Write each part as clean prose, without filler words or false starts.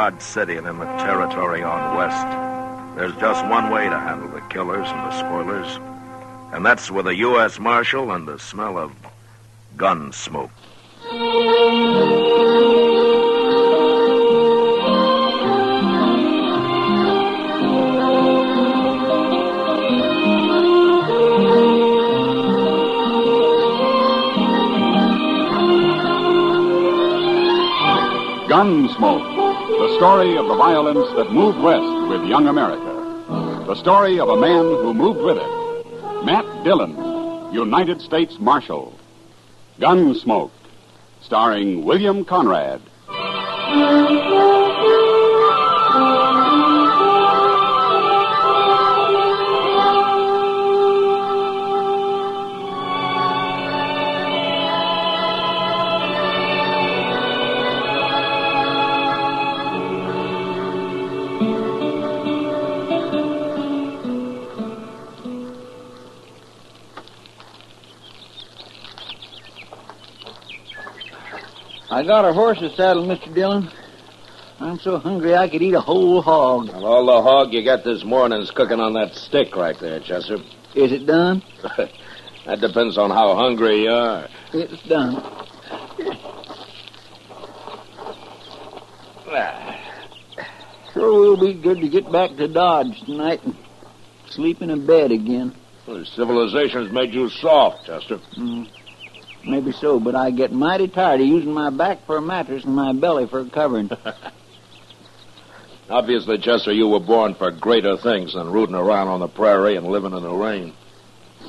Dodge City and in the territory on west, there's just one way to handle the killers and the spoilers, and that's with a U.S. Marshal and the smell of gun smoke. Gunsmoke, the story of the violence that moved west with young America. The story of a man who moved with it. Matt Dillon, United States Marshal. Gunsmoke, starring William Conrad. I got a horse's saddle, Mr. Dillon. I'm so hungry I could eat a whole hog. And all the hog you got this morning's cooking on that stick right there, Chester. Is it done? That depends on how hungry you are. It's done. Sure will be good to get back to Dodge tonight and sleep in a bed again. Well, civilization's made you soft, Chester. Maybe so, but I get mighty tired of using my back for a mattress and my belly for a covering. Obviously, Chester, you were born for greater things than rooting around on the prairie and living in the rain.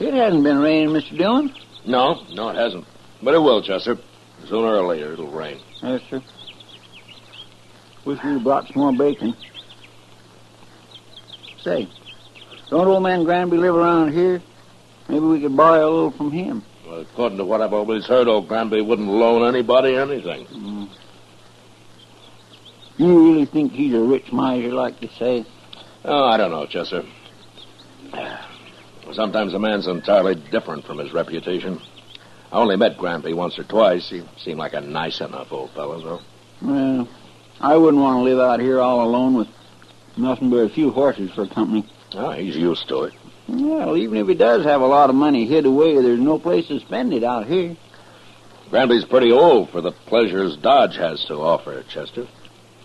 It hasn't been raining, Mr. Dillon. No, it hasn't. But it will, Chester. Sooner or later, it'll rain. Yes, sir. Wish we'd brought some more bacon. Say, don't old man Granby live around here? Maybe we could borrow a little from him. Well, according to what I've always heard, old Granby wouldn't loan anybody anything. You really think he's a rich miser, like you say? Oh, I don't know, Chester. Sometimes a man's entirely different from his reputation. I only met Granby once or twice. He seemed like a nice enough old fellow, though. Well, I wouldn't want to live out here all alone with nothing but a few horses for company. Oh, he's used to it. Well, even if he does have a lot of money hid away, there's no place to spend it out here. Granby's pretty old for the pleasures Dodge has to offer, Chester.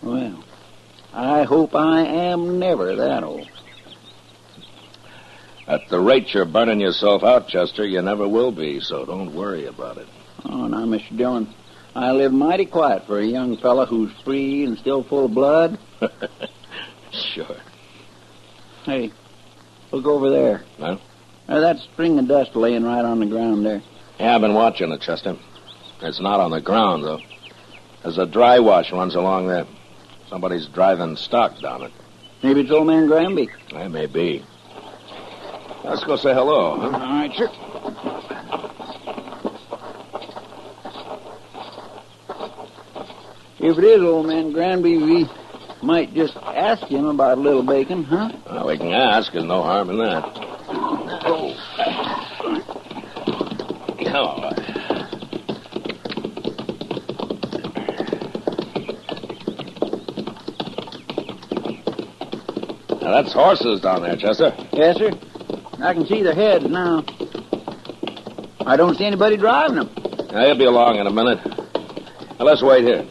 Well, I hope I am never that old. At the rate you're burning yourself out, Chester, you never will be, so don't worry about it. Oh, now, Mr. Dillon, I live mighty quiet for a young fella who's free and still full of blood. Sure. Hey, look over there. Huh? That string of dust laying right on the ground there. Yeah, I've been watching it, Chester. It's not on the ground, though. There's a dry wash runs along there. Somebody's driving stock down it. Maybe it's old man Granby. That may be. Let's go say hello, huh? All right, sure. If it is old man Granby, we might just ask him about a little bacon, huh? Well, we can ask. There's no harm in that. Oh. Oh. Now, that's horses down there, Chester. Yes, sir. I can see their heads now. I don't see anybody driving them. Now, he'll be along in a minute. Now, let's wait here.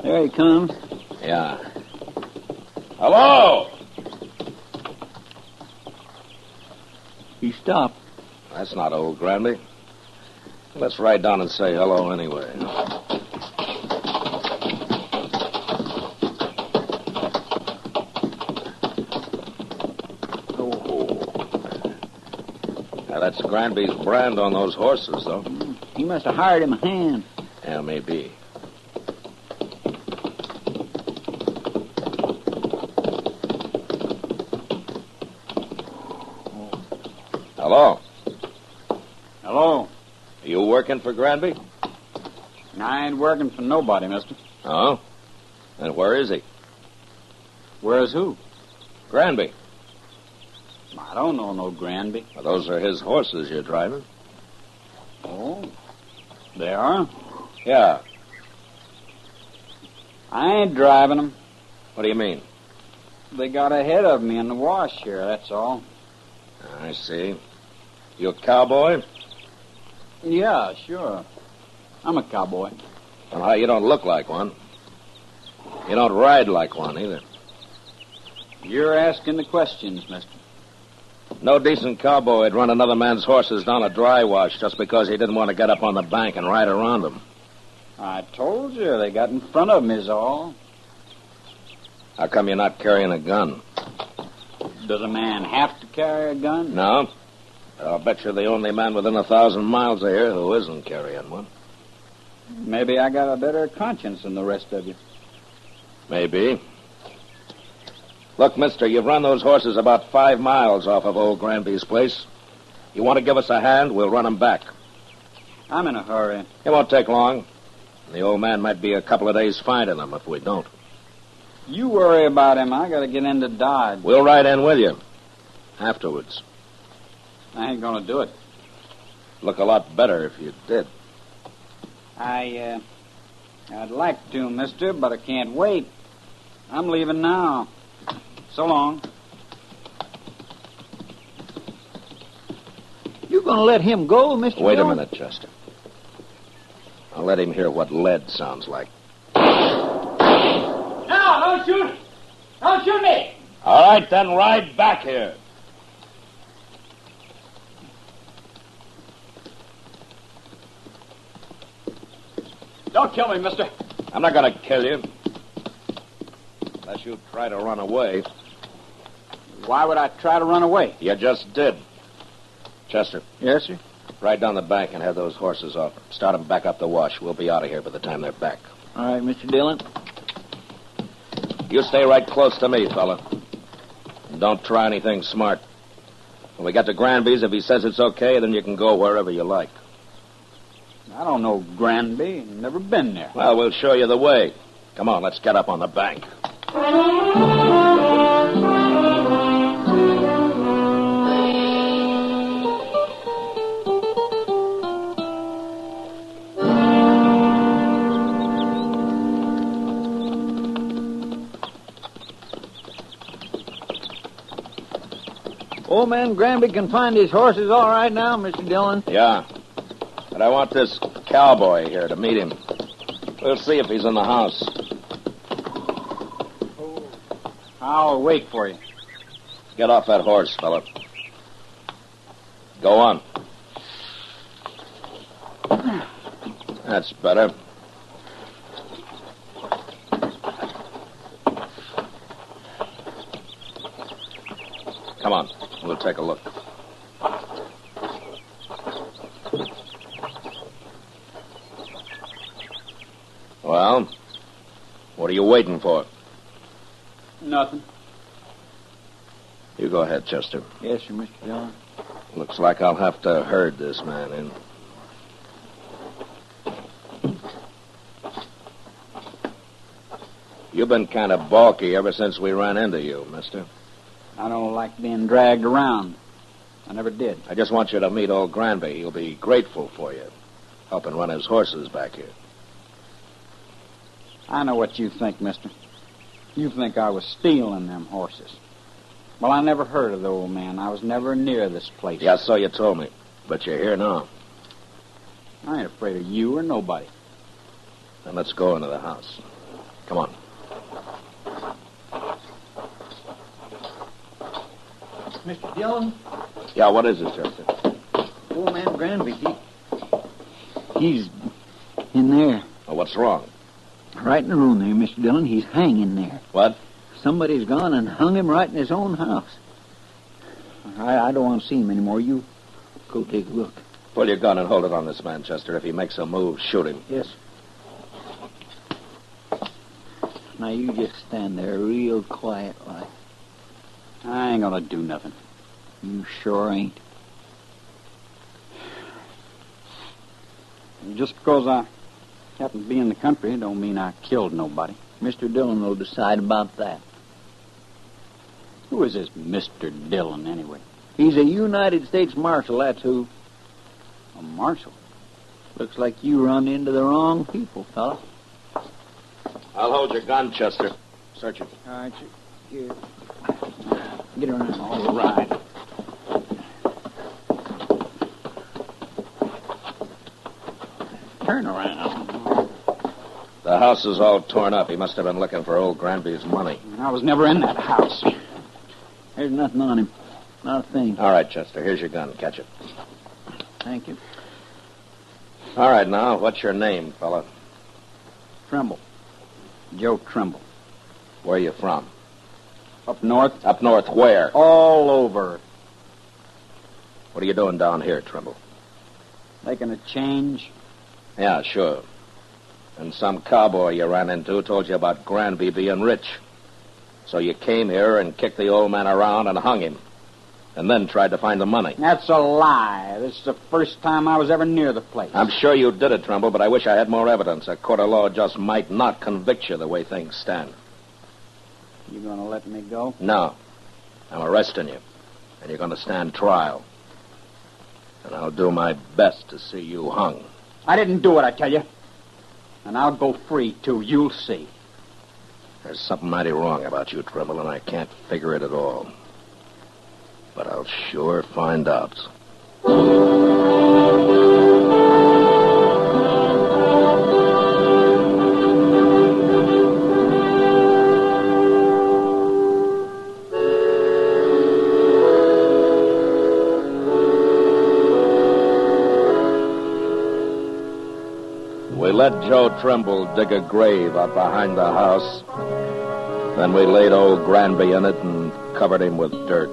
There he comes. Yeah. Hello! He stopped. That's not old Granby. Let's ride down and say hello anyway. Now, that's Granby's brand on those horses, though. He must have hired him a hand. Yeah, maybe. Hello? Hello. Are you working for Granby? I ain't working for nobody, mister. Oh? And where is he? Where's who? Granby. I don't know no Granby. Well, those are his horses you're driving. Oh. They are? Yeah. I ain't driving them. What do you mean? They got ahead of me in the wash here, that's all. I see. You a cowboy? Yeah, sure. I'm a cowboy. Well, you don't look like one. You don't ride like one, either. You're asking the questions, mister. No decent cowboy would run another man's horses down a dry wash just because he didn't want to get up on the bank and ride around them. I told you, they got in front of me is all. How come you're not carrying a gun? Does a man have to carry a gun? No. I'll bet you're the only man within 1,000 miles of here who isn't carrying one. Maybe I got a better conscience than the rest of you. Maybe. Look, mister, you've run those horses about 5 miles off of old Granby's place. You want to give us a hand, we'll run them back. I'm in a hurry. It won't take long. The old man might be a couple of days finding them if we don't. You worry about him. I got to get into Dodge. We'll ride in with you. Afterwards. I ain't going to do it. Look a lot better if you did. I'd like to, mister, but I can't wait. I'm leaving now. So long. You gonna let him go, Mr. Wait a Dillon? minute, Chester. I'll let him hear what lead sounds like. No, don't shoot! Don't shoot me! All right, then ride back here. Don't kill me, mister. I'm not going to kill you. Unless you try to run away. Why would I try to run away? You just did. Chester, Yes, sir. ride down the bank and have those horses off. Start them back up the wash. We'll be out of here by the time they're back. All right, Mr. Dillon. You stay right close to me, fella. And don't try anything smart. When we get to Granby's, if he says it's okay, then you can go wherever you like. I don't know Granby. Never been there. Well, we'll show you the way. Come on, let's get up on the bank. Old man Granby can find his horses all right now, Mr. Dillon. Yeah. But I want this cowboy here to meet him. We'll see if he's in the house. I'll wait for you. Get off that horse, fella. Go on. That's better. Come on. We'll take a look. Well, what are you waiting for? Nothing. You go ahead, Chester. Yes, sir, Mr. Dillon. Looks like I'll have to herd this man in. You've been kind of balky ever since we ran into you, mister. I don't like being dragged around. I never did. I just want you to meet old Granby. He'll be grateful for you, helping run his horses back here. I know what you think, mister. You think I was stealing them horses. Well, I never heard of the old man. I was never near this place. Yeah, so you told me. But you're here now. I ain't afraid of you or nobody. Then let's go into the house. Come on. Mr. Dillon, Yeah, what is it, Chester? old man Granby, he's in there. Oh, what's wrong? Right in the room there, Mr. Dillon. He's hanging there. What? Somebody's gone and hung him right in his own house. I don't want to see him anymore. You go take a look. Pull your gun and hold it on this man, Chester. If he makes a move, shoot him. Yes. Now, you just stand there real quiet like. I ain't gonna do nothing. You sure ain't. Just because I happen to be in the country don't mean I killed nobody. Mr. Dillon will decide about that. Who is this Mr. Dillon, anyway? He's a United States Marshal, that's who. A marshal? Looks like you run into the wrong people, fella. I'll hold your gun, Chester. Search it. All right, here. Get around. All right. Turn around. The house is all torn up. He must have been looking for old Granby's money. I was never in that house. There's nothing on him. Not a thing. All right, Chester. Here's your gun. Catch it. Thank you. All right, now, what's your name, fella? Trimble. Joe Trimble. Where you from? Up north? Up north where? All over. What are you doing down here, Trimble? Making a change. Yeah, sure. And some cowboy you ran into told you about Granby being rich. So you came here and kicked the old man around and hung him. And then tried to find the money. That's a lie. This is the first time I was ever near the place. I'm sure you did it, Trimble, but I wish I had more evidence. A court of law just might not convict you the way things stand. You gonna let me go? No. I'm arresting you. And you're gonna stand trial. And I'll do my best to see you hung. I didn't do it, I tell you. And I'll go free, too. You'll see. There's something mighty wrong about you, Trimble, and I can't figure it at all. But I'll sure find out. We let Joe Trimble dig a grave out behind the house. Then we laid old Granby in it and covered him with dirt.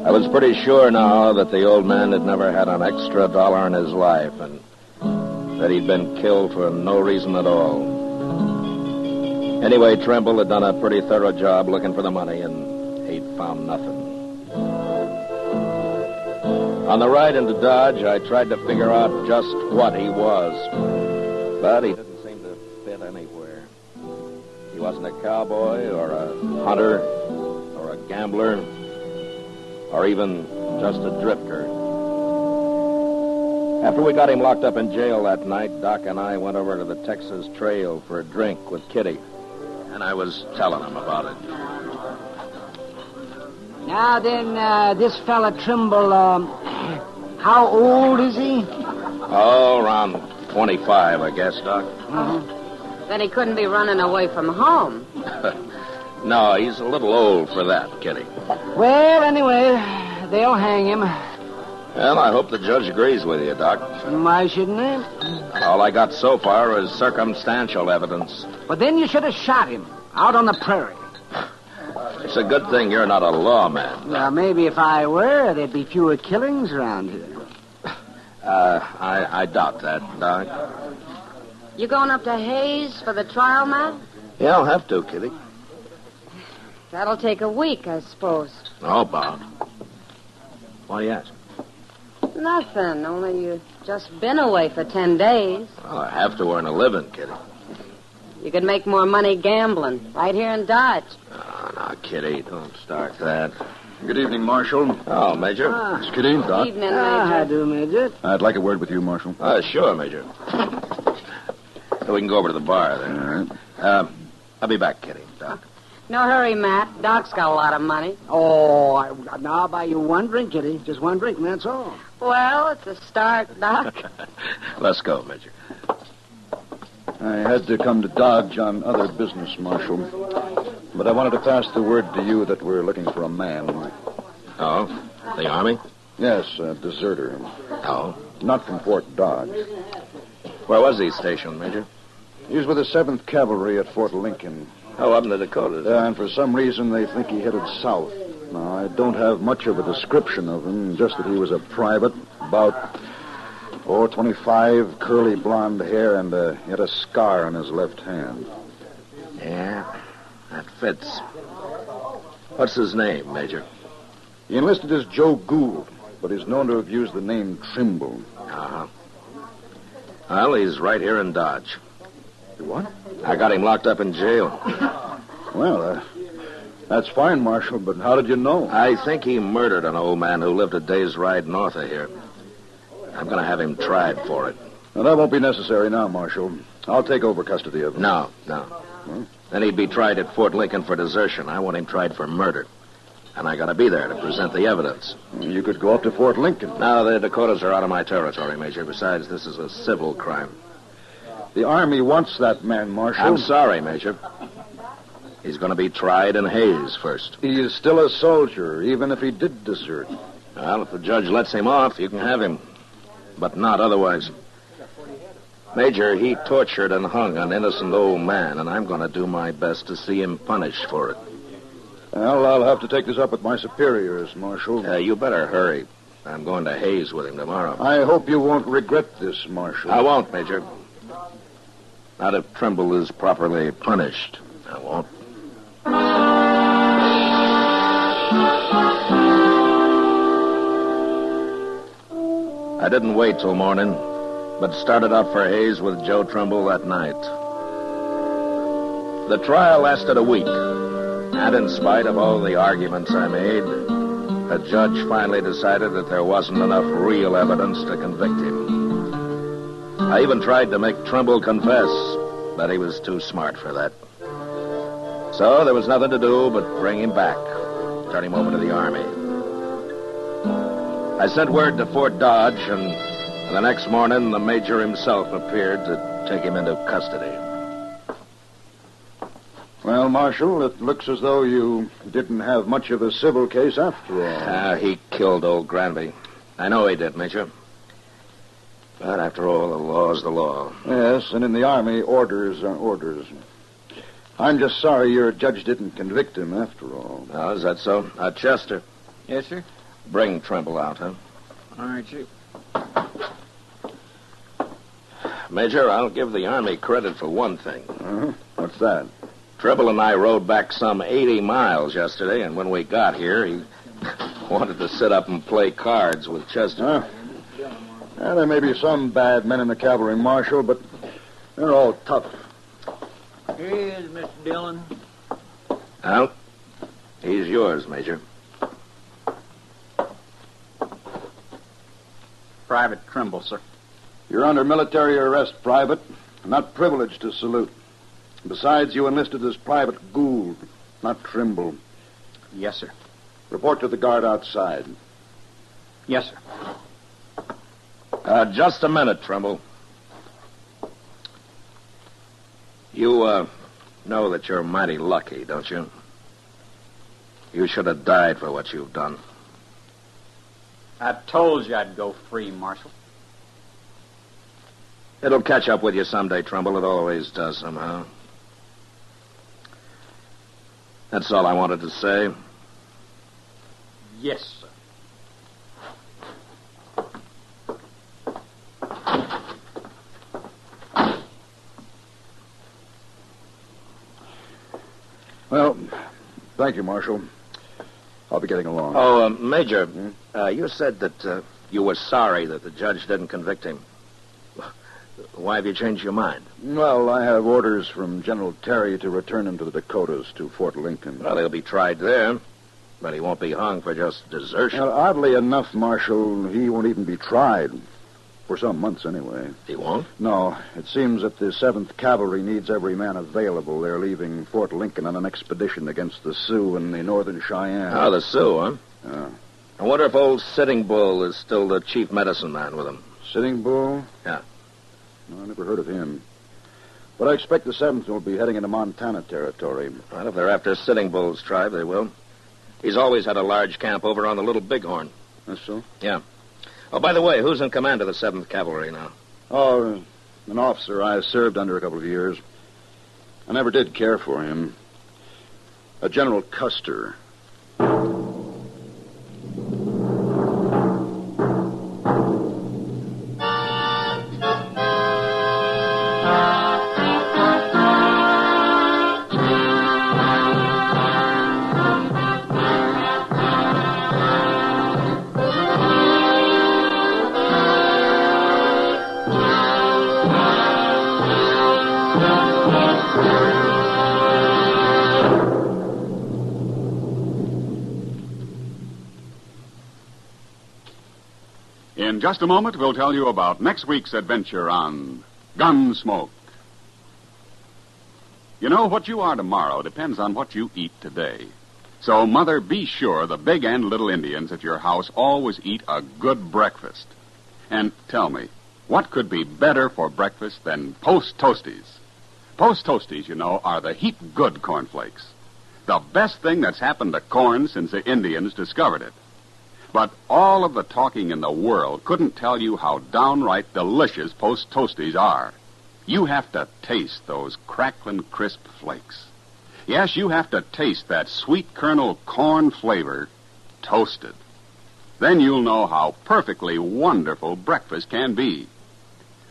I was pretty sure now that the old man had never had an extra dollar in his life and that he'd been killed for no reason at all. Anyway, Trimble had done a pretty thorough job looking for the money, and he'd found nothing. On the ride into Dodge, I tried to figure out just what he was, but he didn't seem to fit anywhere. He wasn't a cowboy or a hunter or a gambler or even just a drifter. After we got him locked up in jail that night, Doc and I went over to the Texas Trail for a drink with Kitty, and I was telling him about it. Now then, this fella Trimble, how old is he? Oh, around 25, I guess, Doc. Then he couldn't be running away from home. No, he's a little old for that, Kitty. Well, anyway, they'll hang him. Well, I hope the judge agrees with you, Doc. Why shouldn't they? All I got so far is circumstantial evidence. But then you should have shot him out on the prairie. It's a good thing you're not a lawman. Well, maybe if I were, there'd be fewer killings around here. I doubt that, Doc. You going up to Hayes for the trial, Matt? Yeah, I'll have to, Kitty. That'll take a week, I suppose. Oh, Bob. Why do you ask? Nothing, only you've just been away for 10 days. Well, I have to earn a living, Kitty. You could make more money gambling right here in Dodge. Oh, no, Kitty, don't start that. Good evening, Marshal. Oh, Major. Miss Kitty, Doc. Evening, Major. How do, Major? I'd like a word with you, Marshal. Sure, Major. We can go over to the bar then. All right. I'll be back, Kitty, Doc. No hurry, Matt. Doc's got a lot of money. Oh, now I'll buy you one drink, Kitty. Just one drink, and that's all. Well, it's a start, Doc. Let's go, Major. I had to come to Dodge on other business, Marshal. But I wanted to pass the word to you that we're looking for a man. Oh? The Army? Yes, a deserter. Oh? Not from Fort Dodge. Where was he stationed, Major? He was with the 7th Cavalry at Fort Lincoln. Oh, up in the Dakotas. And for some reason, they think he headed south. Now, I don't have much of a description of him, just that he was a private, about 25, curly blonde hair, and he had a scar on his left hand. Yeah, that fits. What's his name, Major? He enlisted as Joe Gould, but he's known to have used the name Trimble. Uh-huh. Well, he's right here in Dodge. What? I got him locked up in jail. Well, that's fine, Marshal, but how did you know? I think he murdered an old man who lived a day's ride north of here. I'm going to have him tried for it. Now, that won't be necessary now, Marshal. I'll take over custody of him. No. Huh? Then he'd be tried at Fort Lincoln for desertion. I want him tried for murder. And I got to be there to present the evidence. You could go up to Fort Lincoln. No, the Dakotas are out of my territory, Major. Besides, this is a civil crime. The Army wants that man, Marshal. I'm sorry, Major. He's going to be tried in Hayes first. He is still a soldier, even if he did desert. Well, if the judge lets him off, you can have him. But not otherwise. Major, he tortured and hung an innocent old man, and I'm going to do my best to see him punished for it. Well, I'll have to take this up with my superiors, Marshal. You better hurry. I'm going to Hayes with him tomorrow. I hope you won't regret this, Marshal. I won't, Major. Not if Trimble is properly punished. I won't. I didn't wait till morning, but started out for Hayes with Joe Trimble that night. The trial lasted a week, and in spite of all the arguments I made, the judge finally decided that there wasn't enough real evidence to convict him. I even tried to make Trimble confess, but he was too smart for that. So there was nothing to do but bring him back, turn him over to the Army. I sent word to Fort Dodge, and the next morning the Major himself appeared to take him into custody. Well, Marshal, it looks as though you didn't have much of a civil case after all. He killed old Granby. I know he did, Major. But after all, the law's the law. Yes, and in the Army, orders are orders. I'm just sorry your judge didn't convict him after all. Oh, is that so? Chester, Yes, sir? bring Trimble out, huh? All right, sir. Major, I'll give the Army credit for one thing. Uh-huh. What's that? Trimble and I rode back some 80 miles yesterday, and when we got here, he wanted to sit up and play cards with Chester. Well, there may be some bad men in the cavalry, Marshal, but they're all tough. Here is Mr. Dillon. Well, he's yours, Major. Private Trimble, sir. You're under military arrest, Private. Not privileged to salute. Besides, you enlisted as Private Gould, not Trimble. Yes, sir. Report to the guard outside. Yes, sir. Just a minute, Trimble. You, know that you're mighty lucky, don't you? You should have died for what you've done. I told you I'd go free, Marshal. It'll catch up with you someday, Trimble. It always does somehow. That's all I wanted to say. Yes, sir. Well, thank you, Marshal. I'll be getting along. Oh, Major, you said that you were sorry that the judge didn't convict him. Why have you changed your mind? Well, I have orders from General Terry to return him to the Dakotas, to Fort Lincoln. Well, he'll be tried there, but he won't be hung for just desertion. Well, oddly enough, Marshal, he won't even be tried. For some months, anyway. He won't? No. It seems that the 7th Cavalry needs every man available. They're leaving Fort Lincoln on an expedition against the Sioux and the Northern Cheyenne. Oh, the Sioux, huh? Yeah. I wonder if old Sitting Bull is still the chief medicine man with him. Sitting Bull? Yeah. No, I never heard of him. But I expect the 7th will be heading into Montana territory. Well, if they're after Sitting Bull's tribe, they will. He's always had a large camp over on the Little Bighorn. That's so? Yeah. Oh, by the way, who's in command of the 7th Cavalry now? Oh, an officer I served under a couple of years. I never did care for him. A General Custer. In just a moment, we'll tell you about next week's adventure on Gunsmoke. You know, what you are tomorrow depends on what you eat today. So, Mother, be sure the big and little Indians at your house always eat a good breakfast. And tell me, what could be better for breakfast than Post Toasties? Post Toasties, you know, are the heap good cornflakes. The best thing that's happened to corn since the Indians discovered it. But all of the talking in the world couldn't tell you how downright delicious Post Toasties are. You have to taste those crackling, crisp flakes. Yes, you have to taste that sweet kernel corn flavor toasted. Then you'll know how perfectly wonderful breakfast can be.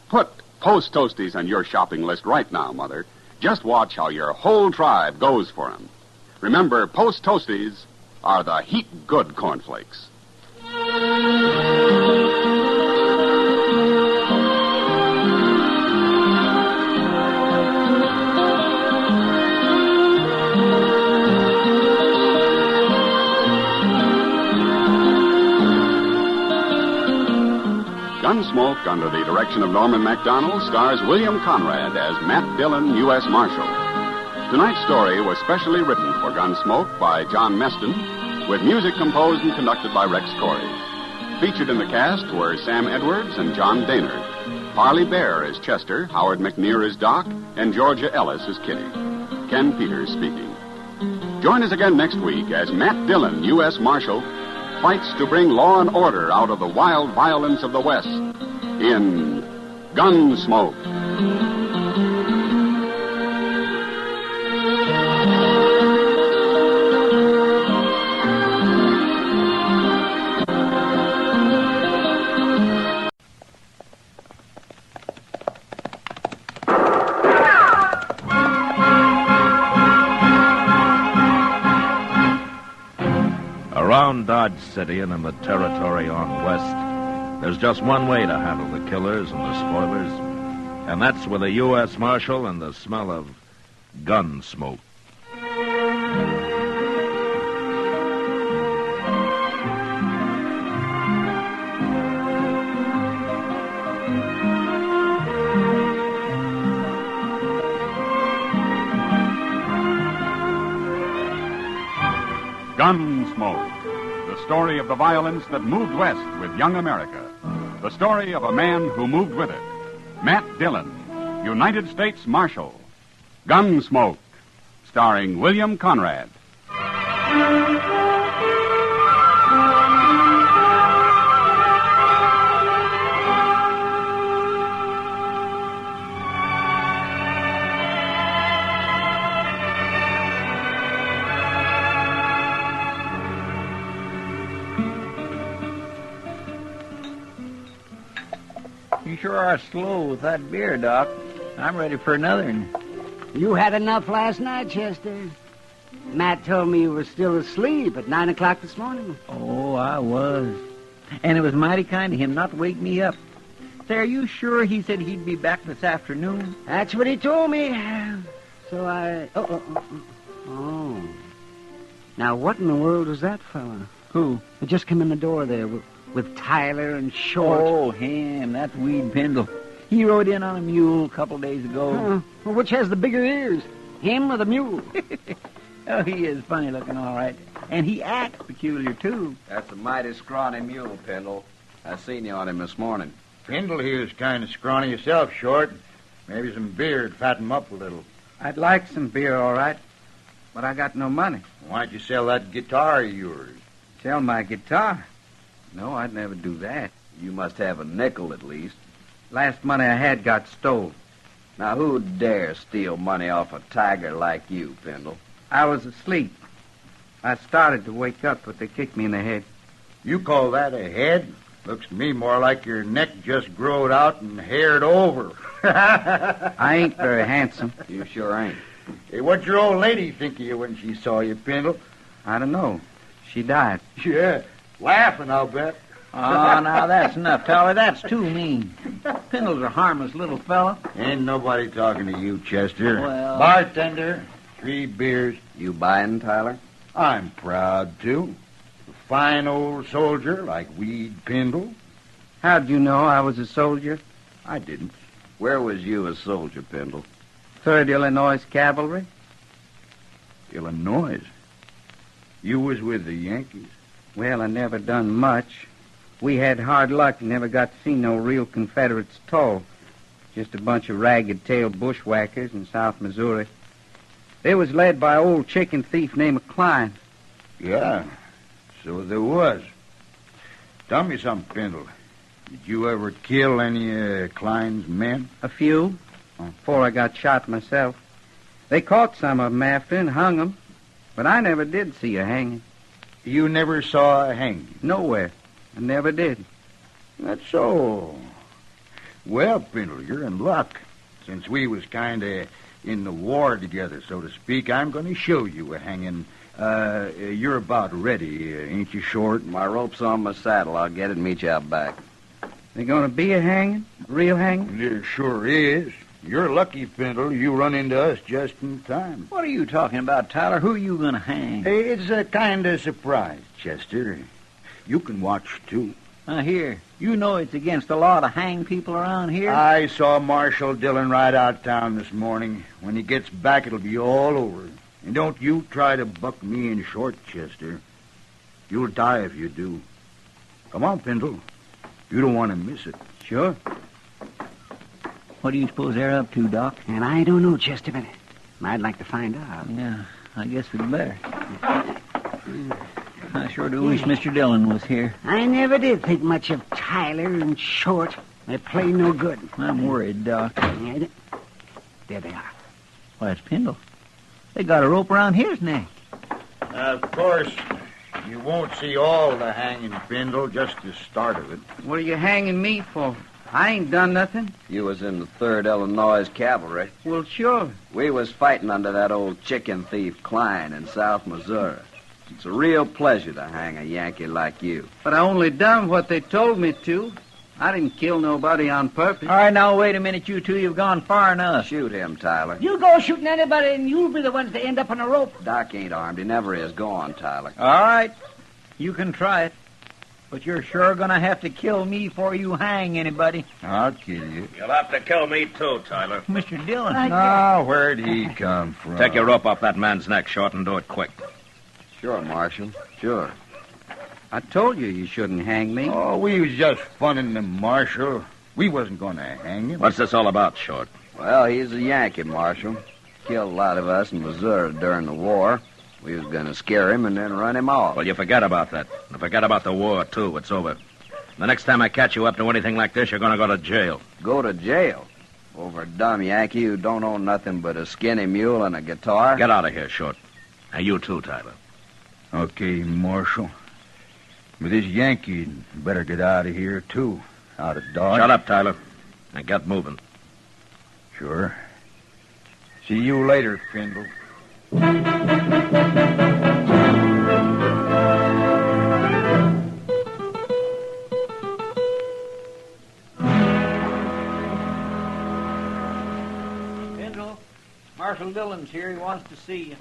Put Post Toasties on your shopping list right now, Mother. Just watch how your whole tribe goes for them. Remember, Post Toasties are the heap good cornflakes. Gunsmoke, under the direction of Norman MacDonald, stars William Conrad as Matt Dillon, U.S. Marshal. Tonight's story was specially written for Gunsmoke by John Meston, with music composed and conducted by Rex Corey. Featured in the cast were Sam Edwards and John Daynard. Parley Bear is Chester, Howard McNear is Doc, and Georgia Ellis is Kitty. Ken Peters speaking. Join us again next week as Matt Dillon, U.S. Marshal, fights to bring law and order out of the wild violence of the West in Gunsmoke. Around Dodge City and in the territory on West, there's just one way to handle the killers and the spoilers, and that's with a U.S. Marshal and the smell of gun smoke. Gunsmoke, the story of the violence that moved west with young America. The story of a man who moved with it. Matt Dillon, United States Marshal. Gunsmoke, starring William Conrad. You sure are slow with that beer, Doc. I'm ready for another one. You had enough last night, Chester. Matt told me you were still asleep at 9 o'clock this morning. Oh, I was. And it was mighty kind of him not to wake me up. Say, are you sure he said he'd be back this afternoon? That's what he told me. So I... Oh. Now, what in the world was that fella? Who? He just came in the door there with Tyler and Short. Oh, him. That's Weed Pendle. He rode in on a mule a couple days ago. Well, which has the bigger ears, him or the mule? Oh, he is funny looking, all right. And he acts peculiar, too. That's a mighty scrawny mule, Pendle. I seen you on him this morning. Pendle, he was kind of scrawny yourself, Short. Maybe some beer to fatten him up a little. I'd like some beer, all right, but I got no money. Why don't you sell that guitar of yours? Sell my guitar? No, I'd never do that. You must have a nickel at least. Last money I had got stole. Now, who'd dare steal money off a tiger like you, Pendle? I was asleep. I started to wake up, but they kicked me in the head. You call that a head? Looks to me more like your neck just growed out and haired over. I ain't very handsome. You sure ain't. Hey, what'd your old lady think of you when she saw you, Pendle? I don't know. She died. Yeah, laughing, I'll bet. Oh, now that's enough, feller. That's too mean. Pendle's a harmless little fella. Ain't nobody talking to you, Chester. Well... Bartender, 3 beers. You buying, Tyler? I'm proud to. A fine old soldier like Weed Pendle. How'd you know I was a soldier? I didn't. Where was you a soldier, Pendle? 3rd Illinois Cavalry. Illinois? You was with the Yankees? Well, I never done much. We had hard luck and never got to see no real Confederates at all. Just a bunch of ragged-tailed bushwhackers in South Missouri. They was led by an old chicken thief named McCluny. Yeah, so there was. Tell me something, Pendle. Did you ever kill any of Klein's men? A few, before I got shot myself. They caught some of 'em after and hung 'em, but I never did see a hanging. You never saw a hanging? Nowhere. I never did. That's so. Well, Pendle, you're in luck. Since we was kind of in the war together, so to speak, I'm going to show you a hanging. You're about ready, ain't you, Short? My rope's on my saddle. I'll get it and meet you out back. There going to be a hanging? A real hanging? There sure is. You're lucky, Pendle. You run into us just in time. What are you talking about, Tyler? Who are you going to hang? It's a kind of surprise, Chester. You can watch, too. Here. You know it's against the law to hang people around here? I saw Marshal Dillon ride out town this morning. When he gets back, it'll be all over. And don't you try to buck me in short, Chester. You'll die if you do. Come on, Pendle. You don't want to miss it. Sure. What do you suppose they're up to, Doc? And I don't know, Chester, but I'd like to find out. Yeah, I guess we'd better. I sure do wish Mr. Dillon was here. I never did think much of Tyler and Short. They play no good. I'm worried, Doc. There they are. Why, it's Pendle. They got a rope around his neck. Of course, you won't see all the hanging, Pendle, just the start of it. What are you hanging me for? I ain't done nothing. You was in the 3rd Illinois Cavalry. Well, sure. We was fighting under that old chicken thief Klein in South Missouri. It's a real pleasure to hang a Yankee like you. But I only done what they told me to. I didn't kill nobody on purpose. All right, now, wait a minute, you two. You've gone far enough. Shoot him, Tyler. You go shooting anybody, and you'll be the ones to end up on a rope. Doc ain't armed. He never is. Go on, Tyler. All right. You can try it. But you're sure going to have to kill me before you hang anybody. I'll kill you. You'll have to kill me, too, Tyler. Mr. Dillon. Now, where'd he come from? Take your rope off that man's neck, Short, and do it quick. Sure, Marshal. Sure. I told you shouldn't hang me. Oh, we was just funning the Marshal. We wasn't going to hang him. What's this all about, Short? Well, he's a Yankee, Marshal. Killed a lot of us in Missouri during the war. We was going to scare him and then run him off. Well, you forget about that. And forget about the war, too. It's over. The next time I catch you up to anything like this, you're going to go to jail. Go to jail? Over a dumb Yankee who don't own nothing but a skinny mule and a guitar? Get out of here, Short. And you, too, Tyler. Okay, Marshal. But this Yankee better get out of here, too. Out of Dodge. Shut up, Tyler. And get moving. Sure. See you later, Pendle. Pendle, Marshal Dillon's here. He wants to see you.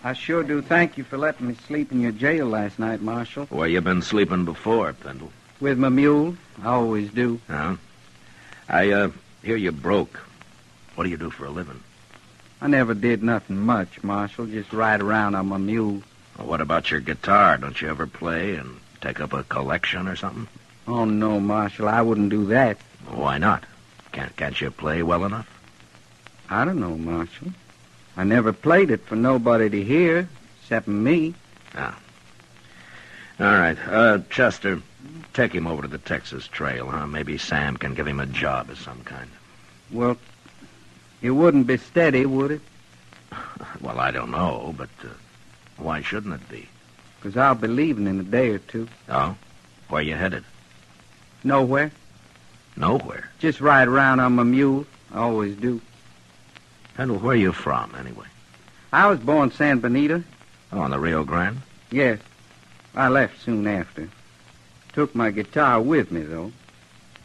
I sure do thank you for letting me sleep in your jail last night, Marshal. Where you been sleeping before, Pendle? With my mule. I always do. Huh? I hear you broke. What do you do for a living? I never did nothing much, Marshal. Just ride around on my mule. Well, what about your guitar? Don't you ever play and take up a collection or something? Oh, no, Marshal. I wouldn't do that. Why not? Can't you play well enough? I don't know, Marshal. I never played it for nobody to hear, except me. Ah. All right. Chester, take him over to the Texas Trail, huh? Maybe Sam can give him a job of some kind. Well, it wouldn't be steady, would it? Well, I don't know, but why shouldn't it be? 'Cause I'll be leaving in a day or two. Oh? Where you headed? Nowhere. Nowhere. Just ride around on my mule. I always do. Pendle, where are you from, anyway? I was born San Benito. Oh, on the Rio Grande? Yes. I left soon after. Took my guitar with me, though.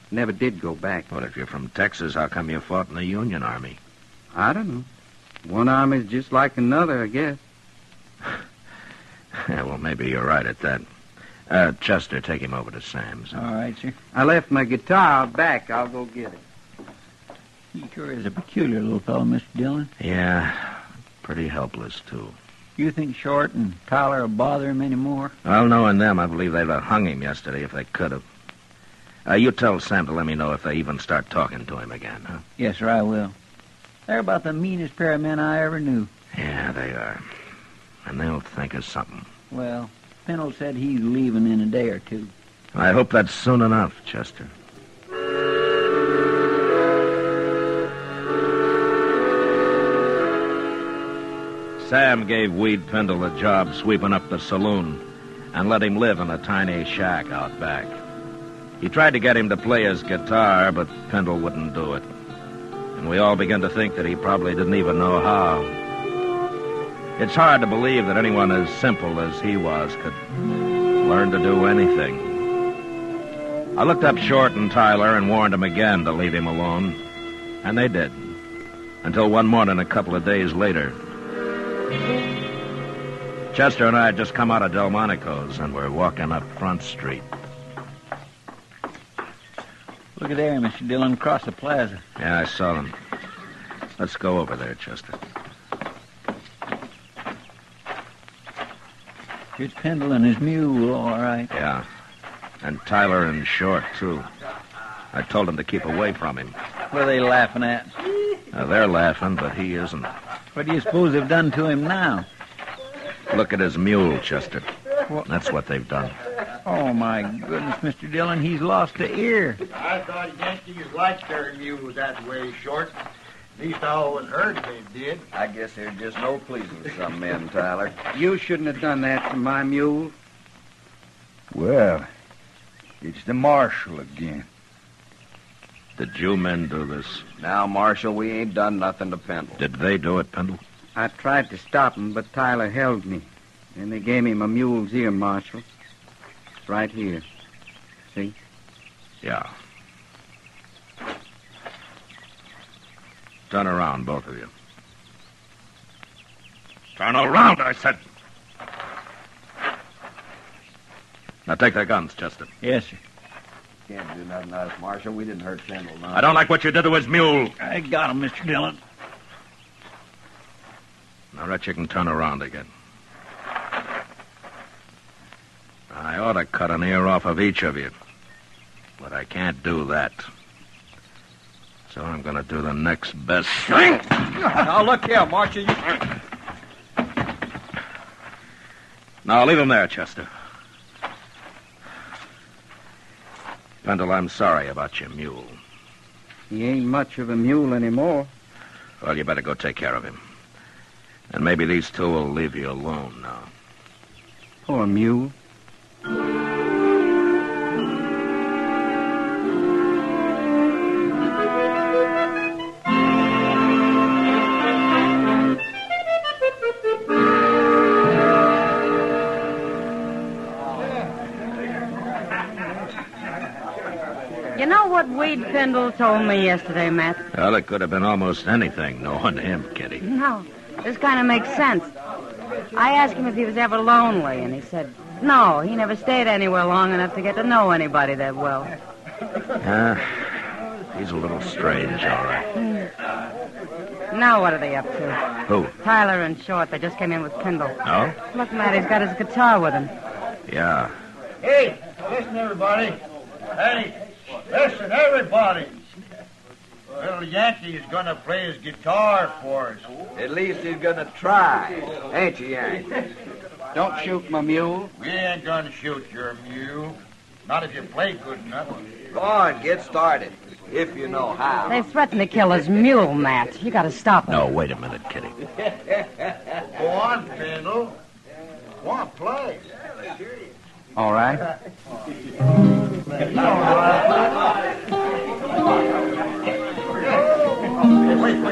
Never did go back. Well, if you're from Texas, how come you fought in the Union Army? I don't know. One army's just like another, I guess. Yeah, well, maybe you're right at that. Chester, take him over to Sam's. All right, sir. I left my guitar out back. I'll go get it. He sure is a peculiar little fellow, Mr. Dillon. Yeah, pretty helpless, too. You think Short and Tyler will bother him anymore? Well, knowing them, I believe they'd have hung him yesterday if they could have. You tell Sam to let me know if they even start talking to him again, huh? Yes, sir, I will. They're about the meanest pair of men I ever knew. Yeah, they are. And they'll think of something. Well, Pendle said he's leaving in a day or two. I hope that's soon enough, Chester. Sam gave Weed Pendle a job sweeping up the saloon and let him live in a tiny shack out back. He tried to get him to play his guitar, but Pendle wouldn't do it. And we all began to think that he probably didn't even know how. It's hard to believe that anyone as simple as he was could learn to do anything. I looked up Short and Tyler and warned them again to leave him alone. And they did. Until one morning a couple of days later. Chester and I had just come out of Delmonico's and were walking up Front Street. Look at there, Mr. Dillon, across the plaza. Yeah, I saw them. Let's go over there, Chester. It's Pendle and his mule, all right. Yeah. And Tyler and Short, too. I told them to keep away from him. What are they laughing at? They're laughing, but he isn't. What do you suppose they've done to him now? Look at his mule, Chester. What? That's what they've done. Oh, my goodness, Mr. Dillon, he's lost the ear. I thought Yankees liked their mules that way, Short. At least I always heard they did. I guess there's just no pleasing some men, Tyler. You shouldn't have done that to my mule. Well, it's the marshal again. Did you men do this? Now, Marshal, we ain't done nothing to Pendle. Did they do it, Pendle? I tried to stop him, but Tyler held me. Then they gave me my mule's ear, Marshal. It's right here. See? Yeah. Turn around, both of you. Turn around, I said. Now take their guns, Chester. Yes, sir. Can't do nothing to us, Marshal. We didn't hurt Pendle, no. I don't like what you did to his mule. I got him, Mr. Dillon. Now, Rhett, you can turn around again. I ought to cut an ear off of each of you. But I can't do that. So I'm going to do the next best thing. Now, look here, Marshal. Now, leave him there, Chester. Pendle, I'm sorry about your mule. He ain't much of a mule anymore. Well, you better go take care of him. And maybe these two will leave you alone now. Poor mule. You know what Weed Pendle told me yesterday, Matt? Well, it could have been almost anything, knowing him, Kitty. No, this kind of makes sense. I asked him if he was ever lonely, and he said, no, he never stayed anywhere long enough to get to know anybody that well. He's a little strange, all right. Now what are they up to? Who? Tyler and Short, they just came in with Pendle. Oh? Look, Matt, he's got his guitar with him. Yeah. Hey, listen, everybody. Hey, listen, everybody. Little Yankee's gonna play his guitar for us. At least he's gonna try. Ain't you, Yank? Don't shoot my mule. We ain't gonna shoot your mule. Not if you play good enough. Go on, get started. If you know how. They threatened to kill his mule, Matt. You gotta stop them. No, wait a minute, Kitty. Go on, Pendle. Go on, play. All right. Wait.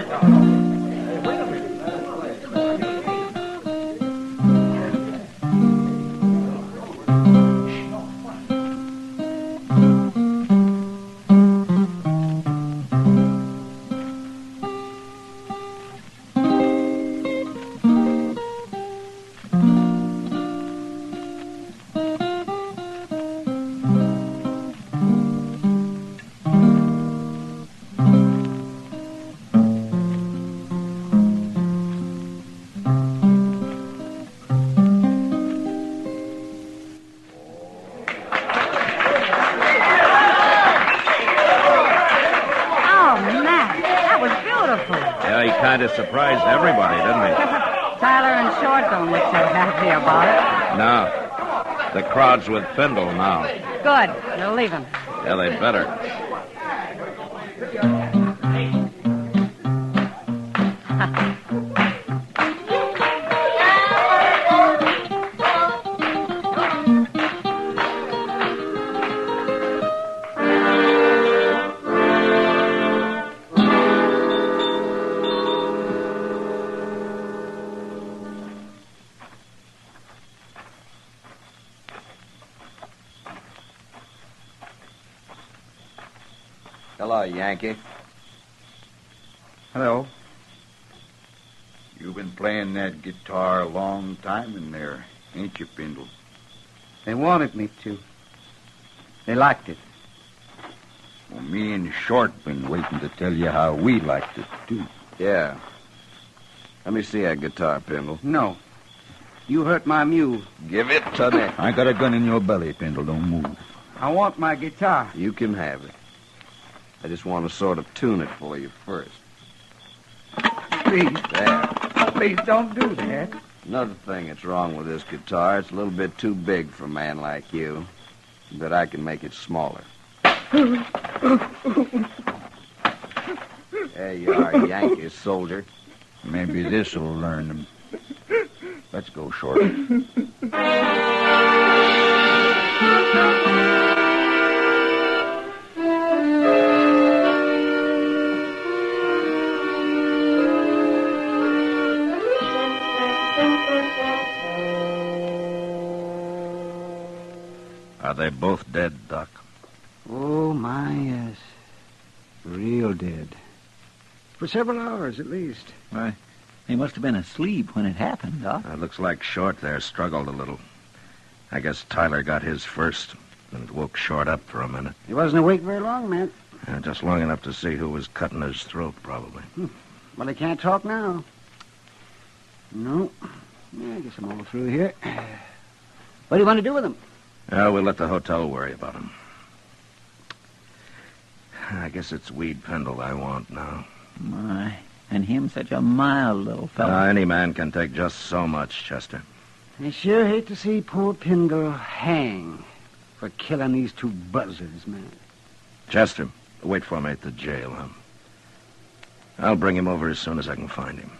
beautiful. Yeah, he kind of surprised everybody, didn't he? Tyler and Short don't look so happy about it. No. The crowd's with Findle now. Good. They're leaving. Yeah, they'd better. Hello, Yankee. Hello. You've been playing that guitar a long time in there, ain't you, Pindle? They wanted me to. They liked it. Well, me and Short been waiting to tell you how we liked it, too. Yeah. Let me see that guitar, Pindle. No. You hurt my mule. Give it to me. I got a gun in your belly, Pindle. Don't move. I want my guitar. You can have it. I just want to sort of tune it for you first. Please. There. Please don't do that. Another thing that's wrong with this guitar, it's a little bit too big for a man like you. But I can make it smaller. There you are, Yankee soldier. Maybe this'll learn them. Let's go, Short. Are they both dead, Doc? Oh, my, yes. Real dead. For several hours, at least. Why, they must have been asleep when it happened, Doc. It looks like Short there struggled a little. I guess Tyler got his first, and it woke Short up for a minute. He wasn't awake very long, man. Just long enough to see who was cutting his throat, probably. Well, he can't talk now. No. Yeah, I guess I'm all through here. What do you want to do with him? We'll let the hotel worry about him. I guess it's Weed Pendle I want now. My, and him such a mild little fellow. Any man can take just so much, Chester. I sure hate to see poor Pendle hang for killing these two buzzards, man. Chester, wait for me at the jail, huh? I'll bring him over as soon as I can find him.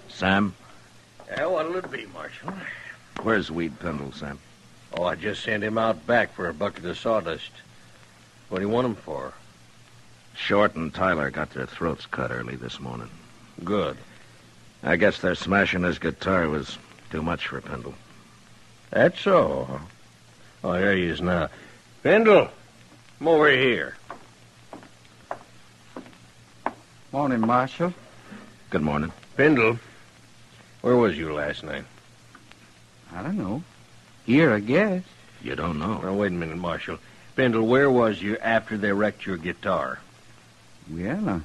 Sam? What'll it be, Marshal? Where's Weed Pendle, Sam? Oh, I just sent him out back for a bucket of sawdust. What do you want him for? Short and Tyler got their throats cut early this morning. Good. I guess their smashing his guitar was too much for Pendle. That's so. Oh, here he is now. Pendle, come over here. Morning, Marshal. Good morning. Pendle, where was you last night? I don't know. Here, I guess. You don't know. Now, wait a minute, Marshal. Pendle, where was you after they wrecked your guitar? Well, I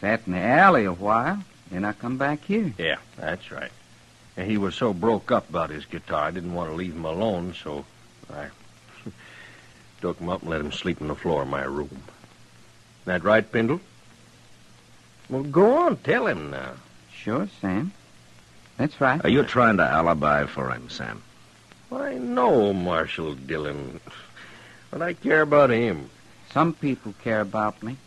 sat in the alley a while, then I come back here. Yeah, that's right. And he was so broke up about his guitar, I didn't want to leave him alone, so I took him up and let him sleep on the floor of my room. That right, Pendle? Well, go on, tell him now. Sure, Sam. That's right. Are you trying to alibi for him, Sam? Why, no, Marshal Dillon. But I care about him. Some people care about me.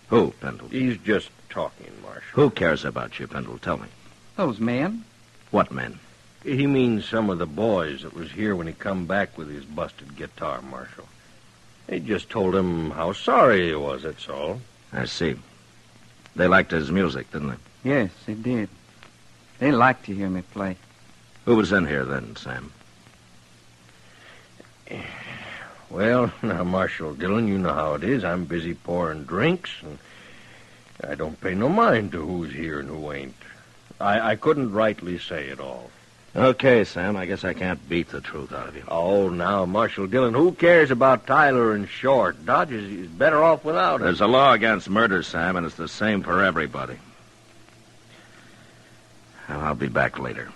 Who, Pendle? He's just talking, Marshal. Who cares about you, Pendle? Tell me. Those men. What men? He means some of the boys that was here when he come back with his busted guitar, Marshal. They just told him how sorry he was, that's all. I see. They liked his music, didn't they? Yes, they did. They liked to hear me play. Who was in here then, Sam? Well, now, Marshal Dillon, you know how it is. I'm busy pouring drinks, and I don't pay no mind to who's here and who ain't. I couldn't rightly say it all. Okay, Sam, I guess I can't beat the truth out of you. Oh, now, Marshal Dillon, who cares about Tyler and Short? Dodge is better off without him. There's a law against murder, Sam, and it's the same for everybody. Well, I'll be back later.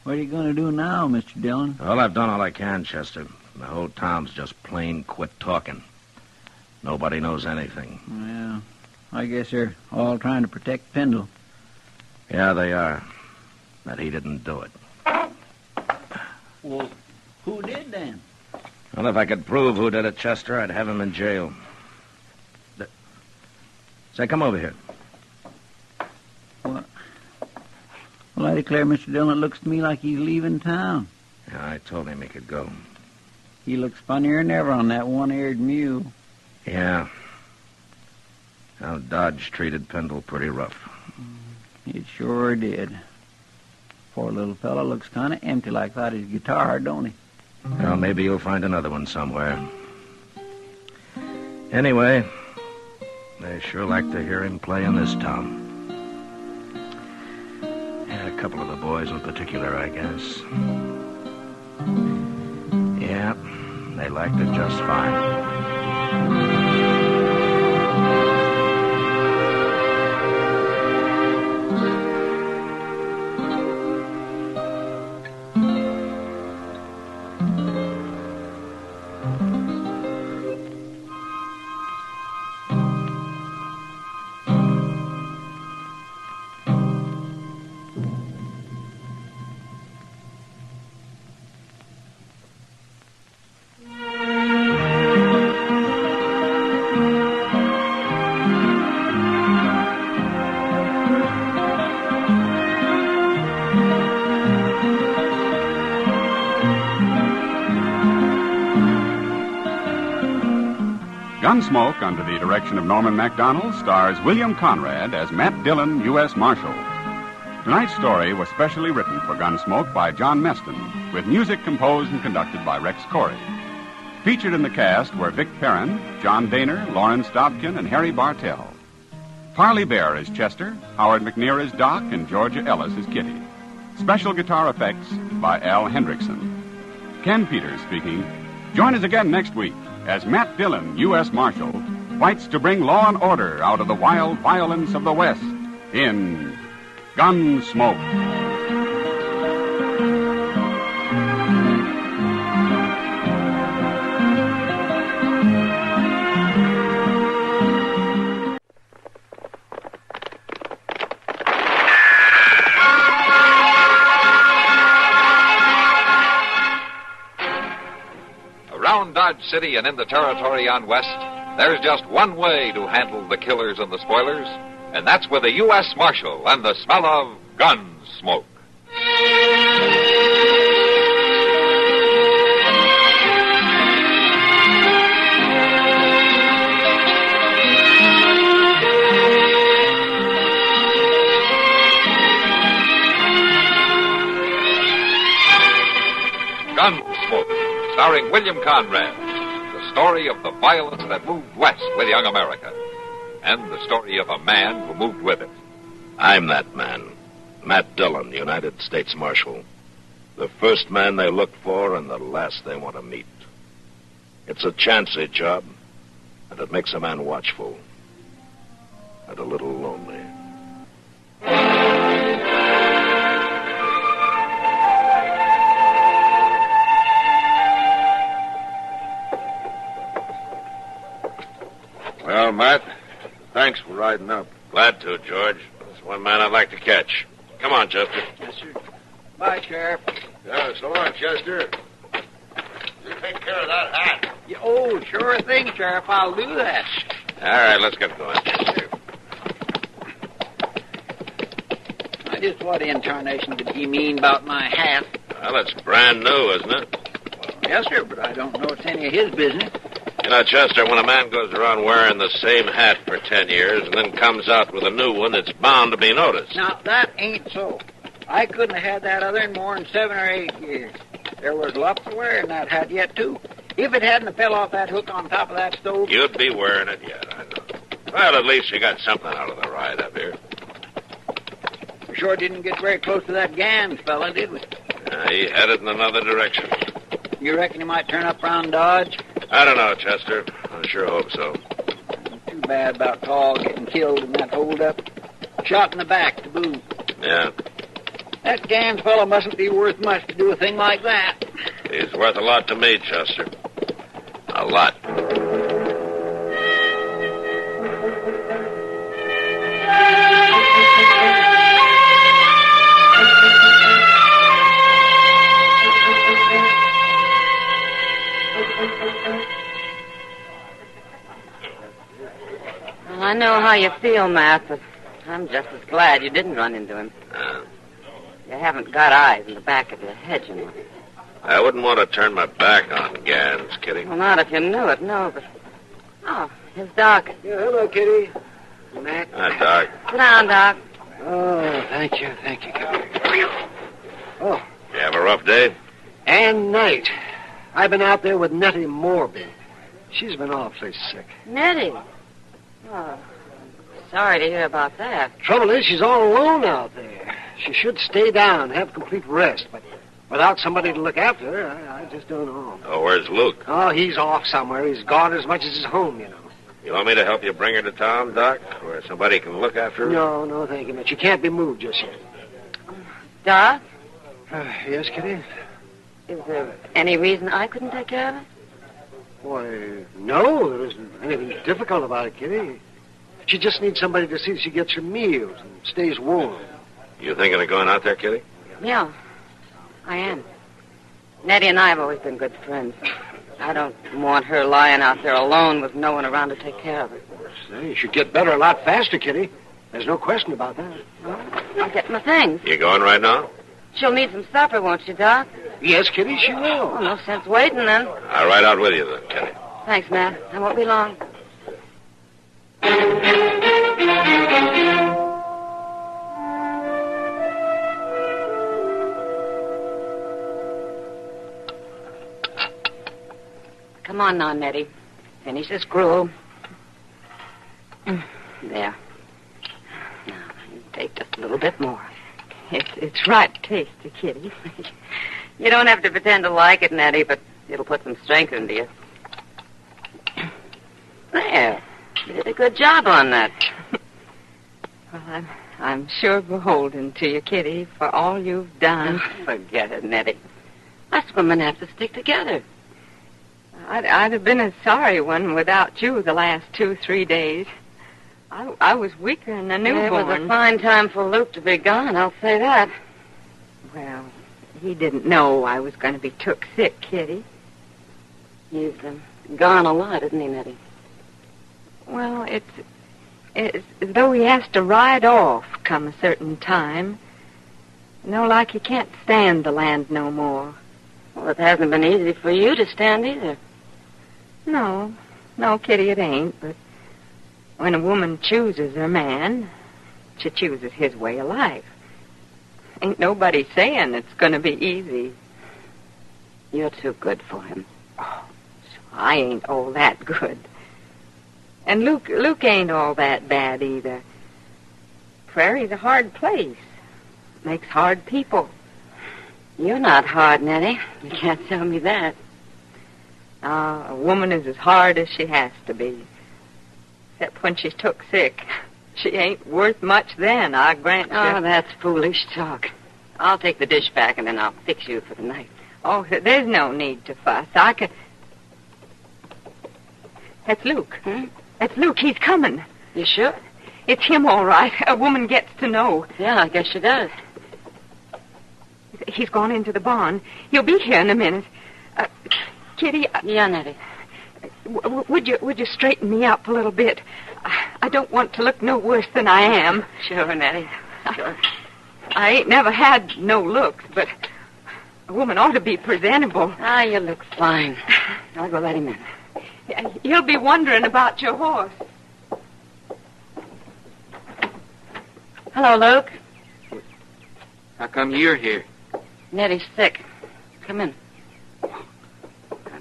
What are you going to do now, Mr. Dillon? Well, I've done all I can, Chester. The whole town's just plain quit talking. Nobody knows anything. Well, I guess they're all trying to protect Pendle. Yeah, they are. But he didn't do it. Well, who did then? Well, if I could prove who did it, Chester, I'd have him in jail. Say, come over here. Well, I declare, Mr. Dillon, it looks to me like he's leaving town. Yeah, I told him he could go. He looks funnier than ever on that one-eared mule. Yeah. Now, Dodge treated Pendle pretty rough. It sure did. Poor little fellow looks kind of empty like that his guitar, don't he? Well, maybe you'll find another one somewhere. Anyway, they sure like to hear him play in this town. Yeah, a couple of the boys in particular, I guess. Yeah, they liked it just fine. Gunsmoke, under the direction of Norman MacDonald, stars William Conrad as Matt Dillon, U.S. Marshal. Tonight's story was specially written for Gunsmoke by John Meston, with music composed and conducted by Rex Corey. Featured in the cast were Vic Perrin, John Daner, Lawrence Dobkin, and Harry Bartell. Parley Bear is Chester, Howard McNear is Doc, and Georgia Ellis is Kitty. Special guitar effects by Al Hendrickson. Ken Peters speaking. Join us again next week as Matt Dillon, U.S. Marshal, fights to bring law and order out of the wild violence of the West in Gunsmoke. Around Dodge City and in the territory on West, there's just one way to handle the killers and the spoilers, and that's with a U.S. Marshal and the smell of Gunsmoke. Gunsmoke, starring William Conrad, the story of the violence that moved west with young America, and the story of a man who moved with it. I'm that man, Matt Dillon, United States Marshal. The first man they look for and the last they want to meet. It's a chancy job, and it makes a man watchful and a little lonely. Well, Matt, thanks for riding up. Glad to, George. There's one man I'd like to catch. Come on, Chester. Yes, sir. Bye, Sheriff. Yeah, so long, Chester. You take care of that hat. Yeah, oh, sure thing, Sheriff. I'll do that. All right, let's get going. Yes, sir. Now, just what incarnation did he mean about my hat? Well, it's brand new, isn't it? Yes, sir, but I don't know it's any of his business. You know, Chester, when a man goes around wearing the same hat for 10 years and then comes out with a new one, it's bound to be noticed. Now, that ain't so. I couldn't have had that other in more than 7 or 8 years. There was lots of wearing that hat yet, too. If it hadn't have fell off that hook on top of that stove... You'd be wearing it yet, I know. Well, at least you got something out of the ride up here. We sure didn't get very close to that Gans fella, did we? He headed in another direction. You reckon he might turn up round Dodge? I don't know, Chester. I sure hope so. Too bad about Paul getting killed in that holdup. Shot in the back to boot. Yeah. That Gans fellow mustn't be worth much to do a thing like that. He's worth a lot to me, Chester. A lot. Well, I know how you feel, Matt, but I'm just as glad you didn't run into him. You haven't got eyes in the back of your head, you know. I wouldn't want to turn my back on Gans, Kitty. Well, not if you knew it, no, but... Oh, here's Doc. Yeah, hello, Kitty. Matt. Hi, Doc. Sit down, Doc. Oh, thank you, Kitty. Oh. You have a rough day? And night. I've been out there with Nettie Morby. She's been awfully sick. Nettie. Oh, sorry to hear about that. Trouble is, she's all alone out there. She should stay down, have complete rest, but without somebody to look after her, I just don't know. Oh, where's Luke? Oh, he's off somewhere. He's gone as much as his home, you know. You want me to help you bring her to town, Doc, where somebody can look after her? No, thank you, Mitch. She can't be moved just yet. Doc? Yes, Kitty? Is there any reason I couldn't take care of it? Why, no, there isn't anything difficult about it, Kitty. She just needs somebody to see she gets her meals and stays warm. You thinking of going out there, Kitty? Yeah, I am. Nettie and I have always been good friends. I don't want her lying out there alone with no one around to take care of her. Say, you should get better a lot faster, Kitty. There's no question about that. Well, I'll get my things. You going right now? She'll need some supper, won't she, Doc? Yes, Kitty, she will. Oh, no sense waiting, then. I'll ride out with you, then, Kitty. Thanks, Matt. I won't be long. Come on now, Nettie. Finish this gruel. There. Now, you take just a little bit more. It's right tasty, Kitty. You don't have to pretend to like it, Nettie, but it'll put some strength into you. There. You did a good job on that. Well, I'm sure beholden to you, Kitty, for all you've done. Forget it, Nettie. Us women have to stick together. I'd have been a sorry one without you the last 2-3 days. I was weaker than a newborn. It was a fine time for Luke to be gone, I'll say that. Well, he didn't know I was going to be took sick, Kitty. He's gone a lot, isn't he, Nettie? Well, it's as though he has to ride off come a certain time. Like he can't stand the land no more. Well, it hasn't been easy for you to stand either. No, Kitty, it ain't, but when a woman chooses her man, she chooses his way of life. Ain't nobody saying it's going to be easy. You're too good for him. Oh, so I ain't all that good. And Luke ain't all that bad either. Prairie's a hard place. Makes hard people. You're not hard, Nettie. You can't tell me that. A woman is as hard as she has to be. Except when she's took sick. She ain't worth much then, I grant you. Oh, that's foolish talk. I'll take the dish back and then I'll fix you for the night. Oh, there's no need to fuss. I can... That's Luke. That's Luke. He's coming. You sure? It's him, all right. A woman gets to know. Yeah, I guess she does. He's gone into the barn. He'll be here in a minute. Kitty... Yeah, Nettie. Would you straighten me up a little bit? I don't want to look no worse than I am. Sure, Nettie. Sure. I ain't never had no looks, but a woman ought to be presentable. You look fine. I'll go let him in. He'll be wondering about your horse. Hello, Luke. How come you're here? Nettie's sick. Come in.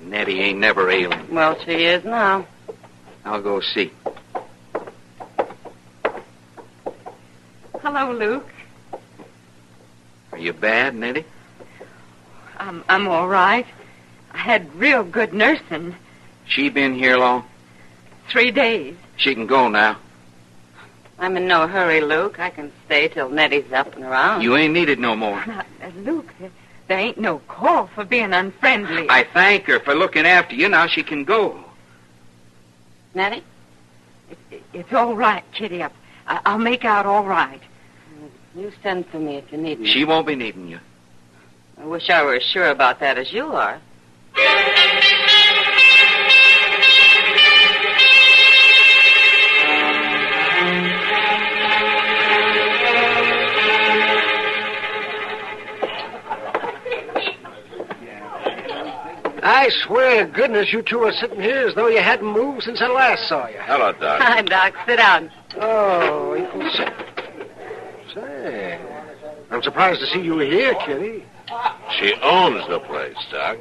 Nettie ain't never ailing. Well, she is now. I'll go see. Hello, Luke. Are you bad, Nettie? I'm all right. I had real good nursing. She been here long? 3 days. She can go now. I'm in no hurry, Luke. I can stay till Nettie's up and around. You ain't needed no more. Now, Luke, there ain't no call for being unfriendly. I thank her for looking after you. Now she can go. Nettie? It's all right, Kitty. I'll make out all right. You send for me if you need me. She won't be needing you. I wish I were as sure about that as you are. I swear to goodness you two are sitting here as though you hadn't moved since I last saw you. Hello, Doc. Hi, Doc. Sit down. Oh, you can sit. Say, I'm surprised to see you here, Kitty. She owns the place, Doc.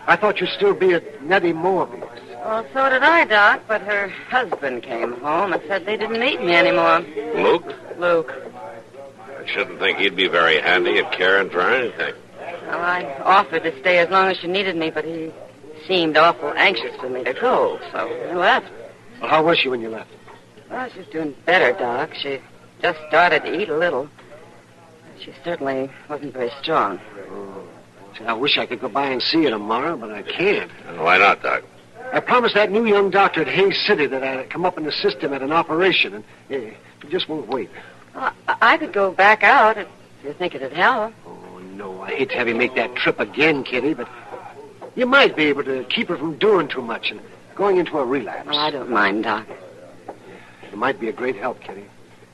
I thought you'd still be at Nettie Morby's. Well, so did I, Doc, but her husband came home and said they didn't need me anymore. Luke? Luke. I shouldn't think he'd be very handy at caring for anything. Well, I offered to stay as long as she needed me, but he seemed awful anxious for me to go, so I left. Well, how was she when you left? Well, she's doing better, Doc. She just started to eat a little. She certainly wasn't very strong. Oh. See, I wish I could go by and see her tomorrow, but I can't. Why not, Doc? I promised that new young doctor at Hayes City that I'd come up and assist him at an operation, and he just won't wait. Well, I could go back out if you think it'd help. Oh, no, I hate to have you make that trip again, Kitty, but you might be able to keep her from doing too much and going into a relapse. Well, I don't mind, Doc. It might be a great help, Kitty.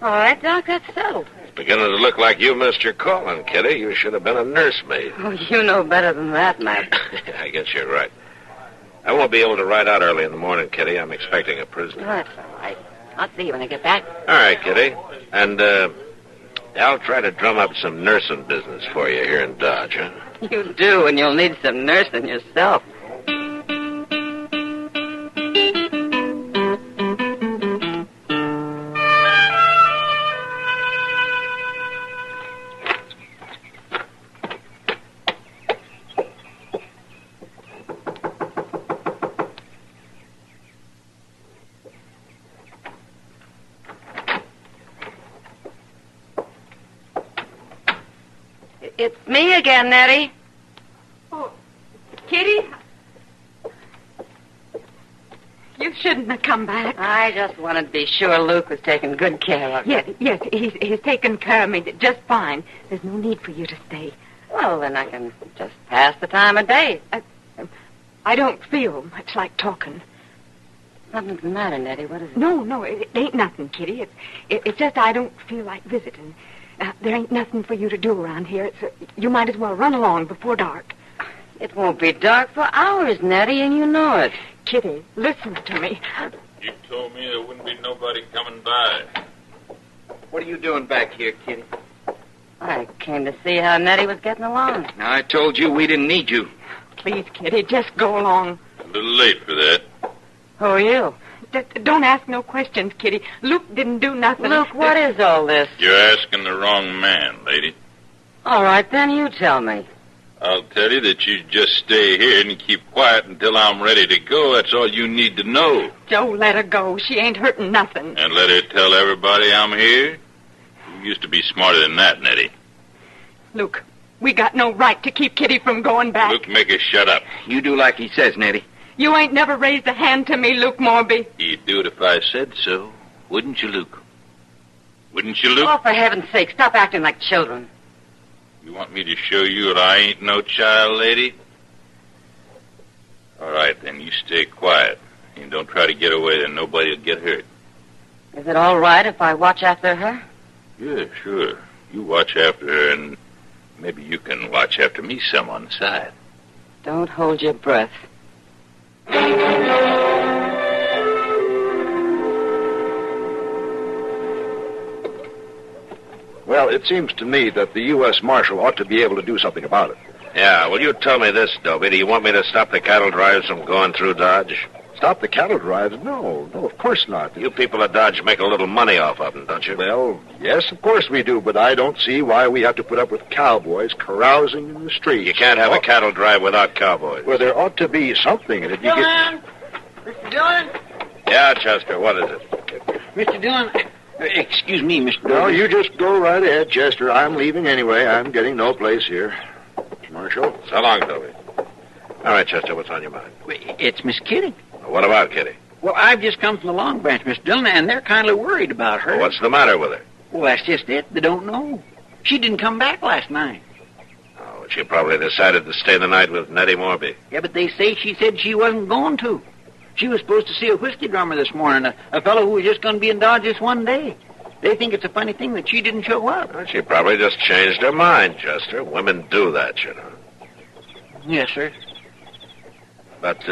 All right, Doc, that's settled. It's beginning to look like you missed your calling, Kitty. You should have been a nursemaid. Oh, you know better than that, Matt. I guess you're right. I won't be able to ride out early in the morning, Kitty. I'm expecting a prisoner. That's all right. I'll see you when I get back. All right, Kitty. And, I'll try to drum up some nursing business for you here in Dodge, huh? You do, and you'll need some nursing yourself. It's me again, Nettie. Oh, Kitty? You shouldn't have come back. I just wanted to be sure Luke was taking good care of you. Yes, he's taken care of me just fine. There's no need for you to stay. Well, then I can just pass the time of day. I don't feel much like talking. Nothing's the matter, Nettie. What is it? No, it ain't nothing, Kitty. It's just I don't feel like visiting. There ain't nothing for you to do around here. You might as well run along before dark. It won't be dark for hours, Nettie, and you know it. Kitty, listen to me. You told me there wouldn't be nobody coming by. What are you doing back here, Kitty? I came to see how Nettie was getting along. Now, I told you we didn't need you. Please, Kitty, just go along. A little late for that. Who are you? Don't ask no questions, Kitty. Luke didn't do nothing. Luke, what is all this? You're asking the wrong man, lady. All right, then you tell me. I'll tell you that you just stay here and keep quiet until I'm ready to go. That's all you need to know. Joe, let her go. She ain't hurting nothing. And let her tell everybody I'm here? You used to be smarter than that, Nettie. Luke, we got no right to keep Kitty from going back. Luke, make her shut up. You do like he says, Nettie. You ain't never raised a hand to me, Luke Morby. You'd do it if I said so, wouldn't you, Luke? Wouldn't you, Luke? Oh, for heaven's sake, stop acting like children. You want me to show you that I ain't no child, lady? All right, then, you stay quiet. And don't try to get away, then nobody will get hurt. Is it all right if I watch after her? Yeah, sure. You watch after her, and maybe you can watch after me some on the side. Don't hold your breath. Well, it seems to me that the U.S. Marshal ought to be able to do something about it. Yeah, well, you tell me this, Dobie. Do you want me to stop the cattle drives from going through Dodge? Stop the cattle drives? No, of course not. You people at Dodge make a little money off of them, don't you? Well, yes, of course we do, but I don't see why we have to put up with cowboys carousing in the streets. You can't have a cattle drive without cowboys. Well, there ought to be something in it. Mr. Dillon? Yeah, Chester, what is it? Mr. Dillon, Excuse me, Mr. No, you just go right ahead, Chester. I'm leaving anyway. I'm getting no place here. Marshal? So long, Toby. All right, Chester, what's on your mind? It's Miss Kitty. What about Kitty? Well, I've just come from the Long Branch, Mr. Dillon, and they're kind of worried about her. Well, what's the matter with her? Well, that's just it. They don't know. She didn't come back last night. Oh, she probably decided to stay the night with Nettie Morby. Yeah, but they say she said she wasn't going to. She was supposed to see a whiskey drummer this morning, a fellow who was just going to be in Dodge this one day. They think it's a funny thing that she didn't show up. Well, she probably just changed her mind, Chester. Women do that, you know. Yes, sir. But,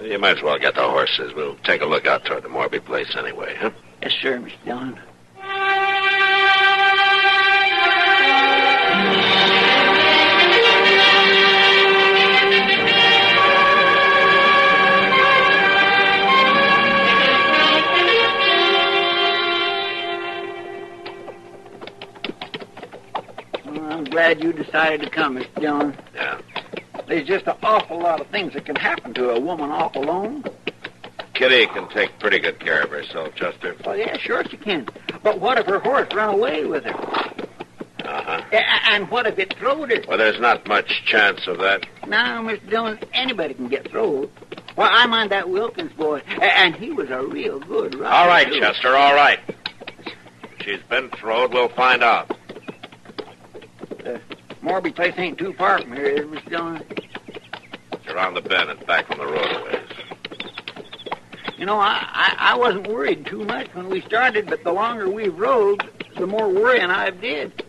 you might as well get the horses. We'll take a look out toward the Morby place anyway, huh? Yes, sir, Mr. Dillon. I'm glad you decided to come, Mr. Dillon. Yeah. There's just an awful lot of things that can happen to a woman off alone. Kitty can take pretty good care of herself, Chester. Oh, yeah, sure she can. But what if her horse ran away with her? Uh-huh. And what if it throwed her? Well, there's not much chance of that. Now, Mr. Dillon, anybody can get throwed. Well, I mind that Wilkins boy, and he was a real good rider. All right, too. Chester, all right. If she's been throwed, we'll find out. Morby place ain't too far from here, is it, Mr. Dillon? It's around the bend and back from the roadways. You know, I wasn't worried too much when we started, but the longer we've rode, the more worrying I've did.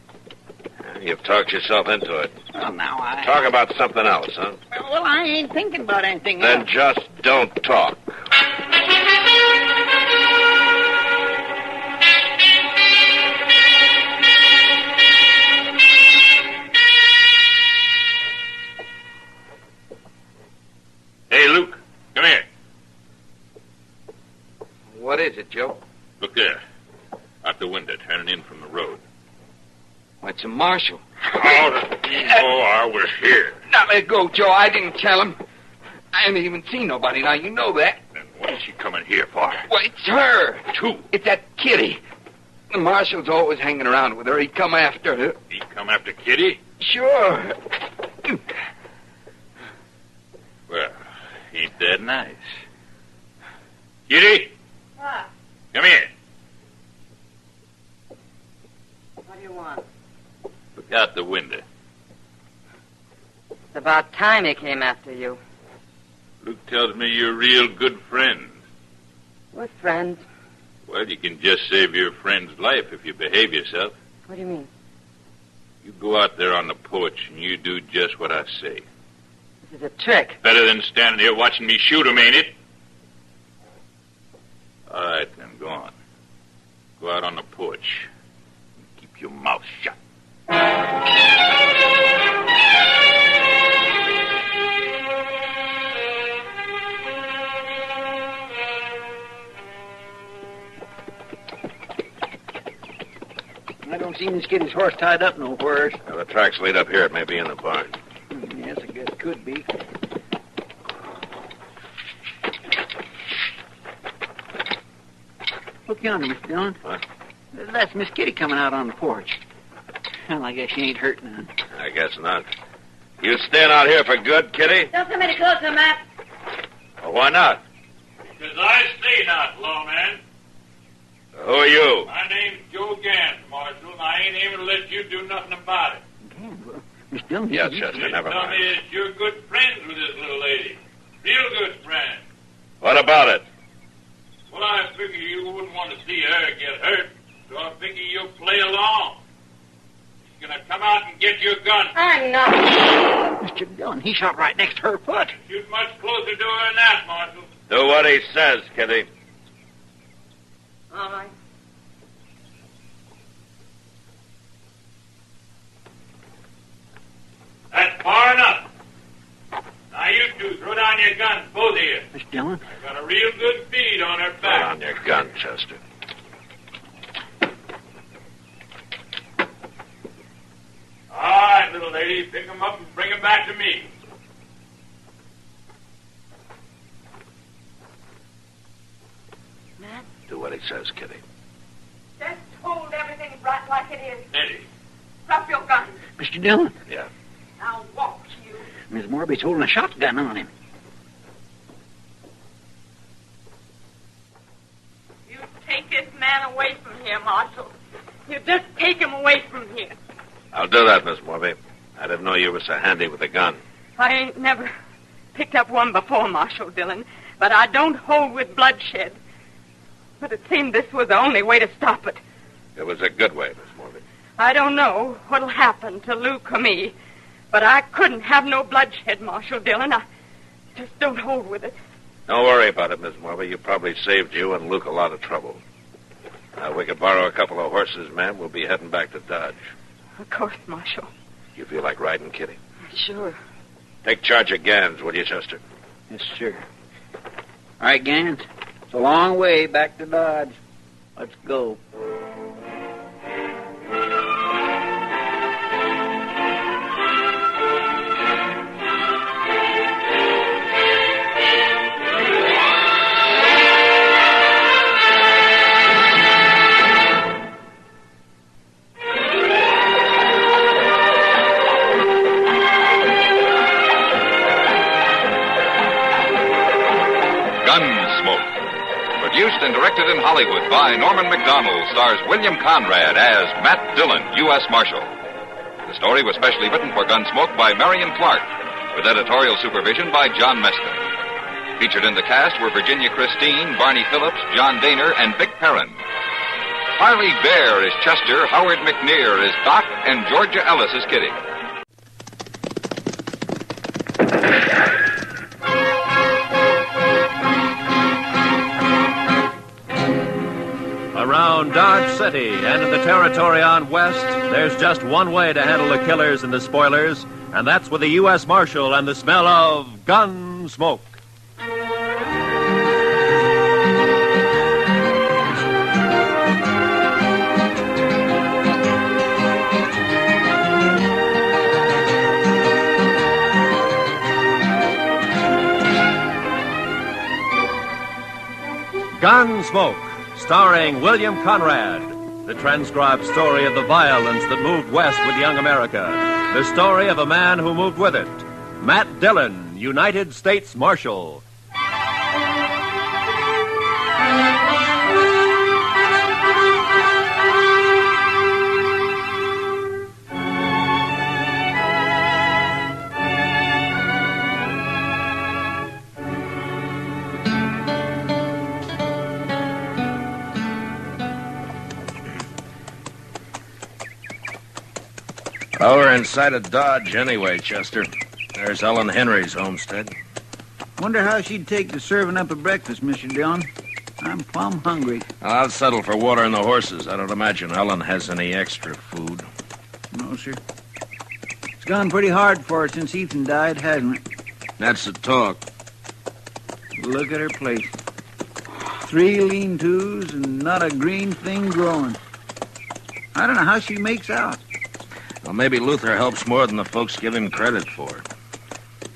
You've talked yourself into it. Well, now Talk about something else, huh? Well, I ain't thinking about anything Then else. just don't talk. Hey, Luke, come here. What is it, Joe? Look there. Out the window, turning in from the road. Why, it's a marshal. Oh, the D.O.R. was here. Now, let go, Joe. I didn't tell him. I haven't even seen nobody. Now, you know that. Then what is she coming here for? Well, it's her. Who? It's that Kitty. The marshal's always hanging around with her. He'd come after her. He come after Kitty? Sure. Well, he's dead nice. Kitty, What? come here. What do you want? Look out the window. It's about time he came after you. Luke tells me you're real good friends. What friends? Well, you can just save your friend's life if you behave yourself. What do you mean? You go out there on the porch and you do just what I say. This is a trick. Better than standing here watching me shoot him, ain't it? All right, then, go on. Go out on the porch and keep your mouth shut. I don't see Miss Kitty's horse tied up nowhere. Now, the tracks lead up here. It may be in the barn. Yes, I guess it could be. Look yonder, Mr. Dillon. What? That's Miss Kitty coming out on the porch. Well, I guess she ain't hurt none. I guess not. You staying out here for good, Kitty? Don't come any closer, Matt. Well, why not? Because I stay not, lawman. Who are you? My name's Joe Gans, Marshal, and I ain't able to let you do nothing about it. Miss Dillon, Yes, Chester, never Tell mind. me that you're good friends with this little lady. Real good friends. What about it? Well, I figure you wouldn't want to see her get hurt, so I figure you'll play along. She's gonna come out and get your gun. I'm not. Mr. Dillon, he shot right next to her foot. Shoot much closer to her than that, Marshal. Do what he says, Kitty. All right. That's far enough. Now you two, throw down your guns, both of you. Mr. Dillon? I got a real good feed on her Put back. on your gun, Chester. All right, little lady, pick 'em up and bring 'em back to me. Matt? Do what he says, Kitty. right like it is. Eddie. Drop your gun. Mr. Dillon, Yeah. Now walk, you. Miss Morby's holding a shotgun on him. You take this man away from here, Marshal. You just take him away from here. I'll do that, Miss Morby. I didn't know you were so handy with a gun. I ain't never picked up one before, Marshal Dillon, but I don't hold with bloodshed. But it seemed this was the only way to stop it. It was a good way, Miss Morby. I don't know what'll happen to Luke or me, but I couldn't have no bloodshed, Marshal Dillon. I just don't hold with it. Don't worry about it, Miss Morby. You probably saved you and Luke a lot of trouble. We could borrow a couple of horses, ma'am. We'll be heading back to Dodge. Of course, Marshal. You feel like riding, Kitty? Sure. Take charge of Gans, will you, Chester? Yes, sir. All right, Gans. It's a long way back to Dodge. Let's go. Gunsmoke. Produced and directed in Hollywood by Norman McDonald, stars William Conrad as Matt Dillon, U.S. Marshal. The story was specially written for Gunsmoke by Marion Clark, with editorial supervision by John Meston. Featured in the cast were Virginia Christine, Barney Phillips, John Daner, and Vic Perrin. Harley Bear is Chester, Howard McNear is Doc, and Georgia Ellis is Kitty. Around Dodge City and in the territory on West, there's just one way to handle the killers and the spoilers, and that's with the U.S. Marshal and the smell of Gunsmoke. Gunsmoke, starring William Conrad, the transcribed story of the violence that moved west with young America, the story of a man who moved with it, Matt Dillon, United States Marshal. Well, we're inside of Dodge anyway, Chester. There's Ellen Henry's homestead. Wonder how she'd take to serving up a breakfast, Mr. Dillon. I'm plumb hungry. I'll settle for water and the horses. I don't imagine Ellen has any extra food. No, sir. It's gone pretty hard for her since Ethan died, hasn't it? That's the talk. Look at her place. 3 lean-tos and not a green thing growing. I don't know how she makes out. Well, maybe Luther helps more than the folks give him credit for.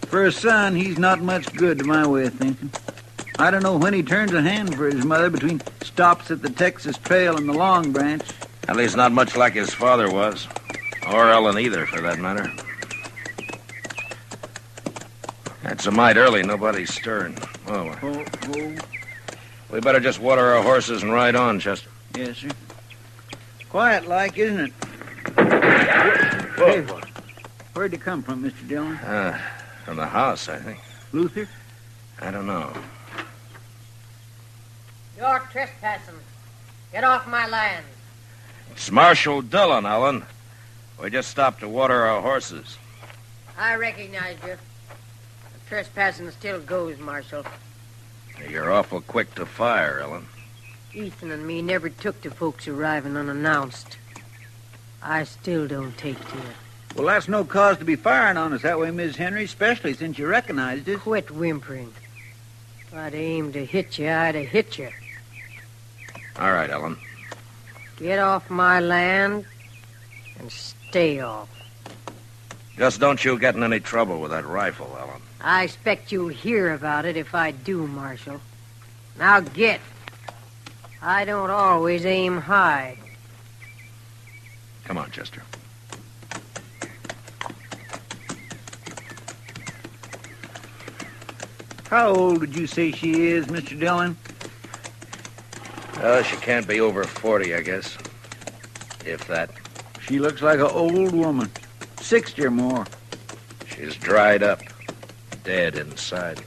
For a son, he's not much good to my way of thinking. I don't know when he turns a hand for his mother between stops at the Texas Trail and the Long Branch. At least not much like his father was. Or Ellen either, for that matter. It's a mite early. Nobody's stirring. Oh. We better just water our horses and ride on, Chester. Yes, sir. Quiet-like, isn't it? Hey, where'd you come from, Mr. Dillon? From the house, I think. Luther? I don't know. You're trespassing. Get off my land. It's Marshal Dillon, Ellen. We just stopped to water our horses. I recognize you. The trespassing still goes, Marshal. You're awful quick to fire, Ellen. Ethan and me never took to folks arriving unannounced. I still don't take to it. Well, that's no cause to be firing on us that way, Miss Henry, especially since you recognized us. Quit whimpering. If I'd aimed to hit you, I'd have hit you. All right, Ellen. Get off my land and stay off. Just don't you get in any trouble with that rifle, Ellen. I expect you'll hear about it if I do, Marshal. Now get. I don't always aim high. Come on, Chester. How old would you say she is, Mr. Dillon? She can't be over 40, I guess. If that. She looks like an old woman. 60 or more. She's dried up. Dead inside.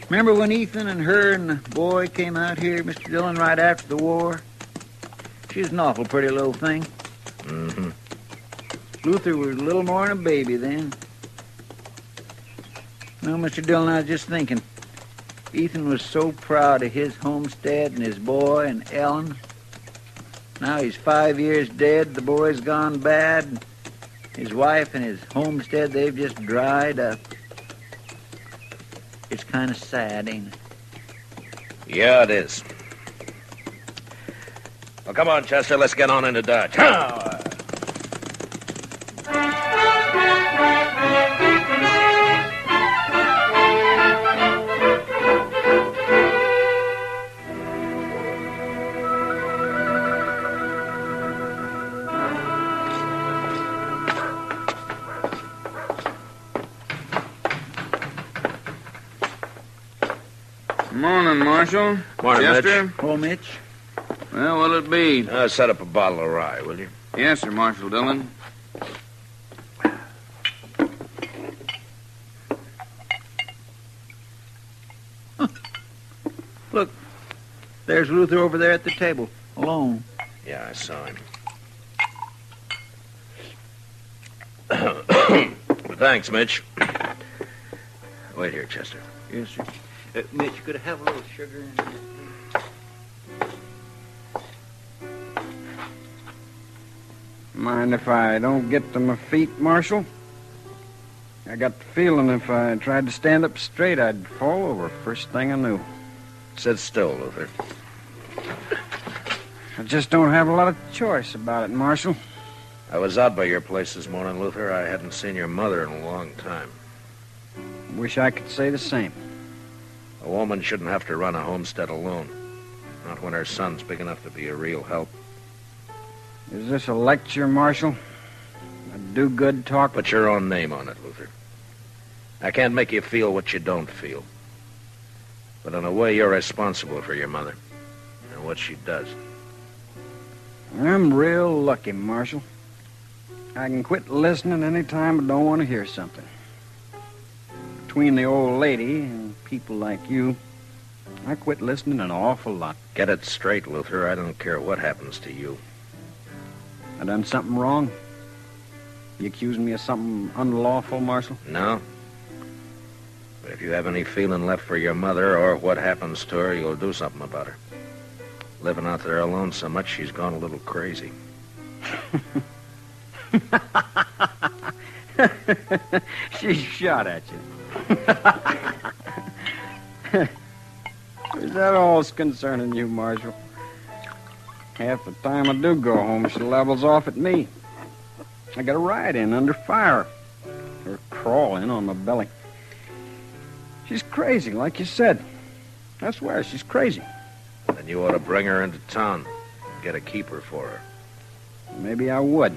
Remember when Ethan and her and the boy came out here, Mr. Dillon, right after the war? She was an awful pretty little thing. Mm-hmm. Luther was a little more than a baby then. No, Mr. Dillon, I was just thinking. Ethan was so proud of his homestead and his boy and Ellen. Now he's 5 years dead. The boy's gone bad. His wife and his homestead, they've just dried up. It's kind of sad, ain't it? Yeah, it is. Well, come on, Chester. Let's get on into Dodge. Morning, Marshal. Morning, Chester. Mitch. Oh, Mitch. Well, what'll it be? Set up a bottle of rye, will you? Yes, sir, Marshal Dillon. Look, there's Luther over there at the table, alone. Yeah, I saw him. Thanks, Mitch. Wait here, Chester. Yes, sir. Mitch, could I have a little sugar in there? Mind if I don't get to my feet, Marshal? I got the feeling if I tried to stand up straight, I'd fall over first thing I knew. Sit still, Luther. I just don't have a lot of choice about it, Marshal. I was out by your place this morning, Luther. I hadn't seen your mother in a long time. Wish I could say the same. A woman shouldn't have to run a homestead alone. Not when her son's big enough to be a real help. Is this a lecture, Marshal? A do-good talk? Put your own name on it, Luther. I can't make you feel what you don't feel. But in a way, you're responsible for your mother and what she does. I'm real lucky, Marshal. I can quit listening any time I don't want to hear something. Between the old lady and people like you, I quit listening an awful lot. Get it straight, Luther. I don't care what happens to you. I done something wrong? You accusing me of something unlawful, Marshal? No. But if you have any feeling left for your mother or what happens to her, you'll do something about her. Living out there alone so much, she's gone a little crazy. She shot at you. Is that all's concerning you, Marshal? Half the time I do go home, she levels off at me. I got a ride in under fire. Or crawl in on my belly. She's crazy, like you said. I swear, she's crazy. Then you ought to bring her into town. Get a keeper for her. Maybe I would.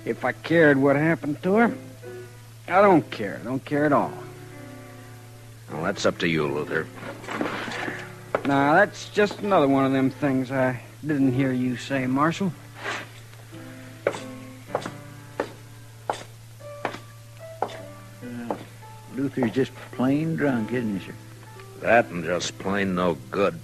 If I cared what happened to her. I don't care. I don't care at all. Well, that's up to you, Luther. Now, that's just another one of them things I didn't hear you say, Marshal. Luther's just plain drunk, isn't he, sir? That and just plain no good.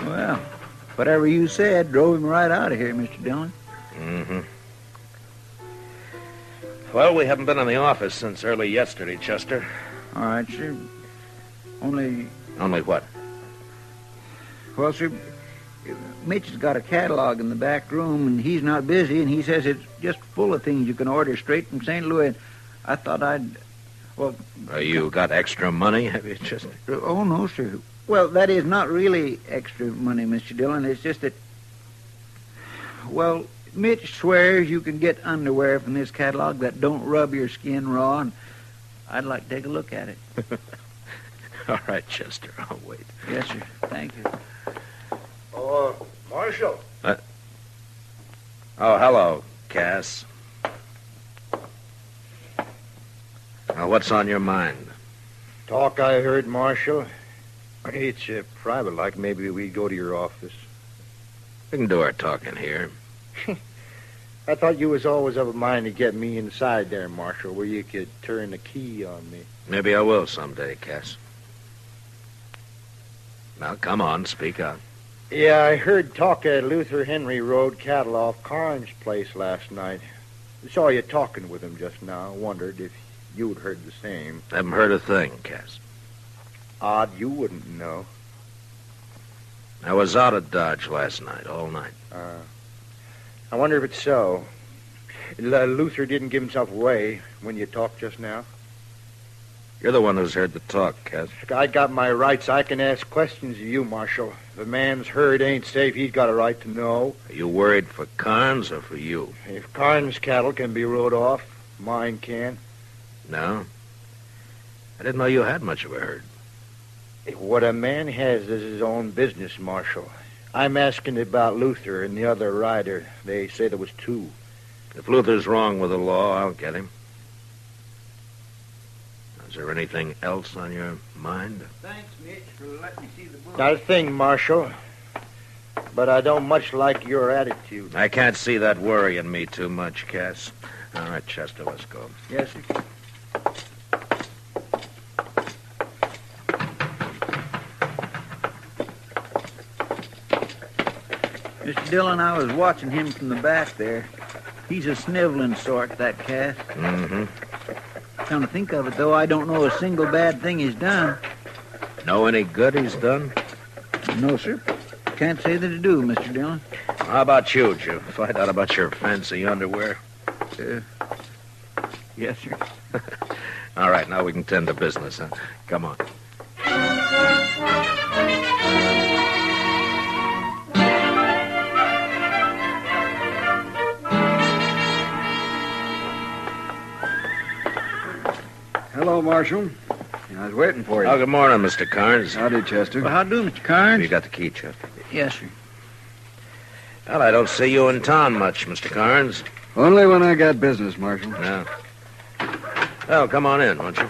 Well, whatever you said drove him right out of here, Mr. Dillon. Mm-hmm. Well, we haven't been in the office since early yesterday, Chester. All right, sir. Only what? Well, sir, Mitch has got a catalog in the back room, and he's not busy, and he says it's just full of things you can order straight from St. Louis. I thought I'd... Well... You got extra money, have you, Chester? Oh, no, sir. Well, that is not really extra money, Mr. Dillon. It's just that... Well, Mitch swears you can get underwear from this catalog that don't rub your skin raw, and I'd like to take a look at it. All right, Chester, I'll wait. Yes, sir. Thank you. Oh, Marshal. Oh, hello, Cass. Now, what's on your mind? Talk I heard, Marshal. It's private, like maybe we'd go to your office. We can do our talking here. I thought you was always of a mind to get me inside there, Marshal, where you could turn the key on me. Maybe I will someday, Cass. Now, come on, speak out. Yeah, I heard talk at Luther Henry rode cattle off Carnes' place last night. Saw you talking with him just now. Wondered if you'd heard the same. Haven't heard a thing, Cass. Odd you wouldn't know. I was out at Dodge last night, all night. I wonder if it's so. Luther didn't give himself away when you talked just now. You're the one who's heard the talk, Cass. I got my rights. I can ask questions of you, Marshal. If a man's herd ain't safe, he's got a right to know. Are you worried for Carnes or for you? If Carnes' cattle can be rode off, mine can. No? I didn't know you had much of a herd. What a man has is his own business, Marshal. I'm asking about Luther and the other rider. They say there was two. If Luther's wrong with the law, I'll get him. Is there anything else on your mind? Thanks, Mitch, for letting me see the book. Not a thing, Marshal. But I don't much like your attitude. I can't see that worrying me too much, Cass. All right, Chester, let's go. Yes, sir. Mr. Dillon, I was watching him from the back there. He's a sniveling sort, that Cass. Mm-hmm. Come to think of it, though, I don't know a single bad thing he's done. Know any good he's done? No, sir. Can't say that I do, Mr. Dillon. How about you? Did you find out about your fancy underwear? Yes, sir. All right, now we can tend to business, huh? Come on. Hello, Marshal. I was waiting for you. Oh, good morning, Mr. Carnes. Howdy, Chester. Well, how do, Mr. Carnes? You got the key, Chester? Yes, sir. Well, I don't see you in town much, Mr. Carnes. Only when I got business, Marshal. No. Well, come on in, won't you?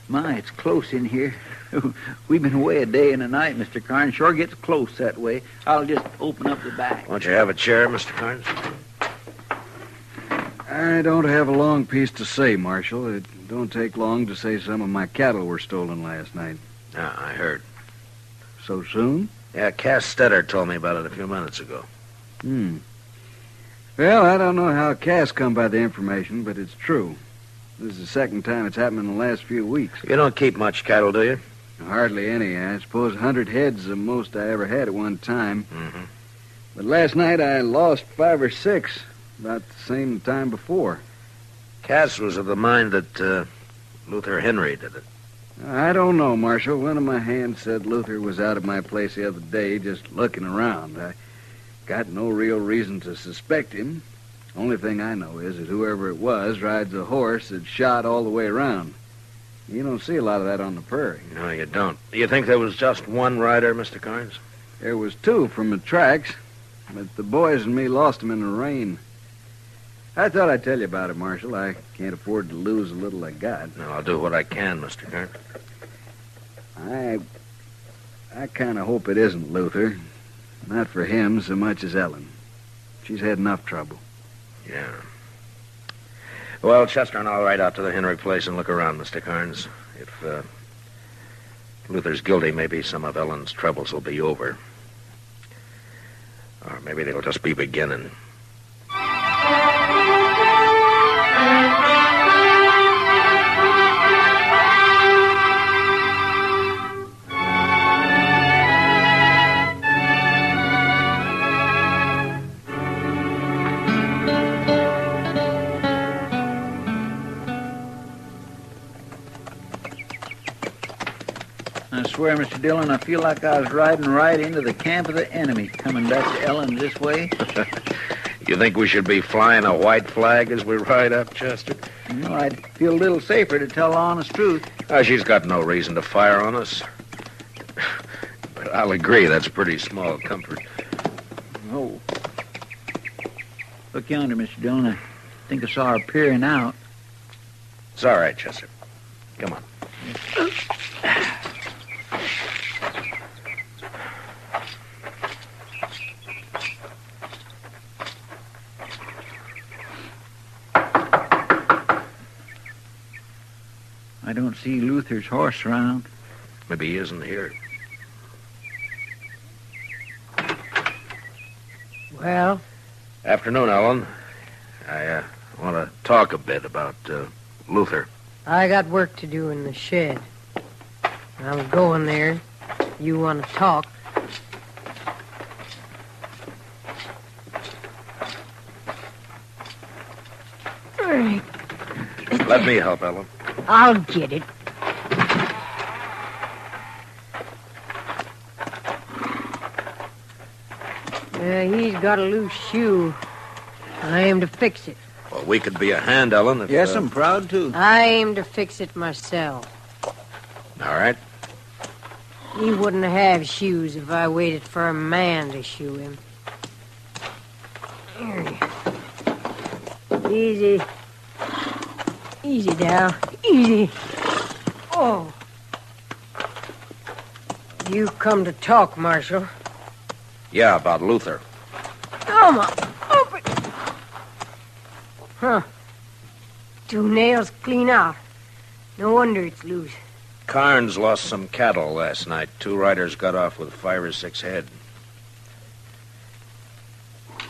My, it's close in here. We've been away a day and a night, Mr. Carnes. Sure gets close that way. I'll just open up the back. Won't you have a chair, Mr. Carnes? I don't have a long piece to say, Marshal. It don't take long to say some of my cattle were stolen last night. Yeah, I heard. So soon? Yeah, Cass Stetter told me about it a few minutes ago. Well, I don't know how Cass come by the information, but it's true. This is the second time it's happened in the last few weeks. You don't keep much cattle, do you? Hardly any. I suppose 100 head's the most I ever had at one time. Mm-hmm. But last night I lost 5 or 6, about the same time before. Cass was of the mind that Luther Henry did it. I don't know, Marshal. One of my hands said Luther was out at my place the other day just looking around. I got no real reason to suspect him. Only thing I know is that whoever it was rides a horse that's shot all the way around. You don't see a lot of that on the prairie. No, you don't. Do you think there was just one rider, Mr. Carnes? There was 2 from the tracks, but the boys and me lost them in the rain. I thought I'd tell you about it, Marshal. I can't afford to lose the little I got. No, I'll do what I can, Mr. Carnes. I kind of hope it isn't Luther. Not for him so much as Ellen. She's had enough trouble. Yeah. Well, Chester and I'll ride out to the Henry place and look around, Mr. Carnes. If Luther's guilty, maybe some of Ellen's troubles will be over. Or maybe they'll just be beginning. I swear, Mr. Dillon, I feel like I was riding right into the camp of the enemy, coming back to Ellen this way. You think we should be flying a white flag as we ride up, Chester? I'd feel a little safer to tell the honest truth. She's got no reason to fire on us. But I'll agree, that's a pretty small comfort. Oh. Look yonder, Mr. Dillon. I think I saw her peering out. It's all right, Chester. Come on. I don't see Luther's horse around. Maybe he isn't here. Well? Afternoon, Ellen. I want to talk a bit about Luther. I got work to do in the shed. I was going there. You want to talk? Let me help, Ellen. I'll get it. He's got a loose shoe. I aim to fix it. Well, we could be a hand, Ellen. If, Yes, I'm proud to. I aim to fix it myself. All right. He wouldn't have shoes if I waited for a man to shoe him. Easy. Easy now. Easy. Oh. You come to talk, Marshal. Yeah, about Luther. Come on. Open. Huh. 2 nails clean out. No wonder it's loose. Carnes lost some cattle last night. 2 riders got off with 5 or 6 head.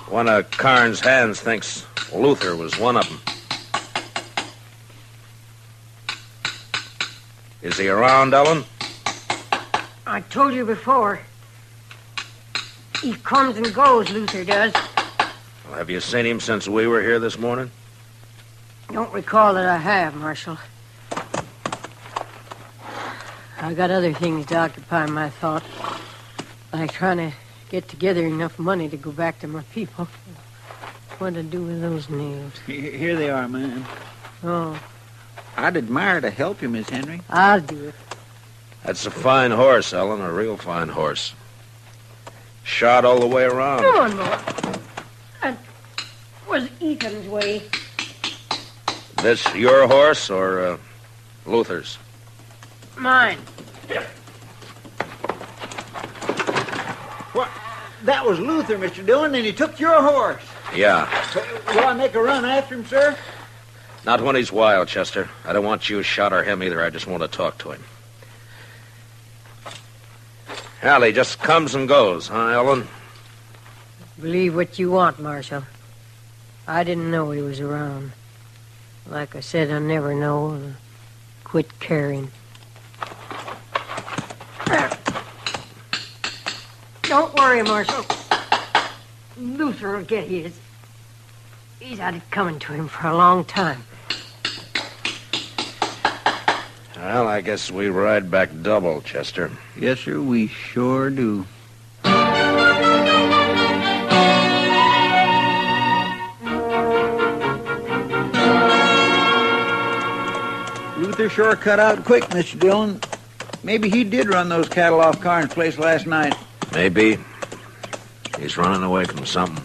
One of Carnes' hands thinks Luther was one of them. Is he around, Ellen? I told you before. He comes and goes, Luther does. Well, have you seen him since we were here this morning? Don't recall that I have, Marshal. I got other things to occupy my thought, like trying to get together enough money to go back to my people. What to do with those nails? Here they are, man. Oh. I'd admire to help you, Miss Henry. I'll do it. That's a fine horse, Ellen, a real fine horse. Shot all the way around. Come on, boy. That was Ethan's way. This your horse or Luther's? Mine. What? That was Luther, Mr. Dillon, and he took your horse. Yeah. Will I make a run after him, sir? Not when he's wild, Chester. I don't want you shot or him either. I just want to talk to him. Hell, he just comes and goes, huh, Ellen? Believe what you want, Marshal. I didn't know he was around. Like I said, I never know. Quit caring. Don't worry, Marshal. Luther will get his. He's had it coming to him for a long time. Well, I guess we ride back double, Chester. Yes, sir, we sure do. Luther sure cut out quick, Mr. Dillon. Maybe he did run those cattle off Carnes' place last night. Maybe. He's running away from something.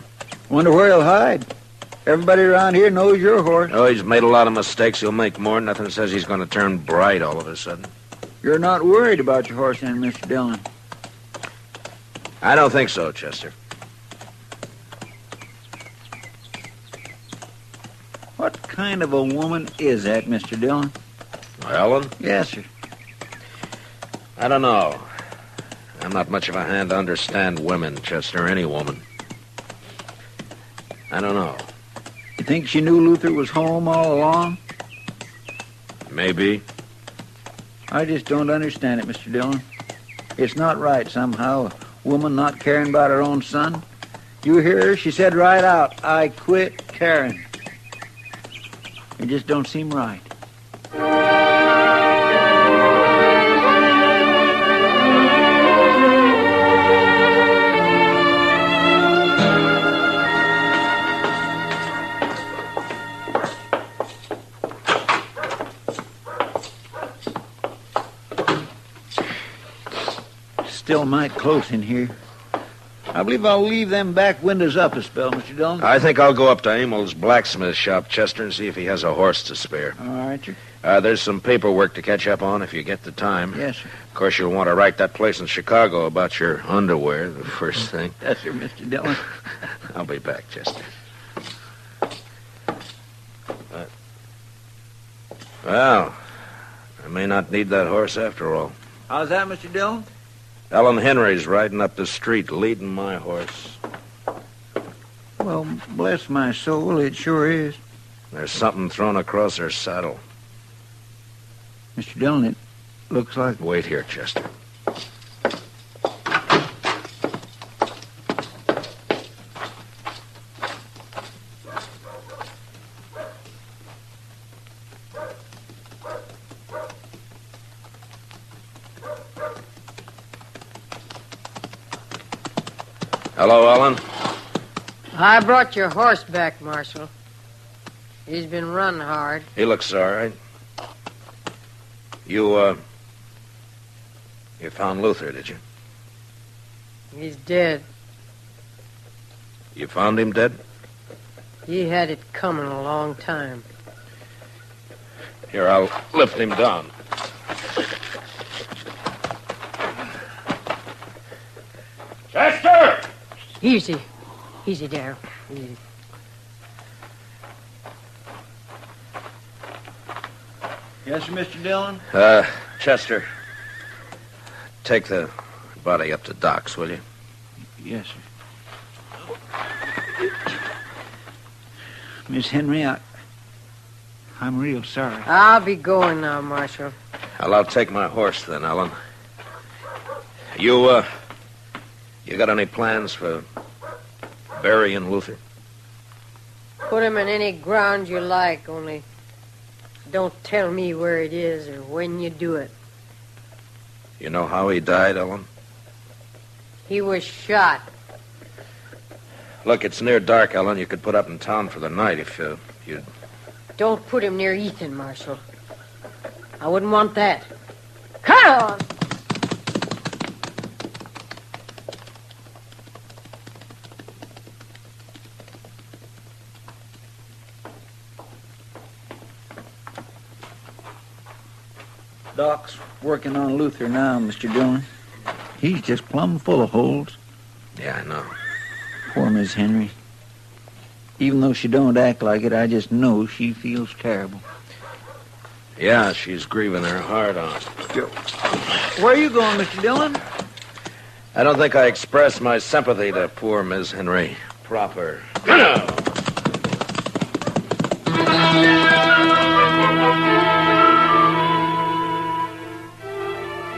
Wonder where he'll hide. Everybody around here knows your horse. Oh, he's made a lot of mistakes. He'll make more. Nothing says he's going to turn bright all of a sudden. You're not worried about your horse then, Mr. Dillon? I don't think so, Chester. What kind of a woman is that, Mr. Dillon? Ellen? Yes, sir. I don't know. I'm not much of a hand to understand women, Chester, any woman. I don't know. You think she knew Luther was home all along? Maybe. I just don't understand it, Mr. Dillon. It's not right, somehow, a woman not caring about her own son. You hear her? She said right out, I quit caring. It just don't seem right. still might close in here. I believe I'll leave them back windows up a spell, Mr. Dillon. I think I'll go up to Emil's blacksmith shop, Chester, and see if he has a horse to spare. All right, sir. There's some paperwork to catch up on if you get the time. Yes, sir. Of course, you'll want to write that place in Chicago about your underwear, the first thing. Yes, sir, Mr. Dillon. I'll be back, Chester. Well, I may not need that horse after all. How's that, Mr. Dillon? Ellen Henry's riding up the street, leading my horse. Well, bless my soul, it sure is. There's something thrown across her saddle. Mr. Dillon, it looks like... Wait here, Chester. Hello, Ellen. I brought your horse back, Marshal. He's been running hard. He looks all right. You found Luther, did you? He's dead. You found him dead? He had it coming a long time. Here, I'll lift him down. Chester! Easy. Easy, Darrell. Easy. Yes, sir, Mr. Dillon? Chester, take the body up to Doc's, will you? Yes, sir. Miss Henry, I'm real sorry. I'll be going now, Marshal. Well, I'll take my horse then, Ellen. You got any plans for burying Luther? Put him in any ground you like, only don't tell me where it is or when you do it. You know how he died, Ellen? He was shot. Look, it's near dark, Ellen. You could put up in town for the night if you'd... Don't put him near Ethan, Marshal. I wouldn't want that. Come on! Doc's working on Luther now, Mr. Dillon. He's just plumb full of holes. Yeah, I know. Poor Miss Henry. Even though she don't act like it, I just know she feels terrible. Yeah, she's grieving her heart out. Where are you going, Mr. Dillon? I don't think I expressed my sympathy to poor Miss Henry proper.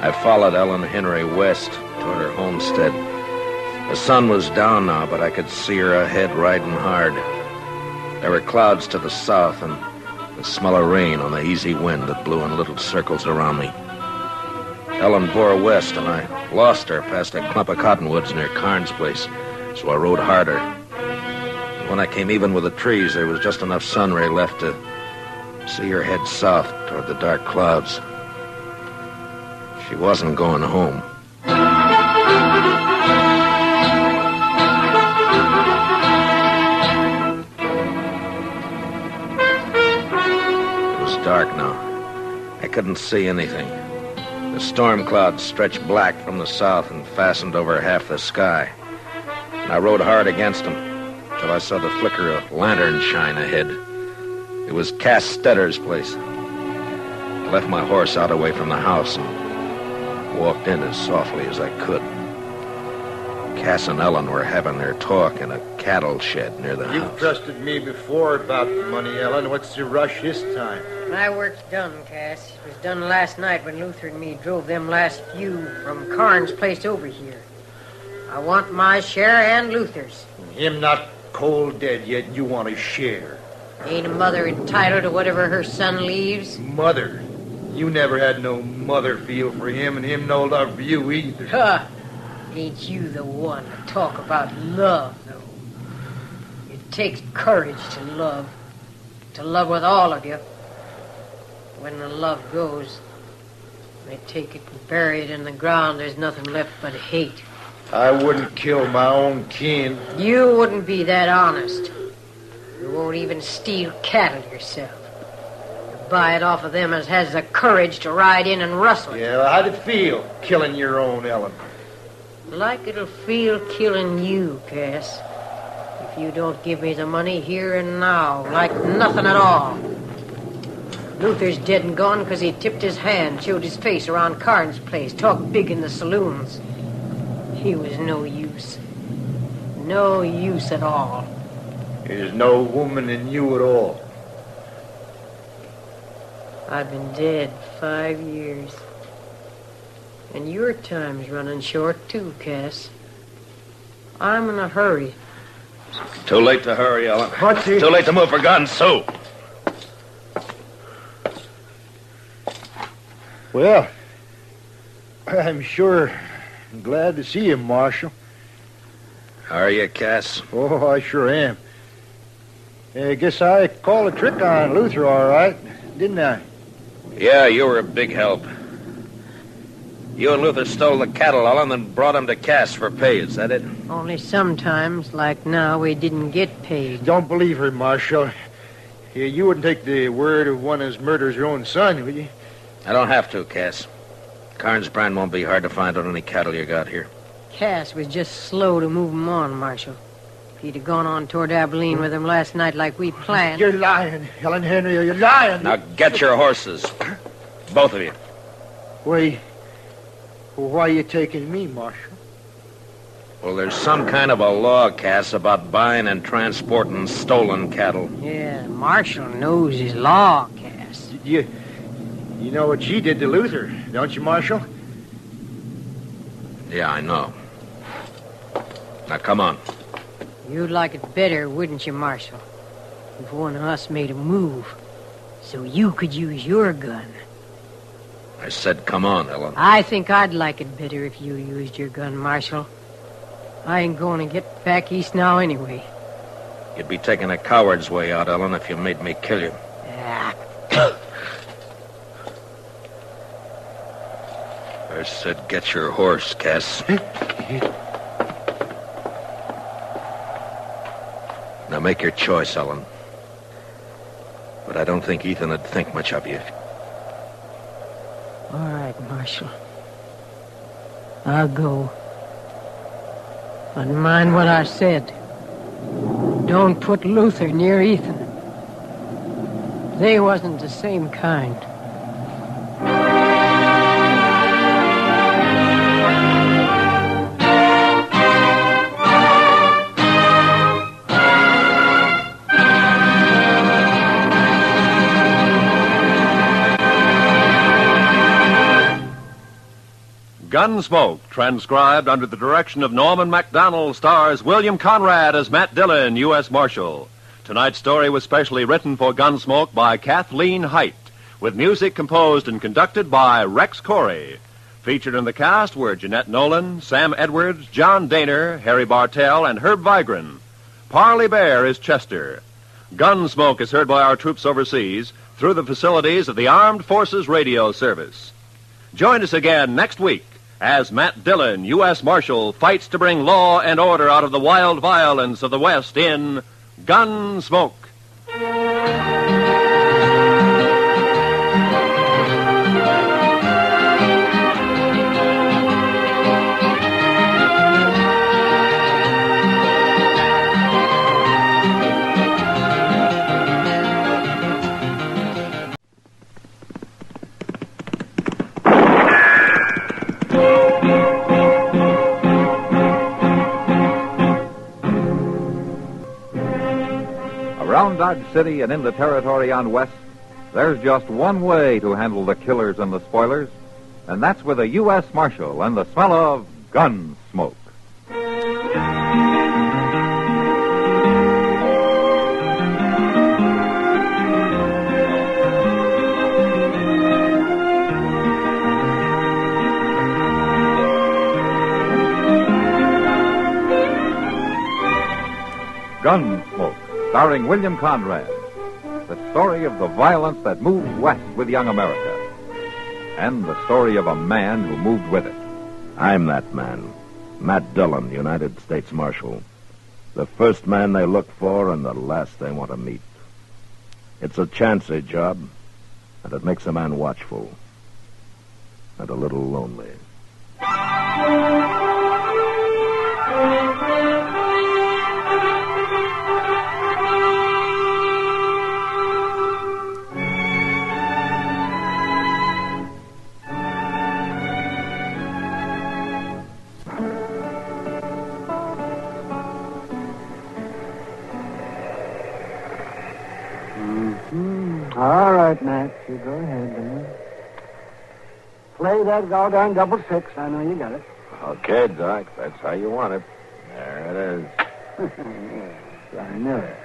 I followed Ellen Henry west toward her homestead. The sun was down now, but I could see her ahead riding hard. There were clouds to the south and the smell of rain on the easy wind that blew in little circles around me. Ellen bore west, and I lost her past a clump of cottonwoods near Carnes' place, so I rode harder. When I came even with the trees, there was just enough sun ray left to see her head south toward the dark clouds. She wasn't going home. It was dark now. I couldn't see anything. The storm clouds stretched black from the south and fastened over half the sky. And I rode hard against them till I saw the flicker of lantern shine ahead. It was Cass Stetter's place. I left my horse out away from the house and walked in as softly as I could. Cass and Ellen were having their talk in a cattle shed near the You've house. trusted me before about the money, Ellen. What's the rush this time? My work's done, Cass. It was done last night when Luther and me drove them last few from Carnes' place over here. I want my share and Luther's. Him not cold dead yet, you want a share. Ain't a mother entitled to whatever her son leaves? Mother? You never had no mother feel for him, and him no love for you either. Huh. Ain't you the one to talk about love, though? It takes courage to love with all of you. When the love goes, They take it and bury it in the ground. There's nothing left but hate. I wouldn't kill my own kin. You wouldn't be that honest. You won't even steal cattle yourself. You buy it off of them as has the courage to ride in and rustle it. Yeah, well, how'd it feel, killing your own, Ellen? Like it'll feel killing you, Cass. If you don't give me the money here and now, like nothing at all. Luther's dead and gone because he tipped his hand, showed his face around Carnes' place, talked big in the saloons. He was no use. No use at all. There's no woman in you at all. I've been dead 5 years. And your time's running short, too, Cass. I'm in a hurry. Too late to hurry, Ellen. What's it? Too late to move for guns, Sue. Well, I'm sure glad to see you, Marshal. How are you, Cass? Oh, I sure am. I guess I called a trick on Luther, all right, didn't I? Yeah, you were a big help. You and Luther stole the cattle, Ellen, and brought them to Cass for pay. Is that it? Only sometimes, like now, we didn't get paid. Don't believe her, Marshal. You wouldn't take the word of one as murders your own son, would you? I don't have to, Cass. Carnes brand won't be hard to find on any cattle you got here. Cass was just slow to move 'em on, Marshal. If he'd have gone on toward Abilene with him last night like we planned... You're lying, Helen Henry. You're lying. Now get your horses. Both of you. Why are you taking me, Marshal? Well, there's some kind of a law, Cass, about buying and transporting stolen cattle. Yeah, Marshal knows his law, Cass. You know what she did to Luther, don't you, Marshal? Yeah, I know. Now, come on. You'd like it better, wouldn't you, Marshal? If one of us made a move, so you could use your gun. I said, come on, Ellen. I think I'd like it better if you used your gun, Marshal. I ain't going to get back east now anyway. You'd be taking a coward's way out, Ellen, if you made me kill you. Yeah. I said, get your horse, Cass. Now make your choice, Ellen. But I don't think Ethan would think much of you. All right, Marshal. I'll go. But mind what I said. Don't put Luther near Ethan. They wasn't the same kind. Gunsmoke, transcribed under the direction of Norman MacDonald, stars William Conrad as Matt Dillon, U.S. Marshal. Tonight's story was specially written for Gunsmoke by Kathleen Height, with music composed and conducted by Rex Corey. Featured in the cast were Jeanette Nolan, Sam Edwards, John Daner, Harry Bartell, and Herb Vigran. Parley Bear is Chester. Gunsmoke is heard by our troops overseas through the facilities of the Armed Forces Radio Service. Join us again next week as Matt Dillon, U.S. Marshal, fights to bring law and order out of the wild violence of the West in Gunsmoke. Around Dodge City and in the territory on West, there's just one way to handle the killers and the spoilers, and that's with a U.S. Marshal and the smell of gun smoke. Gunsmoke, starring William Conrad. The story of the violence that moved west with young America. and the story of a man who moved with it. I'm that man, Matt Dillon, United States Marshal. The first man they look for and the last they want to meet. It's a chancy job, and it makes a man watchful and a little lonely. All right, Matt. You go ahead, then. Play that goddamn double six. I know you got it. Okay, Doc, that's how you want it. There it is. Yes, I know it.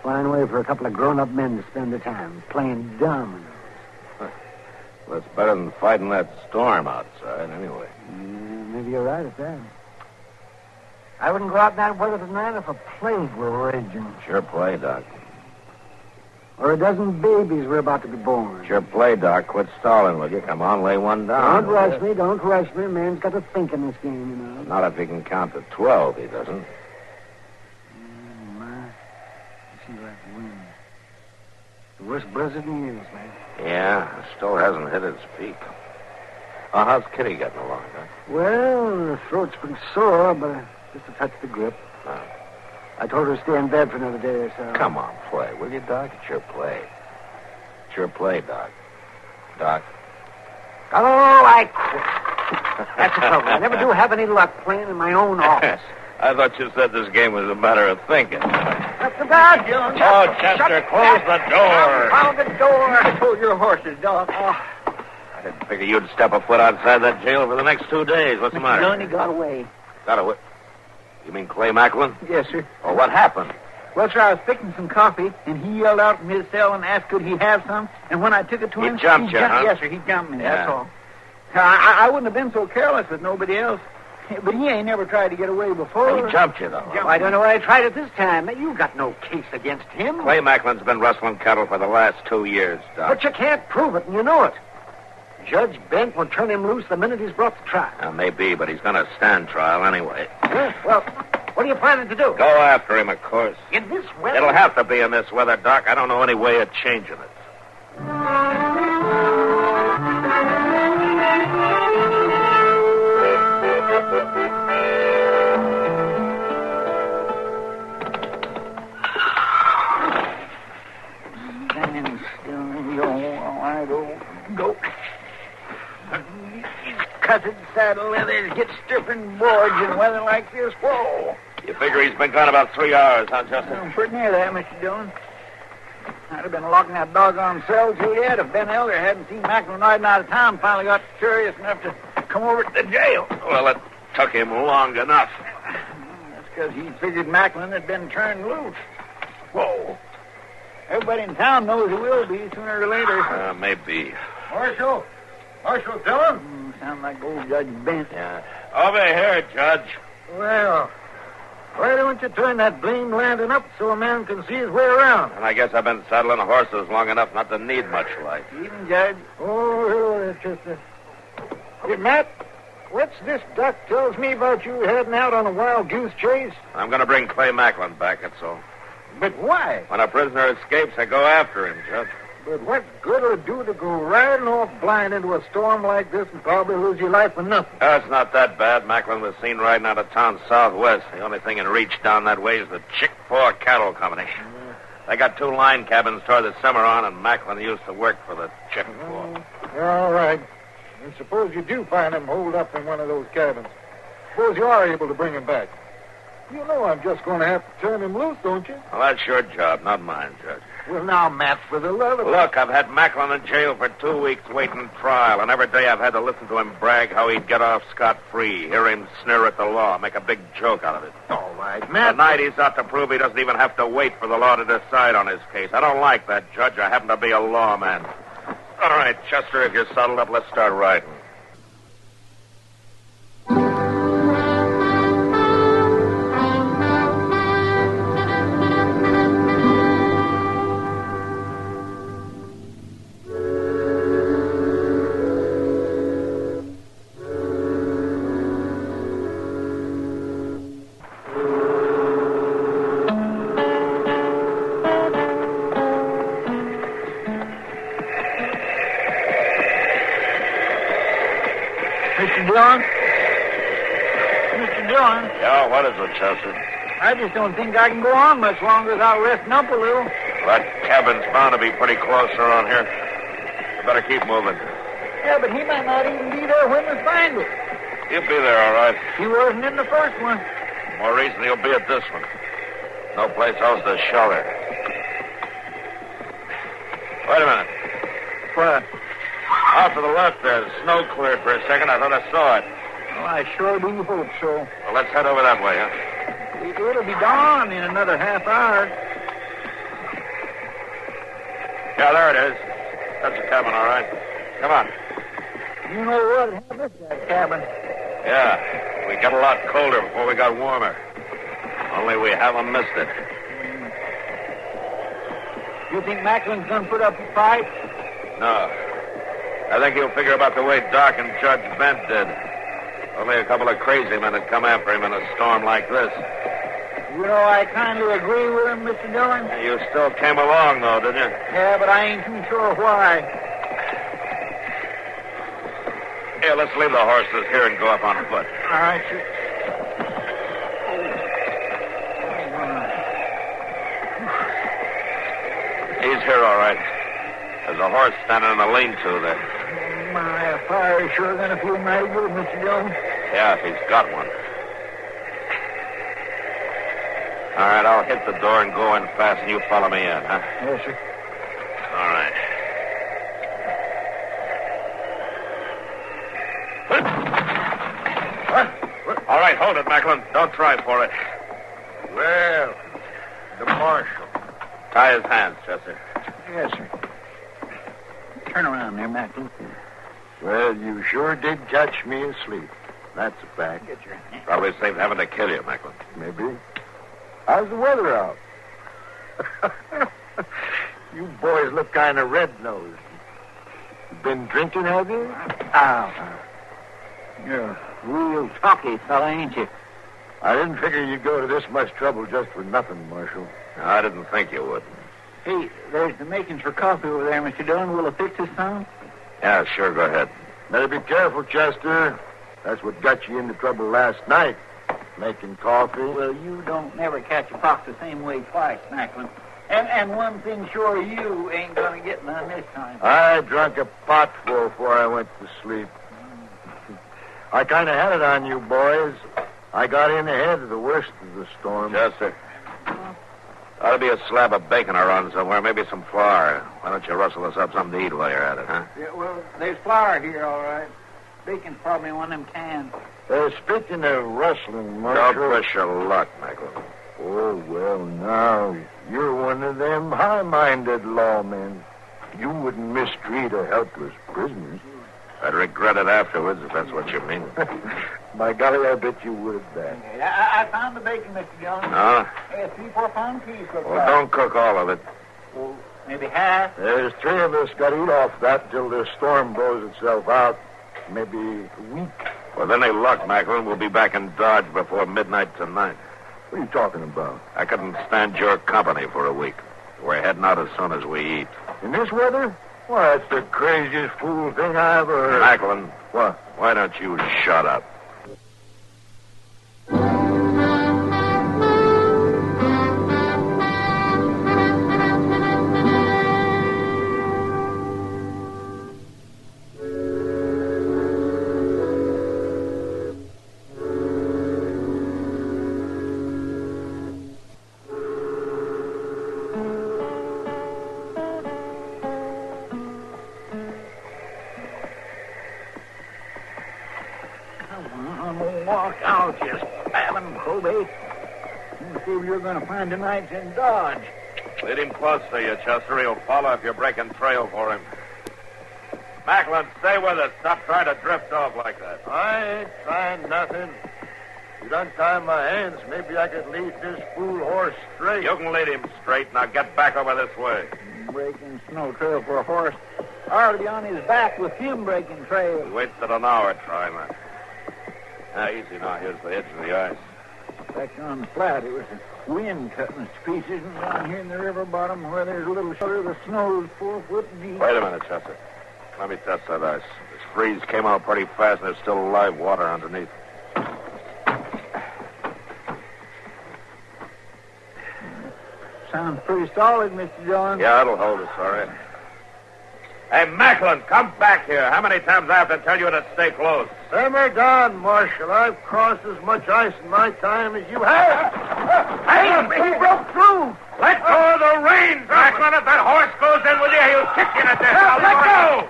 Fine way for a couple of grown-up men to spend their time, playing dominoes. Well, it's better than fighting that storm outside, anyway. Maybe you're right at that. I wouldn't go out in that weather tonight if a plague were raging. Sure play, Doc. Or a dozen babies were about to be born. Sure play, Doc. Quit stalling, will you? Come on, lay one down. Don't rush me. Don't rush me. Man's got to think in this game, you know. Not if he can count to 12, he doesn't. My. This seems like wind. The worst blizzard in years, man. Yeah, it still hasn't hit its peak. Oh, how's Kitty getting along, Doc? Well, her throat's pretty sore, but just a touch the grip. Oh. I told her to stay in bed for another day or so. Come on, play, will you, Doc? It's your play. It's your play, Doc. Doc. Oh, I quit. That's the trouble. I never do have any luck playing in my own office. I thought you said this game was a matter of thinking. Shut the door, Jones. Oh, Chester, close the door. Found the door. I told your horses, Doc. I didn't figure you'd step a foot outside that jail for the next 2 days. What's the matter? Looney got away. Got away? You mean Clay Macklin? Yes, sir. Oh, what happened? Well, sir, I was picking some coffee, and he yelled out from his cell and asked could he have some. And when I took it to him... He jumped you, huh? Yes, sir, he jumped me, Yeah. that's all. I wouldn't have been so careless with nobody else. But he ain't never tried to get away before. He jumped you, though. I don't know why I tried it this time. You got no case against him. Clay Macklin's been rustling cattle for the last 2 years, Doc. But you can't prove it, and you know it. Judge Bent will turn him loose the minute he's brought to trial. Maybe, but he's going to stand trial anyway. Well, what are you planning to do? Go after him, of course. In this weather? It'll have to be in this weather, Doc. I don't know any way of changing it. Stand still, yo, I go. These cussed saddle leathers get stripping boards in weather like this. Whoa. You figure he's been gone about 3 hours, huh, Justin? I'm pretty near that, Mr. Dillon. I'd have been locking that doggone cell till yet if Ben Elder hadn't seen Macklin riding out of town, finally got curious enough to come over to the jail. Well, it took him long enough. That's because he figured Macklin had been turned loose. Whoa. Everybody in town knows he will be sooner or later. Maybe. Marshal Dillon? Sound like old Judge Bent. Yeah. Over here, Judge. Well, why don't you turn that blame lantern up so a man can see his way around? And I guess I've been saddling horses long enough not to need much light. Even, Judge. Oh, hello, Chester. Hey, Matt, what's this Doc tells me about you heading out on a wild goose chase? I'm going to bring Clay Macklin back, that's all. But why? When a prisoner escapes, I go after him, Judge. But what good will it do to go riding off blind into a storm like this and probably lose your life for nothing? It's not that bad. Macklin was seen riding out of town southwest. The only thing in reach down that way is the Chick 4 Cattle Company. They got 2 line cabins toward the Cimarron, and Macklin used to work for the Chick 4. All right. And suppose you do find him holed up in one of those cabins. Suppose you are able to bring him back. You know I'm just going to have to turn him loose, don't you? Well, that's your job, not mine, Judge. Well, now, Matt, for the love of... Look, I've had Macklin in jail for 2 weeks waiting trial, and every day I've had to listen to him brag how he'd get off scot-free, hear him sneer at the law, make a big joke out of it. All right, Matt. Tonight he's out to prove he doesn't even have to wait for the law to decide on his case. I don't like that, Judge. I happen to be a lawman. All right, Chester, if you're saddled up, let's start riding. Mr. Dillon? Mr. Dillon? Yeah, what is it, Chester? I just don't think I can go on much longer without resting up a little. That cabin's bound to be pretty close around here. You better keep moving. Yeah, but he might not even be there when we find it. He'll be there, all right. He wasn't in the first one. More reason he'll be at this one. No place else to shelter. Wait a minute. What? Off to the left there. The snow cleared for a second. I thought I saw it. Well, I sure do hope so. Well, let's head over that way, huh? It'll be dawn in another half hour. Yeah, there it is. That's the cabin, all right. Come on. You know what happened to that cabin? Yeah, we got a lot colder before we got warmer. Only we haven't missed it. You think McCluny's gonna put up a fight? No. I think he'll figure about the way Doc and Judge Bent did. Only a couple of crazy men would come after him in a storm like this. You know, I kind of agree with him, Mr. Dillon. You still came along, though, didn't you? Yeah, but I ain't too sure why. Here, let's leave the horses here and go up on foot. All right, sir. He's here, all right. There's a horse standing in the lean-to there. My fire's sure gonna feel mighty good, Mr. Dillon. Yeah, if he's got one. All right, I'll hit the door and go in fast, and you follow me in, huh? Yes, sir. All right. What? All right, hold it, Macklin. Don't try for it. Well, the marshal. Tie his hands, Chester. Yes, sir. Turn around there, Macklin. Well, you sure did catch me asleep. That's a fact. Get your hand. Probably saved having to kill you, Macklin. Maybe. How's the weather out? You boys look kind of red-nosed. You been drinking, have you? Ow. You're a real talky fella, ain't you? I didn't figure you'd go to this much trouble just for nothing, Marshal. No, I didn't think you would. Hey, there's the makings for coffee over there, Mr. Dillon. Will it fix us some? Yeah, sure, go ahead. Better be careful, Chester. That's what got you into trouble last night. Making coffee. Well, you don't never catch a fox the same way twice, Macklin. And one thing sure, you ain't gonna get none this time. I drank a potful before I went to sleep. I kind of had it on you, boys. I got in ahead of the worst of the storm. Chester. Ought to be a slab of bacon around somewhere, maybe some flour. Why don't you rustle us up something to eat while you're at it, huh? Yeah, well, there's flour here, all right. Bacon's probably in one of them cans. Speaking of rustling, Marshal... Don't push your luck, Michael. Oh, well, now, you're one of them high-minded lawmen. You wouldn't mistreat a helpless prisoner. I'd regret it afterwards, if that's what you mean. By golly, I bet you would, that. I found the bacon, Mr. Dillon. No? A 3-4 pound piece. Well, don't cook all of it. Well, maybe half. There's 3 of us got to eat off that till this storm blows itself out. Maybe a week. Well, then they luck, Macklin. We'll be back in Dodge before midnight tonight. What are you talking about? I couldn't stand your company for a week. We're heading out as soon as we eat. In this weather? Why, that's the craziest fool thing I ever heard. Macklin. What? Why don't you shut up? Walk out, you spabbing probate. You see if you're going to find tonight's in Dodge. Lead him close to you, Chester. He'll follow if you're breaking trail for him. Macklin, stay with us. Stop trying to drift off like that. I ain't trying nothing. You'd untie my hands, maybe I could lead this fool horse straight. You can lead him straight. Now get back over this way. Breaking snow trail for a horse. I ought to be on his back with him breaking trail. We wasted an hour trying that. Now, easy now. Here's the edge of the ice. Back on the flat, it was the wind cutting us to pieces, and down here in the river bottom where there's a little shelter, the snow's 4 foot deep. Wait a minute, Chester. Let me test that ice. This freeze came out pretty fast, and there's still live water underneath. Sounds pretty solid, Mr. Dillon. Yeah, it'll hold us, all right. Hey, Macklin, come back here. How many times I have to tell you to stay close? Simmer down, Marshal. I've crossed as much ice in my time as you have. Hey, he broke through. Let go of the reins, Macklin. If that horse goes in with you, he'll kick you to death. Now, let go.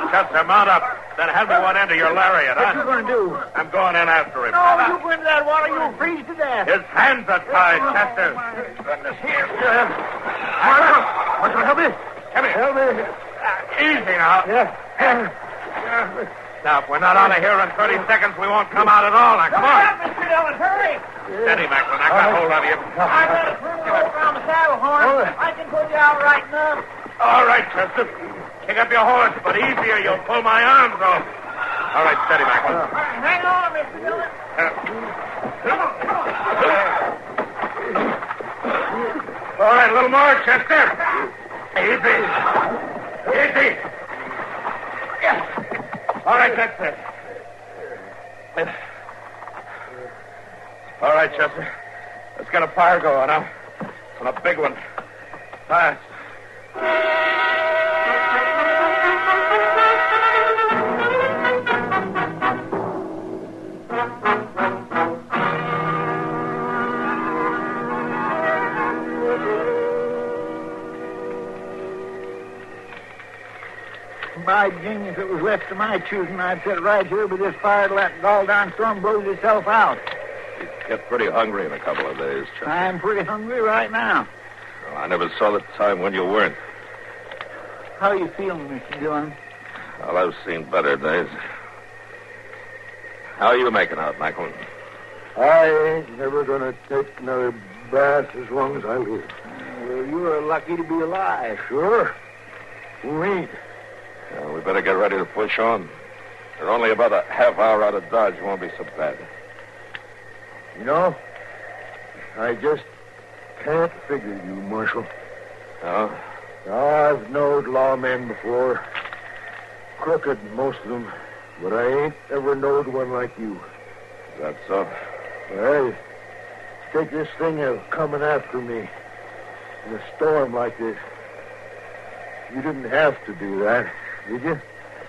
Custer, mount up. Then hand me one end of your lariat, What huh? you going to do? I'm going in after him. No, you go into that water, you'll freeze to death. His hands are tied, Chester. Goodness, here. Marshal, help me. Come here. Help me. Easy now. Yeah. Now, if we're not out of here in 30 seconds, we won't come out at all. Now, come on. Mr. Dillon, hurry! Steady, Macklin. I got hold of you. I got a pretty rope around the saddle horn. I can put you out right enough. All right, Chester. Pick up your horse, but easier. You'll pull my arms off. All right, steady, Macklin. Hang on, Mr. Dillon. All right, a little more, Chester. Easy. Easy. All right, that's it. All right, Chester. Let's get a fire going, huh? And a big one. Fast. By Jing, if it was left to my choosing, I'd sit right here with this fire to let the gall-darn storm blows itself out. You get pretty hungry in a couple of days, Chester. I'm pretty hungry right now. Well, I never saw the time when you weren't. How you feeling, Mr. Dillon? Well, I've seen better days. How are you making out, Macklin? I ain't never going to take another bath as long as I live. Well, you're lucky to be alive. Sure. Who ain't? Well, we better get ready to push on. We're only about a half hour out of Dodge. It won't be so bad. You know, I just can't figure you, Marshal. No? I've knowed lawmen before. Crooked, most of them. But I ain't ever knowed one like you. Is that so? Hey, take this thing of coming after me in a storm like this. You didn't have to do that, did you?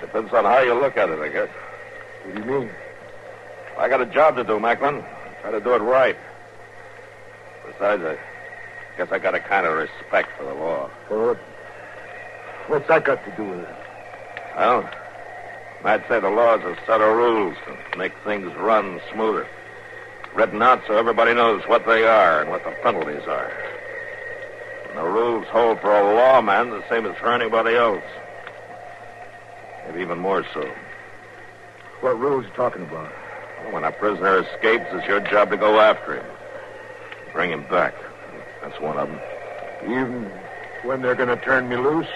Depends on how you look at it, I guess. What do you mean? I got a job to do, Macklin. Try to do it right. Besides, I guess I got a kind of respect for the law. Well, what's that got to do with it? Well, I'd say the law's a set of rules to make things run smoother. Written out so everybody knows what they are and what the penalties are. And the rules hold for a lawman the same as for anybody else. Maybe even more so. What rules are you talking about? Well, when a prisoner escapes, it's your job to go after him. Bring him back. That's one of them. Even when they're going to turn me loose?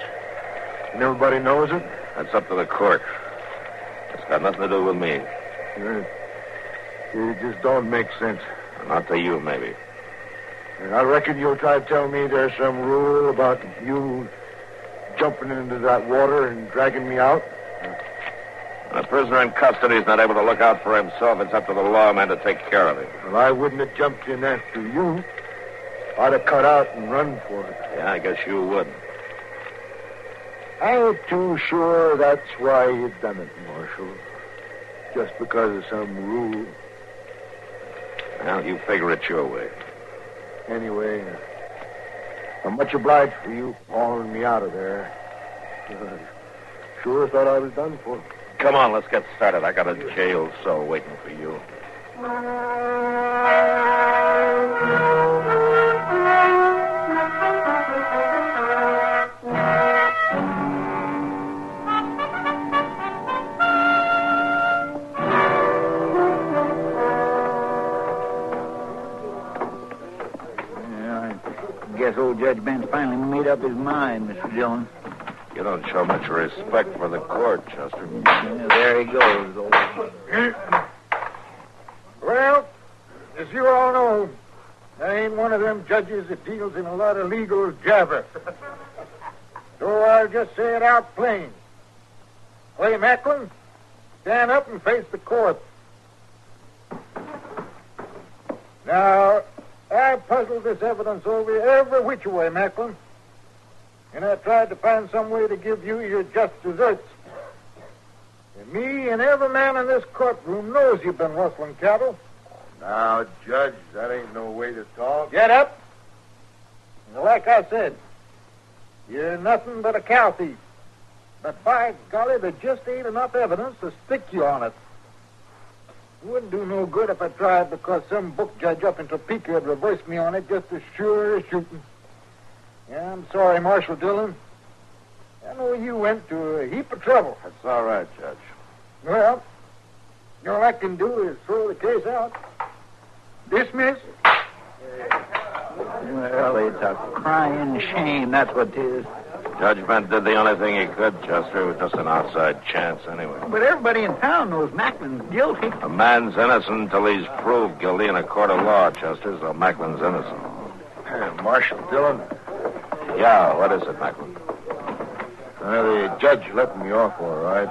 And everybody knows it? That's up to the court. It's got nothing to do with me. It just don't make sense. Not to you, maybe. And I reckon you'll try to tell me there's some rule about you jumping into that water and dragging me out? When a prisoner in custody is not able to look out for himself, it's up to the lawman to take care of him. Well, I wouldn't have jumped in after you. I'd have cut out and run for it. Yeah, I guess you would. I ain't too sure that's why you done it, Marshal. Just because of some rule. Well, you figure it your way. Anyway, I'm much obliged for you hauling me out of there. Sure thought I was done for. Come on, let's get started. I got a jail cell waiting for you. Guess old Judge Ben's finally made up his mind, Mr. Dillon. You don't show much respect for the court, Chester. Yeah, there he goes, old. Well, as you all know, I ain't one of them judges that deals in a lot of legal jabber. So I'll just say it out plain. Clay Macklin, stand up and face the court. Now, I've puzzled this evidence over every which way, Macklin. And I tried to find some way to give you your just deserts. And me and every man in this courtroom knows you've been rustling cattle. Now, Judge, that ain't no way to talk. Get up. And like I said, you're nothing but a cow thief. But by golly, there just ain't enough evidence to stick you on it. It wouldn't do no good if I tried, because some book judge up in Topeka would reverse me on it just as sure as shooting. Yeah, I'm sorry, Marshal Dillon. I know you went to a heap of trouble. That's all right, Judge. Well, all I can do is throw the case out. Dismiss. Well, it's a crying shame, that's what it is. Judgment did the only thing he could, Chester. It was just an outside chance anyway. But everybody in town knows Macklin's guilty. A man's innocent until he's proved guilty in a court of law, Chester, so Macklin's innocent. Marshal Dillon? Yeah, what is it, Macklin? The judge let me off all right.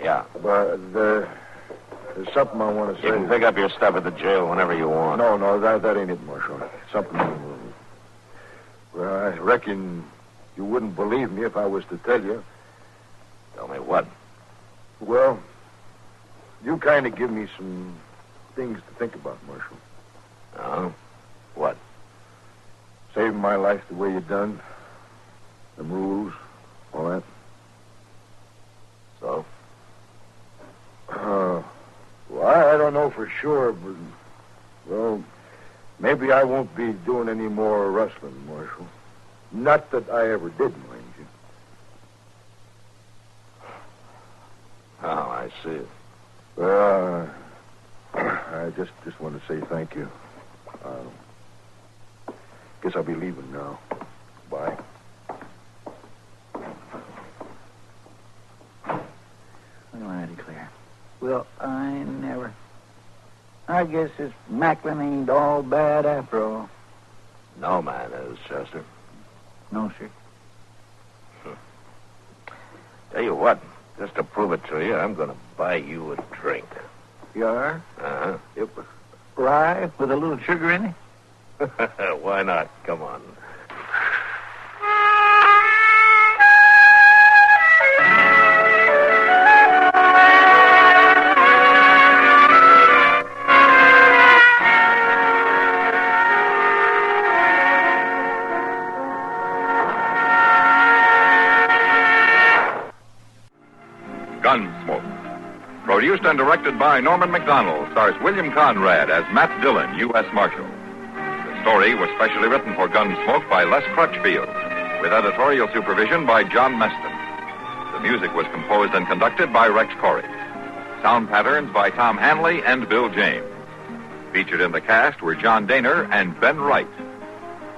Yeah. But there's something I want to say. You can pick up your stuff at the jail whenever you want. No, that ain't it, Marshal. Something. Well, I reckon you wouldn't believe me if I was to tell you. Tell me what? Well, you kind of give me some things to think about, Marshal. Oh? What? Saving my life the way you done. The rules, all that. So? Well, I don't know for sure, but, well, maybe I won't be doing any more rustling, Marshal. Not that I ever did, mind you. Oh, I see. I just want to say thank you. Guess I'll be leaving now. Bye. Well, I declare. Well, I guess this Macklin ain't all bad after all. No man is, Chester. No, sir. Tell you what, just to prove it to you, I'm going to buy you a drink. You are? Uh-huh. Yep. Rye with a little sugar in it? Why not? Come on. Gunsmoke. Produced and directed by Norman McDonald, stars William Conrad as Matt Dillon, U.S. Marshal. The story was specially written for Gunsmoke by Les Crutchfield, with editorial supervision by John Meston. The music was composed and conducted by Rex Corey. Sound patterns by Tom Hanley and Bill James. Featured in the cast were John Daner and Ben Wright.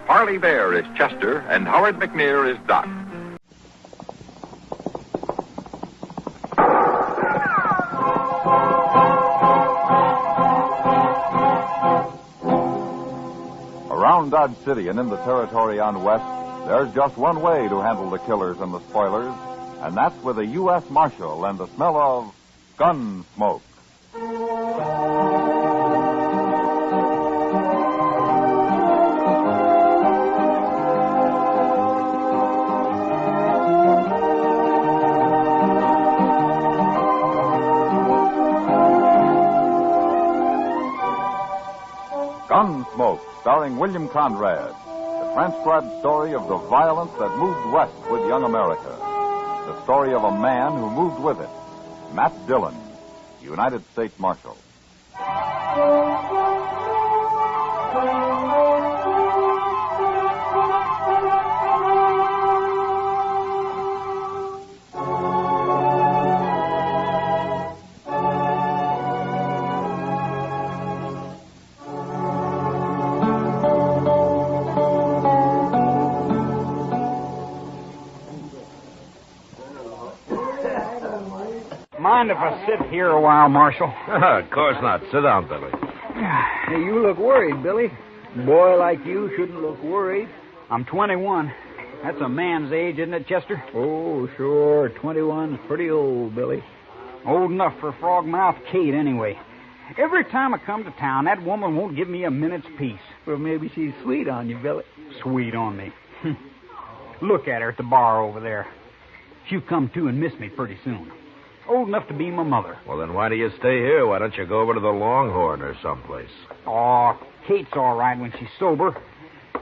Harley Bear is Chester, and Howard McNear is Doc. Around Dodge City and in the territory on West, there's just one way to handle the killers and the spoilers, and that's with a U.S. Marshal and the smell of Gunsmoke. Gunsmoke, starring William Conrad, the transcribed story of the violence that moved west with young America. The story of a man who moved with it, Matt Dillon, United States Marshal. Mind if I sit here a while, Marshal? Of course not. Sit down, Billy. Hey, you look worried, Billy. A boy like you shouldn't look worried. I'm 21. That's a man's age, isn't it, Chester? Oh, sure. 21's pretty old, Billy. Old enough for Frogmouth Kate, anyway. Every time I come to town, that woman won't give me a minute's peace. Well, maybe she's sweet on you, Billy. Sweet on me. Look at her at the bar over there. She'll come to and miss me pretty soon. Old enough to be my mother. Well, then why do you stay here? Why don't you go over to the Longhorn or someplace? Oh, Kate's all right when she's sober.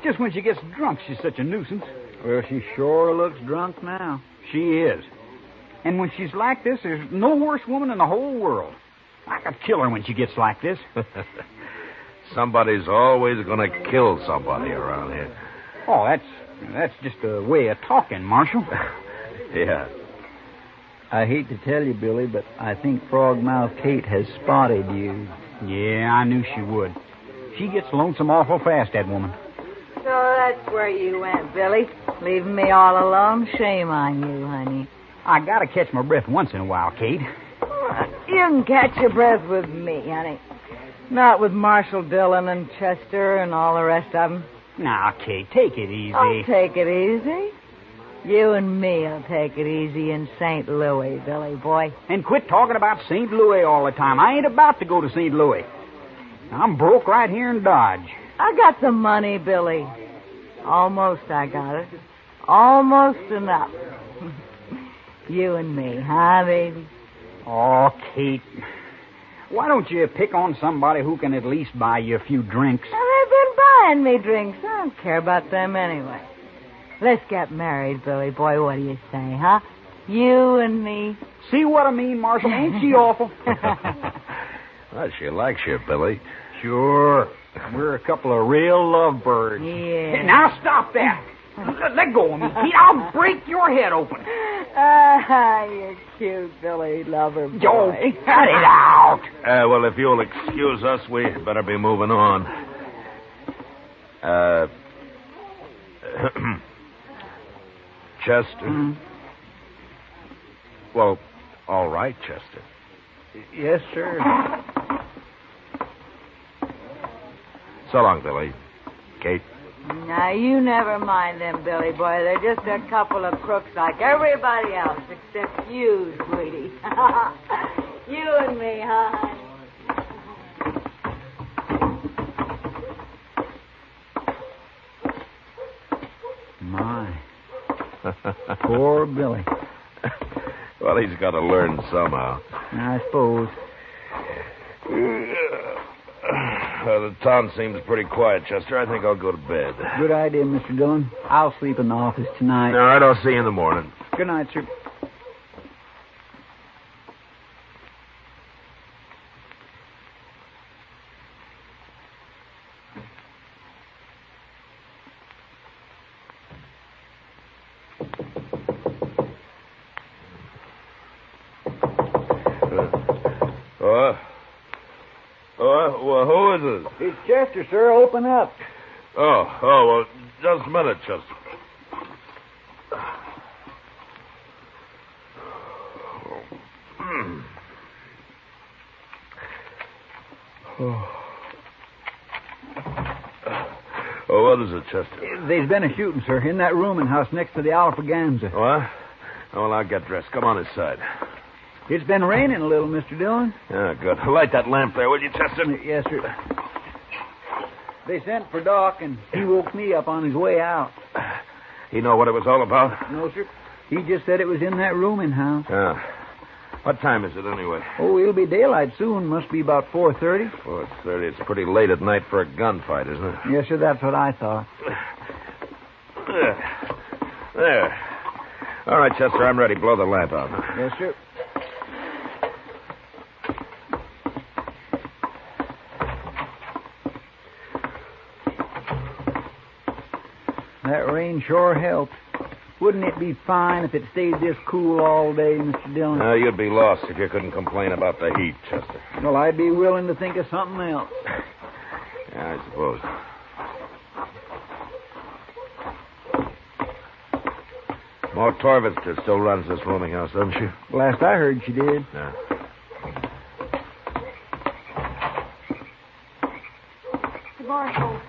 Just when she gets drunk, she's such a nuisance. Well, she sure looks drunk now. She is. And when she's like this, there's no worse woman in the whole world. I could kill her when she gets like this. Somebody's always going to kill somebody around here. Oh, that's just a way of talking, Marshal. Yeah. I hate to tell you, Billy, but I think Frogmouth Kate has spotted you. Yeah, I knew she would. She gets lonesome awful fast, that woman. So that's where you went, Billy. Leaving me all alone? Shame on you, honey. I gotta catch my breath once in a while, Kate. You can catch your breath with me, honey. Not with Marshal Dillon and Chester and all the rest of them. Now, Kate, take it easy. I'll take it easy. You and me'll take it easy in St. Louis, Billy boy. And quit talking about St. Louis all the time. I ain't about to go to St. Louis. I'm broke right here in Dodge. I got the money, Billy. Almost I got it. Almost enough. You and me, huh, baby? Oh, Kate. Why don't you pick on somebody who can at least buy you a few drinks? Now, they've been buying me drinks. I don't care about them anyway. Let's get married, Billy boy. What do you say, huh? You and me. See what I mean, Marshal? Ain't she awful? Well, she likes you, Billy. Sure. We're a couple of real lovebirds. Yeah. Hey, now stop that. Let go of me, Pete. I'll break your head open. You're cute, Billy. Lover boy. Oh, cut it out. Well, if you'll excuse us, we better be moving on. Chester? Mm-hmm. Well, all right, Chester. Yes, sir. So long, Billy. Kate? Now, you never mind them, Billy boy. They're just a couple of crooks like everybody else, except you, sweetie. You and me, huh? My. Poor Billy. Well, he's got to learn somehow. I suppose. The town seems pretty quiet, Chester. I think I'll go to bed. Good idea, Mr. Dillon. I'll sleep in the office tonight. All right, I'll see you in the morning. Good night, sir. Well, who is it? It's Chester, sir. Open up. Well, just a minute, Chester. What is it, Chester? There's been a shooting, sir, in that rooming house next to the Alfraganza. What? Well, I'll get dressed. Come on inside. It's been raining a little, Mr. Dillon. Yeah, good. Light that lamp there, will you, Chester? Yes, sir. They sent for Doc, and he woke me up on his way out. He know what it was all about? No, sir. He just said it was in that rooming house. Yeah. What time is it, anyway? Oh, it'll be daylight soon. Must be about 4:30. 4:30. It's pretty late at night for a gunfight, isn't it? Yes, sir. That's what I thought. There. All right, Chester, I'm ready. Blow the lamp out. Yes, sir. That rain sure helped. Wouldn't it be fine if it stayed this cool all day, Mr. Dillon? You'd be lost if you couldn't complain about the heat, Chester. Well, I'd be willing to think of something else. Yeah, I suppose. Ma Torvitzer still runs this rooming house, doesn't she? Last I heard, she did. Yeah. Marshal.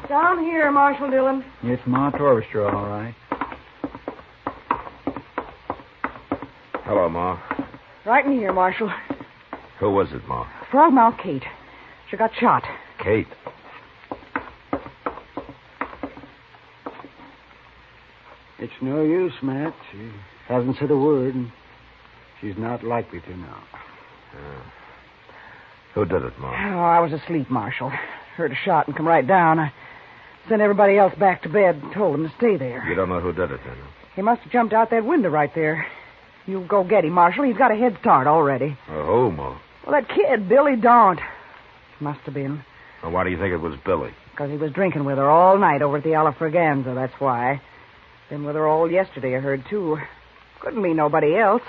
Down here, Marshal Dillon. It's Ma Torvitzer, all right. Hello, Ma. Right in here, Marshal. Who was it, Ma? Frogmouth Kate. She got shot. Kate. It's no use, Matt. She hasn't said a word, and she's not likely to now. Who did it, Ma? Oh, I was asleep, Marshal. Heard a shot and come right down. I sent everybody else back to bed and told them to stay there. You don't know who did it, then? He must have jumped out that window right there. You go get him, Marshal. He's got a head start already. Who, Ma? Well, that kid, Billy Daunt. Must have been. Well, why do you think it was Billy? Because he was drinking with her all night over at the Alafraganza, that's why. Been with her all yesterday, I heard, too. Couldn't be nobody else.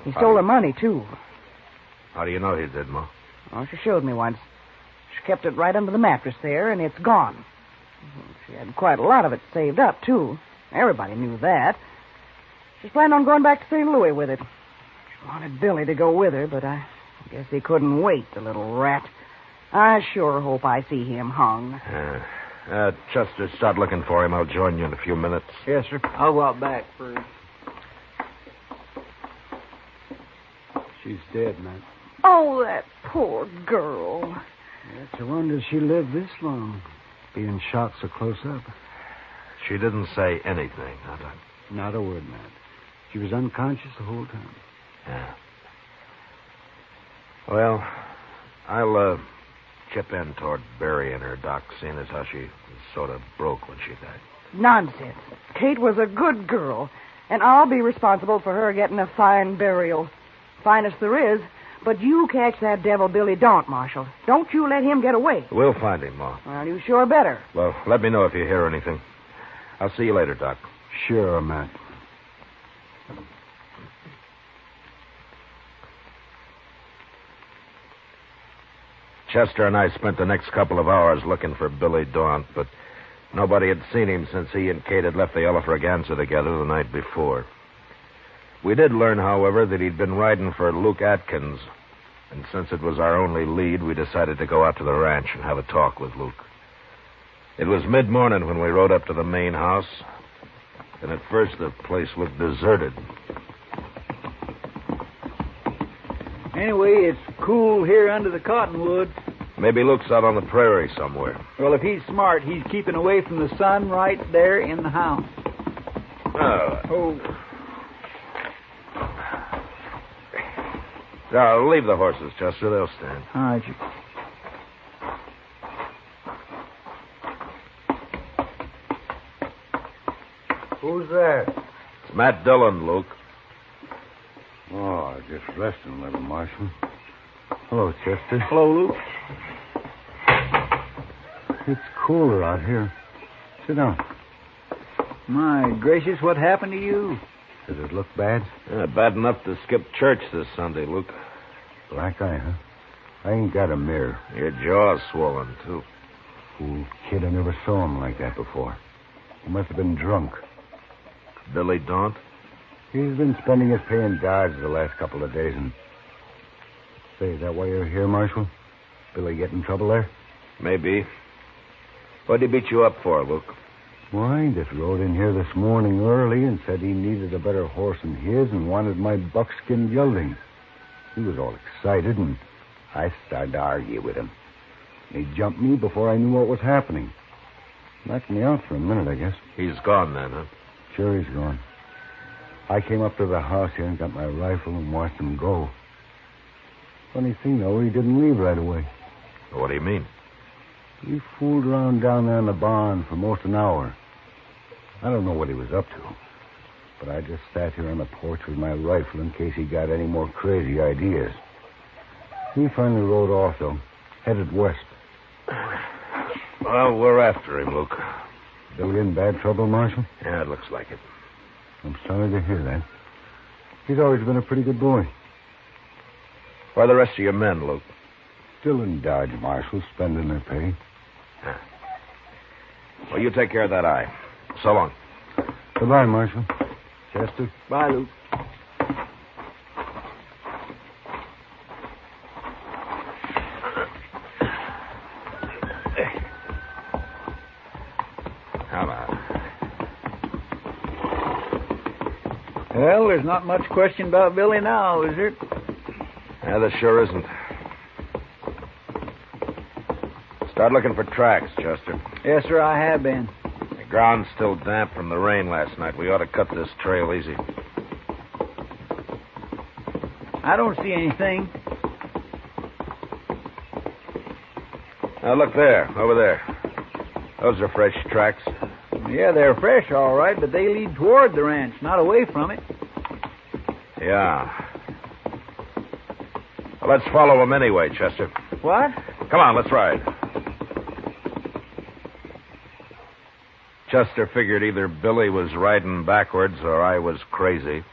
He stole her money, too. How do you know he did, Ma? Oh, she showed me once. She kept it right under the mattress there, and it's gone. She had quite a lot of it saved up, too. Everybody knew that. She's planning on going back to St. Louis with it. She wanted Billy to go with her, but I guess he couldn't wait, the little rat. I sure hope I see him hung. Chester, start looking for him. I'll join you in a few minutes. Yes, sir. I'll go out back first. She's dead, Matt. Oh, that poor girl. It's a wonder she lived this long, being shot so close up. She didn't say anything, huh, Doc? Not a word, Matt. She was unconscious the whole time. Yeah. Well, I'll chip in toward burying her, Doc, seeing as how she was sort of broke when she died. Nonsense. Kate was a good girl, and I'll be responsible for her getting a fine burial. Finest there is. But you catch that devil Billy Daunt, Marshal. Don't you let him get away. We'll find him, Ma. Well, you sure better. Well, let me know if you hear anything. I'll see you later, Doc. Sure, Matt. Chester and I spent the next couple of hours looking for Billy Daunt, but nobody had seen him since he and Kate had left the Alafraganza together the night before. We did learn, however, that he'd been riding for Luke Atkins, and since it was our only lead, we decided to go out to the ranch and have a talk with Luke. It was mid-morning when we rode up to the main house, and at first the place looked deserted. Anyway, it's cool here under the cottonwoods. Maybe Luke's out on the prairie somewhere. Well, if he's smart, he's keeping away from the sun right there in the house. Now, leave the horses, Chester. They'll stand. All right, you... Who's there? It's Matt Dillon, Luke. Oh, just resting a little, Marshal. Hello, Chester. Hello, Luke. It's cooler out here. Sit down. My gracious, what happened to you? Does it look bad? Bad enough to skip church this Sunday, Luke. Black eye, huh? I ain't got a mirror. Your jaw's swollen, too. Fool kid, I never saw him like that before. He must have been drunk. Billy Daunt? He's been spending his pay in Dodge the last couple of days, and... Say, is that why you're here, Marshal? Billy get in trouble there? Maybe. What'd he beat you up for, Luke? Why, just rode in here this morning early and said he needed a better horse than his and wanted my buckskin gelding. He was all excited, and I started to argue with him. He jumped me before I knew what was happening. Knocked me out for a minute, I guess. He's gone then, huh? Sure, he's gone. I came up to the house here and got my rifle and watched him go. Funny thing, though, he didn't leave right away. What do you mean? He fooled around down there in the barn for most an hour. I don't know what he was up to, but I just sat here on the porch with my rifle in case he got any more crazy ideas. He finally rode off, though, headed west. Well, we're after him, Luke. Billy in bad trouble, Marshal? Yeah, it looks like it. I'm sorry to hear that. He's always been a pretty good boy. Where are the rest of your men, Luke? Still in Dodge, Marshal, spending their pay. Well, you take care of that eye. So long. Goodbye, Marshal. Chester? Bye, Luke. Well, there's not much question about Billy now, is there? Yeah, there sure isn't. Start looking for tracks, Chester. Yes, sir, I have been. The ground's still damp from the rain last night. We ought to cut this trail easy. I don't see anything. Now, look there, over there. Those are fresh tracks. Yeah, they're fresh, all right, but they lead toward the ranch, not away from it. Yeah. Well, let's follow them anyway, Chester. What? Come on, let's ride. Chester figured either Billy was riding backwards or I was crazy.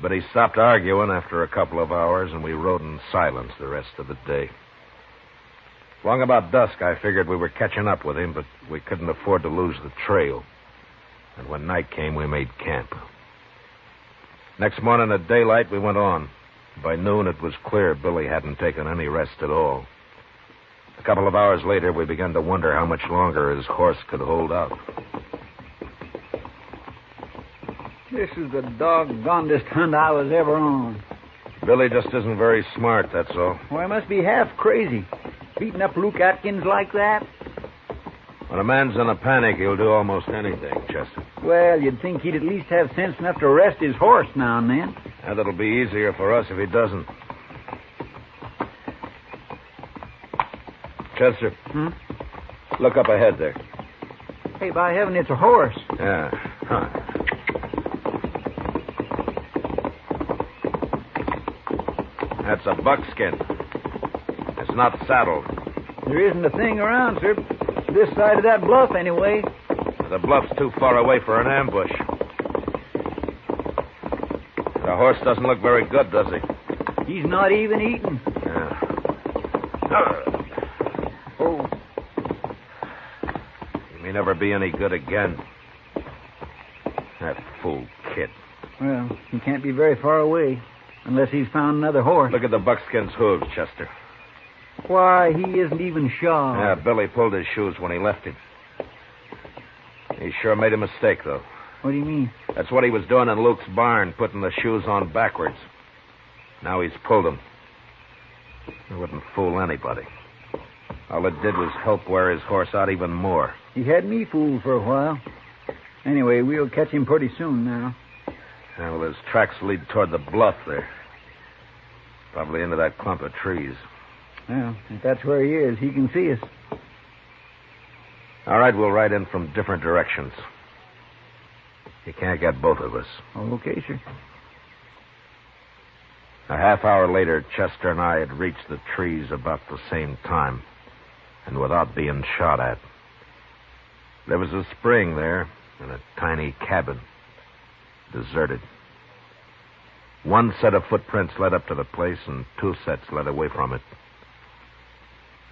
But he stopped arguing after a couple of hours, and we rode in silence the rest of the day. Long about dusk, I figured we were catching up with him, but we couldn't afford to lose the trail. And when night came, we made camp. Next morning at daylight, we went on. By noon, it was clear Billy hadn't taken any rest at all. A couple of hours later, we began to wonder how much longer his horse could hold out. This is the doggonedest hunt I was ever on. Billy just isn't very smart, that's all. Well, I must be half crazy. Beating up Luke Atkins like that? When a man's in a panic, he'll do almost anything, Chester. Well, you'd think he'd at least have sense enough to rest his horse now and then. That'll be easier for us if he doesn't. Chester. Look up ahead there. Hey, by heaven, it's a horse. Yeah. Huh. That's a buckskin. It's not saddled. There isn't a thing around, sir. This side of that bluff, anyway. The bluff's too far away for an ambush. The horse doesn't look very good, does he? He's not even eating. Yeah. Oh. He may never be any good again. That fool kid. Well, he can't be very far away. Unless he's found another horse. Look at the buckskin's hooves, Chester. Why, he isn't even shod. Yeah, Billy pulled his shoes when he left him. He sure made a mistake, though. What do you mean? That's what he was doing in Luke's barn, putting the shoes on backwards. Now he's pulled them. It wouldn't fool anybody. All it did was help wear his horse out even more. He had me fooled for a while. Anyway, we'll catch him pretty soon now. Yeah, well, his tracks lead toward the bluff there. Probably into that clump of trees. Well, if that's where he is, he can see us. All right, we'll ride in from different directions. You can't get both of us. Okay, sir. A half hour later, Chester and I had reached the trees about the same time, and without being shot at. There was a spring there and a tiny cabin. Deserted. One set of footprints led up to the place, and two sets led away from it.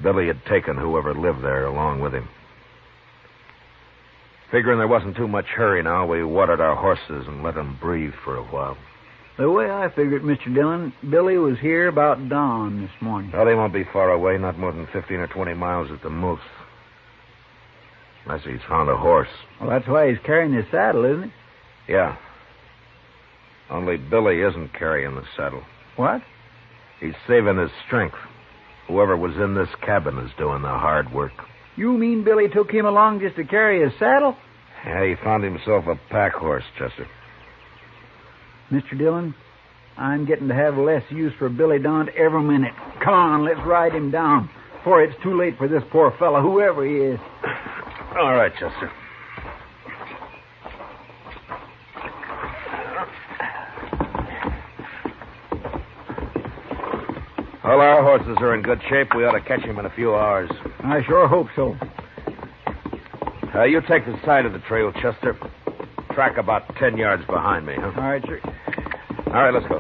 Billy had taken whoever lived there along with him. Figuring there wasn't too much hurry now, we watered our horses and let them breathe for a while. The way I figured, Mr. Dillon, Billy was here about dawn this morning. Well, he won't be far away, not more than 15 or 20 miles at the most. Unless he's found a horse. Well, that's why he's carrying his saddle, isn't it? Yeah. Only Billy isn't carrying the saddle. What? He's saving his strength. Whoever was in this cabin is doing the hard work. You mean Billy took him along just to carry his saddle? Yeah, he found himself a pack horse, Chester. Mr. Dillon, I'm getting to have less use for Billy Daunt every minute. Come on, let's ride him down before it's too late for this poor fellow, whoever he is. All right, Chester. Well, our horses are in good shape. We ought to catch him in a few hours. I sure hope so. You take the side of the trail, Chester. Track about 10 yards behind me, huh? All right, sir. All right, let's go.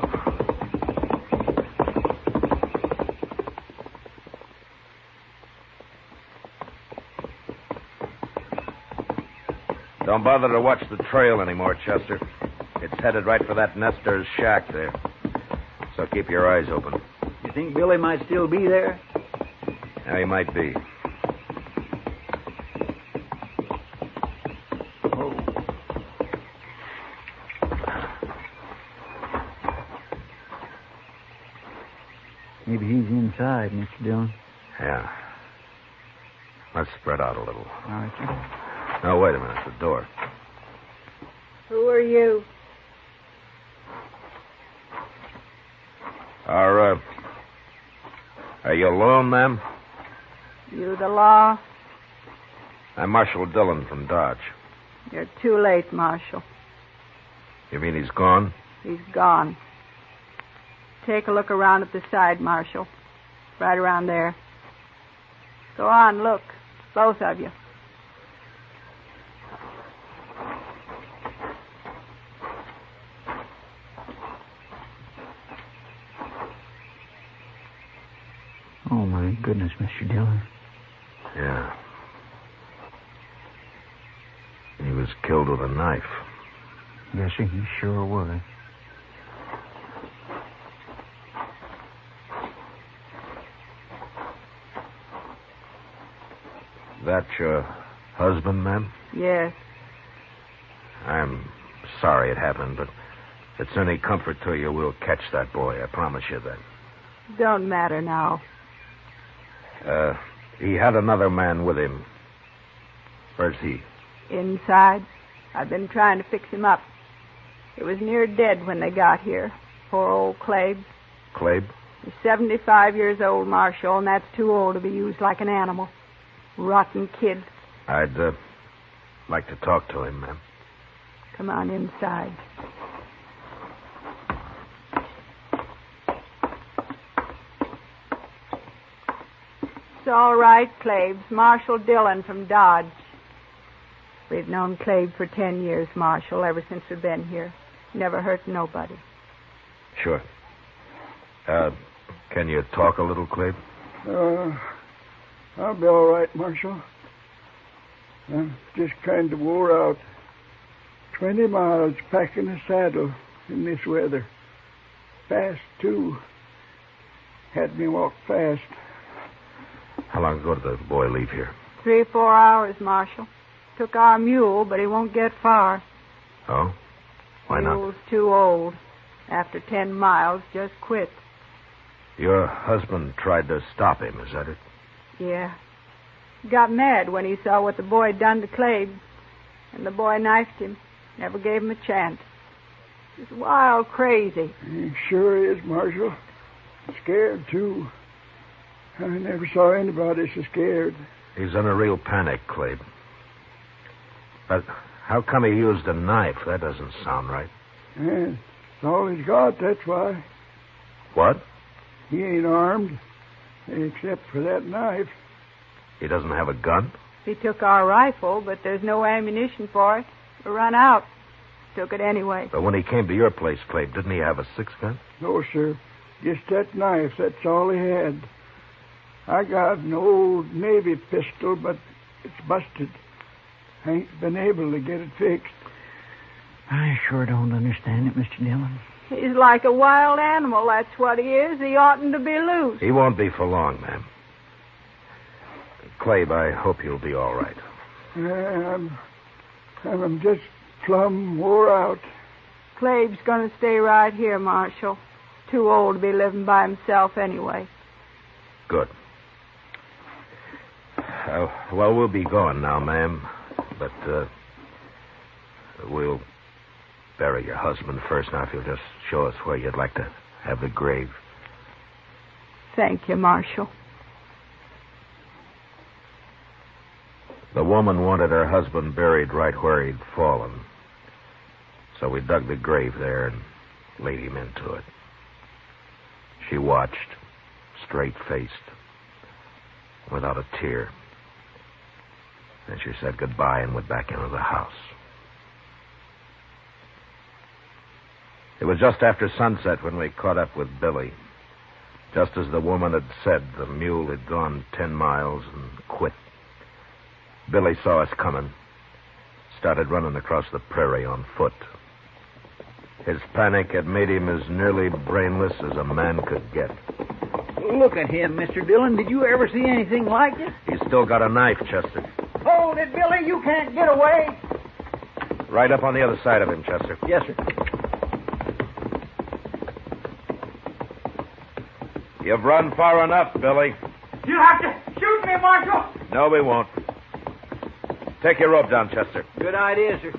Don't bother to watch the trail anymore, Chester. It's headed right for that nester's shack there. So keep your eyes open. You think Billy might still be there? Yeah, he might be. Maybe he's inside, Mr. Dillon. Yeah. Let's spread out a little. All right, sir. No, wait a minute. The door. Who are you? Are you alone, ma'am? You the law? I'm Marshal Dillon from Dodge. You're too late, Marshal. You mean he's gone? He's gone. Take a look around at the side, Marshal. Right around there. Go on, look. Both of you. Oh, my goodness, Mr. Dillon. Yeah. He was killed with a knife. Yes, sir, he sure was. That your husband, ma'am? Yes. I'm sorry it happened, but if it's any comfort to you, we'll catch that boy. I promise you that. Don't matter now. He had another man with him. Where's he? Inside. I've been trying to fix him up. He was near dead when they got here. Poor old Clabe. Clabe? He's 75 years old, Marshal, and that's too old to be used like an animal. Rotten kid. I'd like to talk to him, ma'am. Come on inside. It's all right, Clabe's Marshal Dillon from Dodge. We've known Clabe for 10 years, Marshal, ever since we've been here. Never hurt nobody. Sure. Can you talk a little, Clabe? I'll be all right, Marshal. I'm just kind of wore out. 20 miles packing a saddle in this weather. Fast, too. Had me walk fast. How long ago did the boy leave here? 3 or 4 hours, Marshal. Took our mule, but he won't get far. Oh? Why not? Mule's too old. After 10 miles, just quit. Your husband tried to stop him, is that it? Yeah. He got mad when he saw what the boy had done to Clabe. And the boy knifed him. Never gave him a chance. He's wild crazy. He sure is, Marshal. Scared, too. I never saw anybody so scared. He's in a real panic, Clabe. But how come he used a knife? That doesn't sound right. Yeah, it's all he's got, that's why. What? He ain't armed, except for that knife. He doesn't have a gun? He took our rifle, but there's no ammunition for it. We run out. Took it anyway. But when he came to your place, Clabe, didn't he have a 6-gun? No, sir. Just that knife, that's all he had. I got an old Navy pistol, but it's busted. I ain't been able to get it fixed. I sure don't understand it, Mr. Dillon. He's like a wild animal, that's what he is. He oughtn't to be loose. He won't be for long, ma'am. Clabe, I hope you'll be all right. I'm just plumb wore out. Clabe's going to stay right here, Marshal. Too old to be living by himself anyway. Good. Well, we'll be going now, ma'am. But we'll bury your husband first. Now, if you'll just show us where you'd like to have the grave. Thank you, Marshal. The woman wanted her husband buried right where he'd fallen. So we dug the grave there and laid him into it. She watched, straight-faced, without a tear. Then she said goodbye and went back into the house. It was just after sunset when we caught up with Billy. Just as the woman had said, the mule had gone 10 miles and quit. Billy saw us coming, started running across the prairie on foot. His panic had made him as nearly brainless as a man could get. Look at him, Mr. Dillon. Did you ever see anything like it? He's still got a knife, Chester. Hold it, Billy. You can't get away. Right up on the other side of him, Chester. Yes, sir. You've run far enough, Billy. You have to shoot me, Marshal. No, we won't. Take your rope down, Chester. Good idea, sir.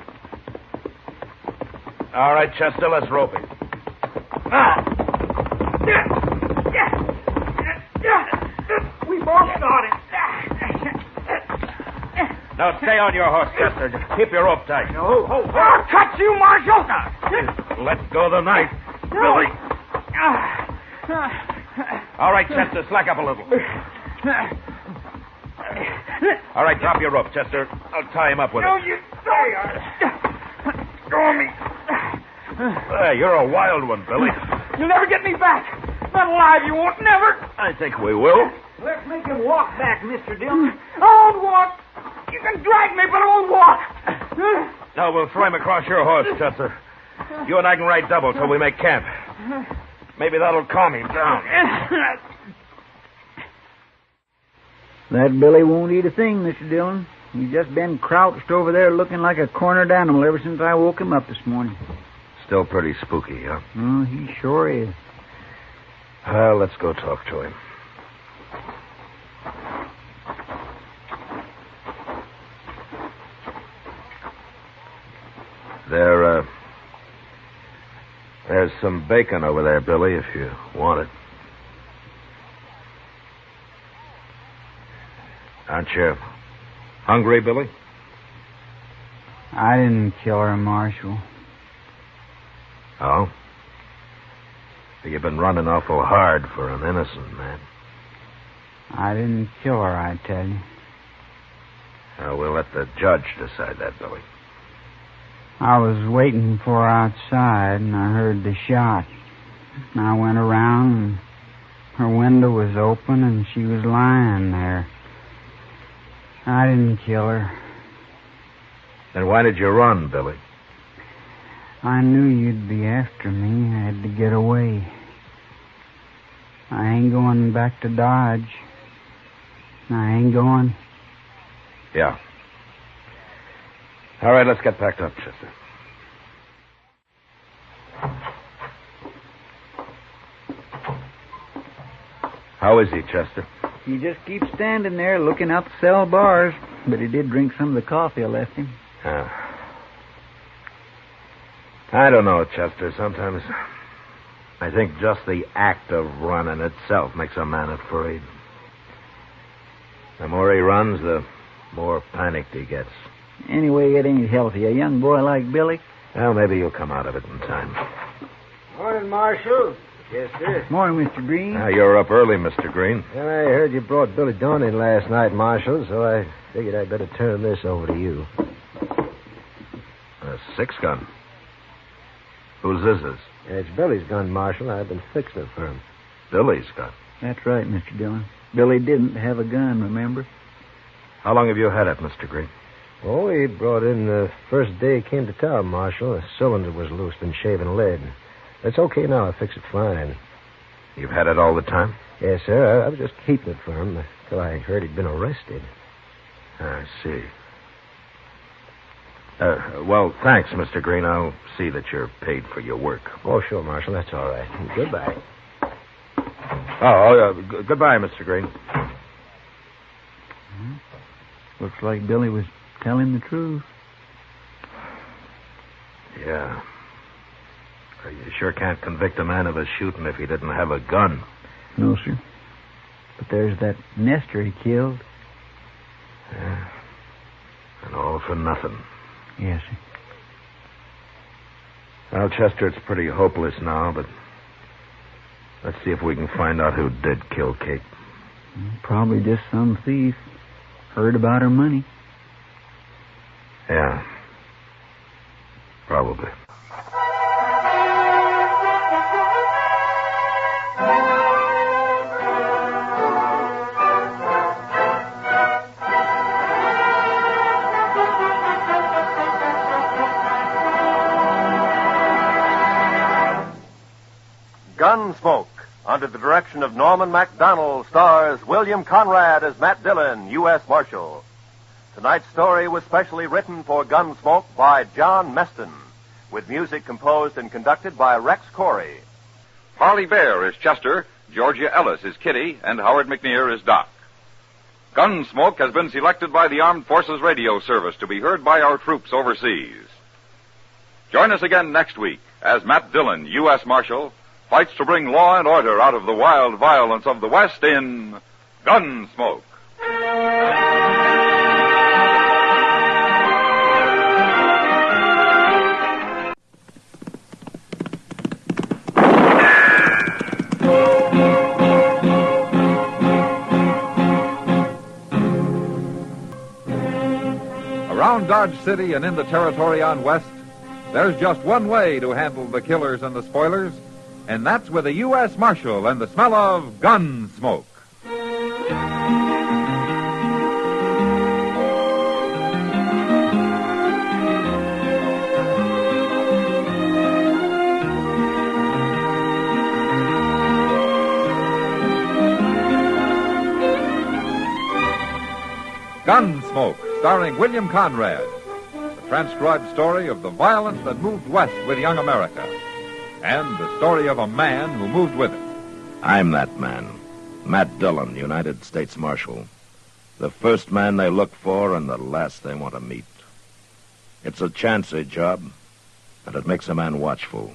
All right, Chester, let's rope him. We both got it. Now stay on your horse, Chester. Just keep your rope tight. No. I'll cut you, Marshal. Let go of the knife. Billy. All right, Chester, slack up a little. All right, drop your rope, Chester. I'll tie him up with No, it. you don't. Go on me. Hey, you're a wild one, Billy. You'll never get me back. Not alive, you won't, never. I think we will. Let's make him walk back, Mr. Dillon. I won't walk. You can drag me, but I won't walk. No, we'll throw him across your horse, Chester. You and I can ride double till we make camp. Maybe that'll calm him down. That Billy won't eat a thing, Mr. Dillon. He's just been crouched over there looking like a cornered animal ever since I woke him up this morning. Still pretty spooky, huh? Oh, he sure is. Well, let's go talk to him. There's some bacon over there, Billy, if you want it. Aren't you hungry, Billy? I didn't kill her, Marshal. Oh? You've been running awful hard for an innocent man. I didn't kill her, I tell you. We'll let the judge decide that, Billy. I was waiting for her outside, and I heard the shot. And I went around, and her window was open, and she was lying there. I didn't kill her. Then why did you run, Billy? I knew you'd be after me. I had to get away. I ain't going back to Dodge. I ain't going. Yeah. All right, let's get packed up, Chester. How is he, Chester? He just keeps standing there looking out the cell bars, but he did drink some of the coffee I left him. I don't know, Chester. Sometimes I think just the act of running itself makes a man afraid. The more he runs, the more panicked he gets. Anyway, it ain't healthy. A young boy like Billy. Well, maybe you'll come out of it in time. Morning, Marshal. Yes, sir. Morning, Mr. Green. You're up early, Mr. Green. Well, I heard you brought Billy Dawn in last night, Marshal, so I figured I'd better turn this over to you. A 6-gun. Whose this is? It's Billy's gun, Marshal. I've been fixing it for him. Billy's gun? That's right, Mr. Dillon. Billy didn't have a gun, remember? How long have you had it, Mr. Green? Oh, he brought in the first day he came to town, Marshal. The cylinder was loose, been shaving lead. It's okay now. I fixed it fine. You've had it all the time? Yes, sir. I was just keeping it for him until I heard he'd been arrested. I see. Well, thanks, Mr. Green. I'll see that you're paid for your work. Oh, sure, Marshal. That's all right. Goodbye. Goodbye, Mr. Green. Looks like Billy was telling the truth. Yeah. You sure can't convict a man of a shooting if he didn't have a gun. No, sir. But there's that nester he killed. Yeah. And all for nothing. Yes, sir. Well, Chester, it's pretty hopeless now, but let's see if we can find out who did kill Kate. Probably just some thief. Heard about her money. Yeah. Probably. Gunsmoke, under the direction of Norman MacDonald, stars William Conrad as Matt Dillon, U.S. Marshal. Tonight's story was specially written for Gunsmoke by John Meston, with music composed and conducted by Rex Corey. Harley Bear is Chester, Georgia Ellis is Kitty, and Howard McNear is Doc. Gunsmoke has been selected by the Armed Forces Radio Service to be heard by our troops overseas. Join us again next week as Matt Dillon, U.S. Marshal, fights to bring law and order out of the wild violence of the West in Gunsmoke. Around Dodge City and in the territory on West, there's just one way to handle the killers and the spoilers, and that's with a U.S. Marshal and the smell of gun smoke. Gunsmoke, starring William Conrad. The transcribed story of the violence that moved west with young America. And the story of a man who moved with it. I'm that man. Matt Dillon, United States Marshal. The first man they look for and the last they want to meet. It's a chancy job, and it makes a man watchful.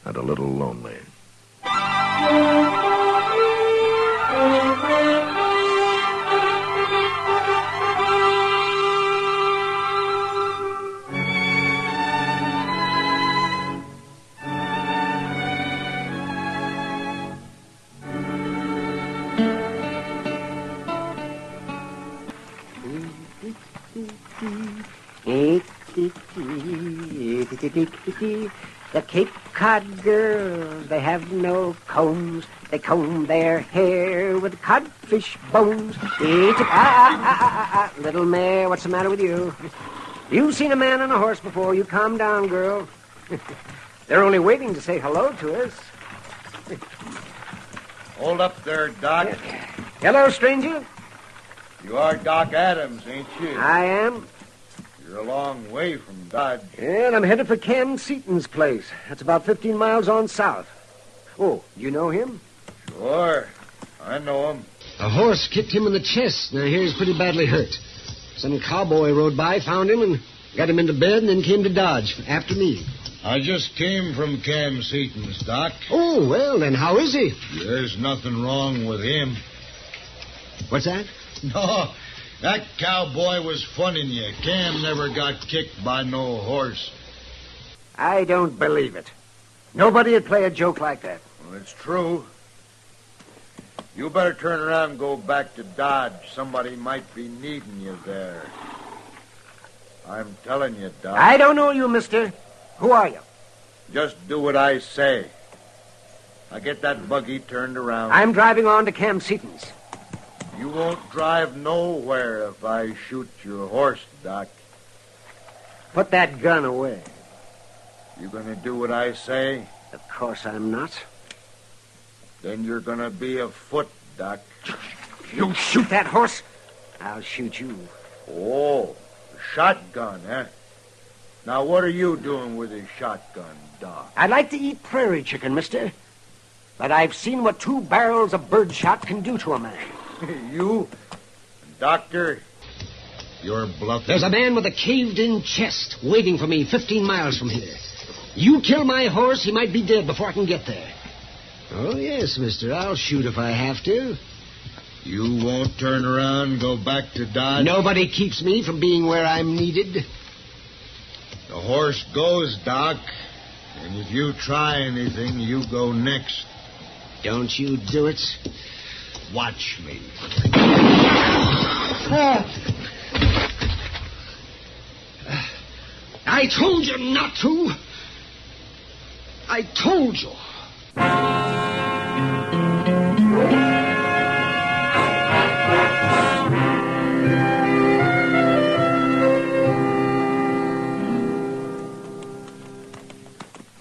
And a little lonely. The Cape Cod girls, they have no combs. They comb their hair with codfish bones. Little mare, what's the matter with you? You've seen a man on a horse before. You calm down, girl. They're only waiting to say hello to us. Hold up there, Doc. Hello, stranger. You are Doc Adams, ain't you? I am. You're a long way from Dodge. And I'm headed for Cam Seaton's place. That's about 15 miles on south. Oh, you know him? Sure. I know him. A horse kicked him in the chest. Now, here he's pretty badly hurt. Some cowboy rode by, found him, and got him into bed, and then came to Dodge after me. I just came from Cam Seaton's, Doc. Oh, well, then how is he? There's nothing wrong with him. What's that? No, that cowboy was funning you. Cam never got kicked by no horse. I don't believe it. Nobody would play a joke like that. Well, it's true. You better turn around and go back to Dodge. Somebody might be needing you there. I'm telling you, Doc. I don't know you, mister. Who are you? Just do what I say. Now get that buggy turned around. I'm driving on to Cam Seaton's. You won't drive nowhere if I shoot your horse, Doc. Put that gun away. You gonna do what I say? Of course I'm not. Then you're gonna be afoot, Doc. You shoot that horse, I'll shoot you. Oh, shotgun, eh? Now, what are you doing with a shotgun, Doc? I'd like to eat prairie chicken, mister. But I've seen what 2 barrels of birdshot can do to a man. You? Doctor? You're bluffing. There's a man with a caved-in chest waiting for me 15 miles from here. You kill my horse, he might be dead before I can get there. Oh, yes, mister. I'll shoot if I have to. You won't turn around and go back to Dodge? Nobody keeps me from being where I'm needed. The horse goes, Doc. And if you try anything, you go next. Don't you do it. Watch me. I told you not to. I told you.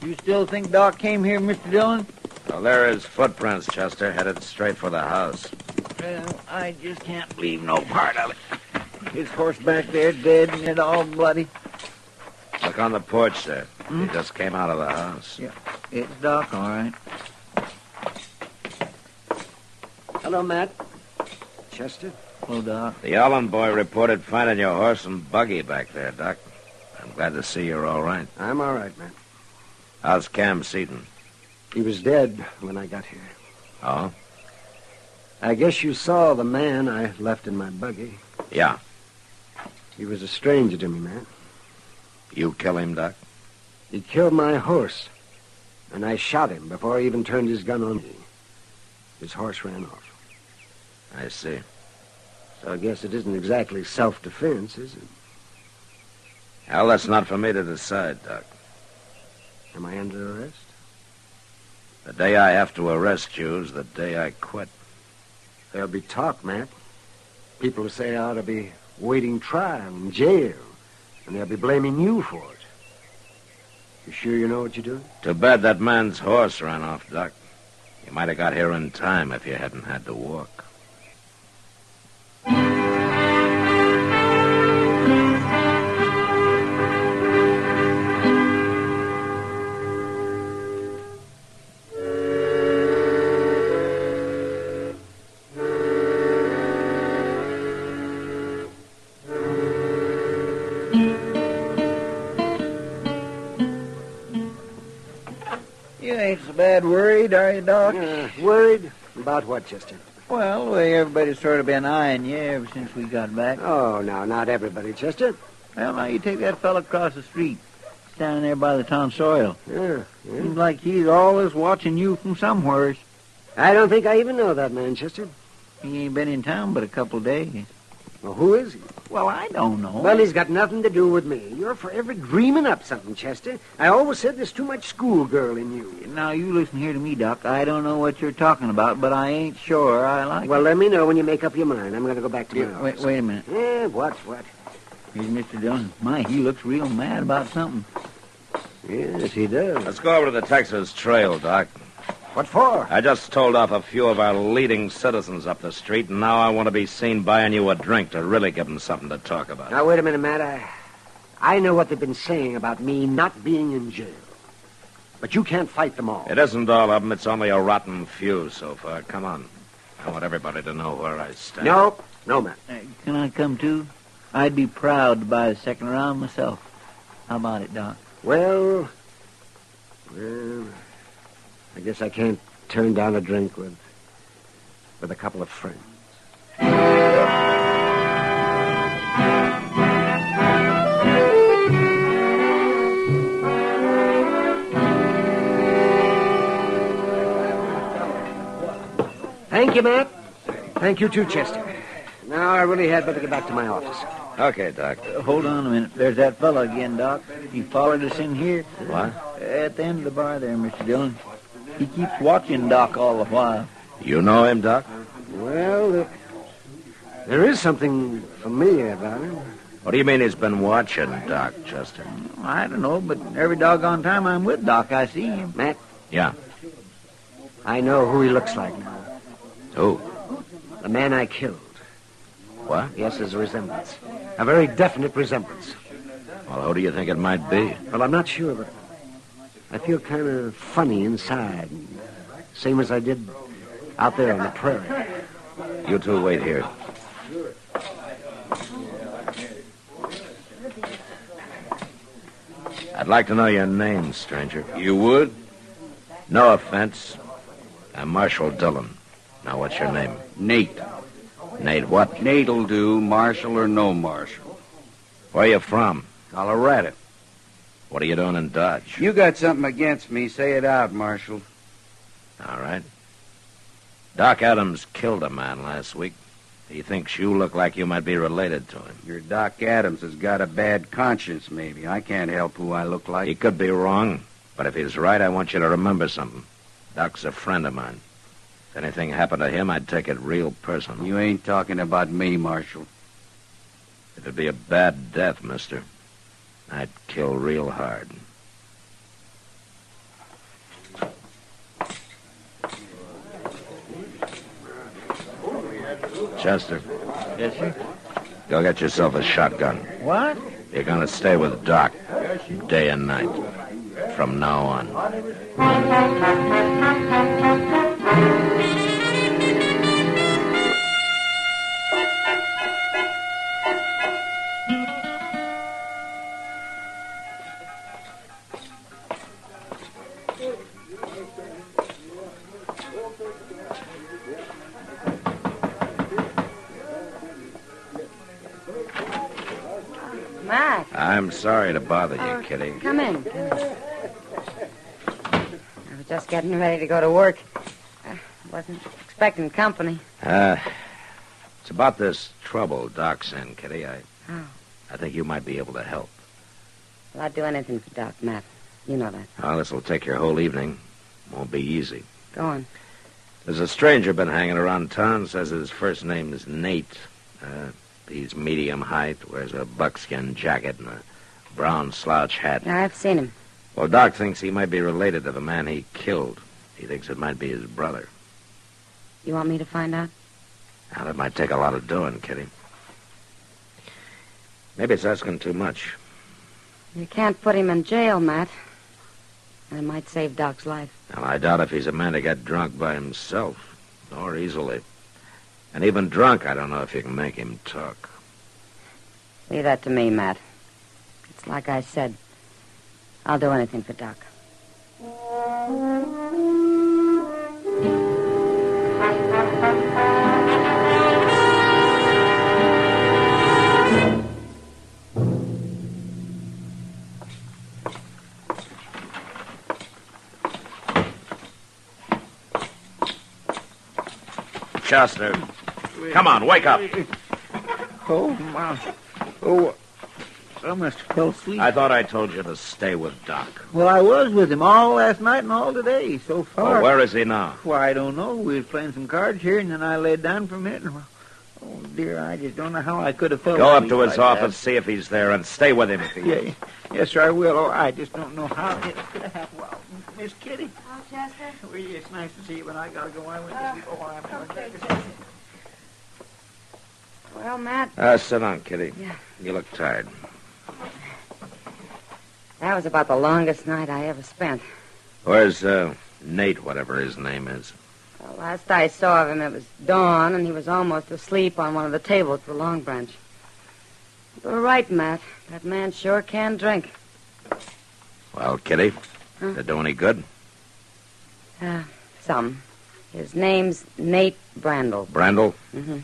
You still think Doc came here, Mr. Dillon? Well, there are his footprints, Chester, headed straight for the house. Well, I just can't believe no part of it. His horse back there dead and it all bloody. Look on the porch there. He just came out of the house. Yeah, it's Doc, all right. Hello, Matt. Chester? Hello, Doc. The Allen boy reported finding your horse and buggy back there, Doc. I'm glad to see you're all right. I'm all right, Matt. How's Cam Seaton? He was dead when I got here. Oh? I guess you saw the man I left in my buggy. Yeah. He was a stranger to me, Matt. You kill him, Doc? He killed my horse, and I shot him before he even turned his gun on me. His horse ran off. I see. So I guess it isn't exactly self-defense, is it? Well, that's not for me to decide, Doc. Am I under arrest? The day I have to arrest you is the day I quit. There'll be talk, Matt. People will say I ought to be waiting trial in jail, and they'll be blaming you for it. You sure you know what you're doing? Too bad that man's horse ran off, Doc. You might have got here in time if you hadn't had to walk. You ain't so bad worried, are you, Doc? Worried? About what, Chester? Well, the way everybody's sort of been eyeing you ever since we got back. Oh, no, not everybody, Chester. Well, now you take that fella across the street, standing there by the tonsorial. Yeah. Seems like he's always watching you from somewheres. I don't think I even know that man, Chester. He ain't been in town but a couple of days. Well, who is he? Well, I don't know. Well, he's got nothing to do with me. You're forever dreaming up something, Chester. I always said there's too much schoolgirl in you. Now, you listen here to me, Doc. I don't know what you're talking about, but I ain't sure I like Well, it. let me know when you make up your mind. I'm going to go back to my office. Wait a minute. Yeah, what? Here's Mr. Dillon. My, he looks real mad about something. Yes, he does. Let's go over to the Texas Trail, Doc. What for? I just told off a few of our leading citizens up the street, and now I want to be seen buying you a drink to really give them something to talk about. Now, wait a minute, Matt. I know what they've been saying about me not being in jail. But you can't fight them all. It isn't all of them. It's only a rotten few so far. Come on. I want everybody to know where I stand. No, Matt. Can I come too? I'd be proud to buy the second round myself. How about it, Doc? Well, I guess I can't turn down a drink with a couple of friends. Thank you, Matt. Thank you, too, Chester. Now, I really had better get back to my office. Okay, Doc. Hold on a minute. There's that fellow again, Doc. He followed us in here. What? At the end of the bar there, Mr. Dillon. He keeps watching Doc all the while. You know him, Doc? Well, there is something familiar about him. What do you mean he's been watching, Doc, Chester? I don't know, but every doggone time I'm with Doc, I see him. Matt? Yeah. I know who he looks like now. Who? The man I killed. What? Yes, there's a resemblance. A very definite resemblance. Well, who do you think it might be? Well, I'm not sure, but I feel kind of funny inside. Same as I did out there on the prairie. You two wait here. I'd like to know your name, stranger. You would? No offense. I'm Marshal Dillon. Now, what's your name? Nate. Nate what? Nate'll do, marshal or no marshal. Where you from? Colorado. What are you doing in Dodge? You got something against me, say it out, Marshal. All right. Doc Adams killed a man last week. He thinks you look like you might be related to him. Your Doc Adams has got a bad conscience, maybe. I can't help who I look like. He could be wrong, but if he's right, I want you to remember something. Doc's a friend of mine. If anything happened to him, I'd take it real personal. You ain't talking about me, Marshal. It'd be a bad death, mister. I'd kill real hard. Chester. Yes, sir? Go get yourself a shotgun. What? You're going to stay with Doc day and night from now on. I'm sorry to bother you, Kitty. Come in. I was just getting ready to go to work. I wasn't expecting company. It's about this trouble Doc's in, Kitty. I think you might be able to help. Well, I'd do anything for Doc, Matt. You know that. Well, this will take your whole evening. Won't be easy. Go on. There's a stranger been hanging around town. Says his first name is Nate. He's medium height, wears a buckskin jacket and a brown slouch hat. Yeah, I've seen him. Well, Doc thinks he might be related to the man he killed. He thinks it might be his brother. You want me to find out? Now, that might take a lot of doing, Kitty. Maybe it's asking too much. You can't put him in jail, Matt. And it might save Doc's life. Well, I doubt if he's a man to get drunk by himself, or easily. And even drunk, I don't know if you can make him talk. Leave that to me, Matt. It's like I said. I'll do anything for Doc. Custer, come on, wake up. Oh, my. Oh, I must have fell asleep. I thought I told you to stay with Doc. Well, I was with him all last night and all today, so far. Well, where is he now? Well, I don't know. We was playing some cards here, and then I laid down for a minute. And, oh, dear, I just don't know how I could have fell Go up asleep to his like office, see if he's there, and stay with him if he is. Yes, sir, I will. Oh, I just don't know how it could have happened. Well, Miss Kitty. Oh, Chester? Well, it's nice to see you, but I got to go. I went to sleep. Oh, I'm okay, Well, Matt. Sit down, Kitty. Yeah. You look tired. That was about the longest night I ever spent. Where's Nate, whatever his name is? Well, last I saw of him, it was dawn, and he was almost asleep on one of the tables at the Long Branch. You were right, Matt. That man sure can drink. Well, Kitty, did it do any good? Some. His name's Nate Brandel. Brandel? Mm-hmm.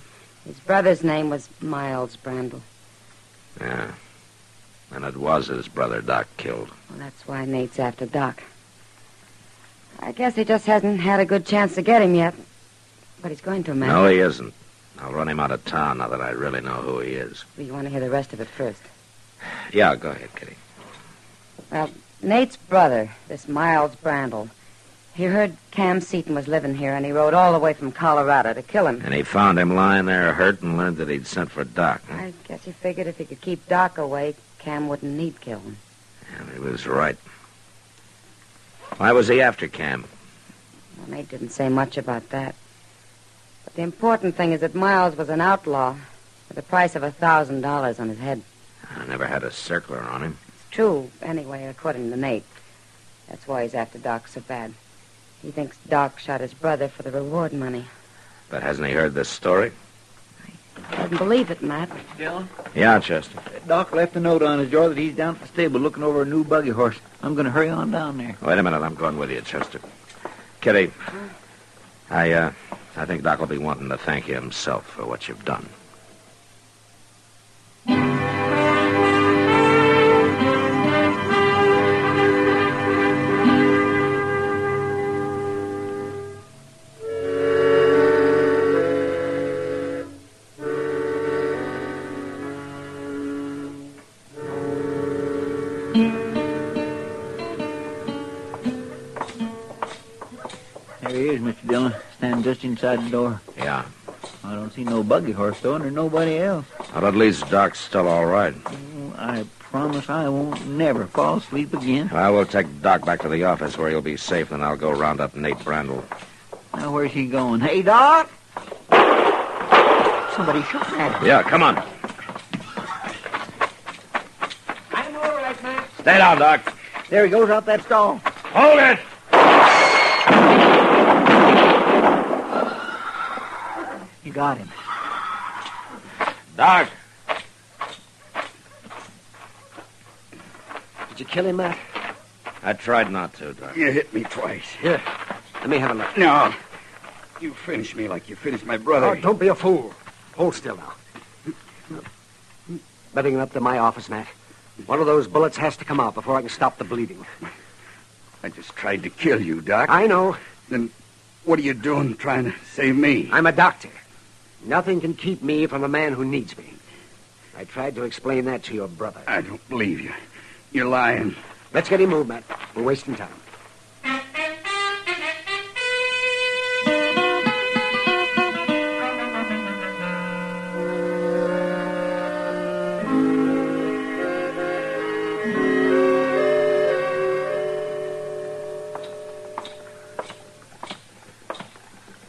His brother's name was Miles Brandel. Yeah. And it was his brother Doc killed. Well, that's why Nate's after Doc. I guess he just hasn't had a good chance to get him yet. But he's going to, Matt. No, he isn't. I'll run him out of town now that I really know who he is. Well, you want to hear the rest of it first? Yeah, go ahead, Kitty. Well, Nate's brother, this Miles Brandel, he heard Cam Seaton was living here, and he rode all the way from Colorado to kill him. And he found him lying there hurt and learned that he'd sent for Doc. Huh? I guess he figured if he could keep Doc away, Cam wouldn't need kill him. And he was right. Why was he after Cam? Well, Nate didn't say much about that. But the important thing is that Miles was an outlaw with a price of $1,000 on his head. I never had a circler on him. It's true, anyway, according to Nate. That's why he's after Doc so bad. He thinks Doc shot his brother for the reward money. But hasn't he heard this story? I couldn't believe it, Matt. Dylan? Yeah, Chester. Doc left a note on his door that he's down at the stable looking over a new buggy horse. I'm going to hurry on down there. Wait a minute, I'm going with you, Chester. Kitty, I think Doc will be wanting to thank you himself for what you've done. There he is, Mr. Dillon, standing just inside the door. Yeah. I don't see no buggy horse, though, and there's nobody else. Well, at least Doc's still all right. I promise I won't never fall asleep again. I will take Doc back to the office where he'll be safe, and I'll go round up Nate Brandel. Now, where's he going? Hey, Doc! Somebody shot at him. Yeah, come on. I'm all right, man. Stay down, Doc. There he goes out that stall. Hold it! You got him. Doc. Did you kill him, Matt? I tried not to, Doc. You hit me twice. Here, let me have a look. No. You finished me like you finished my brother. Oh, don't be a fool. Hold still now. Better get up to my office, Matt. One of those bullets has to come out before I can stop the bleeding. I just tried to kill you, Doc. I know. Then what are you doing trying to save me? I'm a doctor. Nothing can keep me from a man who needs me. I tried to explain that to your brother. I don't believe you. You're lying. Let's get him moved, Matt. We're wasting time.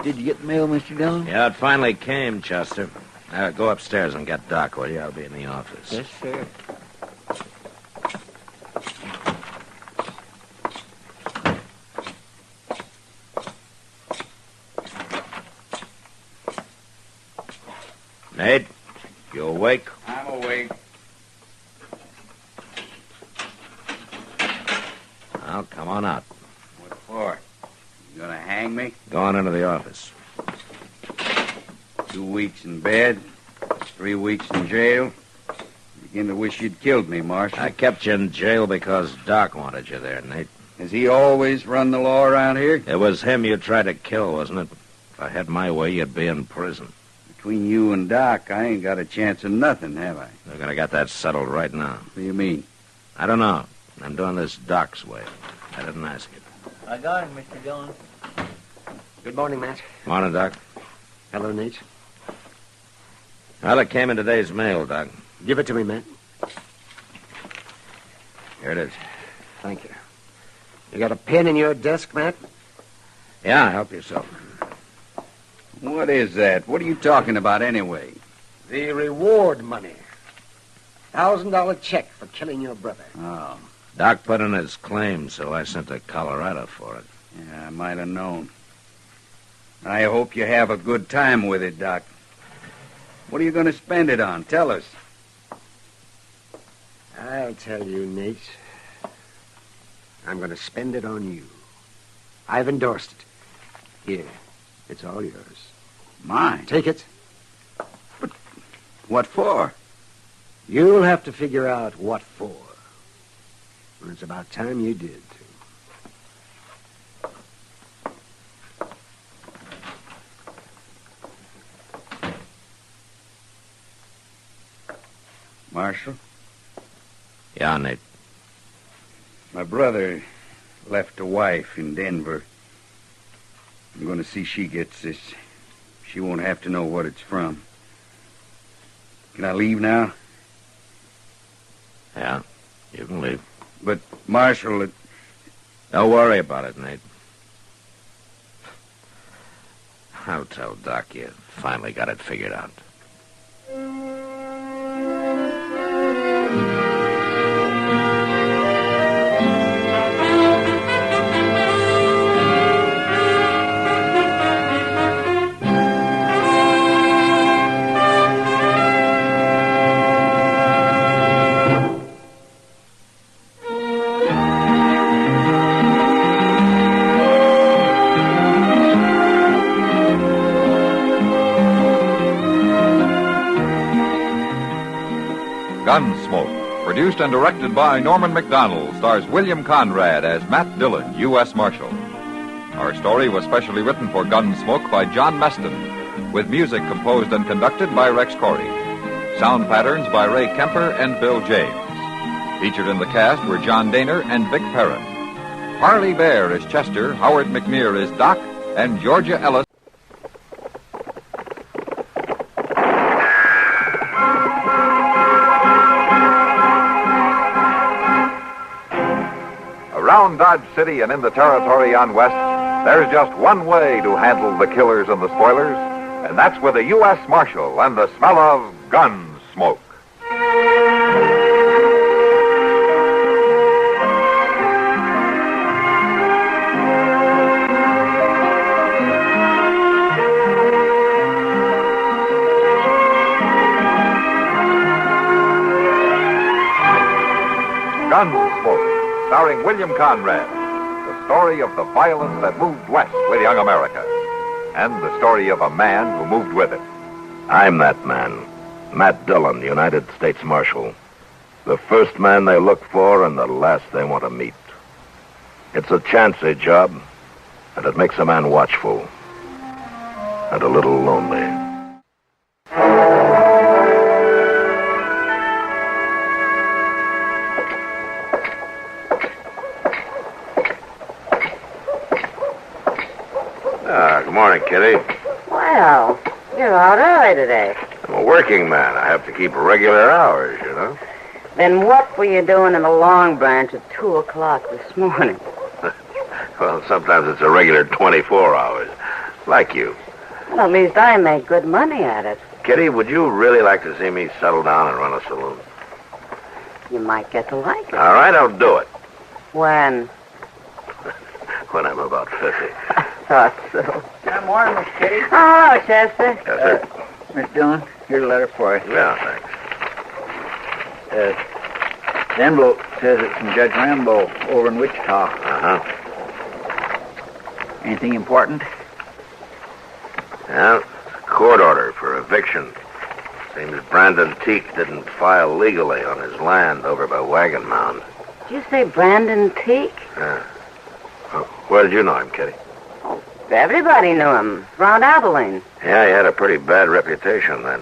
Did you get the mail, Mr. Dillon? Yeah, it finally came, Chester. Go upstairs and get Doc, will you? I'll be in the office. Yes, sir. Nate, you awake? I'm awake. Well, come on out. What for? You gonna hang me? Go on into the office. 2 weeks in bed, 3 weeks in jail. Begin to wish you'd killed me, Marshal. I kept you in jail because Doc wanted you there, Nate. Has he always run the law around here? It was him you tried to kill, wasn't it? If I had my way, you'd be in prison. Between you and Doc, I ain't got a chance of nothing, have I? They're going to get that settled right now. What do you mean? I don't know. I'm doing this Doc's way. I didn't ask you. I got him, Mr. Dillon. Good morning, Matt. Morning, Doc. Hello, Nate. Well, it came in today's mail, Doc. Give it to me, Matt. Here it is. Thank you. You got a pen in your desk, Matt? Yeah, help yourself. What is that? What are you talking about anyway? The reward money. $1,000 check for killing your brother. Oh. Doc put in his claim, so I sent to Colorado for it. Yeah, I might have known. I hope you have a good time with it, Doc. What are you going to spend it on? Tell us. I'll tell you, Nate. I'm going to spend it on you. I've endorsed it. Here, it's all yours. Mine? Take it. But what for? You'll have to figure out what for. And it's about time you did, too. Marshal? Yeah, Nate. My brother left a wife in Denver. I'm going to see she gets this. She won't have to know what it's from. Can I leave now? Yeah, you can leave. But, Marshal, Don't worry about it, Nate. I'll tell Doc you finally got it figured out. Gunsmoke, produced and directed by Norman McDonald, stars William Conrad as Matt Dillon, U.S. Marshal. Our story was specially written for Gunsmoke by John Meston, with music composed and conducted by Rex Corey. Sound patterns by Ray Kemper and Bill James. Featured in the cast were John Daner and Vic Perrin. Harley Bear is Chester, Howard McNear is Doc, and Georgia Ellis. Around Dodge City and in the territory on West, there's just one way to handle the killers and the spoilers, and that's with a U.S. Marshal and the smell of gun smoke. Gunsmoke, starring William Conrad, the story of the violence that moved west with young America, and the story of a man who moved with it. I'm that man, Matt Dillon, United States Marshal. The first man they look for and the last they want to meet. It's a chancy job, and it makes a man watchful and a little lonely. Good morning, Kitty. Well, you're out early today. I'm a working man. I have to keep regular hours, you know. Then what were you doing in the Long Branch at 2 o'clock this morning? Well, sometimes it's a regular 24 hours. Like you. Well, at least I make good money at it. Kitty, would you really like to see me settle down and run a saloon? You might get to like it. All right, I'll do it. When? When I'm about 50. Thought so. Good morning, Miss Kitty. Oh, hello, Chester. Yes, sir. Miss Dillon, here's a letter for you. Yeah, thanks. The envelope says it's from Judge Rambo over in Wichita. Uh-huh. Anything important? Yeah, it's a court order for eviction. Seems Brandon Teak didn't file legally on his land over by Wagon Mound. Did you say Brandon Teak? Yeah. Where did you know him, Kitty? Everybody knew him. Around Abilene. Yeah, he had a pretty bad reputation then.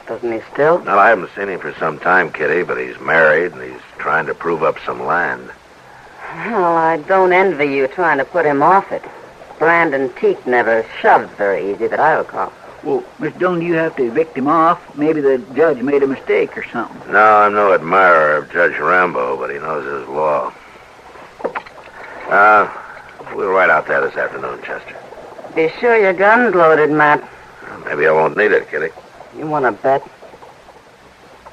Doesn't he still? Well, I haven't seen him for some time, Kitty, but he's married and he's trying to prove up some land. Well, I don't envy you trying to put him off it. Brandon Teak never shoved very easy that I recall. Well, Miss Dillon, you have to evict him off. Maybe the judge made a mistake or something. No, I'm no admirer of Judge Rambo, but he knows his law. We'll ride out there this afternoon, Chester. Be sure your gun's loaded, Matt. Maybe I won't need it, Kitty. You want to bet?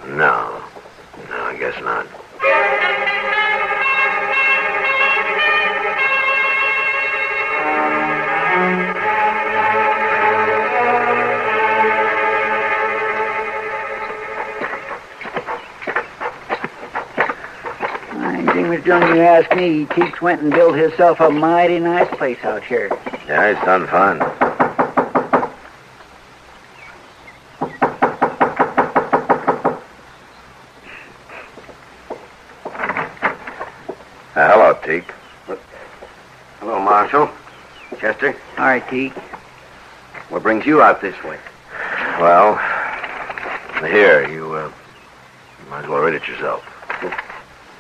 No, I guess not. Anything, Miss Dillon, you ask me, Teeks went and built himself a mighty nice place out here. Yeah, he's done fine. Hello, Teak. Hello, Marshal. Chester? All right, Teak. What brings you out this way? Well, here, you might as well read it yourself.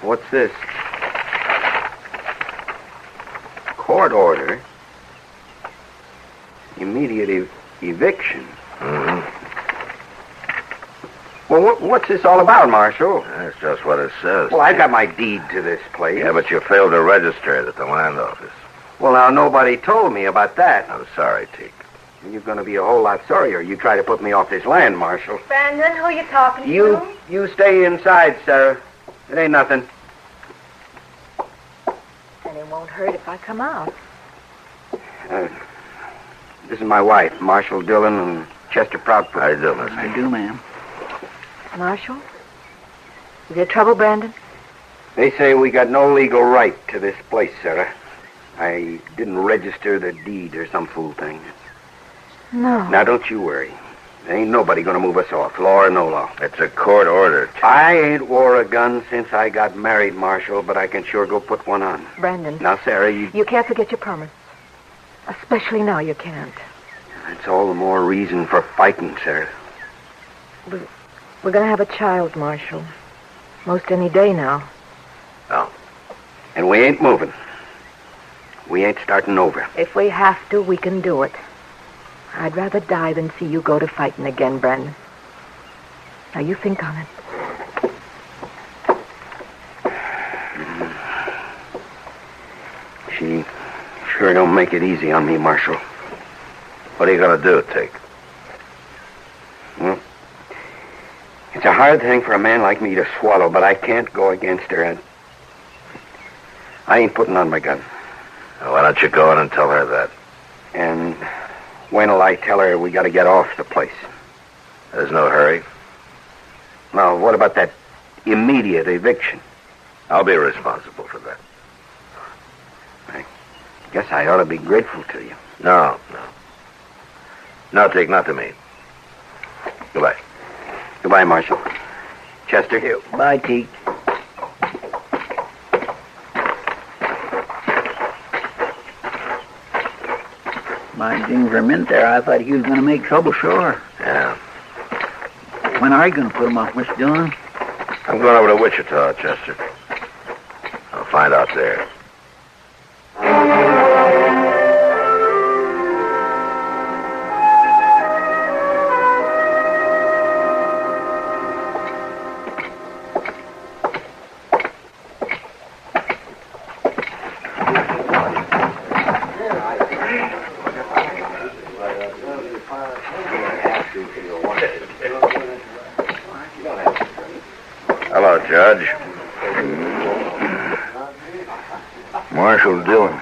What's this? Court order. Immediate eviction. Mm-hmm. Well, what's this all about, Marshal? That's just what it says. Well, I've got my deed to this place. Yeah, but you failed to register it at the land office. Well, now, nobody told me about that. I'm sorry, Teak. You're going to be a whole lot sorrier. You try to put me off this land, Marshal. Brandon, who are you talking to? You stay inside, Sarah. It ain't nothing. And it won't hurt if I come out. This is my wife, Marshal Dillon and Chester Proudfoot. How do you do, Miss? I do, ma'am. Marshal? Is there trouble, Brandon? They say we got no legal right to this place, Sarah. I didn't register the deed or some fool thing. No. Now, don't you worry. There ain't nobody going to move us off, law or no law. It's a court order. I ain't wore a gun since I got married, Marshal, but I can sure go put one on. Brandon. Now, Sarah, You can't forget your permits. Especially now you can't. That's all the more reason for fighting, Sarah. We're going to have a child, Marshal. Most any day now. Oh. And we ain't moving. We ain't starting over. If we have to, we can do it. I'd rather die than see you go to fighting again, Brandon. Now, you think on it. She sure don't make it easy on me, Marshal. What are you going to do, Teak? Well, it's a hard thing for a man like me to swallow, but I can't go against her. I ain't putting on my gun. Well, why don't you go in and tell her that? And when'll I tell her we got to get off the place? There's no hurry. Now, what about that immediate eviction? I'll be responsible for that. I guess I ought to be grateful to you. No. No, Teak, not to me. Goodbye. Goodbye, Marshal. Chester. Here, bye, Teak. My thing for a minute there, I thought he was going to make trouble, sure. Yeah. When are you going to put him up, Mr. Dillon? I'm going over to Wichita, Chester. I'll find out there. Hello, Judge. Marshal Dillon.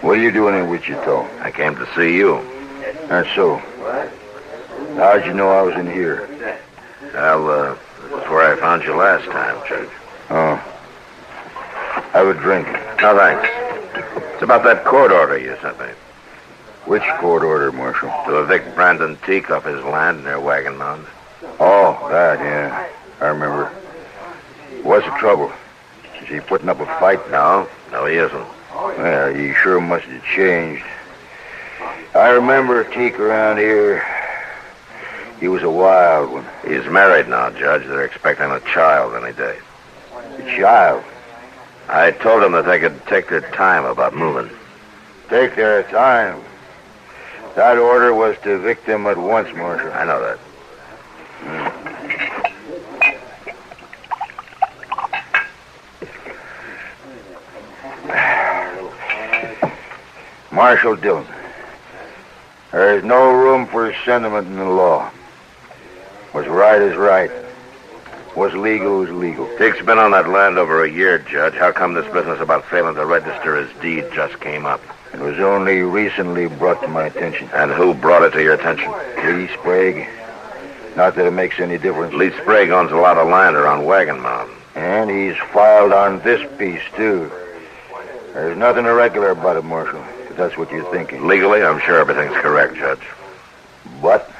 What are you doing in Wichita? I came to see you. That's so. How'd you know I was in here? Well, that's where I found you last time, Judge. Oh. Have a drink. No, thanks. It's about that court order you sent me. Which court order, Marshal? To evict Brandon Teak off his land near Wagon Mound. Oh, that, yeah. I remember. What's the trouble? Is he putting up a fight? No, he isn't. Well, he sure must have changed. I remember Teak around here. He was a wild one. He's married now, Judge. They're expecting a child any day. A child? I told them that they could take their time about moving. Take their time? That order was to evict them at once, Marshal. I know that. Marshal Dillon, there is no room for sentiment in the law. What's right is right. What's legal is legal. Teak's been on that land over a year, Judge. How come this business about failing to register his deed just came up? It was only recently brought to my attention. And who brought it to your attention? Lee Sprague. Not that it makes any difference. Lee Sprague owns a lot of land around Wagon Mound. And he's filed on this piece, too. There's nothing irregular about it, Marshal, if that's what you're thinking. Legally, I'm sure everything's correct, Judge. But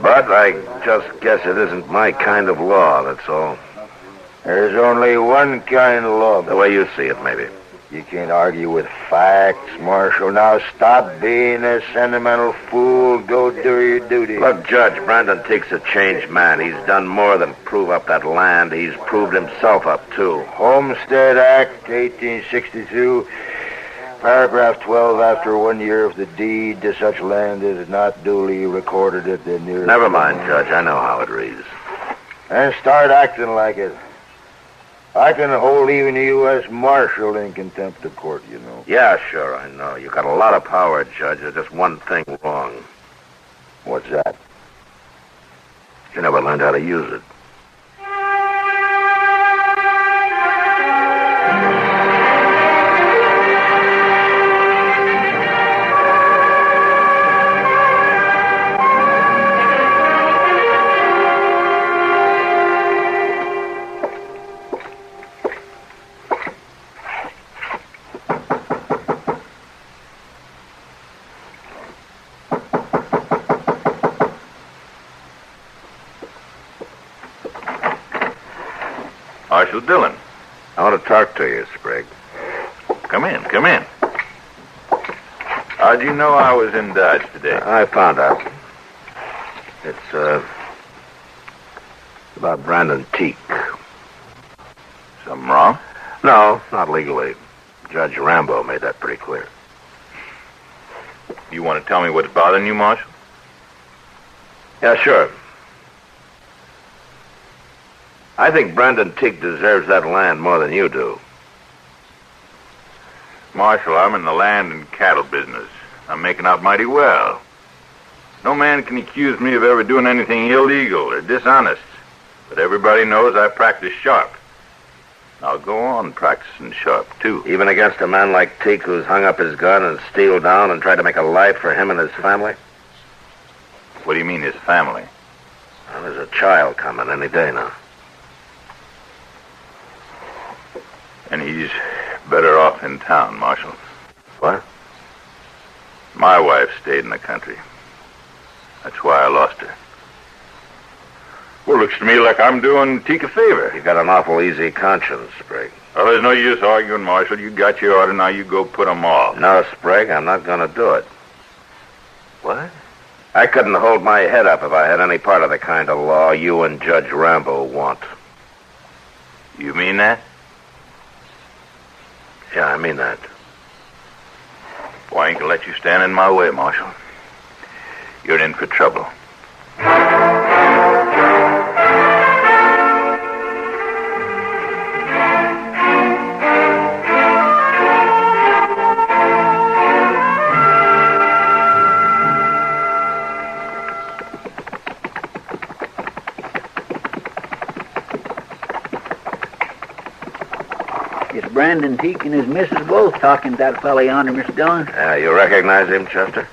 I just guess it isn't my kind of law, that's all. There's only one kind of law. The way you see it, maybe. You can't argue with facts, Marshal. Now stop being a sentimental fool. Go do your duty. Look, Judge, Brandon Teak's a changed man. He's done more than prove up that land. He's proved himself up, too. Homestead Act, 1862, paragraph 12, after 1 year of the deed to such land is not duly recorded at the nearest... Never mind, Judge. I know how it reads. And start acting like it. I can hold even a U.S. Marshal in contempt of court, you know. Yeah, sure, I know. You got a lot of power, Judge. There's just one thing wrong. What's that? You never learned how to use it. Marshal Dillon. I want to talk to you, Sprague. Come in. How'd you know I was in Dodge today? I found out. It's about Brandon Teak. Something wrong? No, not legally. Judge Rambo made that pretty clear. You want to tell me what's bothering you, Marshal? Yeah, sure. I think Brandon Teak deserves that land more than you do. Marshal, I'm in the land and cattle business. I'm making out mighty well. No man can accuse me of ever doing anything illegal or dishonest. But everybody knows I practice sharp. I'll go on practicing sharp, too. Even against a man like Teak who's hung up his gun and steeled down and tried to make a life for him and his family? What do you mean, his family? Well, there's a child coming any day now. And he's better off in town, Marshal. What? My wife stayed in the country. That's why I lost her. Well, looks to me like I'm doing Teak a favor. You got an awful easy conscience, Sprague. Well, there's no use arguing, Marshal. You got your order, now you go put 'em off. No, Sprague, I'm not going to do it. What? I couldn't hold my head up if I had any part of the kind of law you and Judge Rambo want. You mean that? Yeah, I mean that. Well, I ain't gonna let you stand in my way, Marshal. You're in for trouble. It's Brandon Teak and his missus both talking to that fella yonder, Mr. Dillon. You recognize him, Chester?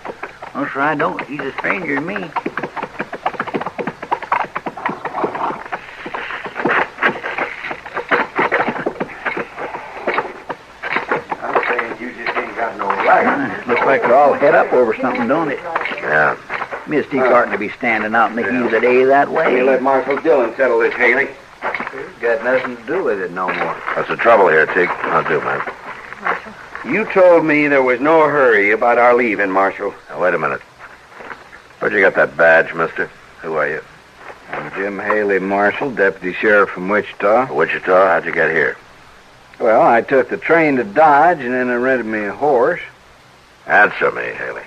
Oh, sir, I don't. He's a stranger to me. I'm saying you just ain't got no right. Looks like they're all head up over something, don't it? Yeah. Miss Teak oughtn't to be standing out in the heat of the day that way. You let Marshal Dillon settle this, Haley. Got nothing to do with it no more. What's the trouble here, Teak? I'll do, man. You told me there was no hurry about our leaving, Marshal. Now, wait a minute. Where'd you get that badge, mister? Who are you? I'm Jim Haley, Marshal, Deputy Sheriff from Wichita. Wichita? How'd you get here? Well, I took the train to Dodge, and then I rented me a horse. Answer me, Haley.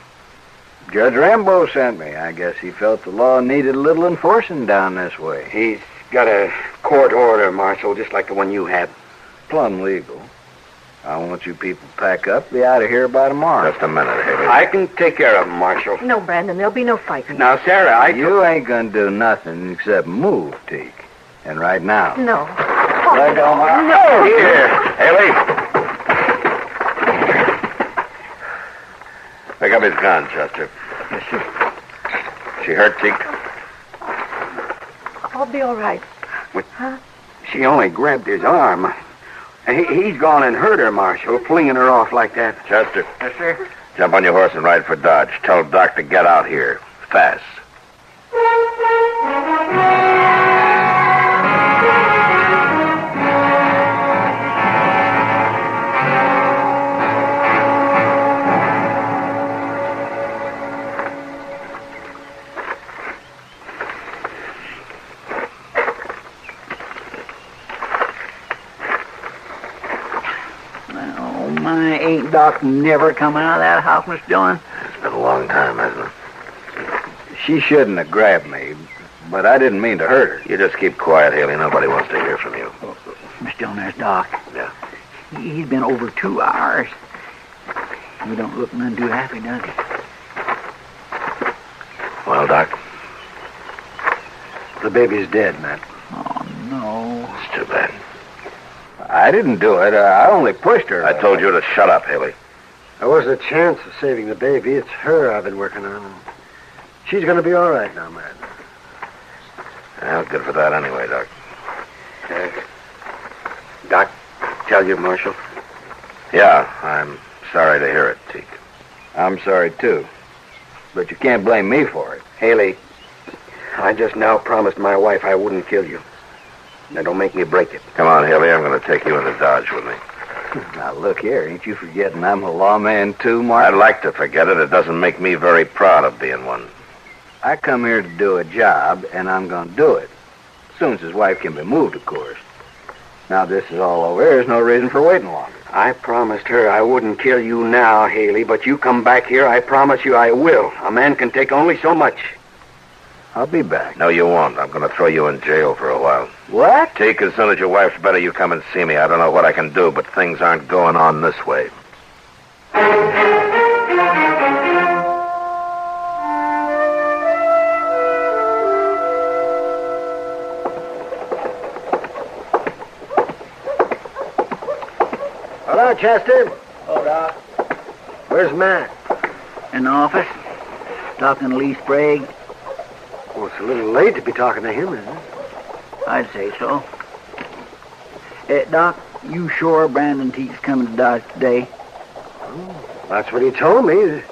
Judge Rambo sent me. I guess he felt the law needed a little enforcing down this way. He's got a court order, Marshal, just like the one you had. Plumb legal. I want you people to pack up, be out of here by tomorrow. Just a minute, Haley. I can take care of him, Marshal. No, Brandon, there'll be no fighting. Now, Sarah, You ain't gonna do nothing except move, Teak. And right now. No. Right on my... No! Here, Haley. Pick up his gun, Chester. Yes, sir. She hurt, Teak? I'll be all right. Huh? She only grabbed his arm. He's gone and hurt her, Marshal, flinging her off like that. Chester. Yes, sir. Jump on your horse and ride for Dodge. Tell Doc to get out here. Fast. Oh, my, ain't Doc never come out of that house, Mr. Dillon? It's been a long time, hasn't it? She shouldn't have grabbed me, but I didn't mean to hurt her. You just keep quiet, Haley. Nobody wants to hear from you. Mr. Dillon, there's Doc. Yeah. He's been over 2 hours. He don't look none too happy, does he? Well, Doc? The baby's dead, Matt. Oh, no. It's too bad. I didn't do it. I only pushed her. I told you to shut up, Haley. There wasn't a chance of saving the baby. It's her I've been working on. She's going to be all right now, Matt. Well, good for that anyway, Doc. Doc, tell you, Marshal? Yeah, I'm sorry to hear it, Teak. I'm sorry, too. But you can't blame me for it. Haley, I just now promised my wife I wouldn't kill you. Now, don't make me break it. Come on, Haley. I'm going to take you into Dodge with me. Now, look here. Ain't you forgetting I'm a lawman, too, Mark? I'd like to forget it. It doesn't make me very proud of being one. I come here to do a job, and I'm going to do it. As soon as his wife can be moved, of course. Now this is all over. There's no reason for waiting longer. I promised her I wouldn't kill you now, Haley, but you come back here, I promise you I will. A man can take only so much. I'll be back. No, you won't. I'm going to throw you in jail for a while. What? Teak, as soon as your wife's better, you come and see me. I don't know what I can do, but things aren't going on this way. Hello, Chester. Oh, Doc. Where's Matt? In the office. Talking to Lee Sprague. Well, it's a little late to be talking to him, isn't it? I'd say so. Doc, you sure Brandon Teak's coming to Dodge today? Oh, that's what he told me.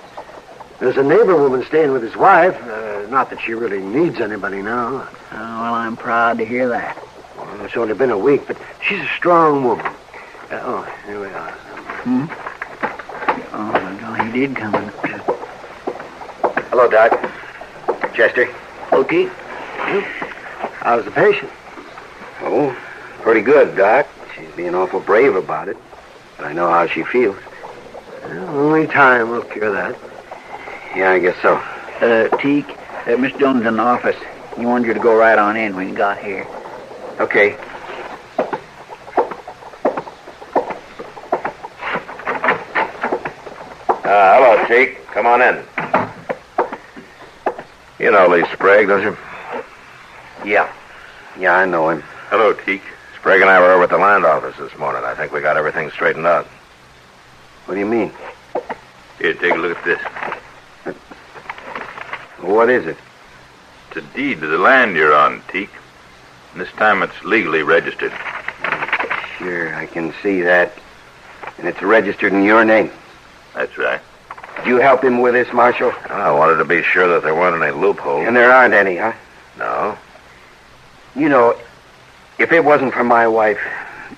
There's a neighbor woman staying with his wife. Not that she really needs anybody now. Well, I'm proud to hear that. Well, it's only been a week, but she's a strong woman. Here we are. Oh, he did come in. Hello, Doc. Chester. Okay. How's the patient? Oh, pretty good, Doc. She's being awful brave about it. But I know how she feels. Well, only time will cure that. Yeah, I guess so. Teak, Miss Dillon's in the office. He wanted you to go right on in when you got here. Okay. Hello, Teak. Come on in. You know Lee Sprague, don't you? Yeah. Yeah, I know him. Hello, Teak. Sprague and I were over at the land office this morning. I think we got everything straightened out. What do you mean? Here, take a look at this. What is it? It's a deed to the land you're on, Teak. And this time it's legally registered. Sure, I can see that. And it's registered in your name. That's right. Did you help him with this, Marshal? I wanted to be sure that there weren't any loopholes. And there aren't any, huh? No. You know, if it wasn't for my wife,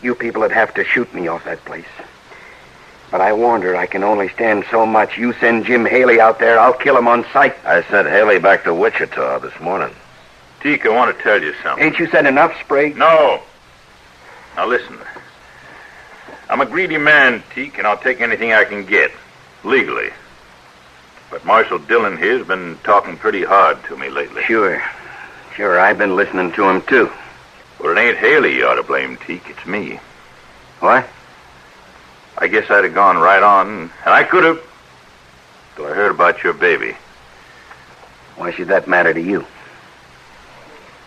you people would have to shoot me off that place. But I warned her I can only stand so much. You send Jim Haley out there, I'll kill him on sight. I sent Haley back to Wichita this morning. Teak, I want to tell you something. Ain't you said enough, Sprague? No. Now listen. I'm a greedy man, Teak, and I'll take anything I can get. Legally. But Marshal Dillon here's been talking pretty hard to me lately. Sure. Sure, I've been listening to him, too. Well, it ain't Haley you ought to blame, Teak. It's me. What? I guess I'd have gone right on, and I could have, till I heard about your baby. Why should that matter to you?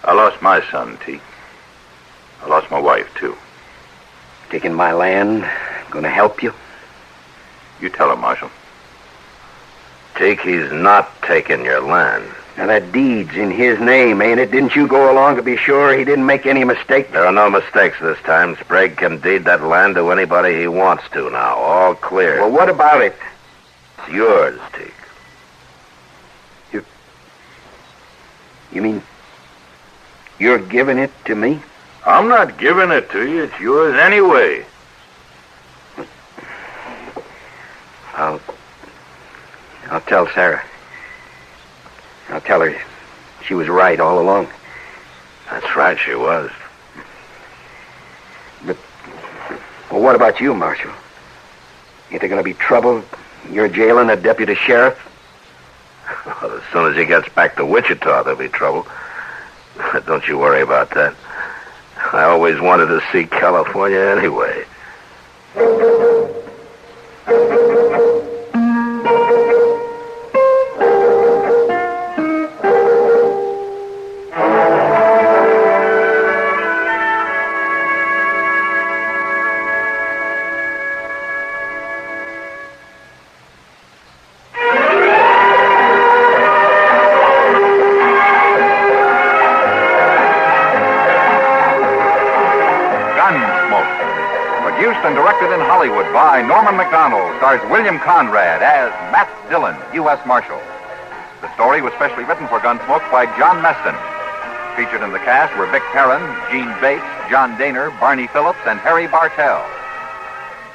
I lost my son, Teak. I lost my wife, too. Taking my land, gonna help you? You tell him, Marshal. Teak, he's not taking your land. Now, that deed's in his name, ain't it? Didn't you go along to be sure he didn't make any mistake? There are no mistakes this time. Sprague can deed that land to anybody he wants to now. All clear. Well, what about it? It's yours, Teak. You mean you're giving it to me? I'm not giving it to you. It's yours anyway. I'll tell Sarah. I'll tell her she was right all along. That's right, she was. But, well, what about you, Marshal? Ain't there going to be trouble? You're jailing a deputy sheriff? Well, as soon as he gets back to Wichita, there'll be trouble. Don't you worry about that. I always wanted to see California anyway. Gunsmoke. Produced and directed in Hollywood by Norman McDonald, stars William Conrad as Matt Dillon, U.S. Marshal. The story was specially written for Gunsmoke by John Meston. Featured in the cast were Vic Perrin, Gene Bates, John Daner, Barney Phillips, and Harry Bartell.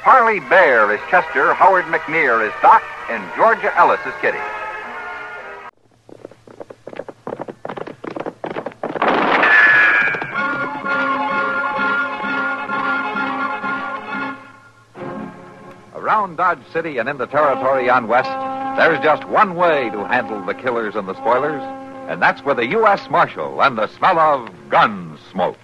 Parley Bear is Chester, Howard McNear is Doc, and Georgia Ellis is Kitty. Around Dodge City and in the territory on West, there's just one way to handle the killers and the spoilers, and that's with a U.S. Marshal and the smell of gun smoke.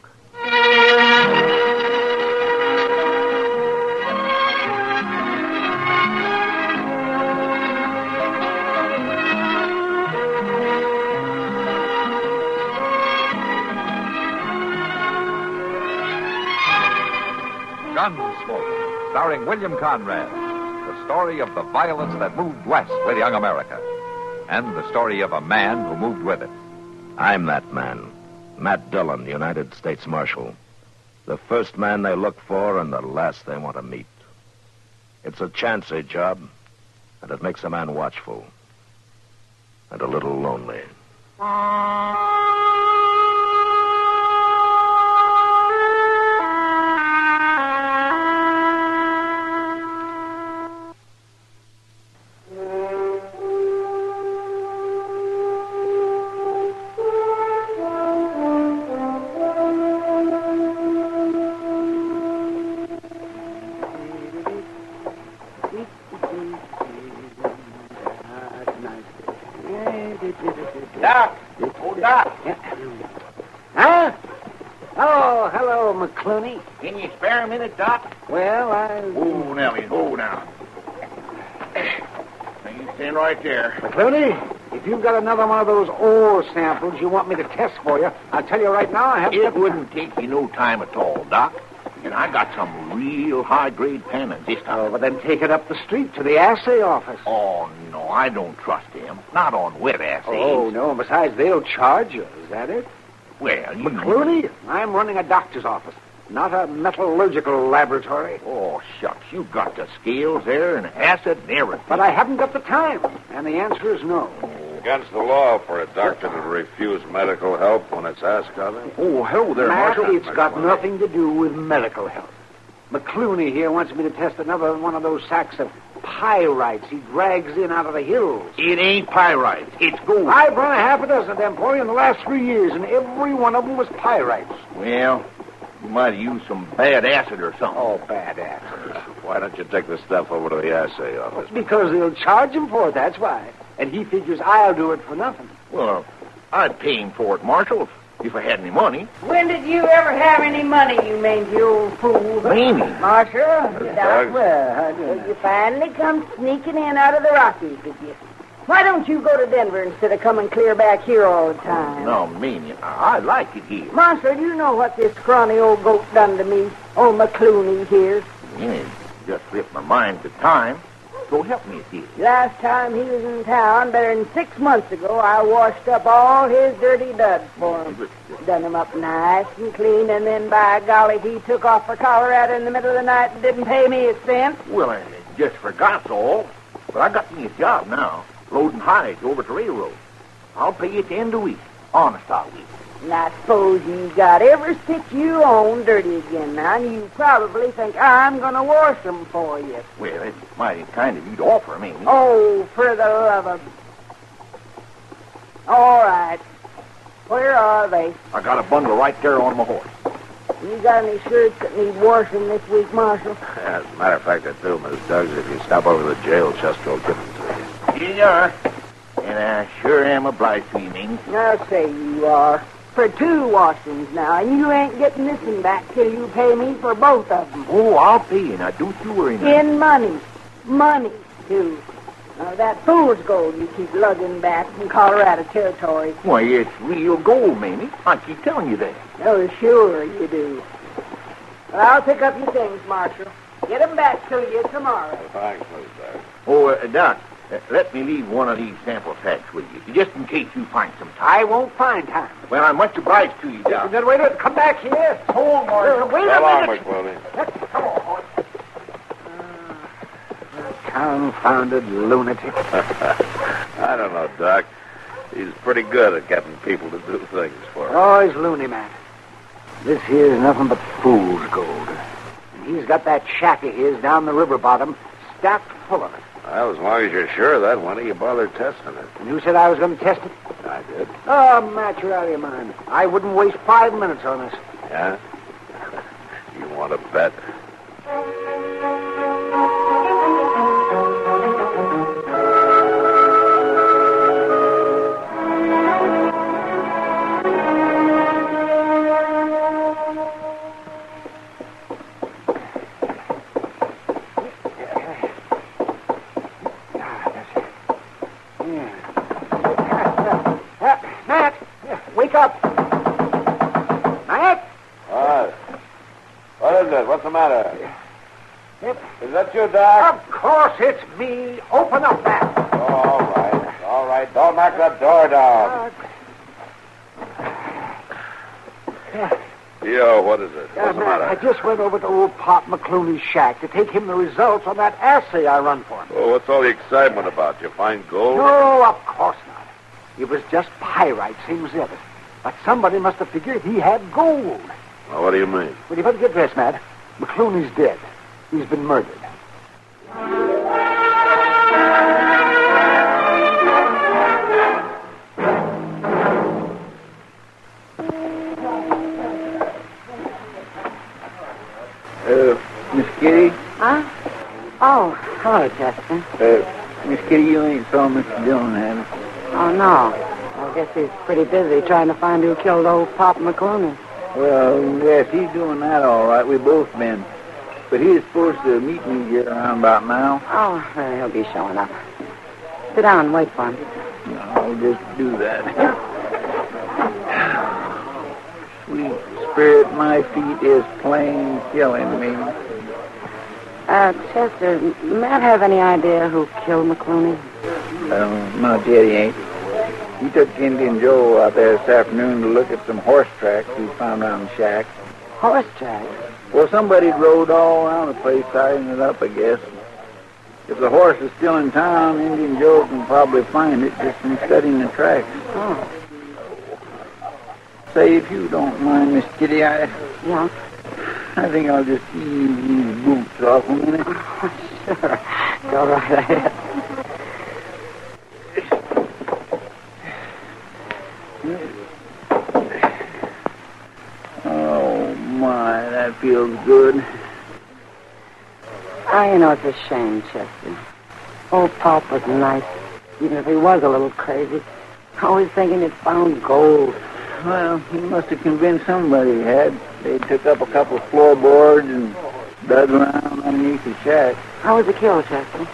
Gunsmoke, starring William Conrad. The story of the violence that moved west with young America. And the story of a man who moved with it. I'm that man. Matt Dillon, United States Marshal. The first man they look for and the last they want to meet. It's a chancy job, and it makes a man watchful. and a little lonely. Doc! Oh, Doc! Huh? Oh, hello, McCluny. Can you spare a minute, Doc? Well, Oh, Nellie, hold down. Now, you stand right there. McCluny, if you've got another one of those ore samples you want me to test for you, I'll tell you right now I have... It wouldn't take you no time at all, Doc. And I got some real high-grade pennants this time. Oh, but then take it up the street to the assay office. Oh, no, I don't trust them. Not on wet assays. Oh, no, and besides, they'll charge you. Is that it? Well, you... McCluny, I'm running a doctor's office, not a metallurgical laboratory. Oh, shucks, you got the scales there and acid and everything. But I haven't got the time, and the answer is no. Against the law for a doctor to refuse medical help when it's asked of him. Oh, hello there, Matt, Marshal. it's got nothing to do with medical help. McCluny here wants me to test another one of those sacks of pyrites he drags in out of the hills. It ain't pyrites. It's gold. I've run a half a dozen of them for you in the last 3 years, and every one of them was pyrites. Well, you might have used some bad acid or something. Oh, bad acid. Why don't you take the stuff over to the assay office? Because they'll charge him for it, that's why. And he figures I'll do it for nothing. Well, I'd pay him for it, Marshal, if I had any money. When did you ever have any money, you mangy old fool? Mamie. Marshal, Doug. well, you finally come sneaking in out of the Rockies, did you? Why don't you go to Denver instead of coming clear back here all the time? No, Mamie, I like it here. Marshal, do you know what this scrawny old goat done to me? Old McCluny here. Yeah, just slipped my mind at the time. So help me, dear. Last time he was in town, better than 6 months ago, I washed up all his dirty duds for him. Done him up nice and clean, and then, by golly, he took off for Colorado in the middle of the night and didn't pay me a cent. Well, I just forgot all. But I got me a job now, loading hides over the railroad. I'll pay you at the end of the week. Honest, I will. And I suppose you got every stick you own dirty again now, and you probably think I'm going to wash them for you. Well, it's mighty kind of you to offer me. Oh, for the love of... All right. Where are they? I got a bundle right there on my horse. You got any shirts that need washing this week, Marshal? As a matter of fact, I do, Miss Duggs. If you stop over to the jail, Chester will give them to you. Here you are. And I sure am obliged to you, Mamie. I'll say you are. For 2 washings now, and you ain't getting this one back till you pay me for both of them. Oh, I'll pay you. Now, don't you worry now. In money. Money, too. That fool's gold you keep lugging back from Colorado Territory. Why, it's real gold, Mamie. I keep telling you that. Oh, sure you do. Well, I'll pick up your things, Marshal. Get them back to you tomorrow. Thanks, Miss Duggs. Oh, Doc, let me leave one of these sample packs with you, just in case you find some time. I won't find time. Well, I'm much obliged to you, Doc. Then wait a minute. Come back here. Hold, Marshal. Wait So a long, minute. McCluny. Come on, horse. Confounded lunatic. I don't know, Doc. He's pretty good at getting people to do things for him. Oh, he's loony, man. This here's nothing but fool's gold. And he's got that shack of his down the river bottom stacked full of it. Well, as long as you're sure of that, why don't you bother testing it? And you said I was going to test it? I did. Oh, Matt, you're out of your mind. I wouldn't waste 5 minutes on this. Yeah? You want to bet? Matt, wake up. Matt? What? What is it? What's the matter? Yep. Is that you, Doc? Of course it's me. Open up, Matt. Oh, all right. All right. Don't knock that door down. Yo, what is it? What's the Matt, matter? I just went over to old Pop McCluny's shack to take him the results on that assay I run for him. Oh, what's all the excitement about? You find gold? No, of course not. It was just pyrite, same as the other. But somebody must have figured he had gold. Well, what do you mean? Well, you better get dressed, Matt. McCluny's dead. He's been murdered. Miss Kitty? Huh? Oh, hello, Chester. Miss Kitty, you ain't saw Mr. Dillon, have you? Oh, no. I guess he's pretty busy trying to find who killed old Pop McCluny. Well, yes, he's doing that all right. We both been. But he's supposed to meet me here around about now. Oh, well, he'll be showing up. Sit down and wait for him. I'll just do that. Sweet spirit, my feet is plain killing me. Chester, Matt have any idea who killed McCluny? Not yet, he ain't. He took Indian Joe out there this afternoon to look at some horse tracks he found around the shack. Horse tracks? Well, somebody rode all around the place, tying it up, I guess. If the horse is still in town, Indian Joe can probably find it just from studying the tracks. Oh. Say, if you don't mind, Miss Kitty, Yeah? I think I'll just ease these boots off a minute. Sure. Go right ahead. Oh, my, that feels good. You know, it's a shame, Chester. Old Pop was nice, even if he was a little crazy. Always thinking he'd found gold. Well, he must have convinced somebody he had. They took up a couple of floorboards and dug around underneath the shack. How was he killed, Chester?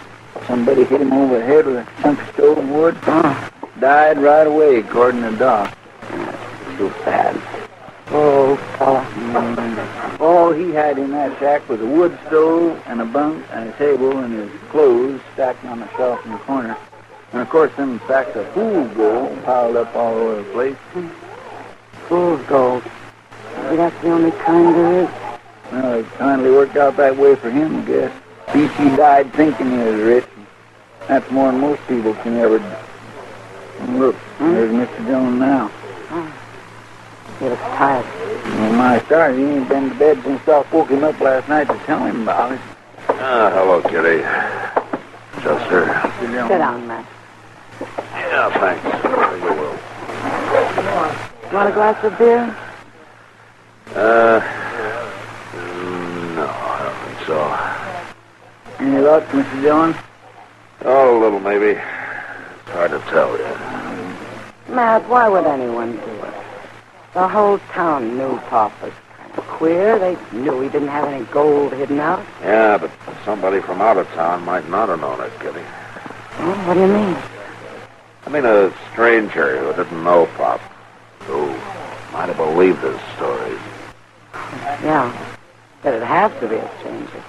Somebody hit him over the head with a chunk of stove wood. Oh. Died right away, according to Doc. Too bad. Oh, fella. All he had in that shack was a wood stove and a bunk and a table and his clothes stacked on a shelf in the corner. And, of course, them sacks of fool's gold piled up all over the place. Fool's gold. Maybe that's the only kind there is. Well, it kindly worked out that way for him, I guess. At least he died thinking he was rich. That's more than most people can ever do. And look, there's Mr. Dillon now. Oh. He looks tired. Well, my stars, he ain't been to bed since Doc woke him up last night to tell him about it. Hello, Kitty. Chester. Sit down, Matt. Yeah, thanks. You will. Want a glass of beer? No, I don't think so. Any luck, Mr. Dillon? Oh, a little, maybe. It's hard to tell yet. Matt, why would anyone do it? The whole town knew Pop was kind of queer. They knew he didn't have any gold hidden out. Yeah, but somebody from out of town might not have known it, Kitty. Oh, what do you mean? I mean, a stranger who didn't know Pop, who might have believed his stories. Yeah, but it has to be a stranger.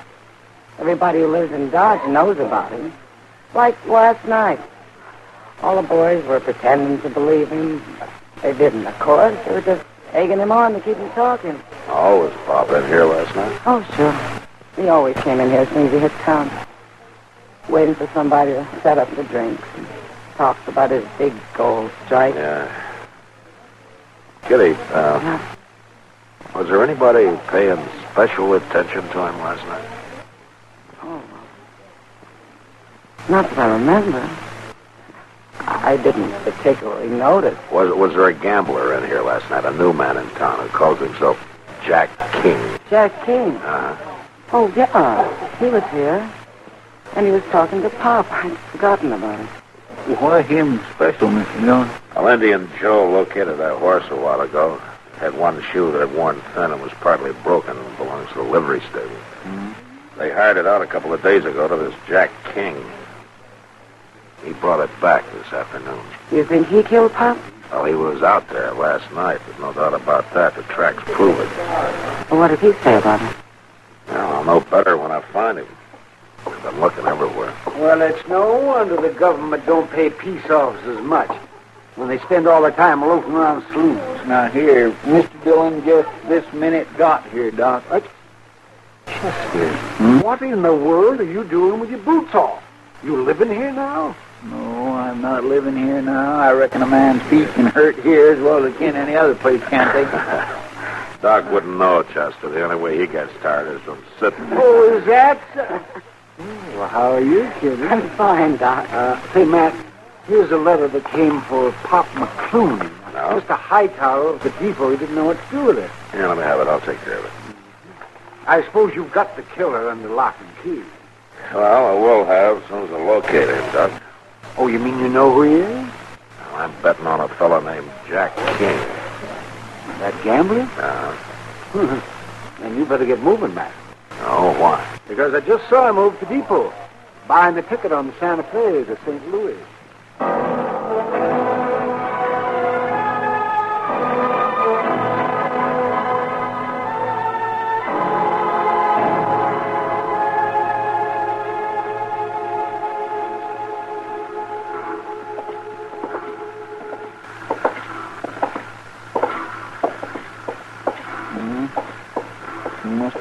Everybody who lives in Dodge knows about him. Like last night. All the boys were pretending to believe him, but they didn't, of course. They were just egging him on to keep him talking. Oh, was Pop in here last night? Oh, sure. He always came in here as soon as he hit town. Waiting for somebody to set up the drinks. And talks about his big gold strike. Yeah. Kitty, was there anybody paying special attention to him last night? Oh. Not that I remember. I didn't particularly notice. Was there a gambler in here last night, a new man in town who calls himself Jack King? Jack King? Uh-huh. Oh, yeah. He was here. And he was talking to Pop. I'd forgotten about it. Why him special, Mr. Dillon? Well, Indian Joe located that horse a while ago. Had one shoe that had worn thin and was partly broken and belongs to the livery stable. Mm-hmm. They hired it out a couple of days ago to this Jack King. He brought it back this afternoon. You think he killed Pop? Well, he was out there last night. There's no doubt about that. The tracks prove it. Well, what did he say about it? Well, I'll know better when I find him. I've been looking everywhere. Well, it's no wonder the government don't pay peace officers much when they spend all their time loafing around saloons. Now, here, Mr. Dillon just this minute got here, Doc. Chester, what in the world are you doing with your boots off? You living here now? No, I'm I'm not living here now. I reckon a man's feet can hurt here as well as it can any other place, can't they? Doc wouldn't know, Chester. The only way he gets tired is from sitting. Oh, is that so? Well, how are you, kid? I'm fine, Doc. Say, Matt, here's a letter that came for Pop McCluny. No? Just a Hightower of the depot. He didn't know what to do with it. Here, let me have it. I'll take care of it. I suppose you've got the killer under lock and key. Well, I will have as soon as I locate him, Doc. Oh, you mean you know who he is? Well, I'm betting on a fellow named Jack King. That gambler? Then you better get moving, Matt. Oh, why? Because I just saw him over at the depot, buying the ticket on the Santa Fe to St. Louis.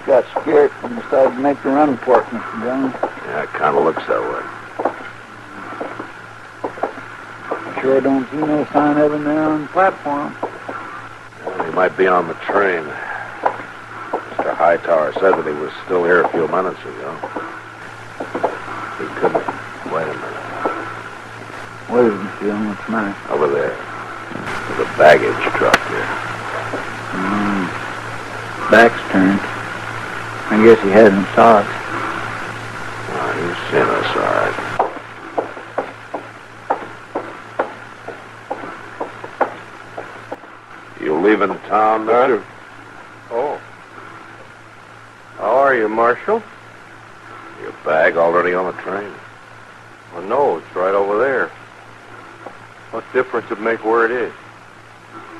Got scared and decided to make a run for it, Mr. Jones. Yeah, it kind of looks that way. Sure don't see no sign of him there on the platform. Well, he might be on the train. Mr. Hightower said that he was still here a few minutes ago. He couldn't. Wait a minute. What is it, Mr. Jones? What's the matter? Over there. There's a baggage truck here. Back's turned. I guess he hasn't saw us. Oh, he's seen us, all right. You leaving town, Mister? Oh. How are you, Marshal? Your bag already on the train? Well, no, it's right over there. What difference it make where it is?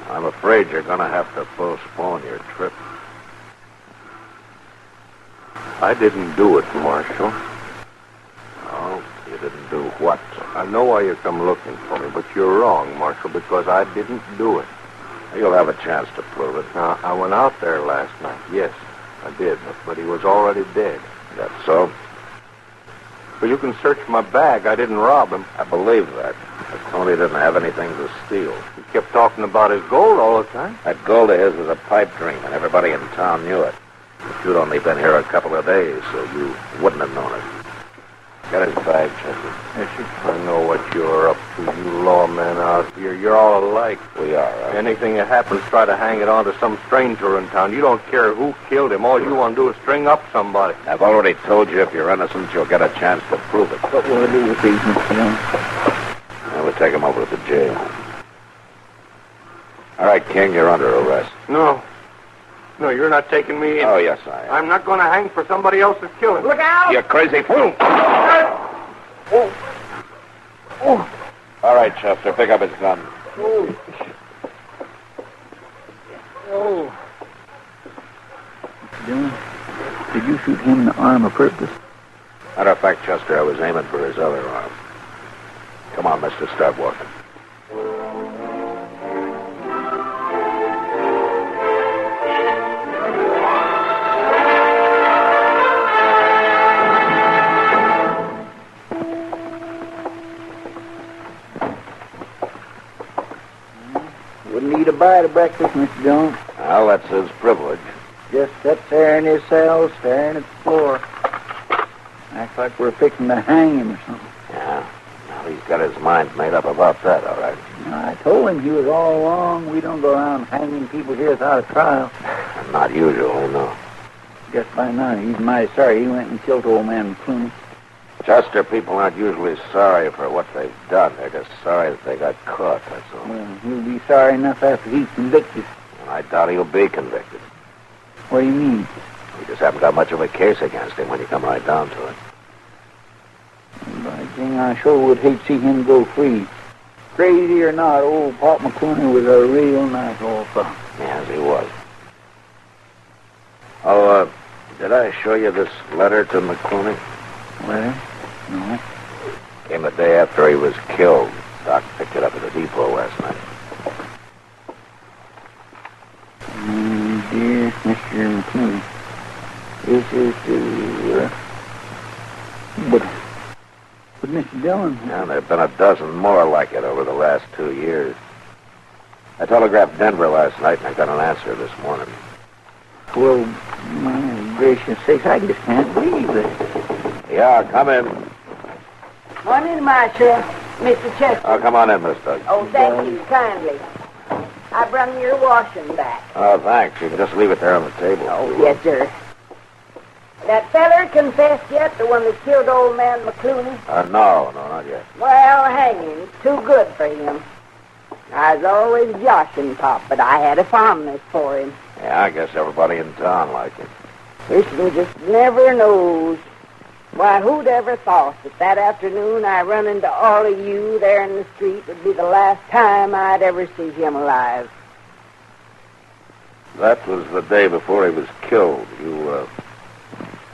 I'm afraid you're going to have to postpone your trip. I didn't do it, Marshal. Oh, you didn't do what? I know why you come looking for me, but you're wrong, Marshal, because I didn't do it. You'll have a chance to prove it. Now, I went out there last night. Yes, I did, but he was already dead. That's so? But you can search my bag. I didn't rob him. I believe that. But Tony didn't have anything to steal. He kept talking about his gold all the time. That gold of his was a pipe dream, and everybody in town knew it. But you'd only been here a couple of days, so you wouldn't have known it. Get his bag, Chester. Yes, I know what you're up to, you lawmen out here. You're all alike. We are, right? Anything that happens, try to hang it on to some stranger in town. You don't care who killed him. All you want to do is string up somebody. I've already told you if you're innocent, you'll get a chance to prove it. What will I do with these, Mr. Jones? We'll take him over to the jail. All right, King, you're under arrest. No, you're not taking me in. Oh, yes, I am. I'm not going to hang for somebody else's killing. Look out! You crazy fool! Oh. All right, Chester, pick up his gun. Oh. Dillon, did you shoot him in the arm of purpose? Matter of fact, Chester, I was aiming for his other arm. Come on, mister, start walking. Wouldn't eat a bite of breakfast, Mr. Jones. Well, that's his privilege. Just sits there in his cell, staring at the floor. Acts like we're fixing to hang him or something. Yeah. Well, he's got his mind made up about that, all right. I told him he was all wrong. We don't go around hanging people here without a trial. Not usually, no. Guess by now he's mighty sorry he went and killed old man McCluny. Chester, people aren't usually sorry for what they've done. They're just sorry that they got caught, that's all. Well, he'll be sorry enough after he's convicted. And I doubt he'll be convicted. What do you mean? We just haven't got much of a case against him when you come right down to it. By jing, I sure would hate to see him go free. Crazy or not, old Pop McCluny was a real nice old fellow. Yes, he was. Oh, did I show you this letter to McCluny? Letter? No. Came the day after he was killed. Doc picked it up at the depot last night. Dear Mr. McCluny, this is to... But Mr. Dillon? Yeah, there have been a dozen more like it over the last 2 years. I telegraphed Denver last night, and I got an answer this morning. Well, my gracious sakes, I just can't believe it. Yeah, come in. Morning, Marshal. Mr. Chester. Oh, come on in, Miss Doug. Oh, thank you kindly. I brung your washing back. Oh, thanks. You can just leave it there on the table. Oh, yes, sir. That feller confessed yet, the one that killed old man McCluny? No, not yet. Well, hanging. Too good for him. I was always joshing Pop, but I had a fondness for him. Yeah, I guess everybody in town liked him. Person just never knows. Why, who'd ever thought that afternoon I run into all of you there in the street would be the last time I'd ever see him alive? That was the day before he was killed. You,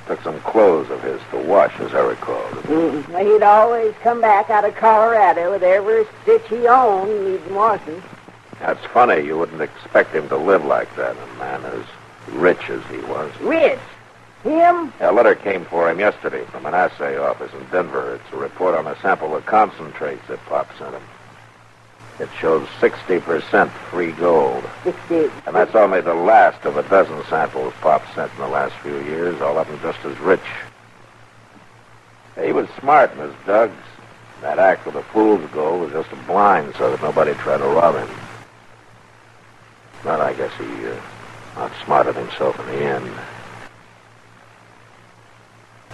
took some clothes of his to wash, as I recall. He'd always come back out of Colorado with every stitch he owned needing washing. That's funny. You wouldn't expect him to live like that, a man as rich as he was. Rich? Him? A letter came for him yesterday from an assay office in Denver. It's a report on a sample of concentrates that Pop sent him. It shows 60% free gold. 60. And that's only the last of a dozen samples Pop sent in the last few years, all of them just as rich. He was smart, Miss Duggs. That act with the fool's gold was just a blind so that nobody tried to rob him. But I guess he outsmarted himself in the end.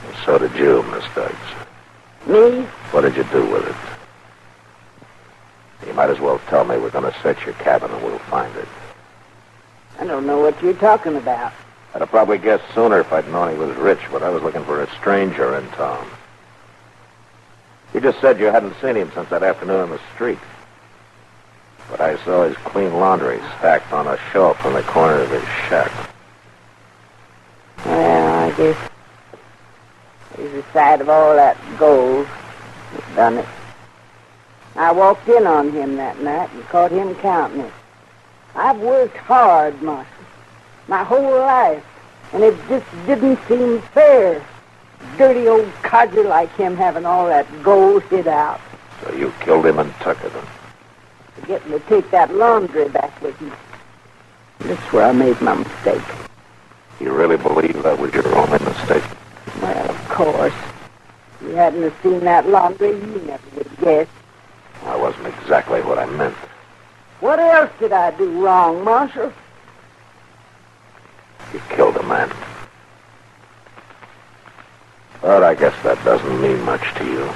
And so did you, Miss Duggs. Me? What did you do with it? You might as well tell me. We're going to search your cabin and we'll find it. I don't know what you're talking about. I'd have probably guessed sooner if I'd known he was rich, but I was looking for a stranger in town. You just said you hadn't seen him since that afternoon on the street. But I saw his clean laundry stacked on a shelf in the corner of his shack. Well, I guess there's the sight of all that gold that's done it. I walked in on him that night and caught him counting it. I've worked hard, Marshal, my whole life, and it just didn't seem fair. Dirty old codger like him having all that gold hid out. So you killed him and took it, huh? Forgetting to take that laundry back with me. That's where I made my mistake. You really believe that was your only mistake? Well, of course. If you hadn't have seen that laundry, you never would have guessed. That wasn't exactly what I meant. What else did I do wrong, Marshal? You killed a man. But I guess that doesn't mean much to you.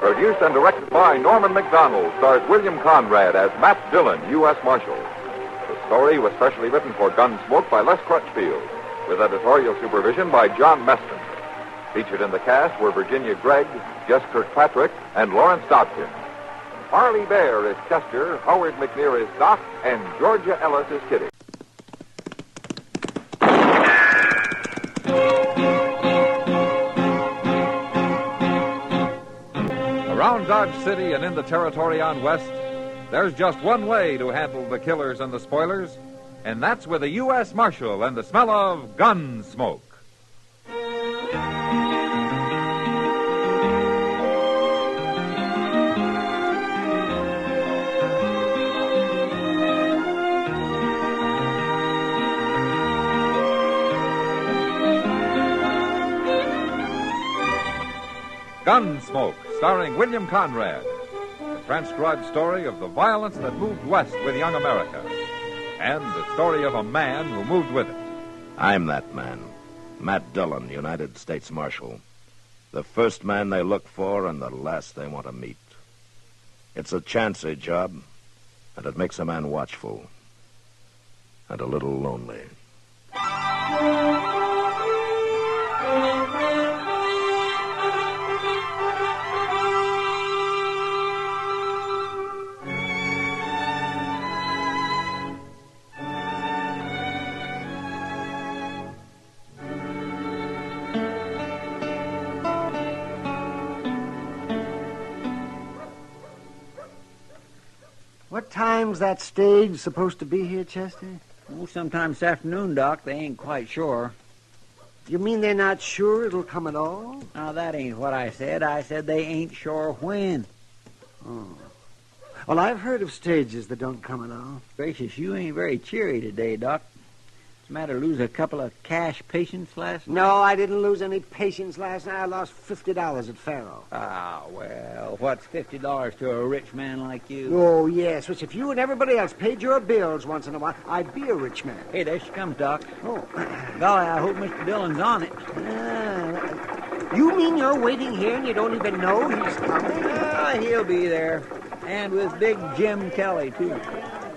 Produced and directed by Norman McDonald, stars William Conrad as Matt Dillon, U.S. Marshal. The story was specially written for Gunsmoke by Les Crutchfield, with editorial supervision by John Meston. Featured in the cast were Virginia Gregg, Jess Kirkpatrick, and Lawrence Dodkin. Harley Bear is Chester, Howard McNear is Doc, and Georgia Ellis is Kitty. Around Dodge City and in the territory on West, there's just one way to handle the killers and the spoilers, and that's with a U.S. Marshal and the smell of Gunsmoke. Gunsmoke, starring William Conrad. The transcribed story of the violence that moved west with young America. And the story of a man who moved with it. I'm that man. Matt Dillon, United States Marshal. The first man they look for and the last they want to meet. It's a chancy job, and it makes a man watchful. And a little lonely. time's that stage supposed to be here, Chester? Oh, sometime this afternoon, Doc. They ain't quite sure. You mean they're not sure it'll come at all? Now, that ain't what I said. I said they ain't sure when. Oh. Well, I've heard of stages that don't come at all. Gracious, you ain't very cheery today, Doc. What's the matter, lose a couple of cash patients last night? No, I didn't lose any patience last night. I lost $50 at Faro. Ah, well, what's $50 to a rich man like you? Oh, yes, which if you and everybody else paid your bills once in a while, I'd be a rich man. Hey, there she comes, Doc. Oh. Golly, I hope Mr. Dillon's on it. You mean you're waiting here and you don't even know he's coming? He'll be there. And with Big Jim Kelly, too.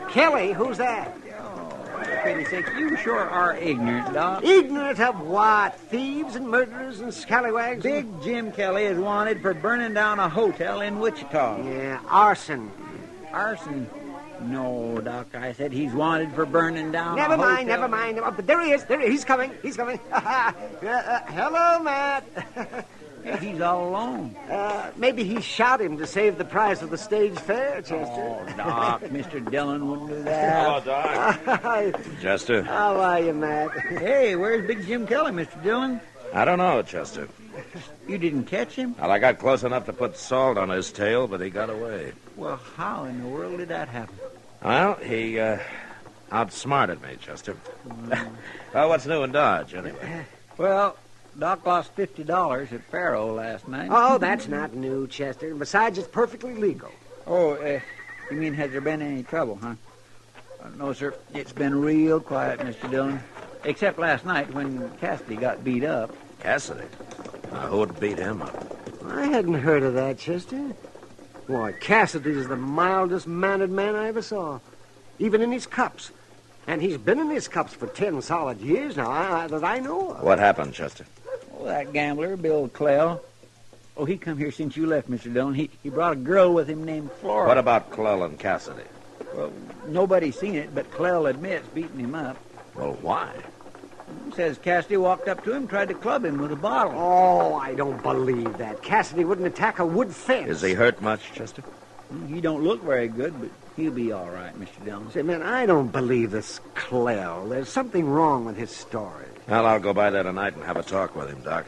Kelly? Who's that? For pity's sake, you sure are ignorant, Doc. Ignorant of what? Thieves and murderers and scallywags? Big Jim Kelly is wanted for burning down a hotel in Wichita. Yeah, arson. Arson? No, Doc, I said he's wanted for burning down Never a hotel. mind, never mind. Oh, but there he is. He's coming. He's coming. Hello, Matt. He's all alone. Maybe he shot him to save the price of the stage fare, Chester. Oh, Doc, Mr. Dillon wouldn't do that. Hello, Doc. Chester. How are you, Matt? Hey, where's Big Jim Kelly, Mr. Dillon? I don't know, Chester. You didn't catch him? Well, I got close enough to put salt on his tail, but he got away. Well, how in the world did that happen? Well, he outsmarted me, Chester. Well, what's new in Dodge, anyway? Well, Doc lost $50 at Faro last night. Oh, that's not new, Chester. Besides, it's perfectly legal. Oh, you mean has there been any trouble, huh? No, sir. It's been real quiet, Mr. Dillon. Except last night when Cassidy got beat up. Cassidy? Who would beat him up? I hadn't heard of that, Chester. Why, Cassidy's the mildest mannered man I ever saw. Even in his cups. And he's been in his cups for 10 solid years now, that I know of. What happened, Chester? Oh, that gambler, Bill Clell. Oh, he come here since you left, Mr. Dillon. He brought a girl with him named Flora. What about Clell and Cassidy? Well, nobody's seen it, but Clell admits beating him up. Well, why? Says Cassidy walked up to him, tried to club him with a bottle. Oh, I don't believe that. Cassidy wouldn't attack a wood fence. Is he hurt much, Chester? He don't look very good, but he'll be all right, Mr. Dillon. Say, man, I don't believe this Clell. There's something wrong with his story. Well, I'll go by there tonight and have a talk with him, Doc.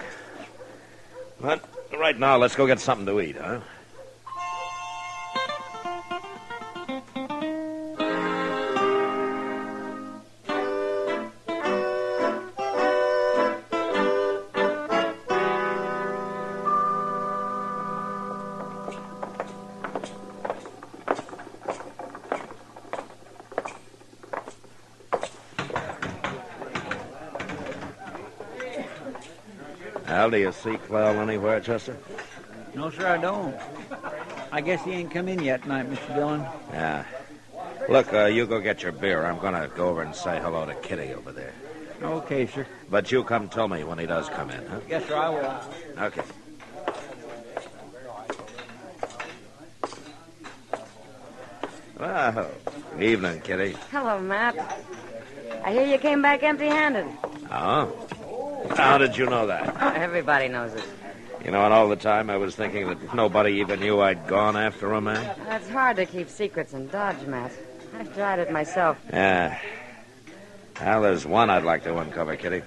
But right now, let's go get something to eat, huh? Well, do you see Clell anywhere, Chester? No, sir, I don't. I guess he ain't come in yet tonight, Mr. Dillon. Yeah. Look, you go get your beer. I'm going to go over and say hello to Kitty over there. Okay, sir. But you come tell me when he does come in, huh? Yes, sir, I will. Okay. Well, evening, Kitty. Hello, Matt. I hear you came back empty-handed. Oh? How did you know that? Everybody knows it. You know, and all the time I was thinking that nobody even knew I'd gone after a man. It's hard to keep secrets in Dodge, Matt. I've tried it myself. Yeah. Well, there's one I'd like to uncover, Kitty.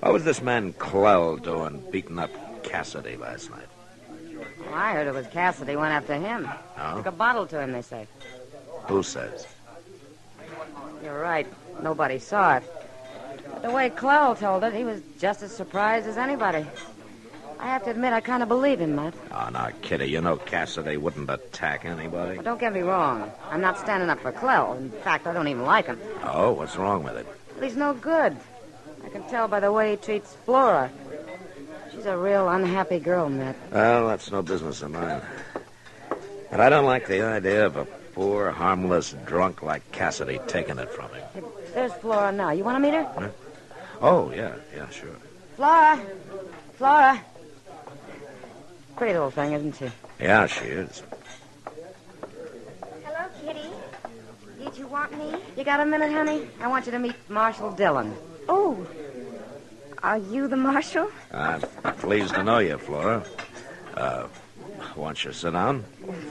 What was this man Clell doing beating up Cassidy last night? Well, I heard it was Cassidy went after him. Oh? Took a bottle to him, they say. Who says? You're right. Nobody saw it. But the way Clell told it, he was just as surprised as anybody. I have to admit, I kind of believe him, Matt. Oh, now, Kitty, you know Cassidy wouldn't attack anybody. Well, don't get me wrong. I'm not standing up for Clell. In fact, I don't even like him. Oh, what's wrong with it? Well, he's no good. I can tell by the way he treats Flora. She's a real unhappy girl, Matt. Well, that's no business of mine. And I don't like the idea of a poor, harmless drunk like Cassidy taking it from him. There's Flora now. You want to meet her? Huh? Oh, yeah, sure. Flora. Pretty little thing, isn't she? Yeah, she is. Hello, Kitty. Did you want me? You got a minute, honey? I want you to meet Marshal Dillon. Oh. Are you the marshal? I'm pleased to know you, Flora. Won't you sit down?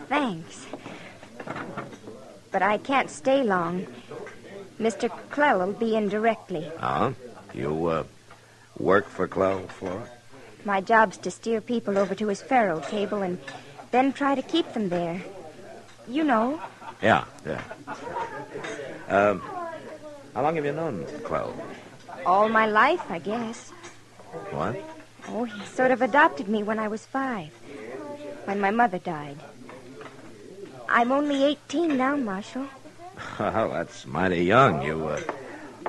Thanks. but I can't stay long. Mr. Clell will be in directly. You, work for Clell, Flora? My job's to steer people over to his faro table and then try to keep them there. You know. Yeah. How long have you known Clell? All my life, I guess. What? Oh, he sort of adopted me when I was 5, when my mother died. I'm only 18 now, Marshal. Well, that's mighty young. You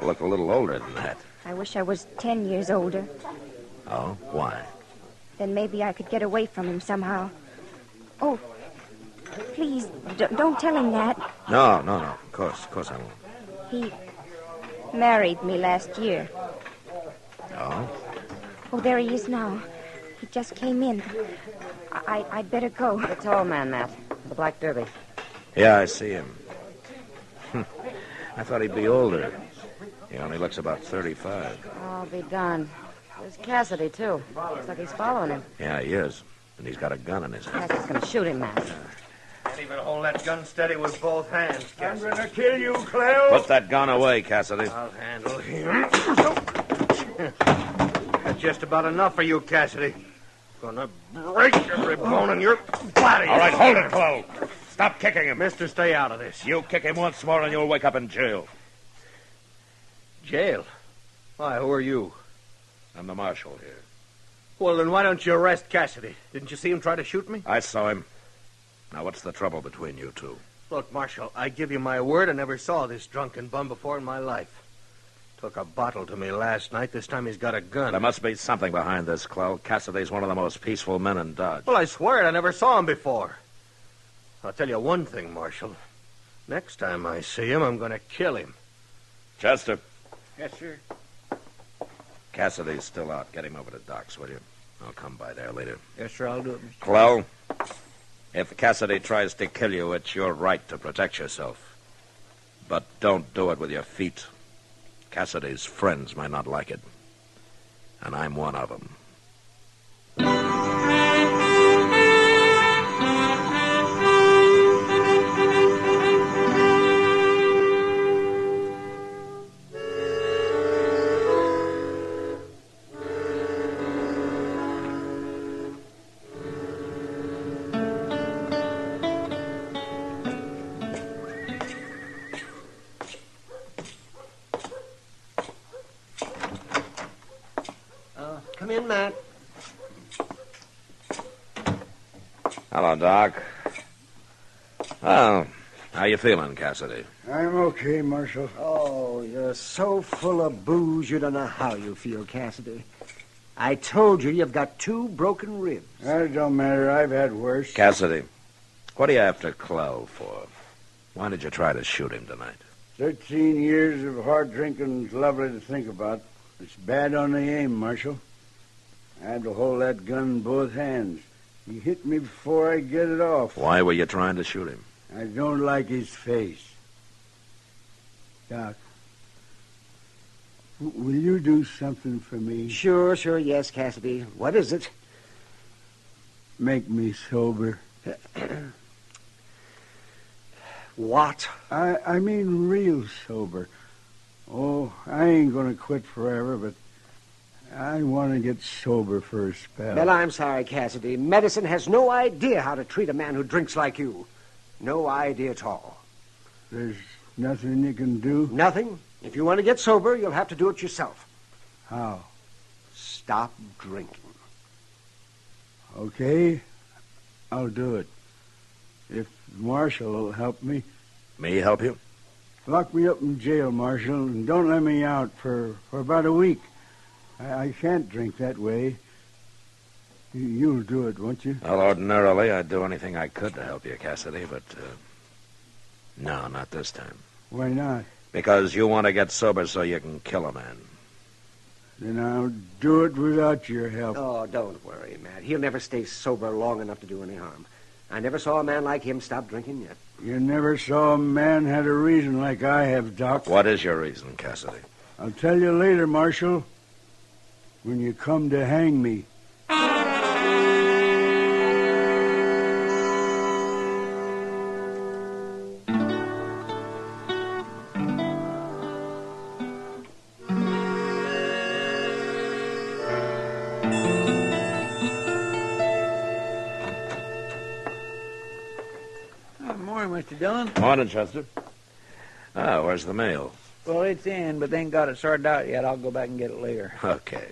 look a little older than that. I wish I was 10 years older. Oh, why? Then maybe I could get away from him somehow. Oh, please, don't tell him that. No. Of course I won't. He married me last year. Oh? Oh, there he is now. He just came in. I'd better go. The tall man, Matt. The black derby. Yeah, I see him. I thought he'd be older. He only looks about 35. I'll be darned. There's Cassidy, too. Looks like he's following him. Yeah, he is. And he's got a gun in his hand. Cassidy's going to shoot him, Matt. Can't even hold that gun steady with both hands, Cassidy. I'm going to kill you, Clell. Put that gun away, Cassidy. I'll handle him. That's just about enough for you, Cassidy. Gonna break every bone in your body. All right, hold it, Clell. Stop kicking him. Mister, stay out of this. You kick him once more and you'll wake up in jail. Jail? Why, who are you? I'm the marshal here. Well, then why don't you arrest Cassidy? Didn't you see him try to shoot me? I saw him. Now, what's the trouble between you two? Look, Marshal, I give you my word I never saw this drunken bum before in my life. Took a bottle to me last night. This time he's got a gun. There must be something behind this, Clell. Cassidy's one of the most peaceful men in Dodge. Well, I swear it. I never saw him before. I'll tell you one thing, Marshal. Next time I see him, I'm going to kill him. Chester. Yes, sir. Cassidy's still out. Get him over to Doc's, will you? I'll come by there later. Yes, sir, I'll do it, Mr. Clell, if Cassidy tries to kill you, it's your right to protect yourself. But don't do it with your feet. Cassidy's friends might not like it. And I'm one of them. Come in, Matt. Hello, Doc. Well, how you feeling, Cassidy? I'm okay, Marshal. Oh, you're so full of booze you don't know how you feel, Cassidy. I told you you've got 2 broken ribs. That don't matter. I've had worse. Cassidy, what are you after Clell for? Why did you try to shoot him tonight? 13 years of hard drinking's lovely to think about. It's bad on the aim, Marshal. I had to hold that gun in both hands. He hit me before I get it off. Why were you trying to shoot him? I don't like his face. Doc, will you do something for me? Sure, yes, Cassidy. What is it? Make me sober. What? I mean real sober. Oh, I ain't going to quit forever, but I want to get sober for a spell. Well, I'm sorry, Cassidy. Medicine has no idea how to treat a man who drinks like you. No idea at all. There's nothing you can do? Nothing. If you want to get sober, you'll have to do it yourself. How? Stop drinking. Okay, I'll do it. If Marshal will help me. Me help you? Lock me up in jail, Marshal, and don't let me out for about a week. I can't drink that way. You'll do it, won't you? Well, ordinarily, I'd do anything I could to help you, Cassidy, but, no, not this time. Why not? Because you want to get sober so you can kill a man. Then I'll do it without your help. Oh, don't worry, Matt. He'll never stay sober long enough to do any harm. I never saw a man like him stop drinking yet. You never saw a man had a reason like I have, Doc. What is your reason, Cassidy? I'll tell you later, Marshal. When you come to hang me. Mr. Dillon. Morning, Chester. Where's the mail? Well, it's in, but they ain't got it sorted out yet. I'll go back and get it later. Okay.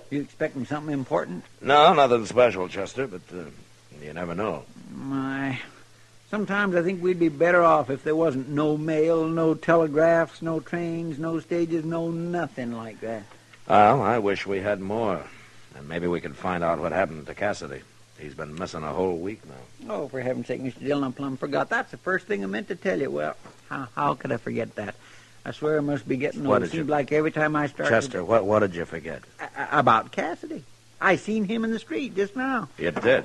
You expecting something important? No, nothing special, Chester, but you never know. Sometimes I think we'd be better off if there wasn't no mail, no telegraphs, no trains, no stages, no nothing like that. Well, I wish we had more. And maybe we could find out what happened to Cassidy. He's been missing a whole week now. Oh, for heaven's sake, Mr. Dillon, I plumb forgot. That's the first thing I meant to tell you. Well, how could I forget that? I swear I must be getting old. It seems like every time I start... Chester, what did you forget? About Cassidy. I seen him in the street just now. You did?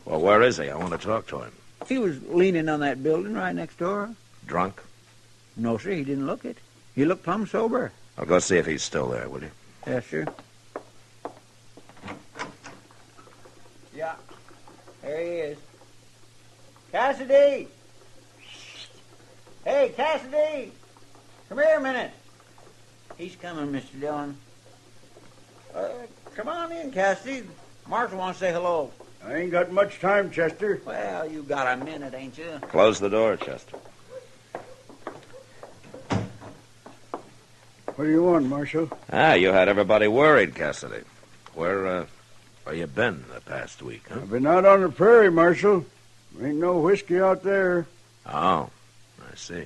Well, where is he? I want to talk to him. He was leaning on that building right next door. Drunk? No, sir, he didn't look it. He looked plumb sober. I'll go see if he's still there, will you? Yes, sir. Yeah. There he is. Cassidy! Hey, Cassidy! Come here a minute. He's coming, Mr. Dillon. Come on in, Cassidy. Marshal wants to say hello. I ain't got much time, Chester. Well, you got a minute, ain't you? Close the door, Chester. What do you want, Marshal? You had everybody worried, Cassidy. Where you been the past week, huh? I've been out on the prairie, Marshal. Ain't no whiskey out there. Oh, I see.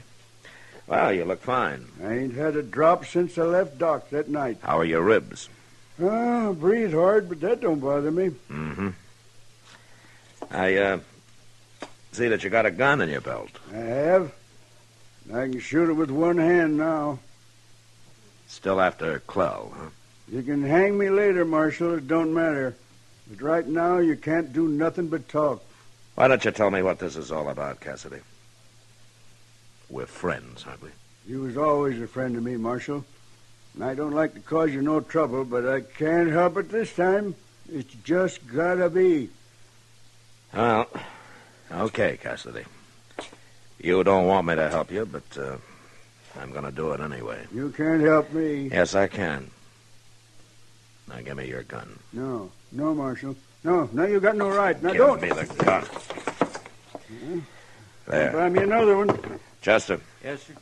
Well, you look fine. I ain't had a drop since I left Doc that night. How are your ribs? Breathe hard, but that don't bother me. Mm-hmm. I see that you got a gun in your belt. I have. I can shoot it with one hand now. Still after Clell, huh? You can hang me later, Marshal. It don't matter. But right now, you can't do nothing but talk. Why don't you tell me what this is all about, Cassidy? We're friends, aren't we? You was always a friend to me, Marshal. And I don't like to cause you no trouble, but I can't help it this time. It's just gotta be. Well, okay, Cassidy. You don't want me to help you, but I'm going to do it anyway. You can't help me. Yes, I can. Now, give me your gun. No, Marshal. No, you got no right. Now, Give me the gun. There. Buy me another one. Chester. Yes, sir.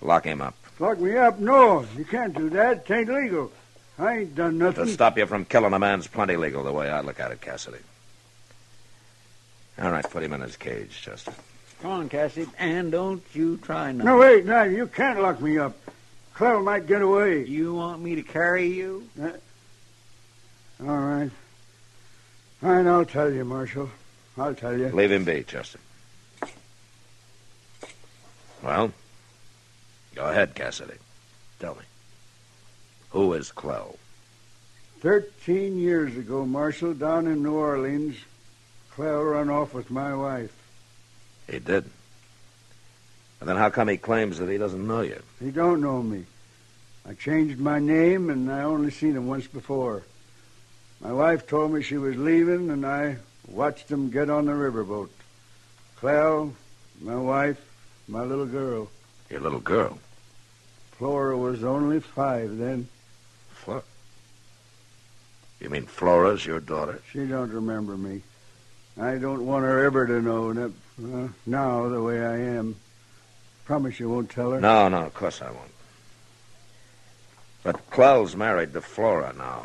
Lock him up. Lock me up? No, you can't do that. It ain't legal. I ain't done nothing. To stop you from killing a man's plenty legal, the way I look at it, Cassidy. All right, put him in his cage, Chester. Come on, Cassidy, and don't you try nothing. No, wait, no, you can't lock me up. Clell might get away. You want me to carry you? All right. All right, I'll tell you, Marshal. I'll tell you. Leave him be, Chester. Well, go ahead, Cassidy. Tell me. Who is Clell? 13 years ago, Marshal, down in New Orleans, Clell run off with my wife. He did? And then how come he claims that he doesn't know you? He don't know me. I changed my name, and I only seen him once before. My wife told me she was leaving, and I watched him get on the riverboat. Clell, my wife, my little girl. Your little girl? Flora was only 5 then. Flora? You mean Flora's your daughter? She don't remember me. I don't want her ever to know that, now the way I am. Promise you won't tell her? No, of course I won't. But Clell's married to Flora now.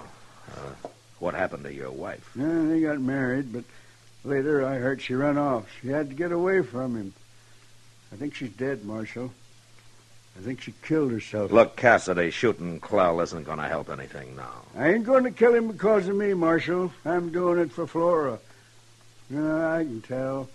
What happened to your wife? Yeah, they got married, but later I heard she ran off. She had to get away from him. I think she's dead, Marshal. I think she killed herself. Look, Cassidy, shooting Clell isn't going to help anything now. I ain't going to kill him because of me, Marshal. I'm doing it for Flora. I can tell.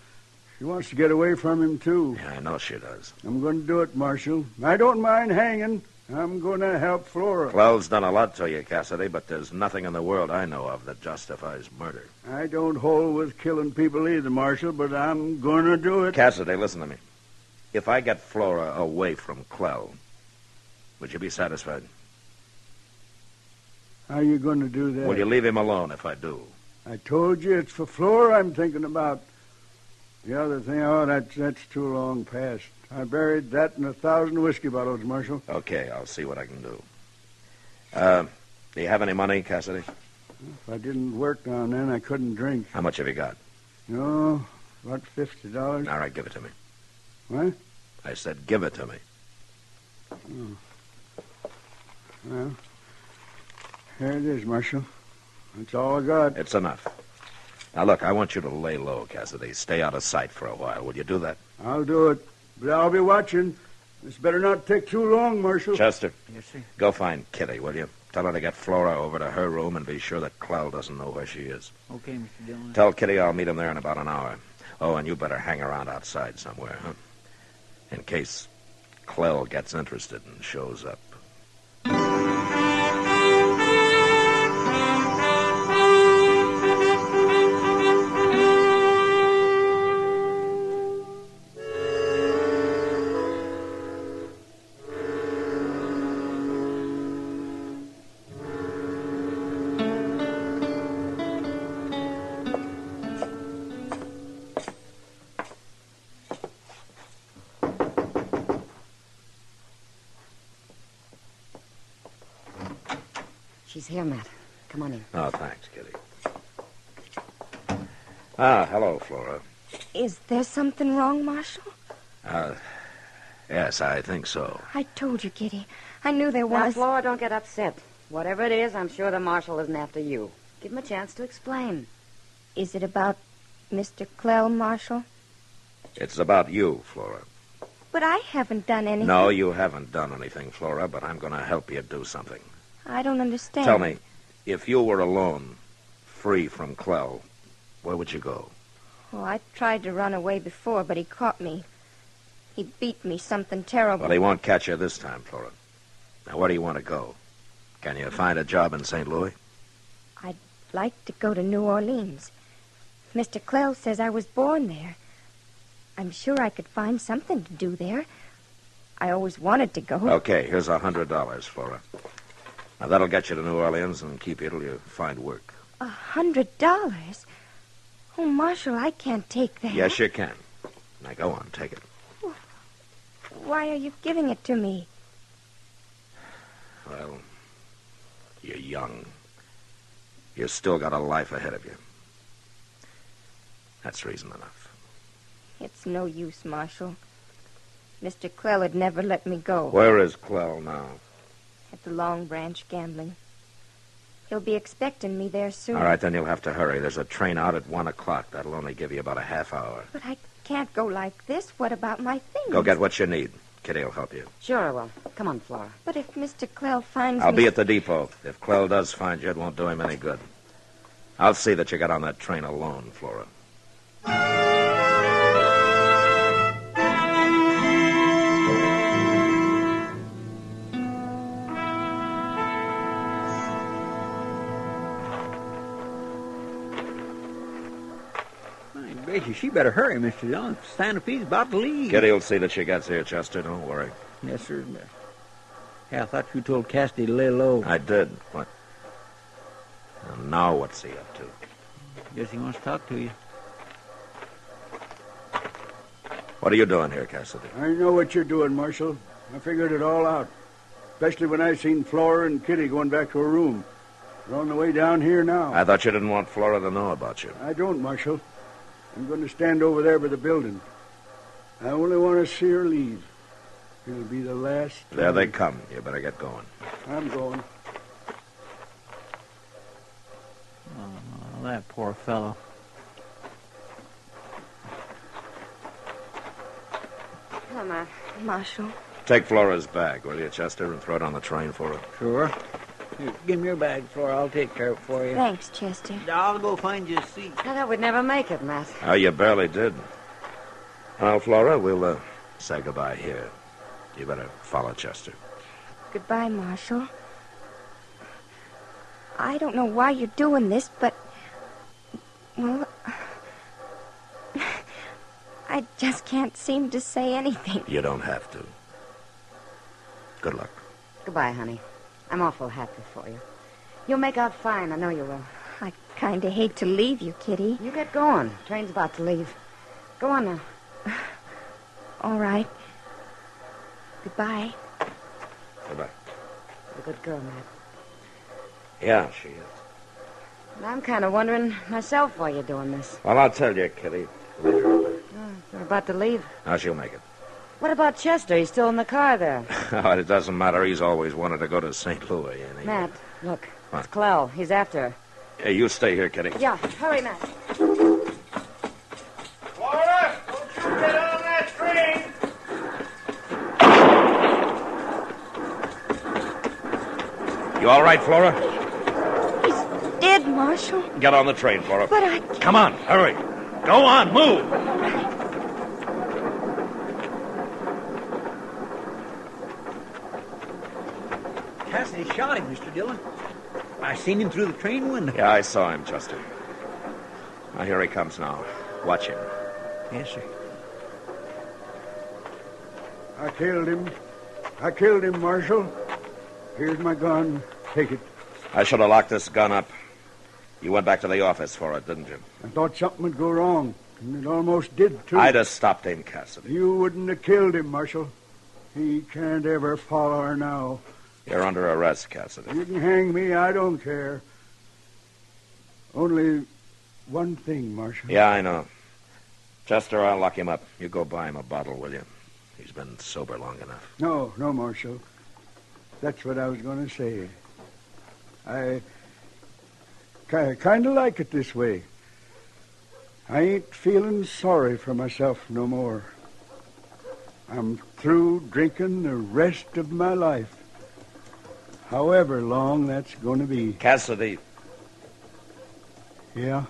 She wants to get away from him, too. Yeah, I know she does. I'm going to do it, Marshal. I don't mind hanging. I'm going to help Flora. Clell's done a lot to you, Cassidy, but there's nothing in the world I know of that justifies murder. I don't hold with killing people either, Marshal, but I'm going to do it. Cassidy, listen to me. If I get Flora away from Clell, would you be satisfied? How are you going to do that? Will you leave him alone if I do? I told you it's for Flora I'm thinking about. The other thing, that's too long past. I buried that in 1,000 whiskey bottles, Marshal. Okay, I'll see what I can do. Do you have any money, Cassidy? If I didn't work down then, I couldn't drink. How much have you got? No, What, $50? All right, give it to me. What? I said give it to me. Oh. Well, here it is, Marshal. That's all I got. It's enough. Now, look, I want you to lay low, Cassidy. Stay out of sight for a while. Will you do that? I'll do it, but I'll be watching. This better not take too long, Marshal. Chester. Yes, sir. Go find Kitty, will you? Tell her to get Flora over to her room and be sure that Clell doesn't know where she is. Okay, Mr. Dillon. Tell Kitty I'll meet him there in about an hour. Oh, and you better hang around outside somewhere, huh? In case Clell gets interested and shows up. She's here, Matt. Come on in. Oh, thanks, Kitty. Ah, hello, Flora. Is there something wrong, Marshal? Yes, I think so. I told you, Kitty. I knew there Now, was. Flora, don't get upset. Whatever it is, I'm sure the marshal isn't after you. Give him a chance to explain. Is it about Mr. Clell, Marshal? It's about you, Flora. But I haven't done anything. No, you haven't done anything, Flora, but I'm going to help you do something. I don't understand. Tell me, if you were alone, free from Clell, where would you go? Oh, I tried to run away before, but he caught me. He beat me something terrible. Well, he won't catch you this time, Flora. Now, where do you want to go? Can you find a job in St. Louis? I'd like to go to New Orleans. Mr. Clell says I was born there. I'm sure I could find something to do there. I always wanted to go. Okay, here's $100, Flora. Now, that'll get you to New Orleans and keep you till you find work. $100? Oh, Marshal, I can't take that. Yes, you can. Now, go on, take it. Why are you giving it to me? Well, you're young. You still got a life ahead of you. That's reason enough. It's no use, Marshal. Mr. Clell would never let me go. Where is Clell now? At the Long Branch gambling. He'll be expecting me there soon. All right, then you'll have to hurry. There's a train out at 1 o'clock. That'll only give you about a half hour. But I can't go like this. What about my things? Go get what you need. Kitty will help you. Sure I will. Come on, Flora. But if Mr. Clell finds I'll me... be at the depot. If Clell does find you, it won't do him any good. I'll see that you get on that train alone, Flora. Gracious, she better hurry, Mr. Dillon. Stampede about to leave. Kitty will see that she gets here, Chester. Don't worry. Yes, sir. Hey, I thought you told Cassidy to lay low. I did. What? And now what's he up to? Guess he wants to talk to you. What are you doing here, Cassidy? I know what you're doing, Marshal. I figured it all out. Especially when I seen Flora and Kitty going back to her room. They're on the way down here now. I thought you didn't want Flora to know about you. I don't, Marshal. I'm going to stand over there by the building. I only want to see her leave. It'll be the last time. There they come. You better get going. I'm going. Oh, that poor fellow. Hello, Matt. Marshal. Take Flora's bag, will you, Chester, and throw it on the train for her. Sure. Here, give me your bag, Flora. I'll take care of it for you. Thanks, Chester. I'll go find you a seat. I thought we'd never make it, Matt. Oh, you barely did. Well, Flora, we'll say goodbye here. You better follow Chester. Goodbye, Marshal. I don't know why you're doing this, but... Well... I just can't seem to say anything. You don't have to. Good luck. Goodbye, honey. I'm awful happy for you. You'll make out fine. I know you will. I kind of hate to leave you, Kitty. You get going. Train's about to leave. Go on now. All right. Goodbye. Goodbye. You're a good girl, Matt. Yeah, she is. And I'm kind of wondering myself why you're doing this. Well, I'll tell you, Kitty, later. They're about to leave. Now she'll make it. What about Chester? He's still in the car there. It doesn't matter. He's always wanted to go to St. Louis. And he... Matt, look. What? It's Clell. He's after her. Hey, you stay here, Kitty. Yeah, hurry, Matt. Flora, don't you get on that train. You all right, Flora? He's dead, Marshal. Get on the train, Flora. But I... Come on, hurry. Go on, move. Cassidy shot him, Mr. Dillon. I seen him through the train window. Yeah, I saw him, Chester. Now, here he comes now. Watch him. Yes, sir. I killed him, Marshal. Here's my gun. Take it. I should have locked this gun up. You went back to the office for it, didn't you? I thought something would go wrong, and it almost did, too. I'd have stopped him, Cassidy. You wouldn't have killed him, Marshal. He can't ever follow her now. You're under arrest, Cassidy. You can hang me, I don't care. Only one thing, Marshal. Yeah, I know. Chester, I'll lock him up. You go buy him a bottle, will you? He's been sober long enough. No, Marshal. That's what I was going to say. I kind of like it this way. I ain't feeling sorry for myself no more. I'm through drinking the rest of my life. However long that's going to be. Cassidy. Yeah?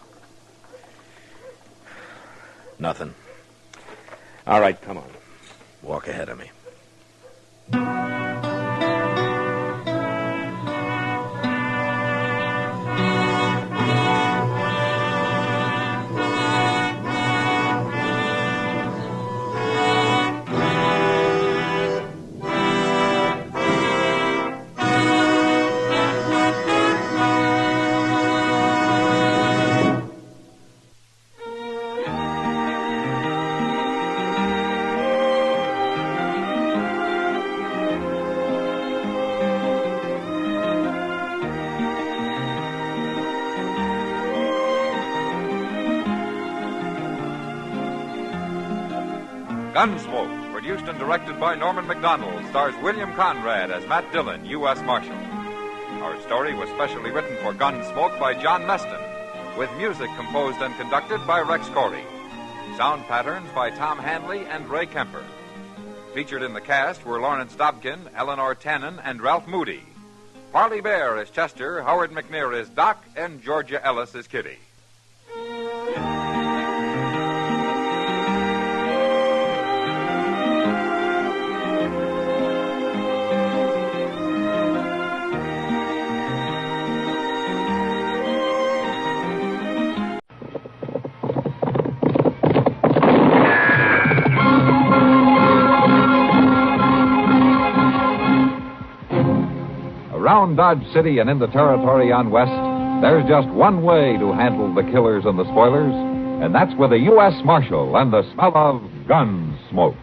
Nothing. All right, come on. Walk ahead of me. Gunsmoke, produced and directed by Norman McDonald, stars William Conrad as Matt Dillon, U.S. Marshal. Our story was specially written for Gunsmoke by John Meston, with music composed and conducted by Rex Corey. Sound patterns by Tom Hanley and Ray Kemper. Featured in the cast were Lawrence Dobkin, Eleanor Tannen, and Ralph Moody. Parley Bear as Chester, Howard McNear as Doc, and Georgia Ellis as Kitty. Around Dodge City and in the territory on West, there's just one way to handle the killers and the spoilers, and that's with a U.S. Marshal and the smell of gun smoke.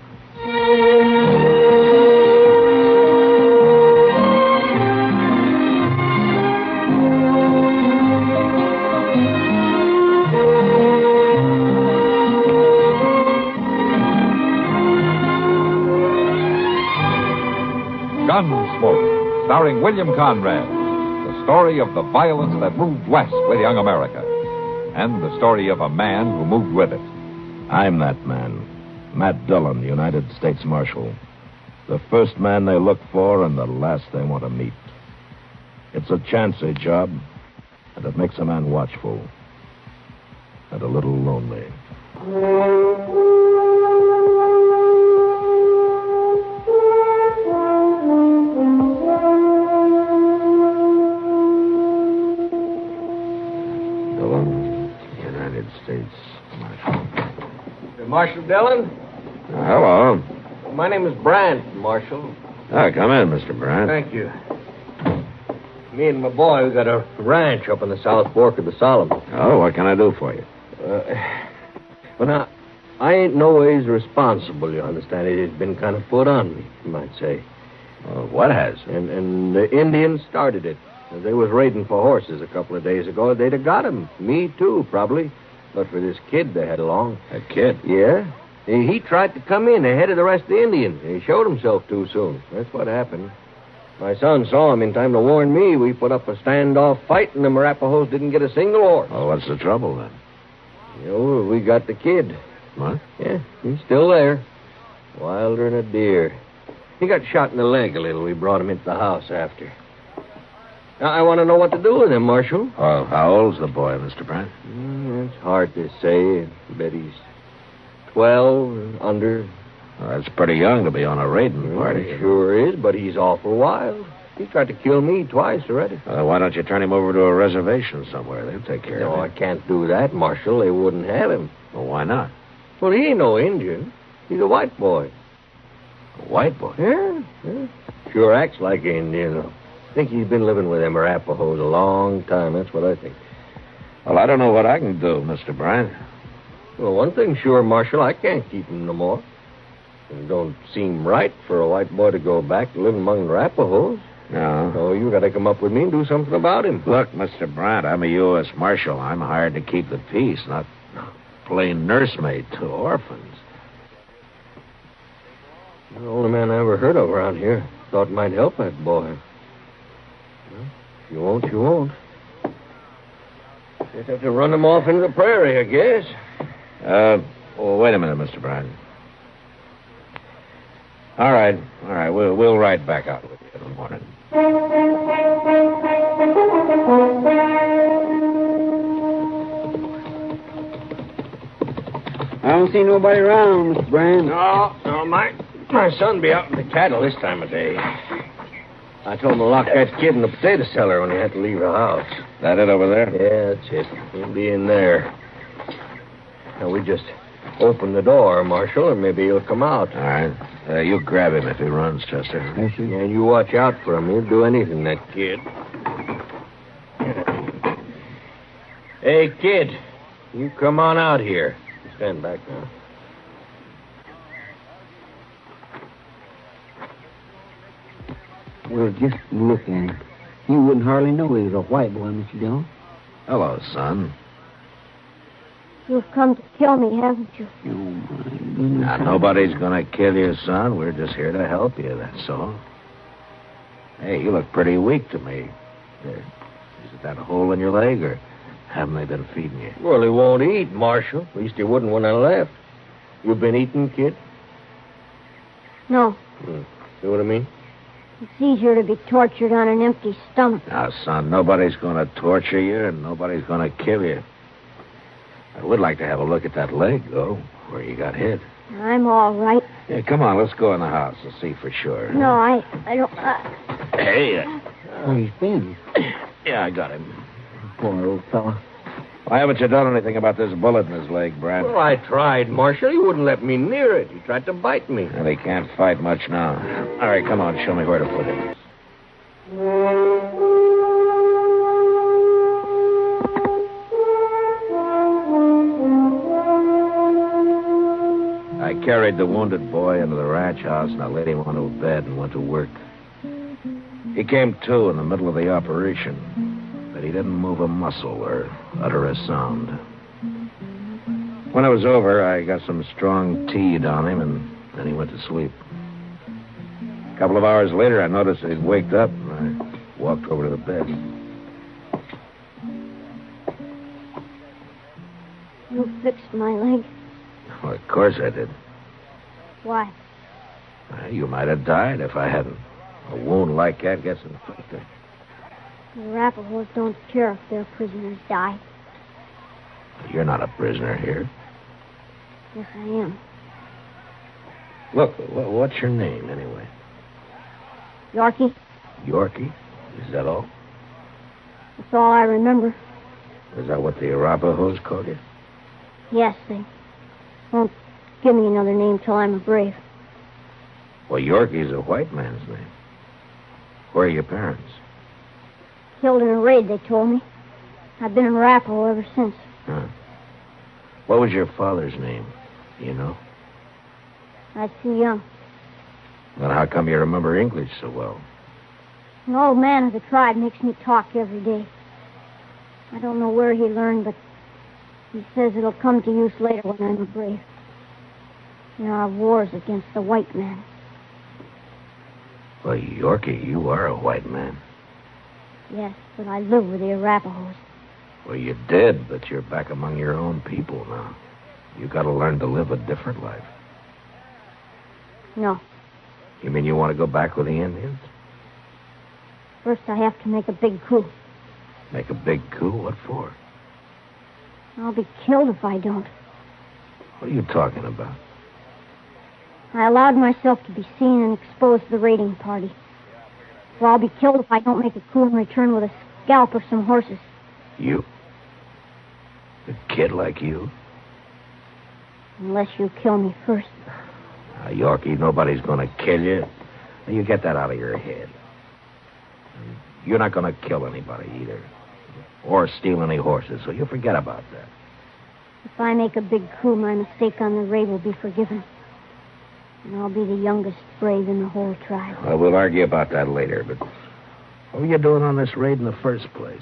Gunsmoke, starring William Conrad, the story of the violence that moved west with young America, and the story of a man who moved with it. I'm that man, Matt Dillon, United States Marshal. The first man they look for and the last they want to meet. It's a chancy job, and it makes a man watchful and a little lonely. States Marshal. Marshal Dillon? Hello. My name is Brandt, Marshal. Come in, Mr. Brandt. Thank you. Me and my boy, we got a ranch up in the South Fork of the Solomon. Oh, what can I do for you? Well, now, I ain't no ways responsible, you understand. It has been kind of put on me, you might say. What has? And the Indians started it. They was raiding for horses a couple of days ago. They'd have got 'em. Me, too, probably. But for this kid they had along. A kid? Yeah. He tried to come in ahead of the rest of the Indians. He showed himself too soon. That's what happened. My son saw him in time to warn me. We put up a standoff fight, and the Arapahoes didn't get a single horse. Well, what's the trouble, then? We got the kid. What? Yeah, he's still there. Wilder than a deer. He got shot in the leg a little. We brought him into the house after. Now, I want to know what to do with him, Marshal. Well, how old's the boy, Mr. Brent? It's hard to say. I bet he's 12 and under. Well, that's pretty young to be on a raiding party. He sure is, but he's awful wild. He tried to kill me twice already. Why don't you turn him over to a reservation somewhere? They'll take care of him. No, I can't do that, Marshal. They wouldn't have him. Well, why not? Well, he ain't no Indian. He's a white boy. A white boy? Yeah. Sure acts like an Indian, though. I think he's been living with them Arapahoes a long time. That's what I think. Well, I don't know what I can do, Mr. Bryant. Well, one thing's sure, Marshal, I can't keep him no more. It don't seem right for a white boy to go back to live among the Arapahoes. No. So you got to come up with me and do something about him. Look, Mr. Bryant, I'm a U.S. Marshal. I'm hired to keep the peace, not plain nursemaid to orphans. You're the only man I ever heard of around here. Thought might help that boy. Well, if you won't, you won't. Just have to run him off into the prairie, I guess. Well, wait a minute, Mr. Bryant. All right. We'll ride back out with you in the morning. I don't see nobody around, Mr. Brand. No, my son be out with the cattle this time of day. I told him to lock that kid in the potato cellar when he had to leave the house. That it over there? Yeah, that's it. He'll be in there. Now, we just open the door, Marshal, and maybe he'll come out. All right. You grab him if he runs, Chester. Yes, sir. Yeah, you watch out for him. He'll do anything, that kid. Hey, kid. You come on out here. Stand back now. Well, just look at him. You wouldn't hardly know he was a white boy, Mr. Dillon. Hello, son. You've come to kill me, haven't you? Oh, my goodness. Now, nobody's going to kill you, son. We're just here to help you, that's all. Hey, you look pretty weak to me. Is it that hole in your leg, or haven't they been feeding you? Well, he won't eat, Marshal. At least he wouldn't when I left. You been eating, kid? No. See what I mean? It's easier to be tortured on an empty stomach. Now, son, nobody's going to torture you, and nobody's going to kill you. I would like to have a look at that leg, though, where you got hit. I'm all right. Yeah, come on, let's go in the house and see for sure. No, I don't... Hey. Oh, he's been. Yeah, I got him. Poor old fella. Why haven't you done anything about this bullet in his leg, Brad? Well, I tried, Marshal. He wouldn't let me near it. He tried to bite me. Well, he can't fight much now. All right, come on, show me where to put him. I carried the wounded boy into the ranch house, and I laid him onto a bed and went to work. He came to in the middle of the operation, but he didn't move a muscle or utter a sound. When it was over, I got some strong tea on him, and then he went to sleep. A couple of hours later, I noticed that he'd waked up, and I walked over to the bed. You fixed my leg. Well, of course I did. Why? You might have died if I hadn't. A wound like that gets infected. The Arapahoes don't care if their prisoners die. You're not a prisoner here. Yes, I am. Look, what's your name, anyway? Yorkie? Yorkie? Is that all? That's all I remember. Is that what the Arapahoes called you? Yes, they won't give me another name till I'm a brave. Well, Yorkie's a white man's name. Where are your parents? Killed in a raid, they told me. I've been an Arapaho ever since. Huh. What was your father's name? Do you know? I was too young. Then how come you remember English so well? An old man of the tribe makes me talk every day. I don't know where he learned, but He says it'll come to use later when I'm a brave. There are wars against the white man. Well, Yorkie, you are a white man. Yes, but I live with the Arapahoes. Well, you did, but you're back among your own people now. You gotta learn to live a different life. No. You mean you want to go back with the Indians? First, I have to make a big coup. Make a big coup? What for? I'll be killed if I don't. What are you talking about? I allowed myself to be seen and exposed to the raiding party. Well, I'll be killed if I don't make a coup and return with a scalp or some horses. You? A kid like you? Unless you kill me first. Yorkie, nobody's gonna kill you. You get that out of your head. You're not gonna kill anybody either. Or steal any horses, so you forget about that. If I make a big coup, my mistake on the raid will be forgiven. And I'll be the youngest brave in the whole tribe. Well, we'll argue about that later, but what were you doing on this raid in the first place?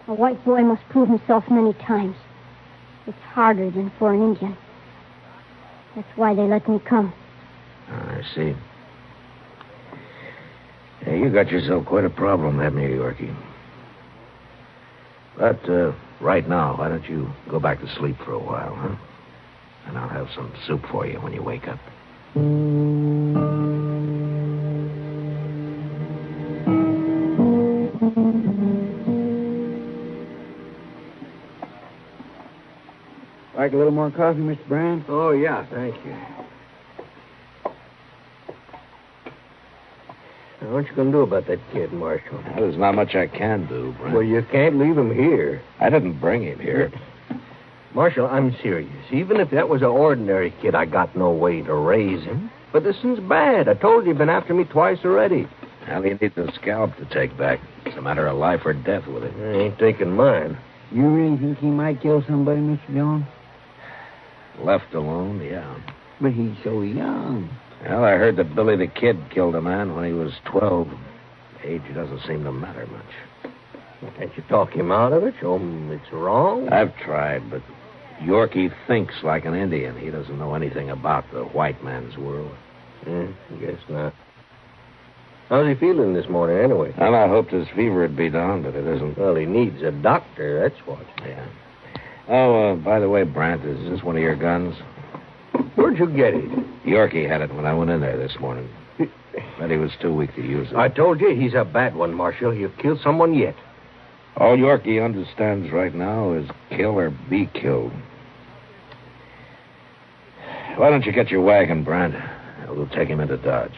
A white boy must prove himself many times. It's harder than for an Indian. That's why they let me come. I see. Yeah, you got yourself quite a problem, haven't you, Yorkie? But right now, why don't you go back to sleep for a while, huh? And I'll have some soup for you when you wake up. Like a little more coffee, Mr. Brand? Oh, yeah, thank you. Now, what you going to do about that kid, Marshal? Well, there's not much I can do, Brent. Well, you can't leave him here. I didn't bring him here. Marshal, I'm serious. Even if that was an ordinary kid, I got no way to raise him. But this one's bad. I told you, you've been after me twice already. Well, he needs a scalp to take back. It's a matter of life or death with it. I ain't taking mine. You really think he might kill somebody, Mr. Dillon? Left alone, yeah. But he's so young. Well, I heard that Billy the Kid killed a man when he was 12. Age doesn't seem to matter much. Well, can't you talk him out of it? Show him it's wrong? I've tried, but Yorkie thinks like an Indian. He doesn't know anything about the white man's world. I guess not. How's he feeling this morning, anyway? Well, I hoped his fever would be down, but it isn't. Well, he needs a doctor, that's what. Yeah. Oh, by the way, Brant, is this one of your guns? Where'd you get it? Yorkie had it when I went in there this morning. But he was too weak to use it. I told you he's a bad one, Marshal. He'll kill someone yet. All Yorkie understands right now is kill or be killed. Why don't you get your wagon, Brant? We'll take him into Dodge.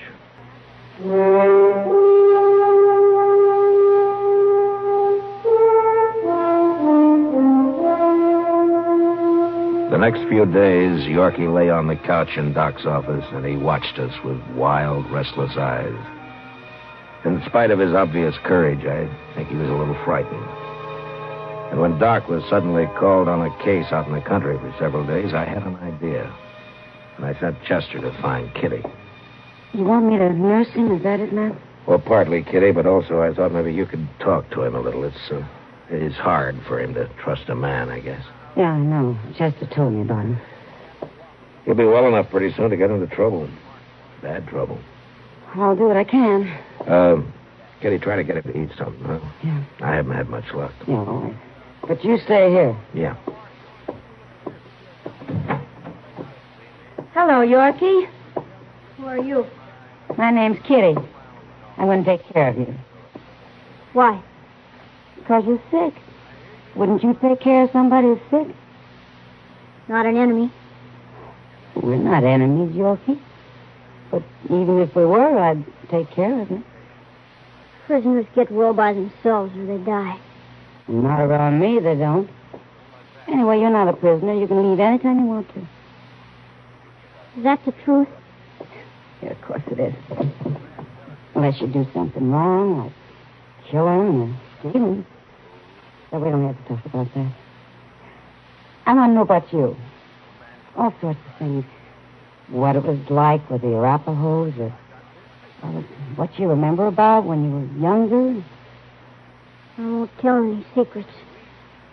The next few days, Yorkie lay on the couch in Doc's office, and he watched us with wild, restless eyes. In spite of his obvious courage, I think he was a little frightened. And when Doc was suddenly called on a case out in the country for several days, I had an idea. And I sent Chester to find Kitty. You want me to nurse him? Is that it, Matt? Well, partly, Kitty, but also I thought maybe you could talk to him a little. It's hard for him to trust a man, I guess. Yeah, I know. Chester told me about him. He'll be well enough pretty soon to get into trouble. Bad trouble. I'll do what I can. Kitty, try to get him to eat something, huh? Yeah. I haven't had much luck. Yeah, all right. But you stay here. Yeah. Hello, Yorkie. Who are you? My name's Kitty. I'm going to take care of you. Why? Because you're sick. Wouldn't you take care of somebody who's sick? Not an enemy. We're not enemies, Yorkie. But even if we were, I'd take care of you. Prisoners get well by themselves or they die. Not around me, they don't. Anyway, you're not a prisoner. You can leave anytime you want to. Is that the truth? Yeah, of course it is. Unless you do something wrong, like killing or stealing. But we don't have to talk about that. I want to know about you. All sorts of things. What it was like with the Arapahoes, or what you remember about when you were younger. I won't tell any secrets.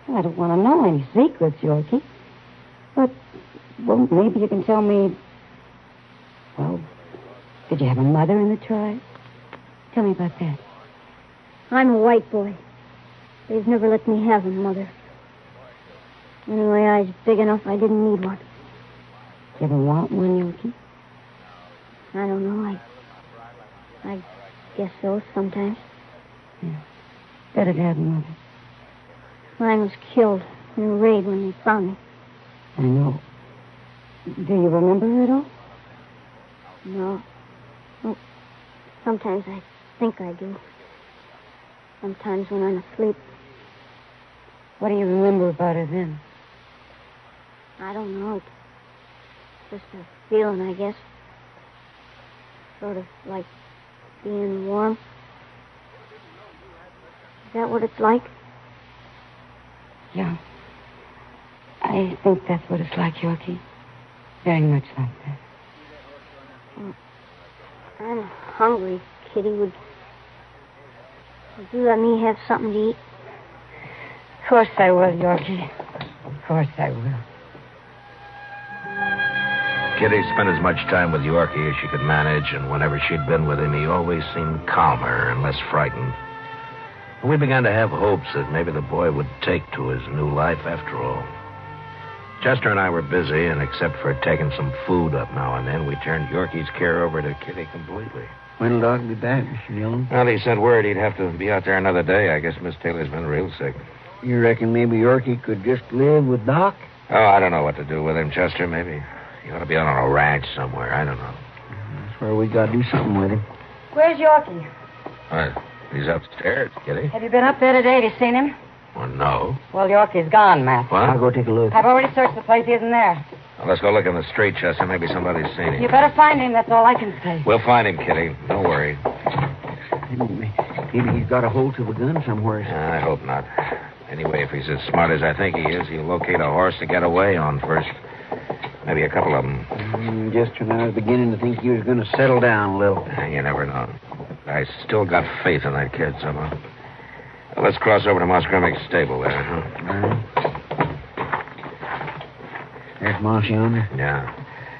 Well, I don't want to know any secrets, Yorkie. But, well, maybe you can tell me... Well, did you have a mother in the tribe? Tell me about that. I'm a white boy. They've never let me have a mother. Anyway, I was big enough I didn't need one. You ever want one, Yorkie? I don't know. I guess so, sometimes. Yeah. Better to have a mother. Mine was killed in a raid when they found me. I know. Do you remember her at all? No. Well, sometimes I think I do. Sometimes when I'm asleep. What do you remember about her then? I don't know. It's just a feeling, I guess. Sort of like being warm. Is that what it's like? Yeah. I think that's what it's like, Yorkie. Very much like that. Well, I'm hungry, Kitty. Would you let me have something to eat? Of course I will, Yorkie. Of course I will. Kitty spent as much time with Yorkie as she could manage, and whenever she'd been with him, he always seemed calmer and less frightened. And we began to have hopes that maybe the boy would take to his new life after all. Chester and I were busy, and except for taking some food up now and then, we turned Yorkie's care over to Kitty completely. When'll Doc be back, Mr. Dillon? Well, he sent word he'd have to be out there another day. I guess Miss Taylor's been real sick. You reckon maybe Yorkie could just live with Doc? Oh, I don't know what to do with him, Chester. Maybe he ought to be out on a ranch somewhere. I don't know. That's where we got to do something with him. Where's Yorkie? He's upstairs, Kitty. Have you been up there today? Have you seen him? Well, no. Well, Yorkie's gone, Matt. What? I'll go take a look. I've already searched the place. He isn't there. Well, let's go look in the street, Chester. Maybe somebody's seen him. You better find him. That's all I can say. We'll find him, Kitty. Don't worry. Maybe he's got a hold of a gun somewhere. I hope not. Anyway, if he's as smart as I think he is, he'll locate a horse to get away on first. Maybe a couple of them. Just when I was beginning to think he was going to settle down a little. You never know. I still got faith in that kid somehow. Well, let's cross over to Moss-Grimmick's stable there, huh? There's Moss yonder. Yeah.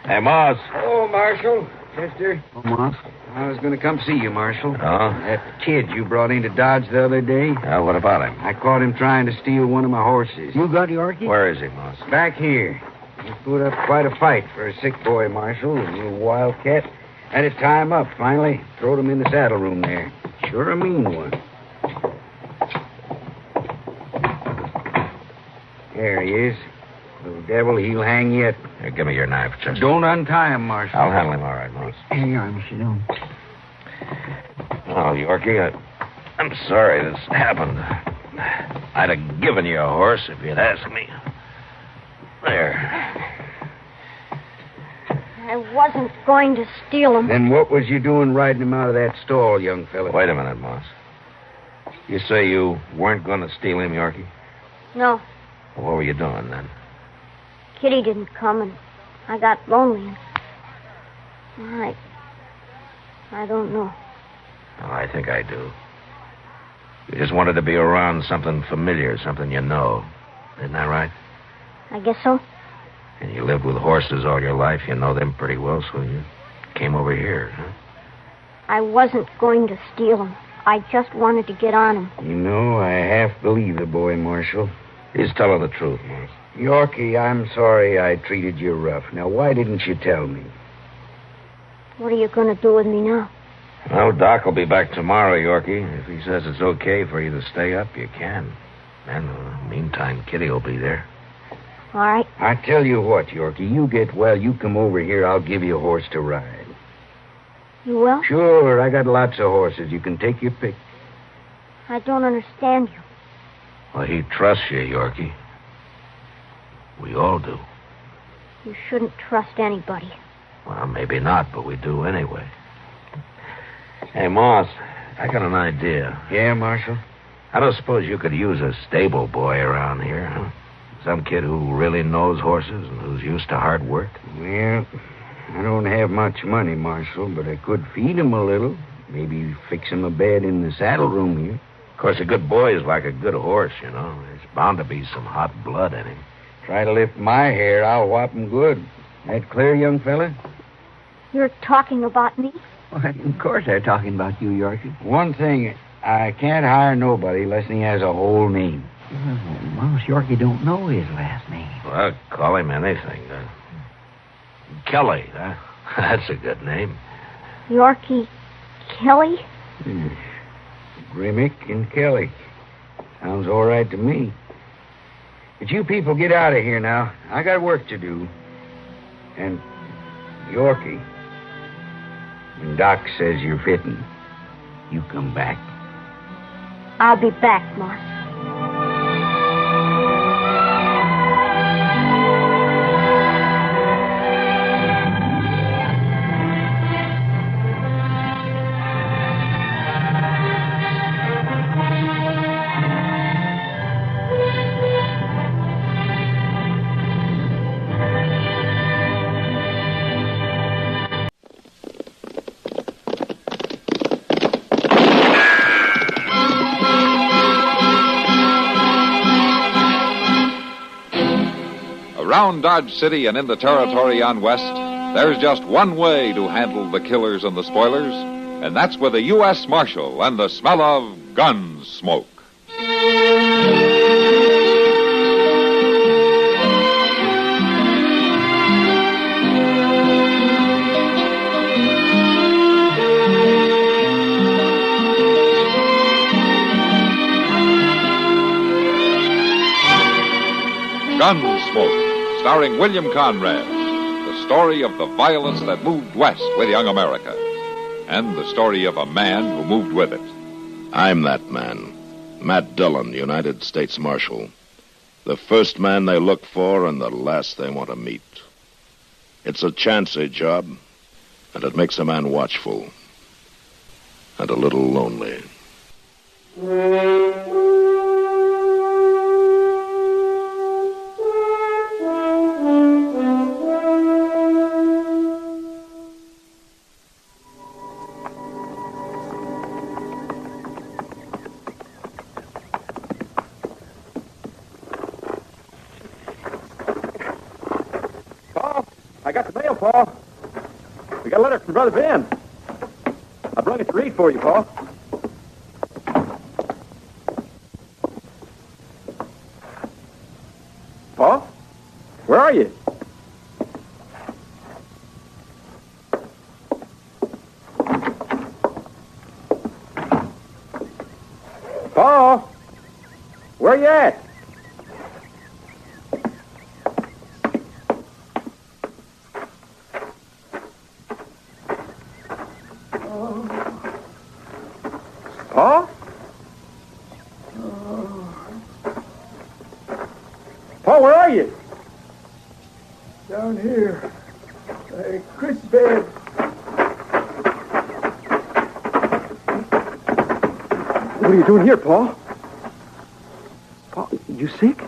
Hey, Moss. Oh, Marshal. Chester. Oh, Moss. I was going to come see you, Marshal. Oh? That kid you brought into Dodge the other day. What about him? I caught him trying to steal one of my horses. You got Yorkie? Where is he, Moss? Back here. He put up quite a fight for a sick boy, Marshal. A little wildcat. Had to tie him up, finally. Throwed him in the saddle room there. Sure a mean one. There he is. Little devil, he'll hang yet. Here, give me your knife, Chester. Don't untie him, Marshal. I'll handle him all right, Moss. Here you are, Mr. Dillon. Oh, Yorkie, I'm sorry this happened. I'd have given you a horse if you'd asked me. There. I wasn't going to steal him. Then what was you doing riding him out of that stall, young fella? Wait a minute, Moss. You say you weren't going to steal him, Yorkie? No. Well, what were you doing then? Kitty didn't come, and I got lonely. I don't know. Oh, I think I do. You just wanted to be around something familiar, something you know. Isn't that right? I guess so. And you lived with horses all your life. You know them pretty well, so you came over here, huh? I wasn't going to steal him. I just wanted to get on him. You know, I half believe the boy, Marshal. He's telling the truth, Moss. Yorkie, I'm sorry I treated you rough. Now, why didn't you tell me? What are you going to do with me now? Well, Doc will be back tomorrow, Yorkie. If he says it's okay for you to stay up, you can. And in the meantime, Kitty will be there. All right. I tell you what, Yorkie, you get well, you come over here, I'll give you a horse to ride. You will? Sure, I got lots of horses. You can take your pick. I don't understand you. Well, he trusts you, Yorkie. We all do. You shouldn't trust anybody. Well, maybe not, but we do anyway. Hey, Moss, I got an idea. Yeah, Marshal? I don't suppose you could use a stable boy around here, huh? Some kid who really knows horses and who's used to hard work? Well, I don't have much money, Marshal, but I could feed him a little. Maybe fix him a bed in the saddle room here. course, a good boy is like a good horse, you know. There's bound to be some hot blood in him. Try to lift my hair, I'll whop him good. That clear, young fella? You're talking about me? Why, of course they're talking about you, Yorkie. One thing, I can't hire nobody unless he has a whole name. Well, Mouse Yorkie don't know his last name. Well, call him anything. Kelly, huh? That's a good name. Yorkie Kelly? Grimmick and Kelly. Sounds all right to me. But you people get out of here now. I got work to do. And, Yorkie, when Doc says you're fitting, you come back. I'll be back, Moss. Around Dodge City and in the territory on West, there's just one way to handle the killers and the spoilers, and that's with a U.S. Marshal and the smell of Gunsmoke. Gunsmoke, starring William Conrad, the story of the violence that moved west with young America, and the story of a man who moved with it. I'm that man, Matt Dillon, United States Marshal. The first man they look for and the last they want to meet. It's a chancy job, and it makes a man watchful and a little lonely. I got the mail, Paul. We got a letter from Brother Ben. I brought it to read for you, Paul. Paul? Where are you? Paul? Where you at? Paul? Paul, where are you? Down here. Chris bed. What are you doing here, Paul? Paul, you sick?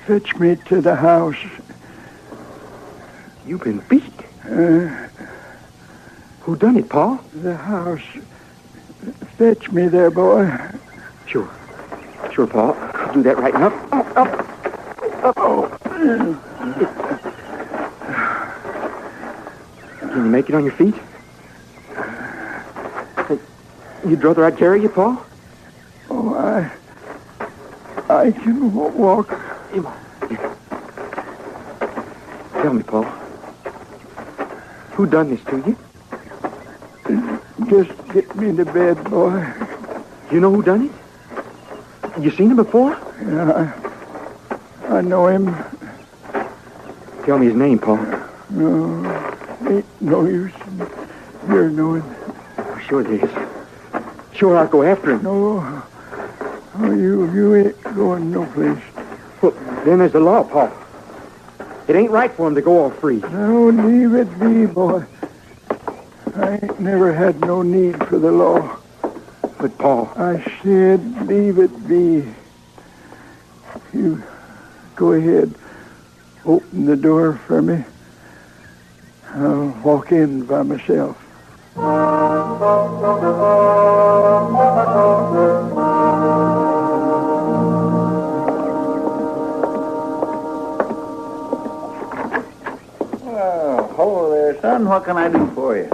Fetch me to the house. You've been beat. Who done it, Paul? The house. Fetch me there, boy. Sure. Sure, Paul. I'll do that right now. Up. Oh. Can you make it on your feet? You'd rather I carry you, Paul? Oh, I can walk. Tell me, Paul. Who done this to you? Just get me to bed, boy. You know who done it? You seen him before? Yeah, I know him. Tell me his name, Paul. No, ain't no use in your knowing. Sure there is. Sure, I'll go after him. No. Oh, you ain't going no place. Well, then there's the law, Paul. It ain't right for him to go all free. No, leave it be, boy. I ain't never had no need for the law. But, Paul... I said leave it be. You go ahead. Open the door for me. I'll walk in by myself. Hello there, son. What can I do for you?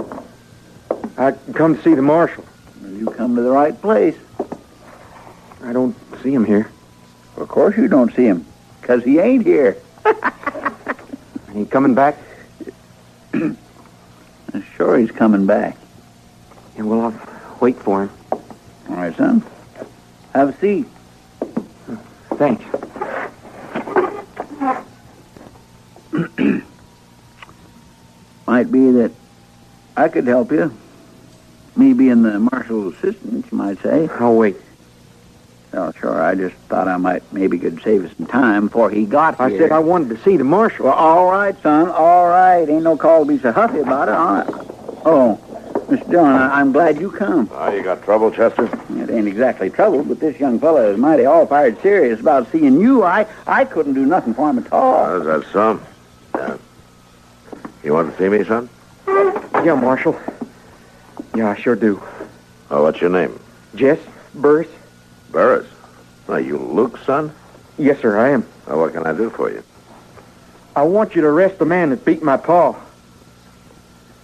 I come to see the marshal. You come to the right place. I don't see him here. Of course you don't see him, because he ain't here. He coming back? Sure he's coming back. Yeah, well, I'll wait for him. All right, son. Have a seat. Thanks. Might be that I could help you. Me being the marshal's assistant, you might say. I'll wait. Oh, sure. I just thought I might maybe could save us some time before he got here. I said I wanted to see the marshal. Well, all right, son. All right. Ain't no call to be so huffy about it. All right. Oh, Mr. Dillon, I'm glad you come. You got trouble, Chester? It ain't exactly trouble, but this young fellow is mighty all-fired serious about seeing you. I couldn't do nothing for him at all. Is that so? Yeah. You want to see me, son? Yeah, Marshal. Yeah, I sure do. Oh, what's your name? Jess Burris. Burris? Are you Luke's son? Yes, sir, I am. Well, what can I do for you? I want you to arrest the man that beat my paw.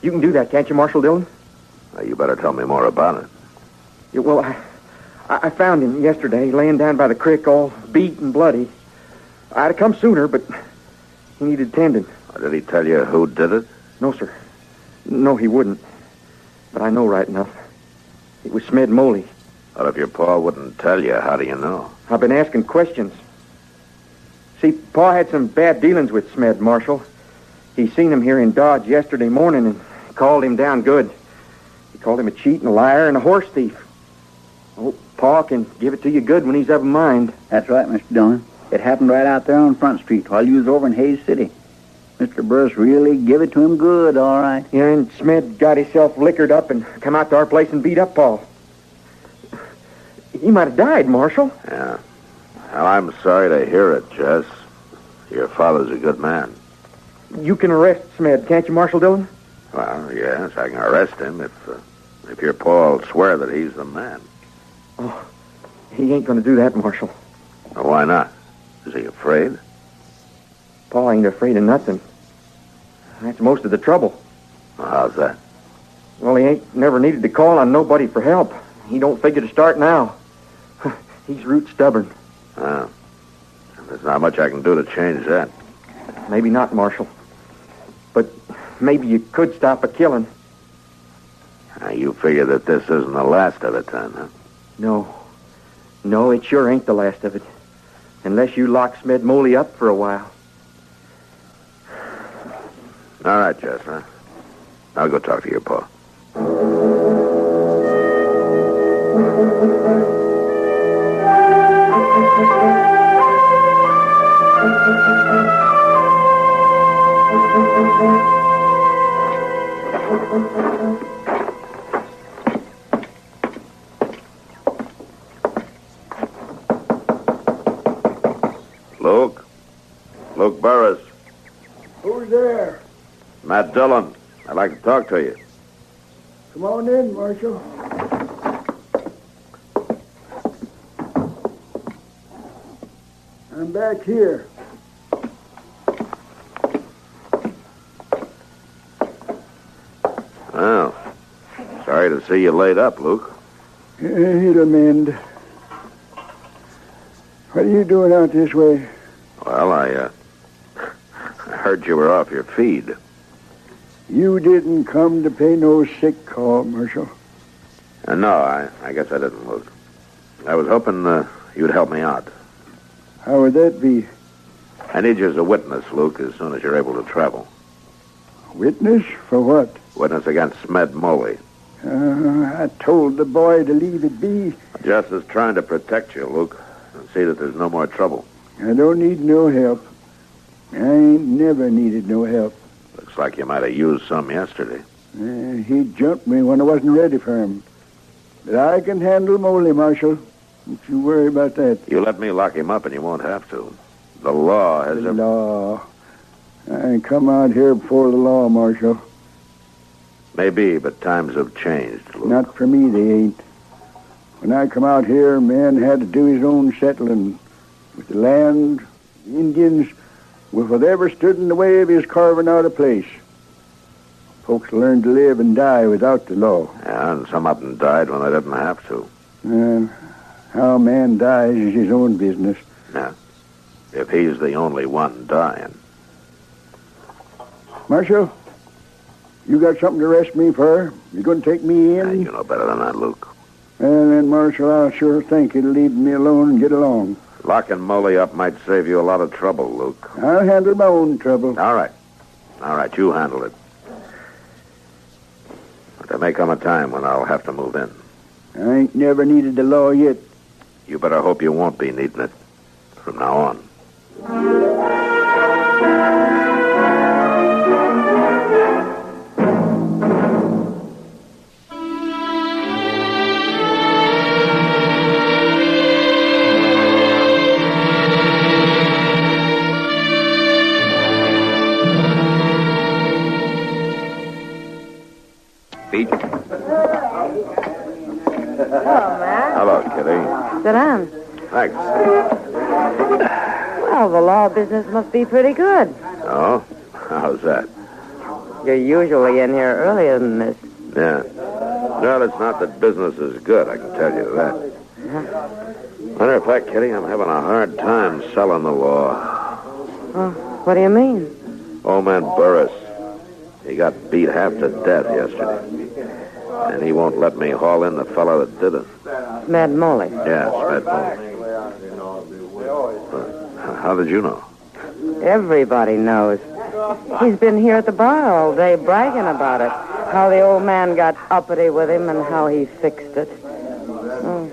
You can do that, can't you, Marshal Dillon? You better tell me more about it. Yeah, well, I found him yesterday, laying down by the creek, all beat and bloody. I'd have come sooner, but he needed tending. Did he tell you who did it? No, sir. No, he wouldn't. But I know right enough. It was Smed Moley. Well, if your pa wouldn't tell you, how do you know? I've been asking questions. See, Pa had some bad dealings with Smed, Marshal. He seen him here in Dodge yesterday morning and called him down good. He called him a cheat and a liar and a horse thief. Oh, Pa can give it to you good when he's of a mind. That's right, Mr. Dillon. It happened right out there on Front Street while you was over in Hayes City. Mr. Burris really give it to him good, all right. Yeah, and Smed got himself liquored up and come out to our place and beat up Pa. He might have died, Marshal. Yeah. Well, I'm sorry to hear it, Jess. Your father's a good man. You can arrest Smed, can't you, Marshal Dillon? Well, yes, I can arrest him if your pa will swear that he's the man. Oh, he ain't going to do that, Marshal. Well, why not? Is he afraid? Pa ain't afraid of nothing. That's most of the trouble. Well, how's that? Well, he ain't never needed to call on nobody for help. He don't figure to start now. He's root stubborn. Ah. There's not much I can do to change that. Maybe not, Marshal. But maybe you could stop a killing. You figure that this isn't the last of it, then, huh? No, it sure ain't the last of it. Unless you lock Smed Moley up for a while. All right, Jess, huh? I'll go talk to your pa. Luke Burris. Who's there? Matt Dillon. I'd like to talk to you. Come on in, Marshal. I'm back here. Well, sorry to see you laid up, Luke. It'll mend. What are you doing out this way? Well, I heard you were off your feed. You didn't come to pay no sick call, Marshal. No, I guess I didn't, Luke. I was hoping you'd help me out. How would that be? I need you as a witness, Luke, as soon as you're able to travel. Witness for what? Witness against Smed Moley. I told the boy to leave it be. Jess is trying to protect you, Luke, and see that there's no more trouble. I don't need no help. I ain't never needed no help. Looks like you might have used some yesterday. He jumped me when I wasn't ready for him. But I can handle Moley, Marshal. Don't you worry about that. You let me lock him up and you won't have to. The law has... Law. I come out here before the law, Marshal. Maybe, but times have changed, Luke. Not for me, they ain't. When I come out here, a man had to do his own settling with the land, the Indians, with whatever stood in the way of his carving out a place. Folks learned to live and die without the law. Yeah, and some of them died when they didn't have to. How a man dies is his own business. Yeah. If he's the only one dying. Marshal, you got something to arrest me for? You going to take me in? You know better than that, Luke. Well, then, Marshal, I'll sure think it'll leave me alone and get along. Locking Molly up might save you a lot of trouble, Luke. I'll handle my own trouble. All right. All right, you handle it. But there may come a time when I'll have to move in. I ain't never needed the law yet. You better hope you won't be needing it from now on. Pete? Hello, Matt. Hello, Kitty. Sit down. Thanks. Well, the law business must be pretty good. Oh? How's that? You're usually in here earlier than this. Yeah. Well, it's not that business is good, I can tell you that. Matter of fact, Kitty, I'm having a hard time selling the law. Oh, what do you mean? Old man Burris. He got beat half to death yesterday. And he won't let me haul in the fellow that did it. Mad Molly. Yeah, Mad Molly. How did you know? Everybody knows. He's been here at the bar all day bragging about it. How the old man got uppity with him and how he fixed it. Oh,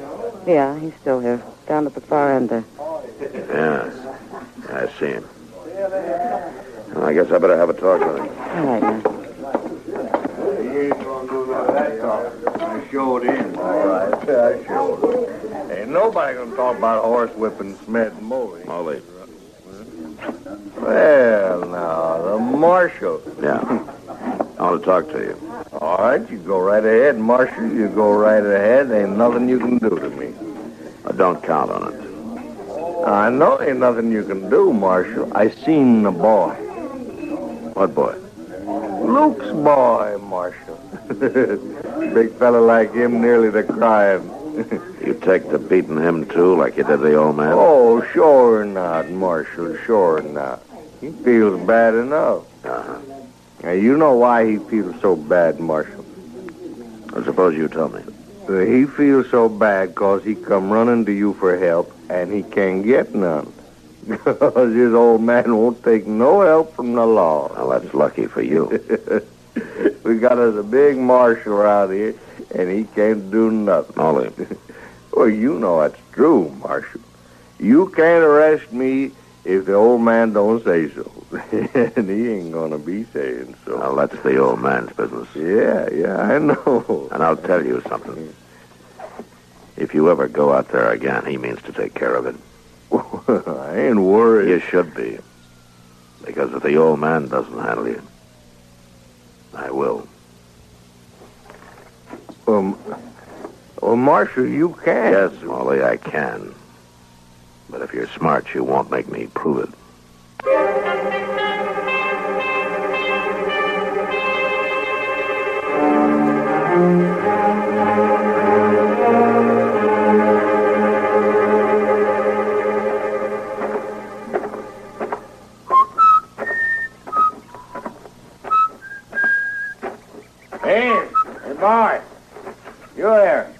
yeah, he's still here. Down at the far end there. Yeah, I see him. Well, I guess I better have a talk with him. All right, man. I showed him, all right. I showed him. Ain't nobody gonna talk about horse whipping Smith and Molly. Molly. Well, now, the marshal. Yeah. I want to talk to you. All right, you go right ahead, Marshal. You go right ahead. Ain't nothing you can do to me. I don't count on it. I know ain't nothing you can do, Marshal. I seen the boy. What boy? Luke's boy, Marshal. Big fella like him nearly to crying. You take to beating him, too, like you did the old man? Oh, sure not, Marshal, sure not. He feels bad enough. Uh-huh. Now, you know why he feels so bad, Marshal. I suppose you tell me. He feels so bad because he come running to you for help, and he can't get none. Because his old man won't take no help from the law. Well, that's lucky for you. We got us a big marshal around here, and he can't do nothing. Molly. Well, you know that's true, Marshal. You can't arrest me if the old man don't say so. And he ain't gonna be saying so. Well, that's the old man's business. Yeah, I know. And I'll tell you something. If you ever go out there again, he means to take care of it. I ain't worried. You should be. Because if the old man doesn't handle you, I will. Well, Marshal, you can. Yes, Molly, I can. But if you're smart, you won't make me prove it. Hey, boy. You there.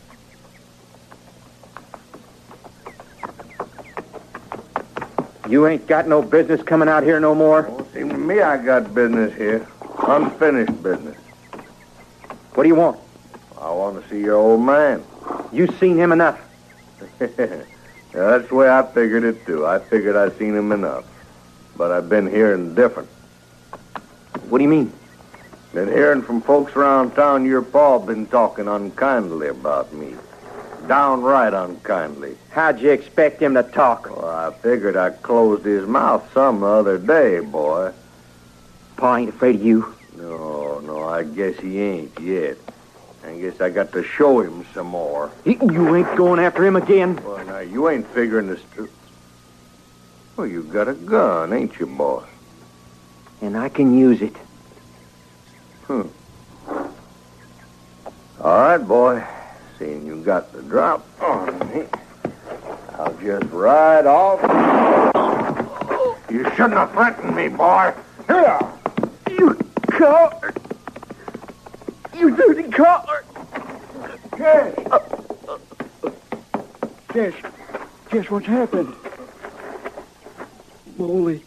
You ain't got no business coming out here no more? Seems to me I got business here. Unfinished business. What do you want? I want to see your old man. You seen him enough. Yeah, that's the way I figured it, too. I figured I'd seen him enough. But I've been hearing different. What do you mean? Been hearing from folks around town your pa been talking unkindly about me. Downright unkindly. How'd you expect him to talk? Well, I figured I closed his mouth some other day, boy. Pa ain't afraid of you. No, I I guess he ain't yet. I guess I got to show him some more. You ain't going after him again? Well, now, you ain't figuring this through. Well, you got a gun, ain't you, boy? And I can use it. All right, boy. Seeing you got the drop on me, I'll just ride off. You shouldn't have threatened me, boy. Here! You coward! You dirty coward! Jess, what's happened? Molly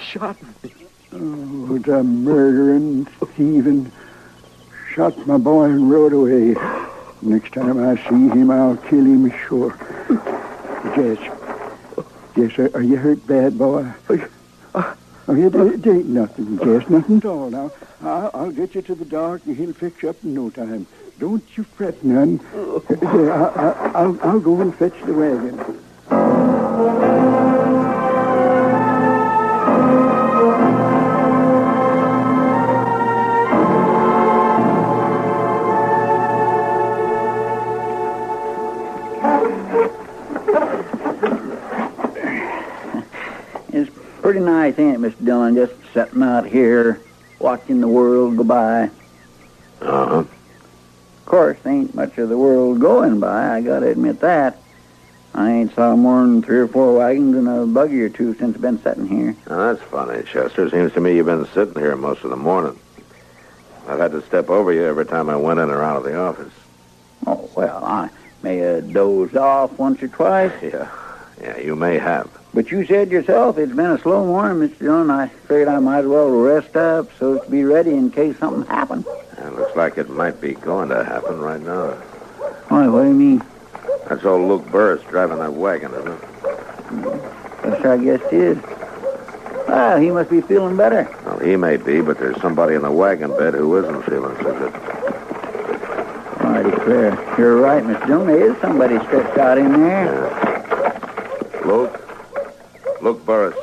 shot me. Oh, the murdering, thieving. Shot my boy and rode away. Next time I see him, I'll kill him, sure. Jess, are you hurt bad, boy? Oh, it ain't nothing, Jess, nothing at all. Now, I'll get you to the doc, and he'll fix you up in no time. Don't you fret none. I'll go and fetch the wagon. It's pretty nice, ain't it, Mr. Dillon, just sitting out here, watching the world go by. Uh-huh. Of course, ain't much of the world going by, I gotta admit that. I ain't saw more than 3 or 4 wagons and a buggy or two since I've been sitting here. Now, that's funny, Chester. Seems to me you've been sitting here most of the morning. I've had to step over you every time I went in or out of the office. Oh, well, I may have dozed off once or twice. Yeah, you may have. But you said yourself it's been a slow morning, Mr. Dillon. I figured I might as well rest up so as to be ready in case something happened. It looks like it might be going to happen right now. Why, what do you mean? That's old Luke Burris driving that wagon, isn't it? Yes, I guess it is. Well, he must be feeling better. Well, he may be, but there's somebody in the wagon bed who isn't feeling so good. I declare, you're right, Mr. Dillon. There is somebody stretched out in there. Yeah. Luke Burris.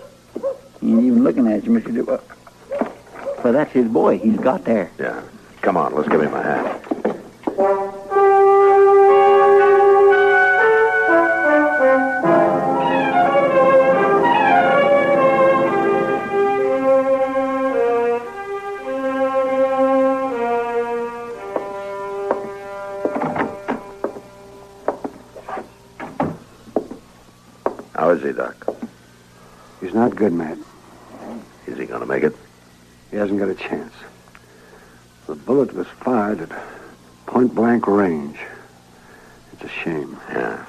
He ain't even looking at you, Mr. Dillon. Well, that's his boy. He's got there. Yeah. Come on, let's give him a hand. How is he, Doc? He's not good, Matt. Is he going to make it? He hasn't got a chance. The bullet was fired at point-blank range. It's a shame. Yeah.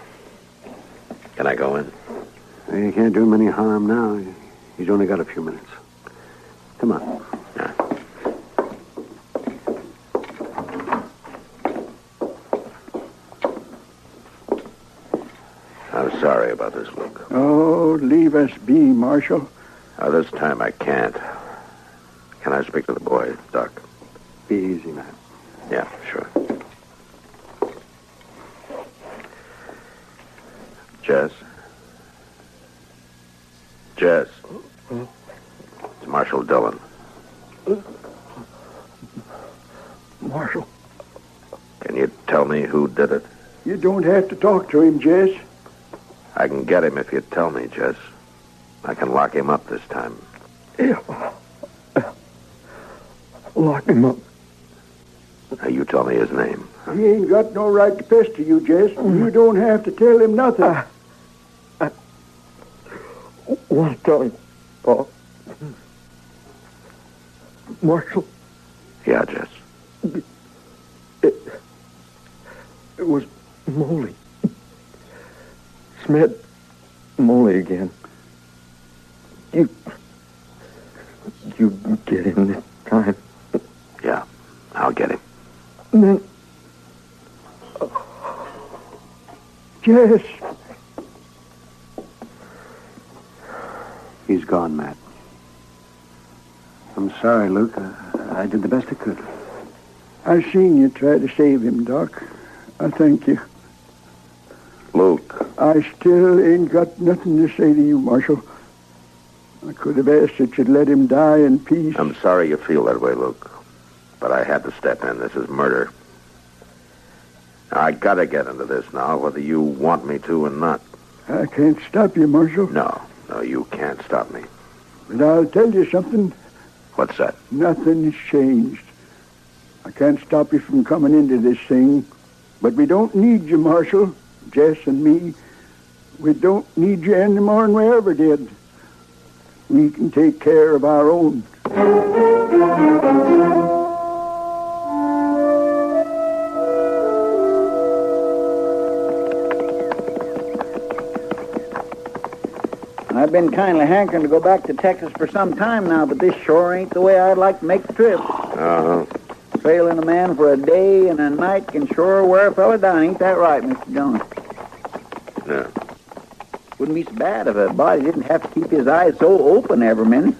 Can I go in? He can't do him any harm now. He's only got a few minutes. Come on. Yeah. I'm sorry about this, Luke. Oh, leave us be, Marshal. This time I can't. Can I speak to the boy, Doc? Be easy, man. Yeah, sure. Jess? Jess? It's Marshal Dillon. Marshal. Can you tell me who did it? You don't have to talk to him, Jess. I can get him if you tell me, Jess. I can lock him up this time. Yeah. Lock him up. Now, you tell me his name. He ain't got no right to pester you, Jess. You don't have to tell him nothing. I want to tell him, Paul. Marshal. Yeah, Jess. It was Molly. Smed Molly again. You get him this time. Yeah, I'll get him. And then... Jess. He's gone, Matt. I'm sorry, Luke. I did the best I could. I seen you try to save him, Doc. I thank you. Luke. I still ain't got nothing to say to you, Marshal. I could have asked that you'd let him die in peace. I'm sorry you feel that way, Luke. But I had to step in. This is murder. I gotta get into this now, whether you want me to or not. I can't stop you, Marshal. No, you can't stop me. But I'll tell you something. What's that? Nothing's changed. I can't stop you from coming into this thing. But we don't need you, Marshal. Jess and me. We don't need you any more than we ever did. We can take care of our own. I've been kindly hankering to go back to Texas for some time now, but this sure ain't the way I'd like to make the trip. Uh-huh. Trailing a man for a day and a night can sure wear a fella down. Ain't that right, Mr. Jones? Yeah. Wouldn't be so bad if a body didn't have to keep his eyes so open every minute.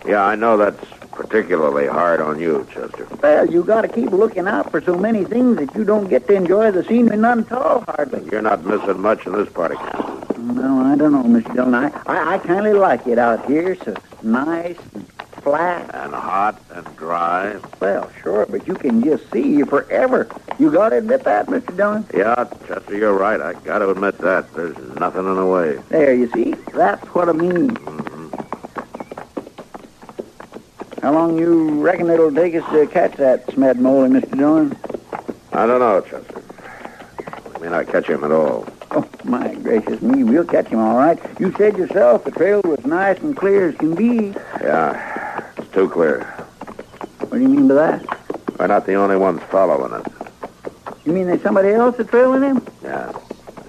Yeah, I know that's particularly hard on you, Chester. Well, you got to keep looking out for so many things that you don't get to enjoy the scenery none at all, hardly. You're not missing much in this part of Kansas. No, I don't know, Mr. Dillon. I kind of like it out here, so nice and flat. And hot and dry. Well, sure, but you can just see forever. You got to admit that, Mr. Dillon. Yeah, Chester, you're right. I got to admit that. There's nothing in the way. There, you see? That's what I mean. Mm-hmm. How long you reckon it'll take us to catch that Smed Moley, Mr. Dillon? I don't know, Chester. I may not catch him at all. Oh, my gracious me, we'll catch him all right. You said yourself the trail was nice and clear as can be. Yeah, it's too clear. What do you mean by that? We're not the only ones following it. You mean there's somebody else that's trailing him? Yeah,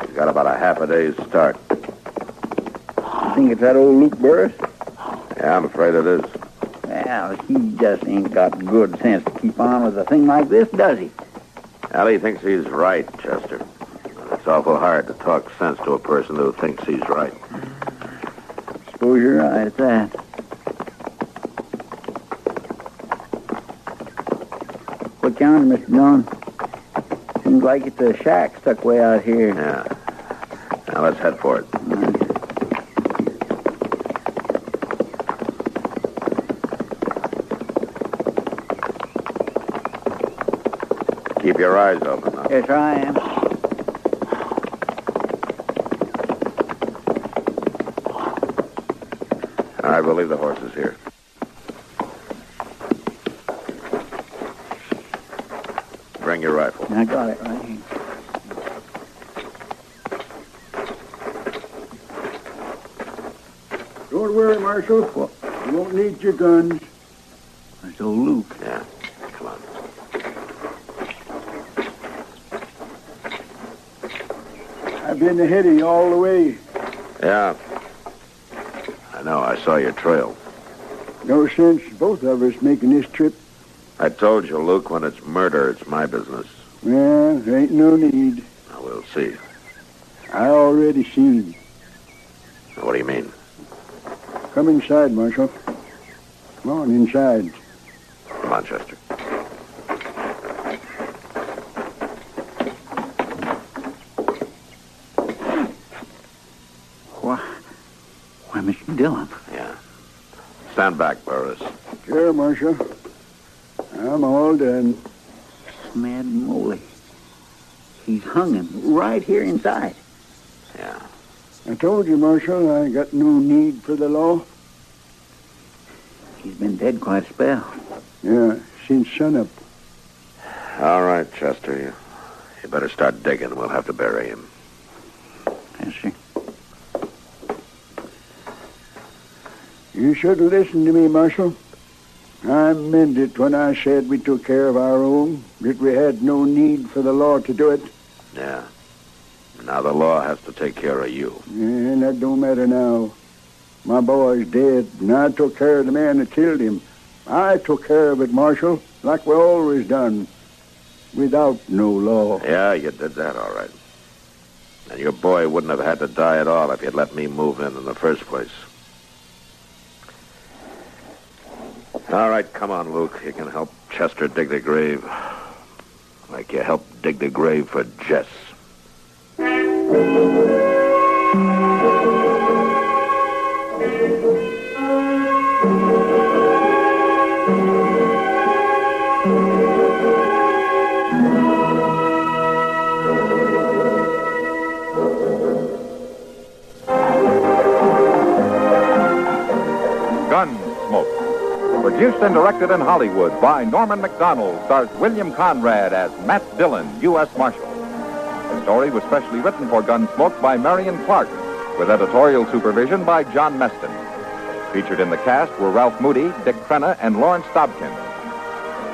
he's got about a half a day's start. You think it's that old Luke Burris? Yeah, I'm afraid it is. Well, he just ain't got good sense to keep on with a thing like this, does he? Allie thinks he's right, Chester. It's awful hard to talk sense to a person who thinks he's right. Suppose you're right at that. What county, Mr. John? Seems like it's a shack stuck way out here. Yeah. Now let's head for it. Keep your eyes open, huh? Yes, I am. All right, we'll leave the horses here. Bring your rifle. I got it right here. Don't worry, Marshal. You won't need your guns. That's old Luke. Yeah, come on. I've been ahead of you all the way. Yeah. I know, I saw your trail. No sense both of us making this trip. I told you, Luke, when it's murder, it's my business. Well, there ain't no need. Now, we'll see. I already seen. What do you mean? Come inside, Marshal. Come on, inside. Come on, Chester. Why, Mr. Dillon. Yeah. Stand back, Burris. Sure, Marshal. I'm all done. Mad moly. He's hung him right here inside. Yeah. I told you, Marshal, I got no need for the law. He's been dead quite a spell. Yeah, since sunup. All right, Chester. You better start digging. We'll have to bury him. Yes, sir. You should have listened to me, Marshal. I meant it when I said we took care of our own, that we had no need for the law to do it. Yeah. Now the law has to take care of you. And that don't matter now. My boy's dead, and I took care of the man that killed him. I took care of it, Marshal, like we always done, without no law. Yeah, you did that all right. And your boy wouldn't have had to die at all if you'd let me move in the first place. All right, come on, Luke. You can help Chester dig the grave. Like you helped dig the grave for Jess. Produced and directed in Hollywood by Norman McDonald, stars William Conrad as Matt Dillon, U.S. Marshal. The story was specially written for Gunsmoke by Marion Clark, with editorial supervision by John Meston. Featured in the cast were Ralph Moody, Dick Crenna, and Lawrence Dobkin.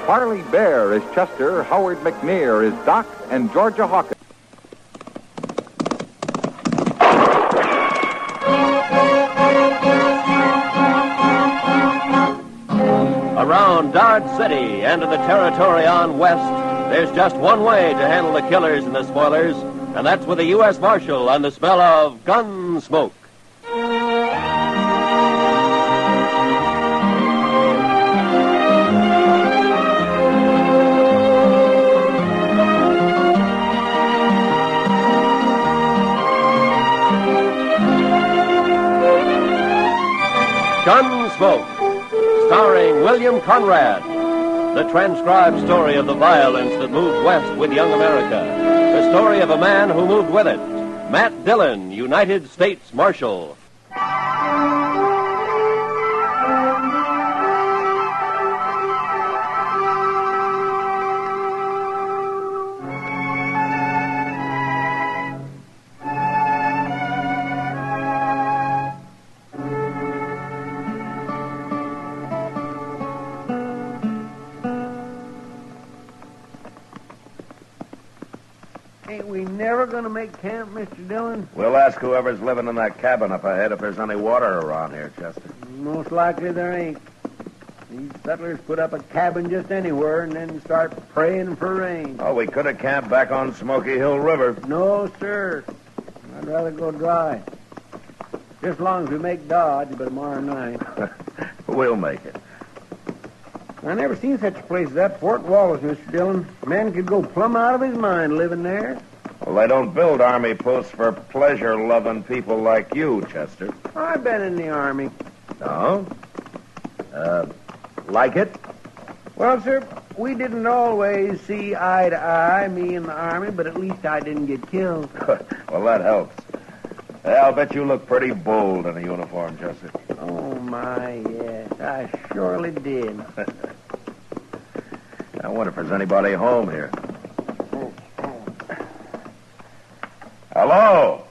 Harley Bear is Chester, Howard McNear is Doc, and Georgia Hawkins. Around Dodge City and in the territory on west, there's just one way to handle the killers and the spoilers, and that's with a U.S. Marshal and the smell of Gunsmoke. Gunsmoke, starring William Conrad, the transcribed story of the violence that moved west with young America, the story of a man who moved with it, Matt Dillon, United States Marshal. Ain't we never going to make camp, Mr. Dillon? We'll ask whoever's living in that cabin up ahead if there's any water around here, Chester. Most likely there ain't. These settlers put up a cabin just anywhere and then start praying for rain. Oh, we could have camped back on Smoky Hill River. No, sir. I'd rather go dry. Just as long as we make Dodge by tomorrow night. We'll make it. I never seen such a place as that Fort Wallace, Mr. Dillon. Man could go plumb out of his mind living there. Well, they don't build army posts for pleasure-loving people like you, Chester. I've been in the Army. No? Like it? Well, sir, we didn't always see eye to eye, me and the Army, but at least I didn't get killed. Well, that helps. I'll bet you look pretty bold in a uniform, Chester. Oh, my, yes. I surely did. I wonder if there's anybody home here. Hello?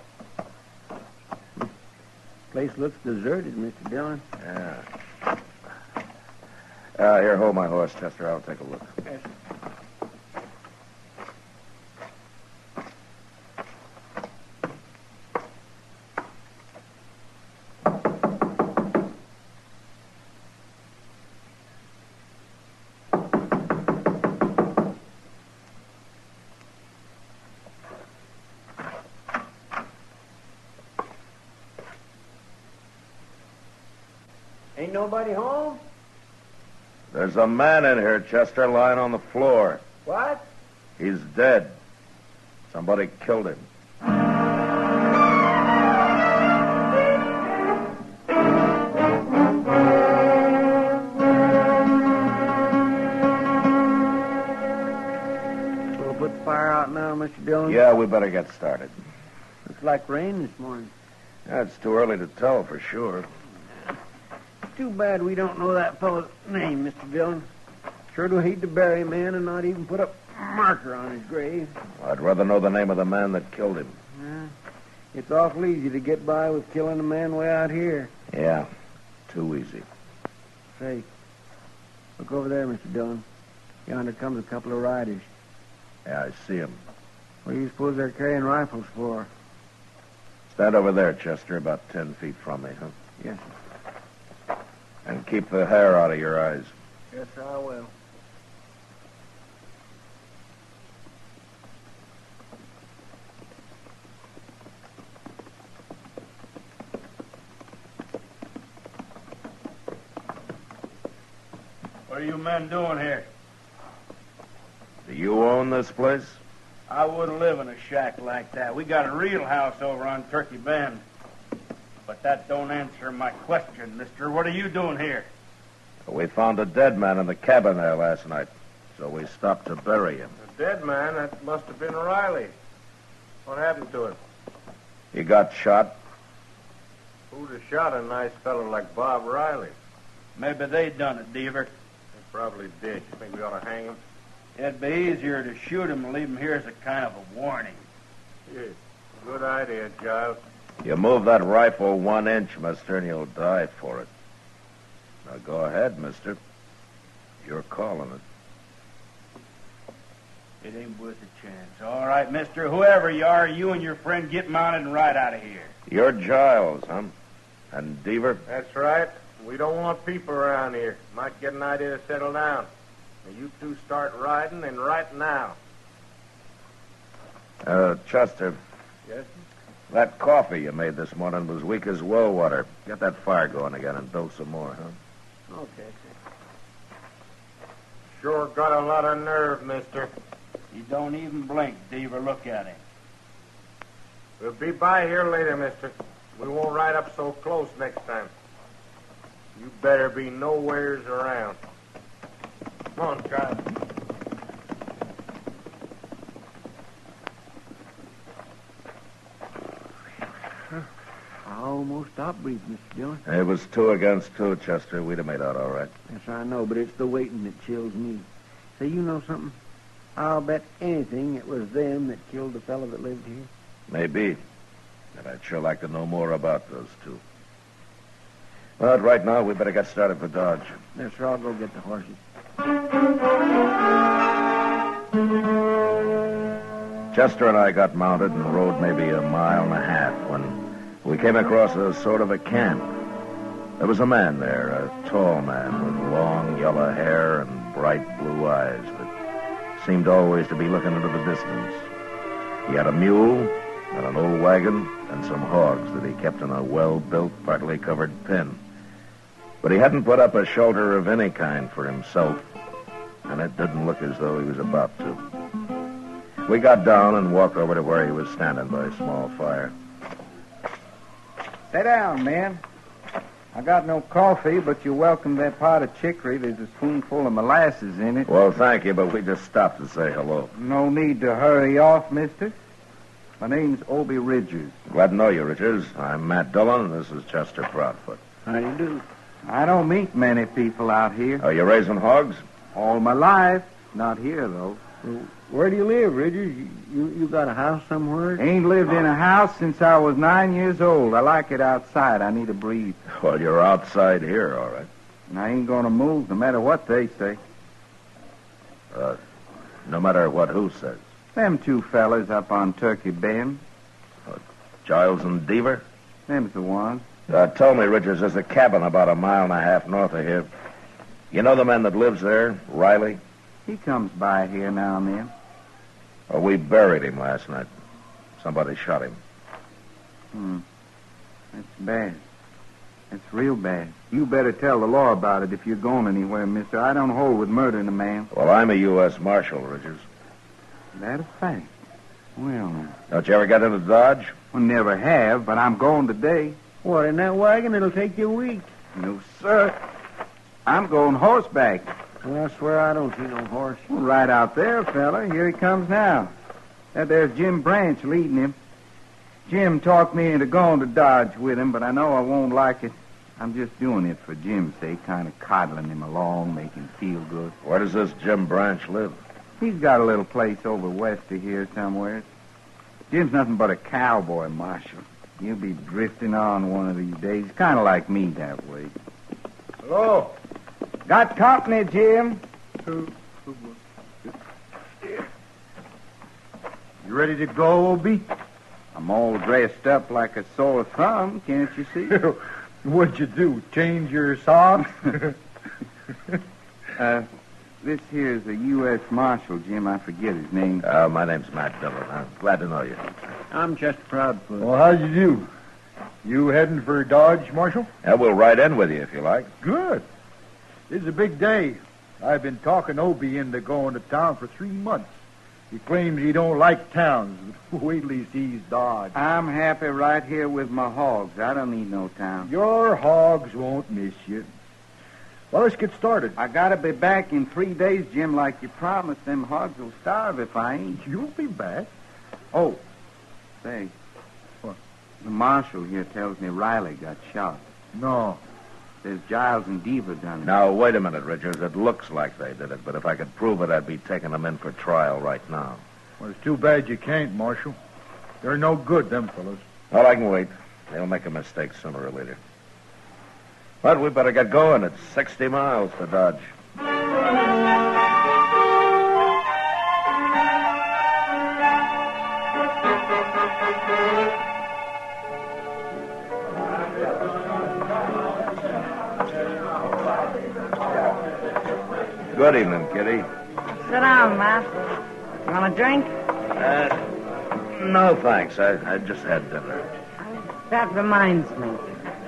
Place looks deserted, Mr. Dillon. Yeah. Here, hold my horse, Chester. I'll take a look. Yes. Ain't nobody home? There's a man in here, Chester, lying on the floor. What? He's dead. Somebody killed him. We'll put the fire out now, Mr. Dillon. Yeah, we better get started. Looks like rain this morning. Yeah, it's too early to tell for sure. Too bad we don't know that fellow's name, Mr. Dillon. Sure do hate to bury a man and not even put a marker on his grave. I'd rather know the name of the man that killed him. Yeah. It's awful easy to get by with killing a man way out here. Yeah, too easy. Say, look over there, Mr. Dillon. Yonder comes a couple of riders. Yeah, I see him. What do you suppose they're carrying rifles for? Stand over there, Chester, about 10 feet from me, huh? Yes, sir. And keep the hair out of your eyes. Yes, sir, I will. What are you men doing here? Do you own this place? I wouldn't live in a shack like that. We got a real house over on Turkey Bend. But that don't answer my question, mister. What are you doing here? We found a dead man in the cabin there last night, so we stopped to bury him. The dead man? That must have been Riley. What happened to him? He got shot. Who'd have shot a nice fellow like Bob Riley? Maybe they done it, Deaver. They probably did. You think we ought to hang him? It'd be easier to shoot him and leave him here as a kind of a warning. Yeah, good idea, Giles. You move that rifle 1 inch, mister, and you'll die for it. Now go ahead, mister. You're calling it. It ain't worth a chance. All right, mister, whoever you are, you and your friend get mounted and ride out of here. You're Giles, huh? And Deaver? That's right. We don't want people around here. Might get an idea to settle down. Now, you two start riding, and right now. Custer. Yes? That coffee you made this morning was weak as well water. Get that fire going again and dose some more, huh? Okay. Sure got a lot of nerve, mister. He don't even blink, Deaver. Look at him. We'll be by here later, mister. We won't ride up so close next time. You better be nowheres around. Come on, Giles. I almost stopped breathing, Mr. Dillon. It was 2 against 2, Chester. We'd have made out all right. Yes, I know, but it's the waiting that chills me. Say, you know something? I'll bet anything it was them that killed the fellow that lived here. Maybe. But I'd sure like to know more about those two. But right now, we better get started for Dodge. Yes, sir, I'll go get the horses. Chester and I got mounted and rode maybe 1.5 miles when we came across a sort of a camp. There was a man there, a tall man with long yellow hair and bright blue eyes that seemed always to be looking into the distance. He had a mule and an old wagon and some hogs that he kept in a well-built, partly covered pen. But he hadn't put up a shelter of any kind for himself, and it didn't look as though he was about to. We got down and walked over to where he was standing by a small fire. Sit down, man. I got no coffee, but you're welcome to that pot of chicory. There's a spoonful of molasses in it. Well, thank you, but we just stopped to say hello. No need to hurry off, mister. My name's Obie Ridgers. Glad to know you, Richards. I'm Matt Dillon, and this is Chester Proudfoot. How do you do? I don't meet many people out here. Are you raising hogs? All my life. Not here, though. Well, where do you live, Ridgers? You got a house somewhere? Ain't lived in a house since I was 9 years old. I like it outside. I need to breathe. Well, you're outside here, all right. And I ain't going to move no matter what they say. No matter what who says. Them 2 fellas up on Turkey Bend. Giles and Deaver? Them's the ones. Tell me, Richards, there's a cabin about 1.5 miles north of here. You know the man that lives there, Riley? He comes by here now and then. Oh, we buried him last night. Somebody shot him. That's bad. That's real bad. You better tell the law about it if you're going anywhere, mister. I don't hold with murdering a man. Well, I'm a U.S. Marshal, Richards. That a fact. Well, now. Don't you ever get into Dodge? Well, never have, but I'm going today. What, in that wagon? It'll take you a week. No, sir. I'm going horseback. Well, I swear I don't see no horse. Well, right out there, fella. Here he comes now. There's Jim Branch leading him. Jim talked me into going to Dodge with him, but I know I won't like it. I'm just doing it for Jim's sake, kind of coddling him along, make him feel good. Where does this Jim Branch live? He's got a little place over west of here somewhere. Jim's nothing but a cowboy, Marshal. He'll be drifting on one of these days, kind of like me that way. Hello. Got company, Jim. You ready to go, Obie? I'm all dressed up like a sore thumb, can't you see? What'd you do, change your socks? This here's a U.S. Marshal, Jim. I forget his name. My name's Matt Dillon. I'm glad to know you. I'm Chester Proudfoot. Well, how you do? You heading for Dodge, Marshal? Yeah, we'll ride in with you if you like. Good. It's a big day. I've been talking Obie into going to town for 3 months. He claims he don't like towns. Wait till he sees Dodge. I'm happy right here with my hogs. I don't need no town. Your hogs won't miss you. Well, let's get started. I gotta be back in 3 days, Jim, like you promised. Them hogs will starve if I ain't. You'll be back. Oh, say. What? The marshal here tells me Riley got shot. No. says Giles and Diva done it. Now, wait a minute, Richards. It looks like they did it, but if I could prove it, I'd be taking them in for trial right now. Well, it's too bad you can't, Marshal. They're no good, them fellas. Well, I can wait. They'll make a mistake sooner or later. But we better get going. It's 60 miles to Dodge. Good evening, Kitty. Sit down, Matt. You want a drink? No, thanks. I just had dinner. That reminds me.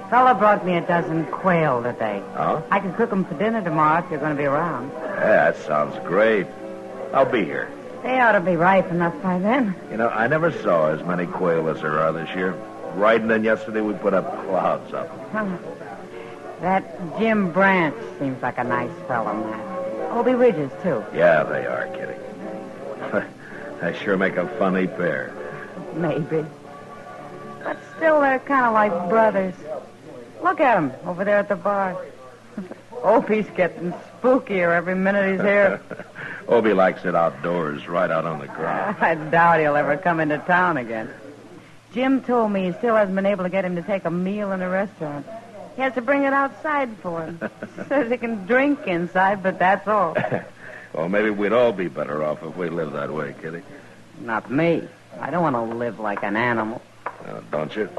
Fella brought me a dozen quail today. Oh? I can cook them for dinner tomorrow if you're going to be around. Yeah, that sounds great. I'll be here. They ought to be ripe enough by then. You know, I never saw as many quail as there are this year. Riding in yesterday, we put up clouds of them. That Jim Branch seems like a nice fellow, Matt. Obie Ridges, too. Yeah, they are, Kitty. They sure make a funny pair. Maybe. But still, they're kind of like brothers. Look at them over there at the bar. Opie's getting spookier every minute he's here. Obie likes it outdoors, right out on the ground. I doubt he'll ever come into town again. Jim told me he still hasn't been able to get him to take a meal in a restaurant. He has to bring it outside for him. Says he can drink inside, but that's all. Well, maybe we'd all be better off if we lived that way, Kitty. Not me. I don't want to live like an animal. Don't you?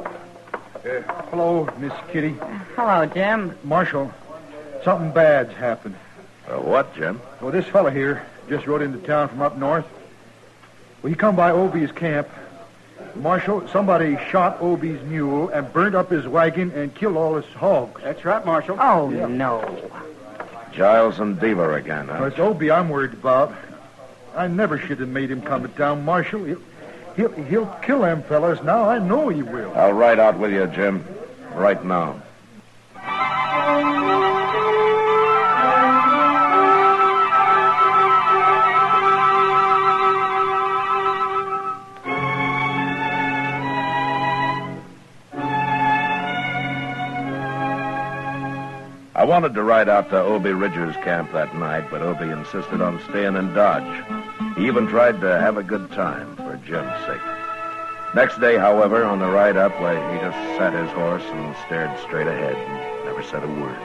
Hello, Miss Kitty. Hello, Jim. Marshal, something bad's happened. What, Jim? Well, this fella here just rode into town from up north. Well, he come by Obie's camp. Marshal, somebody shot Obie's mule and burnt up his wagon and killed all his hogs. That's right, Marshal. Oh, no. Giles and Diva again, huh? Well, it's Obie I'm worried about. I never should have made him come to town, Marshal. He'll kill them fellas now. I know he will. I'll ride out with you, Jim. Right now. I wanted to ride out to Obie Ridger's camp that night, but Obie insisted on staying in Dodge. He even tried to have a good time for Jim's sake. Next day, however, on the ride up, he just sat his horse and stared straight ahead and never said a word.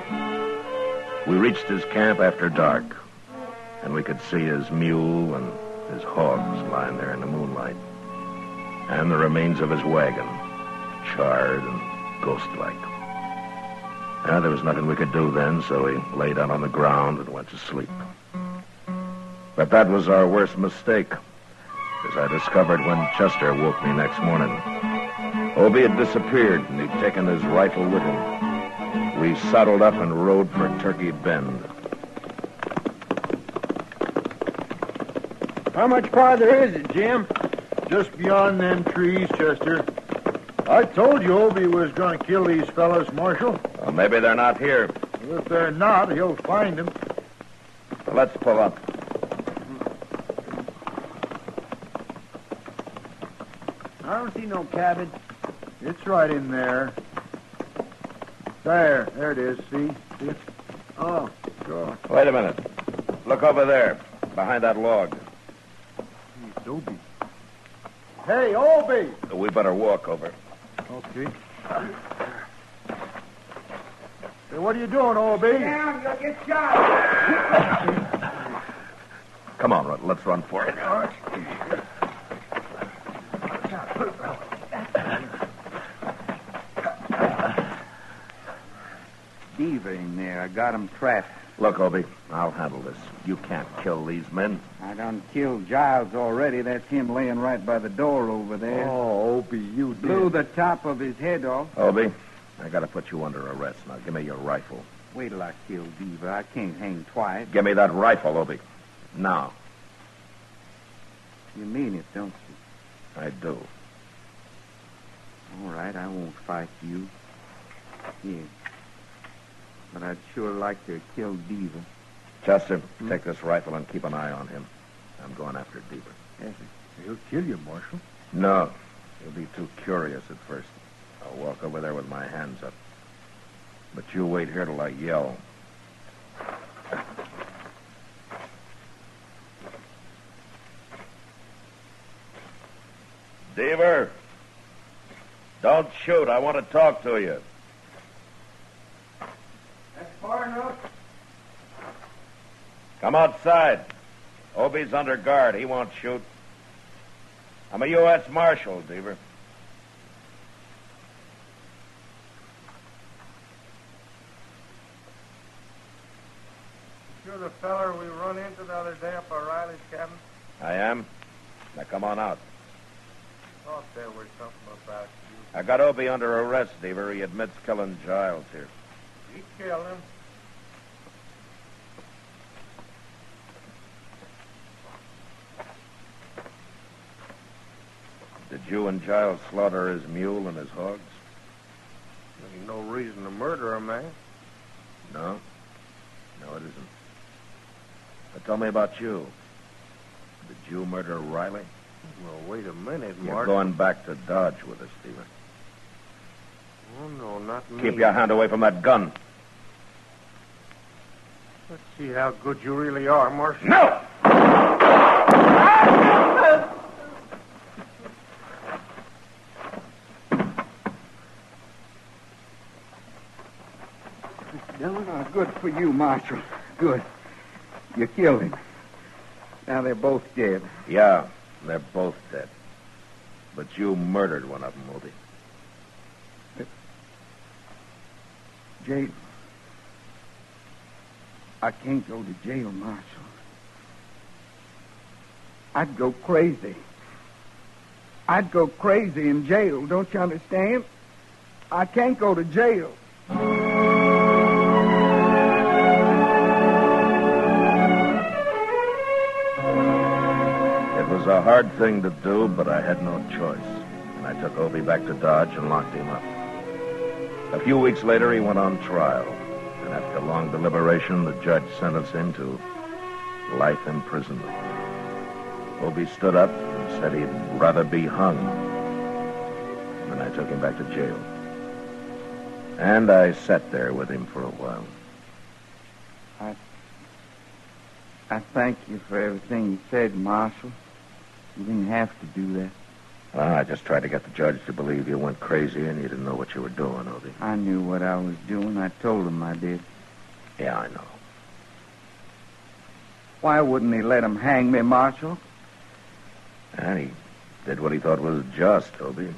We reached his camp after dark, and we could see his mule and his hogs lying there in the moonlight, and the remains of his wagon, charred and ghost-like. There was nothing we could do then, so we lay down on the ground and went to sleep. But that was our worst mistake, as I discovered when Custer woke me next morning. Obie had disappeared, and he'd taken his rifle with him. We saddled up and rode for Turkey Bend. How much farther is it, Jim? Just beyond them trees, Chester. I told you Obie was going to kill these fellas, Marshal. Well, maybe they're not here. Well, if they're not, he'll find them. Well, let's pull up. I don't see no cabin. It's right in there. There it is, see? It's... Oh, sure. Wait a minute. Look over there, behind that log. It's Obie. Hey, Obie! We better walk over. Okay. Hey, what are you doing, Obie? Down, you'll get shot. Come on, let's run for it. Diva in there. I got him trapped. Look, Obie, I'll handle this. You can't kill these men. I done killed Giles already. That's him laying right by the door over there. Oh, Obie, you Blew did. the top of his head off. Obie, I gotta put you under arrest. Now, give me your rifle. Wait till I kill Diva. I can't hang twice. Give me that rifle, Obie. Now. You mean it, don't you? I do. All right, I won't fight you. Here. But I'd sure like to kill Diva. Chester, take this rifle and keep an eye on him. I'm going after Diva. Yes, He'll kill you, Marshal. No. He'll be too curious at first. I'll walk over there with my hands up. But you wait here till I yell. Deaver, don't shoot. I want to talk to you. That's far enough. Come outside. Obie's under guard. He won't shoot. I'm a U.S. Marshal, Deaver. You're the feller we run into the other day up at Riley's cabin? I am. Now come on out. Thought there was something about you. I got Obie under arrest, Deaver. He admits killing Giles here. He killed him. Did you and Giles slaughter his mule and his hogs? Ain't no reason to murder a man. No. No, it isn't. But tell me about you. Did you murder Riley? Well, wait a minute, You're Mark. going back to Dodge with us, Deaver. Oh, no, not me. Keep your hand away from that gun. Let's see how good you really are, Marshal. No! Dillon, good for you, Marshal. Good. You killed him. Now they're both dead. Yeah, they're both dead. But you murdered one of them, Obie. Jail. I can't go to jail, Marshal. I'd go crazy. I'd go crazy in jail, don't you understand? I can't go to jail. It was a hard thing to do, but I had no choice. And I took Obie back to Dodge and locked him up. A few weeks later, he went on trial. And after long deliberation, the judge sentenced him to life imprisonment. Obie stood up and said he'd rather be hung. And then I took him back to jail. And I sat there with him for a while. I thank you for everything you said, Marshal. You didn't have to do that. Well, I just tried to get the judge to believe you went crazy and you didn't know what you were doing, Obie. I knew what I was doing. I told him I did. Yeah, I know. Why wouldn't he let him hang me, Marshal? And he did what he thought was just, Obie.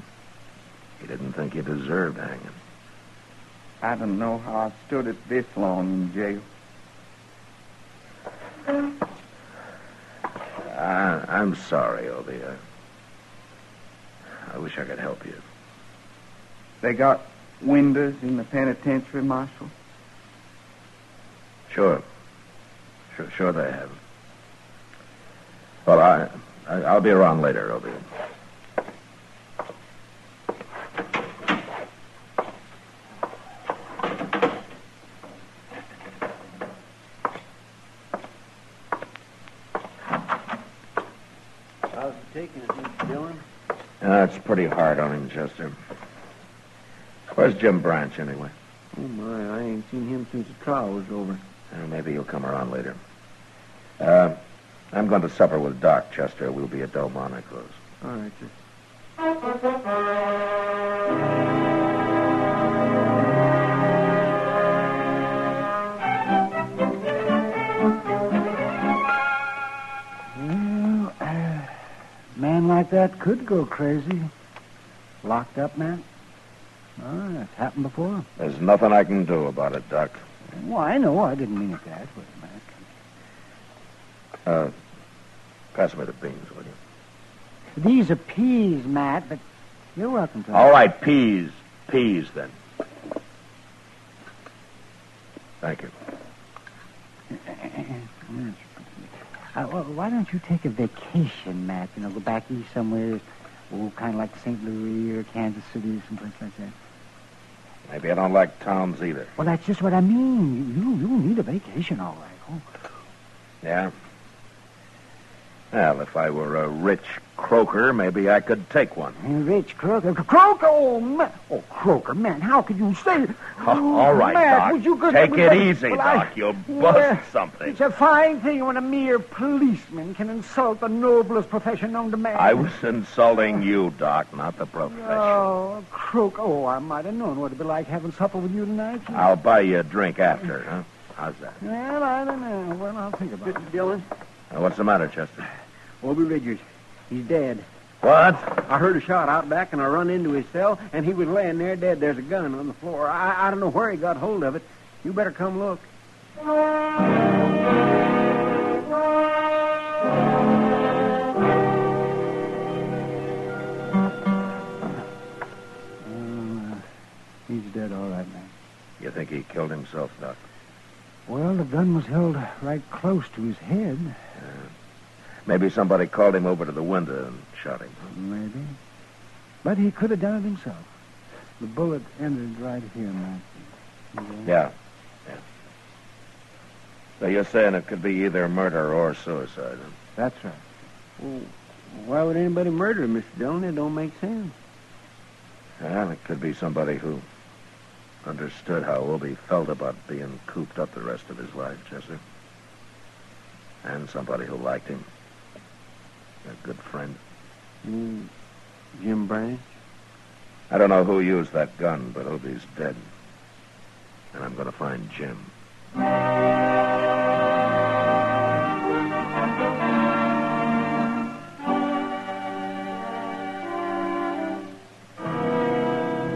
He didn't think you deserved hanging. I don't know how I stood it this long in jail. I'm sorry, Obie. I wish I could help you. They got windows in the penitentiary, Marshal? Sure they have. Well, I'll be around later, Obie. How's it taking it, Mr. Dillon? It's pretty hard on him, Chester. Where's Jim Branch, anyway? Oh, my, I ain't seen him since the trial was over. Maybe he'll come around later. I'm going to supper with Doc, Chester. We'll be at Delmonico's. All right, sir. Well, a man like that could go crazy. Locked up, man. Oh, that's happened before. There's nothing I can do about it, Doc. Well, I know. I didn't mean it that way, Matt. Pass me the beans, will you? These are peas, Matt, but you're welcome to them. All right, peas. Peas, then. Thank you. Well, why don't you take a vacation, Matt? You know, go back east somewhere, kind of like St. Louis or Kansas City or someplace like that. Maybe I don't like towns either. Well, that's just what I mean. You need a vacation, all right. Oh. Yeah? Well, if I were a rich croaker, maybe I could take one. Rich Croaker. Croaker? Oh, man. Oh, Croaker, man, how could you say... Oh, all right, man, Doc. would you go- Take it but- easy, but Doc. You'll bust something. It's a fine thing when a mere policeman can insult the noblest profession known to man. I was insulting you, Doc, not the profession. Oh, Croaker. Oh, I might have known what it'd be like having supper with you tonight. I'll buy you a drink after, huh? How's that? Well, I don't know. Well, I'll think about it. Dillon? What's the matter, Chester? Obie Ridgers. He's dead. What? I heard a shot out back, and I run into his cell, and he was laying there dead. There's a gun on the floor. I don't know where he got hold of it. You better come look. He's dead, all right, man. You think he killed himself, Doc? Well, the gun was held right close to his head. Maybe somebody called him over to the window and shot him. Maybe. But he could have done it himself. The bullet entered right here, man. Yeah. So you're saying it could be either murder or suicide, huh? That's right. Well, why would anybody murder him, Mr. Dillon? It don't make sense. Well, it could be somebody who understood how Obie felt about being cooped up the rest of his life, Chester. And somebody who liked him. A good friend. Jim Branch? I don't know who used that gun, but Obie's dead. And I'm going to find Jim.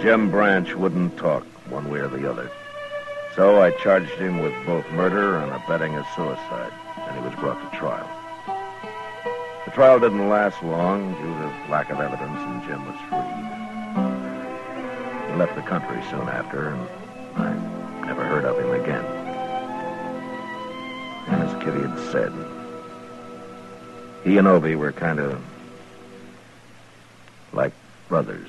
Jim Branch wouldn't talk one way or the other. So I charged him with both murder and abetting a suicide, and he was brought to trial. The trial didn't last long due to lack of evidence, and Jim was free. He left the country soon after, and I never heard of him again. And as Kitty had said, he and Obie were kind of like brothers.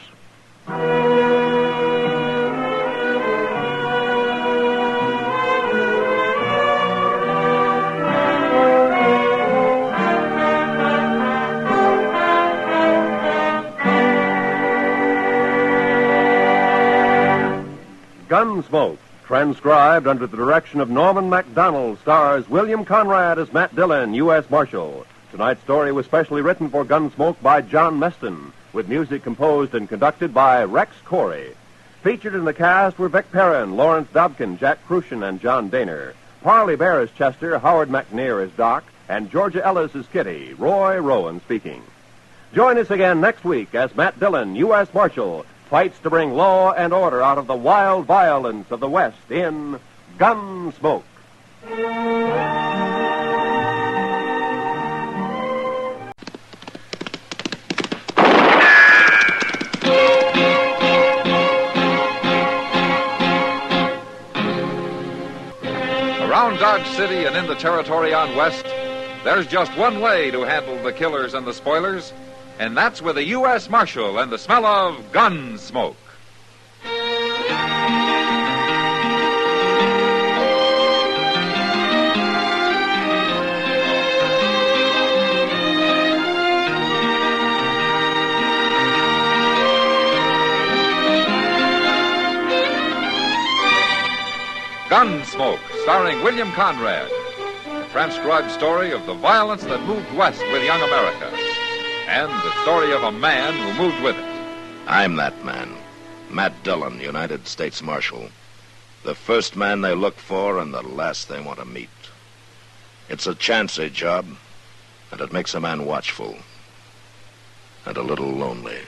Gunsmoke, transcribed under the direction of Norman MacDonald, stars William Conrad as Matt Dillon, U.S. Marshal. Tonight's story was specially written for Gunsmoke by John Meston, with music composed and conducted by Rex Corey. Featured in the cast were Vic Perrin, Lawrence Dobkin, Jack Crucian, and John Daner. Parley Bear as Chester, Howard McNear as Doc, and Georgia Ellis as Kitty. Roy Rowan speaking. Join us again next week as Matt Dillon, U.S. Marshal, fights to bring law and order out of the wild violence of the West in Gunsmoke. Around Dodge City and in the territory on West, there's just one way to handle the killers and the spoilers, and that's with a U.S. Marshal and the smell of Gunsmoke. Gunsmoke, starring William Conrad. A transcribed story of the violence that moved west with young America. And the story of a man who moved with it. I'm that man, Matt Dillon, United States Marshal. The first man they look for and the last they want to meet. It's a chancy job, and it makes a man watchful and a little lonely.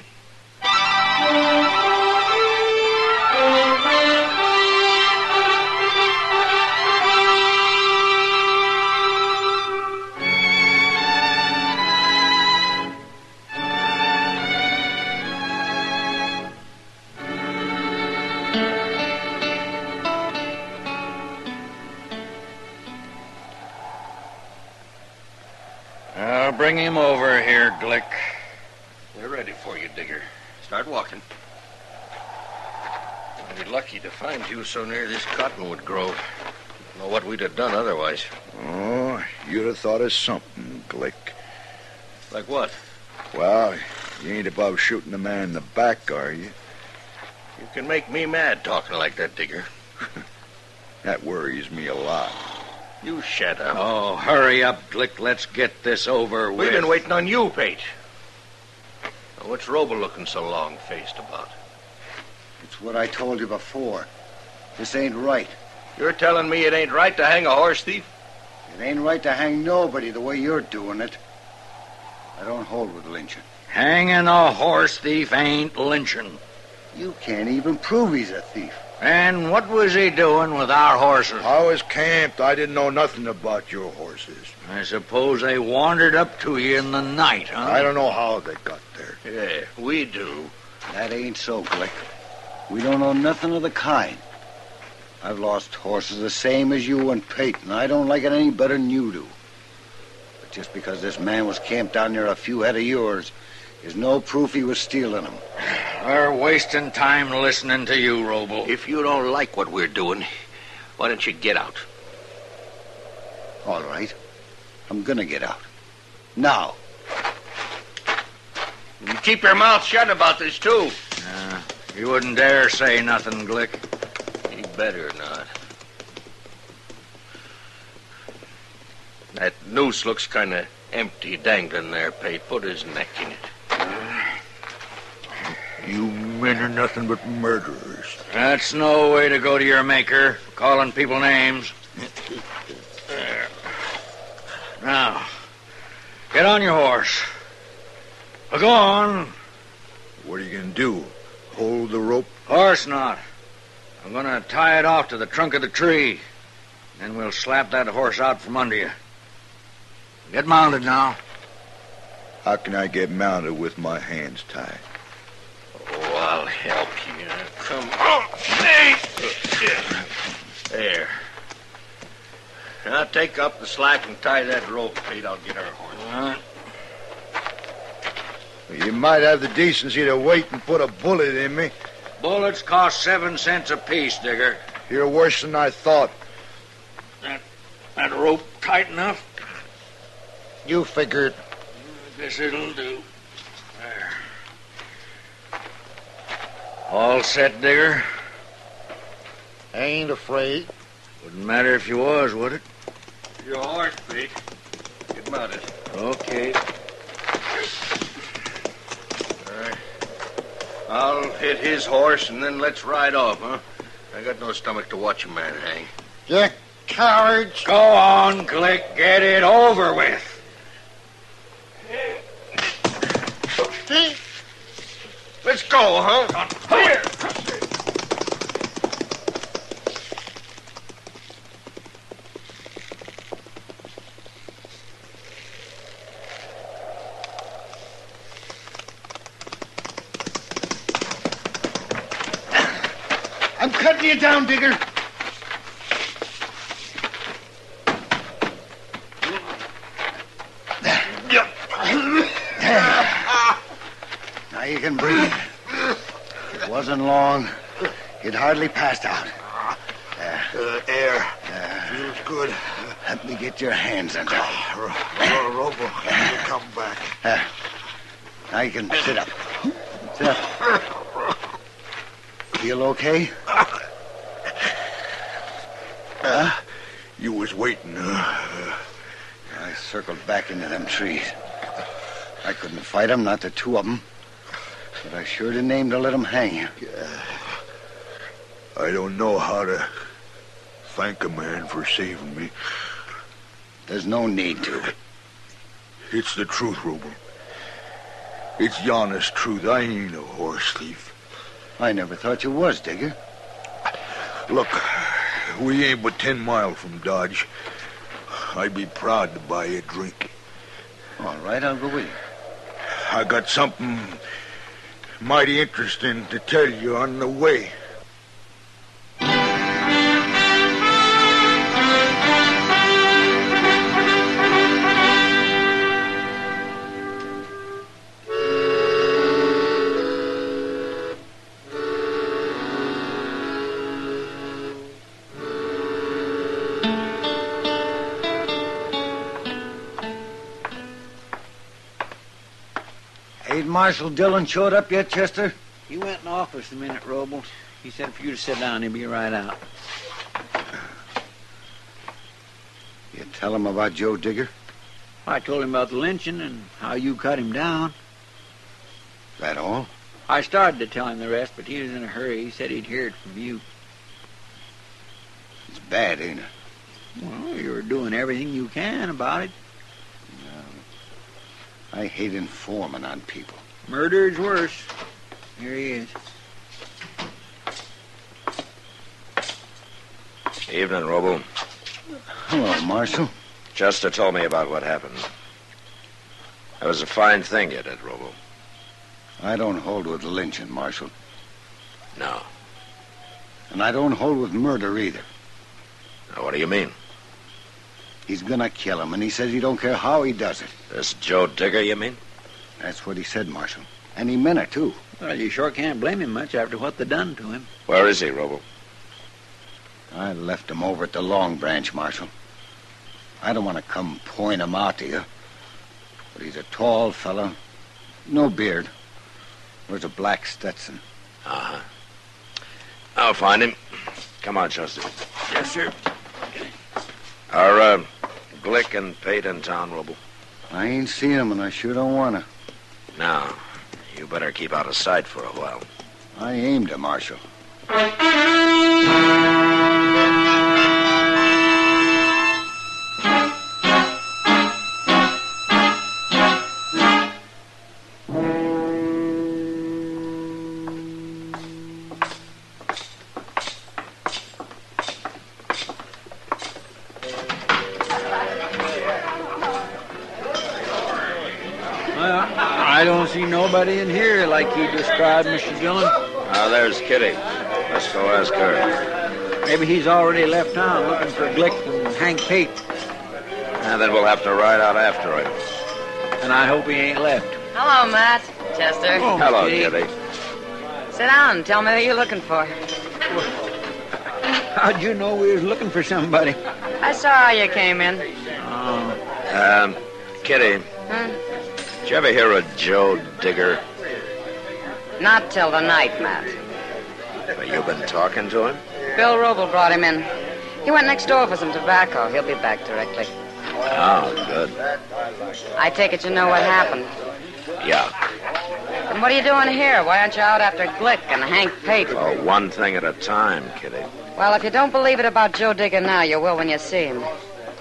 Bring him over here, Glick. They're ready for you, Digger. Start walking. I'd be lucky to find you so near this cottonwood grove. Know what we'd have done otherwise. Oh, you'd have thought of something, Glick. Like what? Well, you ain't above shooting a man in the back, are you? You can make me mad talking like that, Digger. That worries me a lot. You shut up. Oh, hurry up, Glick. Let's get this over with. We've been waiting on you, Pate. Now, what's Roble looking so long-faced about? It's what I told you before. This ain't right. You're telling me it ain't right to hang a horse thief? It ain't right to hang nobody the way you're doing it. I don't hold with lynching. Hanging a horse thief ain't lynching. You can't even prove he's a thief. And what was he doing with our horses? I was camped. I didn't know nothing about your horses. I suppose they wandered up to you in the night, huh? I don't know how they got there. Yeah, we do. That ain't so, Glick. We don't know nothing of the kind. I've lost horses the same as you and Pate, and I don't like it any better than you do. But just because this man was camped down near a few head of yours is no proof he was stealing them. We're wasting time listening to you, Roble. If you don't like what we're doing, why don't you get out? All right. I'm gonna get out. Now. You keep your mouth shut about this, too. You wouldn't dare say nothing, Glick. You better not. That noose looks kind of empty dangling there, Pate. Put his neck in it. You men are nothing but murderers. That's no way to go to your maker, calling people names. There. Now, get on your horse. Go on. What are you going to do? Hold the rope? Course not. I'm going to tie it off to the trunk of the tree. Then we'll slap that horse out from under you. Get mounted now. How can I get mounted with my hands tied? Oh, I'll help you. Come on. Hey. There. Now take up the slack and tie that rope, Pete. I'll get our horse. You might have the decency to wait and put a bullet in me. Bullets cost 7 cents apiece, Digger. You're worse than I thought. That rope tight enough? You figured. I guess it'll do. There. All set, Digger? I ain't afraid. Wouldn't matter if you was, would it? Your horse, Pete. Get mounted. Okay. All right. I'll hit his horse, and then let's ride off, huh? I got no stomach to watch a man hang. You cowards. Go on, Glick. Get it over with. Let's go, huh? Here. I'm cutting you down, Digger. Now you can breathe. It wasn't long. You'd hardly passed out. Air. Feels good. Let me get your hands under it. Robo, you come back. Now you can sit up. Sit up. Feel okay? You was waiting, I circled back into them trees. I couldn't fight them, not the two of them. But I sure didn't aim to let them hang you. I don't know how to thank a man for saving me. There's no need to. It's the truth, Robo. It's the honest truth. I ain't a horse thief. I never thought you was, Digger. Look, we ain't but 10 miles from Dodge. I'd be proud to buy you a drink. All right, I'll go with you. I got something mighty interesting to tell you on the way. Marshal Dillon showed up yet, Chester? He went in the office a minute, Robles. He said for you to sit down. He'll be right out. You tell him about Joe Digger? I told him about the lynching and how you cut him down. That all? I started to tell him the rest, but he was in a hurry. He said he'd hear it from you. It's bad, ain't it? Well, you're doing everything you can about it. I hate informing on people. Murder's worse. Here he is. Evening, Roble. Hello, Marshal. Chester told me about what happened. That was a fine thing you did, Roble. I don't hold with lynching, Marshal. No. And I don't hold with murder either. Now, what do you mean? He's gonna kill him, and he says he don't care how he does it. This Joe Digger, you mean? That's what he said, Marshal. And he meant it, too. Well, you sure can't blame him much after what they done to him. Where is he, Roble? I left him over at the Long Branch, Marshal. I don't want to come point him out to you, but he's a tall fellow, no beard, wears a black Stetson. Uh-huh. I'll find him. Come on, Chester. Yes, sir. Are Glick and Pate in town, Roble? I ain't seen him, and I sure don't want to. No. You better keep out of sight for a while. I aimed him, Marshal. I don't see nobody in here like you described, Mr. Dillon. There's Kitty. Let's go ask her. Maybe he's already left town looking for Glick and Hank Pate. And then we'll have to ride out after him. And I hope he ain't left. Hello, Matt. Chester. Oh, hello, Kitty. Sit down and tell me who you're looking for. How'd you know we was looking for somebody? I saw how you came in. Kitty. Huh? Did you ever hear of Joe Digger? Not till tonight, Matt. But you've been talking to him? Bill Roble brought him in. He went next door for some tobacco. He'll be back directly. Oh, good. I take it you know what happened. Yeah. And what are you doing here? Why aren't you out after Glick and Hank Pate? Oh, one thing at a time, Kitty. Well, if you don't believe it about Joe Digger now, you will when you see him.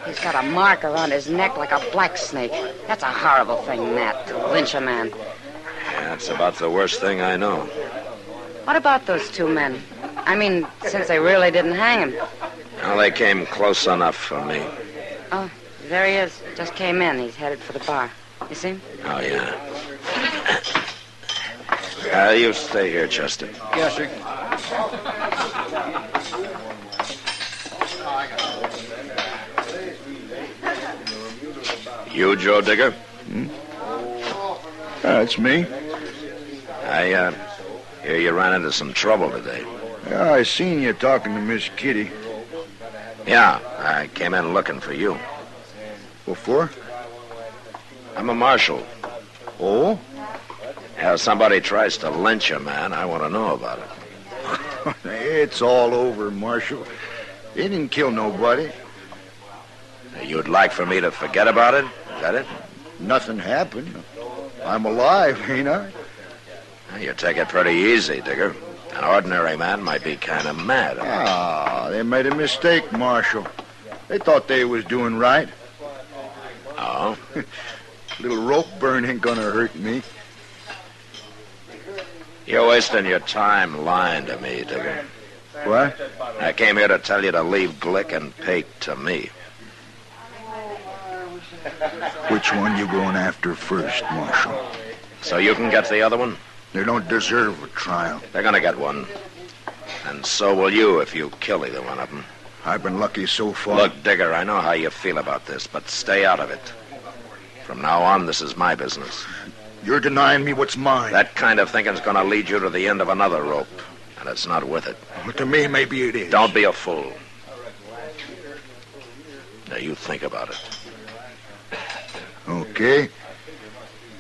He's got a mark around his neck like a black snake. That's a horrible thing, Matt, to lynch a man. That's about the worst thing I know. What about those two men? I mean, since they really didn't hang him. Well, they came close enough for me. Oh, there he is. Just came in. He's headed for the bar. You see him? Oh, yeah. You stay here, Chester. Yes, sir. You, Joe Digger? That's me. I hear you ran into some trouble today. Yeah, I seen you talking to Miss Kitty. Yeah, I came in looking for you. What for? I'm a marshal. Oh? If somebody tries to lynch a man, I want to know about it. It's all over, Marshal. They didn't kill nobody. You'd like for me to forget about it? Is that it? Nothing happened. I'm alive, ain't I? You take it pretty easy, Digger. An ordinary man might be kind of mad. They made a mistake, Marshal. They thought they was doing right. Oh? Little rope burn ain't gonna hurt me. You're wasting your time lying to me, Digger. What? I came here to tell you to leave Glick and Pate to me. Which one you going after first, Marshal? So you can get the other one? They don't deserve a trial. They're gonna get one. And so will you if you kill either one of them. I've been lucky so far. Look, Digger, I know how you feel about this, but stay out of it. From now on, this is my business. You're denying me what's mine. That kind of thinking's gonna lead you to the end of another rope, and it's not worth it. Well, to me, maybe it is. Don't be a fool. Now, you think about it. Okay.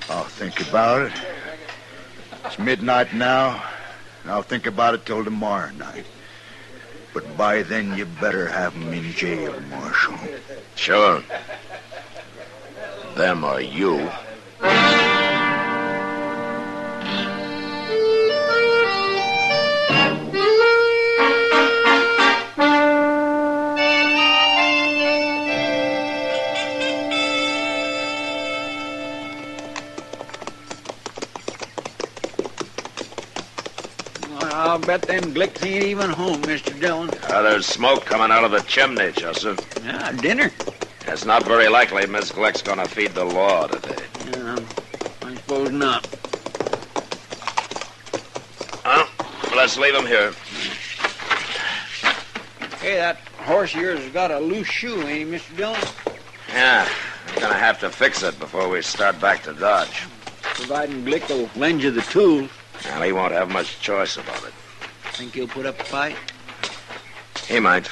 I'll think about it. It's midnight now, and I'll think about it till tomorrow night. But by then, you better have him in jail, Marshal. Sure. Them or you. I'll bet them Glicks ain't even home, Mr. Dillon. There's smoke coming out of the chimney, Chester. Yeah, dinner. It's not very likely Miss Glick's gonna feed the law today. Yeah, I suppose not. Well, let's leave him here. Hey, that horse of yours has got a loose shoe, ain't he, Mr. Dillon? Yeah, I'm gonna have to fix it before we start back to Dodge. Providing Glick will lend you the tools. Well, he won't have much choice about it. Think he'll put up a fight? He might.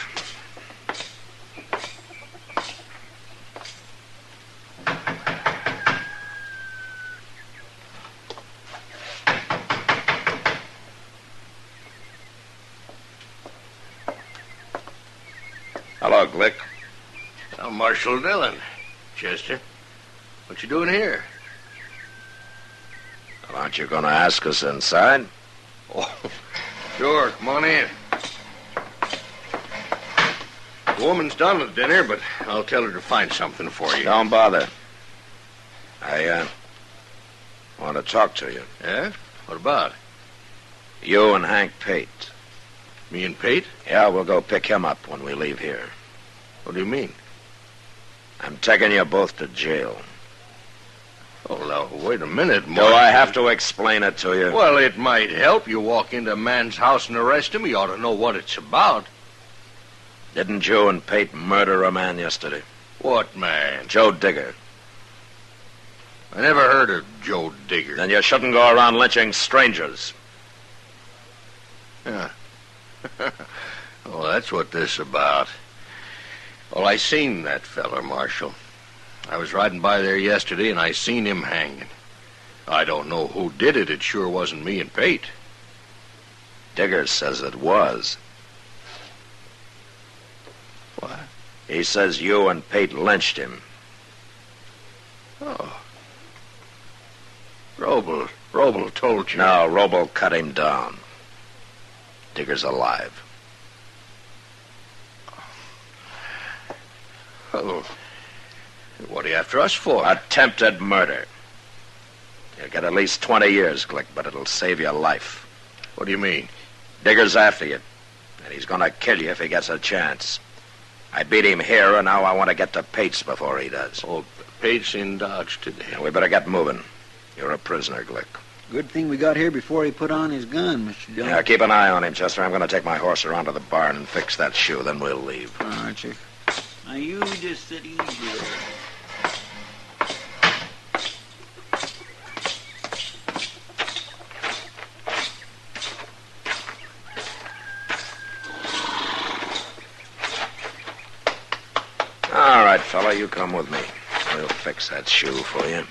Hello, Glick. Well, Marshal Dillon. Chester, what you doing here? Well, aren't you going to ask us inside? Oh, sure. Come on in. The woman's done with dinner, but I'll tell her to find something for you. Don't bother. I want to talk to you. Yeah? What about? You and Hank Pate. Me and Pate? Yeah, we'll go pick him up when we leave here. What do you mean? I'm taking you both to jail. Oh, now, wait a minute, Do I have to explain it to you? Well, it might help. You walk into a man's house and arrest him. You ought to know what it's about. Didn't you and Pate murder a man yesterday? What man? Joe Digger. I never heard of Joe Digger. Then you shouldn't go around lynching strangers. Yeah. Oh, that's what this is about. Well, I seen that feller, Marshal. I was riding by there yesterday, and I seen him hanging. I don't know who did it. It sure wasn't me and Pate. Digger says it was. What? He says you and Pate lynched him. Oh. Roble told you. No, Roble cut him down. Digger's alive. Oh. What are you after us for? Attempted murder. You'll get at least 20 years, Glick, but it'll save your life. What do you mean? Digger's after you, and he's gonna kill you if he gets a chance. I beat him here, and now I want to get to Pate's before he does. Oh, Pate's in Dodge today. Yeah, we better get moving. You're a prisoner, Glick. Good thing we got here before he put on his gun, Mr. Dillon. Yeah, keep an eye on him, Chester. I'm going to take my horse around to the barn and fix that shoe, then we'll leave. All right, sir. Now, you just sit easy. All right, fella, you come with me. We'll fix that shoe for you.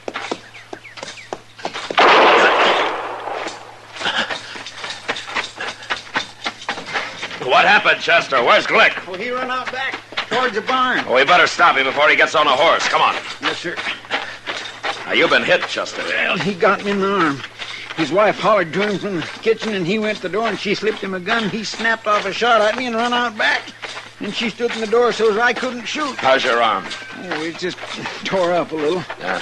What happened, Chester? Where's Glick? Well, he run out back towards the barn. Well, we better stop him before he gets on a horse. Come on. Yes, sir. Now, you've been hit, Chester. Well, he got me in the arm. His wife hollered to him from the kitchen, and he went to the door, and she slipped him a gun. He snapped off a shot at me and run out back. And she stood in the door so I couldn't shoot. How's your arm? Oh, it just tore up a little. Yeah.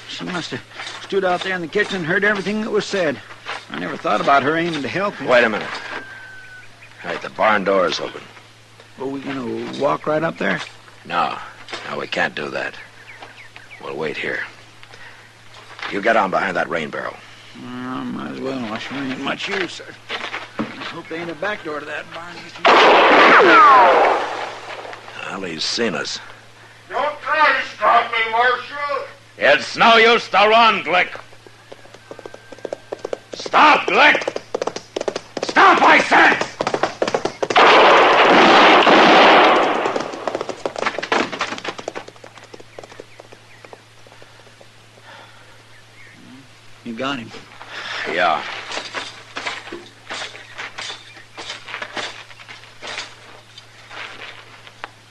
She must have stood out there in the kitchen and heard everything that was said. I never thought about her aiming to help him. Wait a minute. All right, the barn door is open. Are we going to walk right up there? No, we can't do that. We'll wait here. You get on behind that rain barrel. Might as well. I sure ain't much use, sir. I hope there ain't a back door to that barn. Well, he's seen us. Don't try to stop me, Marshal. It's no use to run, Glick. Stop, Glick! Stop, I said! You got him. Yeah.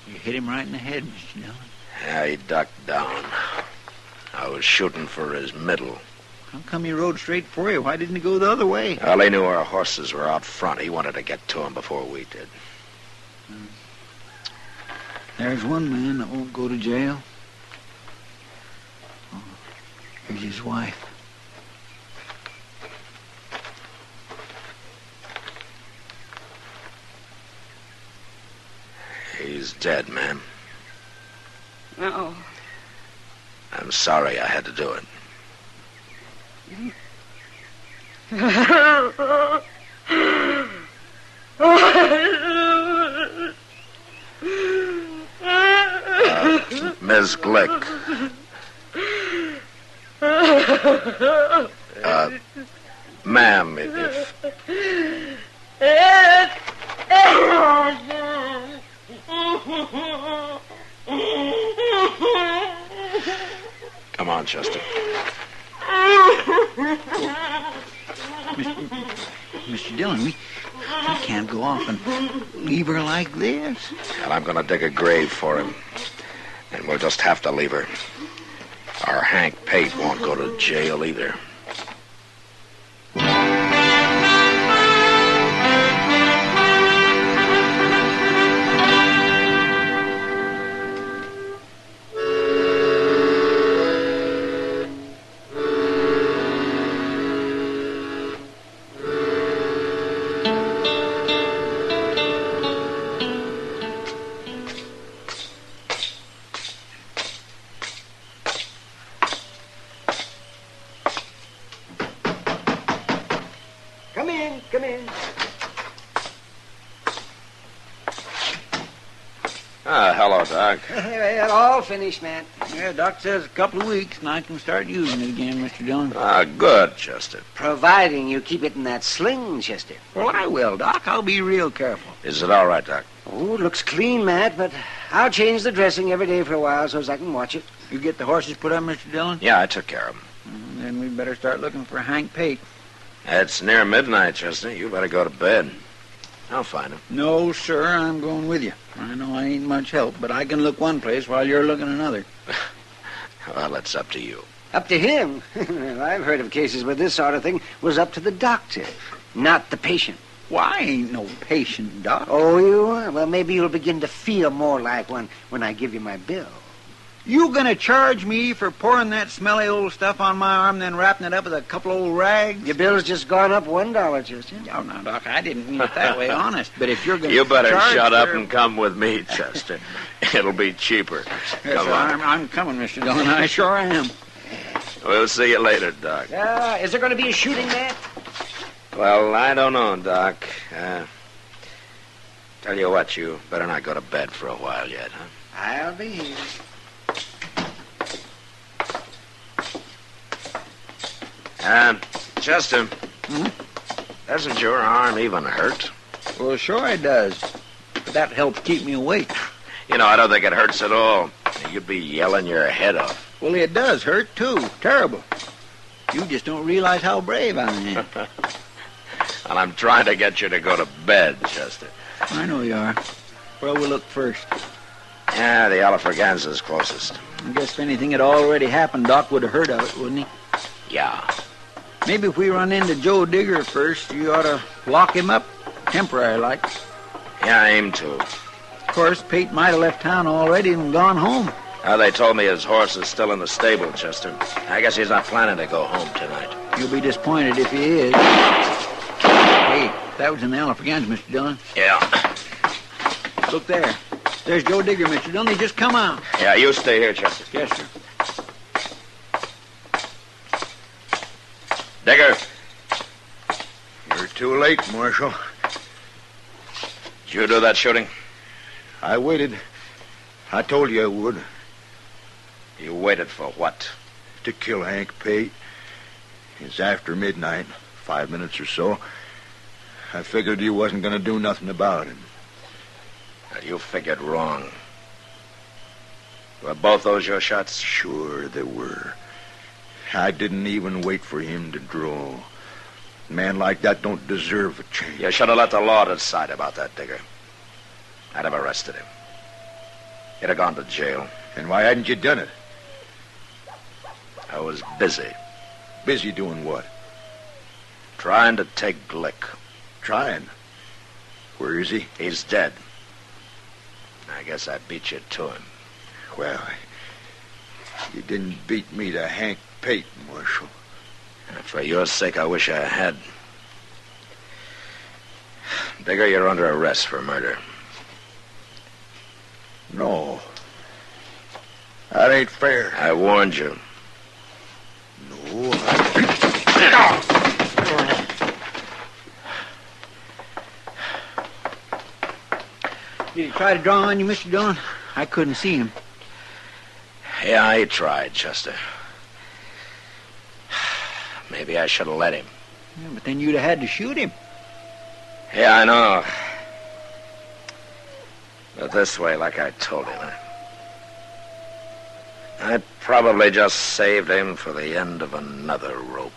You hit him right in the head, Mr. Dillon. Yeah, he ducked down. I was shooting for his middle. How come he rode straight for you? Why didn't he go the other way? Well, he knew our horses were out front. He wanted to get to him before we did. There's one man that won't go to jail. Oh, here's his wife. He's dead, ma'am. No. I'm sorry I had to do it. Ms. Glick. Ma'am, if... Come on, Chester. Mr. Dillon, we can't go off and leave her like this. And I'm going to dig a grave for him. And we'll just have to leave her. Our Hank Pate won't go to jail either. Come in. Hello, Doc. Well, all finished, Matt. Yeah, Doc says a couple of weeks and I can start using it again, Mr. Dillon. Good, Chester. Providing you keep it in that sling, Chester. Well, I will, Doc. I'll be real careful. Is it all right, Doc? Oh, it looks clean, Matt, but I'll change the dressing every day for a while so as I can watch it. You get the horses put up, Mr. Dillon? Yeah, I took care of them. Then we better start looking for Hank Pate. It's near midnight, Chester. You better go to bed. I'll find him. No, sir, I'm going with you. I know I ain't much help, but I can look one place while you're looking another. Well, it's up to you. Up to him? Well, I've heard of cases where this sort of thing was up to the doctor, not the patient. Well, I ain't no patient, Doc. Oh, you are? Well, maybe you'll begin to feel more like one when I give you my bill. You gonna charge me for pouring that smelly old stuff on my arm, then wrapping it up with a couple old rags? Your bill's just gone up $1, Chester. Oh, no, Doc, I didn't mean it that way, honest. But if you're gonna You better charge shut up for... and come with me, Chester. It'll be cheaper. Yes, Come sir, on. I'm coming, Mr. Dillon. I sure am. We'll see you later, Doc. Is there going to be a shooting match? Well, I don't know, Doc. Tell you what, you better not go to bed for a while yet, huh? I'll be here. Chester, doesn't your arm even hurt? Well, sure it does. But that helps keep me awake. You know, I don't think it hurts at all. You'd be yelling your head off. Well, it does hurt, too. Terrible. You just don't realize how brave I am. And I'm trying to get you to go to bed, Chester. I know you are. Where will we look first? Yeah, the Alafraganza's closest. I guess if anything had already happened, Doc would have heard of it, wouldn't he? Yeah. Maybe if we run into Joe Digger first, you ought to lock him up, temporary like. Yeah, I aim to. Of course, Pate might have left town already and gone home. They told me his horse is still in the stable, Chester. I guess he's not planning to go home tonight. You'll be disappointed if he is. Hey, that was in the Alafragans, Mr. Dillon. Yeah. Look there. There's Joe Digger, Mr. Dillon. He just come out. Yeah, you stay here, Chester. Yes, sir. Digger. You're too late, Marshal. Did you do that shooting? I waited. I told you I would. You waited for what? To kill Hank Pate. It's after midnight, 5 minutes or so. I figured you wasn't going to do nothing about him. You figured wrong. Were both those your shots? Sure they were. I didn't even wait for him to draw. A man like that don't deserve a change. You should have let the law decide about that, Digger. I'd have arrested him. He'd have gone to jail. And why hadn't you done it? I was busy. Busy doing what? Trying to take Glick. Trying? Where is he? He's dead. I guess I beat you to him. Well, you didn't beat me to Hank Pate, Marshal. For your sake, I wish I had. Digger, you're under arrest for murder. No. That ain't fair. I warned you. No, Did he try to draw on you, Mr. Dillon? I couldn't see him. Yeah, he tried, Chester. Maybe I should have let him. Yeah, but then you'd have had to shoot him. Yeah, I know. But this way, like I told him, I probably just saved him for the end of another rope.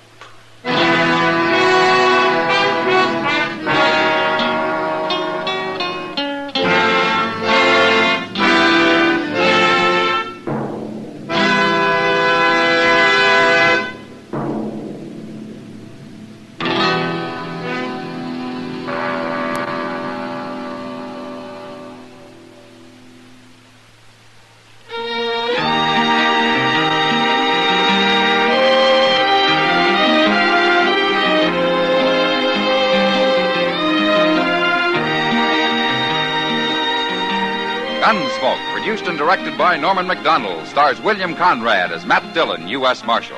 Gunsmoke, produced and directed by Norman Macdonald, stars William Conrad as Matt Dillon, U.S. Marshal.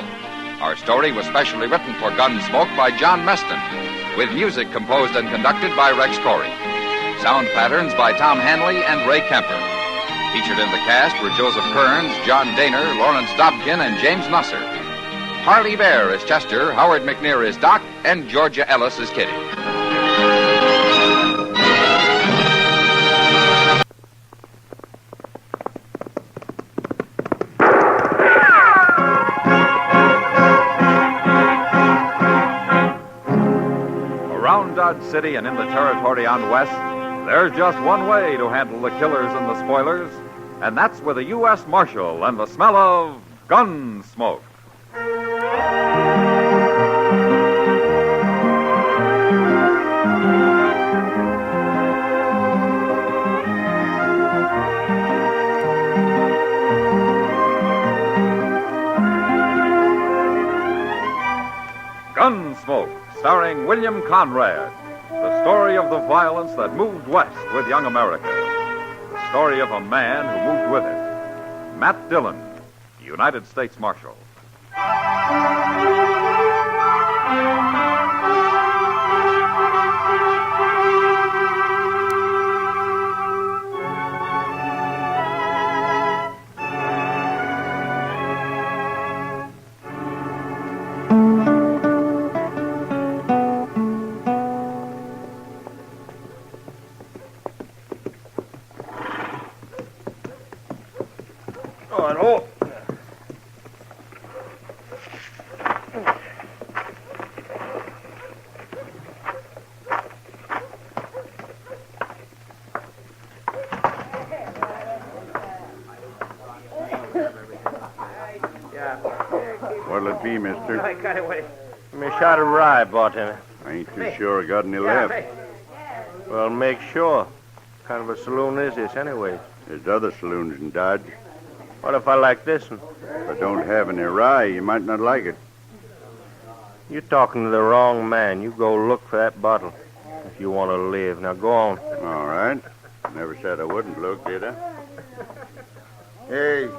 Our story was specially written for Gunsmoke by John Meston, with music composed and conducted by Rex Corey. Sound patterns by Tom Hanley and Ray Kemper. Featured in the cast were Joseph Kearns, John Daner, Lawrence Dobkin, and James Nusser. Harley Bear is Chester, Howard McNear is Doc, and Georgia Ellis is Kitty. Around Dodge City and in the territory on West, there's just one way to handle the killers and the spoilers, and that's with a U.S. Marshal and the smell of Gunsmoke. Gunsmoke, starring William Conrad. The story of the violence that moved west with young America. The story of a man who moved with it. Matt Dillon, United States Marshal. What'll it be, mister? I got away. Give me a shot of rye, bartender. I ain't too sure I got any left. Well, make sure. What kind of a saloon is this, anyway? There's other saloons in Dodge. What if I like this one? If I don't have any rye, you might not like it. You're talking to the wrong man. You go look for that bottle if you want to live. Now, go on. All right. Never said I wouldn't look, did I? Hey,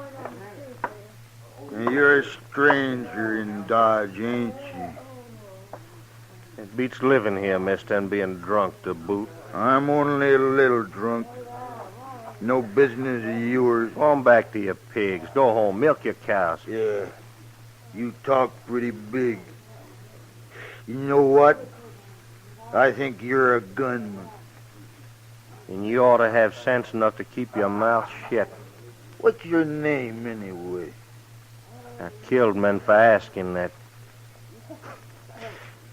you're a stranger in Dodge, ain't you? It beats living here, mister, and being drunk to boot. I'm only a little drunk. No business of yours. Go on back to your pigs. Go home. Milk your cows. Yeah. You talk pretty big. You know what? I think you're a gunman. And you ought to have sense enough to keep your mouth shut. What's your name, anyway? I killed men for asking that.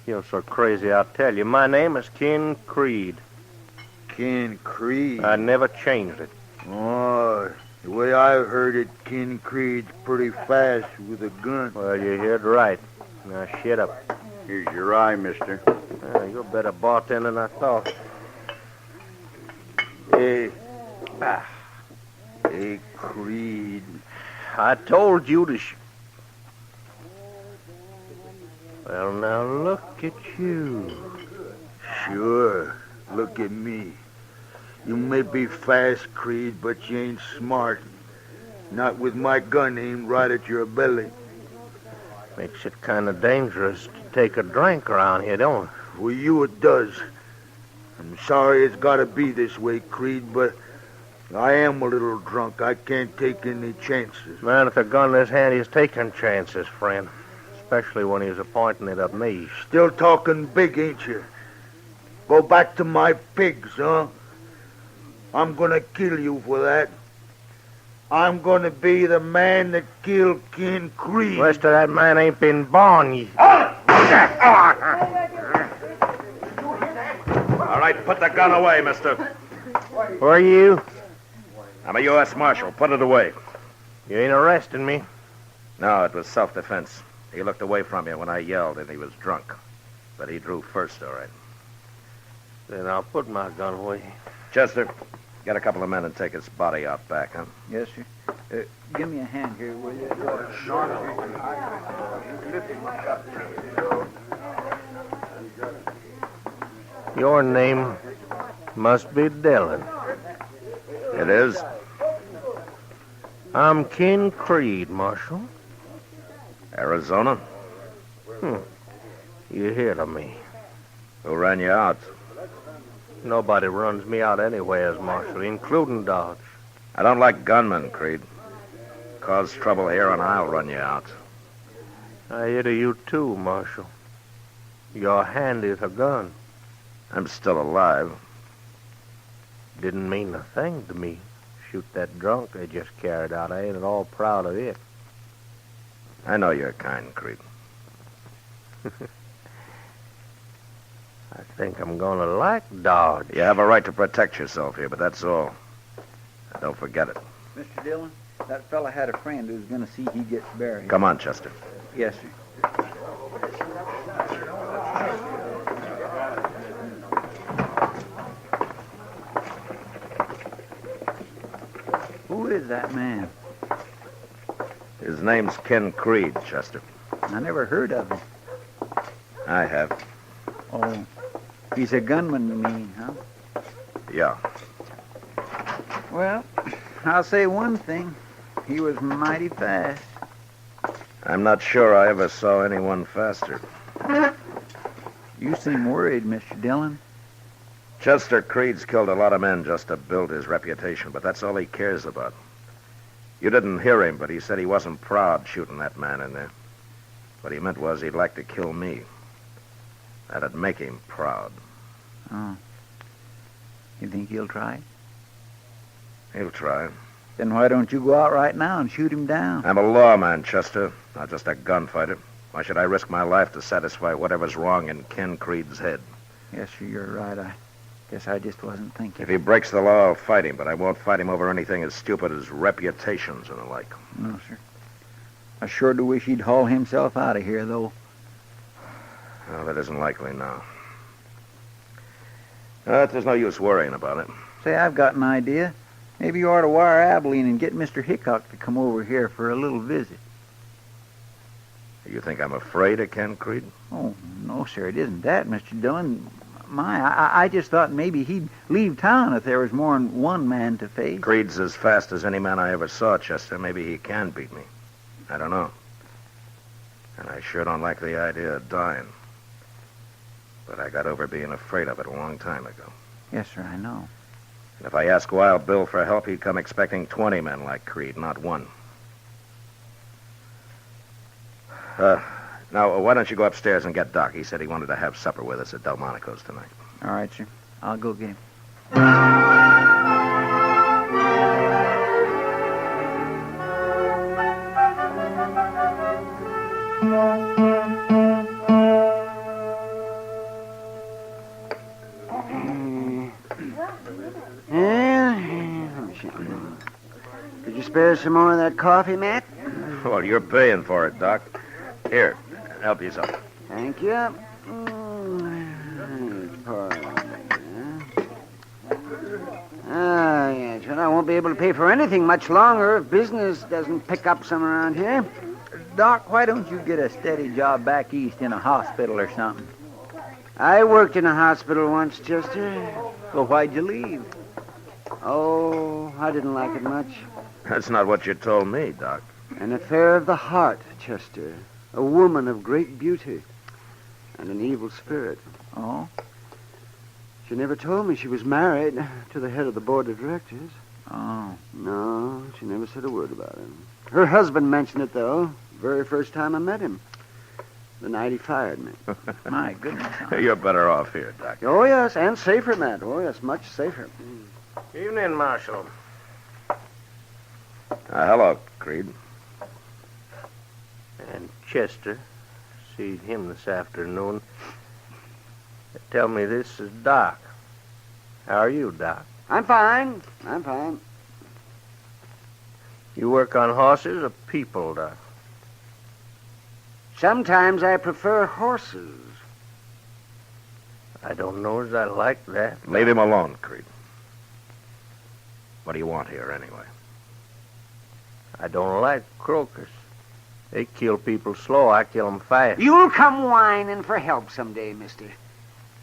You're so crazy, I'll tell you. My name is Ken Creed. Ken Creed? I never changed it. Oh, the way I've heard it, Ken Creed's pretty fast with a gun. Well, you heard right. Now, shut up. Here's your rye, mister. You're a better bartender than I thought. Hey, hey, Creed. I told you to Well, now, look at you. Sure, look at me. You may be fast, Creed, but you ain't smart. Not with my gun aimed right at your belly. Makes it kind of dangerous to take a drink around here, don't it? For you it does. I'm sorry it's got to be this way, Creed, but I am a little drunk. I can't take any chances. Man, with a gun in his hand, he's taking chances, friend. Especially when he's pointing it at me. Still talking big, ain't you? Go back to my pigs, huh? I'm gonna kill you for that. I'm gonna be the man that killed Ken Creed. The rest of that man ain't been born yet. All right, put the gun away, mister. Who are you? I'm a U.S. Marshal. Put it away. You ain't arresting me. No, it was self-defense. He looked away from you when I yelled, and he was drunk. But he drew first, all right. Then I'll put my gun away. Chester, get a couple of men and take his body out back, huh? Yes, sir. Give me a hand here, will you? Your name must be Dillon. It is? I'm Ken Creed, Marshal. Arizona? You hear of me. Who ran you out? Nobody runs me out anywhere, Marshal, including Dodge. I don't like gunmen, Creed. Cause trouble here and I'll run you out. I hear to you too, Marshal. Your hand is a gun. I'm still alive. Didn't mean a thing to me. Shoot that drunk they just carried out. I ain't at all proud of it. I know you're kind, Creed. I think I'm gonna like Dodge. You have a right to protect yourself here, but that's all. Don't forget it. Mr. Dillon, that fella had a friend who's going to see he gets buried. Come on, Chester. Yes, sir. Who is that man? His name's Ken Creed, Chester. I never heard of him. I have. Oh, he's a gunman, you mean, huh? Yeah. Well, I'll say one thing. He was mighty fast. I'm not sure I ever saw anyone faster. You seem worried, Mr. Dillon. Chester Creed's killed a lot of men just to build his reputation, but that's all he cares about. You didn't hear him, but he said he wasn't proud shooting that man in there. What he meant was he'd like to kill me. That'd make him proud. Oh. You think he'll try? He'll try. Then why don't you go out right now and shoot him down? I'm a lawman, Chester, not just a gunfighter. Why should I risk my life to satisfy whatever's wrong in Ken Creed's head? Yes, sir, you're right. I guess I just wasn't thinking. If he breaks the law, I'll fight him, but I won't fight him over anything as stupid as reputations and the like. No, sir. I sure do wish he'd haul himself out of here, though. Well, that isn't likely now. There's no use worrying about it. Say, I've got an idea. Maybe you ought to wire Abilene and get Mr. Hickok to come over here for a little visit. You think I'm afraid of Ken Creed? Oh, no, sir, it isn't that, Mr. Dillon. I just thought maybe he'd leave town if there was more than one man to face. Creed's as fast as any man I ever saw, Chester. Maybe he can beat me. I don't know. And I sure don't like the idea of dying. But I got over being afraid of it a long time ago. Yes, sir, I know. And if I asked Wild Bill for help, he'd come expecting 20 men like Creed, not one. Now, why don't you go upstairs and get Doc? He said he wanted to have supper with us at Delmonico's tonight. All right, sir. I'll go get him. Could you spare some more of that coffee, Matt? Well, you're paying for it, Doc. Here, help yourself. Thank you. Yes. Well, I won't be able to pay for anything much longer if business doesn't pick up some around here. Doc, why don't you get a steady job back east in a hospital or something? I worked in a hospital once, Chester. Well, why'd you leave? Oh, I didn't like it much. That's not what you told me, Doc. An affair of the heart, Chester. A woman of great beauty and an evil spirit. Oh? She never told me she was married to the head of the board of directors. Oh. No, she never said a word about it. Her husband mentioned it, though, the very first time I met him. The night he fired me. My goodness. You're better off here, Doc. Oh, yes, and safer, Matt. Oh, yes, much safer. Evening, Marshal. Hello, Creed. And Chester. See him this afternoon. Tell me, this is Doc. How are you, Doc? I'm fine. I'm fine. You work on horses or people, Doc? Sometimes I prefer horses. I don't know as I like that. Leave him alone, Creed. What do you want here, anyway? I don't like croakers. They kill people slow. I kill them fast. You'll come whining for help someday, mister.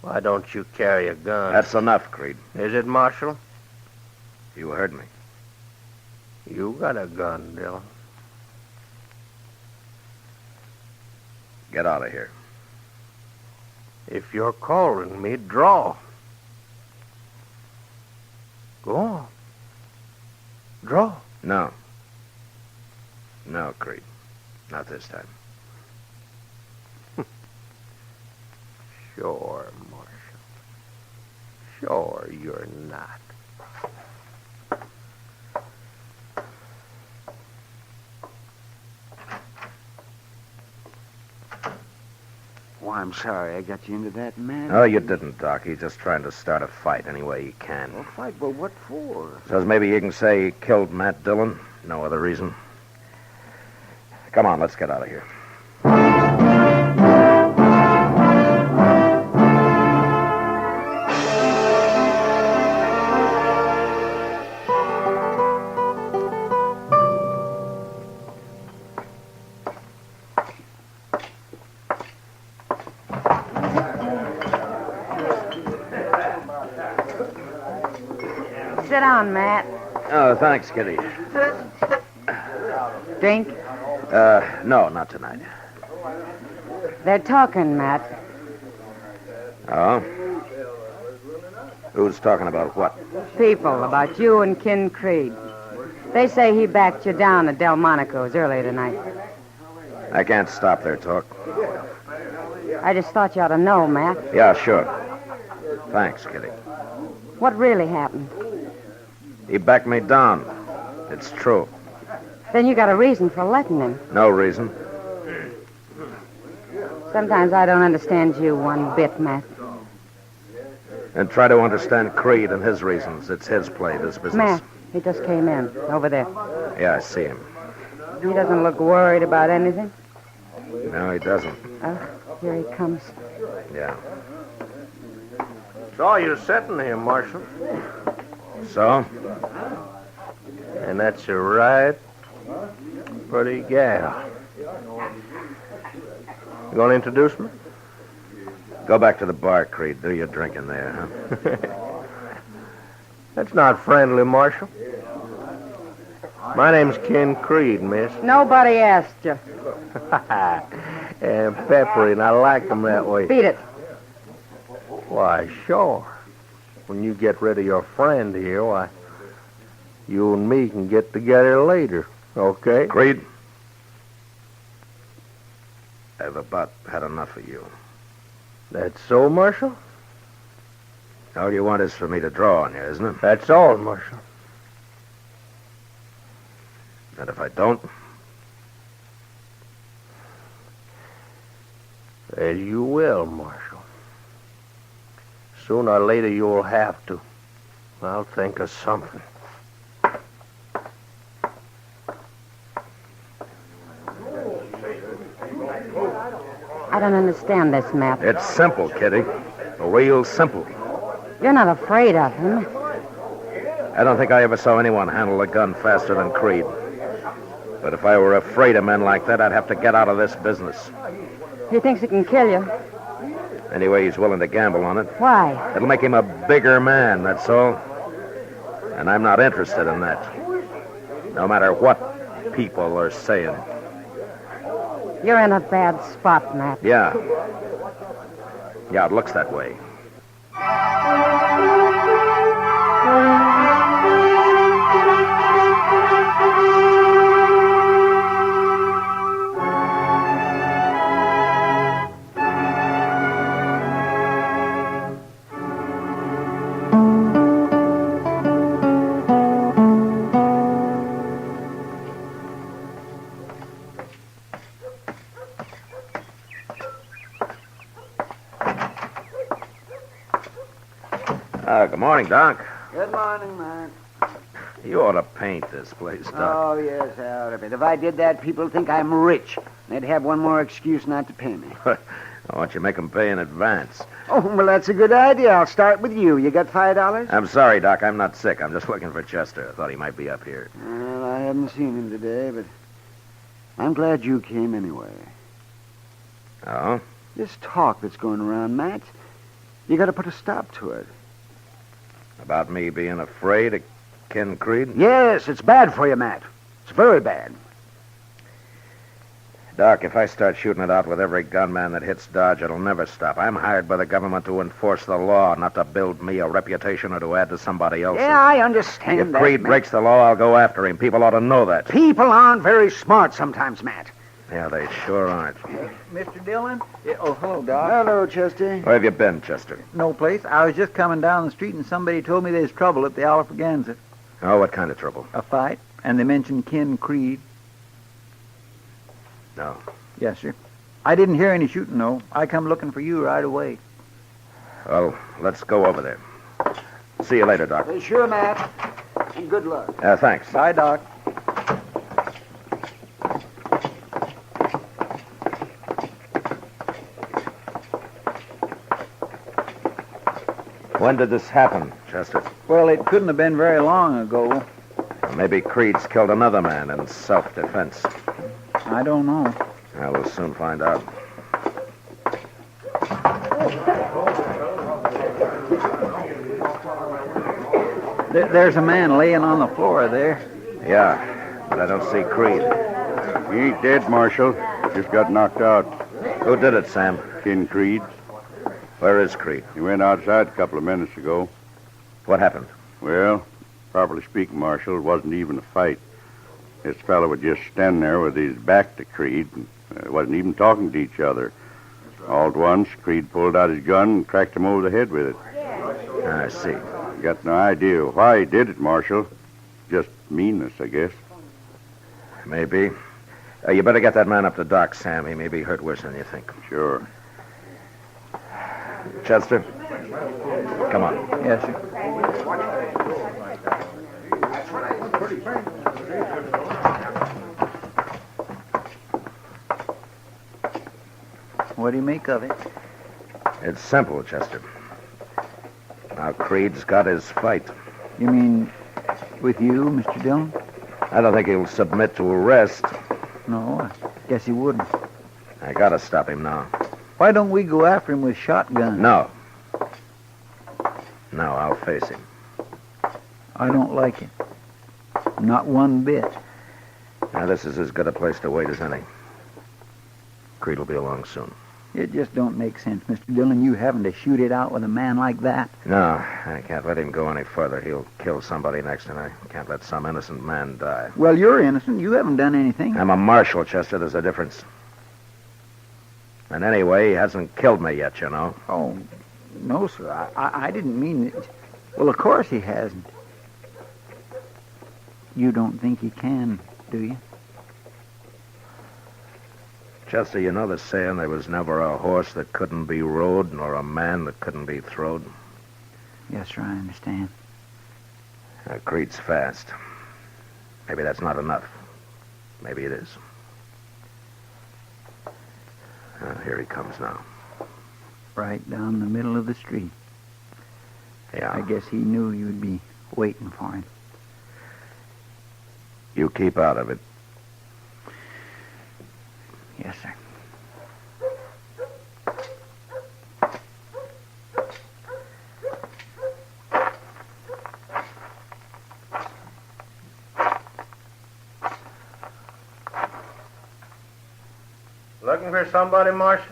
Why don't you carry a gun? That's enough, Creed. Is it, Marshal? You heard me. You got a gun, Dillon. Get out of here. If you're calling me, draw. Go on. Draw. No. No, Creed. Not this time. Sure, Marshal. Sure, you're not. Oh, I'm sorry I got you into that, man. No, you didn't, Doc. He's just trying to start a fight any way he can. A fight? Well, what for? Says maybe you can say he killed Matt Dillon. No other reason. Come on, let's get out of here. Sit down, Matt. Oh, thanks, Kitty. Drink? No, not tonight. They're talking, Matt. Oh? Who's talking about what? People, about you and Ken Creed. They say he backed you down at Delmonico's earlier tonight. I can't stop their talk. I just thought you ought to know, Matt. Yeah, sure. Thanks, Kitty. What really happened? He backed me down. It's true. Then you got a reason for letting him. No reason. Sometimes I don't understand you one bit, Matt. And try to understand Creed and his reasons. It's his play, this business. Matt, he just came in, over there. Yeah, I see him. He doesn't look worried about anything. No, he doesn't. Oh, here he comes. Yeah. Saw you sitting here, Marshal. So? And that's a right pretty gal. You going to introduce me? Go back to the bar, Creed. Do your drinking there, huh? That's not friendly, Marshal. My name's Ken Creed, miss. Nobody asked you. And peppery, and I like them that way. Beat it. Why, sure. When you get rid of your friend here, why, you and me can get together later, okay? Creed, I've about had enough of you. That's so, Marshal? All you want is for me to draw on you, isn't it? That's all, Marshal. And if I don't? Well, you will, Marshal. Sooner or later you'll have to. I'll think of something. I don't understand this, Matt. It's simple, Kitty. Real simple. You're not afraid of him. I don't think I ever saw anyone handle a gun faster than Creed. But if I were afraid of men like that, I'd have to get out of this business. He thinks he can kill you. Anyway, he's willing to gamble on it. Why? It'll make him a bigger man, that's all. And I'm not interested in that. No matter what people are saying. You're in a bad spot, Matt. Yeah. Yeah, it looks that way. Good morning, Doc. Good morning, Matt. You ought to paint this place, Doc. Oh, yes, I ought to be. If I did that, people think I'm rich. They'd have one more excuse not to pay me. Why don't you make them pay in advance? Oh, well, that's a good idea. I'll start with you. You got $5? I'm sorry, Doc. I'm not sick. I'm just looking for Chester. I thought he might be up here. Well, I haven't seen him today, but I'm glad you came anyway. Oh? This talk that's going around, Matt, you got to put a stop to it. About me being afraid of Ken Creed? Yes, it's bad for you, Matt. It's very bad. Doc, if I start shooting it out with every gunman that hits Dodge, it'll never stop. I'm hired by the government to enforce the law, not to build me a reputation or to add to somebody else's. Yeah, I understand If that, Creed Matt. breaks the law, I'll go after him. People ought to know that. People aren't very smart sometimes, Matt. Yeah, they sure aren't. Mr. Dillon? Yeah, oh, hello, Doc. Hello, Chester. Where have you been, Chester? No place. I was just coming down the street and somebody told me there's trouble at the Alfraganza. Oh, what kind of trouble? A fight. And they mentioned Ken Creed. No. Yes, sir. I didn't hear any shooting, though. I come looking for you right away. Well, let's go over there. See you later, Doc. Sure, Matt. And good luck. Thanks. Bye, Doc. When did this happen, Chester? Well, it couldn't have been very long ago. Maybe Creed's killed another man in self-defense. I don't know. Well, we'll soon find out. There's a man laying on the floor there. Yeah, but I don't see Creed. He ain't dead, Marshal. Just got knocked out. Who did it, Sam? Ken Creed. Where is Creed? He went outside a couple of minutes ago. What happened? Well, properly speaking, Marshal, it wasn't even a fight. This fellow was just standing there with his back to Creed and wasn't even talking to each other. All at once, Creed pulled out his gun and cracked him over the head with it. I see. Got no idea why he did it, Marshal. Just meanness, I guess. Maybe. You better get that man up to Doc, Sam. He may be hurt worse than you think. Sure. Chester, come on. Yes, sir. What do you make of it? It's simple, Chester. Now, Creed's got his fight. You mean with you, Mr. Dillon? I don't think he'll submit to arrest. No, I guess he wouldn't. I gotta stop him now. Why don't we go after him with shotguns? No. No, I'll face him. I don't like it. Not one bit. Now, this is as good a place to wait as any. Creed will be along soon. It just don't make sense, Mr. Dillon, you having to shoot it out with a man like that. No, I can't let him go any further. He'll kill somebody next, and I can't let some innocent man die. Well, you're innocent. You haven't done anything. I'm a marshal, Chester. There's a difference. And anyway, he hasn't killed me yet, you know. Oh, no, sir. I didn't mean it. Well, of course he hasn't. You don't think he can, do you? Chester, you know the saying, there was never a horse that couldn't be rode, nor a man that couldn't be throwed? Yes, sir, I understand. Creed's fast. Maybe that's not enough. Maybe it is. Here he comes now. Right down the middle of the street. Yeah. I guess he knew you'd be waiting for him. You keep out of it. Yes, sir. Looking for somebody, Marshal?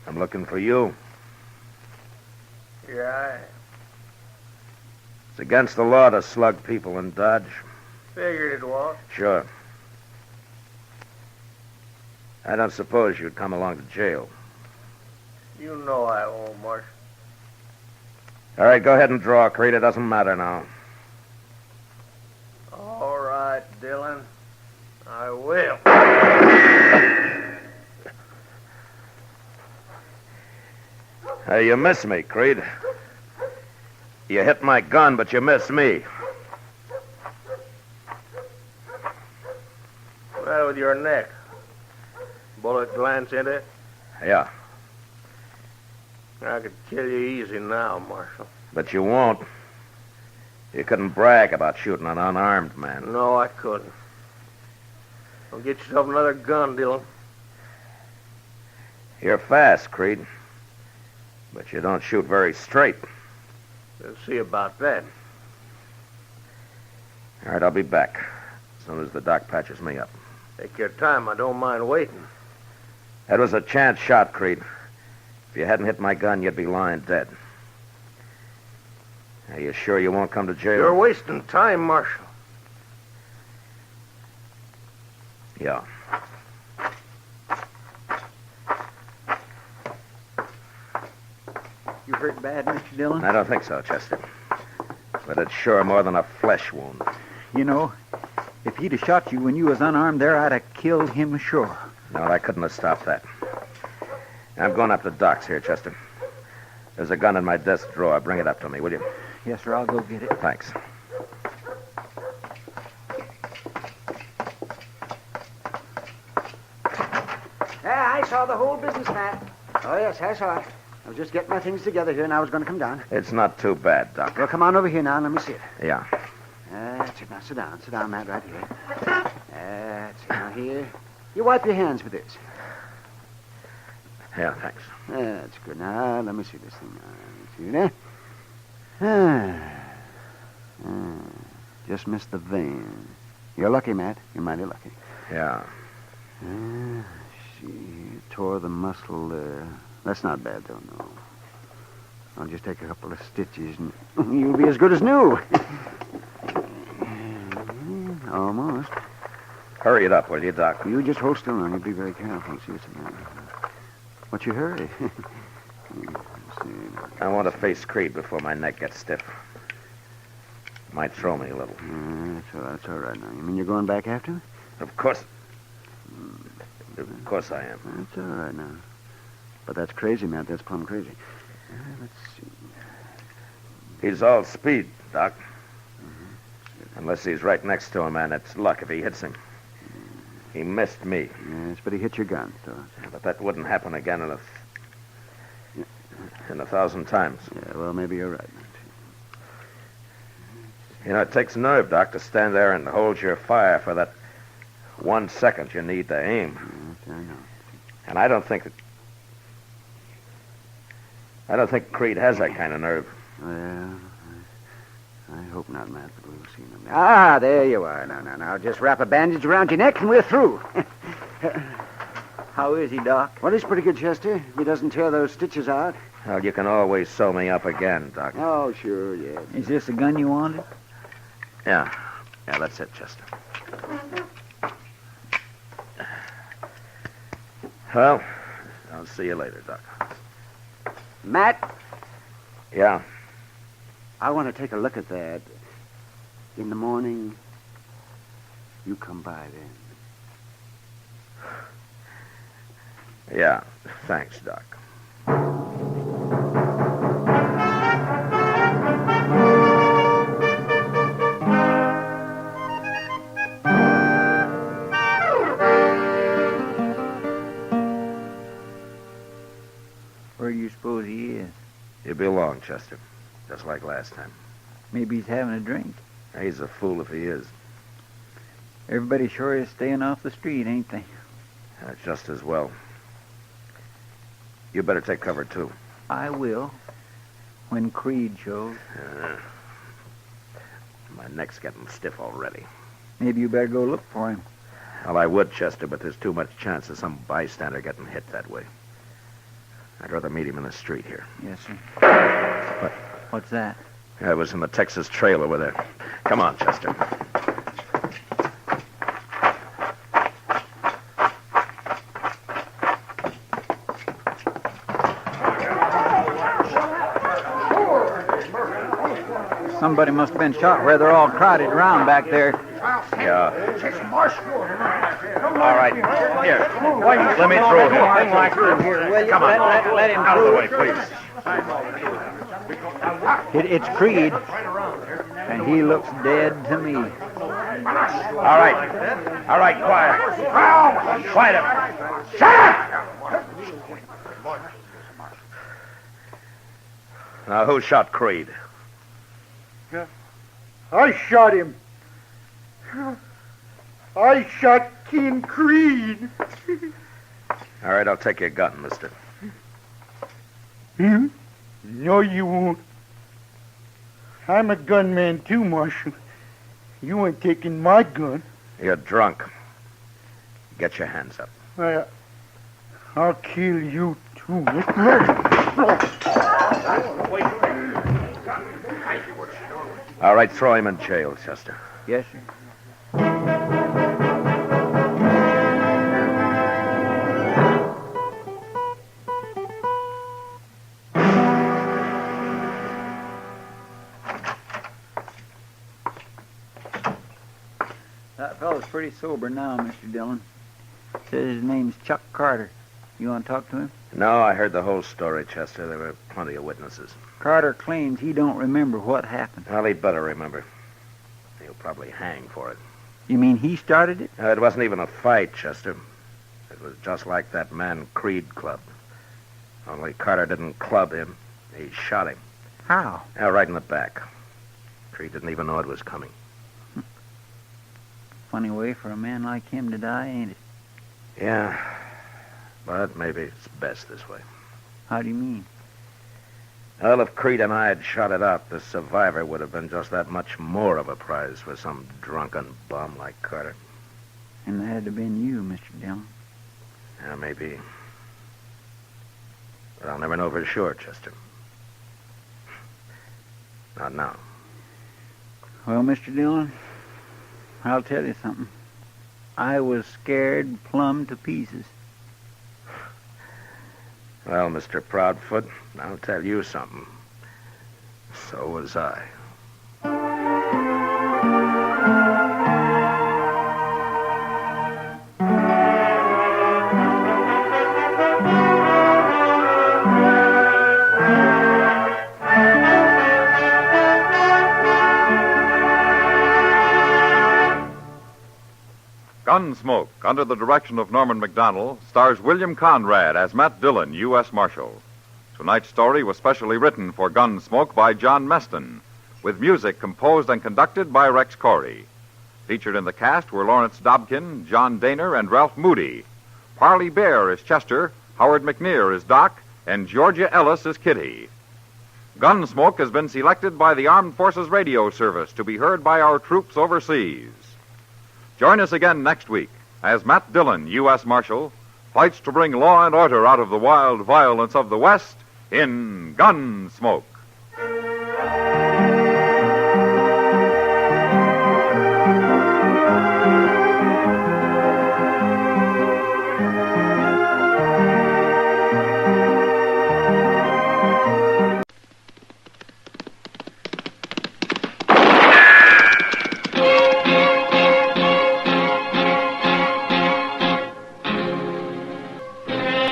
I'm looking for you. Yeah, It's against the law to slug people in Dodge. I figured it was. Sure. I don't suppose you'd come along to jail. You know I won't, Marshal. All right, go ahead and draw, Creed. It doesn't matter now. All right, Dillon. I will. Hey, you missed me, Creed. You hit my gun, but you missed me. Right with your neck. Bullet glance into it. Yeah, I could kill you easy now, Marshal. but you won't. You couldn't brag about shooting an unarmed man. No, I couldn't. Well, get yourself another gun, Dillon. You're fast, Creed. But you don't shoot very straight. We'll see about that. All right, I'll be back as soon as the doc patches me up. Take your time. I don't mind waiting. That was a chance shot, Creed. If you hadn't hit my gun, you'd be lying dead. Are you sure you won't come to jail? You're wasting time, Marshal. Yeah. You hurt bad, Mr. Dillon? I don't think so, Chester. But it's sure more than a flesh wound. You know, if he'd have shot you when you was unarmed there, I'd have killed him sure. No, I couldn't have stopped that. I'm going up to Doc's here, Chester. There's a gun in my desk drawer. Bring it up to me, will you? Yes, sir, I'll go get it. Thanks. Yeah, I saw the whole business, Matt. Oh, yes, I saw it. I was just getting my things together here, and I was going to come down. It's not too bad, Doc. Well, come on over here now, and let me see it. Yeah. That's it. Now, sit down. Sit down, Matt, right here. That's it. Now, here. You wipe your hands with this. Yeah, thanks. That's good. Now, let me see this thing. Now, let me see there. Just missed the vein. You're lucky, Matt. You're mighty lucky. Yeah. She tore the muscle there. That's not bad, though, no. I'll just take a couple of stitches and you'll be as good as new. Almost. Hurry it up, will you, Doc? You just hold still now. You be very careful. See what's the matter. What's your hurry? I want to face Creed before my neck gets stiff. Might throw me a little. That's all right now. You mean you're going back after him? Of course. Of course I am. That's all right now. But that's crazy, Matt. That's plumb crazy. Let's see. He's all speed, Doc. Unless he's right next to him, and it's luck if he hits him. He missed me. Yes, but he hit your gun, so. But that wouldn't happen again in 1,000 times. Yeah, well, maybe you're right, Matt. You know, it takes nerve, Doc, to stand there and hold your fire for that 1 second you need to aim. Yes, I know. And I don't think Creed has that kind of nerve. Well, I hope not, Matt, but we'll see. Ah, there you are. Now, just wrap a bandage around your neck and we're through. How is he, Doc? Well, he's pretty good, Chester. If he doesn't tear those stitches out. Well, you can always sew me up again, Doc. Oh, sure, yeah. Is this the gun you wanted? Yeah, that's it, Chester. Well, I'll see you later, Doc. Matt? Yeah? I want to take a look at that. In the morning, you come by then. Yeah, thanks, Doc. Chester. Just like last time. Maybe he's having a drink. He's a fool if he is. Everybody sure is staying off the street, ain't they? Just as well. You better take cover, too. I will. When Creed shows. My neck's getting stiff already. Maybe you better go look for him. Well, I would, Chester, but there's too much chance of some bystander getting hit that way. I'd rather meet him in the street here. Yes, sir. What? What's that? I was in the Texas Trail over there. Come on, Chester. Somebody must have been shot where they're all crowded around back there. Yeah. All right. Here. Let me through here. Come on. Let him out of the way, please. It's Creed. And he looks dead to me. All right. All right, quiet. Quiet up. Shut up! Now, who shot Creed? I shot him. I shot King Creed. All right, I'll take your gun, mister. No, you won't. I'm a gunman too, Marshal. You ain't taking my gun. You're drunk. Get your hands up. I'll kill you too. All right, throw him in jail, Chester. Yes, sir. That fellow's pretty sober now, Mr. Dillon. Says his name's Chuck Carter. You want to talk to him? No, I heard the whole story, Chester. There were plenty of witnesses. Carter claims he don't remember what happened. Well, he'd better remember. He'll probably hang for it. You mean he started it? It wasn't even a fight, Chester. It was just like that man Creed clubbed. Only Carter didn't club him. He shot him. How? Right in the back. Creed didn't even know it was coming. Funny way for a man like him to die, ain't it? Yeah, but maybe it's best this way. How do you mean? Well, if Creed and I had shot it out, the survivor would have been just that much more of a prize for some drunken bum like Carter. And that had to have been you, Mr. Dillon. Yeah, maybe. But I'll never know for sure, Chester. Not now. Well, Mr. Dillon, I'll tell you something. I was scared plumb to pieces. Well, Mr. Proudfoot, I'll tell you something. So was I. Gunsmoke, under the direction of Norman Macdonald, stars William Conrad as Matt Dillon, U.S. Marshal. Tonight's story was specially written for Gunsmoke by John Meston, with music composed and conducted by Rex Corey. Featured in the cast were Lawrence Dobkin, John Daner, and Ralph Moody. Parley Bear is Chester, Howard McNear is Doc, and Georgia Ellis is Kitty. Gunsmoke has been selected by the Armed Forces Radio Service to be heard by our troops overseas. Join us again next week as Matt Dillon, U.S. Marshal, fights to bring law and order out of the wild violence of the West in Gunsmoke.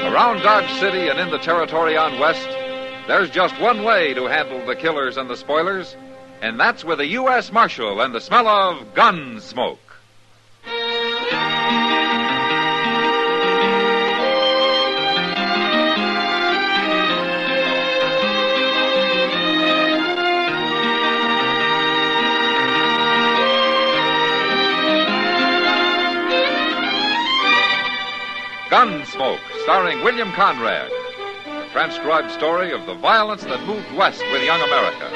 Around Dodge City and in the territory on West, there's just one way to handle the killers and the spoilers, and that's with a U.S. Marshal and the smell of gun smoke. Gunsmoke, starring William Conrad. The transcribed story of the violence that moved west with young America.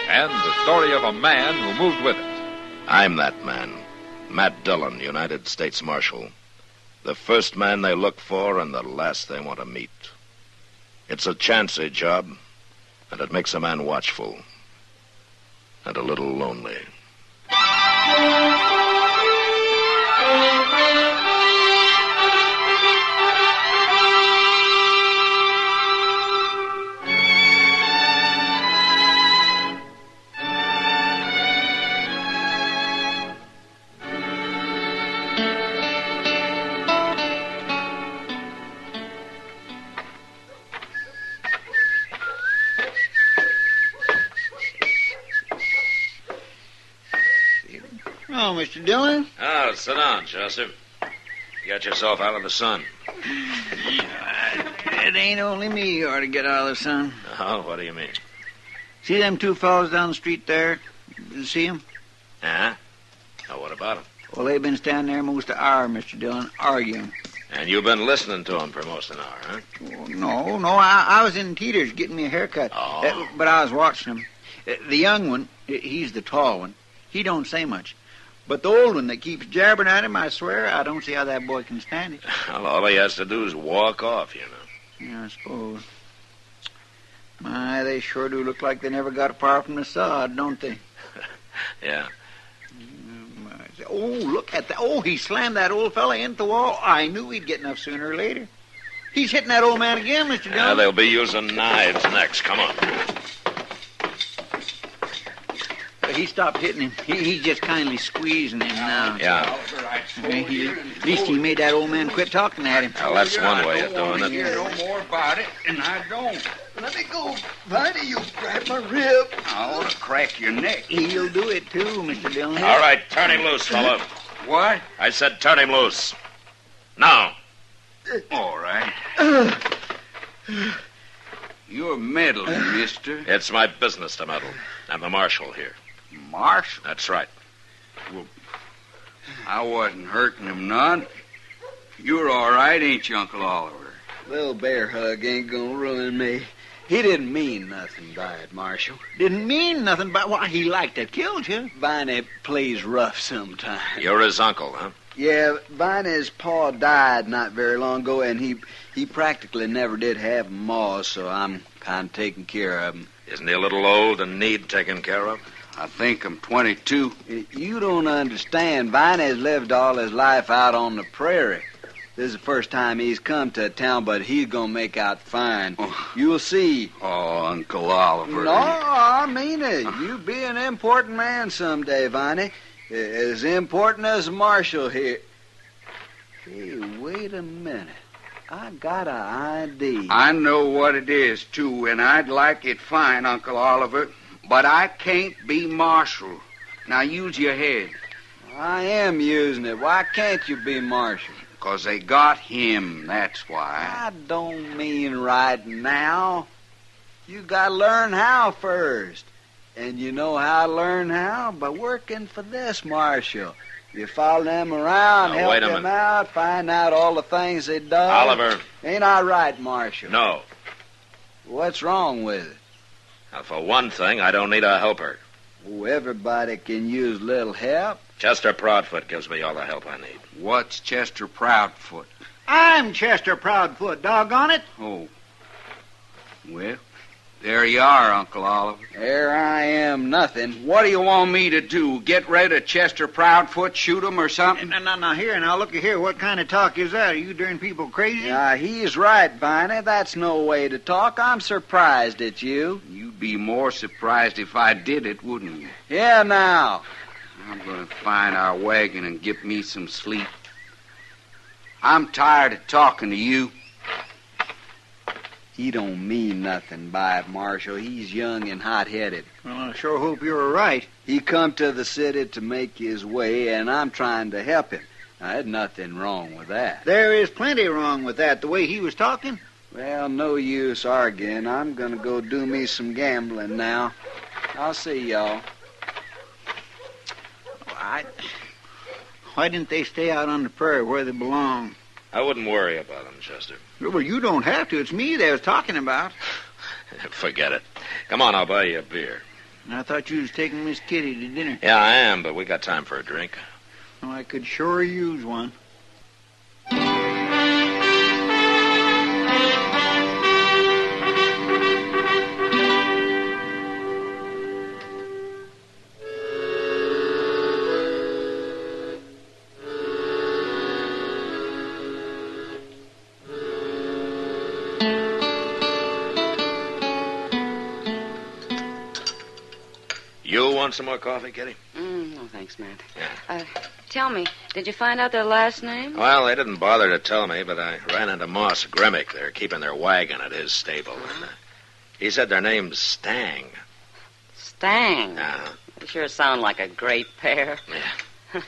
And the story of a man who moved with it. I'm that man, Matt Dillon, United States Marshal. The first man they look for and the last they want to meet. It's a chancy job, and it makes a man watchful and a little lonely. Oh, Mr. Dillon? Oh, sit down, Chester. You got yourself out of the sun. It ain't only me you ought to get out of the sun. Oh, what do you mean? See them two fellows down the street there? You see them? Huh? Oh, what about them? Well, they've been standing there most an hour, Mr. Dillon, arguing. And you've been listening to them for most an hour, huh? Oh, no, I was in Teeter's getting me a haircut. Oh. But I was watching them. The young one, he's the tall one, he don't say much. But the old one that keeps jabbering at him, I swear, I don't see how that boy can stand it. Well, all he has to do is walk off, you know. Yeah, I suppose. My, they sure do look like they never got apart from the sod, don't they? Yeah. Oh, look at that. Oh, he slammed that old fella into the wall. I knew he'd get enough sooner or later. He's hitting that old man again, Mr. Dillon. Yeah, they'll be using knives next. Come on. He stopped hitting him. He's just kindly squeezing him now. Yeah. At least he made that old man quit talking at him. Well, that's one way of doing it. Hear no more about it, and I don't. Let me go, Viney. You grab my rib. I ought to crack your neck. He'll do it too, Mr. Dillon. All right, turn him loose, fella. What? I said turn him loose. Now. All right. You're meddling, mister. It's my business to meddle. I'm the marshal here. Marshal? That's right. Well, I wasn't hurting him none. You're all right, ain't you, Uncle Oliver? Little bear hug ain't gonna ruin me. He didn't mean nothing by it, Marshal. Didn't mean nothing by why he liked to kill you. Viney plays rough sometimes. You're his uncle, huh? Yeah, Viney's pa died not very long ago, and he practically never did have a ma, so I'm kind of taking care of him. Isn't he a little old and need taken care of? I think I'm 22. You don't understand. Viney's lived all his life out on the prairie. This is the first time he's come to a town, but he's gonna make out fine. You'll see. Oh, Uncle Oliver. No, I mean it. You be an important man someday, Viney. As important as Marshal here. Hey, wait a minute. I got an ID. I know what it is, too, and I'd like it fine, Uncle Oliver. But I can't be Marshal. Now use your head. I am using it. Why can't you be Marshal? 'Cause they got him, that's why. I don't mean right now. You gotta learn how first. And you know how to learn how? By working for this Marshal. You follow them around, Now, help wait a them minute. out, find out all the things they done. Oliver. Ain't I right, Marshal? No. What's wrong with it? Now, for one thing, I don't need a helper. Oh, everybody can use a little help. Chester Proudfoot gives me all the help I need. What's Chester Proudfoot? I'm Chester Proudfoot, doggone it. Oh. Well, there you are, Uncle Oliver. There I am, nothing. What do you want me to do? Get rid of Chester Proudfoot, shoot him or something? Now, now, look here. What kind of talk is that? Are you darn people crazy? Yeah, he's right, Viney. That's no way to talk. I'm surprised at you. You'd be more surprised if I did it, wouldn't you? Yeah, now. I'm going to find our wagon and get me some sleep. I'm tired of talking to you. He don't mean nothing by it, Marshal. He's young and hot-headed. Well, I sure hope you're right. He come to the city to make his way, and I'm trying to help him. Now, there's nothing wrong with that. There is plenty wrong with that, the way he was talking. Well, no use arguing. I'm going to go do me some gambling now. I'll see y'all. Why didn't they stay out on the prairie where they belong? I wouldn't worry about him, Chester. Well, you don't have to. It's me they was talking about. Forget it. Come on, I'll buy you a beer. I thought you was taking Miss Kitty to dinner. Yeah, I am, but we got time for a drink. Oh, I could sure use one. You want some more coffee, Kitty? No, thanks, Matt. Tell me, did you find out their last name? Well, they didn't bother to tell me, but I ran into Moss Grimmick. They're keeping their wagon at his stable. And, he said their name's Stang. Stang? They sure sound like a great pair. Yeah.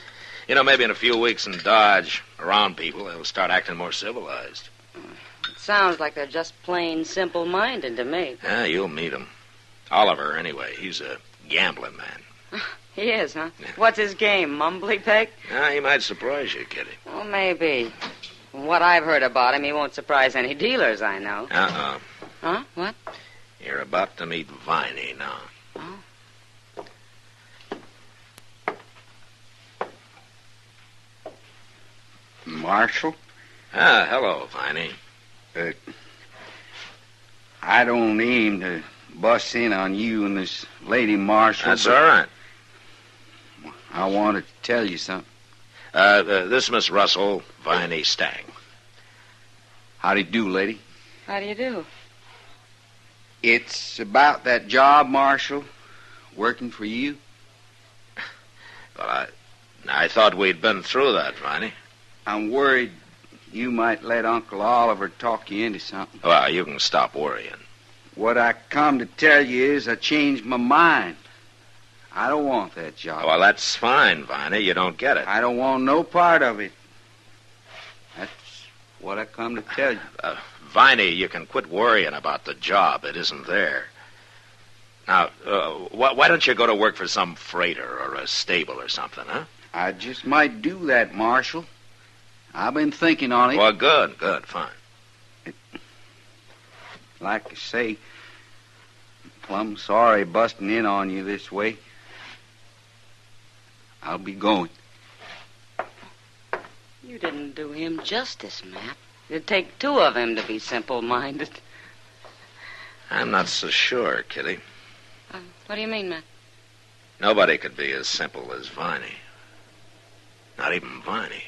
You know, maybe in a few weeks in Dodge, around people, they'll start acting more civilized. It sounds like they're just plain simple-minded to me. Yeah, you'll meet him. Oliver, anyway, he's a gambling man. He is, huh? Yeah. What's his game, mumbly peg? He might surprise you, Kitty. Well, maybe. From what I've heard about him, he won't surprise any dealers I know. Huh? What? You're about to meet Viney now. Oh. Marshal? Hello, Viney. I don't aim to bust in on you and this lady, Marshal. That's all right. I wanted to tell you something. This Miss Russell, Viney Stang. How do you do, lady? How do you do? It's about that job, Marshal, working for you. Well, I thought we'd been through that, Viney. I'm worried you might let Uncle Oliver talk you into something. Well, you can stop worrying. What I come to tell you is I changed my mind. I don't want that job. Well, that's fine, Viney. You don't get it. I don't want no part of it. That's what I come to tell you. Viney, you can quit worrying about the job. It isn't there. Now, why don't you go to work for some freighter or a stable or something, huh? I just might do that, Marshal. I've been thinking on it. Well, good, fine. Like I say, I'm plumb sorry busting in on you this way. I'll be going. You didn't do him justice, Matt. It'd take two of him to be simple-minded. I'm not so sure, Kitty. What do you mean, Matt? Nobody could be as simple as Viney. Not even Viney.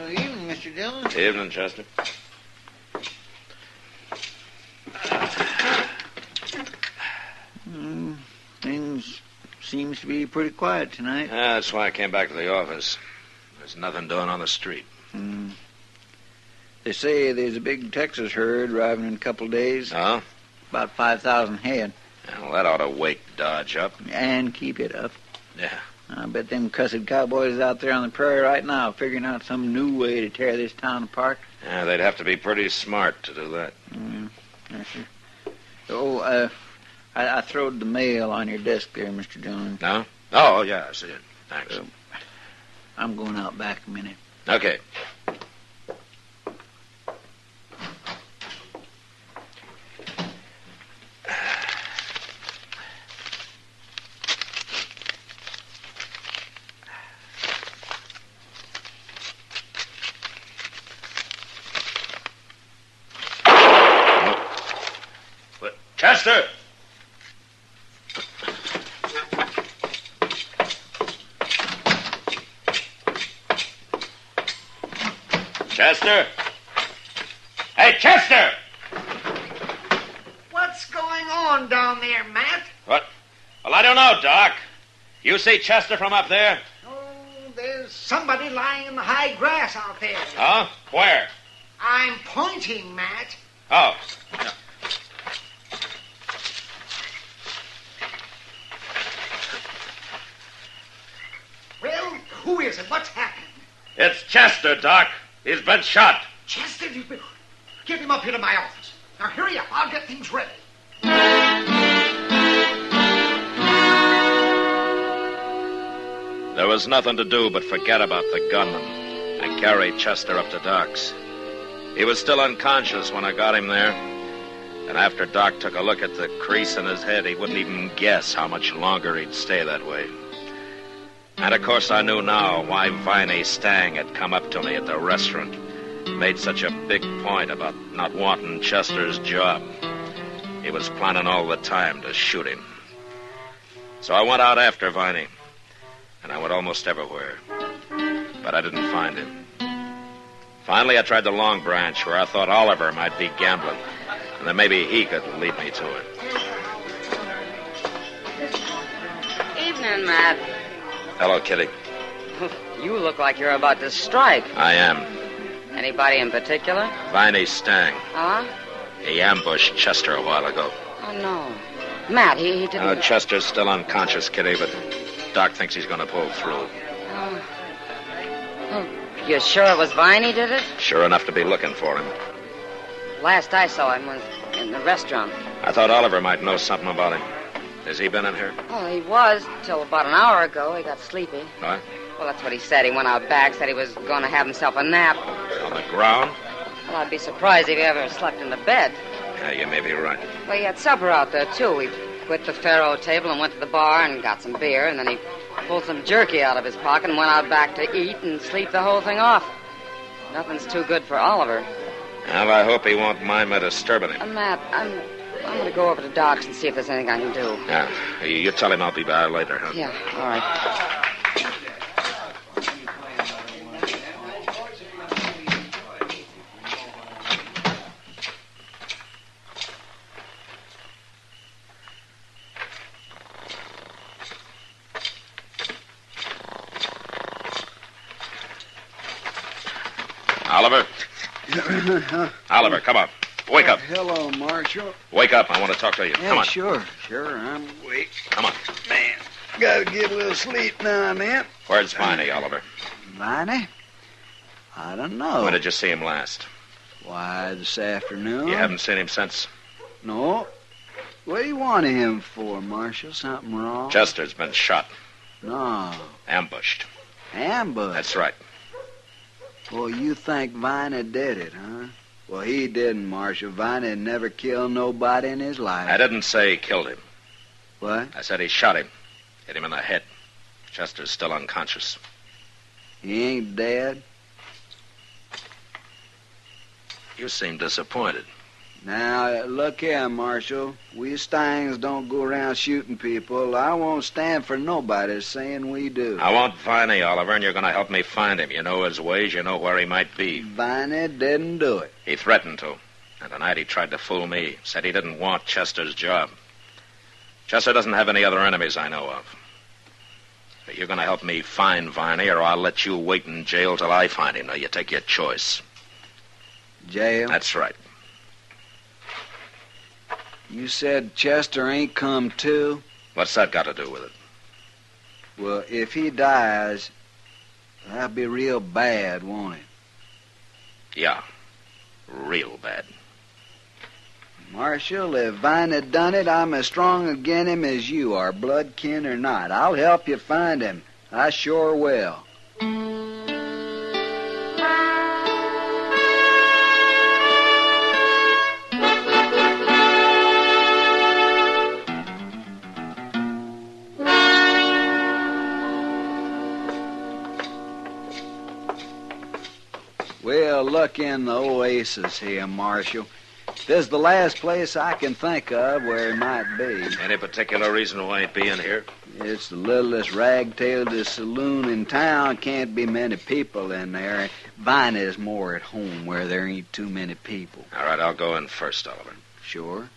Evening, Mr. Dillon. Evening, Chester. Things seems to be pretty quiet tonight. That's why I came back to the office. There's nothing doing on the street. They say there's a big Texas herd arriving in a couple of days. Oh? About 5,000 head. Well, that ought to wake Dodge up. And keep it up. Yeah. I bet them cussed cowboys out there on the prairie right now figuring out some new way to tear this town apart. Yeah, they'd have to be pretty smart to do that. Yes, sir. Oh, I throwed the mail on your desk there, Mr. Dillon. No? Oh, yeah, I see it. Thanks. I'm going out back a minute. Okay. Chester! Chester! Hey, Chester! What's going on down there, Matt? What? Well, I don't know, Doc. You see Chester from up there? Oh, there's somebody lying in the high grass out there. Huh? Where? I'm pointing, Matt. Oh. It's Chester, Doc. He's been shot. Chester, get him up here to my office. Now, hurry up. I'll get things ready. There was nothing to do but forget about the gunman and carry Chester up to Doc's. He was still unconscious when I got him there. And after Doc took a look at the crease in his head, he wouldn't even guess how much longer he'd stay that way. And, of course, I knew now why Viney Stang had come up to me at the restaurant, made such a big point about not wanting Chester's job. He was planning all the time to shoot him. So I went out after Viney, and I went almost everywhere. But I didn't find him. Finally, I tried the Long Branch, where I thought Oliver might be gambling, and then maybe he could lead me to it. Evening, Matt. Hello, Kitty. You look like you're about to strike. I am. Anybody in particular? Viney Stang. Huh? He ambushed Chester a while ago. Oh, no. Matt, he didn't... Oh, Chester's still unconscious, Kitty, but Doc thinks he's going to pull through. Oh, you sure it was Viney did it? Sure enough to be looking for him. Last I saw him was in the restaurant. I thought Oliver might know something about him. Has he been in here? Oh, he was, till about an hour ago. He got sleepy. What? Well, that's what he said. He went out back, said he was going to have himself a nap. On the ground? Well, I'd be surprised if he ever slept in the bed. Yeah, you may be right. Well, he had supper out there, too. We quit the faro table and went to the bar and got some beer, and then he pulled some jerky out of his pocket and went out back to eat and sleep the whole thing off. Nothing's too good for Oliver. Well, I hope he won't mind my disturbing him. Matt, I'm going to go over to Doc's and see if there's anything I can do. Yeah, you tell him I'll be by later, huh? Yeah, all right. Oliver? Oliver, come on. Wake up. Hello, Marshal. Wake up. I want to talk to you. Yeah, Come on. Sure, I'm awake. Come on. Man, gotta get a little sleep now and then. Where's Viney, Oliver? Viney? I don't know. When did you see him last? Why, this afternoon. You haven't seen him since? No. What do you want him for, Marshal? Something wrong? Chester's been shot. No. Ambushed. Ambushed? That's right. Well, you think Viney did it, huh? Well, he didn't, Marshal. Viney never killed nobody in his life. I didn't say he killed him. What? I said he shot him. Hit him in the head. Chester's still unconscious. He ain't dead? You seem disappointed. Now, look here, Marshal. We Stangs don't go around shooting people. I won't stand for nobody saying we do. I want Viney, Oliver, and you're going to help me find him. You know his ways. You know where he might be. Viney didn't do it. He threatened to. And tonight he tried to fool me. Said he didn't want Chester's job. Chester doesn't have any other enemies I know of. But you're going to help me find Viney, or I'll let you wait in jail till I find him. Now, you take your choice. Jail? That's right. You said Chester ain't come to? What's that got to do with it? Well, if he dies, that'll be real bad, won't it? Yeah. Real bad. Marshal, if Viney done it, I'm as strong agin him as you are, blood kin or not. I'll help you find him. I sure will. Well, look in the oasis here, Marshal. This is the last place I can think of where he might be. Any particular reason why he'd be in here? It's the littlest rag-tailed saloon in town. Can't be many people in there. Viney's more at home where there ain't too many people. All right, I'll go in first, Oliver. Sure.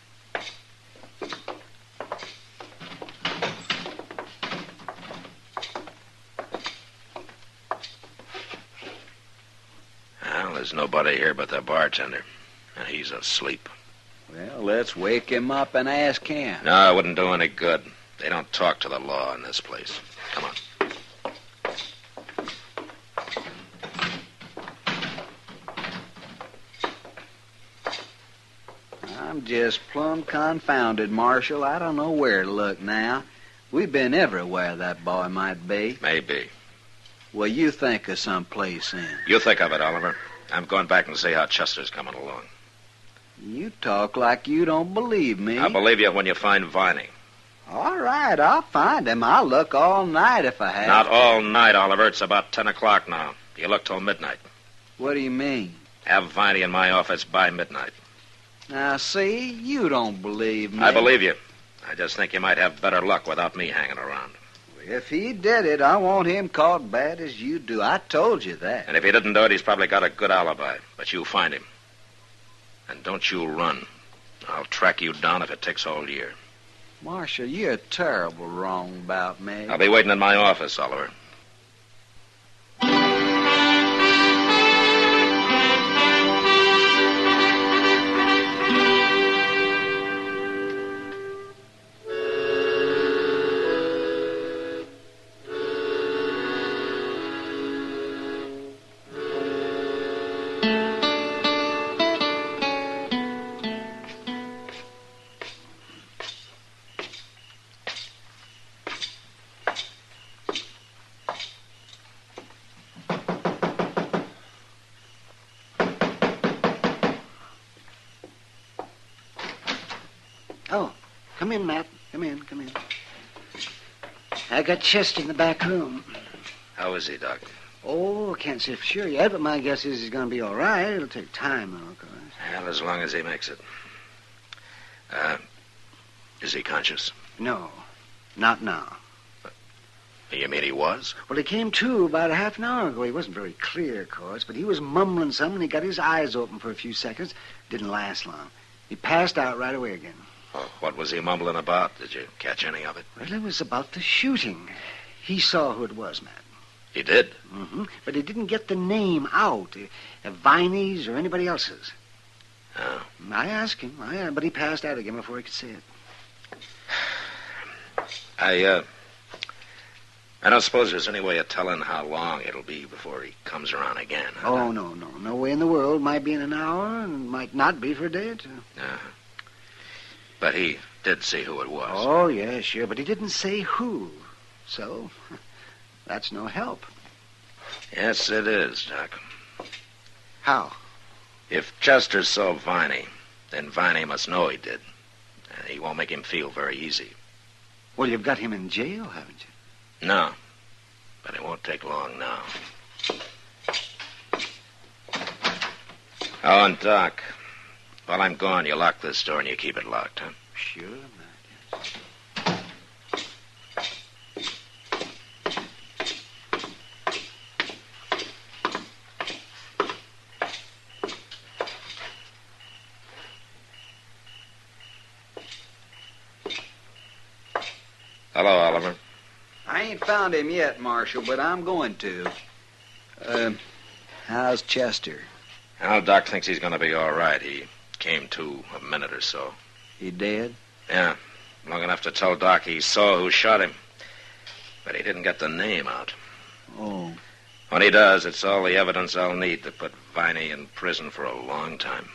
Well, there's nobody here but the bartender. And he's asleep. Well, let's wake him up and ask him. No, it wouldn't do any good. They don't talk to the law in this place. Come on. I'm just plumb confounded, Marshal. I don't know where to look now. We've been everywhere that boy might be. Maybe. Well, you think of some place then. You think of it, Oliver. I'm going back and see how Chester's coming along. You talk like you don't believe me. I'll believe you when you find Viney. All right, I'll find him. I'll look all night if I have Not to. all night, Oliver. It's about 10 o'clock now. You look till midnight. What do you mean? Have Viney in my office by midnight. Now, see, you don't believe me. I believe you. I just think you might have better luck without me hanging around. If he did it, I want him caught bad as you do. I told you that. And if he didn't do it, he's probably got a good alibi. But you find him. And don't you run. I'll track you down if it takes all year. Marshal, you're terrible wrong about me. I'll be waiting in my office, Oliver. Oh, come in, Matt. Come in. I got Chester in the back room. How is he, Doc? Oh, I can't say for sure yet, but my guess is he's going to be all right. It'll take time, though, of course. Well, as long as he makes it. Is he conscious? No, not now. You mean he was? Well, he came to about a half an hour ago. He wasn't very clear, of course, but he was mumbling something, and he got his eyes open for a few seconds. Didn't last long. He passed out right away again. Oh, what was he mumbling about? Did you catch any of it? Well, it was about the shooting. He saw who it was, Matt. He did? Mm-hmm. But he didn't get the name out. Viney's or anybody else's. Oh. I asked him, but he passed out again before he could say it. I don't suppose there's any way of telling how long it'll be before he comes around again. Oh, no. No way in the world. Might be in an hour and might not be for a day or two. Uh-huh. But he did see who it was. Oh, yeah, sure. But he didn't say who. So, that's no help. Yes, it is, Doc. How? If Chester saw Viney, then Viney must know he did. He won't make him feel very easy. Well, you've got him in jail, haven't you? No. But it won't take long now. Oh, and Doc, while I'm gone, you lock this door and you keep it locked, huh? Sure, Matt. Hello, Oliver. I ain't found him yet, Marshal, but I'm going to. How's Chester? Well, Doc thinks he's going to be all right. He came to a minute or so. He dead? Yeah, long enough to tell Doc he saw who shot him. But he didn't get the name out. Oh. When he does, it's all the evidence I'll need to put Viney in prison for a long time.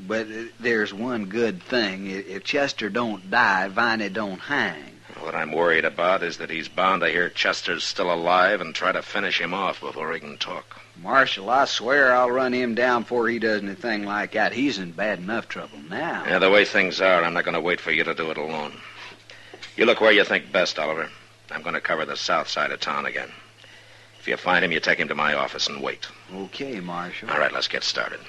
But there's one good thing. If Chester don't die, Viney don't hang. What I'm worried about is that he's bound to hear Chester's still alive and try to finish him off before he can talk. Marshal, I swear I'll run him down before he does anything like that. He's in bad enough trouble now. Yeah, the way things are, I'm not going to wait for you to do it alone. You look where you think best, Oliver. I'm going to cover the south side of town again. If you find him, you take him to my office and wait. Okay, Marshal. All right, let's get started.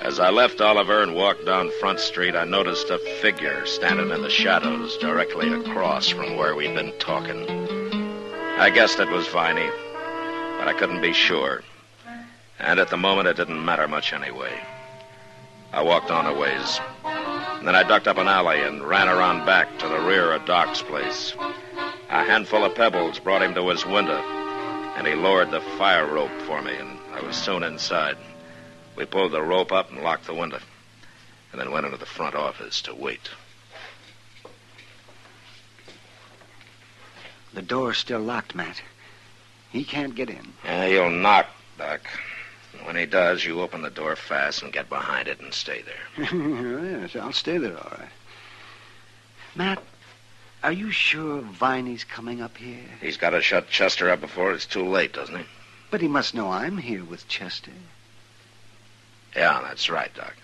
As I left Oliver and walked down Front Street, I noticed a figure standing in the shadows directly across from where we'd been talking. I guessed it was Viney, but I couldn't be sure. And at the moment, it didn't matter much anyway. I walked on a ways. And then I ducked up an alley and ran around back to the rear of Doc's place. A handful of pebbles brought him to his window, and he lowered the fire rope for me, and I was soon inside. We pulled the rope up and locked the window, and then went into the front office to wait. The door's still locked, Matt. He can't get in. Yeah, he'll knock, Doc. When he does, you open the door fast and get behind it and stay there. Yes, I'll stay there, all right. Matt, are you sure Viney's coming up here? He's got to shut Chester up before it's too late, doesn't he? But he must know I'm here with Chester. Yeah, that's right, Doc.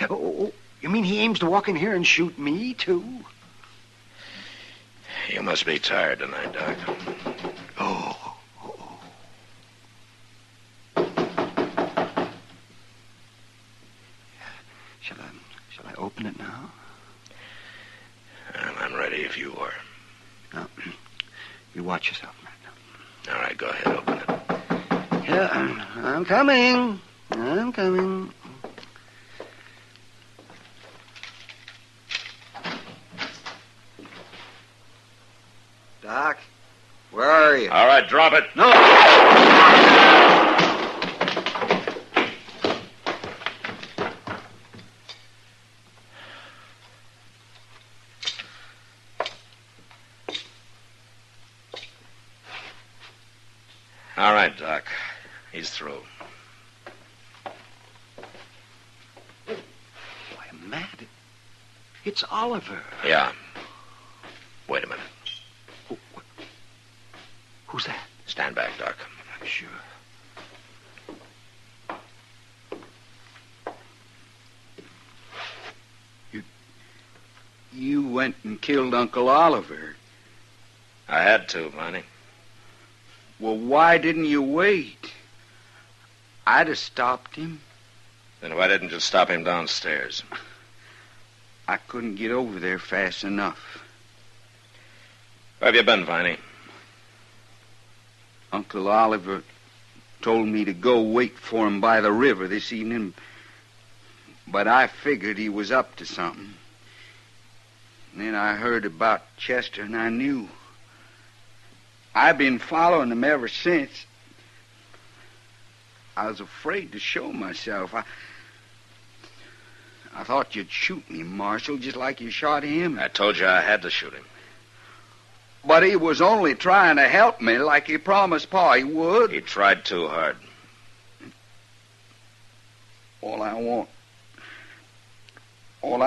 Oh, you mean he aims to walk in here and shoot me, too? You must be tired tonight, Doc. Oh. Shall I open it now? I'm ready if you are. Now, you watch yourself, Matt. All right, go ahead, open it. Yeah, I'm coming. I'm coming. Doc, where are you? All right, drop it. No! All right, Doc. He's through. Why, Matt, it's Oliver. Yeah. Wait a minute. Who's that? Stand back, Doc. I'm sure. You went and killed Uncle Oliver. I had to, Viney. Well, why didn't you wait? I'd have stopped him. Then why didn't you stop him downstairs? I couldn't get over there fast enough. Where have you been, Viney? Uncle Oliver told me to go wait for him by the river this evening, but I figured he was up to something. And then I heard about Chester, and I knew. I've been following him ever since. I was afraid to show myself. I thought you'd shoot me, Marshal, just like you shot him. I told you I had to shoot him. But he was only trying to help me like he promised Pa he would. He tried too hard. All I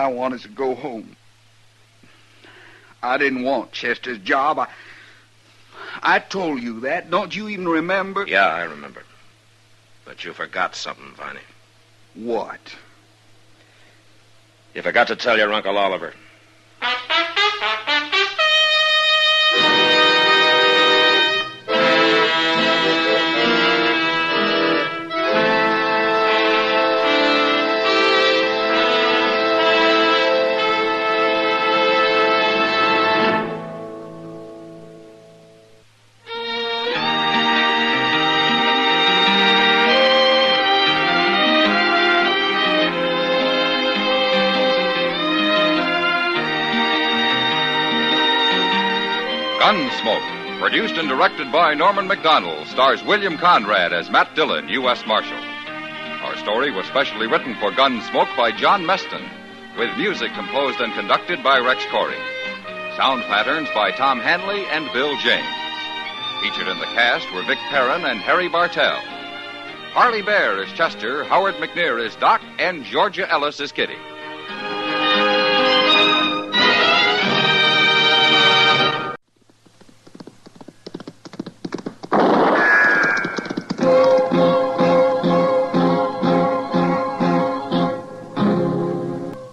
want is to go home. I didn't want Chester's job. I told you that. Don't you even remember? Yeah, I remember. But you forgot something, Viney. What? You forgot to tell your Uncle Oliver. Gunsmoke, produced and directed by Norman McDonald, stars William Conrad as Matt Dillon, U.S. Marshal. Our story was specially written for Gunsmoke by John Meston, with music composed and conducted by Rex Corey. Sound patterns by Tom Hanley and Bill James. Featured in the cast were Vic Perrin and Harry Bartell. Harley Bear is Chester, Howard McNear is Doc, and Georgia Ellis is Kitty.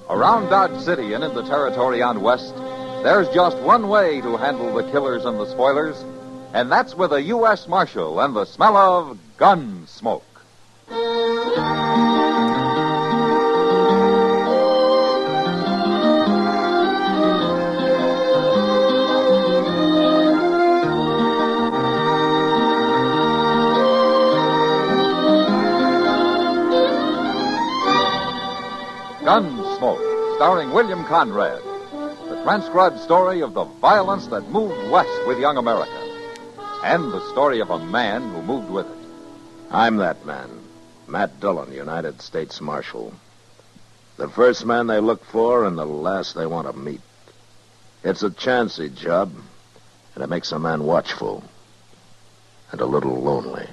Around Dodge City and in the territory on West, there's just one way to handle the killers and the spoilers, and that's with a U.S. Marshal and the smell of Gunsmoke. Gunsmoke, starring William Conrad. The transcribed story of the violence that moved west with young America. And the story of a man who moved with it. I'm that man, Matt Dillon, United States Marshal. The first man they look for and the last they want to meet. It's a chancy job, and it makes a man watchful. and a little lonely.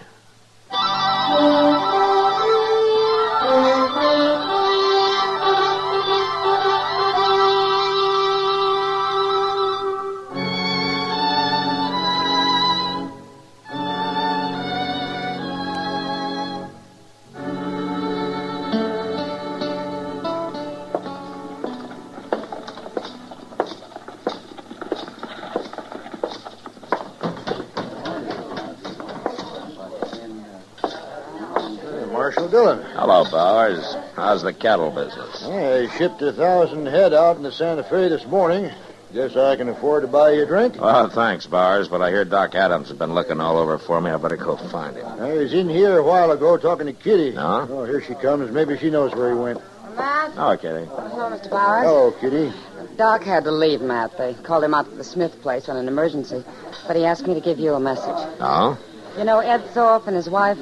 Marshal Dillon. Hello, Bowers. How's the cattle business? I shipped 1,000 head out in the Santa Fe this morning. Guess I can afford to buy you a drink? Well, thanks, Bowers, but I hear Doc Adams has been looking all over for me. I better go find him. I was in here a while ago talking to Kitty. No? Oh, here she comes. Maybe she knows where he went. Matt? Oh, Kitty. Hello, Mr. Bowers. Hello, Kitty. Doc had to leave, Matt. They called him out to the Smith place on an emergency. But he asked me to give you a message. Oh? You know Ed Thorpe and his wife?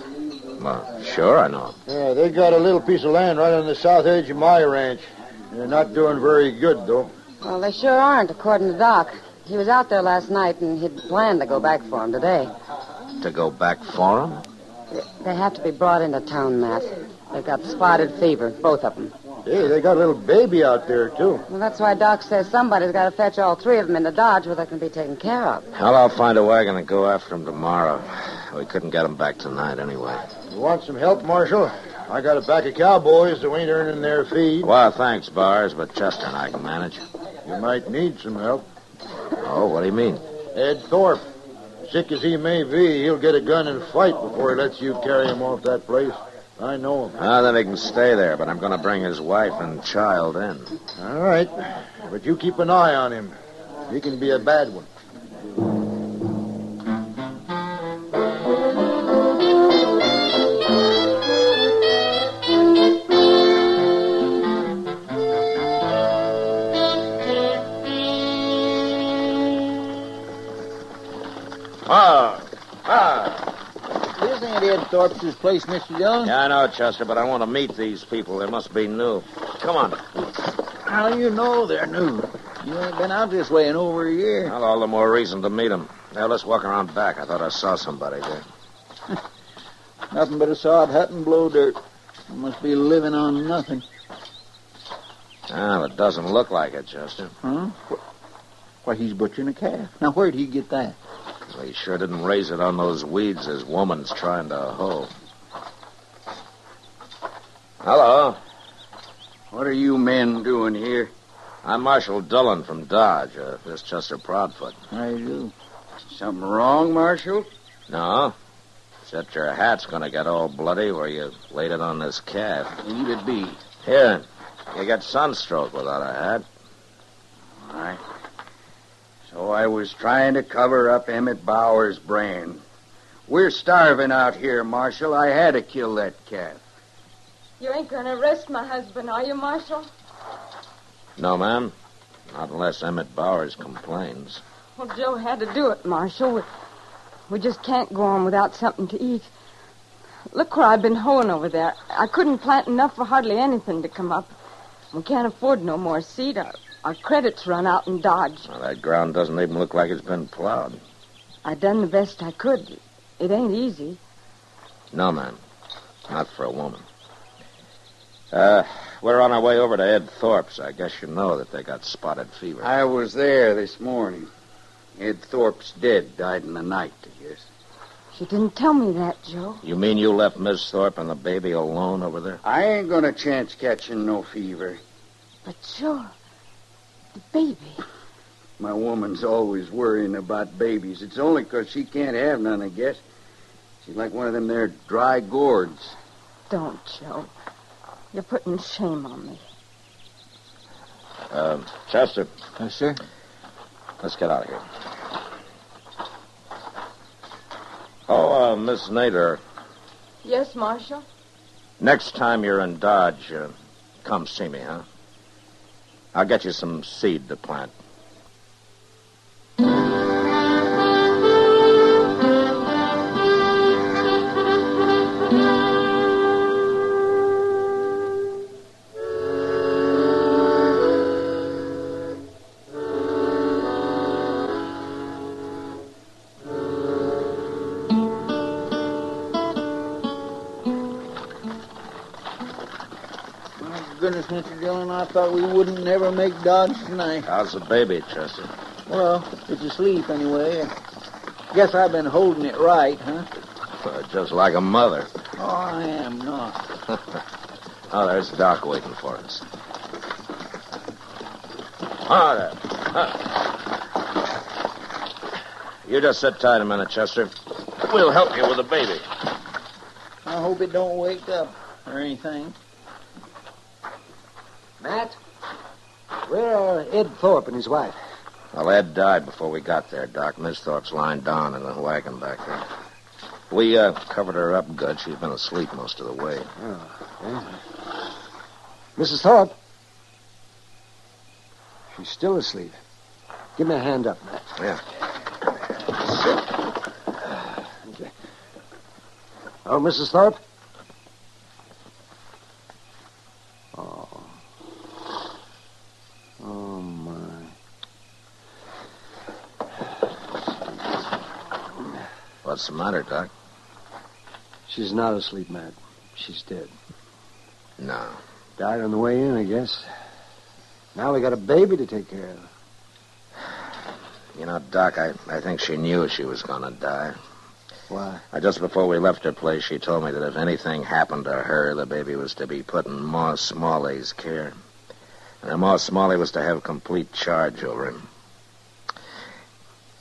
Well, sure, I know. Yeah, they got a little piece of land right on the south edge of my ranch. They're not doing very good, though. Well, they sure aren't, according to Doc. He was out there last night, and he'd planned to go back for him today. To go back for him? They have to be brought into town, Matt. They've got spotted fever, both of them. Hey, they got a little baby out there, too. Well, that's why Doc says somebody's got to fetch all three of them into Dodge where they can be taken care of. Well, I'll find a wagon and go after him tomorrow. We couldn't get him back tonight anyway. You want some help, Marshal? I got a pack of cowboys who ain't earning their feed. Well, thanks, Bars, but Chester and I can manage. You might need some help. Oh, what do you mean? Ed Thorpe. Sick as he may be, he'll get a gun and fight before he lets you carry him off that place. I know him. Then he can stay there, but I'm going to bring his wife and child in. All right. But you keep an eye on him. He can be a bad one. This ain't Ed Thorpe's place, Mr. Dillon. Yeah, I know, Chester, but I want to meet these people. They must be new. Come on. How do you know they're new? You ain't been out this way in over a year. Well, all the more reason to meet them. Now, let's walk around back. I thought I saw somebody there. Nothing but a sod hut and blow dirt. You must be living on nothing. Well, it doesn't look like it, Chester. Huh? Why, he's butchering a calf. Now, where'd he get that? Well, he sure didn't raise it on those weeds his woman's trying to hoe. Hello. What are you men doing here? I'm Marshal Dillon from Dodge. This Chester Proudfoot. How you do? Something wrong, Marshal? No. Except your hat's going to get all bloody where you laid it on this calf. Who'd it be? Here. You get sunstroke without a hat. All right. So I was trying to cover up Emmett Bauer's brand. We're starving out here, Marshal. I had to kill that calf. You ain't going to arrest my husband, are you, Marshal? No, ma'am. Not unless Emmett Bowers complains. Well, Joe had to do it, Marshal. We just can't go on without something to eat. Look where I've been hoeing over there. I couldn't plant enough for hardly anything to come up. We can't afford no more seed. Our credits run out in Dodge. Well, that ground doesn't even look like it's been plowed. I done the best I could. It ain't easy. No, ma'am. Not for a woman. We're on our way over to Ed Thorpe's. I guess you know that they got spotted fever. I was there this morning. Ed Thorpe's dead. Died in the night, I guess. She didn't tell me that, Joe. You mean you left Miss Thorpe and the baby alone over there? I ain't gonna chance catching no fever. But, Joe, the baby. My woman's always worrying about babies. It's only 'cause she can't have none, I guess. She's like one of them there dry gourds. Don't, Joe. You're putting shame on me. Chester. Yes, sir? Let's get out of here. Oh, Miss Nader, Yes, Marshal? next time you're in Dodge, come see me, huh? I'll get you some seed to plant. goodness, Mr. Dillon, I thought we wouldn't never make Dodge tonight. How's the baby, Chester? Well, it's asleep anyway. Guess I've been holding it right, huh? Just like a mother. Oh, I am not. Oh, there's Doc waiting for us. Oh, there. You just sit tight a minute, Chester. We'll help you with the baby. I hope it don't wake up or anything. Matt, where are Ed Thorpe and his wife? Well, Ed died before we got there, Doc. Miss Thorpe's lying down in the wagon back there. We covered her up good. She's been asleep most of the way. Oh, yeah. Mrs. Thorpe? She's still asleep. Give me a hand up, Matt. Yeah. Okay. Oh, Mrs. Thorpe? Oh. Oh, my. What's the matter, Doc? She's not asleep, Matt. She's dead. No. Died on the way in, I guess. Now we got a baby to take care of. You know, Doc, I think she knew she was going to die. Why? Just before we left her place, she told me that if anything happened to her, the baby was to be put in Ma Smalley's care. And Ma Smalley was to have complete charge over him.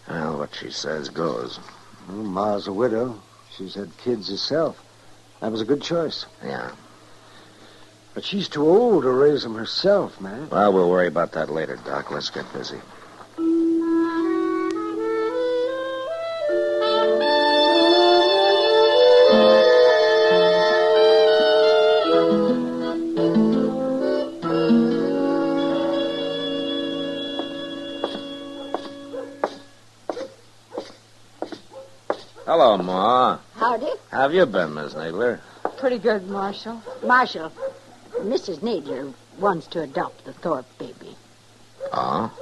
Well, what she says goes. Well, Ma's a widow. She's had kids herself. That was a good choice. Yeah. But she's too old to raise them herself, man. Well, we'll worry about that later, Doc. Let's get busy. Hello, Ma. Howdy. How have you been, Miss Nadler? Pretty good, Marshal. Marshal, Mrs. Nadler wants to adopt the Thorpe baby. Oh?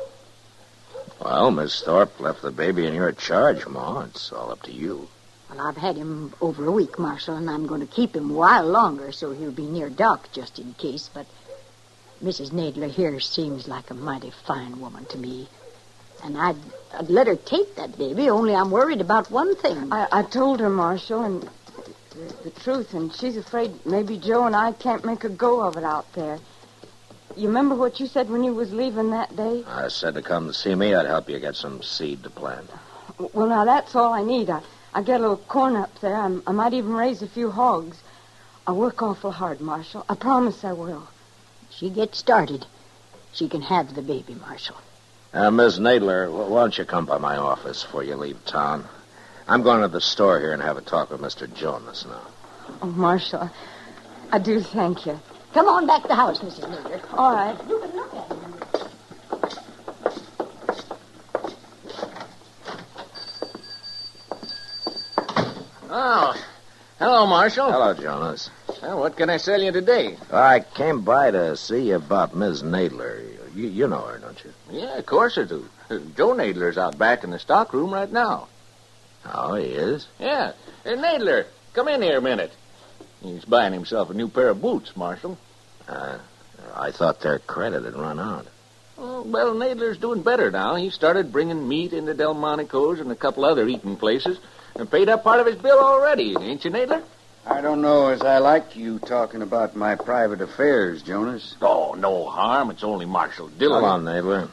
Well, Miss Thorpe left the baby in your charge, Ma. It's all up to you. Well, I've had him over a week, Marshal, and I'm going to keep him a while longer so he'll be near Doc just in case. But Mrs. Nadler here seems like a mighty fine woman to me. And I'd let her take that baby, only I'm worried about one thing. I told her, Marshal, and the truth, and she's afraid maybe Joe and I can't make a go of it out there. You remember what you said when you was leaving that day? I said to come to see me. I'd help you get some seed to plant. Well, now, that's all I need. I get a little corn up there. I might even raise a few hogs. I'll work awful hard, Marshal. I promise I will. She gets started. She can have the baby, Marshal. Miss Nadler, why don't you come by my office before you leave town? I'm going to the store here and have a talk with Mr. Jonas now. Oh, Marshal, I do thank you. Come on back to the house, Mrs. Nadler. All right. You can look at him. Oh, hello, Marshal. Hello, Jonas. Well, what can I sell you today? I came by to see you about Miss Nadler. You know her, don't you? Yeah, of course I do. Joe Nadler's out back in the stock room right now. Oh, he is? Yeah. Nadler, come in here a minute. He's buying himself a new pair of boots, Marshal. I thought their credit had run out. Oh, well, Nadler's doing better now. He started bringing meat into Delmonico's and a couple other eating places and paid up part of his bill already, ain't you, Nadler? I don't know as I like you talking about my private affairs, Jonas. Oh, no harm. It's only Marshal Dillon. Hold on, Nadler.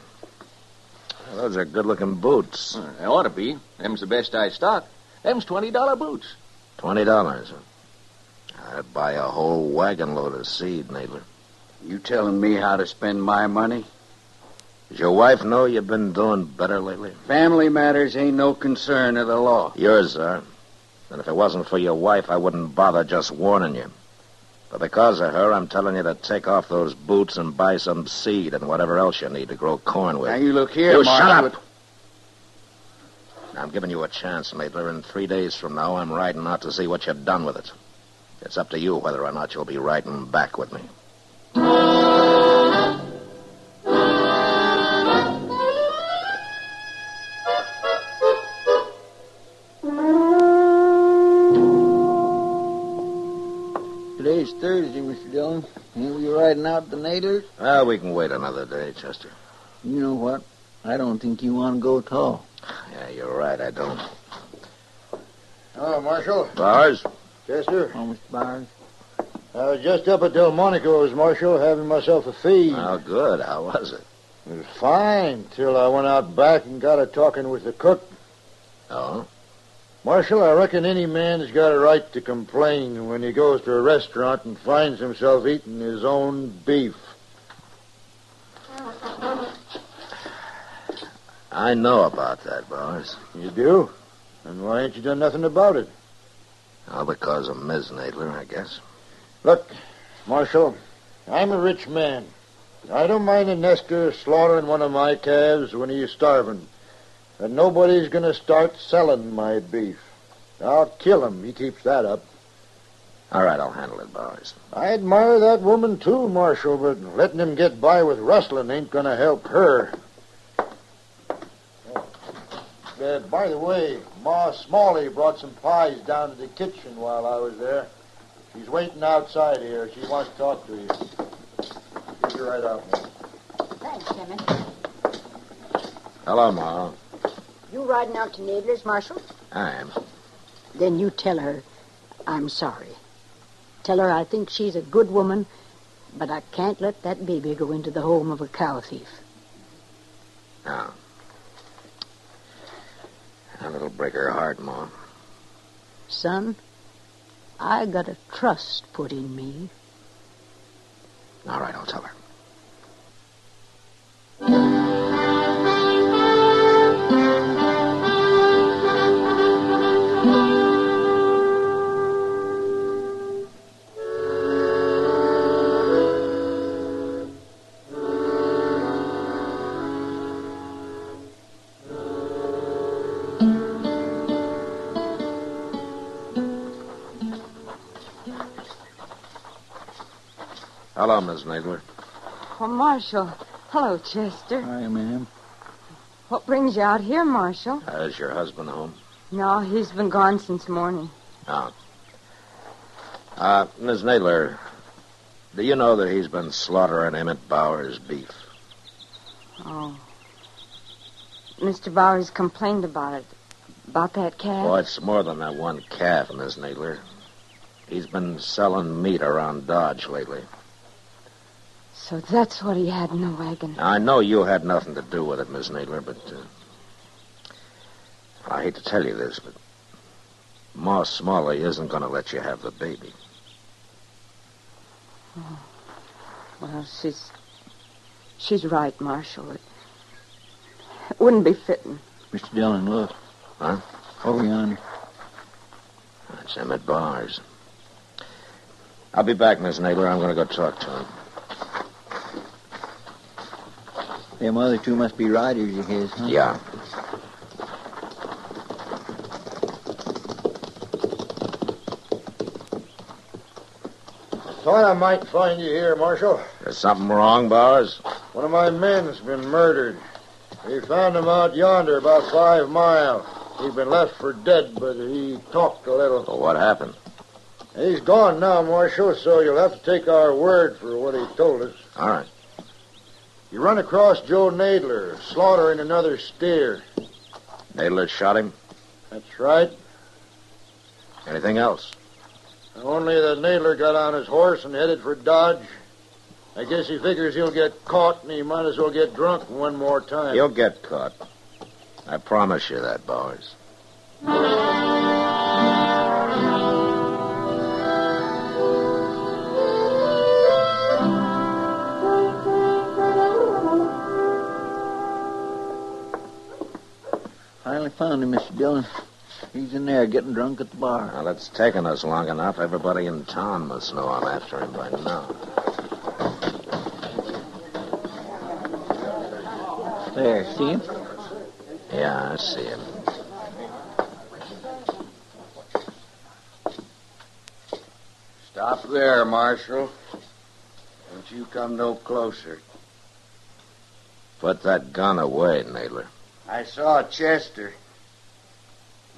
Those are good-looking boots. They ought to be. Them's the best I stock. Them's $20 boots. $20. I'd buy a whole wagon load of seed, Nadler. You telling me how to spend my money? Does your wife know you've been doing better lately? Family matters ain't no concern of the law. Yours are. And if it wasn't for your wife, I wouldn't bother just warning you. But because of her, I'm telling you to take off those boots and buy some seed and whatever else you need to grow corn with. Now, you look here, You Marshal. shut up! Now, I'm giving you a chance, Nadler. In 3 days from now, I'm riding out to see what you've done with it. It's up to you whether or not you'll be riding back with me. Today's Thursday, Mr. Dillon. Ain't we riding out the Nadlers? Well, we can wait another day, Chester. You know what? I don't think you want to go at all. Yeah, you're right, I don't. Hello, Marshal. Bowers? Chester. Oh, Mr. Bowers. I was just up at Delmonico's, Marshal, having myself a feed. Oh, good. How was it? It was fine, till I went out back and got a talking with the cook. Oh? Marshal, I reckon any man's got a right to complain when he goes to a restaurant and finds himself eating his own beef. I know about that, Bowers. You do? And why ain't you done nothing about it? Oh, because of Ms. Nadler, I guess. Look, Marshal, I'm a rich man. I don't mind a Nestor slaughtering one of my calves when he's starving. And nobody's going to start selling my beef. I'll kill him. He keeps that up. All right, I'll handle it, Bowers. I admire that woman, too, Marshal, but letting him get by with rustling ain't going to help her. By the way, Ma Smalley brought some pies down to the kitchen while I was there. She's waiting outside here. She wants to talk to you. Get you right out, man. Thanks, Emmett. Hello, Ma. You riding out to Nadler's, Marshal? I am. Then you tell her I'm sorry. Tell her I think she's a good woman, but I can't let that baby go into the home of a cow thief. No. That'll break her heart, Ma. Son, I got a trust put in me. All right, I'll tell her. Hello, Miss Nadler. Oh, Marshal. Hello, Chester. Hi, ma'am. What brings you out here, Marshal? Is your husband home? No, he's been gone since morning. Oh. Miss Nadler, do you know that he's been slaughtering Emmett Bowers' beef? Oh. Mr. Bowers complained about it. About that calf? Well, it's more than that one calf, Miss Nadler. He's been selling meat around Dodge lately. So that's what he had in the wagon. Now, I know you had nothing to do with it, Miss Nadler, but I hate to tell you this, but Ma Smalley isn't going to let you have the baby. Oh. Well, she's right, Marshal. It wouldn't be fitting. Mr. Dillon, look. Huh? Over yonder. That's Emmett Bowers. I'll be back, Miss Nadler. I'm going to go talk to him. Them other two must be riders of his, huh? Yeah. Thought I might find you here, Marshal. There's something wrong, Bowers? One of my men's been murdered. We found him out yonder about 5 miles. He'd been left for dead, but he talked a little. Well, what happened? He's gone now, Marshal, so you'll have to take our word for what he told us. All right. You run across Joe Nadler, slaughtering another steer. Nadler shot him? That's right. Anything else? Only that Nadler got on his horse and headed for Dodge. I guess he figures he'll get caught, and he might as well get drunk one more time. He'll get caught. I promise you that, Bowers. Finally found him, Mr. Dillon. He's in there getting drunk at the bar. Well, it's taken us long enough. Everybody in town must know I'm after him by now. There, see him? Yeah, I see him. Stop there, Marshal. Don't you come no closer. Put that gun away, Nadler. I saw Chester.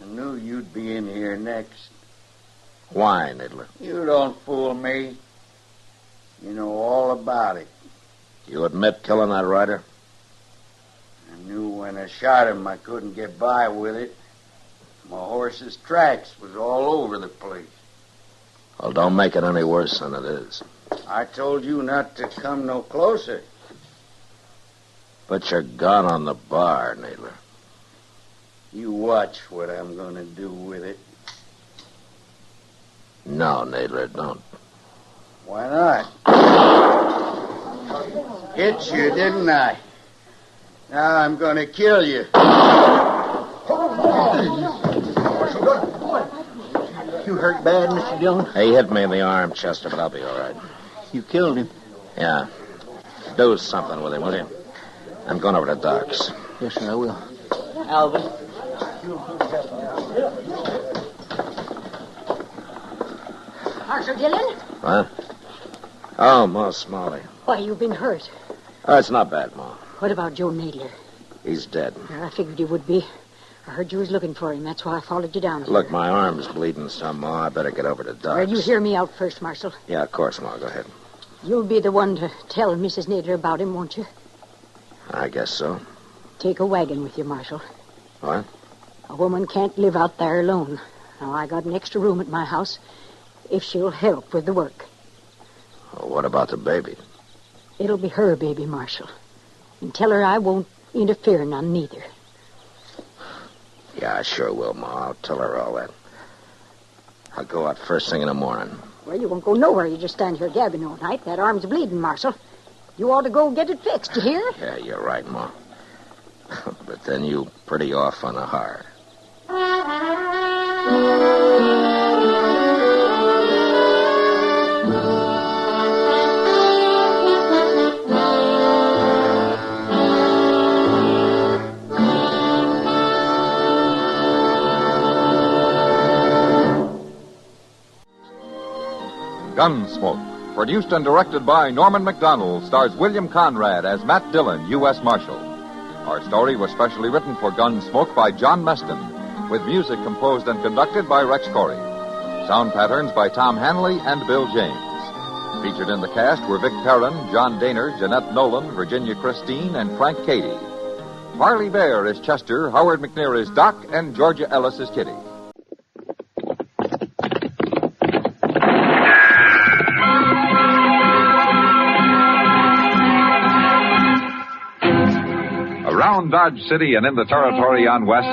I knew you'd be in here next. Why, Nadler? You don't fool me. You know all about it. You admit killing that rider? I knew when I shot him I couldn't get by with it. My horse's tracks was all over the place. Well, don't make it any worse than it is. I told you not to come no closer. Put your gun on the bar, Nadler. You watch what I'm going to do with it. No, Nadler, don't. Why not? Hit you, didn't I? Now I'm going to kill you. You hurt bad, Mr. Dillon? He hit me in the arm, Chester, but I'll be all right. You killed him? Yeah. Do something with him, will you? I'm going over to Doc's. Yes, sir, I will. Alvin. Marshal Dillon? Huh? Oh, Ma Smalley. Why, you've been hurt. Oh, it's not bad, Ma. What about Joe Nadler? He's dead. I figured he would be. I heard you was looking for him. That's why I followed you down here. Look, my arm's bleeding some, Ma. I better get over to Doc's. Well, you hear me out first, Marshal. Yeah, of course, Ma. Go ahead. You'll be the one to tell Mrs. Nadler about him, won't you? I guess so. Take a wagon with you, Marshal. What? A woman can't live out there alone. Now, I got an extra room at my house if she'll help with the work. Well, what about the baby? It'll be her baby, Marshal. And tell her I won't interfere none neither. Yeah, I sure will, Ma. I'll tell her all that. I'll go out first thing in the morning. Well, you won't go nowhere. You just stand here gabbing all night. That arm's bleeding, Marshal. You ought to go get it fixed, you hear? Yeah, you're right, Ma. But then you pretty off on the hard. Gunsmoke, produced and directed by Norman MacDonald, stars William Conrad as Matt Dillon, U.S. Marshal. Our story was specially written for Gunsmoke by John Meston, with music composed and conducted by Rex Corey. Sound patterns by Tom Hanley and Bill James. Featured in the cast were Vic Perrin, John Daner, Jeanette Nolan, Virginia Christine, and Frank Cady. Parley Bear is Chester, Howard McNear is Doc, and Georgia Ellis is Kitty. Around Dodge City and in the territory on West,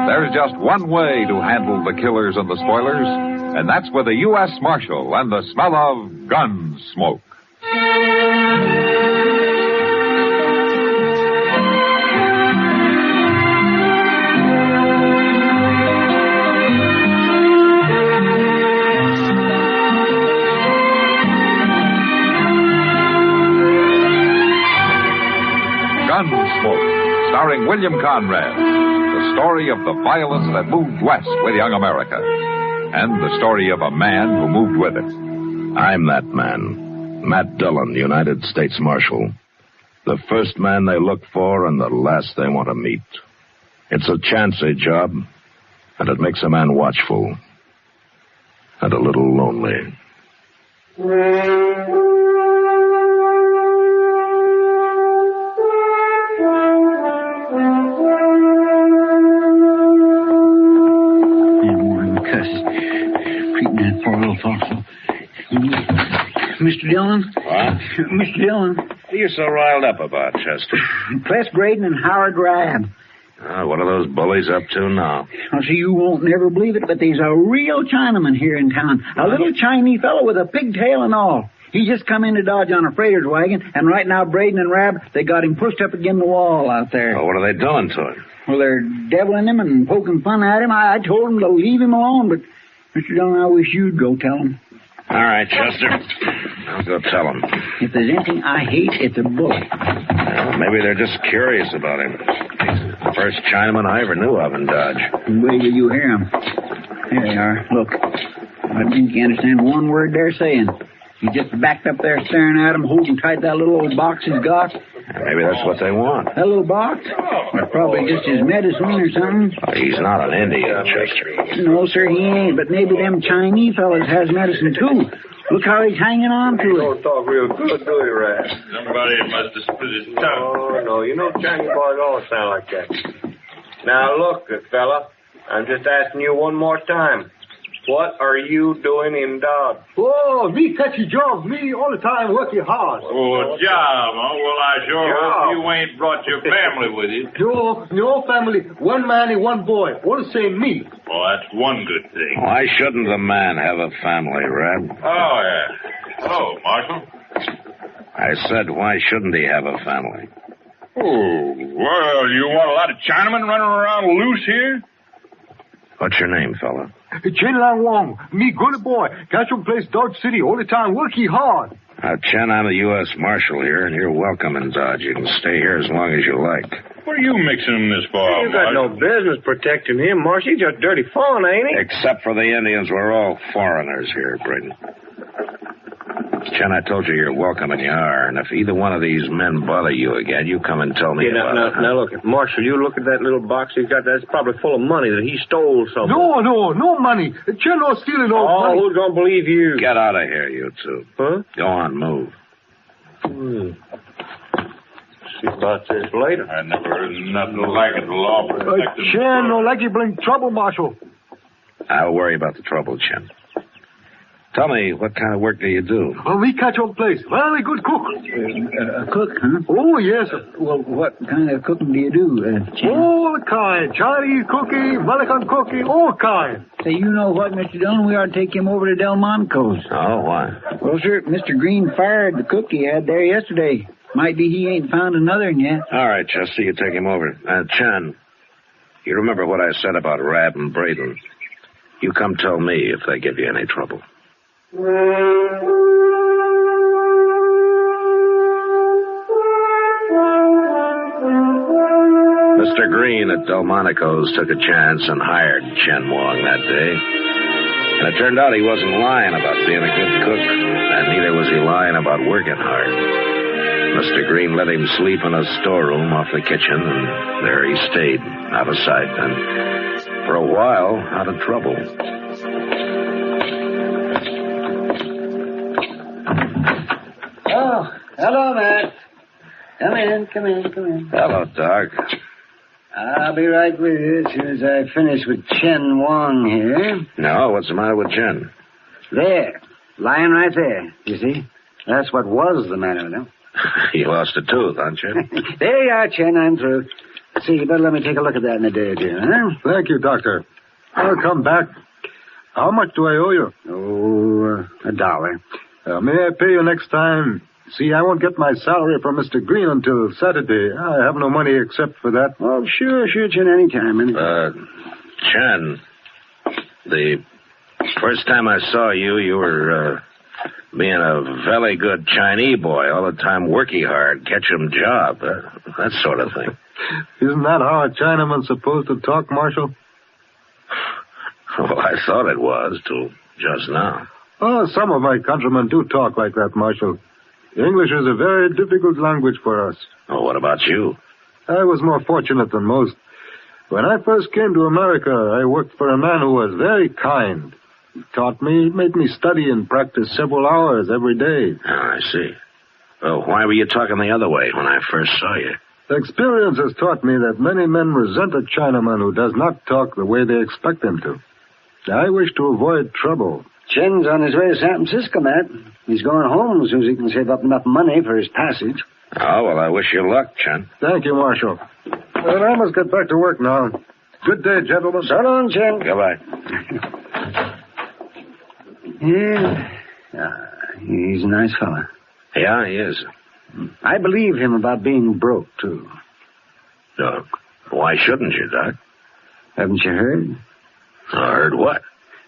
there's just one way to handle the killers and the spoilers, and that's with a U.S. Marshal and the smell of Gunsmoke. Gunsmoke, starring William Conrad, the story of the violence that moved west with young America, and the story of a man who moved with it. I'm that man, Matt Dillon, United States Marshal. The first man they look for and the last they want to meet. It's a chancy job, and it makes a man watchful and a little lonely. Mr. Dillon? What? Mr. Dillon? What are you so riled up about, Chester? Cless Braden and Howard Rab. What are those bullies up to now? Well, see, you won't never believe it, but there's a real Chinaman here in town. A little Chinese fellow with a pigtail and all. He just come into Dodge on a freighter's wagon, and right now Braden and Rab, they got him pushed up against the wall out there. What are they doing to him? Well, they're deviling him and poking fun at him. I told them to leave him alone, but, Mr. Dillon, I wish you'd go tell him. All right, Chester. I'll go tell him. If there's anything I hate, it's a bully. Well, maybe they're just curious about him. He's the first Chinaman I ever knew of in Dodge. Wait till you hear him. There they are. Look. I think you understand one word they're saying. He just backed up there staring at him, holding tight that little old box he's got. Maybe that's what they want. That little box? Probably just his medicine or something. He's not an Indian, Chester. No, sir, he ain't. But maybe them Chinese fellas has medicine, too. Look how he's hanging on to it. Don't talk real good, do you, Rat? Somebody must have split his tongue. Oh, no. You know Chinese boys all sound like that. Now, look, good fella. I'm just asking you one more time. What are you doing in Dodge? Oh, me catchy job. Me all the time working hard. Oh, job, huh? Well, I sure hope you ain't brought your family with you. No family. One man and one boy. All the same me. Well, that's one good thing. Why shouldn't the man have a family, Reb? Oh, yeah. Hello, Marshal. I said, why shouldn't he have a family? Oh, well, you want a lot of Chinamen running around loose here? What's your name, fella? Chen Lang Wong. Me good boy. Catch him place Dodge City all the time. Working hard. Chen, I'm the U.S. Marshal here, and you're welcome in Dodge. You can stay here as long as you like. What are you mixing him this for, You got no business protecting him, Marshal. He's just dirty fawn, ain't he? Except for the Indians, we're all foreigners here, Braden. Chen, I told you you're welcome, and you are. And if either one of these men bother you again, you come and tell me about it. Now, look, Marshal, you look at that little box he's got. That's probably full of money that he stole somewhere. No money. Chen no stealing no money. who's gonna believe you? Get out of here, you two. Huh? Go on, move. See about this later. I never heard nothing like it. The law protecting Chen no like you bring trouble, Marshal. I'll worry about the trouble, Chen. Tell me, what kind of work do you do? Oh, we catch on place. Very good cook. A cook, huh? Oh, yes. Well, what kind of cooking do you do, Chen? All kind. Chinese cooking, American cooking, all kind. Say, you know what, Mr. Dillon? We ought to take him over to Delmonico's. Oh, why? Well, sir, Mr. Green fired the cook he had there yesterday. Might be he ain't found another one yet. All right, Chester, you take him over. Chen, you remember what I said about Rab and Braden. You come tell me if they give you any trouble. Mr. Green at Delmonico's took a chance and hired Chen Wong that day. And it turned out he wasn't lying about being a good cook, and neither was he lying about working hard. Mr. Green let him sleep in a storeroom off the kitchen, and there he stayed, out of sight, and for a while, out of trouble. Oh, hello, Matt. Come in. Hello, Doc. I'll be right with you as soon as I finish with Chen Wong here. No, what's the matter with Chen? There, lying right there, you see? That's what was the matter with him. You lost a tooth, aren't you? There you are, Chen, I'm through. See, you better let me take a look at that in a day or two, huh? Thank you, Doctor. I'll come back. How much do I owe you? Oh, $1. May I pay you next time? See, I won't get my salary from Mr. Green until Saturday. I have no money except for that. Oh, sure, Chen, anytime. Chen, the first time I saw you, you were being a very good Chinese boy, all the time working hard, catch 'em job, that sort of thing. Isn't that how a Chinaman's supposed to talk, Marshal? Well, I thought it was, till just now. Oh, some of my countrymen do talk like that, Marshal. English is a very difficult language for us. Oh, what about you? I was more fortunate than most. When I first came to America, I worked for a man who was very kind. He taught me, made me study and practice several hours every day. Oh, I see. Well, why were you talking the other way when I first saw you? Experience has taught me that many men resent a Chinaman who does not talk the way they expect him to. I wish to avoid trouble. Chen's on his way to San Francisco, Matt. He's going home as soon as he can save up enough money for his passage. Oh, well, I wish you luck, Chen. Thank you, Marshal. Well, I must get back to work now. Good day, gentlemen. So long, Chen. Goodbye. Yeah. He's a nice fella. Yeah, he is. I believe him about being broke, too. Why shouldn't you, Doc? Haven't you heard? Heard what?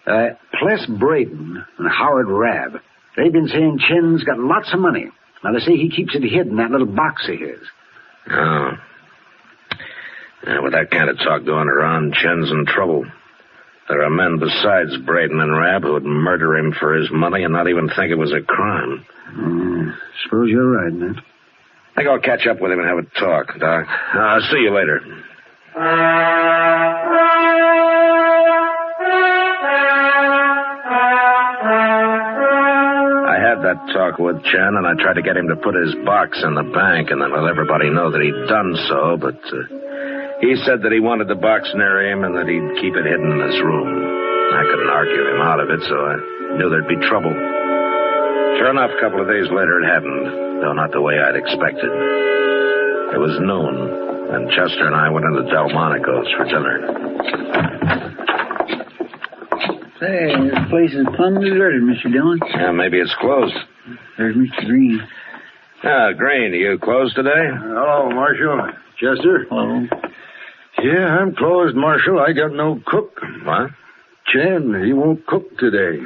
Pless Braden and Howard Rabb. They've been saying Chen's got lots of money. Now, they say he keeps it hid in that little box of his. Oh. Yeah, with that kind of talk going around, Chen's in trouble. There are men besides Braden and Rabb who would murder him for his money and not even think it was a crime. Suppose you're right, Matt. I think I'll catch up with him and have a talk, Doc. I'll see you later. I had that talk with Chen, and I tried to get him to put his box in the bank and then let everybody know that he'd done so, but he said that he wanted the box near him and that he'd keep it hidden in his room. I couldn't argue him out of it, so I knew there'd be trouble. Sure enough, a couple of days later, it happened, though not the way I'd expected. It was noon, and Chester and I went into Delmonico's for dinner. Say, this place is plumb deserted, Mr. Dillon. Yeah, maybe it's closed. There's Mr. Green. Green, are you closed today? Hello, Marshal. Chester? Hello. Yeah, I'm closed, Marshal. I got no cook. What? Chen, he won't cook today.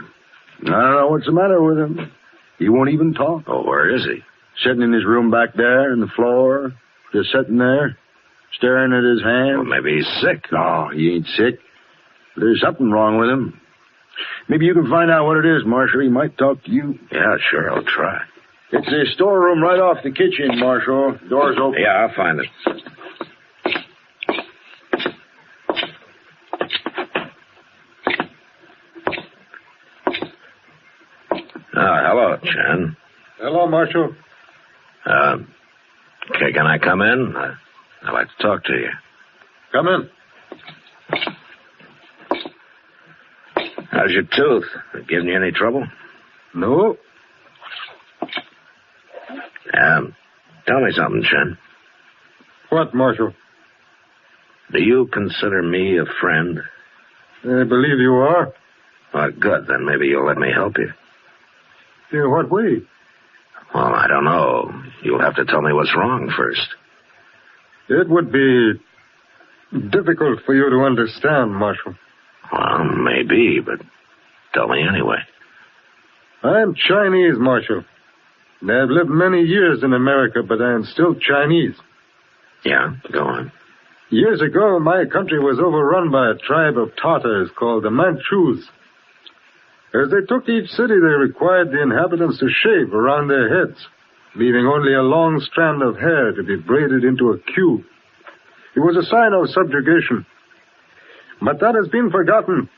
I don't know what's the matter with him. He won't even talk. Oh, where is he? Sitting in his room back there on the floor, just sitting there, staring at his hand. Well, maybe he's sick. No, he ain't sick. There's something wrong with him. Maybe you can find out what it is, Marshal. He might talk to you. Yeah, sure, I'll try. It's the storeroom right off the kitchen, Marshal. Door's open. Yeah, I'll find it. Hello, Chen. Hello, Marshal. Okay, can I come in? I'd like to talk to you. Come in. How's your tooth? It giving you any trouble? No. Tell me something, Chen. What, Marshal? Do you consider me a friend? I believe you are. Well, good. Then maybe you'll let me help you. In what way? Well, I don't know. You'll have to tell me what's wrong first. It would be difficult for you to understand, Marshal. Well, maybe, but tell me anyway. I'm Chinese, Marshal. I've lived many years in America, but I am still Chinese. Yeah, go on. Years ago, my country was overrun by a tribe of Tartars called the Manchus. As they took each city, they required the inhabitants to shave around their heads, leaving only a long strand of hair to be braided into a queue. It was a sign of subjugation. But that has been forgotten.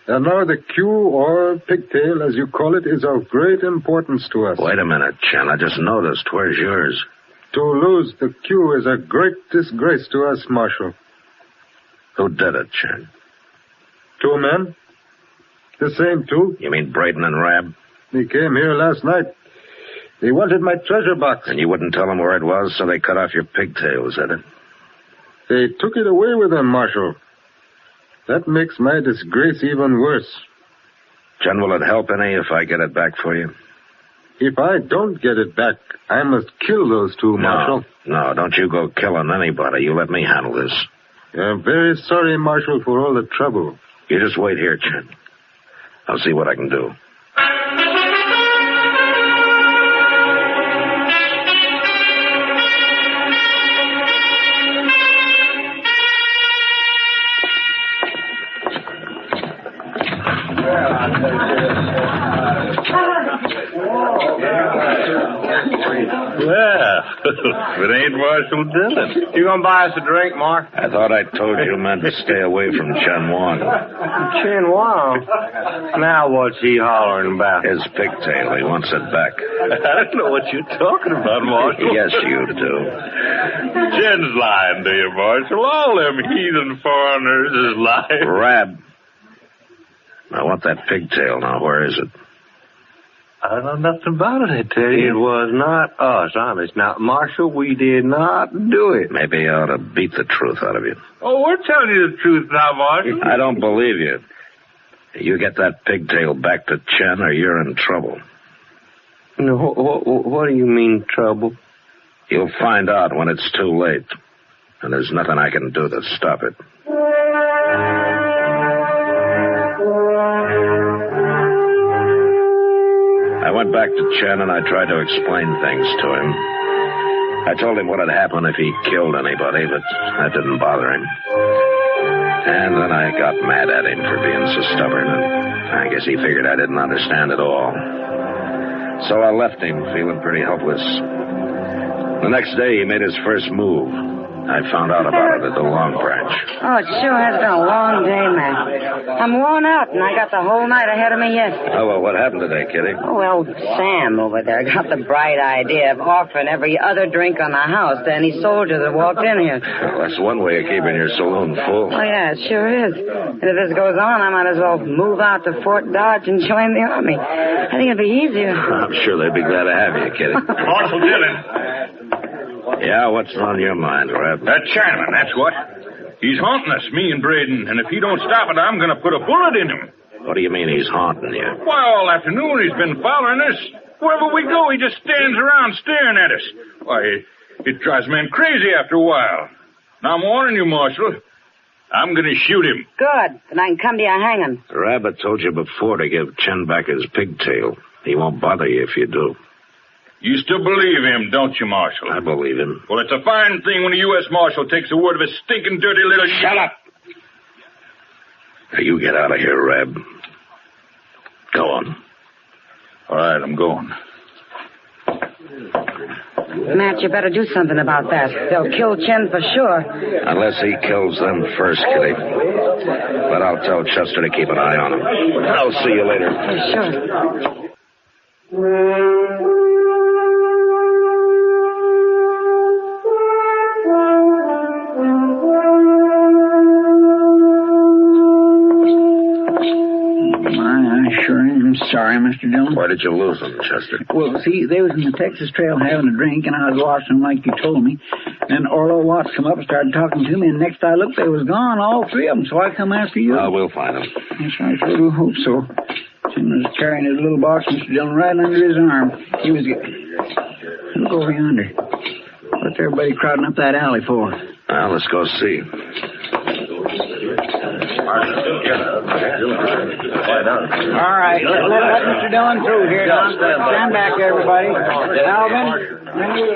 And now the queue, or pigtail, as you call it, is of great importance to us. Wait a minute, Chen. I just noticed. Where's yours? To lose the queue is a great disgrace to us, Marshal. Who did it, Chen? 2 men. The same 2. You mean Braden and Rab? They came here last night. They wanted my treasure box. And you wouldn't tell them where it was, so they cut off your pigtail, is that it? They took it away with them, Marshal. That makes my disgrace even worse. Chen, will it help any if I get it back for you? If I don't get it back, I must kill those 2, Marshal. No, don't you go killing anybody. You let me handle this. I'm very sorry, Marshal, for all the trouble. You just wait here, Chen. I'll see what I can do. Yeah. If it ain't Marshal Dillon. You gonna buy us a drink, Mark? I thought I told you men to stay away from Chen Wang. Chen Wang? Now what's he hollering about? His pigtail. He wants it back. I don't know what you're talking about, Marshal. Yes, you do. Chen's lying to you, Marshal. All them heathen foreigners is lying. Rab. I want that pigtail now. Where is it? I don't know nothing about it, I tell you. It was not us, honest. Now, Marshal, we did not do it. Maybe I ought to beat the truth out of you. Oh, we're telling you the truth now, Marshal. I don't believe you. You get that pigtail back to Chen or you're in trouble. No, what do you mean, trouble? You'll find out when it's too late. And there's nothing I can do to stop it. I went back to Chen and I tried to explain things to him. I told him what had happened if he killed anybody, but that didn't bother him. And then I got mad at him for being so stubborn, and I guess he figured I didn't understand at all. So I left him feeling pretty helpless. The next day, he made his first move. I found out about it at the Long Branch. Oh, it sure has been a long day, Matt. I'm worn out, and I got the whole night ahead of me yet. Oh, well, what happened today, Kitty? Oh, well, Sam over there got the bright idea of offering every other drink on the house to any soldier that walked in here. Well, that's one way of keeping your saloon full. Oh, yeah, it sure is. And if this goes on, I might as well move out to Fort Dodge and join the Army. I think it'd be easier. I'm sure they'd be glad to have you, Kitty. Marshal Dillon. Yeah, what's on your mind, Reb? That Chinaman, that's what. He's haunting us, me and Braden, and if he don't stop it, I'm going to put a bullet in him. What do you mean he's haunting you? Why, all afternoon he's been following us. Wherever we go, he just stands around staring at us. Why, it drives men crazy after a while. Now, I'm warning you, Marshal. I'm going to shoot him. Good. Then I can come to your hanging. The rabbit told you before to give Chen back his pigtail. He won't bother you if you do. You still believe him, don't you, Marshal? I believe him. Well, it's a fine thing when a U.S. Marshal takes the word of a stinking, dirty little... Shut up! Now, you get out of here, Reb. Go on. All right, I'm going. Matt, you better do something about that. They'll kill Chen for sure. Unless he kills them first, Kitty. But I'll tell Custer to keep an eye on him. I'll see you later. Sure. I'm sorry, Mr. Dillon. Why did you lose them, Chester? Well, see, they was in the Texas Trail having a drink, and I was watching them like you told me. Then Orlo Watts come up and started talking to me, and next I looked, they was gone, all three of them, so I come after you. We'll find them. Yes, I sure do hope so. Jim was carrying his little box, Mr. Dillon, right under his arm. He was getting... Look over yonder. What's everybody crowding up that alley for? Well, let's go see. All right, let Mr. Dillon through here, Don. Stand back, everybody. Alvin, then you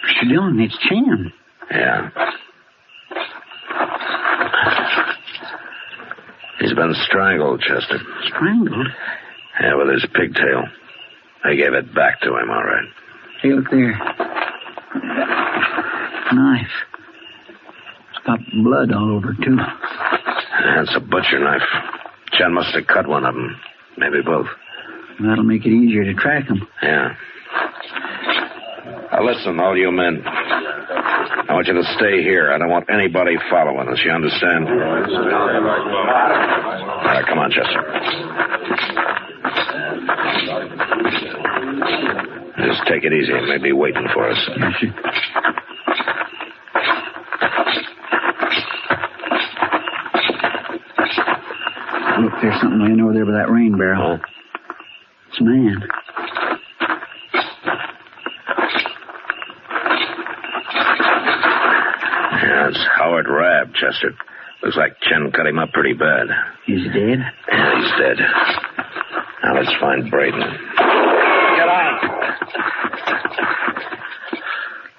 Mr. Dillon, it's Chan. Yeah. He's been strangled, Chester. Strangled? Yeah, with his pigtail. I gave it back to him, all right. Hey, look there. Knife. It's got blood all over, too. Yeah, it's a butcher knife. Chen must have cut one of them. Maybe both. That'll make it easier to track them. Yeah. Now, listen, all you men. I want you to stay here. I don't want anybody following us. You understand? All right, come on, Chester. Just take it easy. He may be waiting for us. Look, there's something laying over there by that rain barrel. It's a man. Yeah, it's Howard Rabb, Chester. Looks like Chen cut him up pretty bad. He's dead? Yeah, he's dead. Now let's find Braden. Get out!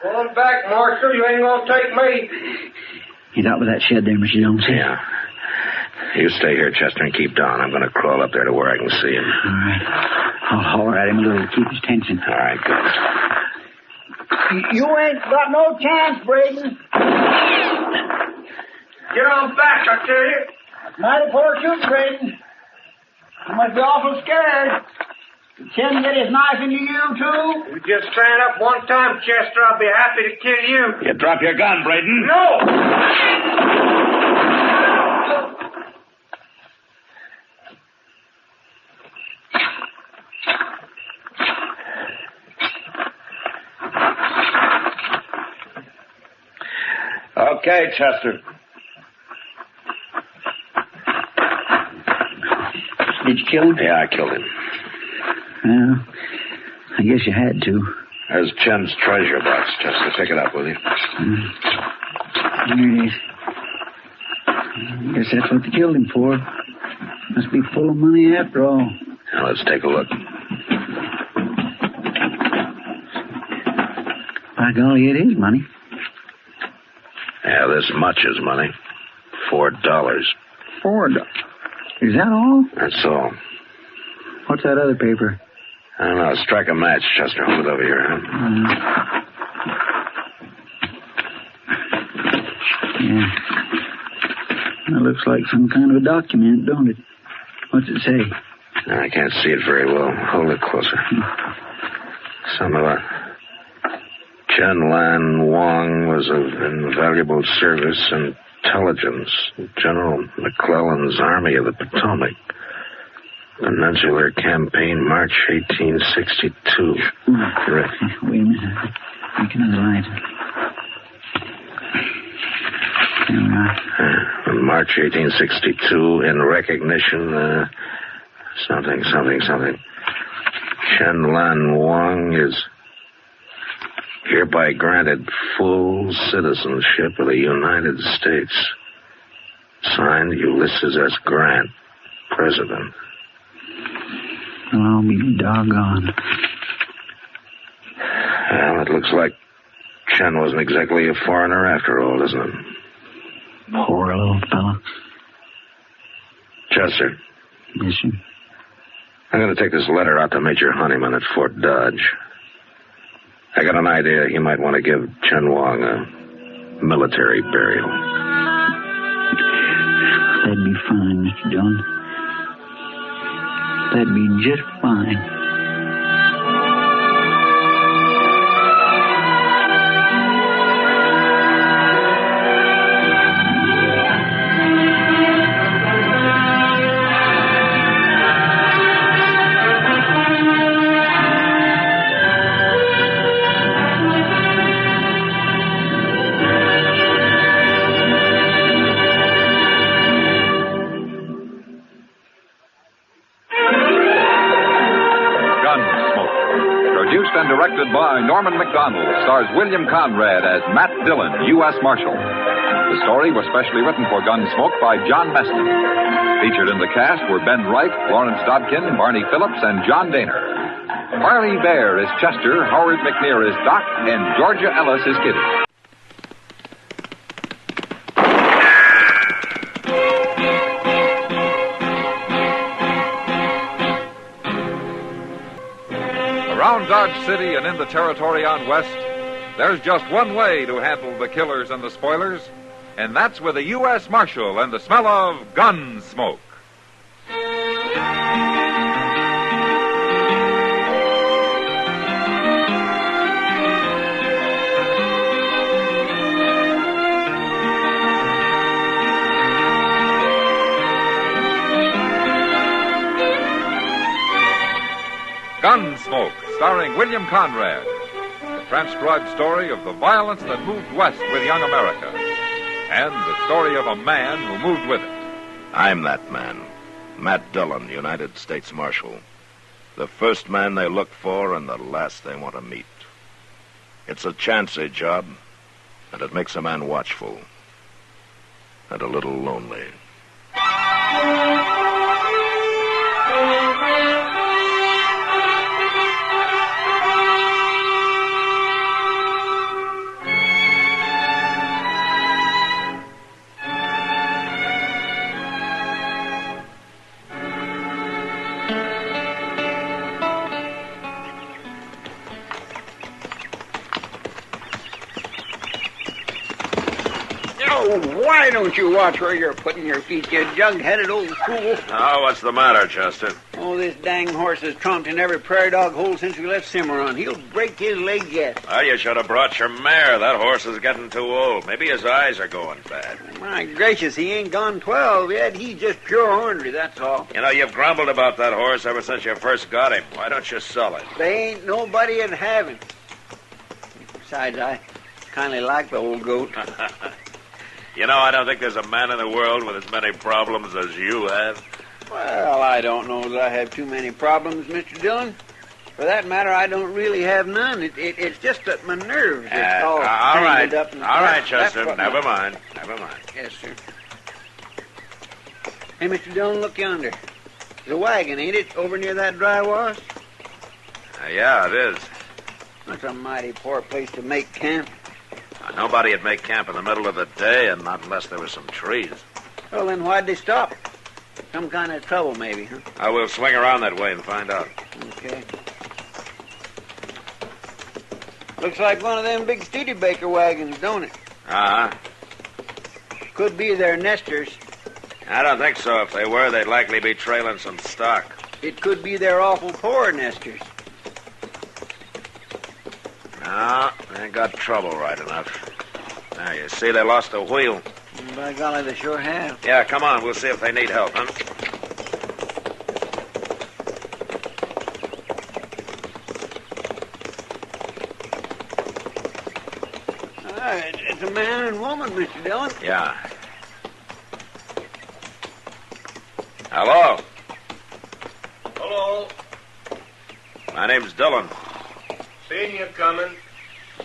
Going back, Marshal. You ain't gonna take me. He's out by that shed there, Mr. Jones. Yeah. You stay here, Chester, and keep down. I'm going to crawl up there to where I can see him. All right. I'll holler at him a little to keep his tension. All right, good. You ain't got no chance, Braden. Get on back, I tell you. Mighty poor shooting, Braden. You must be awful scared. Did Chen get his knife into you, too? You just stand up one time, Chester. I'll be happy to kill you. You drop your gun, Braden. No! Okay, Chester. Did you kill him? Yeah, I killed him. Well, I guess you had to. There's Chen's treasure box, Chester. Pick it up, will you? Here it is. I guess that's what they killed him for. Must be full of money after all. Now, let's take a look. By golly, it is money. Yeah, this much is money. $4. $4? Is that all? That's all. What's that other paper? I don't know. Strike a match, Chester. Hold it over here, huh? Yeah. That looks like some kind of a document, don't it? What's it say? I can't see it very well. Hold it closer. Something about Chen Lan Wong was of invaluable service and intelligence. General McClellan's Army of the Potomac. Peninsular Campaign, March 1862. Correct. Wait a minute. Make another light. March 1862, in recognition, something. Chen Lan Wong is hereby granted full citizenship of the United States. Signed, Ulysses S. Grant, President. Well, I'll be doggone. Well, it looks like Chen wasn't exactly a foreigner after all, doesn't it? Poor little fella. Chester. Yes, sir. I'm going to take this letter out to Major Honeyman at Fort Dodge. I got an idea he might want to give Chen Wong a military burial. That'd be fine, Mr. Dillon. That'd be just fine. And directed by Norman McDonald, stars William Conrad as Matt Dillon, U.S. Marshal. The story was specially written for Gunsmoke by John Meston. Featured in the cast were Ben Wright, Lawrence Dobkin, Barney Phillips, and John Daner. Barney Bear is Chester, Howard McNear is Doc, and Georgia Ellis is Kitty. Around Dodge City and in the territory on West, there's just one way to handle the killers and the spoilers, and that's with a U.S. Marshal and the smell of gun smoke. Gunsmoke, starring William Conrad. The transcribed story of the violence that moved west with young America. And the story of a man who moved with it. I'm that man. Matt Dillon, United States Marshal. The first man they look for and the last they want to meet. It's a chancy job, and it makes a man watchful. And a little lonely. Why don't you watch where you're putting your feet, you jug-headed old fool? Oh, what's the matter, Chester? Oh, this dang horse has tromped in every prairie dog hole since we left Cimarron. He'll break his leg yet. Well, you should have brought your mare. That horse is getting too old. Maybe his eyes are going bad. My gracious, he ain't gone 12 yet. He's just pure ornery, that's all. You know, you've grumbled about that horse ever since you first got him. Why don't you sell it? They ain't nobody that'd have him. Besides, I kind of like the old goat. You know, I don't think there's a man in the world with as many problems as you have. Well, I don't know that I have too many problems, Mr. Dillon. For that matter, I don't really have none. It's just that my nerves are all tangled up. All right, Chester. Never mind. Yes, sir. Hey, Mr. Dillon, look yonder. There's a wagon, ain't it, over near that dry wash? Yeah, it is. That's a mighty poor place to make camp. Nobody would make camp in the middle of the day, and not unless there were some trees. Well, then why'd they stop? Some kind of trouble, maybe, huh? I will swing around that way and find out. Okay. Looks like one of them big Studebaker wagons, don't it? Uh-huh. Could be their nesters. I don't think so. If they were, they'd likely be trailing some stock. It could be their awful poor nesters. No, they got trouble right enough. Now, you see they lost a wheel. By golly, they sure have. Yeah, come on. We'll see if they need help, huh? It's a man and woman, Mr. Dillon. Yeah. Hello? Hello. My name's Dillon. Seen you coming.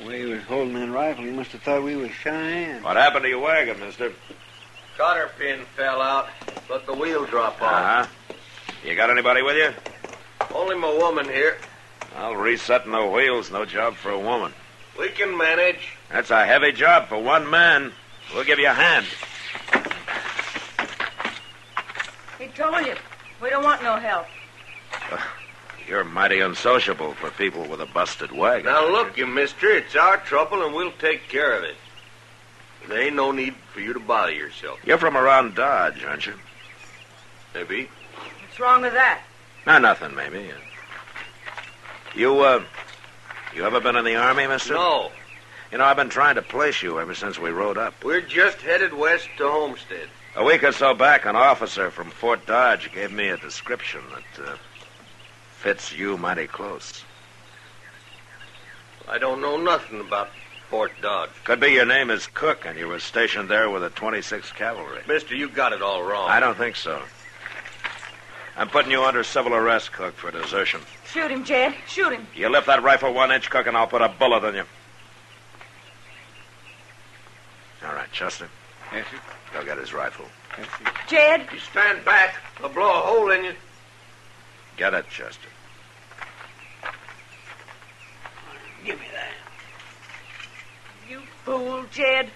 The way he was holding that rifle, he must have thought we was Cheyenne. What happened to your wagon, mister? Cotter pin fell out. Let the wheel drop off. Uh-huh. You got anybody with you? Only my woman here. Well, resetting the wheel's no job for a woman. We can manage. That's a heavy job for one man. We'll give you a hand. He told you. We don't want no help. You're mighty unsociable for people with a busted wagon. Now, look, you mister, it's our trouble, and we'll take care of it. There ain't no need for you to bother yourself. You're from around Dodge, aren't you? Maybe. What's wrong with that? No, nothing, maybe. You ever been in the Army, mister? No. You know, I've been trying to place you ever since we rode up. We're just headed west to Homestead. A week or so back, an officer from Fort Dodge gave me a description that fits you mighty close. I don't know nothing about Fort Dodge. Could be your name is Cook, and you were stationed there with the 26th Cavalry. Mister, you got it all wrong. I don't think so. I'm putting you under civil arrest, Cook, for desertion. Shoot him, Jed. Shoot him. You lift that rifle 1 inch, Cook, and I'll put a bullet in you. All right, Chester. Yes, sir. Go get his rifle. Yes, sir. Jed. You stand back. I'll blow a hole in you. Get it, Chester. Give me that. You fool, Jed.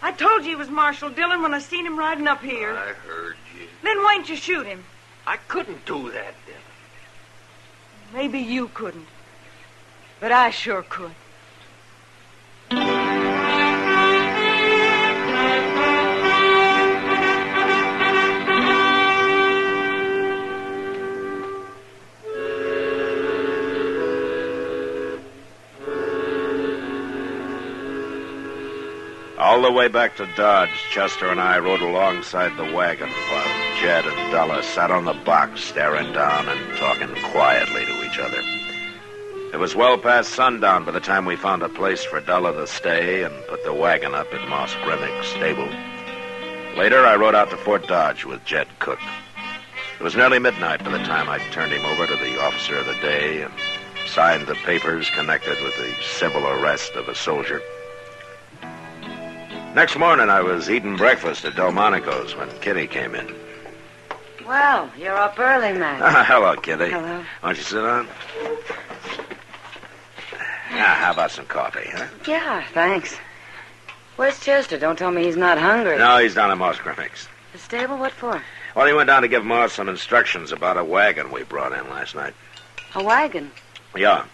I told you he was Marshal Dillon when I seen him riding up here. I heard you. Then why didn't you shoot him? I couldn't do that, Dillon. Maybe you couldn't. But I sure could. All the way back to Dodge, Chester and I rode alongside the wagon while Jed and Della sat on the box staring down and talking quietly to each other. It was well past sundown by the time we found a place for Della to stay and put the wagon up at Moss Grimmick's stable. Later, I rode out to Fort Dodge with Jed Cook. It was nearly midnight by the time I turned him over to the officer of the day and signed the papers connected with the civil arrest of a soldier. Next morning, I was eating breakfast at Delmonico's when Kitty came in. Well, you're up early, Matt. Hello, Kitty. Hello. Why don't you sit down? Now, how about some coffee, huh? Yeah, thanks. Where's Chester? Don't tell me he's not hungry. No, he's down at Moss Grimmick's. The stable? What for? Well, he went down to give Moss some instructions about a wagon we brought in last night. A wagon? Yeah.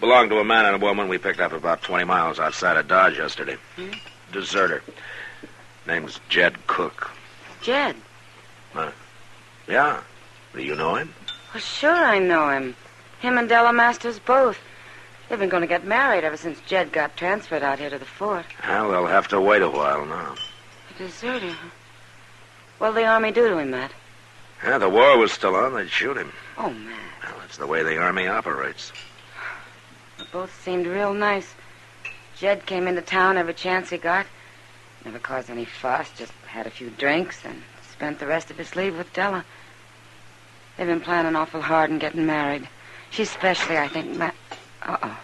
Belonged to a man and a woman we picked up about 20 miles outside of Dodge yesterday. Deserter. Name's Jed Cook. Jed? Yeah. Do you know him? Well, sure I know him. Him and Della Masters both. They've been going to get married ever since Jed got transferred out here to the fort. Well, they'll have to wait a while now. A deserter, huh? What'll the Army do to him, Matt? Yeah, the war was still on. They'd shoot him. Oh, Matt. Well, that's the way the Army operates. They both seemed real nice. Jed came into town every chance he got. Never caused any fuss, just had a few drinks and spent the rest of his leave with Della. They've been planning awful hard and getting married. She especially, I think, Uh-oh.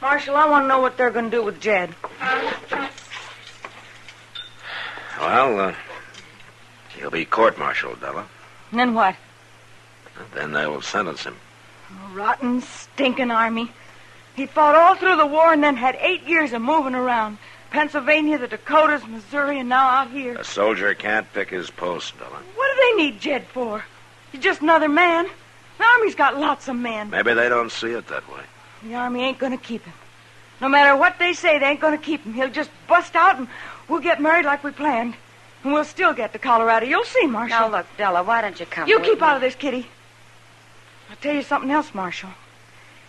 Marshal, I want to know what they're going to do with Jed. Well, he'll be court-martialed, Della. And then what? Then they will sentence him. A rotten, stinking Army. He fought all through the war and then had 8 years of moving around. Pennsylvania, the Dakotas, Missouri, and now out here. A soldier can't pick his post, Della. What do they need Jed for? He's just another man. The Army's got lots of men. Maybe they don't see it that way. The Army ain't going to keep him. No matter what they say, they ain't going to keep him. He'll just bust out and we'll get married like we planned. And we'll still get to Colorado. You'll see, Marshal. Now, look, Della, why don't you come You with keep me? out of this, Kitty. I'll tell you something else, Marshal.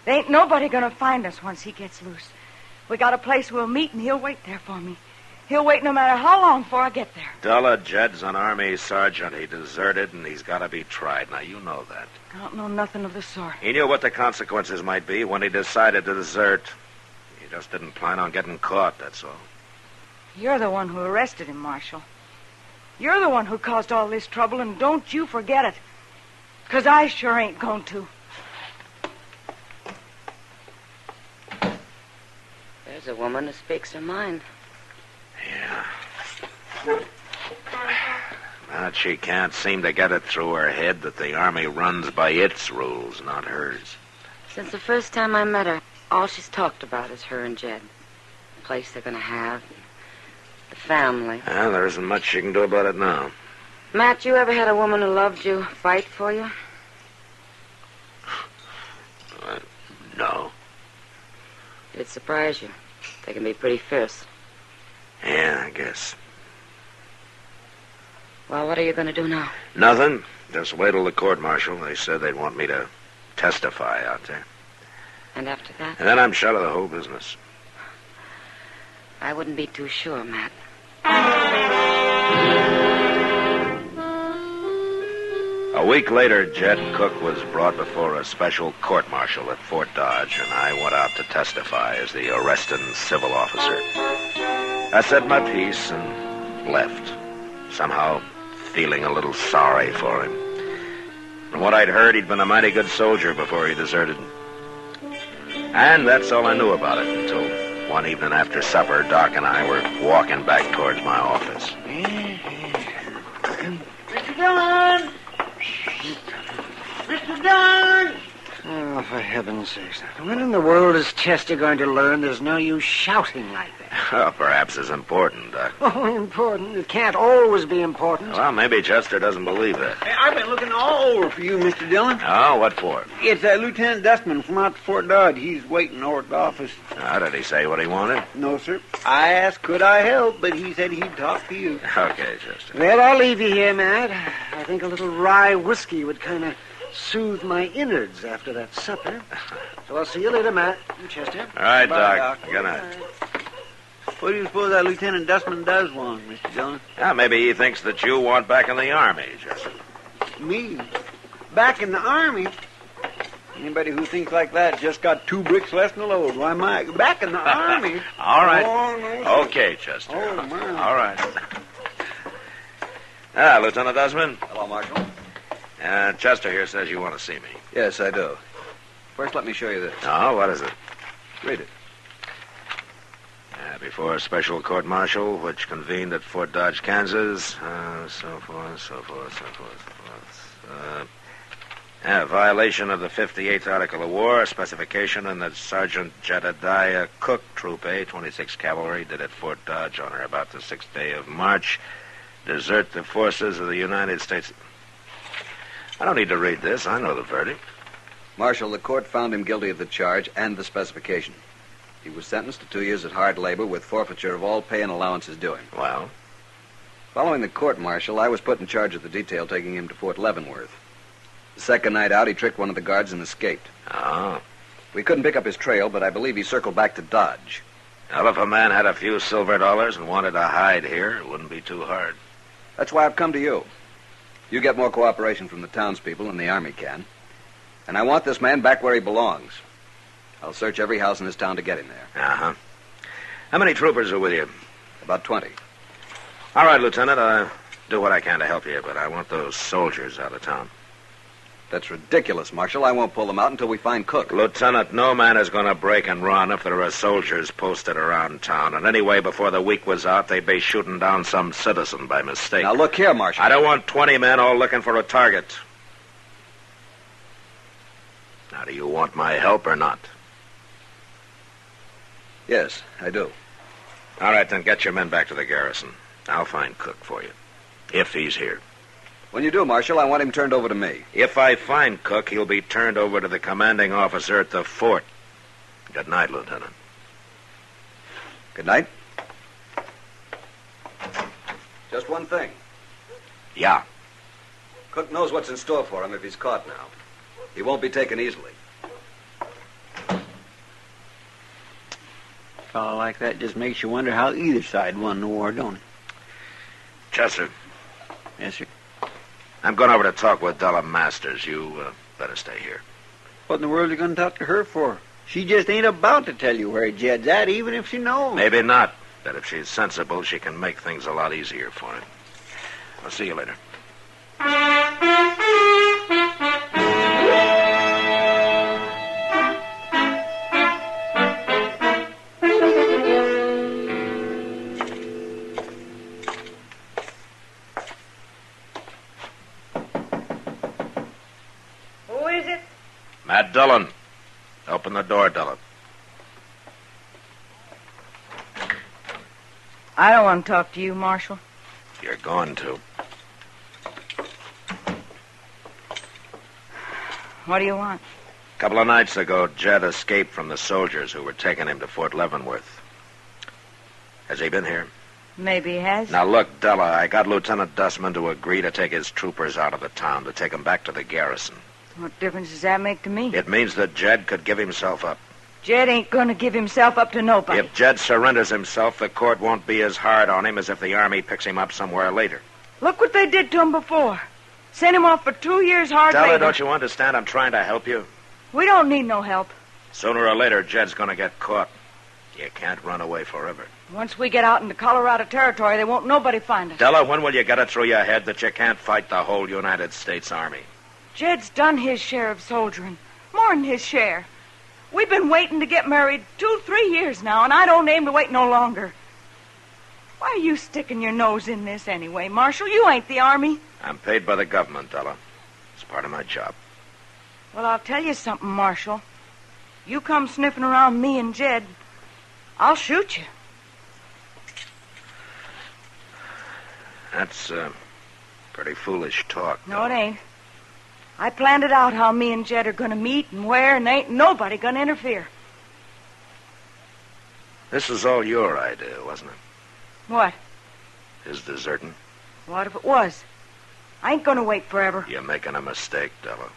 There ain't nobody going to find us once he gets loose. We got a place we'll meet, and he'll wait there for me. He'll wait no matter how long before I get there. Della, Jed's an Army sergeant. He deserted, and he's got to be tried. Now, you know that. I don't know nothing of the sort. He knew what the consequences might be when he decided to desert. He just didn't plan on getting caught, that's all. You're the one who arrested him, Marshal. You're the one who caused all this trouble, and don't you forget it. 'Cause I sure ain't going to. There's a woman who speaks her mind. Yeah. But she can't seem to get it through her head that the Army runs by its rules, not hers. Since the first time I met her, all she's talked about is her and Jed. The place they're going to have, the family. Well, there isn't much she can do about it now. Matt, you ever had a woman who loved you fight for you? No. It'd surprise you. They can be pretty fierce. Yeah, I guess. Well, what are you going to do now? Nothing. Just wait till the court-martial. They said they'd want me to testify out there. And after that? And then I'm shut of the whole business. I wouldn't be too sure, Matt. A week later, Jed Cook was brought before a special court-martial at Fort Dodge, and I went out to testify as the arresting civil officer. I said my piece and left, somehow feeling a little sorry for him. From what I'd heard, he'd been a mighty good soldier before he deserted. And that's all I knew about it until one evening after supper, Doc and I were walking back towards my office. Mr. Dillon! Mr. Dillon! Oh, for heaven's sakes. When in the world is Chester going to learn there's no use shouting like that? Well, perhaps it's important, Doc. Oh, important? It can't always be important. Well, maybe Chester doesn't believe that. Hey, I've been looking all over for you, Mr. Dillon. Oh, what for? It's Lieutenant Dustman from out to Fort Dodge. He's waiting over at the office. Did he say what he wanted? No, sir. I asked could I help, but he said he'd talk to you. Okay, Chester. Well, I'll leave you here, Matt. I think a little rye whiskey would kind of soothe my innards after that supper. So I'll see you later, Matt and Chester. All right, Bye, Doc. Doc. Good night. What do you suppose that Lieutenant Dustman does want, Mr. Dillon? Yeah, maybe he thinks that you want back in the Army, Chester. Me? Back in the Army? Anybody who thinks like that just got 2 bricks less than a load. Why, my, back in the Army? All right. Oh, no, sir. Okay, Chester. Oh, my. All right. Lieutenant Dustman. Hello, Marshal. Chester here says you want to see me. Yes, I do. First, let me show you this. Oh, what is it? Read it. Before a special court-martial, which convened at Fort Dodge, Kansas, so forth. Violation of the 58th Article of War, specification in that Sergeant Jedediah Cook, Troop A, 26th Cavalry, did at Fort Dodge on or about the 6th day of March, desert the forces of the United States. I don't need to read this. I know the verdict. Marshal, the court found him guilty of the charge and the specification. He was sentenced to 2 years at hard labor with forfeiture of all pay and allowances due him. Well? Following the court-martial, I was put in charge of the detail taking him to Fort Leavenworth. The second night out, he tricked one of the guards and escaped. Oh. We couldn't pick up his trail, but I believe he circled back to Dodge. Well, if a man had a few silver dollars and wanted to hide here, it wouldn't be too hard. That's why I've come to you. You get more cooperation from the townspeople than the Army can. And I want this man back where he belongs. I'll search every house in this town to get him there. Uh-huh. How many troopers are with you? About 20. All right, Lieutenant. I'll do what I can to help you, but I want those soldiers out of town. That's ridiculous, Marshal. I won't pull them out until we find Cook. Lieutenant, no man is going to break and run if there are soldiers posted around town. And anyway, before the week was out, they'd be shooting down some citizen by mistake. Now, look here, Marshal. I don't want 20 men all looking for a target. Now, do you want my help or not? Yes, I do. All right, then get your men back to the garrison. I'll find Cook for you, if he's here. When you do, Marshal, I want him turned over to me. If I find Cook, he'll be turned over to the commanding officer at the fort. Good night, Lieutenant. Good night. Just one thing. Yeah. Cook knows what's in store for him if he's caught now. He won't be taken easily. A fellow like that just makes you wonder how either side won the war, don't it? Chester. Yes, sir. I'm going over to talk with Della Masters. You better stay here. What in the world are you going to talk to her for? She just ain't about to tell you where Jed's at, even if she knows. Maybe not. But if she's sensible, she can make things a lot easier for him. I'll see you later. Who is it? Matt Dillon. Open the door, Dillon. I don't want to talk to you, Marshal. You're going to. What do you want? A couple of nights ago, Jed escaped from the soldiers who were taking him to Fort Leavenworth. Has he been here? Maybe he has. Now, look, Della, I got Lieutenant Dustman to agree to take his troopers out of the town, to take them back to the garrison. What difference does that make to me? It means that Jed could give himself up. Jed ain't going to give himself up to nobody. If Jed surrenders himself, the court won't be as hard on him as if the Army picks him up somewhere later. Look what they did to him before. Sent him off for 2 years hard labor. Della, don't you understand? I'm trying to help you. We don't need no help. Sooner or later, Jed's going to get caught. You can't run away forever. Once we get out into Colorado Territory, there won't nobody find us. Della, when will you get it through your head that you can't fight the whole United States Army? Jed's done his share of soldiering. More than his share. We've been waiting to get married 2-3 years now, and I don't aim to wait no longer. Why are you sticking your nose in this anyway, Marshal? You ain't the Army. I'm paid by the government, Della. It's part of my job. Well, I'll tell you something, Marshal. You come sniffing around me and Jed, I'll shoot you. That's, pretty foolish talk. No, it ain't. I planned it out how me and Jed are going to meet and where, and ain't nobody going to interfere. This was all your idea, wasn't it? What? His deserting. What if it was? I ain't going to wait forever. You're making a mistake, Della.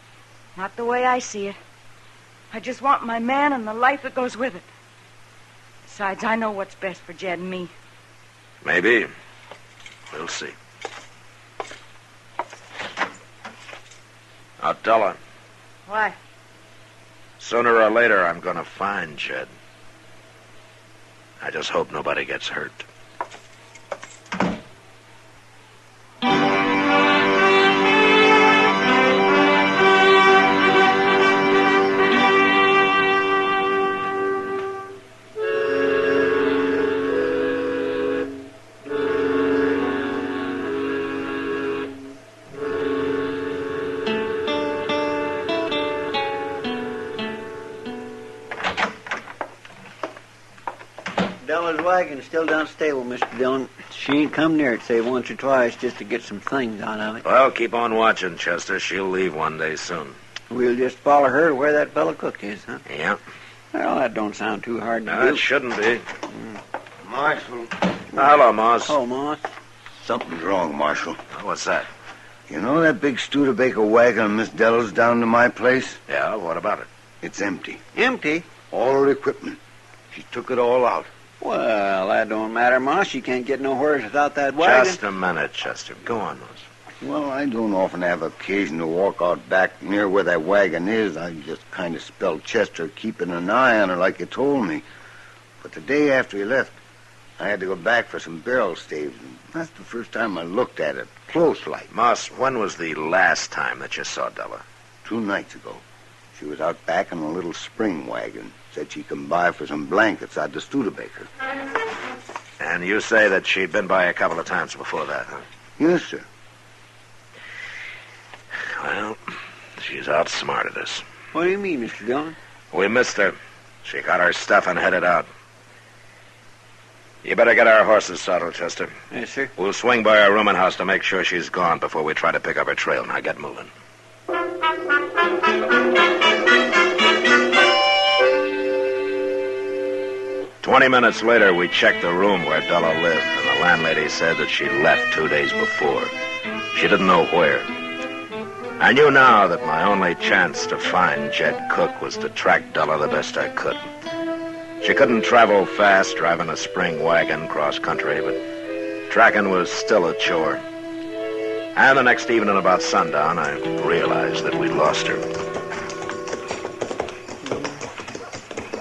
Not the way I see it. I just want my man and the life that goes with it. Besides, I know what's best for Jed and me. Maybe. We'll see. Now, Della. Why? Sooner or later, I'm going to find Jed. I just hope nobody gets hurt. Della's wagon's still down stable, Mr. Dillon. She ain't come near it, say, once or twice just to get some things out of it. Well, keep on watching, Chester. She'll leave one day soon. We'll just follow her to where that fellow Cook is, huh? Yeah. Well, that don't sound too hard to No, do. it shouldn't be. Marshal. Hello, Moss. Oh, Moss. Something's wrong, Marshal. What's that? You know that big Studebaker wagon of Miss Della's down to my place? Yeah, what about it? It's empty. Empty? All her equipment. She took it all out. Well, that don't matter, Moss. She can't get nowhere without that wagon. Just a minute, Chester. Go on, Moss. Well, I don't often have occasion to walk out back near where that wagon is. I just kind of spelled Chester keeping an eye on her like you told me. But the day after he left, I had to go back for some barrel staves. And that's the first time I looked at it, close like. Moss, when was the last time that you saw Della? 2 nights ago. She was out back in a little spring wagon. Said she'd come by for some blankets out to Studebaker. And you say that she'd been by a couple of times before that, huh? Yes, sir. Well, she's outsmarted us. What do you mean, Mr. Dillon? We missed her. She got her stuff and headed out. You better get our horses saddled, Chester. Yes, sir. We'll swing by our rooming house to make sure she's gone before we try to pick up her trail. Now get moving. 20 minutes later, we checked the room where Della lived, and the landlady said that she left 2 days before. She didn't know where. I knew now that my only chance to find Jed Cook was to track Della the best I could. She couldn't travel fast driving a spring wagon cross-country, but tracking was still a chore. And the next evening about sundown, I realized that we'd lost her.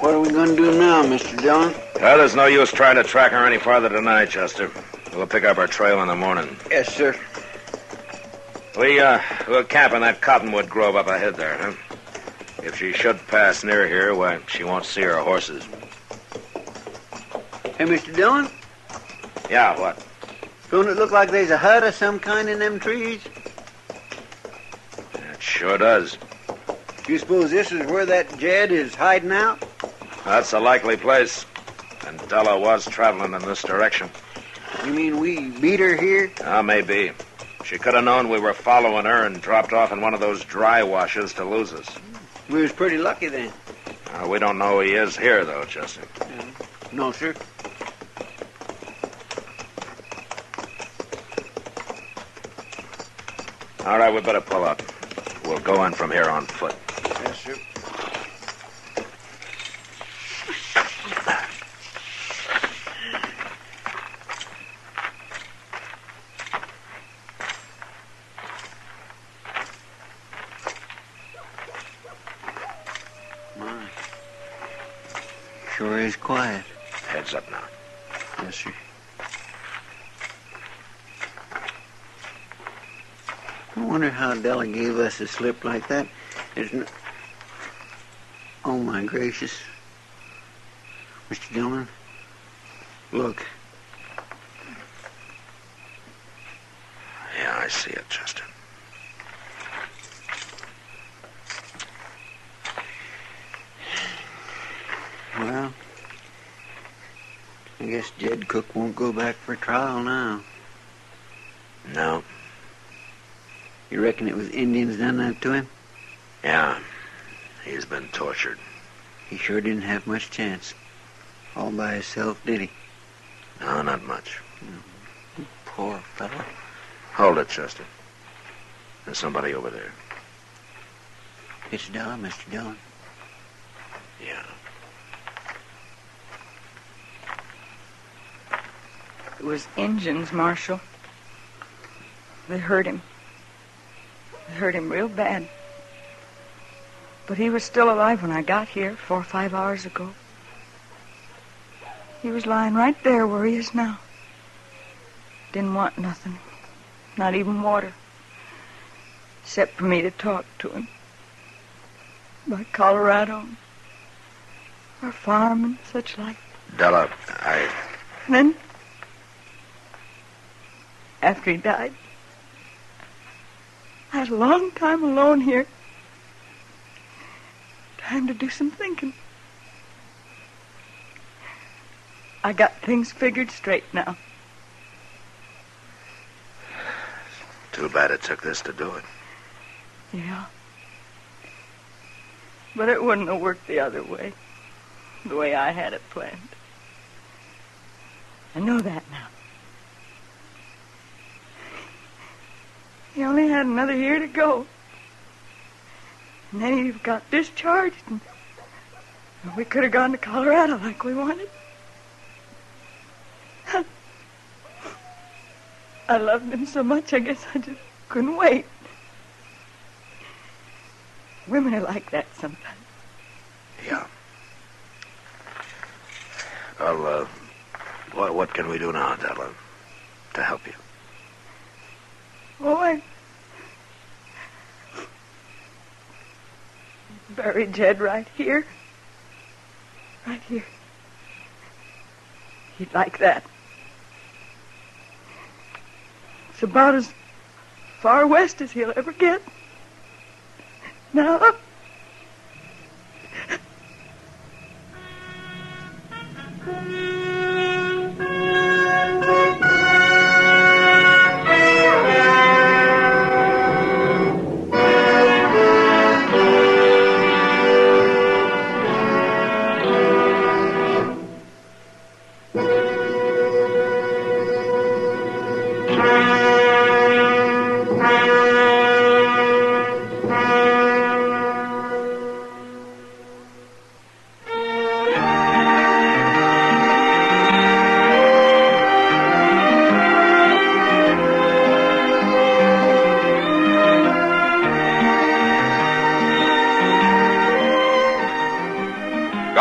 What are we going to do now, Mr. Dillon? Well, there's no use trying to track her any farther tonight, Chester. We'll pick up our trail in the morning. Yes, sir. We'll camp in that cottonwood grove up ahead there, huh? If she should pass near here, why, she won't see her horses. Hey, Mr. Dillon? Yeah, what? Don't it look like there's a hut of some kind in them trees? It sure does. You suppose this is where that Jed is hiding out? That's a likely place. And Della was traveling in this direction. You mean we beat her here? Maybe. She could have known we were following her and dropped off in one of those dry washes to lose us. We was pretty lucky then. We don't know he is here, though, Chester. No, sir. All right, we better pull up. We'll go in from here on foot. Yes, sir. My. Sure is quiet. Heads up now. Yes, sir. I wonder how Della gave us a slip like that. There's no... Oh, my gracious. Mr. Dillon, look. Yeah, I see it, Chester. Well, I guess Jed Cook won't go back for trial now. No. You reckon it was Indians done that to him? Yeah. He's been tortured. He sure didn't have much chance. All by himself, did he? No, not much. Poor fellow. Hold it, Chester. There's somebody over there. It's Della, Mr. Dillon. Yeah. It was Injuns, Marshal. They hurt him. They hurt him real bad. But he was still alive when I got here 4 or 5 hours ago. He was lying right there where he is now. Didn't want nothing, not even water, except for me to talk to him. By Colorado, our farm and such like. Della, And then, after he died, I had a long time alone here. Time to do some thinking. I got things figured straight now. Too bad it took this to do it. Yeah. But it wouldn't have worked the other way. The way I had it planned. I know that now. He only had another year to go. And then he got discharged, and we could have gone to Colorado like we wanted. I loved him so much, I guess I just couldn't wait. Women are like that sometimes. Yeah. Well, what can we do now, Della, to help you? Oh, I buried Jed right here. Right here. He'd like that. It's about as far west as he'll ever get. Now,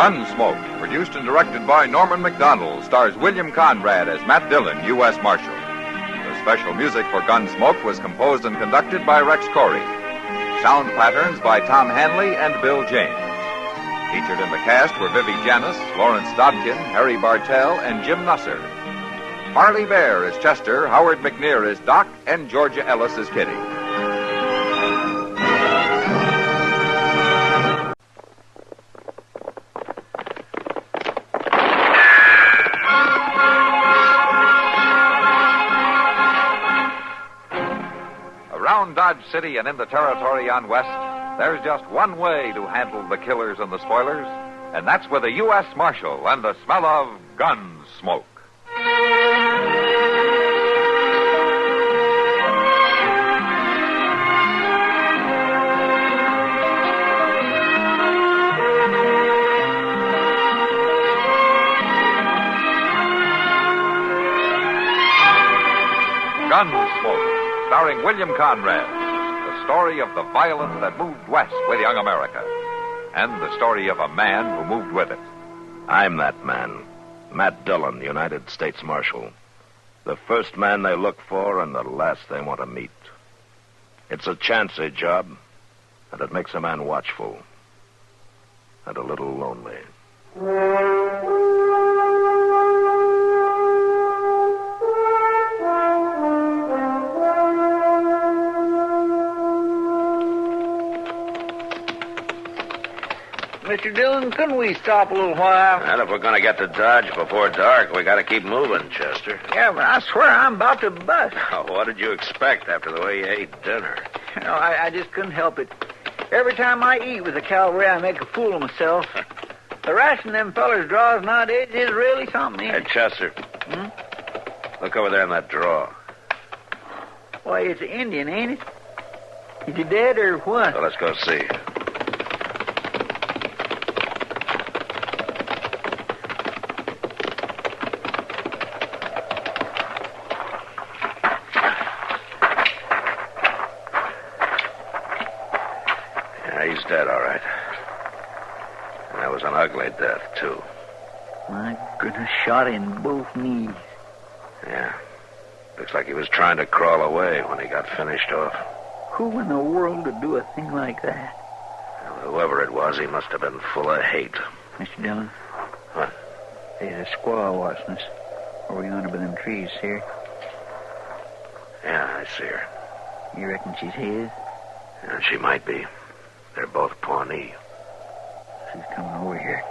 Gunsmoke, produced and directed by Norman McDonald, stars William Conrad as Matt Dillon, U.S. Marshal. The special music for Gunsmoke was composed and conducted by Rex Corey. Sound patterns by Tom Hanley and Bill James. Featured in the cast were Vivi Janis, Lawrence Dodkin, Harry Bartell, and Jim Nusser. Harley Bear is Chester, Howard McNear is Doc, and Georgia Ellis is Kitty. Around Dodge City and in the territory on West, there's just one way to handle the killers and the spoilers, and that's with a U.S. Marshal and the smell of gun smoke. Gunsmoke, starring William Conrad. The story of the violence that moved west with young America. And the story of a man who moved with it. I'm that man. Matt Dillon, United States Marshal. The first man they look for and the last they want to meet. It's a chancy job, and it makes a man watchful. And a little lonely. Mr. Dillon, couldn't we stop a little while? Well, if we're going to get to Dodge before dark, we got to keep moving, Chester. Yeah, but I swear I'm about to bust. Oh, what did you expect after the way you ate dinner? You know, I just couldn't help it. Every time I eat with a cowboy, I make a fool of myself. The ration them fellers draws nowadays is really something, ain't Hey, it? Chester. Look over there in that drawer. Why, it's an Indian, ain't it? Is he dead or what? So let's go see. He's dead, all right. And that was an ugly death, too. My goodness, shot in both knees. Yeah. Looks like he was trying to crawl away when he got finished off. Who in the world would do a thing like that? Well, whoever it was, he must have been full of hate. Mr. Dillon? What? There's a squaw watching us over yonder by them trees, here. Yeah, I see her. You reckon she's his? Yeah, she might be. They're both Pawnee. She's coming over here.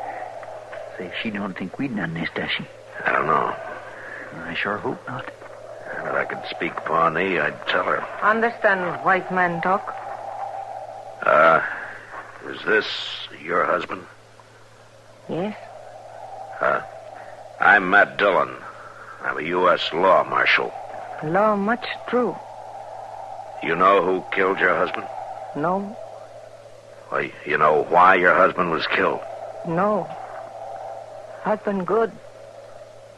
Say, she don't think we'd done this, does she? I don't know. I sure hope not. And if I could speak Pawnee, I'd tell her. Understand white man talk? Is this your husband? Yes. I'm Matt Dillon. I'm a U.S. law marshal. Law much true. You know who killed your husband? No. Well, you know why your husband was killed? No. Husband good.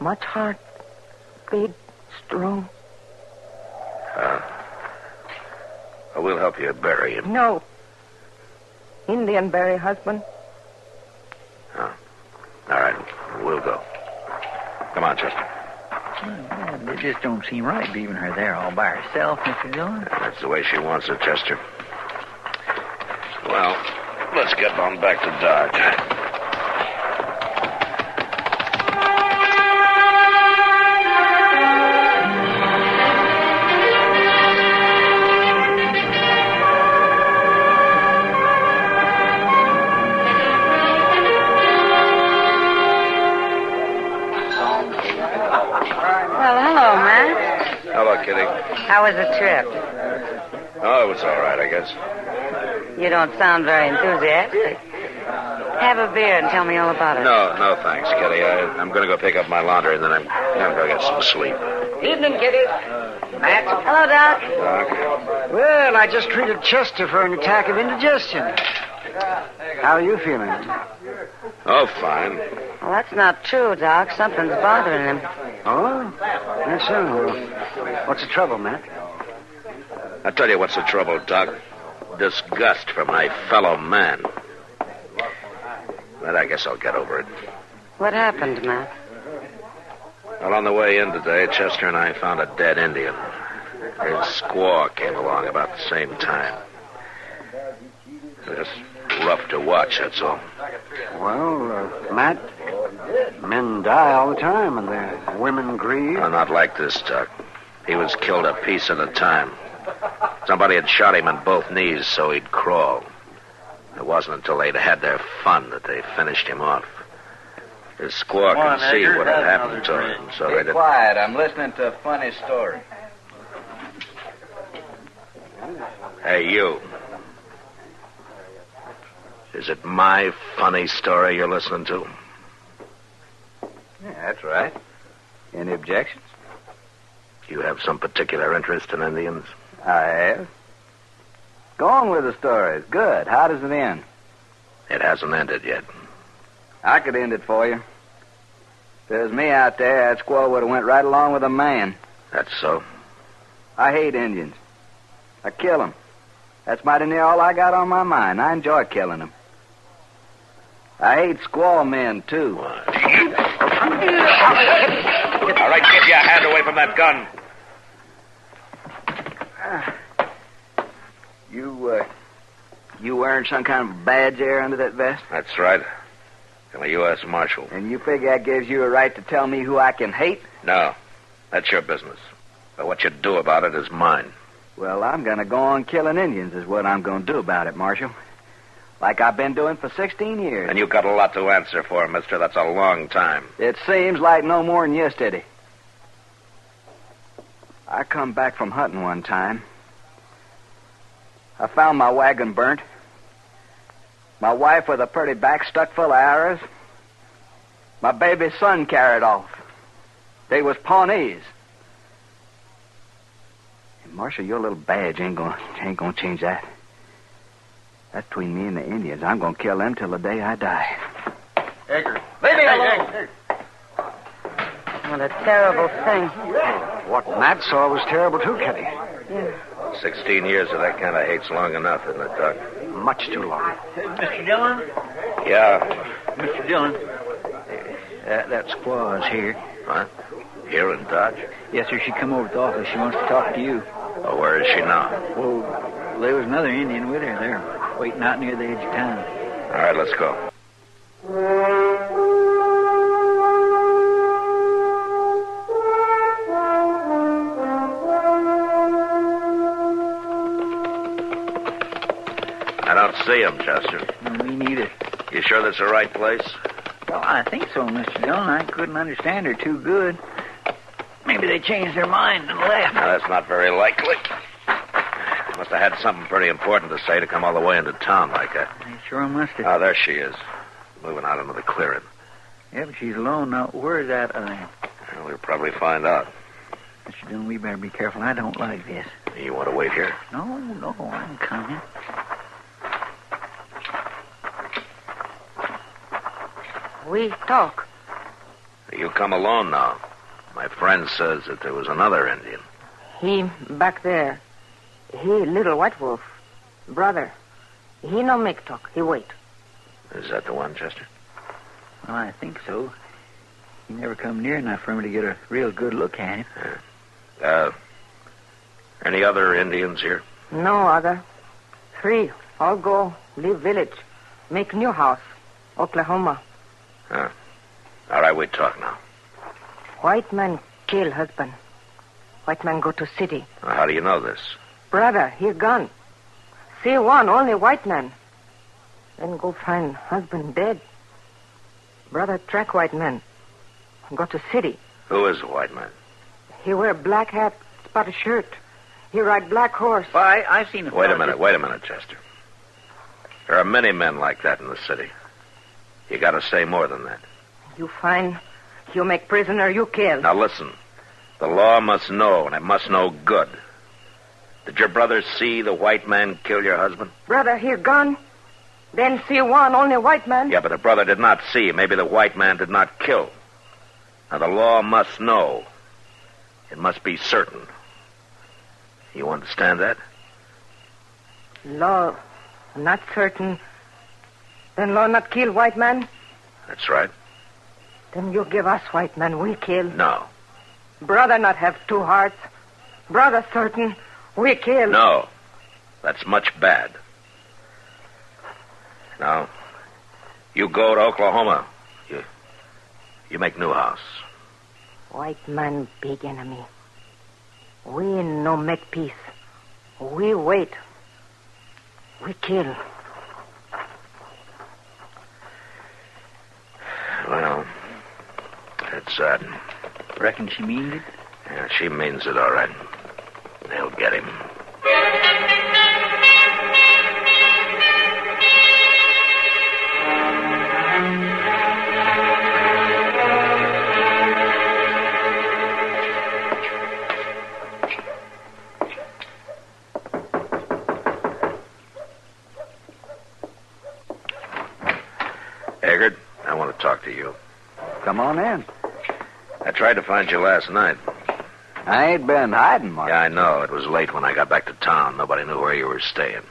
Much heart. Big. Strong. We'll help you bury him. No. Indian bury husband. Oh. All right. We'll go. Come on, Chester. Well, it just don't seem right leaving her there all by herself, Mr. Dillon. That's the way she wants it, Chester. Well, let's get on back to Dodge. Well, hello, Matt. Hello, Kitty. How was the trip? Oh, it was all right, I guess. You don't sound very enthusiastic. Have a beer and tell me all about it. No, thanks, Kitty. I'm going to go pick up my laundry, and then I'm going to get some sleep. Evening, kiddies. Matt. Hello, Doc. Doc? Well, I just treated Chester for an attack of indigestion. How are you feeling? Oh, fine. Well, that's not true, Doc. Something's bothering him. Oh? That's so. What's the trouble, Matt? I'll tell you what's the trouble, Doc. Disgust for my fellow man. But I guess I'll get over it. What happened, Matt? Well, on the way in today, Chester and I found a dead Indian. His squaw came along about the same time. It was rough to watch, that's all. Well, Matt, men die all the time, and the women grieve. No, not like this, Doc. He was killed a piece at a time. Somebody had shot him in both knees so he'd crawl. It wasn't until they'd had their fun that they finished him off. His squaw could see what had happened to him, so they didn't... Quiet. I'm listening to a funny story. Hey, you. Is it my funny story you're listening to? Yeah, that's right. Any objections? You have some particular interest in Indians? I have. Go on with the story. It's good. How does it end? It hasn't ended yet. I could end it for you. If there was me out there, that squaw would have went right along with a man. That's so? I hate Indians. I kill them. That's mighty near all I got on my mind. I enjoy killing them. I hate squaw men, too. All right, get your hand away from that gun. You wearing some kind of badge there under that vest? That's right. I'm a U.S. Marshal. And you figure that gives you a right to tell me who I can hate? No. That's your business. But what you do about it is mine. Well, I'm going to go on killing Indians is what I'm going to do about it, Marshal. Like I've been doing for 16 years. And you've got a lot to answer for, mister. That's a long time. It seems like no more than yesterday. I come back from hunting one time. I found my wagon burnt. My wife with a pretty back stuck full of arrows. My baby son carried off. They was Pawnees. And Marshal, your little badge ain't gonna change that. That's between me and the Indians. I'm gonna kill them till the day I die. Edgar. Leave me alone. What a terrible thing. What Matt saw was terrible, too, Kitty. Yeah. 16 years of that kind of hate's long enough, isn't it, Doc? Much too long. Mr. Dillon? Yeah. Mr. Dillon? That squaw is here. Huh? Here in Dodge? Yes, sir. She come over to the office. She wants to talk to you. Oh, where is she now? Well, there was another Indian with her. They're waiting out near the edge of town. All right, let's go. I don't see him, Chester. No, me neither. You sure that's the right place? Well, I think so, Mr. Dillon. I couldn't understand her too good. Maybe they changed their mind and left. No, that's not very likely. They must have had something pretty important to say to come all the way into town like that. They sure must have. Oh, there she is. Moving out into the clearing. Yeah, but she's alone now. Where's that other? Well, we'll probably find out. Mr. Dillon, we better be careful. I don't like this. You want to wait here? No, I'm coming. We talk. You come alone now. My friend says that there was another Indian. He back there. He little white wolf. Brother. He no make talk. He wait. Is that the one, Chester? Well, I think so. He never come near enough for me to get a real good look at him. Any other Indians here? No other. 3. All go leave village. Make new house. Oklahoma. Huh. All right, we talk now. White man kill husband. White man go to city. How do you know this? Brother, he gone. See one, only white man. Then go find husband dead. Brother track white man. Go to city. Who is the white man? He wear black hat, spotted shirt. He ride black horse. Why, I've seen him. Wait a minute, Chester. There are many men like that in the city. You got to say more than that. You find, you make prisoner, you kill. Now listen. The law must know, and it must know good. Did your brother see the white man kill your husband? Brother, he gone. Then see one, only white man. Yeah, but the brother did not see. Maybe the white man did not kill. Now, the law must know. It must be certain. You understand that? Law, not certain. Then law not kill white man? That's right. Then you give us white man, we kill. No. Brother not have two hearts. Brother certain, we kill. No. That's much bad. Now, you go to Oklahoma. You make new house. White man big enemy. We no make peace. We wait. We kill. Well, that's sad. Reckon she means it? Yeah, she means it all right. They'll get him. Eggert, I want to talk to you. Come on in. I tried to find you last night. I ain't been hiding, Mark. Yeah, I know. It was late when I got back to town. Nobody knew where you were staying.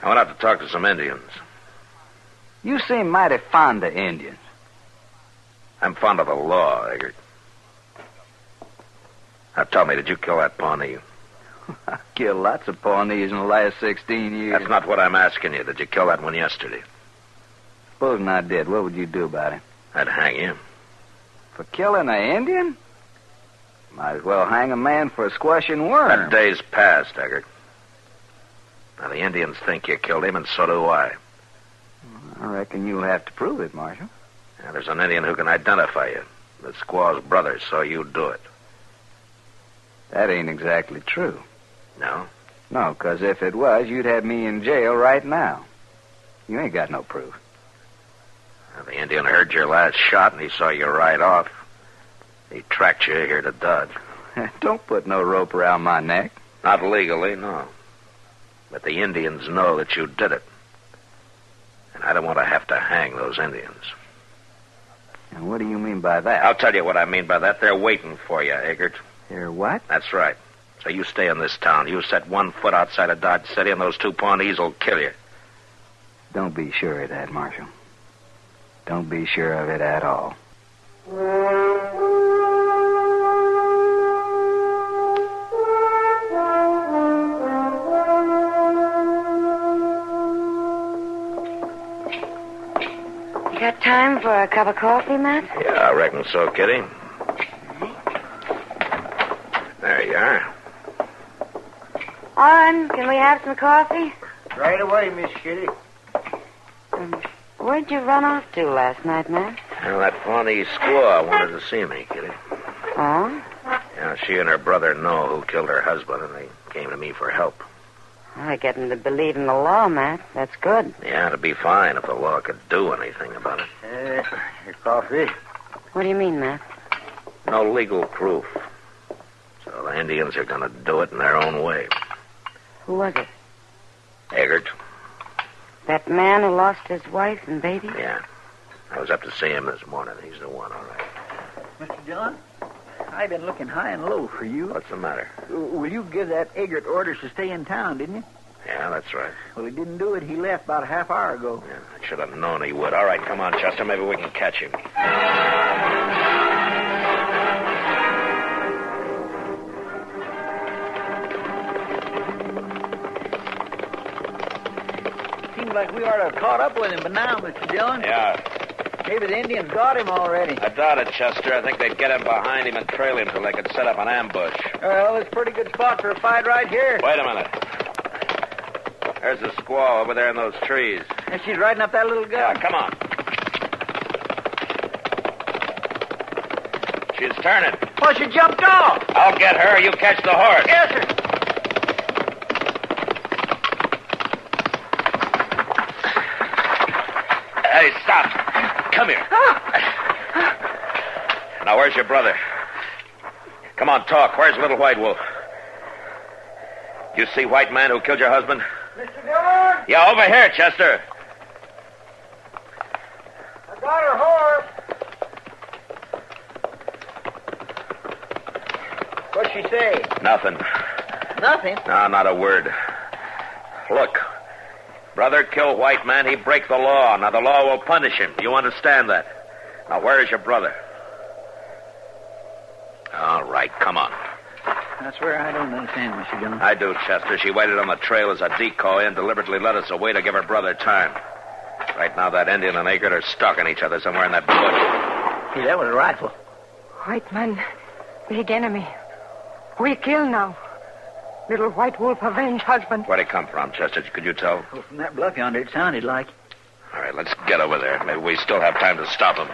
I went out to talk to some Indians. You seem mighty fond of Indians. I'm fond of the law, Eggert. Now tell me, did you kill that Pawnee? I killed lots of Pawnees in the last 16 years. That's not what I'm asking you. Did you kill that one yesterday? Supposing I did, what would you do about it? I'd hang him. For killing an Indian? Might as well hang a man for a squashing worm. That day's past, Eggert. Now, the Indians think you killed him, and so do I. I reckon you'll have to prove it, Marshal. Now, there's an Indian who can identify you. The squaw's brother, so you do it. That ain't exactly true. No? No, because if it was, you'd have me in jail right now. You ain't got no proof. Now, the Indian heard your last shot, and he saw you ride off. He tracked you here to Dodge. Don't put no rope around my neck. Not legally, no. But the Indians know that you did it. And I don't want to have to hang those Indians. And what do you mean by that? I'll tell you what I mean by that. They're waiting for you, Eggert. They're what? That's right. So you stay in this town. You set one foot outside of Dodge City, and those two Pawnees will kill you. Don't be sure of that, Marshal. Don't be sure of it at all. You got time for a cup of coffee, Matt? Yeah, I reckon so, Kitty. There you are. On, can we have some coffee? Right away, Miss Kitty. Where'd you run off to last night, Matt? Well, that Pawnee squaw wanted to see me, Kitty. Oh? Yeah, she and her brother know who killed her husband, and they came to me for help. Well, I get them to believe in the law, Matt. That's good. Yeah, it'd be fine if the law could do anything about it. Your coffee. What do you mean, Matt? No legal proof. So the Indians are going to do it in their own way. Who was it? Eggert. That man who lost his wife and baby? Yeah. I was up to see him this morning. He's the one, all right. Mr. Dillon, I've been looking high and low for you. What's the matter? Well, you give that Eggert orders to stay in town, didn't you? Yeah, that's right. Well, he didn't do it. He left about a half hour ago. Yeah, I should have known he would. All right, come on, Chester. Maybe we can catch him. Seems like we ought to have caught up with him, but now, Mr. Dillon. Yeah. Maybe the Indians got him already. I doubt it, Chester. I think they'd get him behind him and trail him till they could set up an ambush. Well, it's a pretty good spot for a fight right here. Wait a minute. There's a squaw over there in those trees. And she's riding up that little gun. Yeah, come on. She's turning. Oh, she jumped off. I'll get her. You catch the horse. Yes, sir. Hey, stop. Come here. Now, where's your brother? Come on, talk. Where's Little White Wolf? You see white man who killed your husband? Mr. Dillon, Yeah, over here, Chester. I got her horse. What'd she say? Nothing. Nothing. No, not a word. Look. Brother kill white man, he break the law. Now the law will punish him. Do you understand that? Now where is your brother? All right, come on. That's where I don't understand, Mr. Dillon. I do, Chester. She waited on the trail as a decoy and deliberately led us away to give her brother time. Right now, that Indian and Eggert are stalking each other somewhere in that bush. See, that was a rifle. White man, big enemy. We kill now. Little white wolf avenge husband. Where'd he come from, Chester? Could you tell? Well, from that bluff yonder, it sounded like. All right, let's get over there. Maybe we still have time to stop him.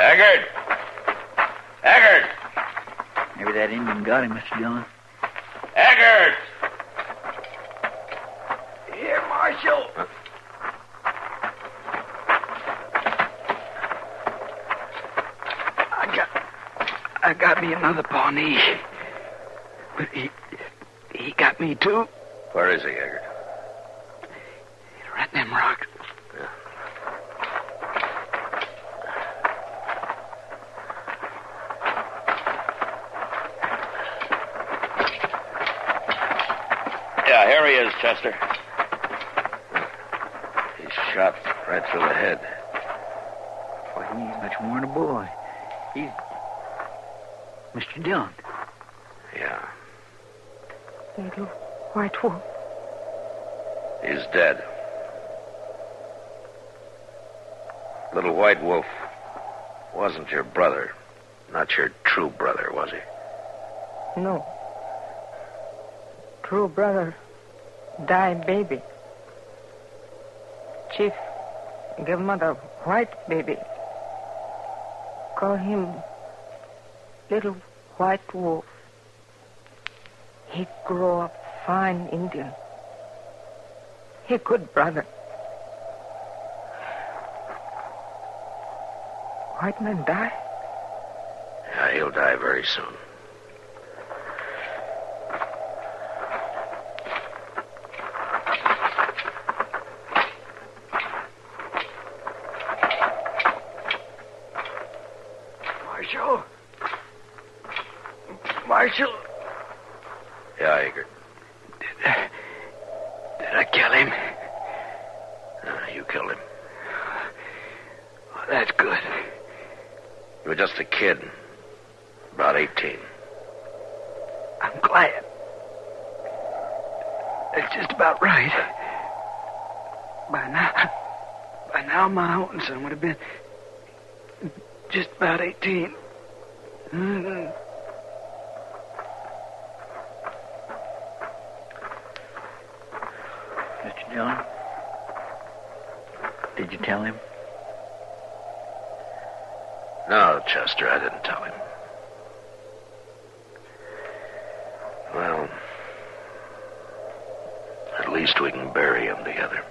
Eggert! Eggert! Maybe that Indian got him, Mr. Dillon. Eggert! Here, Marshal. Huh? I got me another Pawnee. But he got me too. Where is he, Eggert? Right in them rocks. Yeah, here he is, Chester. He's shot right through the head. Boy, he ain't much more than a boy. He's Mr. Dillon. Yeah. Little white wolf. He's dead. Little White Wolf wasn't your brother. Not your true brother, was he? No. True brother die baby. Chief give mother white baby. Call him Little White Wolf. He grow up fine Indian. He good brother. White man die? Yeah, he'll die very soon. Marshal. Yeah, Eggert. Did I kill him? You killed him. Oh, that's good. You were just a kid. About 18. I'm glad. That's just about right. By now, my own son would have been just about 18. Mm-hmm. Mr. Dillon, did you tell him? No, Chester, I didn't tell him. Well, at least we can bury him together.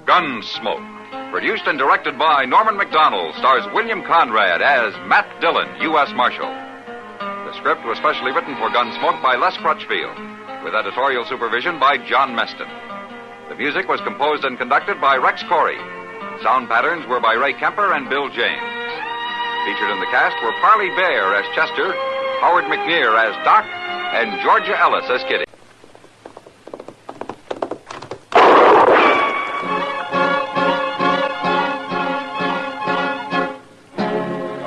Gunsmoke, produced and directed by Norman MacDonald, stars William Conrad as Matt Dillon, U.S. Marshal. The script was specially written for Gunsmoke by Les Crutchfield, with editorial supervision by John Meston. The music was composed and conducted by Rex Corey. Sound patterns were by Ray Kemper and Bill James. Featured in the cast were Parley Bear as Chester, Howard McNear as Doc, and Georgia Ellis as Kitty.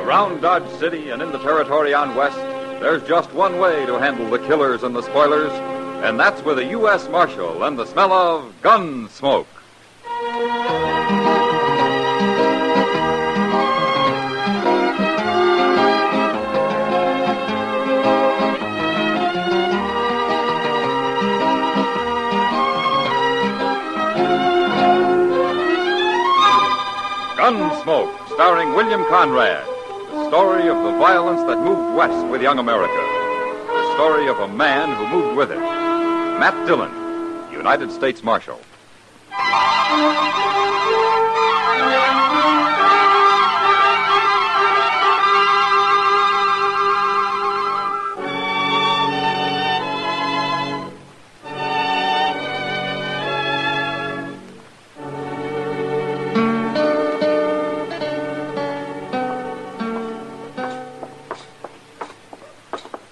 Around Dodge City and in the territory on West, there's just one way to handle the killers and the spoilers, and that's with a U.S. Marshal and the smell of Gunsmoke. Gunsmoke, starring William Conrad. The story of the violence that moved west with young America. The story of a man who moved with it. Matt Dillon, United States Marshal.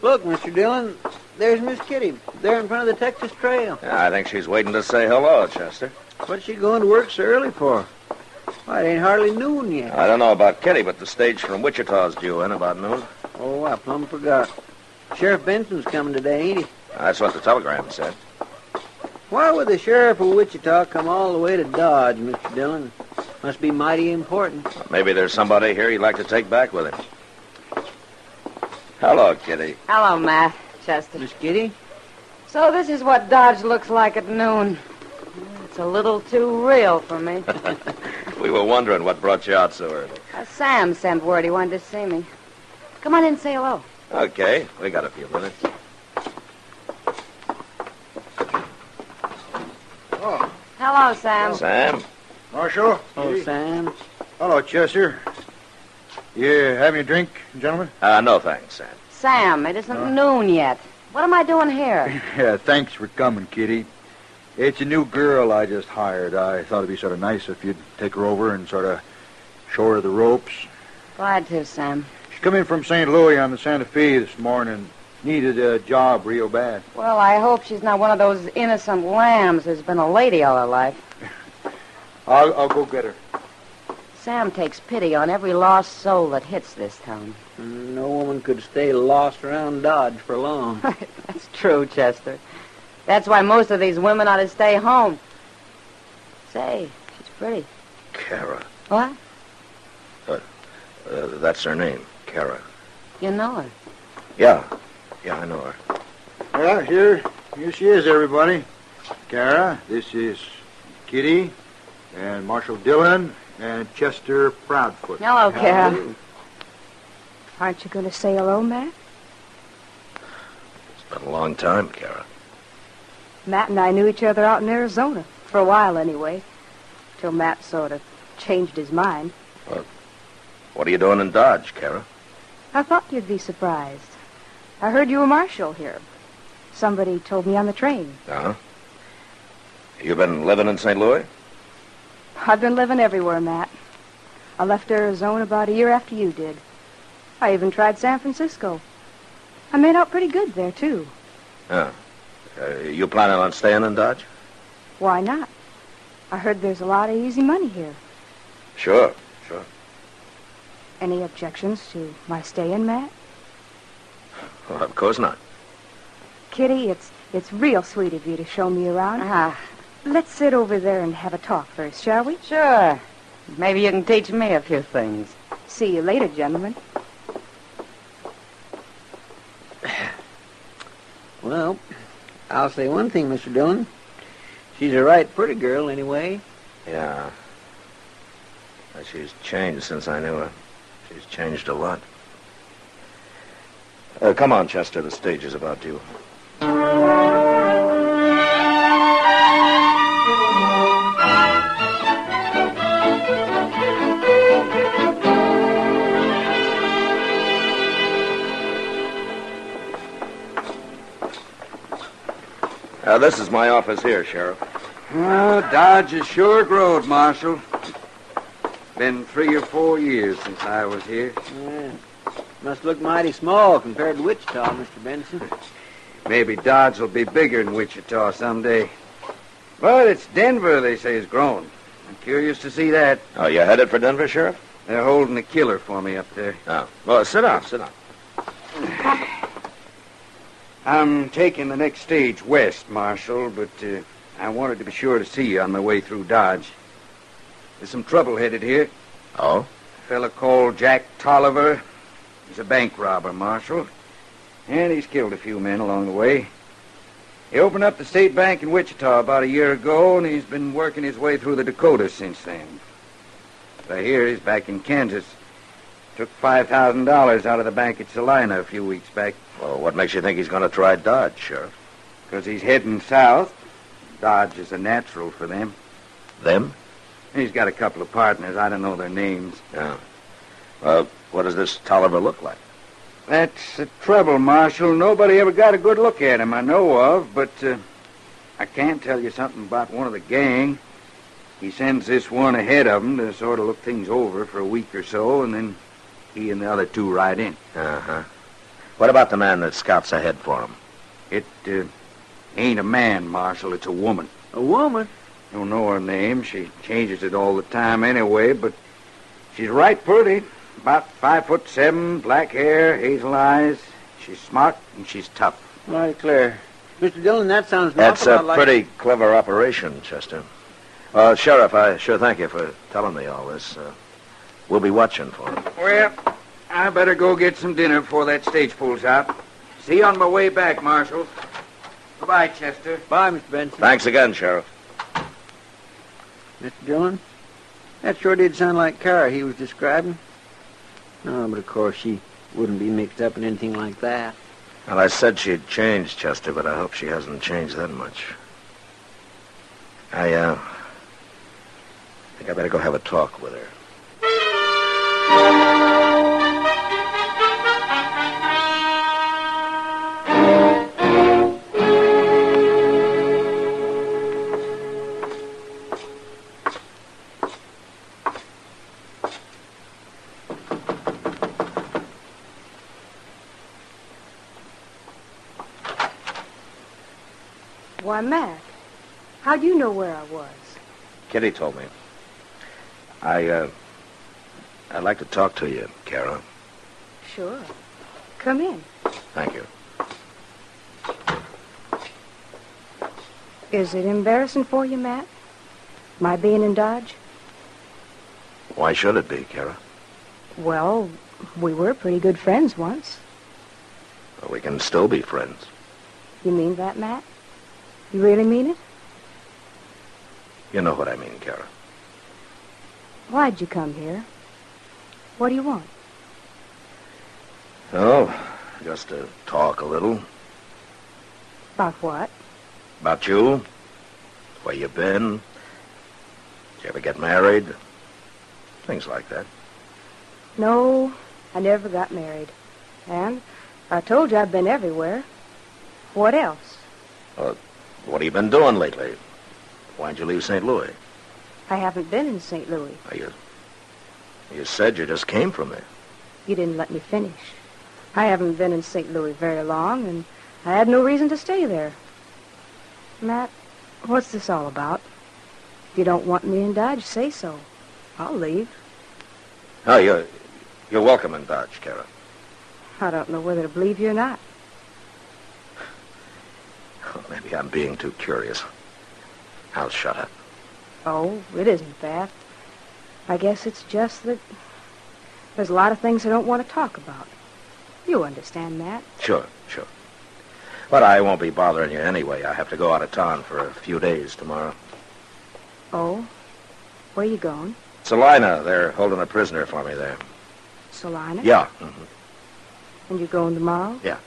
Look, Mr. Dillon, there's Miss Kitty, there in front of the Texas Trail. Yeah, I think she's waiting to say hello, Chester. What's she going to work so early for? Why, it ain't hardly noon yet. I don't know about Kitty, but the stage from Wichita's due in about noon. Oh, I plumb forgot. Sheriff Benson's coming today, ain't he? That's what the telegram said. Why would the sheriff of Wichita come all the way to Dodge, Mr. Dillon? Must be mighty important. Maybe there's somebody here he'd like to take back with him. Hello, Kitty. Hello, Matt. Chester. Miss Kitty? So this is what Dodge looks like at noon. It's a little too real for me. We were wondering what brought you out so early. Sam sent word he wanted to see me. Come on in and say hello. Okay, we got a few minutes. Oh. Hello, Sam. Sam? Marshal? Oh, Sam. Hello, Chester. You having a drink, gentlemen? No, thanks, Sam. Sam, it isn't noon yet. What am I doing here? Yeah, thanks for coming, Kitty. It's a new girl I just hired. I thought it'd be sort of nice if you'd take her over and sort of show her the ropes. Glad to, Sam. She's come in from St. Louis on the Santa Fe this morning. Needed a job real bad. Well, I hope she's not one of those innocent lambs who's been a lady all her life. I'll go get her. Sam takes pity on every lost soul that hits this town. No woman could stay lost around Dodge for long. That's true, Chester. That's why most of these women ought to stay home. Say, she's pretty. Kara. What? That's her name, Kara. You know her? Yeah, I know her. Well, here she is, everybody. Kara, this is Kitty, and Marshal Dillon, and Chester Proudfoot. Hello, Kara. Aren't you going to say hello, Matt? It's been a long time, Kara. Matt and I knew each other out in Arizona, for a while anyway, till Matt sort of changed his mind. What are you doing in Dodge, Kara? I thought you'd be surprised. I heard you were marshal here. Somebody told me on the train. Uh-huh. You been living in St. Louis? I've been living everywhere, Matt. I left Arizona about a year after you did. I even tried San Francisco. I made out pretty good there, too. Yeah. You planning on staying in Dodge? Why not? I heard there's a lot of easy money here. Sure. Any objections to my staying, Matt? Well, of course not. Kitty, it's real sweet of you to show me around. Let's sit over there and have a talk first, shall we? Sure. Maybe you can teach me a few things. See you later, gentlemen. Well, I'll say one thing, Mr. Dillon. She's a right pretty girl, anyway. Yeah. She's changed since I knew her. She's changed a lot. Come on, Chester. The stage is about due. This is my office here, Sheriff. Oh, Dodge has sure growed, Marshal. Been 3 or 4 years since I was here. Yeah. Must look mighty small compared to Wichita, Mr. Benson. Maybe Dodge will be bigger than Wichita someday. But it's Denver, they say, has grown. I'm curious to see that. Oh, you headed for Denver, Sheriff? They're holding a killer for me up there. Oh. Well, sit down. I'm taking the next stage west, Marshal, but I wanted to be sure to see you on my way through Dodge. There's some trouble headed here. Oh? A fella called Jack Tolliver. He's a bank robber, Marshal. And he's killed a few men along the way. He opened up the state bank in Wichita about a year ago, and he's been working his way through the Dakotas since then. But I hear he's back in Kansas. Took $5,000 out of the bank at Salina a few weeks back. Well, what makes you think he's going to try Dodge, Sheriff? Because he's heading south. Dodge is a natural for them. Them? He's got a couple of partners. I don't know their names. Yeah. Well, what does this Tolliver look like? That's the trouble, Marshal. Nobody ever got a good look at him I know of, but I can tell you something about one of the gang. He sends this one ahead of him to sort of look things over for a week or so, and then he and the other two ride in. Uh-huh. What about the man that scouts ahead for him? It ain't a man, Marshal. It's a woman. A woman? Don't know her name. She changes it all the time anyway, but she's right pretty. About 5'7", black hair, hazel eyes. She's smart and she's tough. My Claire. Mr. Dillon, that sounds an That's awful a lot like... pretty clever operation, Chester. Sheriff, I sure thank you for telling me all this. We'll be watching for him. Well, I better go get some dinner before that stage pulls out. See you on my way back, Marshal. Goodbye, Chester. Bye, Mr. Benson. Thanks again, Sheriff. Mr. Dillon, that sure did sound like Kara he was describing. No, but of course she wouldn't be mixed up in anything like that. Well, I said she'd changed, Chester, but I hope she hasn't changed that much. I think I better go have a talk with her. Why, Matt, how'd you know where I was? Kitty told me. I'd like to talk to you, Kara. Sure. Come in. Thank you. Is it embarrassing for you, Matt? My being in Dodge? Why should it be, Kara? Well, we were pretty good friends once. Well, we can still be friends. You mean that, Matt? You really mean it? You know what I mean, Kara. Why'd you come here? What do you want? Oh, just to talk a little. About what? About you. Where you been. Did you ever get married? Things like that. No, I never got married. And I told you I've been everywhere. What else? What have you been doing lately? Why'd you leave St. Louis? I haven't been in St. Louis. You said you just came from there. You didn't let me finish. I haven't been in St. Louis very long, and I had no reason to stay there. Matt, what's this all about? If you don't want me in Dodge, say so. I'll leave. Oh, you're welcome in Dodge, Kara. I don't know whether to believe you or not. Oh, maybe I'm being too curious. I'll shut up. Oh, it isn't that. I guess it's just that there's a lot of things I don't want to talk about. You understand that? Sure. But I won't be bothering you anyway. I have to go out of town for a few days tomorrow. Oh? Where you going? Salina. They're holding a prisoner for me there. Salina? Yeah. Mm-hmm. And you're going tomorrow? Yeah.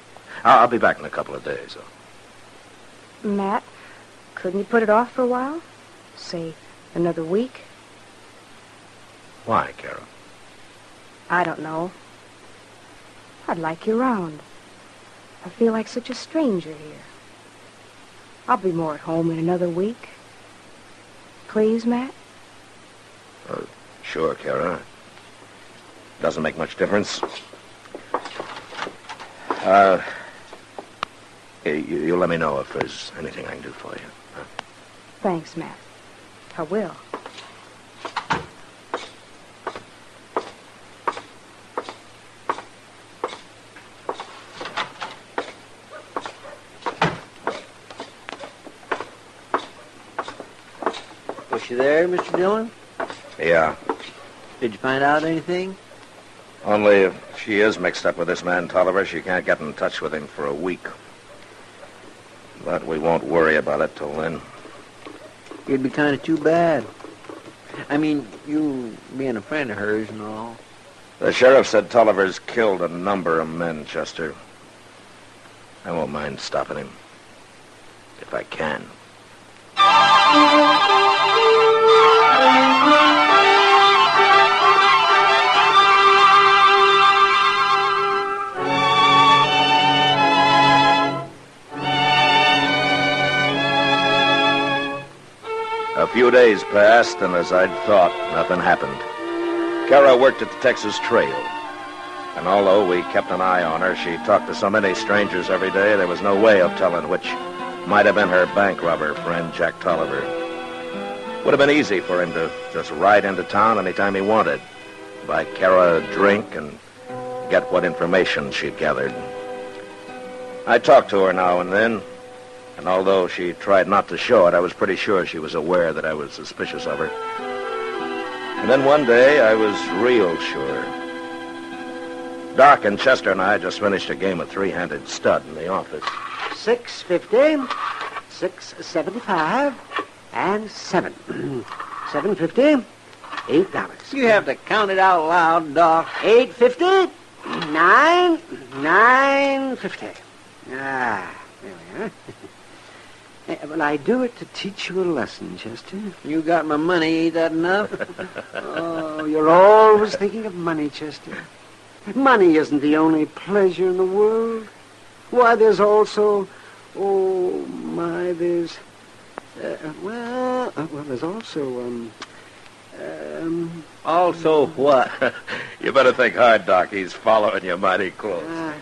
I'll be back in a couple of days. Matt, couldn't you put it off for a while? Say, another week? Why, Kara? I don't know. I'd like you around. I feel like such a stranger here. I'll be more at home in another week. Please, Matt? Sure, Kara. Doesn't make much difference. You let me know if there's anything I can do for you. Huh? Thanks, Matt. I will. she there, Mr. Dillon? Yeah. Did you find out anything? Only if she is mixed up with this man, Tolliver, she can't get in touch with him for a week. But we won't worry about it till then. It'd be kind of too bad. I mean, you being a friend of hers and all. The sheriff said Tolliver's killed a number of men, Chester. I won't mind stopping him. If I can. A few days passed, and as I'd thought, nothing happened. Kara worked at the Texas Trail. And although we kept an eye on her, she talked to so many strangers every day, there was no way of telling which might have been her bank robber friend, Jack Tolliver. Would have been easy for him to just ride into town anytime he wanted, buy Kara a drink, and get what information she'd gathered. I talked to her now and then, and although she tried not to show it, I was pretty sure she was aware that I was suspicious of her. And then one day, I was real sure. Doc and Chester and I just finished a game of three-handed stud in the office. $6.50, $6.75, and $7. $7.50, $8. You have to count it out loud, Doc. $8.50, $9.50. Ah, there we are. Well, I do it to teach you a lesson, Chester. You got my money, ain't that enough? Oh, you're always thinking of money, Chester. Money isn't the only pleasure in the world. Why, there's also... Oh, my, there's... there's also, Also what? You better think hard, Doc. He's following you mighty close.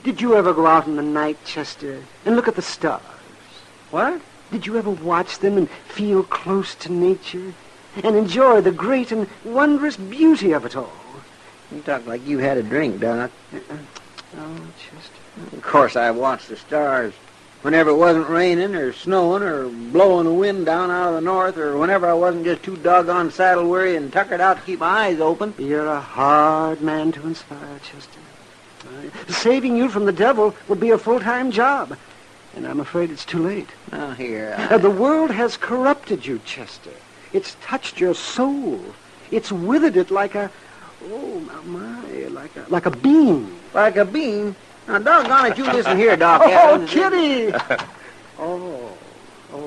Did you ever go out in the night, Chester, and look at the stars? What? Did you ever watch them and feel close to nature and enjoy the great and wondrous beauty of it all? You talk like you had a drink, Doc. Oh, Chester. Of course, I watched the stars. Whenever it wasn't raining or snowing or blowing the wind down out of the north, or whenever I wasn't just too doggone saddle-weary and tuckered out to keep my eyes open. You're a hard man to inspire, Chester. Saving you from the devil would be a full-time job. And I'm afraid it's too late. Now, here... The world has corrupted you, Chester. It's touched your soul. It's withered it like a... Oh, my, like a bean. Like a bean? Now, doggone it, you listen here, Doc. Oh, Kitty! well,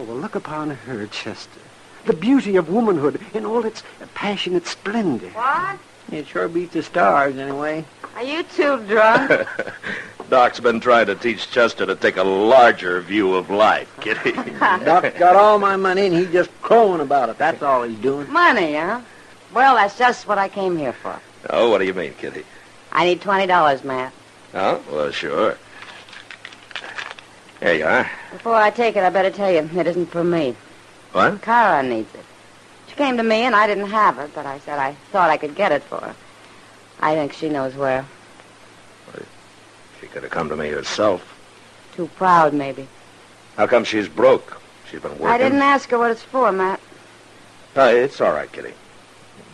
look upon her, Chester. The beauty of womanhood in all its passionate splendor. What? It sure beats the stars, anyway. Are you too drunk? Doc's been trying to teach Chester to take a larger view of life, Kitty. Doc's got all my money, and he's just crowing about it. That's all he's doing. Money, huh? Well, that's just what I came here for. Oh, what do you mean, Kitty? I need $20, Matt. Oh, well, sure. Here you are. Before I take it, I better tell you, it isn't for me. What? Kara needs it. She came to me, and I didn't have it, but I said I thought I could get it for her. I think she knows where. She could have come to me herself. Too proud, maybe. How come she's broke? She's been working. I didn't ask her what it's for, Matt. It's all right, Kitty.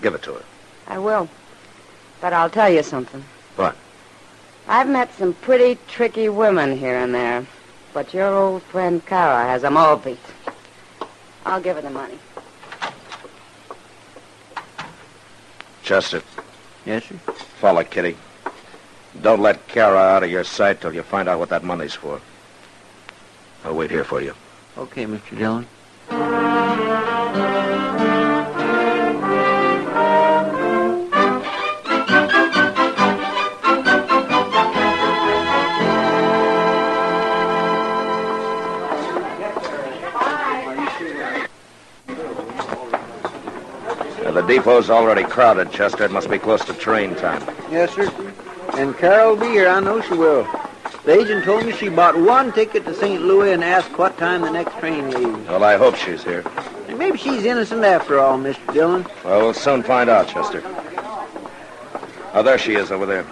Give it to her. I will. But I'll tell you something. What? I've met some pretty tricky women here and there, but your old friend Kara has them all beat. I'll give her the money. Chester. Yes, sir? Follow Kitty. Don't let Kara out of your sight till you find out what that money's for. I'll wait here for you. Okay, Mr. Dillon. The depot's already crowded, Chester. It must be close to train time. Yes, sir. And Carol will be here. I know she will. The agent told me she bought one ticket to St. Louis and asked what time the next train leaves. Well, I hope she's here. And maybe she's innocent after all, Mr. Dillon. Well, we'll soon find out, Chester. Oh, there she is over there.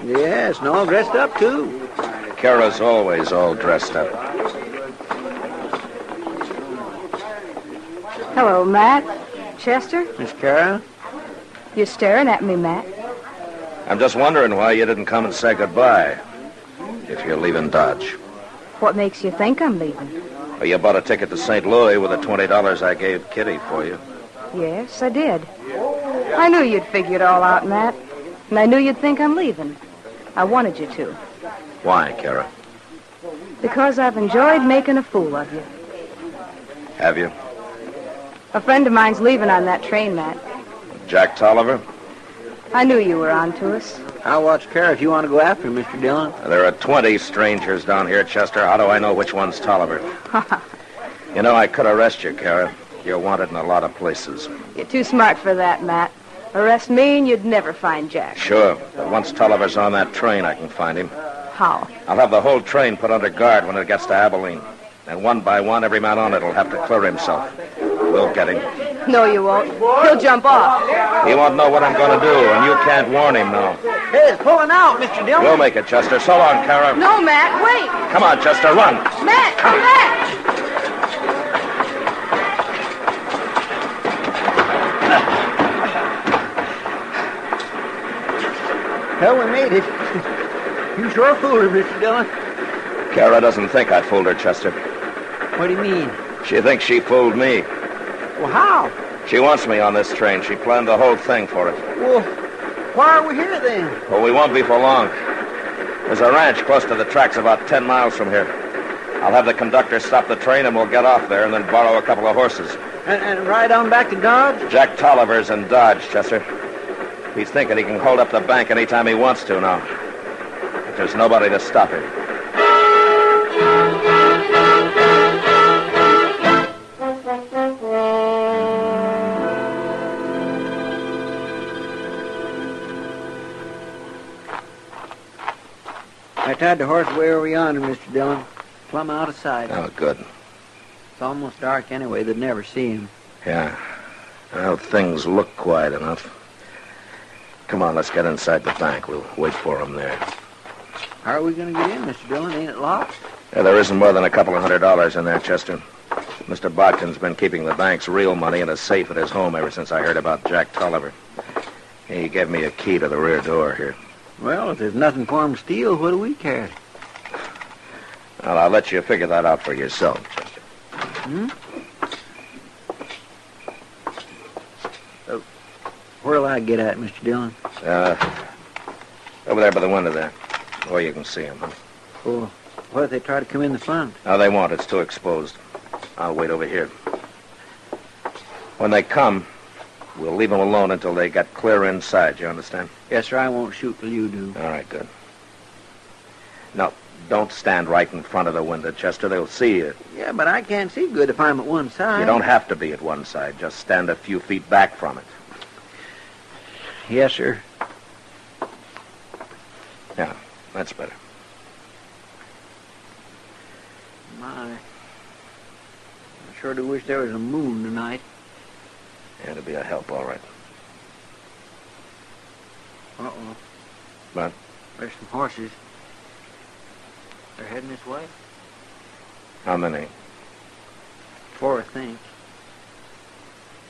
Yes, and all dressed up, too. Kara's always all dressed up. Hello, Matt. Chester? Miss Kara? You're staring at me, Matt. I'm just wondering why you didn't come and say goodbye. If you're leaving Dodge. What makes you think I'm leaving? Well, you bought a ticket to St. Louis with the $20 I gave Kitty for you. Yes, I did. I knew you'd figure it all out, Matt. And I knew you'd think I'm leaving. I wanted you to. Why, Kara? Because I've enjoyed making a fool of you. Have you? A friend of mine's leaving on that train, Matt. Jack Tolliver? I knew you were on to us. I'll watch Kara if you want to go after him, Mr. Dillon. There are 20 strangers down here, Chester. How do I know which one's Tolliver? You know, I could arrest you, Kara. You're wanted in a lot of places. You're too smart for that, Matt. Arrest me and you'd never find Jack. Sure, but once Tolliver's on that train, I can find him. How? I'll have the whole train put under guard when it gets to Abilene. And one by one, every man on it will have to clear himself. We'll get him. No, you won't. He'll jump off. He won't know what I'm going to do, and you can't warn him now. Hey, it's pulling out, Mr. Dillon. We'll make it, Chester. So long, Kara. No, Matt, wait. Come on, Chester, run. Matt, come back. Hell, we made it. You sure fooled her, Mr. Dillon. Kara doesn't think I fooled her, Chester. What do you mean? She thinks she fooled me. Well, how? She wants me on this train. She planned the whole thing for it. Well, why are we here then? Well, we won't be for long. There's a ranch close to the tracks about 10 miles from here. I'll have the conductor stop the train and we'll get off there and then borrow a couple of horses. And ride on back to Dodge? Jack Tolliver's in Dodge, Chester. He's thinking he can hold up the bank anytime he wants to now. But there's nobody to stop him. I tied the horse way over yonder, Mr. Dillon. Plumb out of sight. Oh, good. It's almost dark anyway. They'd never see him. Yeah. Well, things look quiet enough. Come on, let's get inside the bank. We'll wait for him there. How are we going to get in, Mr. Dillon? Ain't it locked? Yeah, there isn't more than a couple of $100 in there, Chester. Mr. Bodkin's been keeping the bank's real money in a safe at his home ever since I heard about Jack Tolliver. He gave me a key to the rear door here. Well, if there's nothing for him to steal, what do we care? Well, I'll let you figure that out for yourself, Chester. Hmm? Where'll I get at, Mr. Dillon? Over there by the window there. Where you can see him, huh? Well, what if they try to come in the front? No, they won't. It's too exposed. I'll wait over here. When they come, we'll leave them alone until they get clear inside. You understand? Yes, sir. I won't shoot till you do. All right, good. No, don't stand right in front of the window, Chester. They'll see you. Yeah, but I can't see good if I'm at one side. You don't have to be at one side. Just stand a few feet back from it. Yes, sir. Yeah, that's better. My. I sure do wish there was a moon tonight. Yeah, it'll be a help, all right. Uh-oh. What? There's some horses. They're heading this way. How many? 4, I think.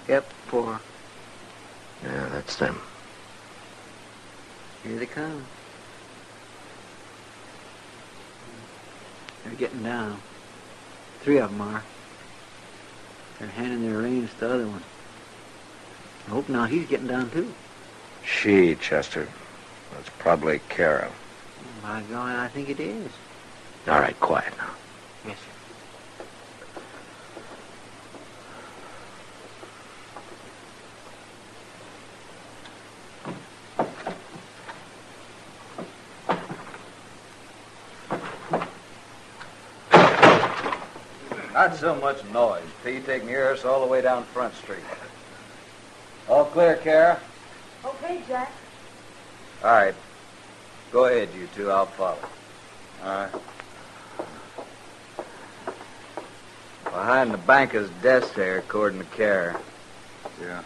Yep, 4. Yeah, that's them. Here they come. They're getting down. 3 of them are. They're handing their reins to the other one. I hope now he's getting down, too. She, Chester. That's probably Kara. Oh, by God, I think it is. All right, quiet now. Yes, sir. Not so much noise. Pete taking yours all the way down Front Street. All clear, Kara? Okay, Jack. All right. Go ahead, you two. I'll follow. All right. Behind the banker's desk there, according to Kara. Yeah.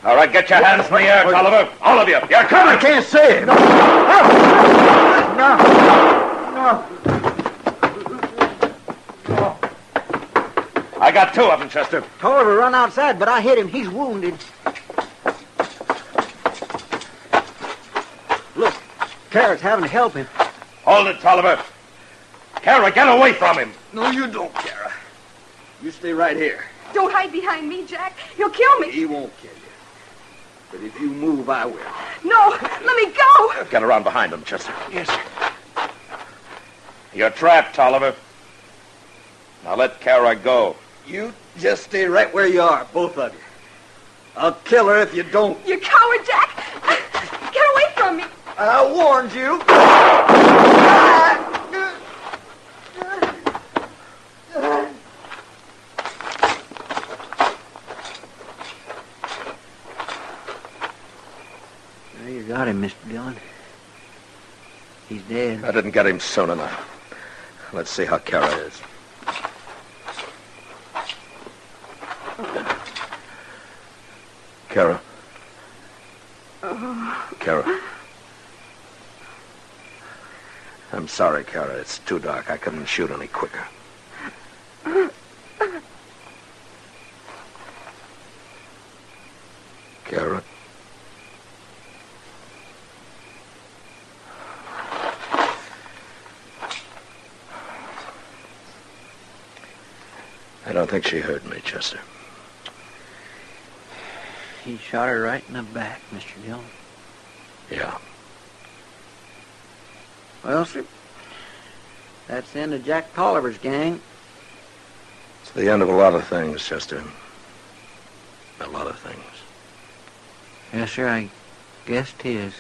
All right, get your hands in the air, Tolliver. All of you. You're coming. I can't say it. No. got two of them, Chester. Tolliver run outside, but I hit him. He's wounded. Look, Carrot's having to help him. Hold it, Tolliver. Kara, get away from him. No, you don't, Kara. You stay right here. Don't hide behind me, Jack. You'll kill me. He won't kill you. But if you move, I will. No, let me go. Get around behind him, Chester. Yes, sir. You're trapped, Tolliver. Now let Kara go. You just stay right where you are, both of you. I'll kill her if you don't. You coward, Jack. Get away from me. I warned you. There you got him, Mr. Dillon. He's dead. I didn't get him soon enough. Let's see how Kara is. Kara. Kara. I'm sorry, Kara. It's too dark. I couldn't shoot any quicker. Kara. I don't think she heard me, Chester. He shot her right in the back, Mr. Dillon. Yeah. Well, sir, that's the end of Jack Tolliver's gang. It's the end of a lot of things, Chester. A lot of things. Yes, sir, I guess 'tis.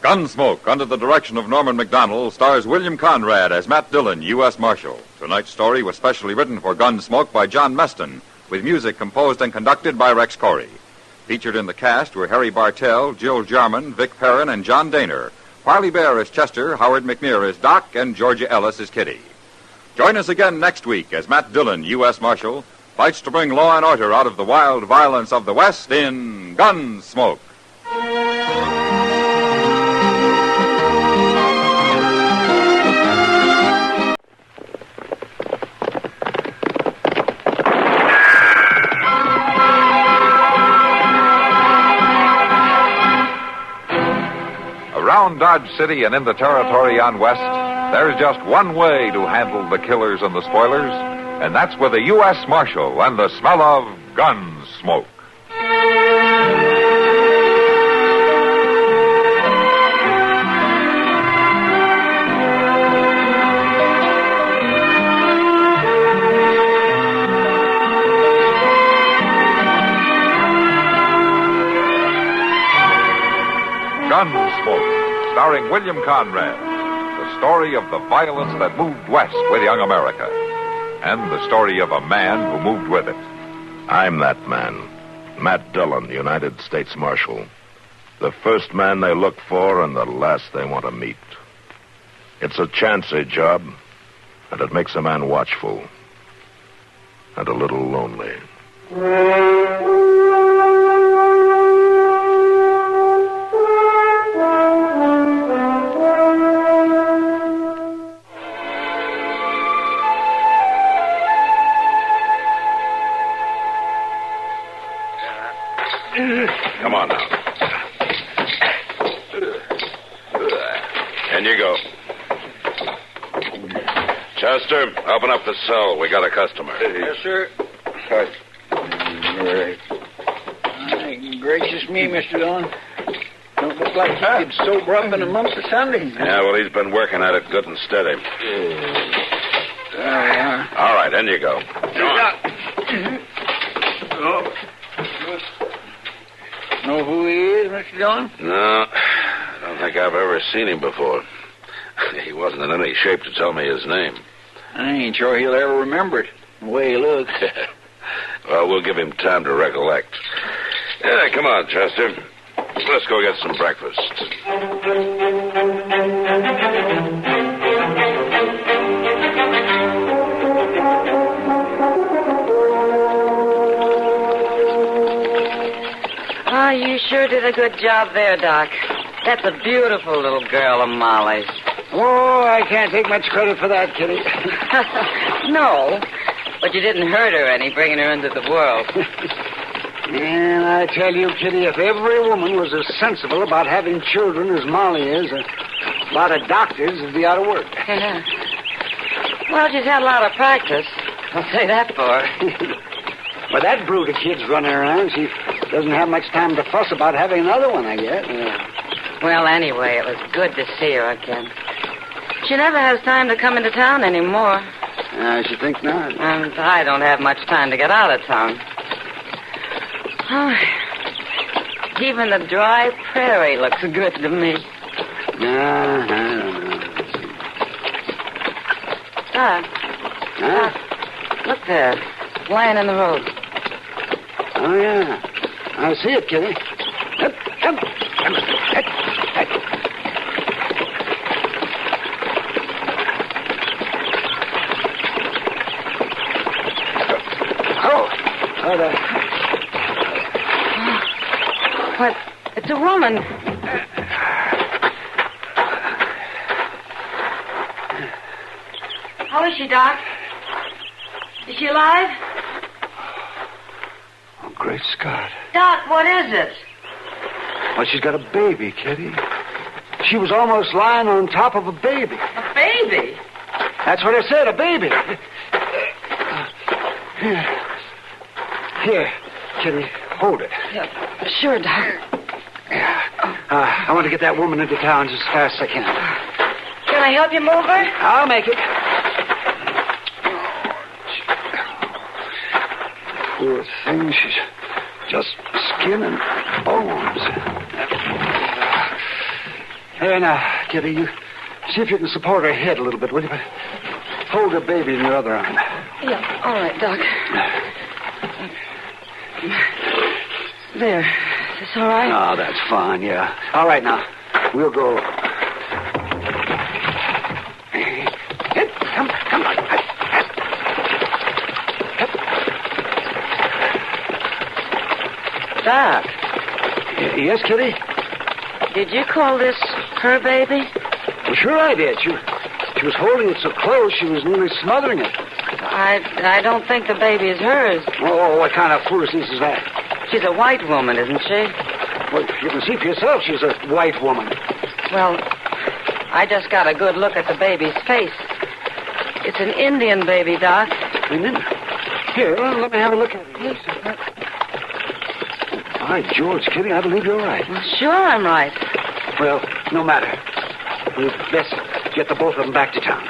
Gunsmoke, under the direction of Norman Macdonald, stars William Conrad as Matt Dillon, U.S. Marshal. Tonight's story was specially written for Gunsmoke by John Meston, with music composed and conducted by Rex Corey. Featured in the cast were Harry Bartell, Jill Jarman, Vic Perrin, and John Daner. Parley Bear as Chester, Howard McNear as Doc, and Georgia Ellis as Kitty. Join us again next week as Matt Dillon, U.S. Marshal, fights to bring law and order out of the wild violence of the West in Gunsmoke. Around Dodge City and in the territory on West, there's just one way to handle the killers and the spoilers, and that's with a U.S. Marshal and the smell of Gunsmoke. Gunsmoke, starring William Conrad, the story of the violence that moved west with young America, and the story of a man who moved with it. I'm that man, Matt Dillon, United States Marshal. The first man they look for and the last they want to meet. It's a chancy job, and it makes a man watchful and a little lonely. Come on now. In you go. Chester, open up the cell. We got a customer. Yes, sir. Right. Gracious me, Mr. Dillon. Don't look like he could sober up in a month of Sunday. Yeah, well, he's been working at it good and steady. There we are. All right, in you go. Know who he is, Mr. Dillon? No, I don't think I've ever seen him before. He wasn't in any shape to tell me his name. I ain't sure he'll ever remember it, the way he looks. Well, we'll give him time to recollect. Yeah, come on, Chester. Let's go get some breakfast. you sure did a good job there, Doc. That's a beautiful little girl of Molly's. Oh, I can't take much credit for that, Kitty. No, but you didn't hurt her any bringing her into the world. And I tell you, Kitty, if every woman was as sensible about having children as Molly is, a lot of doctors would be out of work. Well, she's had a lot of practice. I'll say that for her. With that brood of kids running around, she doesn't have much time to fuss about having another one, I guess. Well, anyway, it was good to see her again. She never has time to come into town anymore. I should think not. And I don't have much time to get out of town. Oh, even the dry prairie looks good to me. I don't know. Doc, look there, lying in the road. Oh, yeah. I see it, Kitty. Come. Oh, there. What? It's a woman. How is she, Doc? Is she alive? Oh, great Scott. Doc, what is it? Well, she's got a baby, Kitty. She was almost lying on top of a baby. A baby? That's what I said, a baby. Here, Kitty, hold it. Yeah, sure, Doc. I want to get that woman into town as fast as I can. Can I help you move her? I'll make it. Poor thing, she's just skin and bones. There now, Kitty, you see if you can support her head a little bit, will you? Hold the baby in your other arm. Yeah, all right, Doc. There. Is this all right? Oh, that's fine, yeah. All right, now. We'll go. Come. Doc. Yes, Kitty? Did you call this her baby? Well, sure I did. She was holding it so close she was nearly smothering it. I don't think the baby is hers. Oh, what kind of foolishness is that? She's a white woman, isn't she? Well, you can see for yourself she's a white woman. Well, I just got a good look at the baby's face. It's an Indian baby, Doc. Indian? Here, let me have a look at it. By George, Kitty, I believe you're right. Well, sure I'm right. Well, no matter. We'd best get the both of them back to town.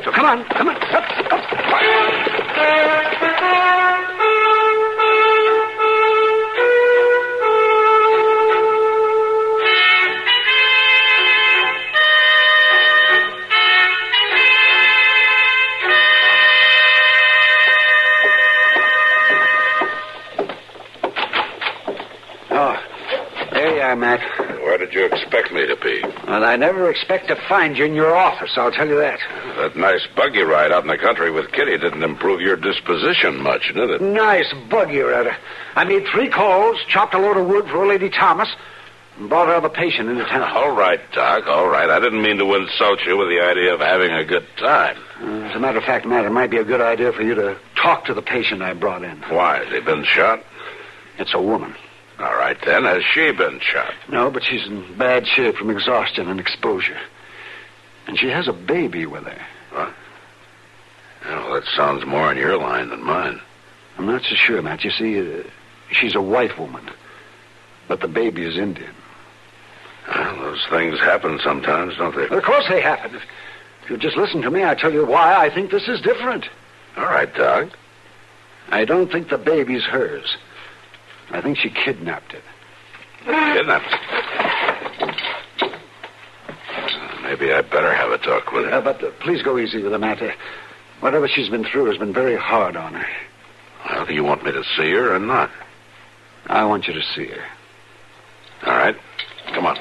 So come on. Up. Matt. Where did you expect me to be? Well, I never expect to find you in your office, I'll tell you that. That nice buggy ride out in the country with Kitty didn't improve your disposition much, did it? Nice buggy ride. I made 3 calls, chopped a load of wood for old Lady Thomas, and brought her other patient into town. All right, Doc, all right. I didn't mean to insult you with the idea of having a good time. As a matter of fact, Matt, it might be a good idea for you to talk to the patient I brought in. Why? Has he been shot? It's a woman. All right, then. Has she been shot? No, but she's in bad shape from exhaustion and exposure. And she has a baby with her. What? Well, that sounds more in your line than mine. I'm not so sure, Matt. You see, she's a white woman. But the baby is Indian. Well, those things happen sometimes, don't they? Of course they happen. If you'll just listen to me, I'll tell you why I think this is different. All right, Doc. I don't think the baby's hers. I think she kidnapped it. Kidnapped? Maybe I better have a talk with her. But please go easy with her, Matt. Whatever she's been through has been very hard on her. Well, do you want me to see her or not? I want you to see her. All right. Come on.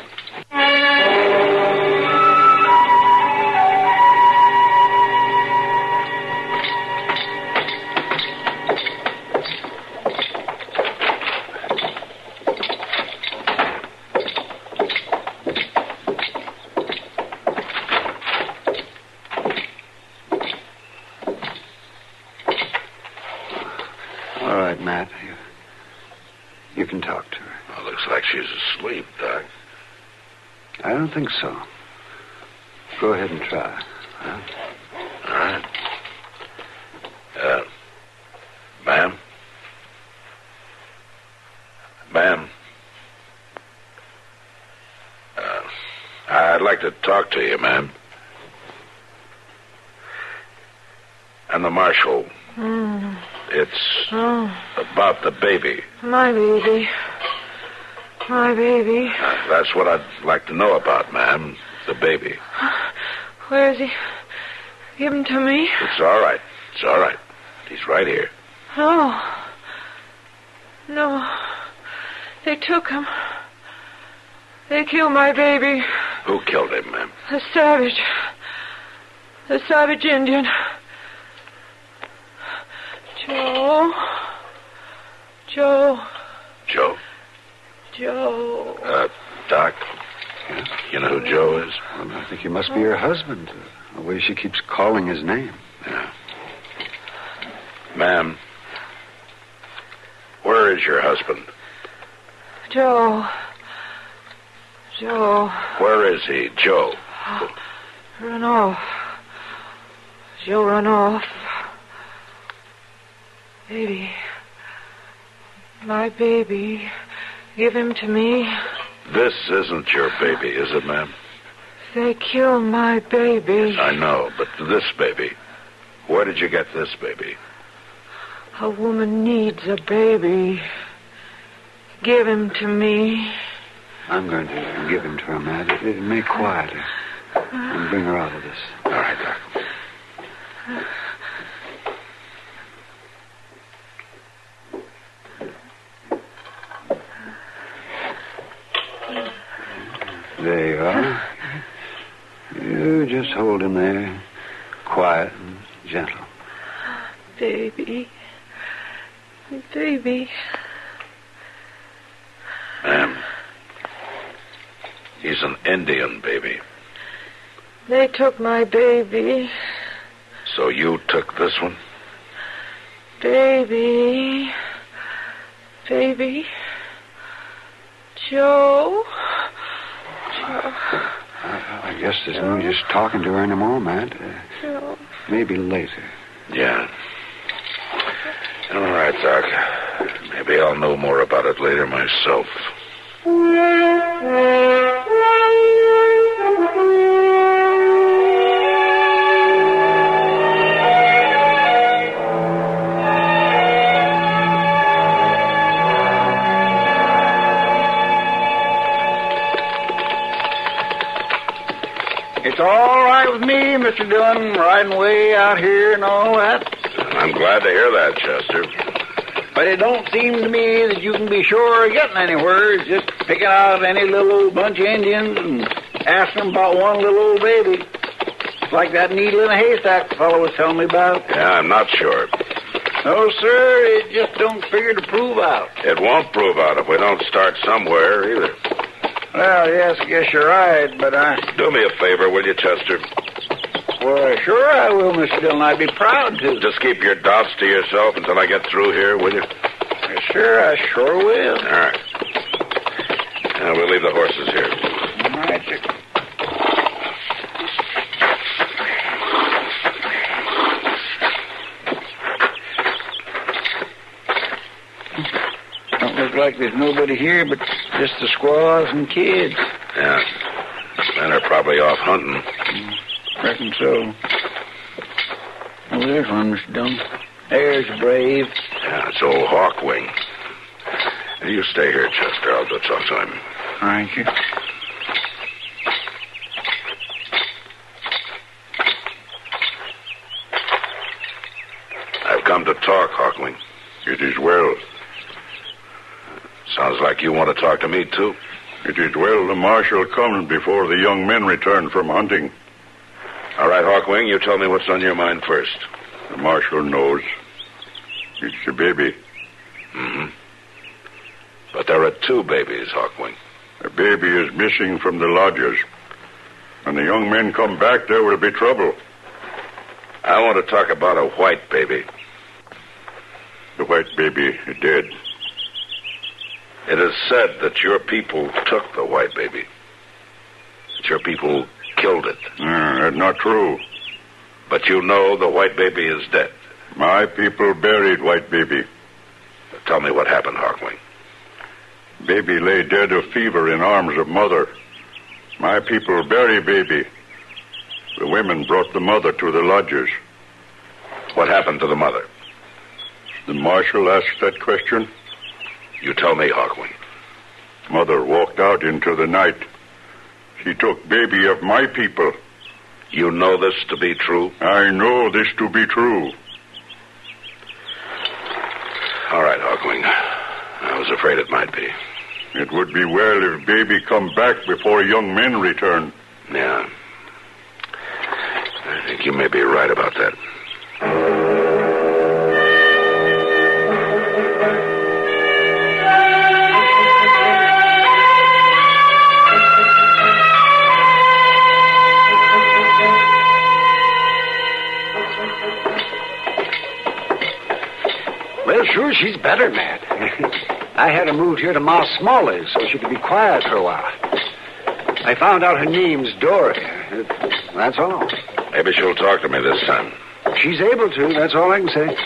You can talk to her. Well, looks like she's asleep, Doc. I don't think so. Go ahead and try. Huh? All right. Ma'am? Ma'am? I'd like to talk to you, ma'am. I'm the marshal. It's about the baby. My baby. My baby. That's what I'd like to know about, ma'am. The baby. Where is he? Give him to me. It's all right. It's all right. He's right here. No. No. They took him. They killed my baby. Who killed him, ma'am? The savage. The savage Indian. Joe. Joe. Joe? Joe. Doc, you know who Joe is? Well, I think he must be her husband. The way she keeps calling his name. Yeah. Ma'am, where is your husband? Joe. Joe. Where is he, Joe? Run off. Joe run off. Baby. My baby. Give him to me. This isn't your baby, is it, ma'am? They killed my baby. I know, but this baby. Where did you get this baby? A woman needs a baby. Give him to me. I'm going to give him to her, Matt. It'll make quiet her and bring her out of this. All right, Doc. There you are. You just hold him there, quiet and gentle. Baby. Baby. Ma'am, he's an Indian baby. They took my baby. So you took this one? Baby. Baby. Joe. I guess there's no use talking to her anymore, Matt. Maybe later. Yeah. All right, Doc. Maybe I'll know more about it later myself. It's all right with me, Mr. Dillon, riding way out here and all that. I'm glad to hear that, Chester. But it don't seem to me that you can be sure of getting anywhere. Just picking out any little old bunch of Indians and asking them about one little old baby. It's like that needle in a haystack the fellow was telling me about. Yeah, I'm not sure. No, sir, it just don't figure to prove out. It won't prove out if we don't start somewhere, either. Well, yes, I guess you're right, but Do me a favor, will you, Chester? Well, sure I will, Mr. Dillon. I'd be proud to. Just keep your doubts to yourself until I get through here, will you? Sure, I sure will. All right. Now, we'll leave the horses here. All right, sir. Don't look like there's nobody here but just the squaws and kids. Yeah. Men are probably off hunting. Reckon so. Oh, there's one, Mr. Dillon. There's Brave. Yeah, it's old Hawkwing. You stay here, Chester. I'll go talk to him. All right, sir. I've come to talk, Hawkwing. It is well. Sounds like you want to talk to me, too. It is well the marshal comes before the young men return from hunting. All right, Hawkwing, you tell me what's on your mind first. The marshal knows. It's the baby. Mm-hmm. But there are two babies, Hawkwing. The baby is missing from the lodges. When the young men come back, there will be trouble. I want to talk about a white baby. The white baby is dead. It is said that your people took the white baby. That your people killed it. That's not true. But you know the white baby is dead. My people buried white baby. Tell me what happened, Harkling. Baby lay dead of fever in arms of mother. My people bury baby. The women brought the mother to the lodges. What happened to the mother? The marshal asked that question. You tell me, Harkling. Mother walked out into the night. She took baby of my people. You know this to be true? I know this to be true. All right, Harkling. I was afraid it might be. It would be well if baby come back before young men return. Yeah. I think you may be right about that. Well, sure, she's better, Matt. I had her moved here to Ma Smalley's so she could be quiet for a while. I found out her name's Dory. That's all. Maybe she'll talk to me this time. She's able to, that's all I can say.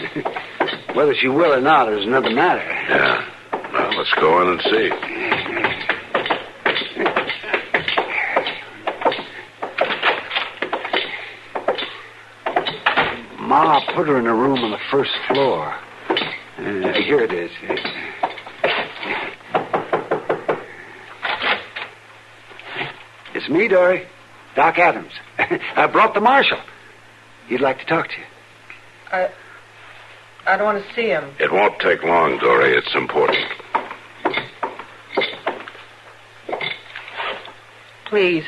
Whether she will or not is another matter. Yeah. Well, let's go in and see. Ma put her in a room on the first floor. Here it is. It's me, Dory. Doc Adams. I brought the marshal. He'd like to talk to you. I don't want to see him. It won't take long, Dory. It's important. Please,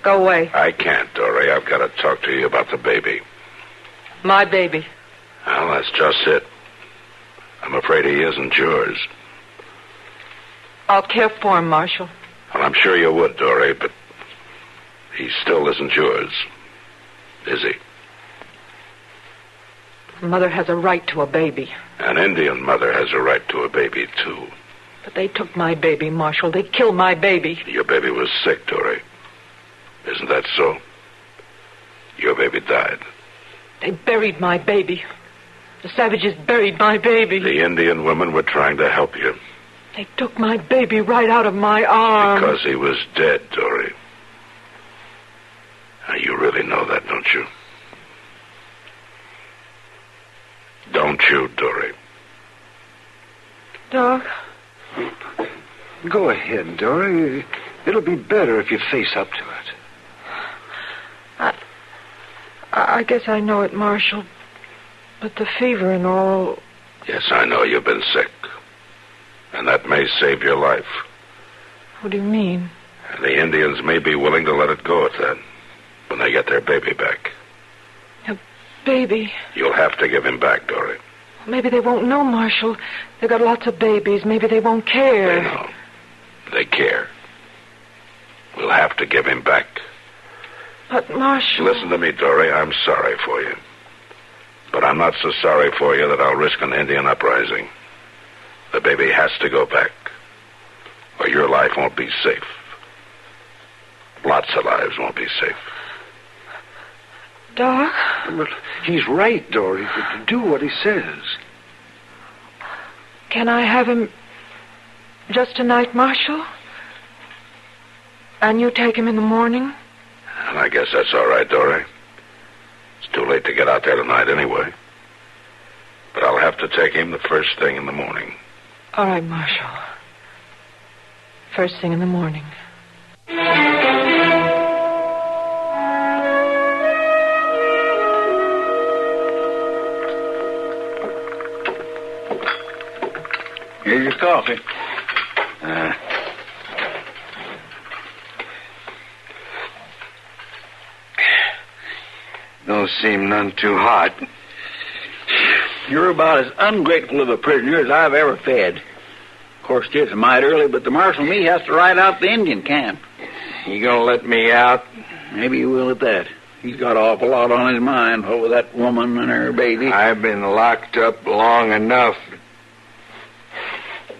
go away. I can't, Dory. I've got to talk to you about the baby. My baby. Well, that's just it. I'm afraid he isn't yours. I'll care for him, Marshal. Well, I'm sure you would, Dory, but he still isn't yours, is he? Mother has a right to a baby. An Indian mother has a right to a baby, too. But they took my baby, Marshal. They killed my baby. Your baby was sick, Dory. Isn't that so? Your baby died. They buried my baby. The savages buried my baby. The Indian women were trying to help you. They took my baby right out of my arms. Because he was dead, Dory. Now, you really know that, don't you? Don't you, Dory? Doc? Go ahead, Dory. It'll be better if you face up to it. I guess I know it, Marshal. But the fever and all... Yes, I know you've been sick. And that may save your life. What do you mean? And the Indians may be willing to let it go at that when they get their baby back. A baby? You'll have to give him back, Dory. Maybe they won't know, Marshal. They've got lots of babies. Maybe they won't care. They know. They care. We'll have to give him back. But, Marshal... Listen to me, Dory. I'm sorry for you. But I'm not so sorry for you that I'll risk an Indian uprising. The baby has to go back, or your life won't be safe. Lots of lives won't be safe. Doc? But he's right, Dory. Do what he says. Can I have him just tonight, Marshal? And you take him in the morning? And I guess that's all right, Dory. It's too late to get out there tonight anyway. But I'll have to take him the first thing in the morning. All right, Marshal. First thing in the morning. Here's your coffee. Don't seem none too hot. You're about as ungrateful of a prisoner as I've ever fed. Of course, it's mighty early, but the marshal and me has to ride out the Indian camp. You gonna let me out? Maybe you will at that. He's got an awful lot on his mind over that woman and her baby. I've been locked up long enough.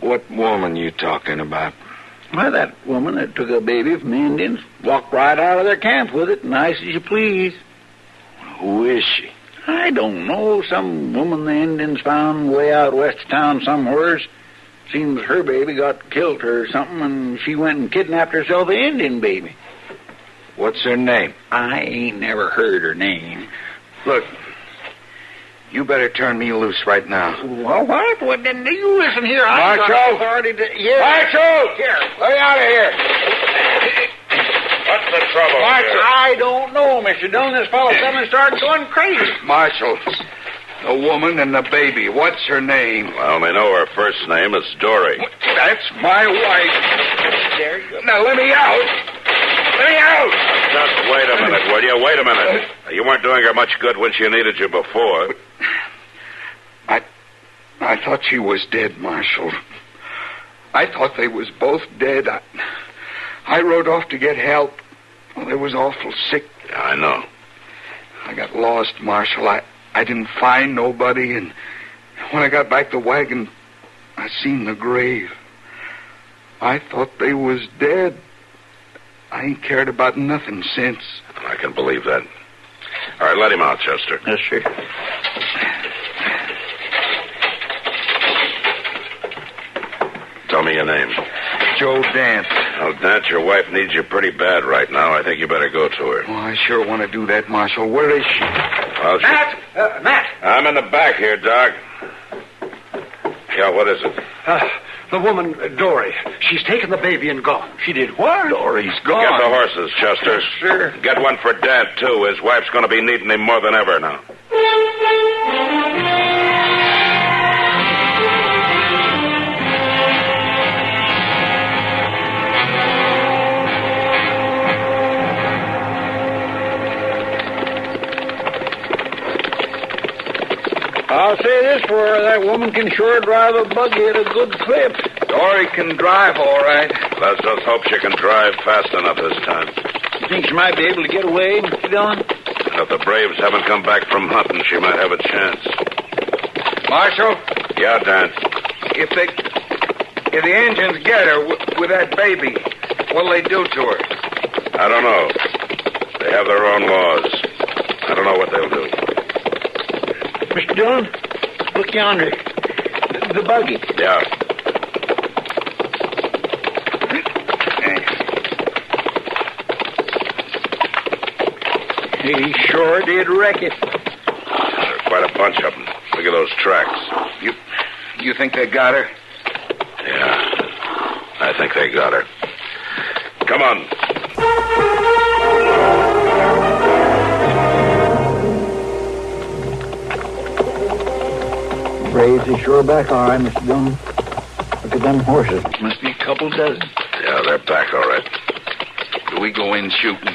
What woman you talking about? Why, that woman that took a baby from the Indians, walked right out of their camp with it, nice as you please. Who is she? I don't know. Some woman the Indians found way out west of town somewheres. Seems her baby got killed or something, and she went and kidnapped herself an Indian baby. What's her name? I ain't never heard her name. Look, you better turn me loose right now. Well, what? Well, then you listen here. Marshal! I've got authority to... Here. Marshal! Here. Let me out of here. What's the trouble here? I don't know, Mr. Dillon. This fellow suddenly started going crazy. Marshal, the woman and the baby, what's her name? Well, we know her first name. It's Dory. That's my wife. There you go. Now, let me out. Let me out. Just wait a minute, will you? Wait a minute. You weren't doing her much good when she needed you before. I thought she was dead, Marshal. I thought they was both dead. I rode off to get help. Well, they was awful sick. Yeah, I know. I got lost, Marshal. I didn't find nobody, and when I got back the wagon, I seen the grave. I thought they was dead. I ain't cared about nothing since. I can believe that. All right, let him out, Chester. Yes, sir. Tell me your name. Joe Dance. Oh, Dance, your wife needs you pretty bad right now. I think you better go to her. Oh, I sure want to do that, Marshal. Where is she? Well, Matt! Matt! I'm in the back here, Doc. Yeah, what is it? The woman, Dory. She's taken the baby and gone. She did what? Dory's gone. Get the horses, Chester. Yes, sir. Get one for Dad, too. His wife's going to be needing him more than ever now. I'll say this for her, that woman can sure drive a buggy at a good clip. Dory can drive, all right. Let's just hope she can drive fast enough this time. You think she might be able to get away, Mr. Dillon? And if the Braves haven't come back from hunting, she might have a chance. Marshal? Yeah, Dan. If the Indians get her with that baby, what'll they do to her? I don't know. They have their own laws. I don't know what they'll do. Mr. Dillon, look yonder. The buggy. Yeah. He sure did wreck it. There are quite a bunch of them. Look at those tracks. You think they got her? Yeah. I think they got her. Come on. Braves is sure back all right, Mr. Dillon. Look at them horses. Must be a couple dozen. Yeah, they're back all right. Do we go in shooting?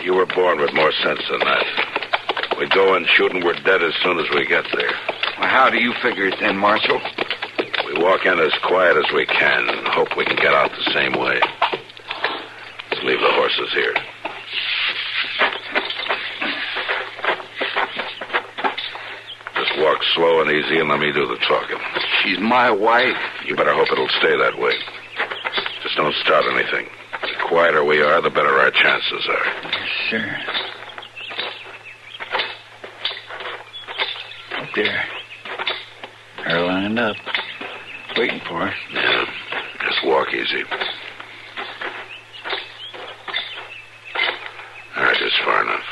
You were born with more sense than that. We go in shooting, we're dead as soon as we get there. Well, how do you figure it then, Marshal? We walk in as quiet as we can and hope we can get out the same way. Let's leave the horses here. Just walk slow and easy and let me do the talking. She's my wife. You better hope it'll stay that way. Just don't start anything. The quieter we are, the better our chances are. Yes, sir. Up there. They're lined up, waiting for us. Yeah, just walk easy. All right, just far enough.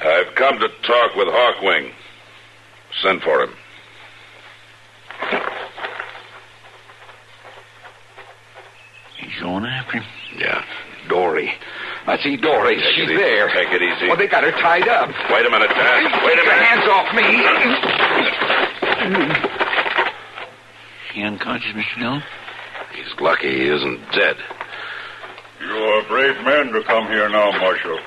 I've come to talk with Hawkwing. Send for him. He's going after him. Yeah. Dory. I see Dory. She's there. Take it easy. Oh, they got her tied up. Wait a minute, Dad. Wait a Get your minute. hands off me. He unconscious, Mr. Dillon? He's lucky he isn't dead. You're a brave man to come here now, Marshal.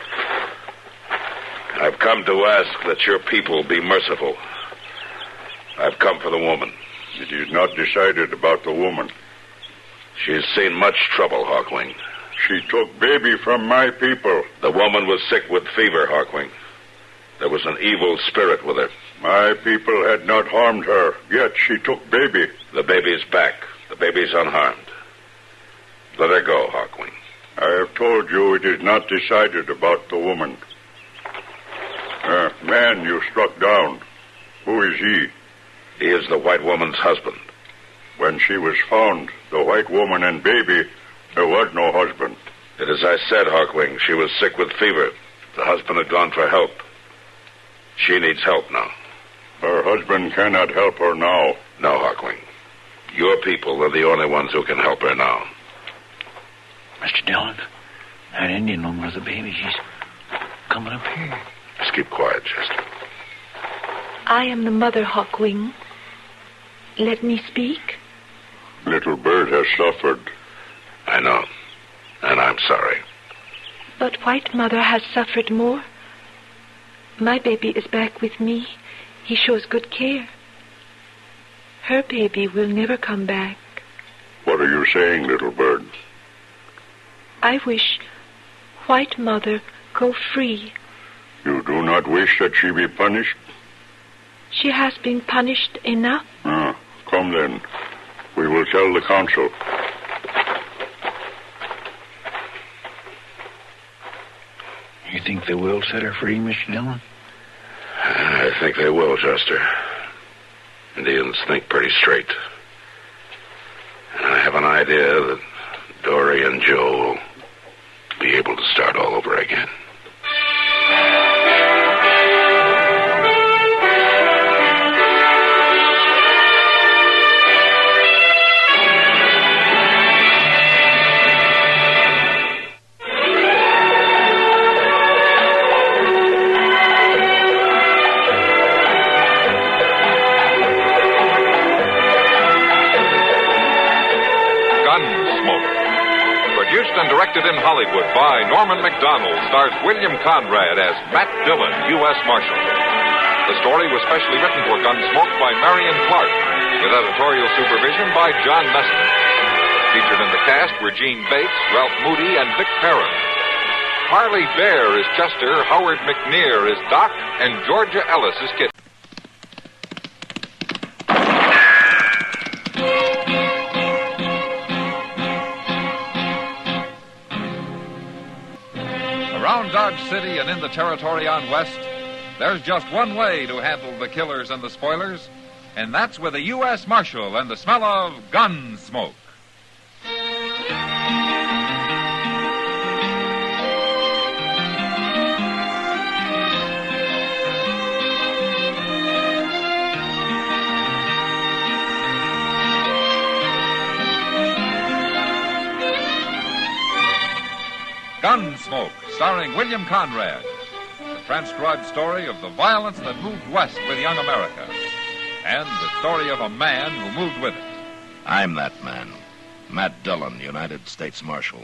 I've come to ask that your people be merciful. I've come for the woman. It is not decided about the woman. She's seen much trouble, Hawkwing. She took baby from my people. The woman was sick with fever, Hawkwing. There was an evil spirit with her. My people had not harmed her, yet she took baby. The baby's back. The baby's unharmed. Let her go, Hawkwing. I have told you it is not decided about the woman. Man you struck down. Who is he? He is the white woman's husband. When she was found, the white woman and baby, there was no husband. It is as I said, Hawkwing. She was sick with fever. The husband had gone for help. She needs help now. Her husband cannot help her now. No, Hawkwing. Your people are the only ones who can help her now. Mr. Dillon, that Indian woman with the baby, she's coming up here. Just keep quiet, Chester. I am the mother, Hawkwing. Let me speak. Little Bird has suffered. I know, and I'm sorry. But White Mother has suffered more. My baby is back with me. He shows good care. Her baby will never come back. What are you saying, Little Bird? I wish White Mother go free. You do not wish that she be punished? She has been punished enough. Come then. We will tell the council. You think they will set her free, Mr. Dillon? I think they will, Chester. Indians think pretty straight. And I have an idea that Dory and Joe will be able to start all over again. Directed in Hollywood by Norman McDonald, stars William Conrad as Matt Dillon, U.S. Marshal. The story was specially written for Gunsmoke by Marion Clark, with editorial supervision by John Meston. Featured in the cast were Gene Bates, Ralph Moody, and Vic Perrin. Harley Bear is Chester, Howard McNear is Doc, and Georgia Ellis is Kitty. Around Dodge City and in the territory on West, there's just one way to handle the killers and the spoilers, and that's with a U.S. Marshal and the smell of Gunsmoke. Gunsmoke, starring William Conrad. The transcribed story of the violence that moved west with young America. And the story of a man who moved with it. I'm that man. Matt Dillon, United States Marshal.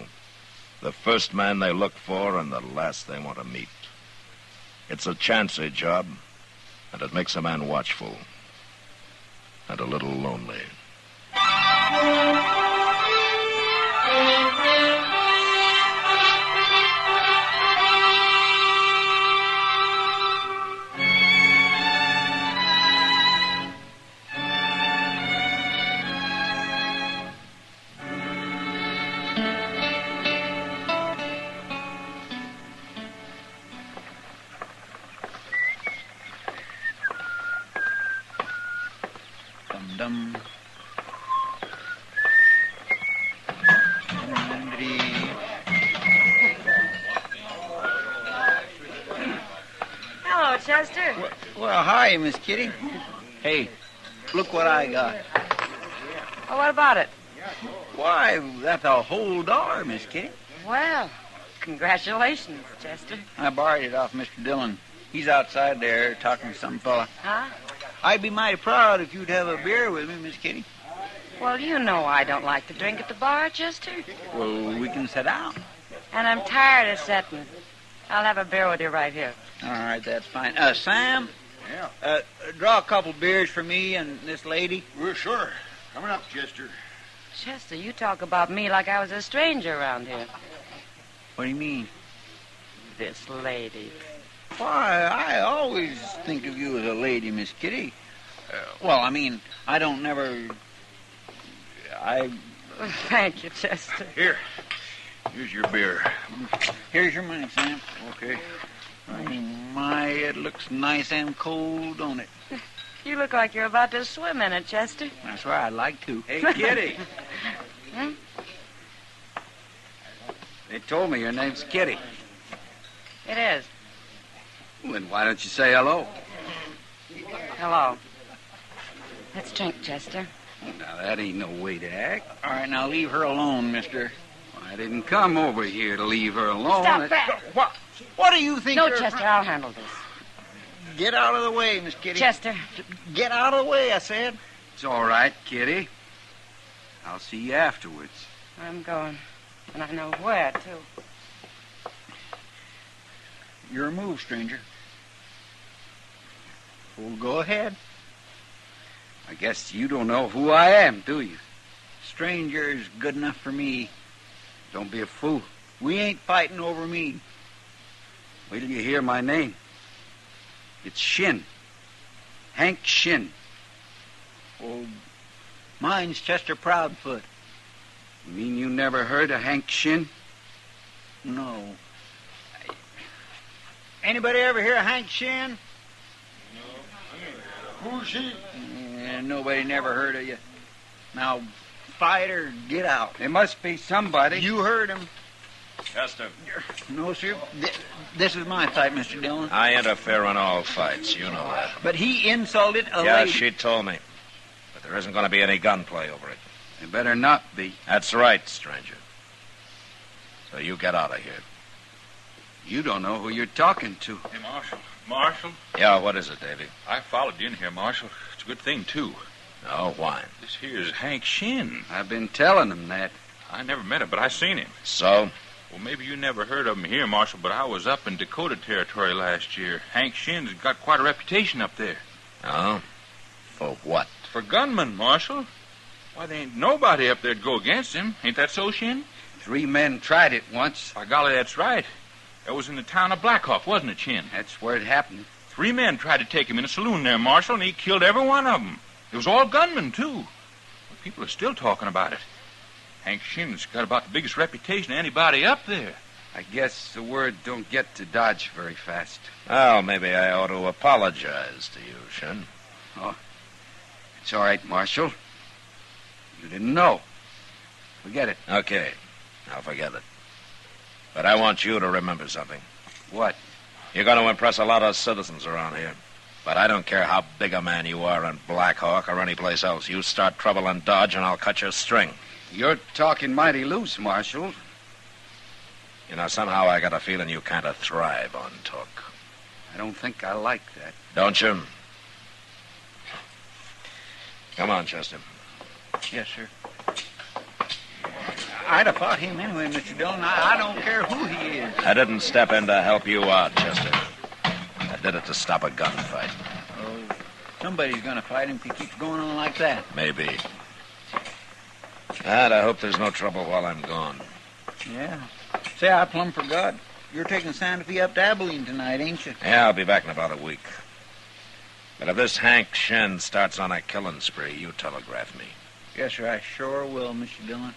The first man they look for and the last they want to meet. It's a chancy job, and it makes a man watchful. And a little lonely. Dum. Hello, Chester. Well, hi, Miss Kitty. Hey, look what I got. Oh, what about it? Why, that's a whole $1, Miss Kitty. Well, congratulations, Chester. I borrowed it off Mr. Dillon. He's outside there talking to some fella. Huh? I'd be mighty proud if you'd have a beer with me, Miss Kitty. Well, you know I don't like to drink at the bar, Chester. Well, we can sit down. And I'm tired of sitting. I'll have a beer with you right here. All right, that's fine. Sam? Yeah? Draw a couple beers for me and this lady. Well, sure. Coming up, Chester. Chester, you talk about me like I was a stranger around here. What do you mean? This lady. Why, I always think of you as a lady, Miss Kitty. Well, I mean, I don't never... Thank you, Chester. Here's your beer. Here's your money, Sam. Okay. Oh, my, it looks nice and cold, don't it? You look like you're about to swim in it, Chester. That's right, I'd like to. Hey, Kitty. Hmm? They told me your name's Kitty. It is. Well, then why don't you say hello? Hello. Let's drink, Chester. Now, that ain't no way to act. All right, now leave her alone, mister. I didn't come over here to leave her alone. Stop that. What do you think? No, Chester, I'll handle this. Get out of the way, Miss Kitty. Chester. Get out of the way, I said. It's all right, Kitty. I'll see you afterwards. I'm going. And I know where, too. Your move, stranger. Well, go ahead. I guess you don't know who I am, do you? Stranger is good enough for me. Don't be a fool. We ain't fighting over me. Wait till you hear my name. It's Shin. Hank Shin. Well, mine's Chester Proudfoot. You mean you never heard of Hank Shin? No. Anybody ever hear of Hank Shin? No. Who's he? Yeah, nobody never heard of you. Now, fight or get out. There must be somebody. You heard him. Chester. No, sir. This is my fight, Mr. Dillon. I interfere in all fights. You know that. But he insulted a Yeah, lady. she told me. But there isn't going to be any gunplay over it. There better not be. That's right, stranger. So you get out of here. You don't know who you're talking to. Hey, Marshal. Marshal? Yeah, what is it, Davy? I followed you in here, Marshal. It's a good thing, too. Oh, why? This here's Hank Shin. I've been telling him that. I never met him, but I seen him. So? Well, maybe you never heard of him here, Marshal, but I was up in Dakota Territory last year. Hank Shin's got quite a reputation up there. Oh? For what? For gunman, Marshal. Why, there ain't nobody up there to go against him. Ain't that so, Shin? 3 men tried it once. By golly, that's right. That was in the town of Blackhawk, wasn't it, Shin? That's where it happened. 3 men tried to take him in a saloon there, Marshal, and he killed every one of them. It was all gunmen, too. But people are still talking about it. Hank Shin's got about the biggest reputation of anybody up there. I guess the word don't get to Dodge very fast. Well, maybe I ought to apologize to you, Shin. Oh, it's all right, Marshal. You didn't know. Forget it. Okay, I'll forget it. But I want you to remember something. What? You're going to impress a lot of citizens around here. But I don't care how big a man you are in Blackhawk or anyplace else. You start trouble in Dodge and I'll cut your string. You're talking mighty loose, Marshal. You know, somehow I got a feeling you kind of thrive on talk. I don't think I like that. Don't you? Come on, Chester. Yes, sir. I'd have fought him anyway, Mr. Dillon. I don't care who he is. I didn't step in to help you out, Chester. I did it to stop a gunfight. Oh, somebody's going to fight him if he keeps going on like that. Maybe. And I hope there's no trouble while I'm gone. Yeah. Say, I plumb forgot. You're taking Santa Fe up to Abilene tonight, ain't you? Yeah, I'll be back in about a week. But if this Hank Shin starts on a killing spree, you telegraph me. Yes, sir, I sure will, Mr. Dillon.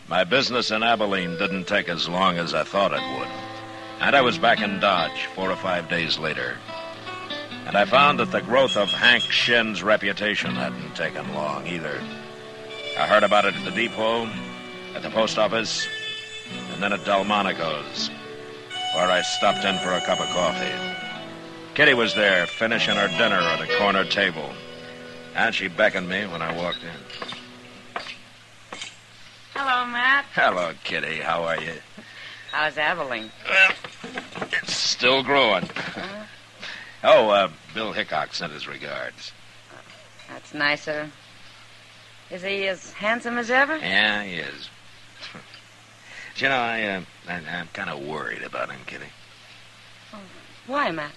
My business in Abilene didn't take as long as I thought it would. And I was back in Dodge 4 or 5 days later. And I found that the growth of Hank Shin's reputation hadn't taken long either. I heard about it at the depot, at the post office, and then at Delmonico's, where I stopped in for a cup of coffee. Kitty was there, finishing her dinner at a corner table, and she beckoned me when I walked in. Hello, Matt. Hello, Kitty. How are you? How's Abilene? Well, it's still growing. Bill Hickok sent his regards. That's nicer. Is he as handsome as ever? Yeah, he is. You know, I'm kind of worried about him, Kitty. Oh, why, Matt?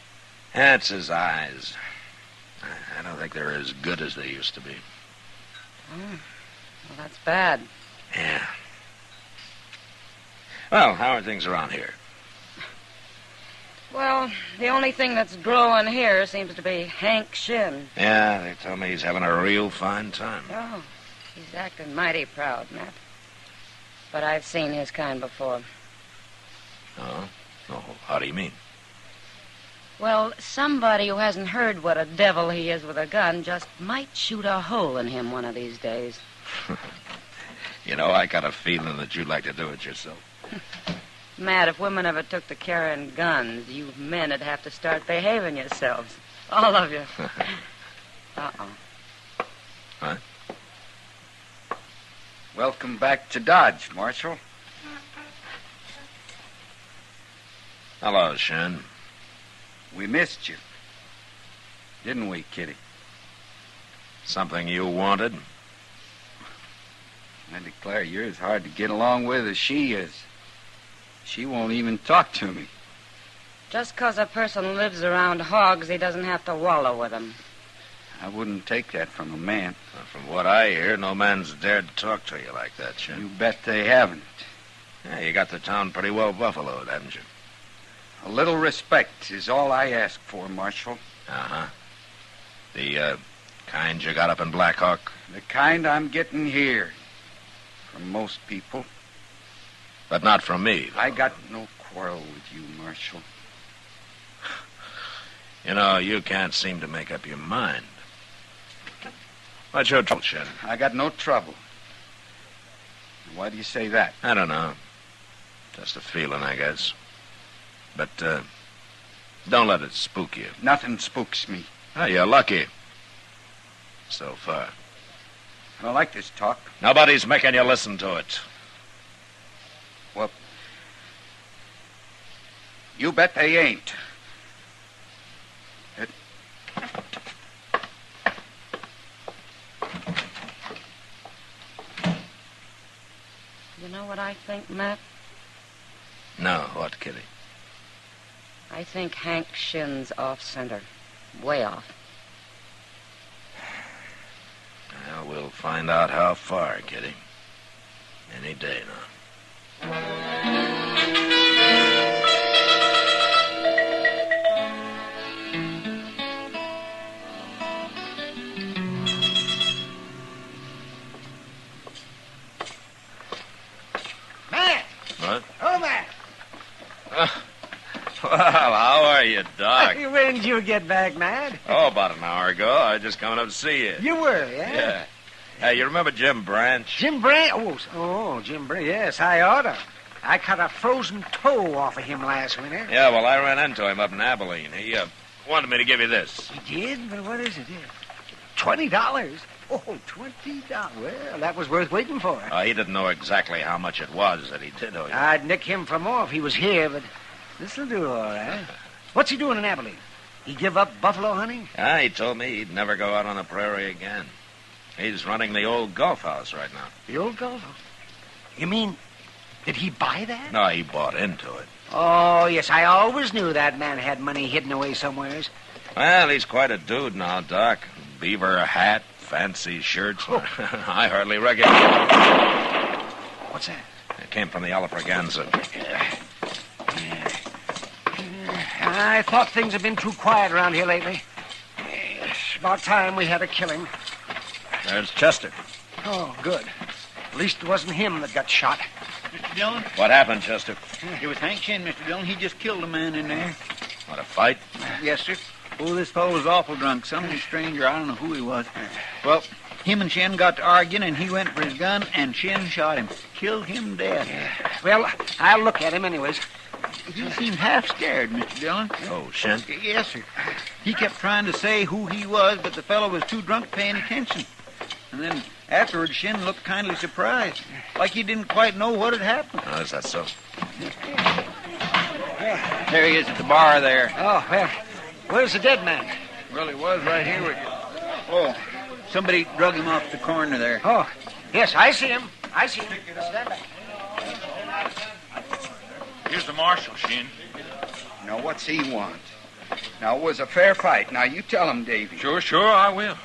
That's his eyes. I don't think they're as good as they used to be. Well, that's bad. Yeah. Well, how are things around here? Well, the only thing that's growing here seems to be Hank Shin. Yeah, they tell me he's having a real fine time. Oh, he's acting mighty proud, Matt. But I've seen his kind before. Oh? Oh, how do you mean? Well, somebody who hasn't heard what a devil he is with a gun just might shoot a hole in him one of these days. You know, I got a feeling that you'd like to do it yourself. Matt, if women ever took to carrying guns, you men would have to start behaving yourselves. All of you. Uh-oh. Huh? Welcome back to Dodge, Marshal. Hello, Shin. We missed you. Didn't we, Kitty? Something you wanted? I declare you're as hard to get along with as she is. She won't even talk to me. Just 'cause a person lives around hogs, he doesn't have to wallow with them. I wouldn't take that from a man. Well, from what I hear, no man's dared to talk to you like that, Shin. You bet they haven't. Yeah, you got the town pretty well buffaloed, haven't you? A little respect is all I ask for, Marshal. Uh-huh. The kind you got up in Black Hawk? The kind I'm getting here. From most people. But not from me. I got no quarrel with you, Marshal. You know, you can't seem to make up your mind. What's your trouble, Shin? I got no trouble. Why do you say that? I don't know. Just a feeling, I guess. But, don't let it spook you. Nothing spooks me. Oh, you're lucky. So far. I don't like this talk. Nobody's making you listen to it. Well, you bet they ain't. You know what I think, Matt? No, what, Kitty? I think Hank Shin's off center. Way off. Well, we'll find out how far, Kitty. Any day now. Matt! What? Oh, Matt! Well, how are you, Doc? When did you get back, Matt? Oh, about an hour ago. I was just coming up to see you. You were, yeah? Yeah. Hey, you remember Jim Branch? Jim Branch? Oh, Jim Branch. Yes, I oughta. I cut a frozen toe off of him last winter. Yeah, well, I ran into him up in Abilene. He wanted me to give you this. He did? But what is it? $20? Oh, $20. Well, that was worth waiting for. He didn't know exactly how much it was that he did owe you. I'd nick him for more if he was here, but this'll do all right. What's he doing in Abilene? He give up buffalo hunting? He told me he'd never go out on the prairie again. He's running the old golf house right now. The old golf house? You mean, did he buy that? No, he bought into it. Oh, yes, I always knew that man had money hidden away somewheres. Well, he's quite a dude now, Doc. Beaver hat, fancy shirts. Oh. I hardly recognize. What's that? It came from the Alafraganza. I thought things had been too quiet around here lately. It's about time we had a killing. There's Chester. Oh, good. At least it wasn't him that got shot. Mr. Dillon? What happened, Chester? It was Hank Shin, Mr. Dillon. He just killed a man in there. What, a fight? Yes, sir. Oh, this fellow was awful drunk. Some stranger, I don't know who he was. Well, him and Shin got to arguing, and he went for his gun, and Shin shot him. Killed him dead. Well, I'll look at him anyways. He seemed half scared, Mr. Dillon. Oh, Shin? Yes, sir. He kept trying to say who he was, but the fellow was too drunk paying attention. And then afterwards, Shin looked kindly surprised, like he didn't quite know what had happened. Oh, is that so? There he is at the bar there. Oh, well, where's the dead man? Well, he was right here with you. Oh, somebody drug him off the corner there. Oh, yes, I see him. I see him. Stand back. Here's the marshal, Shin. Now, what's he want? Now, it was a fair fight. Now, you tell him, Davy. Sure, I will.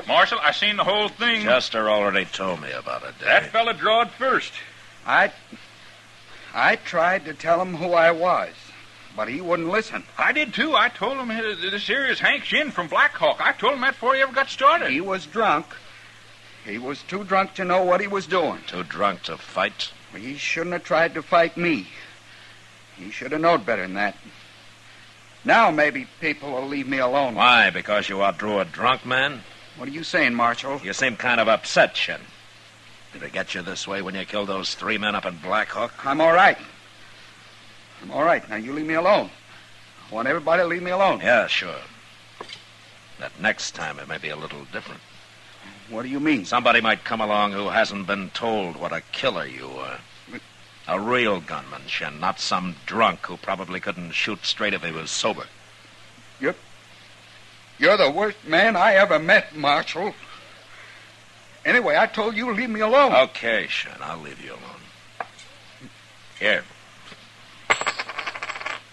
Marshal, I seen the whole thing. Chester already told me about it, Davy. That fella drawed first. I tried to tell him who I was, but he wouldn't listen. I did, too. I told him this here is Hank Shin from Black Hawk. I told him that before he ever got started. He was drunk. He was too drunk to know what he was doing. Too drunk to fight? He shouldn't have tried to fight me. He should have known better than that. Now maybe people will leave me alone. Why? Because you outdrew a drunk man? What are you saying, Marshal? You seem kind of upset, Shin. Did it get you this way when you killed those 3 men up in Black Hawk? I'm all right. I'm all right. Now, you leave me alone. I want everybody to leave me alone. Yeah, sure. That next time it may be a little different. What do you mean? Somebody might come along who hasn't been told what a killer you were. A real gunman, Shin, not some drunk who probably couldn't shoot straight if he was sober. You're the worst man I ever met, Marshal. Anyway, I told you to leave me alone. Okay, Shin, I'll leave you alone. Here.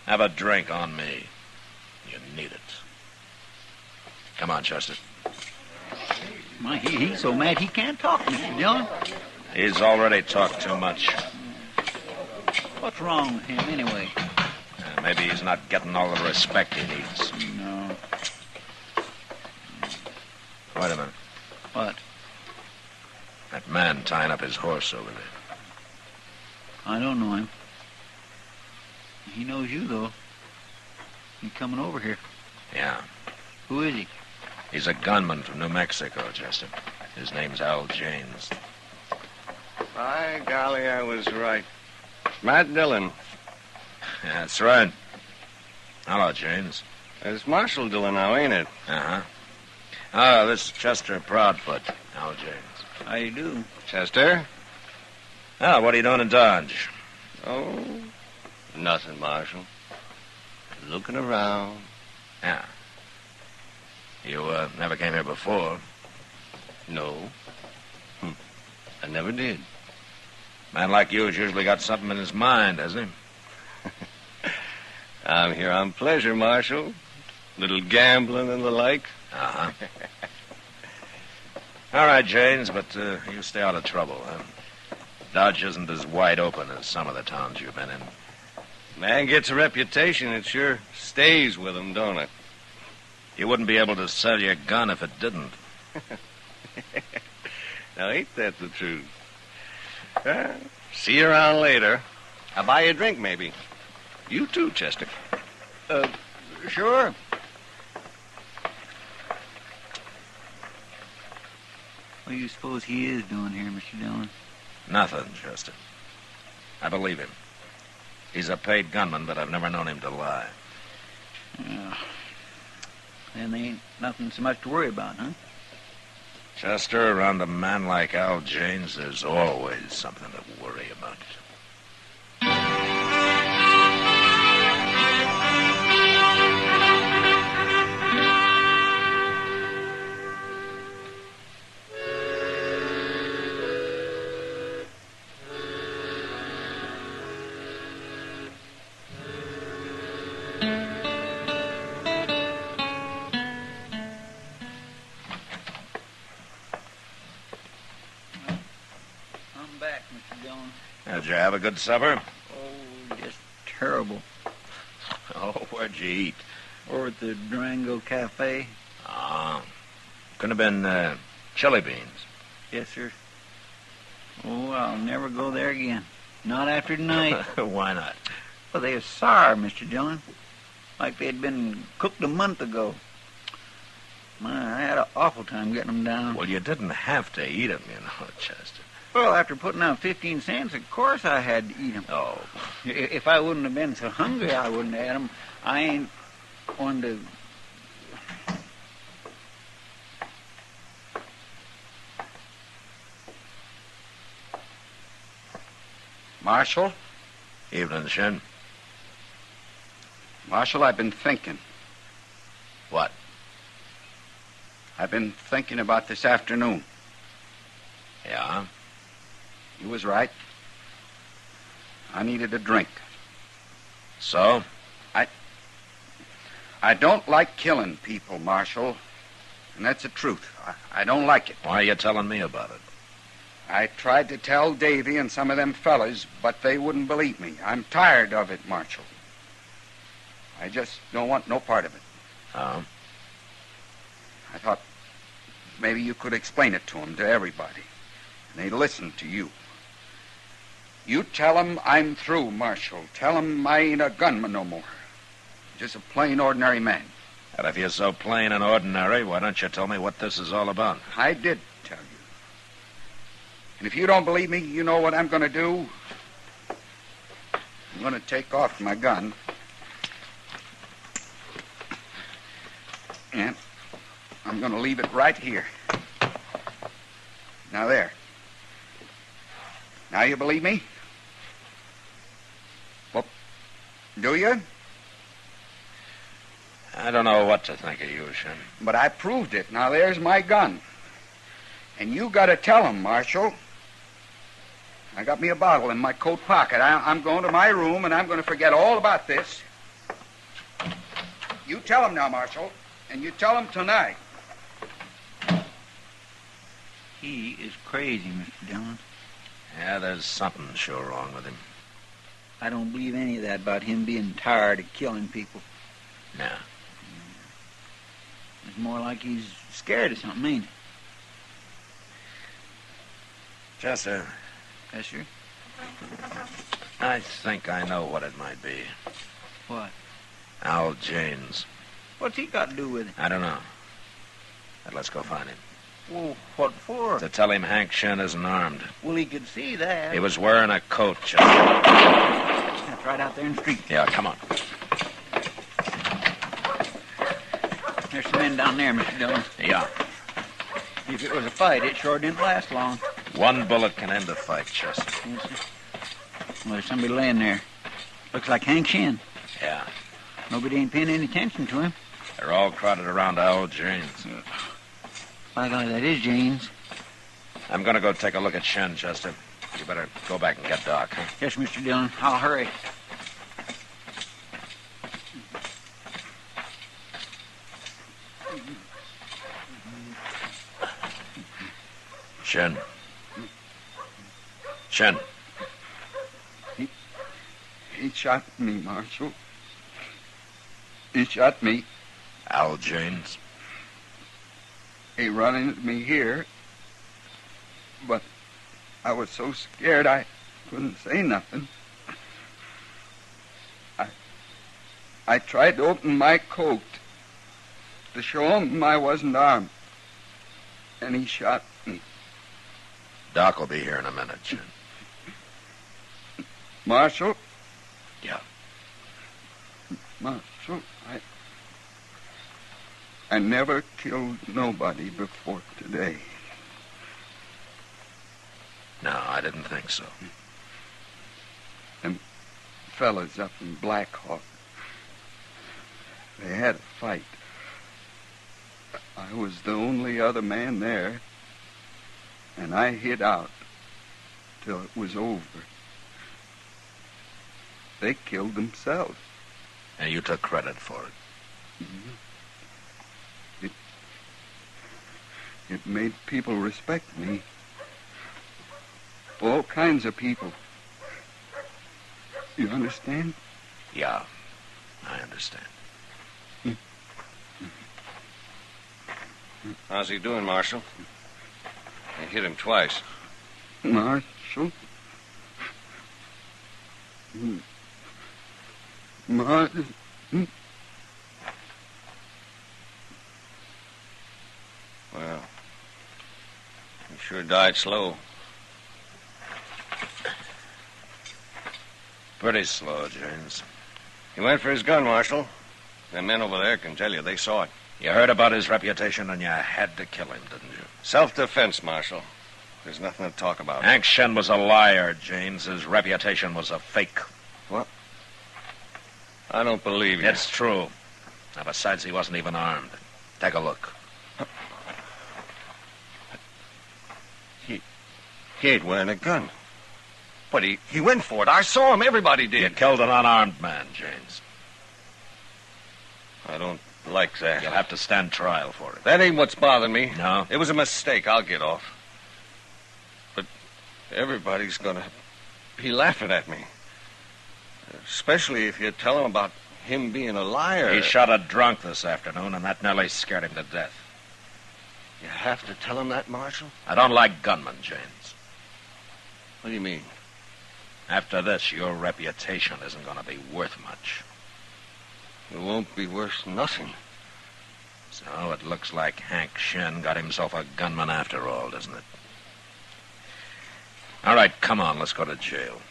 Have a drink on me. You need it. Come on, Chester. My, he's so mad he can't talk, Mr. Dillon. He's already talked too much. What's wrong with him, anyway? Maybe he's not getting all the respect he needs. No. Wait a minute. What? That man tying up his horse over there. I don't know him. He knows you, though. He's coming over here. Yeah. Who is he? He's a gunman from New Mexico, Chester. His name's Al Janes. By golly, I was right. Matt Dillon. Yeah, that's right. Hello, Janes. It's Marshal Dillon now, ain't it? Uh-huh. Oh, this is Chester Proudfoot. Al Janes. How you do? Chester? Oh, what are you doing in Dodge? Oh, nothing, Marshal. Looking around. Yeah. You, never came here before? No. I never did. Man like you has usually got something in his mind, hasn't he? I'm here on pleasure, Marshal. Little gambling and the like. Uh-huh. All right, Janes, but you stay out of trouble, huh? Dodge isn't as wide open as some of the towns you've been in. Man gets a reputation, it sure stays with him, don't it? You wouldn't be able to sell your gun if it didn't. Now, ain't that the truth? See you around later. I'll buy you a drink, maybe. You too, Chester. Sure. What do you suppose he is doing here, Mr. Dillon? Nothing, Chester. I believe him. He's a paid gunman, but I've never known him to lie. Then there ain't nothing so much to worry about, huh? Chester, around a man like Al Janes, there's always something to worry about. Did you have a good supper? Oh, just terrible. Oh, where'd you eat? Over at the Durango Cafe. Oh. Couldn't have been chili beans. Yes, sir. Oh, I'll never go there again. Not after tonight. Why not? Well, they were sour, Mr. Dillon. Like they had been cooked a month ago. My, I had an awful time getting them down. Well, you didn't have to eat them, you know, Chester. Well, after putting out 15 cents, of course I had to eat them. Oh. If I wouldn't have been so hungry, I wouldn't have had them. I ain't one to... Marshal? Evening, Shin. Marshal, I've been thinking. What? I've been thinking about this afternoon. Yeah? You was right. I needed a drink. So? I don't like killing people, Marshal. And that's the truth. I don't like it. Why are you telling me about it? I tried to tell Davy and some of them fellas, but they wouldn't believe me. I'm tired of it, Marshal. I just don't want no part of it. Oh? I thought maybe you could explain it to them, to everybody. And they'd listen to you. You tell them I'm through, Marshal. Tell them I ain't a gunman no more. Just a plain, ordinary man. And if you're so plain and ordinary, why don't you tell me what this is all about? I did tell you. And if you don't believe me, you know what I'm going to do? I'm going to take off my gun. And I'm going to leave it right here. Now there. Now you believe me? Well, do you? I don't know what to think of you, Shin. But I proved it. Now there's my gun. And you got to tell him, Marshal. I got me a bottle in my coat pocket. I'm going to my room, and I'm going to forget all about this. You tell him now, Marshal. And you tell him tonight. He is crazy, Mr. Dillon. Yeah, there's something sure wrong with him. I don't believe any of that about him being tired of killing people. No. It's more like he's scared of something, ain't it? Chester. Yes, sir? I think I know what it might be. What? Al James. What's he got to do with it? I don't know. But let's go find him. Well, what for? To tell him Hank Shin isn't armed. Well, he could see that. He was wearing a coat, Chester. That's right out there in the street. Yeah, come on. There's some men down there, Mr. Dillon. Yeah. If it was a fight, it sure didn't last long. One bullet can end a fight, Chester. Yes, sir. Well, there's somebody laying there. Looks like Hank Shin. Yeah. Nobody ain't paying any attention to him. They're all crowded around Al James. By golly, that is James. I'm going to go take a look at Shin, Chester. You better go back and get Doc. Huh? Yes, Mr. Dillon. I'll hurry. Shin. Shin. He shot me, Marshal. He shot me. Al James. He run into me here. But I was so scared I couldn't say nothing. I tried to open my coat to show him I wasn't armed. And he shot me. Doc will be here in a minute, Shin. Marshal? Yeah. Marshal, I never killed nobody before today. No, I didn't think so. Them fellas up in Black Hawk, they had a fight. I was the only other man there, and I hid out till it was over. They killed themselves. And you took credit for it. Mm-hmm. It made people respect me. All kinds of people. You understand? Yeah, I understand. How's he doing, Marshal? I hit him twice. Marshal? Marshal? Well, he sure died slow. Pretty slow, James. He went for his gun, Marshal. Them men over there can tell you they saw it. You heard about his reputation and you had to kill him, didn't you? Self-defense, Marshal. There's nothing to talk about. Hank Shin was a liar, James. His reputation was a fake. What? I don't believe you. It's true. Now, besides, he wasn't even armed. Take a look. He ain't wearing a gun. But he went for it. I saw him. Everybody did. You killed an unarmed man, James. I don't like that. You'll have to stand trial for it. That ain't what's bothering me. No? It was a mistake. I'll get off. But everybody's gonna be laughing at me. Especially if you tell them about him being a liar. He shot a drunk this afternoon, and that nearly scared him to death. You have to tell him that, Marshal? I don't like gunmen, James. What do you mean? After this, your reputation isn't going to be worth much. It won't be worth nothing. So it looks like Hank Shin got himself a gunman after all, doesn't it? All right, come on, let's go to jail.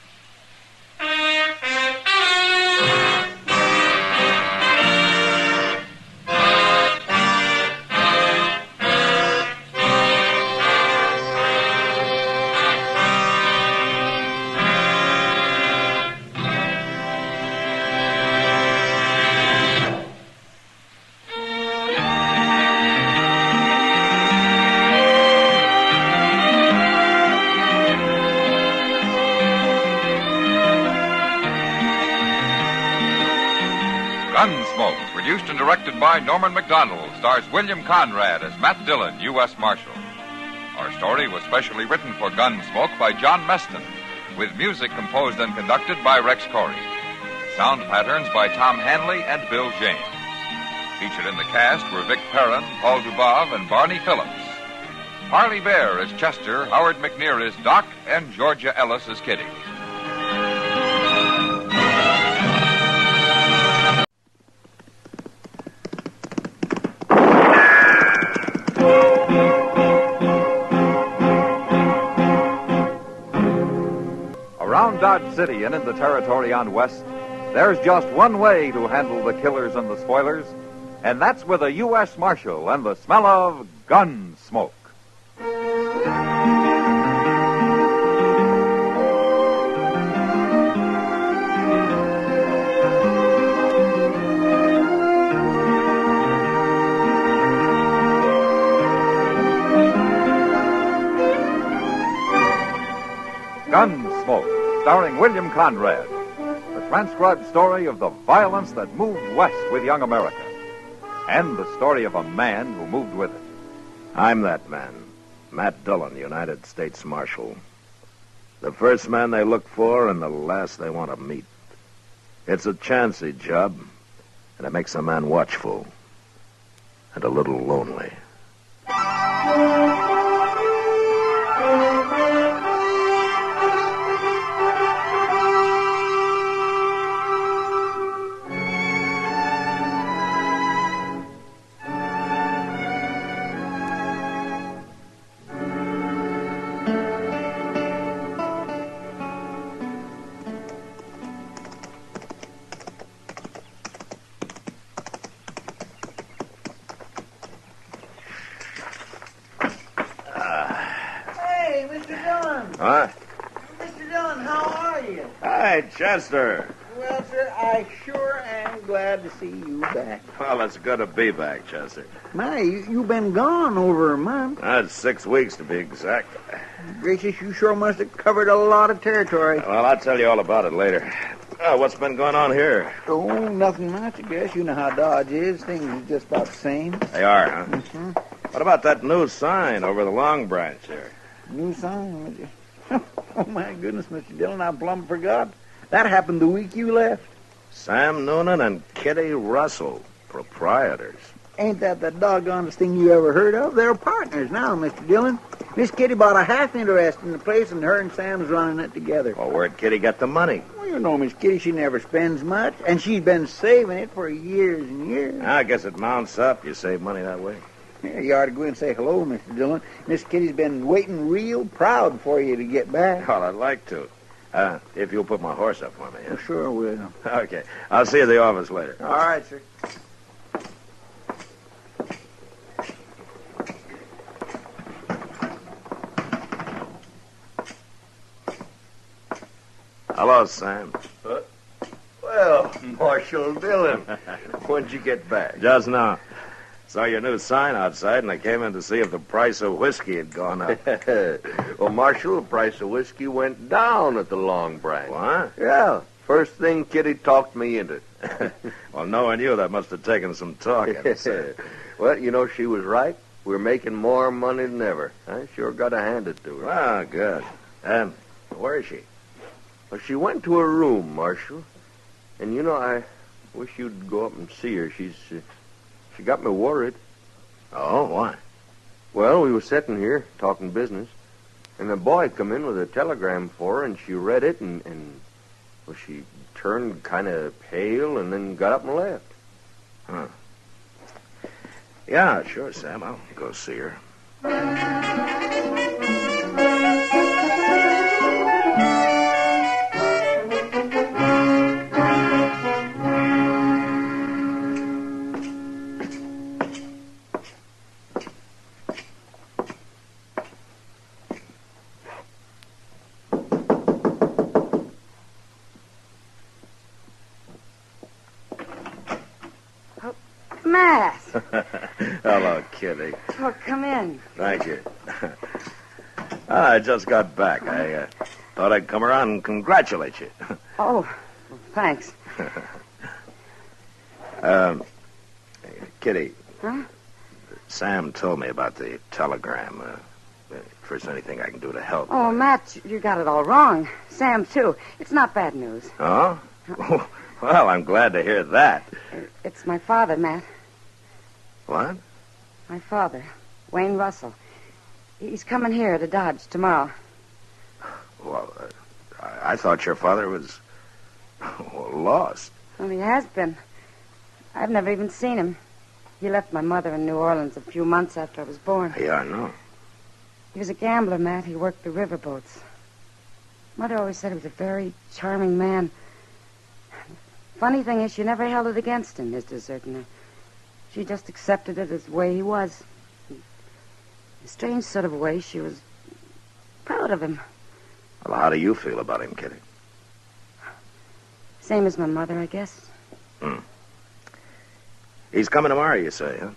Gunsmoke, produced and directed by Norman MacDonald, stars William Conrad as Matt Dillon, U.S. Marshal. Our story was specially written for Gunsmoke by John Meston, with music composed and conducted by Rex Corey. Sound patterns by Tom Hanley and Bill James. Featured in the cast were Vic Perrin, Paul Dubov, and Barney Phillips. Harley Bear as Chester, Howard McNear as Doc, and Georgia Ellis as Kitty. Around Dodge City and in the territory on West, there's just one way to handle the killers and the spoilers, and that's with a U.S. Marshal and the smell of Gunsmoke. Gunsmoke, starring William Conrad. The transcribed story of the violence that moved west with young America. And the story of a man who moved with it. I'm that man, Matt Dillon, United States Marshal. The first man they look for and the last they want to meet. It's a chancy job, and it makes a man watchful and a little lonely. Huh? Mr. Dillon, how are you? Hi, Chester. Well, sir, I sure am glad to see you back. Well, it's good to be back, Chester. My, you've been gone over a month. That's 6 weeks to be exact. Gracious, you sure must have covered a lot of territory. Well, I'll tell you all about it later. What's been going on here? Oh, nothing much, I guess. You know how Dodge is. Things are just about the same. They are, huh? Mm-hmm. What about that new sign over the Long Branch there? New sign? Oh, my goodness, Mr. Dillon, I plumb forgot. That happened the week you left. Sam Noonan and Kitty Russell, proprietors. Ain't that the doggonest thing you ever heard of? They're partners now, Mr. Dillon. Miss Kitty bought a half interest in the place, and her and Sam's running it together. Well, where'd Kitty get the money? Well, you know, Miss Kitty, she never spends much, and she's been saving it for years and years. I guess it mounts up. You save money that way. Yeah, you ought to go in and say hello, Mr. Dillon. Miss Kitty's been waiting real proud for you to get back. Well, I'd like to. If you'll put my horse up for me. Well, sure will. Okay. I'll see you at the office later. All right, sir. Hello, Sam. Well, Marshal Dillon, when'd you get back? Just now. Saw your new sign outside, and I came in to see if the price of whiskey had gone up. Well, Marshal, the price of whiskey went down at the Long Branch. What? Yeah. First thing Kitty talked me into. Well, knowing you, that must have taken some talking. Well, you know, she was right. We're making more money than ever. I sure got to hand it to her. Ah, good. And where is she? Well, she went to her room, Marshal. And, you know, I wish you'd go up and see her. She got me worried. Oh, why? Well, we were sitting here talking business, and a boy come in with a telegram for her, and she read it, and well, she turned kind of pale and then got up and left. Huh. Yeah, sure, Sam. I'll go see her. Matt. Hello, Kitty. Oh, come in. Thank you. I just got back. I thought I'd come around and congratulate you. Oh, well, thanks. Kitty. Huh? Sam told me about the telegram. If there's anything I can do to help. Oh, Matt, you got it all wrong. Sam, too. It's not bad news. Oh? Well, I'm glad to hear that. It's my father, Matt. What? My father, Wayne Russell. He's coming here to Dodge tomorrow. Well, I thought your father was lost. Well, he has been. I've never even seen him. He left my mother in New Orleans a few months after I was born. Yeah, I know. He was a gambler, Matt. He worked the riverboats. Mother always said he was a very charming man. Funny thing is, she never held it against him, his deserting her. She just accepted it as the way he was. In a strange sort of way, she was proud of him. Well, how do you feel about him, Kitty? Same as my mother, I guess. He's coming tomorrow, you say, huh?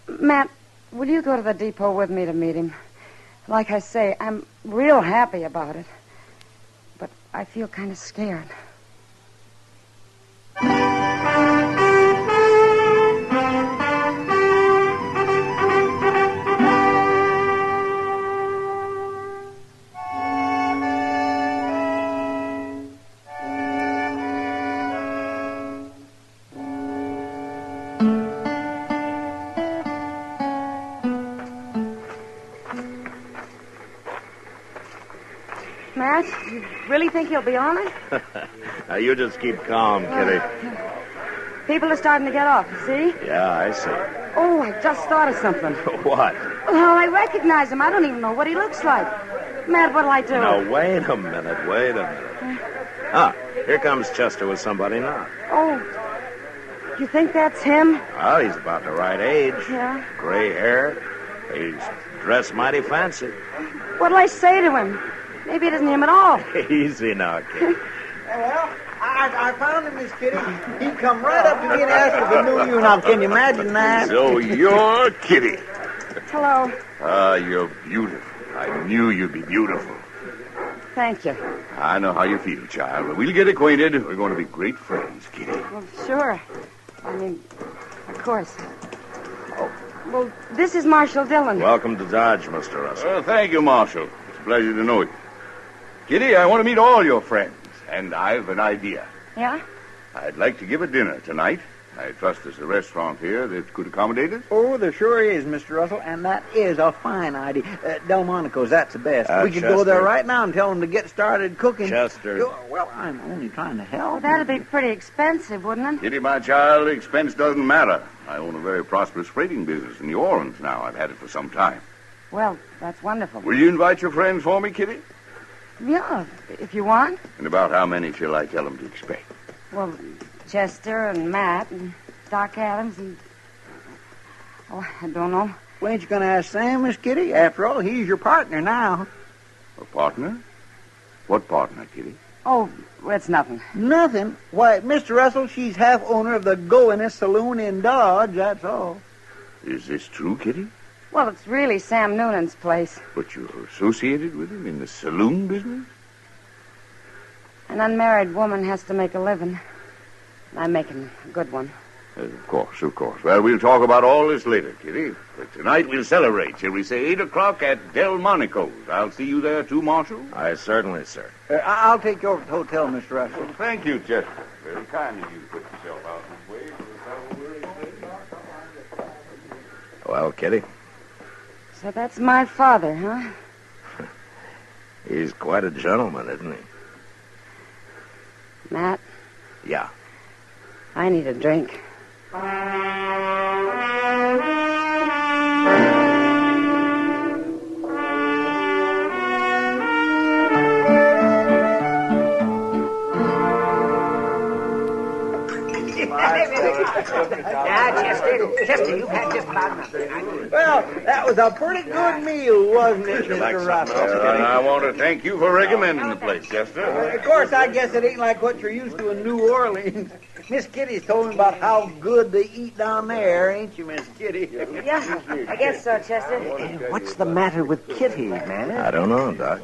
Matt, will you go to the depot with me to meet him? Like I say, I'm real happy about it. But I feel kind of scared. Matt, you really think he'll be on it? Now, you just keep calm, Kitty. People are starting to get off, you see? Yeah, I see. Oh, I just thought of something. What? Well, I recognize him. I don't even know what he looks like. Matt, what'll I do? No, wait a minute. Ah, here comes Chester with somebody now. Oh, you think that's him? Oh, he's about the right age. Yeah. Gray hair. He's dressed mighty fancy. What'll I say to him? Maybe it isn't him at all. Easy now, kid. Well, I found him, Miss Kitty. He come right up to me and asked if I knew you. Now, can you imagine that? So you're Kitty. Hello. You're beautiful. I knew you'd be beautiful. Thank you. I know how you feel, child. We'll get acquainted. We're going to be great friends, Kitty. Well, sure. I mean, of course. Oh, well, this is Marshal Dillon. Welcome to Dodge, Mr. Russell. Thank you, Marshal. It's a pleasure to know you. Kitty, I want to meet all your friends, and I've an idea. Yeah? I'd like to give a dinner tonight. I trust there's a restaurant here that could accommodate us. Oh, there sure is, Mr. Russell, and that is a fine idea. Delmonico's, that's the best. We could go there right now and tell them to get started cooking. Chester. Well, I'm only trying to help. Well, that'd be pretty expensive, wouldn't it? Kitty, my child, expense doesn't matter. I own a very prosperous freighting business in New Orleans now. I've had it for some time. Well, that's wonderful. Will you invite your friends for me, Kitty? Yeah, if you want. And about how many shall I tell them to expect? Well, Chester and Matt and Doc Adams and... Oh, I don't know. Well, ain't you going to ask Sam, Miss Kitty? After all, he's your partner now. A partner? What partner, Kitty? Oh, it's nothing. Nothing? Why, Mr. Russell, she's half owner of the goingest saloon in Dodge, that's all. Is this true, Kitty? Well, it's really Sam Noonan's place. But you're associated with him in the saloon business? An unmarried woman has to make a living. I'm making a good one. Of course, of course. Well, we'll talk about all this later, Kitty. But tonight we'll celebrate, shall we say, 8 o'clock at Delmonico's. I'll see you there, too, Marshal? Aye, certainly, sir. I'll take you over to the hotel, Mr. Russell. Well, thank you, Chester. Very kind of you to put yourself out this way for the fellow. Well, Kitty, So that's my father, huh? he's quite a gentleman, isn't he? Matt, Yeah. I need a drink. Chester, you've had just about enough. Well, that was a pretty good meal, wasn't it, Would you like Mr. something Russell? else, Kitty? I want to thank you for recommending the place, Chester. Of course, I guess it ain't like what you're used to in New Orleans. Miss Kitty's told me about how good they eat down there, ain't you, Miss Kitty? Yeah, I guess so, Chester. What's the matter with Kitty, man? I don't know, Doc.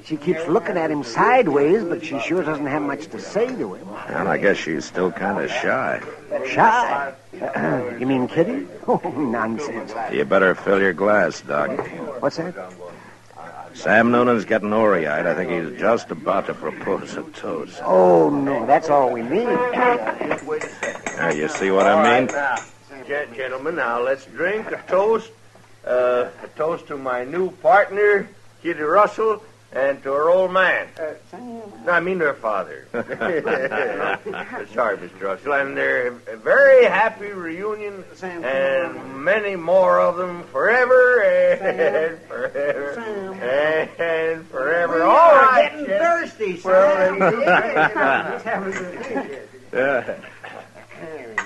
She keeps looking at him sideways, but she sure doesn't have much to say to him. And I guess she's still kind of shy. Shy? You mean Kitty? Oh, nonsense. You better fill your glass, Doc. What's that? Sam Noonan's getting orey-eyed. I think he's just about to propose a toast. Oh, no, that's all we need. Now, you see what I mean? Gentlemen, now let's drink a toast. A toast to my new partner, Kitty Russell, and to her old man. I mean her father. Sorry, Mr. Russell. And they're a very happy reunion, and many more of them forever and forever and forever. We All are right, getting Jen. thirsty, sir.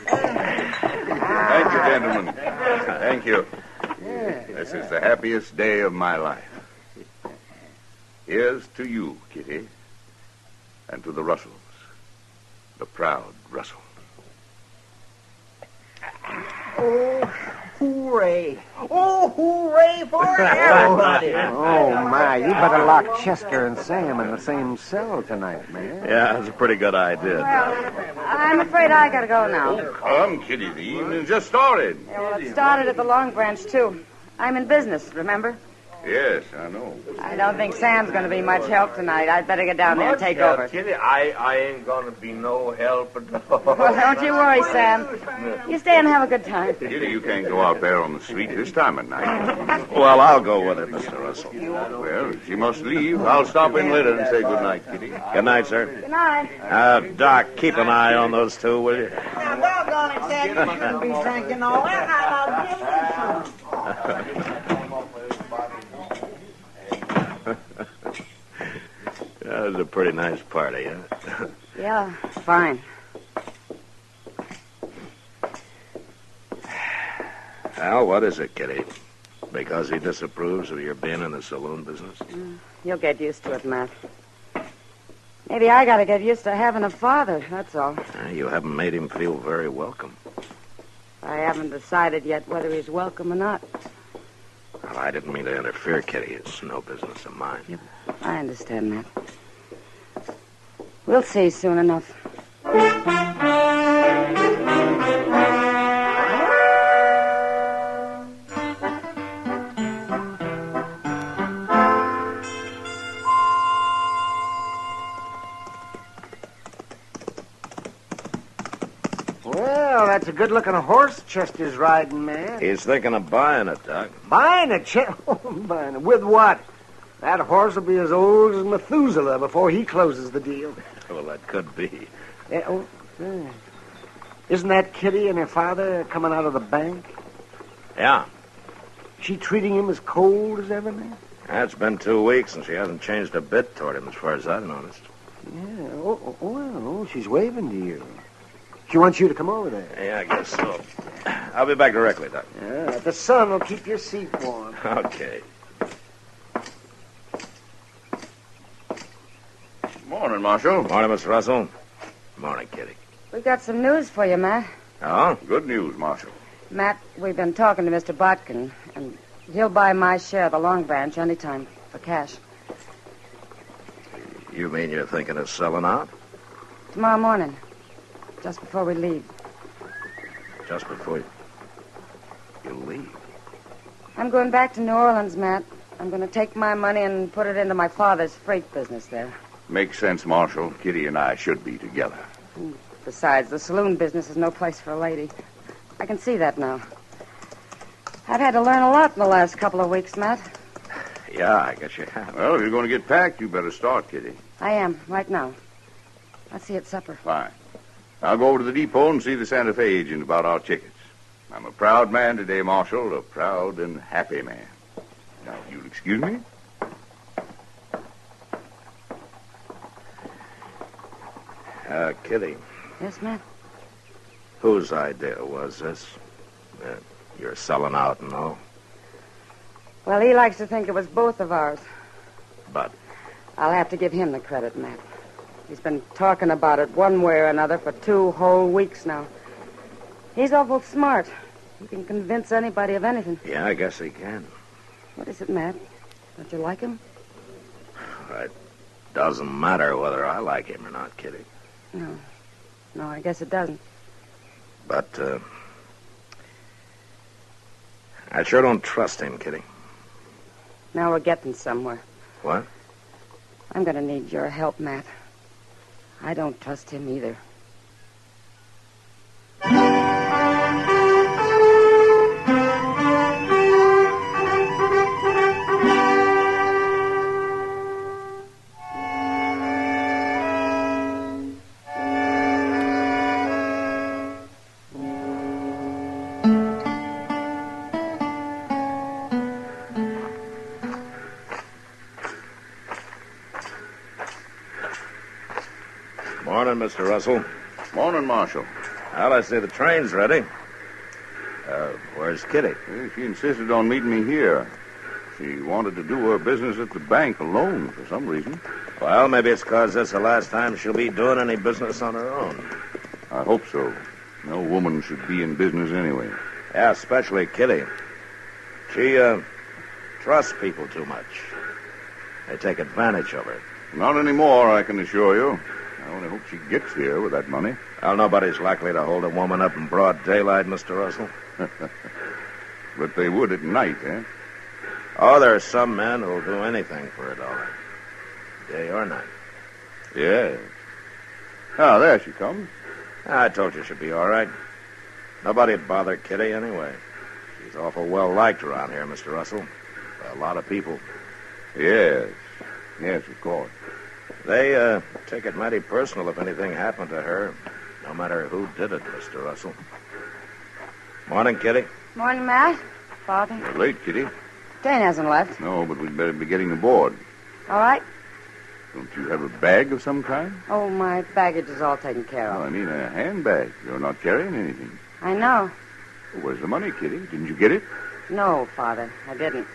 Thank you, gentlemen. Thank you. This is the happiest day of my life. Here's to you, Kitty, and to the Russells, the proud Russells. Oh, hooray. Oh, hooray for everybody. Oh, my, you better lock Chester and Sam in the same cell tonight, man. Yeah, that's a pretty good idea, Doc. I'm afraid I gotta go now. Come, Kitty, the evening just started. Yeah, well, it started at the Long Branch, too. I'm in business, remember? Yes, I know. I don't think Sam's going to be much help tonight. I'd better get down there and take over. Kitty, I ain't gonna be no help at all. Well, don't you worry, Sam. You stay and have a good time. Kitty, you can't go out there on the street this time of night. Well, I'll go with it, Mr. Russell. Well, if she must leave, I'll stop in later and say good night, Kitty. Good night, sir. Good night. Doc, keep an eye on those two, will you? Now, doggone it, Sam, you shouldn't be drinking all that. Now, give me some. That was a pretty nice party, huh? Yeah, fine. Al, what is it, Kitty? Because he disapproves of your being in the saloon business? You'll get used to it, Matt. Maybe I gotta get used to having a father, that's all. You haven't made him feel very welcome. I haven't decided yet whether he's welcome or not. Well, I didn't mean to interfere, Kitty. It's no business of mine. Yep. I understand, Matt. We'll see soon enough. Well, that's a good-looking horse Chester's riding, man. He's thinking of buying it, Doc. Buying it, buying it. With what? That horse will be as old as Methuselah before he closes the deal. Well, that could be. Yeah. Isn't that Kitty and her father coming out of the bank? Yeah. She treating him as cold as ever, man? It's been 2 weeks, and she hasn't changed a bit toward him, as far as I've noticed. Yeah. Well, she's waving to you. She wants you to come over there. Yeah, I guess so. I'll be back directly, Doc. Yeah, the sun will keep your seat warm. Okay. Morning, Marshal. Morning, Miss Russell. Morning, Kitty. We got some news for you, Matt. Oh? Good news, Marshal. Matt, we've been talking to Mr. Botkin, and he'll buy my share of the Long Branch anytime for cash. You mean you're thinking of selling out? Tomorrow morning, just before we leave. Just before you leave? I'm going back to New Orleans, Matt. I'm going to take my money and put it into my father's freight business there. Makes sense, Marshal. Kitty and I should be together. Besides, the saloon business is no place for a lady. I can see that now. I've had to learn a lot in the last couple of weeks, Matt. Yeah, I guess you have. Well, if you're going to get packed, you better start, Kitty. I am, right now. I'll see you at supper. Fine. I'll go over to the depot and see the Santa Fe agent about our tickets. I'm a proud man today, Marshal, a proud and happy man. Now, if you'll excuse me. Kitty, Yes, Matt? whose idea was this? You're selling out and all. Well, he likes to think it was both of ours. But I'll have to give him the credit, Matt. He's been talking about it one way or another for 2 whole weeks now. He's awful smart. He can convince anybody of anything. yeah, I guess he can. What is it, Matt? Don't you like him? It doesn't matter whether I like him or not, Kitty. No. No, I guess it doesn't. But, I sure don't trust him, Kitty. Now we're getting somewhere. What? I'm going to need your help, Matt. I don't trust him either. Morning, Mr. Russell. Morning, Marshal. Well, I see the train's ready. Where's Kitty? Well, she insisted on meeting me here. She wanted to do her business at the bank alone for some reason. Well, maybe it's because this is the last time she'll be doing any business on her own. I hope so. No woman should be in business anyway. Yeah, especially Kitty. She, trusts people too much. They take advantage of her. Not anymore, I can assure you. I only hope she gets here with that money. Well, nobody's likely to hold a woman up in broad daylight, Mr. Russell. But they would at night, eh? Oh, there are some men who'll do anything for $1, day or night. Yes. Ah, there she comes. I told you she'd be all right. Nobody'd bother Kitty anyway. She's awful well liked around here, Mr. Russell. By a lot of people. Yes. Yes, of course. They take it mighty personal if anything happened to her, no matter who did it, Mr. Russell. Morning, Kitty. Morning, Matt. Father. You're late, Kitty. Dane hasn't left. No, but we'd better be getting aboard. All right. Don't you have a bag of some kind? Oh, my baggage is all taken care No, of. I mean a handbag. You're not carrying anything. I know. Well, where's the money, Kitty? Didn't you get it? No, Father, I didn't.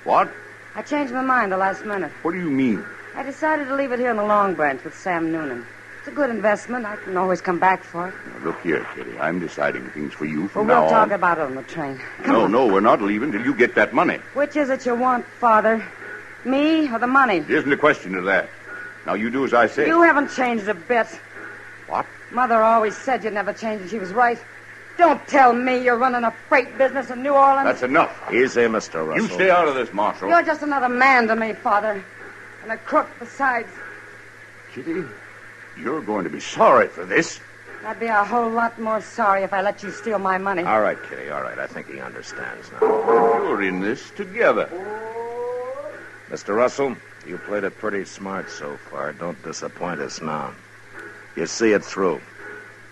What? I changed my mind the last minute. What do you mean? I decided to leave it here in the Long Branch with Sam Noonan. It's a good investment. I can always come back for it. Now, look here, Kitty. I'm deciding things for you Well, from now we'll on. talk about it on the train. No, we're not leaving till you get that money. Which is it you want, Father? Me or the money? There isn't a question of that. Now, you do as I say. You haven't changed a bit. What? Mother always said you'd never change, and she was right. Don't tell me you're running a freight business in New Orleans. That's enough. Easy, Mr. Russell. You stay out of this, Marshal. You're just another man to me, Father. And a crook besides. Kitty, you're going to be sorry for this. I'd be a whole lot more sorry if I let you steal my money. All right, Kitty, all right. I think he understands now. You're in this together. Mr. Russell, you played it pretty smart so far. Don't disappoint us now. You see it through.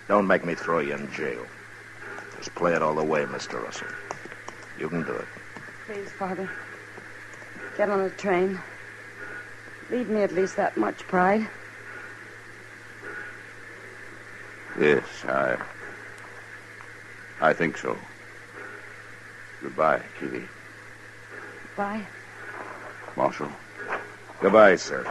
Don't make me throw you in jail. Just play it all the way, Mr. Russell. You can do it. Please, Father. Get on the train. Leave me at least that much pride. Yes, I think so. Goodbye, Kitty. Bye. Marshal. Goodbye, sir.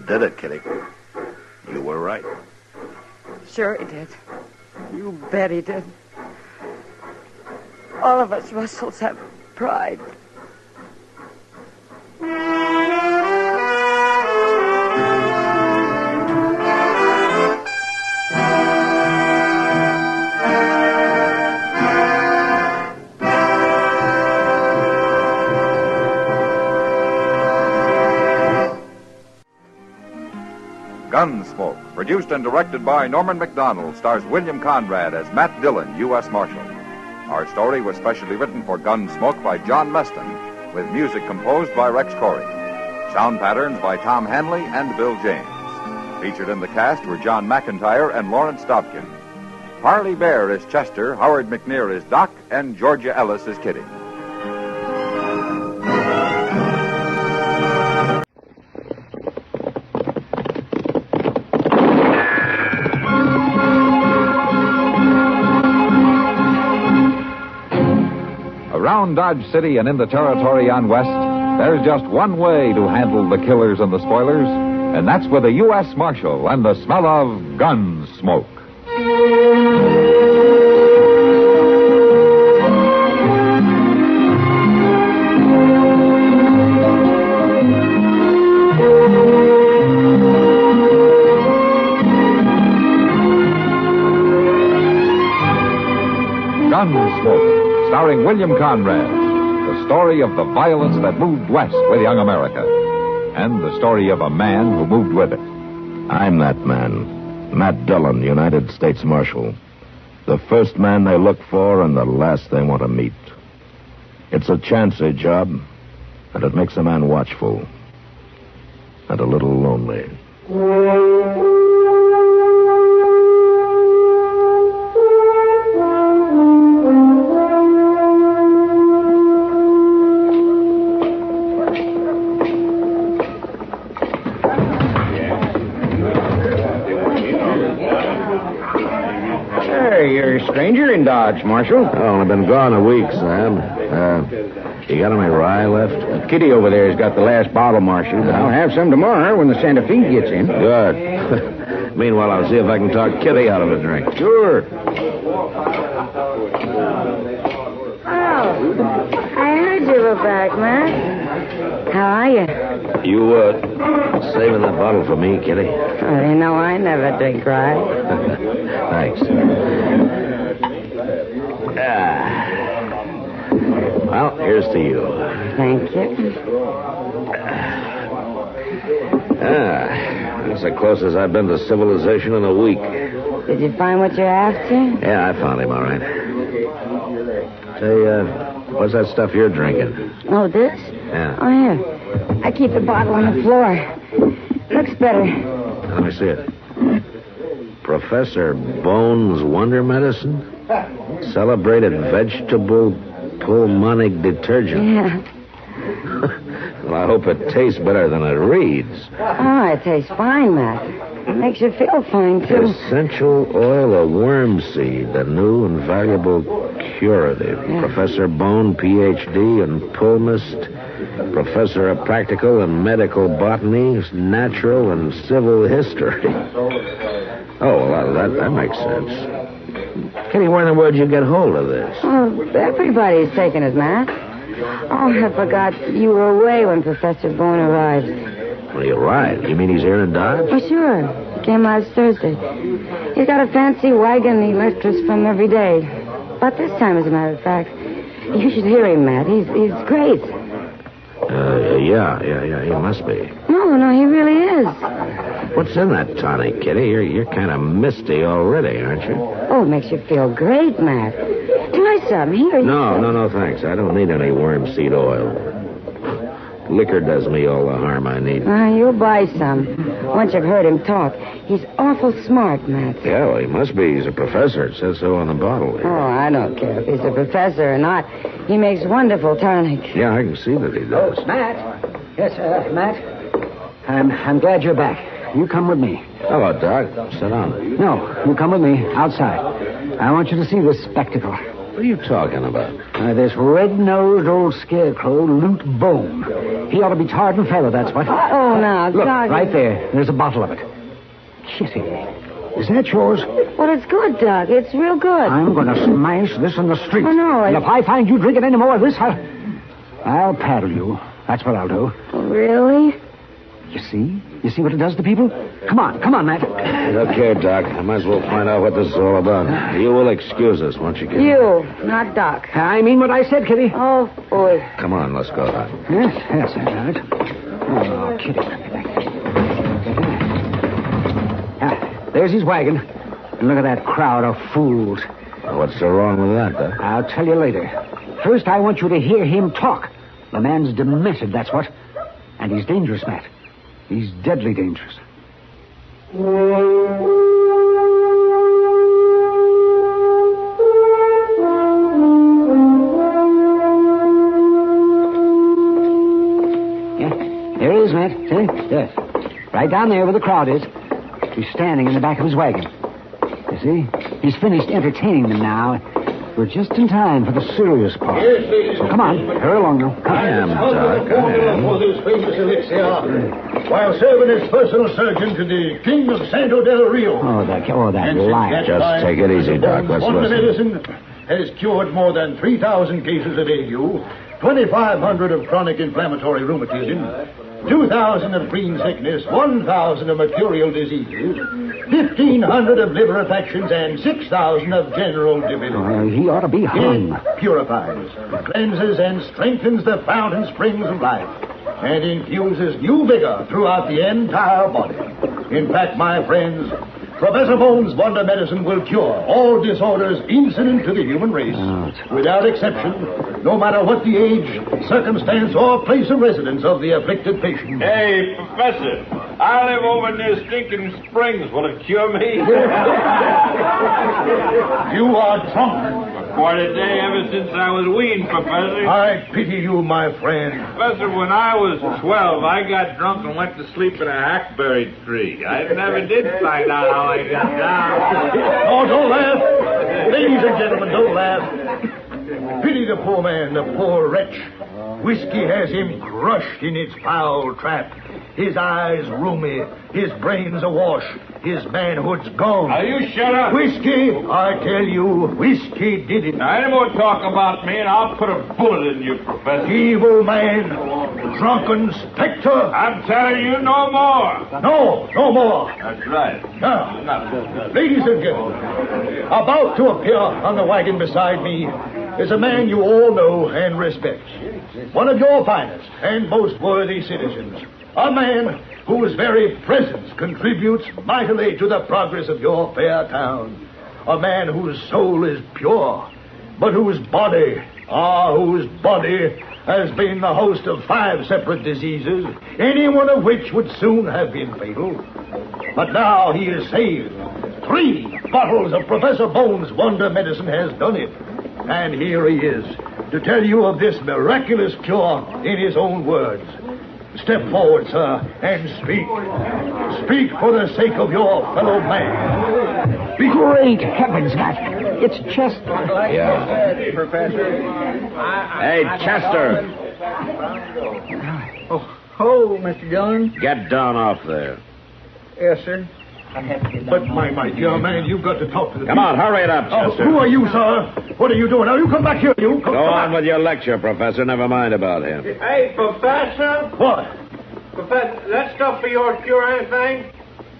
did it, Kitty. You were right. Sure he did. You bet he did. All of us Russells have pride. Gunsmoke, produced and directed by Norman MacDonald, stars William Conrad as Matt Dillon, U.S. Marshal. Our story was specially written for Gunsmoke by John Meston, with music composed by Rex Corey. Sound patterns by Tom Hanley and Bill James. Featured in the cast were John McIntyre and Lawrence Dobkin. Parley Bear is Chester, Howard McNear is Doc, and Georgia Ellis is Kitty. Around Dodge City and in the territory on West, there's just one way to handle the killers and the spoilers, and that's with a U.S. Marshal and the smell of Gunsmoke. Gunsmoke, starring William Conrad, the story of the violence that moved west with young America, and the story of a man who moved with it. I'm that man, Matt Dillon, United States Marshal. The first man they look for and the last they want to meet. It's a chancy job, and it makes a man watchful and a little lonely. You're a stranger in Dodge, Marshal. Oh, I've been gone a week, Sam. You got any rye left? Kitty over there has got the last bottle, Marshal, but I'll have some tomorrow when the Santa Fe gets in. Good. Meanwhile, I'll see if I can talk Kitty out of a drink. Sure. Oh, I heard you were back, Matt. How are you? You, saving that bottle for me, Kitty? Oh, you know I never drink rye. Thanks. Well, here's to you. Thank you. That's the closest I've been to civilization in a week. Did you find what you're after? Yeah, I found him, all right. Say, what's that stuff you're drinking? Oh, this? Yeah. Oh, here. I keep the bottle on the floor. Looks better. Let me see it. Professor Bone's Wonder Medicine? Celebrated vegetable pulmonic detergent. Yeah. Well, I hope it tastes better than it reads. Oh, it tastes fine, Matt. It makes you feel fine, too. Essential oil of worm seed, a new and valuable curative. Yeah. Professor Bone, Ph.D. and Pulmist, Professor of Practical and Medical Botany, Natural and Civil History. Oh, well, that makes sense. Kitty, where in the world did you get hold of this? Oh, everybody's taking it, Matt. Oh, I forgot you were away when Professor Bone arrived. Well, you're right. You mean he's here in Dodge? Oh, sure. He came last Thursday. He's got a fancy wagon he lifts us from every day. But this time, as a matter of fact, you should hear him, Matt. He's great. Yeah, he must be. No, he really is. What's in that tonic, Kitty? You're kind of misty already, aren't you? Oh, it makes you feel great, Matt. Try some. Here. No, thanks. I don't need any worm seed oil. Liquor does me all the harm I need. You'll buy some. Once you've heard him talk. He's awful smart, Matt. Yeah, well, he must be. He's a professor. It says so on the bottle. Oh, I don't care if he's a professor or not. He makes wonderful tonic. Yeah, I can see that he does. Oh, Matt. Yes, Matt. I'm glad you're back. You come with me. Hello, Doc. Sit down. No, you come with me outside. I want you to see this spectacle. What are you talking about? This red-nosed old scarecrow, Loot Bone. He ought to be tarred and feathered, that's what. Oh, now, Look, Doc. right there. There's a bottle of it. Kitty, is that yours? Well, it's good, Doc. It's real good. I'm going to smash this in the street. Oh, no. And if I find you drinking any more of this, I'll paddle you. That's what I'll do. Really? You see? You see what it does to people? Come on, Matt. Look here, Doc. I might as well find out what this is all about. You will excuse us, won't you, Kitty? You, not Doc. I mean what I said, Kitty. Oh, boy. Come on, let's go, Doc. Yes, all right. Oh, Kitty. There's his wagon. And look at that crowd of fools. What's so wrong with that, Doc? I'll tell you later. First, I want you to hear him talk. The man's demented, that's what. And he's dangerous, Matt. He's deadly dangerous. Yeah, there he is, Matt. See? Yes. Right down there where the crowd is. He's standing in the back of his wagon. You see? He's finished entertaining them now. We're just in time for the serious part. Yes, so come on, hurry along now. I am, Doc. For this famous elixir, while serving as personal surgeon to the King of Santo del Rio. Oh, that liar. Just take it easy, Doc. Let's Wonder listen. medicine has cured more than 3,000 cases of ague, 2,500 of chronic inflammatory rheumatism, 2,000 of green sickness, 1,000 of mercurial diseases, 1,500 of liver affections, and 6,000 of general debility. He ought to be hung. It purifies, cleanses, and strengthens the fountain springs of life, and infuses new vigor throughout the entire body. In fact, my friends, Professor Bones' Wonder Medicine will cure all disorders incident to the human race, without exception, no matter what the age, circumstance, or place of residence of the afflicted patient. Hey, Professor, I live over near Stinking Springs. Will it cure me? You are drunk. Quite a day ever since I was weaned, Professor. I pity you, my friend. Professor, when I was 12, I got drunk and went to sleep in a hackberry tree. I never did find out how I got down. Oh, don't laugh. Ladies and gentlemen, don't laugh. Pity the poor man, the poor wretch. Whiskey has him crushed in its foul trap. His eyes rheumy, his brains awash, his manhood's gone. Now, you shut up. Whiskey, I tell you, whiskey did it. Now, any more talk about me and I'll put a bullet in you, Professor. Evil man, drunken specter. I'm telling you no more. No more. That's right. Now, ladies and gentlemen, about to appear on the wagon beside me is a man you all know and respect. One of your finest and most worthy citizens. A man whose very presence contributes mightily to the progress of your fair town. A man whose soul is pure, but whose body has been the host of 5 separate diseases, any one of which would soon have been fatal. But now he is saved. 3 bottles of Professor Bones' Wonder Medicine has done it. And here he is, to tell you of this miraculous cure in his own words. Step forward, sir, and speak. Speak for the sake of your fellow man. Speak. Great heavens, Matt. It's Chester. Yeah. Professor. Hey, Chester. Oh, Mr. Dillon. Get down off there. Yes, sir. But, my dear man, you've got to talk to the Come on, hurry it up, Chester. Who are you, sir? What are you doing? Now, you come back here, you. Go on with your lecture, Professor. Never mind about him. Hey, Professor. What? Professor, that stuff for your cure anything?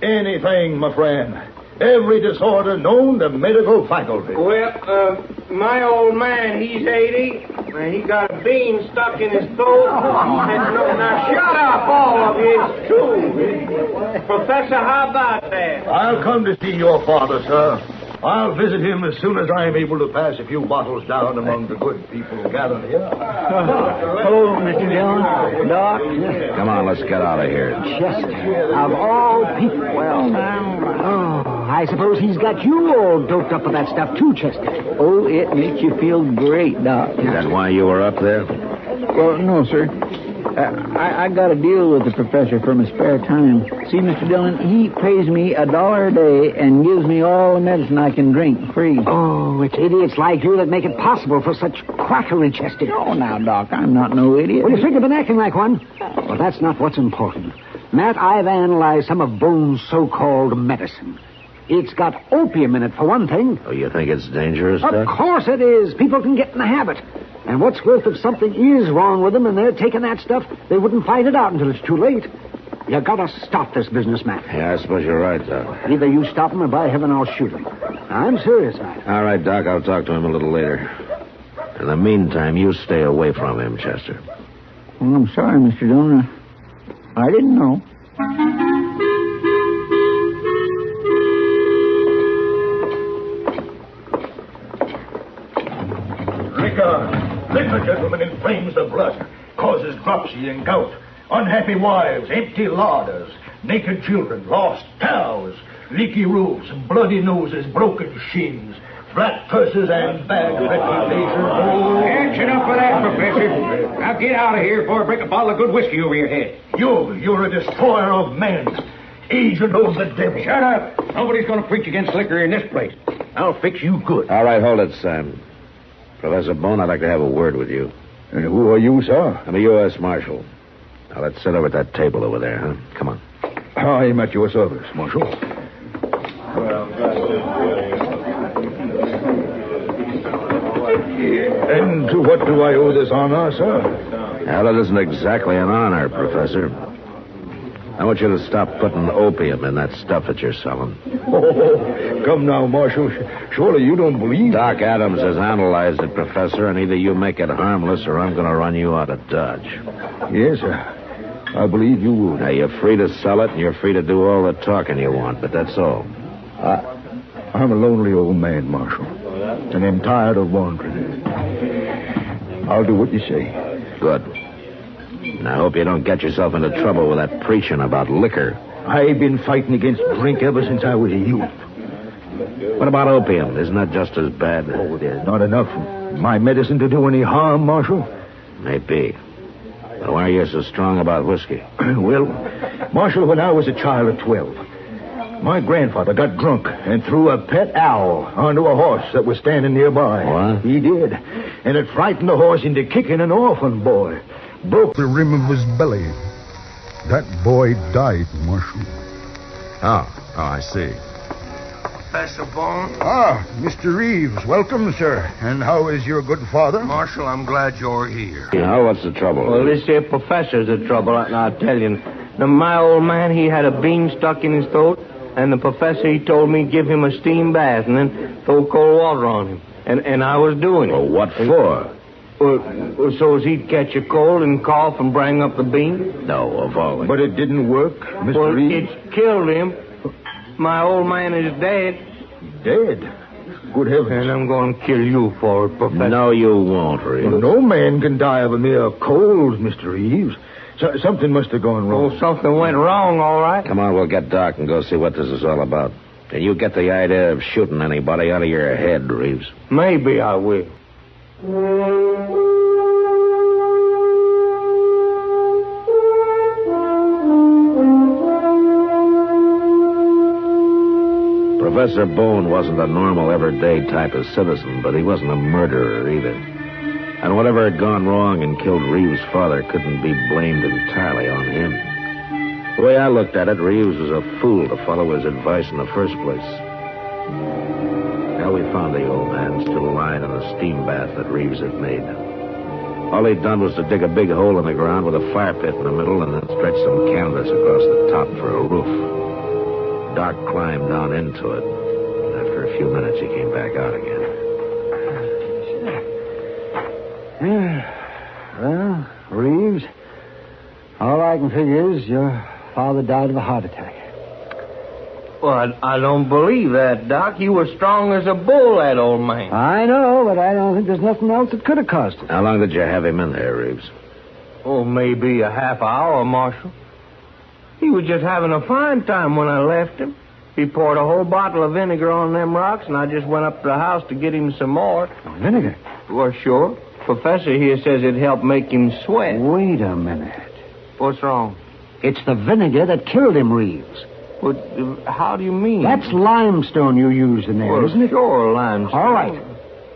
Anything, my friend. Every disorder known to medical faculty. Well, my old man, he's 80, and he got a bean stuck in his throat. Now, shut up, all of you, too. Professor, how about that? I'll come to see your father, sir. I'll visit him as soon as I am able to pass a few bottles down among the good people gathered here. Hello, Mr. Dillon. Doc. Come on, let's get out of here. Chester, of all people. Well, I suppose he's got you all doped up with that stuff, too, Chester. Oh, it makes you feel great, Doc. Is that why you were up there? Well, no, sir. I got a deal with the professor for my spare time. See, Mr. Dillon, he pays me $1 a day and gives me all the medicine I can drink free. Oh, it's idiots like you that make it possible for such quackery, Chester. Oh, now, Doc, I'm not no idiot. Well, you think you've been acting like one? Well, that's not what's important. Matt, I've analyzed some of Bone's so-called medicine. It's got opium in it, for one thing. Oh, you think it's dangerous, Of Doc? course it is. People can get in the habit. And what's worse, if something is wrong with them and they're taking that stuff, they wouldn't find it out until it's too late. You gotta stop this business, Matt. Yeah, I suppose you're right, Doc. Either you stop him or by heaven I'll shoot him. I'm serious, Matt. All right, Doc, I'll talk to him a little later. In the meantime, you stay away from him, Chester. Well, I'm sorry, Mr. Dillon. I didn't know. Liquor, gentlemen, inflames the blood, causes dropsy and gout, unhappy wives, empty larders, naked children, lost cows, leaky roofs, bloody noses, broken shins, flat purses, and bad reputation. Oh, That's enough of that, Professor. Now get out of here before I break a bottle of good whiskey over your head. You're a destroyer of men, agent of the devil. Shut up. Nobody's going to preach against liquor in this place. I'll fix you good. All right, hold it, Sam. Professor Bone, I'd like to have a word with you. Who are you, sir? I'm a U.S. Marshal. Now, let's sit over at that table over there, huh? Come on. I'm at your service, Marshal. And to what do I owe this honor, sir? Well, it isn't exactly an honor, Professor. I want you to stop putting opium in that stuff that you're selling. Oh, come now, Marshal. Surely you don't believe... Doc Adams has analyzed it, Professor, and either you make it harmless or I'm going to run you out of Dodge. Yes, sir. I believe you would. Now, you're free to sell it and you're free to do all the talking you want, but that's all. I'm a lonely old man, Marshal, and I'm tired of wandering. I'll do what you say. Good. And I hope you don't get yourself into trouble with that preaching about liquor. I've been fighting against drink ever since I was a youth. What about opium? Isn't that just as bad? Oh, there's not enough of my medicine to do any harm, Marshal. Maybe. But why are you so strong about whiskey? Well, Marshal, when I was a child of 12, my grandfather got drunk and threw a pet owl onto a horse that was standing nearby. What? He did. And it frightened the horse into kicking an orphan boy. Broke the rim of his belly. That boy died, Marshal. Oh, I see. Professor Bone? Ah, Mr. Reeves. Welcome, sir. And how is your good father? Marshal, I'm glad you're here. Now, what's the trouble? Well, this here professor's the trouble, and I'll tell you. Now, my old man, he had a bean stuck in his throat, and the professor, he told me give him a steam bath and then throw cold water on him. And I was doing it. Well, what for? So as he'd catch a cold and cough and bring up the bean? No, of all. But it didn't work, Mr. Reeves? It's killed him. My old man is dead. Dead? Good heavens. And I'm going to kill you for it, Professor. No, you won't, Reeves. Well, no man can die of a mere cold, Mr. Reeves. Something must have gone wrong. Oh, something went wrong, all right. Come on, we'll get Doc and go see what this is all about. And you get the idea of shooting anybody out of your head, Reeves. Maybe I will. Professor Bone wasn't a normal, everyday type of citizen, but he wasn't a murderer either. And whatever had gone wrong and killed Reeves' father couldn't be blamed entirely on him. The way I looked at it, Reeves was a fool to follow his advice in the first place. Now we found the old man still lying in the steam bath that Reeves had made. All he'd done was to dig a big hole in the ground with a fire pit in the middle and then stretch some canvas across the top for a roof. Doc climbed down into it. After a few minutes, he came back out again. Well, Reeves, all I can figure is your father died of a heart attack. Well, I don't believe that, Doc. You were strong as a bull, that old man. I know, but I don't think there's nothing else that could have caused it. How long did you have him in there, Reeves? Oh, maybe a half hour, Marshal. He was just having a fine time when I left him. He poured a whole bottle of vinegar on them rocks, and I just went up to the house to get him some more. Vinegar? Well, sure. Professor here says it helped make him sweat. Wait a minute. What's wrong? It's the vinegar that killed him, Reeves. But how do you mean? That's limestone you used in there, Well, isn't it? Sure, limestone. All right.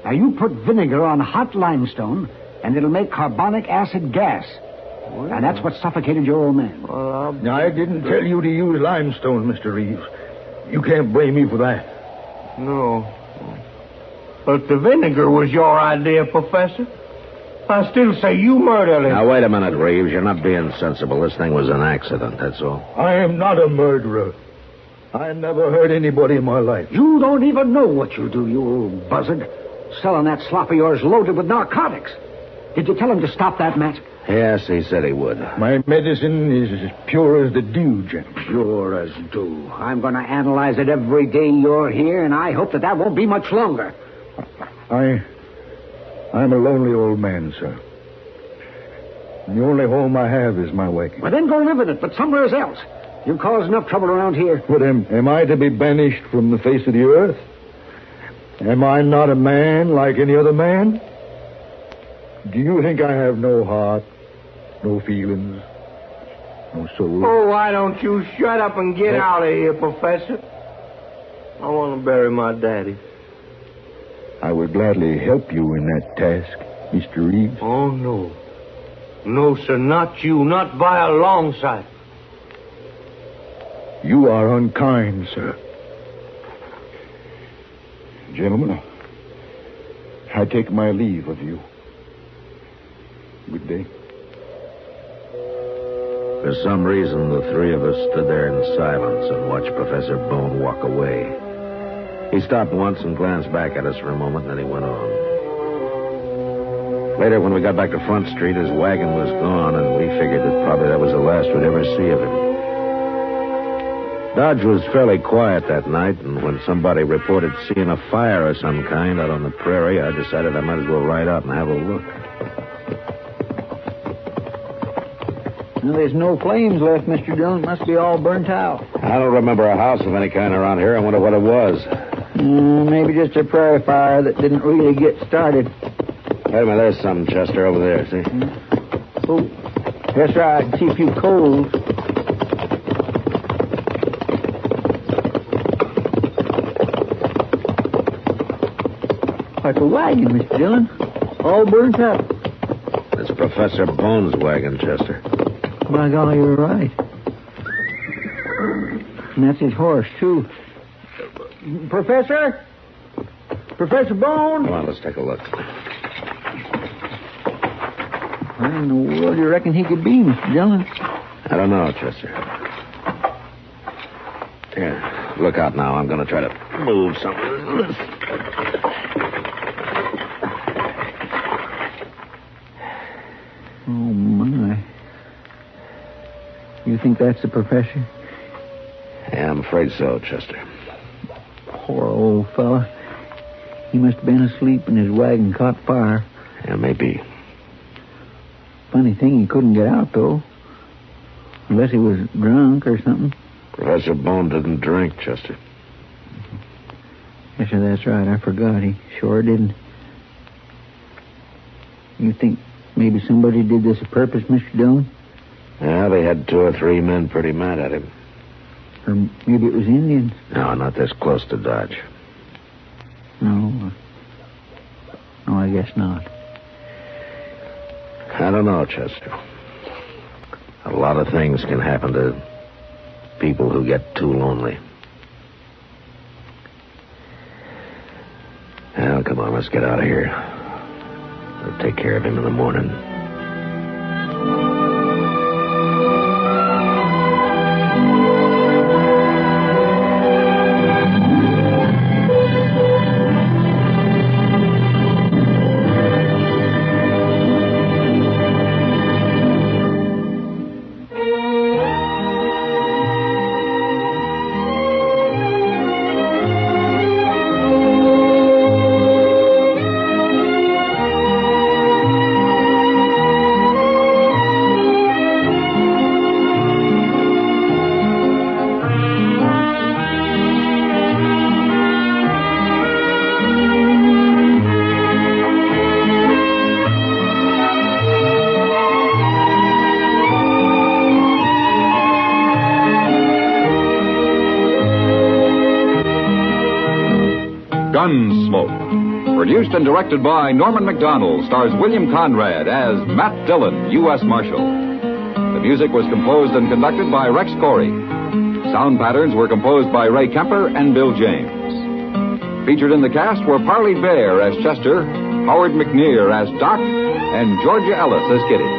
Now, you put vinegar on hot limestone, and it'll make carbonic acid gas. Well, and that's what suffocated your old man. Now, I didn't tell you to use limestone, Mr. Reeves. You can't blame me for that. No. But the vinegar was your idea, Professor. I still say you murdered him. Now, wait a minute, Reeves. You're not being sensible. This thing was an accident, that's all. I am not a murderer. I never hurt anybody in my life. You don't even know what you do, you old buzzard. Selling that slop of yours loaded with narcotics. Did you tell him to stop that, Matt? Yes, he said he would. My medicine is as pure as the dew, gentlemen. Pure as dew. I'm going to analyze it every day you're here, and I hope that won't be much longer. I'm a lonely old man, sir. And the only home I have is my wagon. Well, then go live in it, but somewhere else. You've caused enough trouble around here. But am I to be banished from the face of the earth? Am I not a man like any other man? Do you think I have no heart, no feelings, no soul? Oh, why don't you shut up and get out of here, Professor? I want to bury my daddy. I would gladly help you in that task, Mr. Reeves. Oh, no. No, sir, not you. Not by a long sight. You are unkind, sir. Gentlemen, I take my leave of you. Good day. For some reason, the three of us stood there in silence and watched Professor Bone walk away. He stopped once and glanced back at us for a moment, and then he went on. Later, when we got back to Front Street, his wagon was gone, and we figured that probably that was the last we'd ever see of him. Dodge was fairly quiet that night, and when somebody reported seeing a fire of some kind out on the prairie, I decided I might as well ride out and have a look. Well, there's no flames left, Mr. Dillon. It must be all burnt out. I don't remember a house of any kind around here. I wonder what it was. Maybe just a prairie fire that didn't really get started. Wait a minute, there's something, Chester, over there, see? Oh, that's right. I can see a few coals. Like a wagon, Mr. Dillon. All burnt up. It's Professor Bone's wagon, Chester. By golly, you're right. And that's his horse, too. Professor? Professor Bone? Come on, let's take a look. Where in the world do you reckon he could be, Mr. Dillon? I don't know, Chester. Here, look out now. I'm going to try to move something. Oh, my. You think that's the professor? Yeah, I'm afraid so, Chester. Poor old fella. He must have been asleep and his wagon caught fire. Yeah, maybe. Funny thing, he couldn't get out, though. Unless he was drunk or something. Professor Bone didn't drink, Chester. Yes, sir, that's right. I forgot. He sure didn't. You think maybe somebody did this on purpose, Mr. Dillon? Yeah, they had 2 or 3 men pretty mad at him. Or maybe it was Indians. No, not this close to Dodge. No. No, I guess not. I don't know, Chester. A lot of things can happen to people who get too lonely. Well, come on, let's get out of here. We'll take care of him in the morning. Gunsmoke. Produced and directed by Norman MacDonald, stars William Conrad as Matt Dillon, U.S. Marshal. The music was composed and conducted by Rex Corey. Sound patterns were composed by Ray Kemper and Bill James. Featured in the cast were Parley Bear as Chester, Howard McNear as Doc, and Georgia Ellis as Kitty.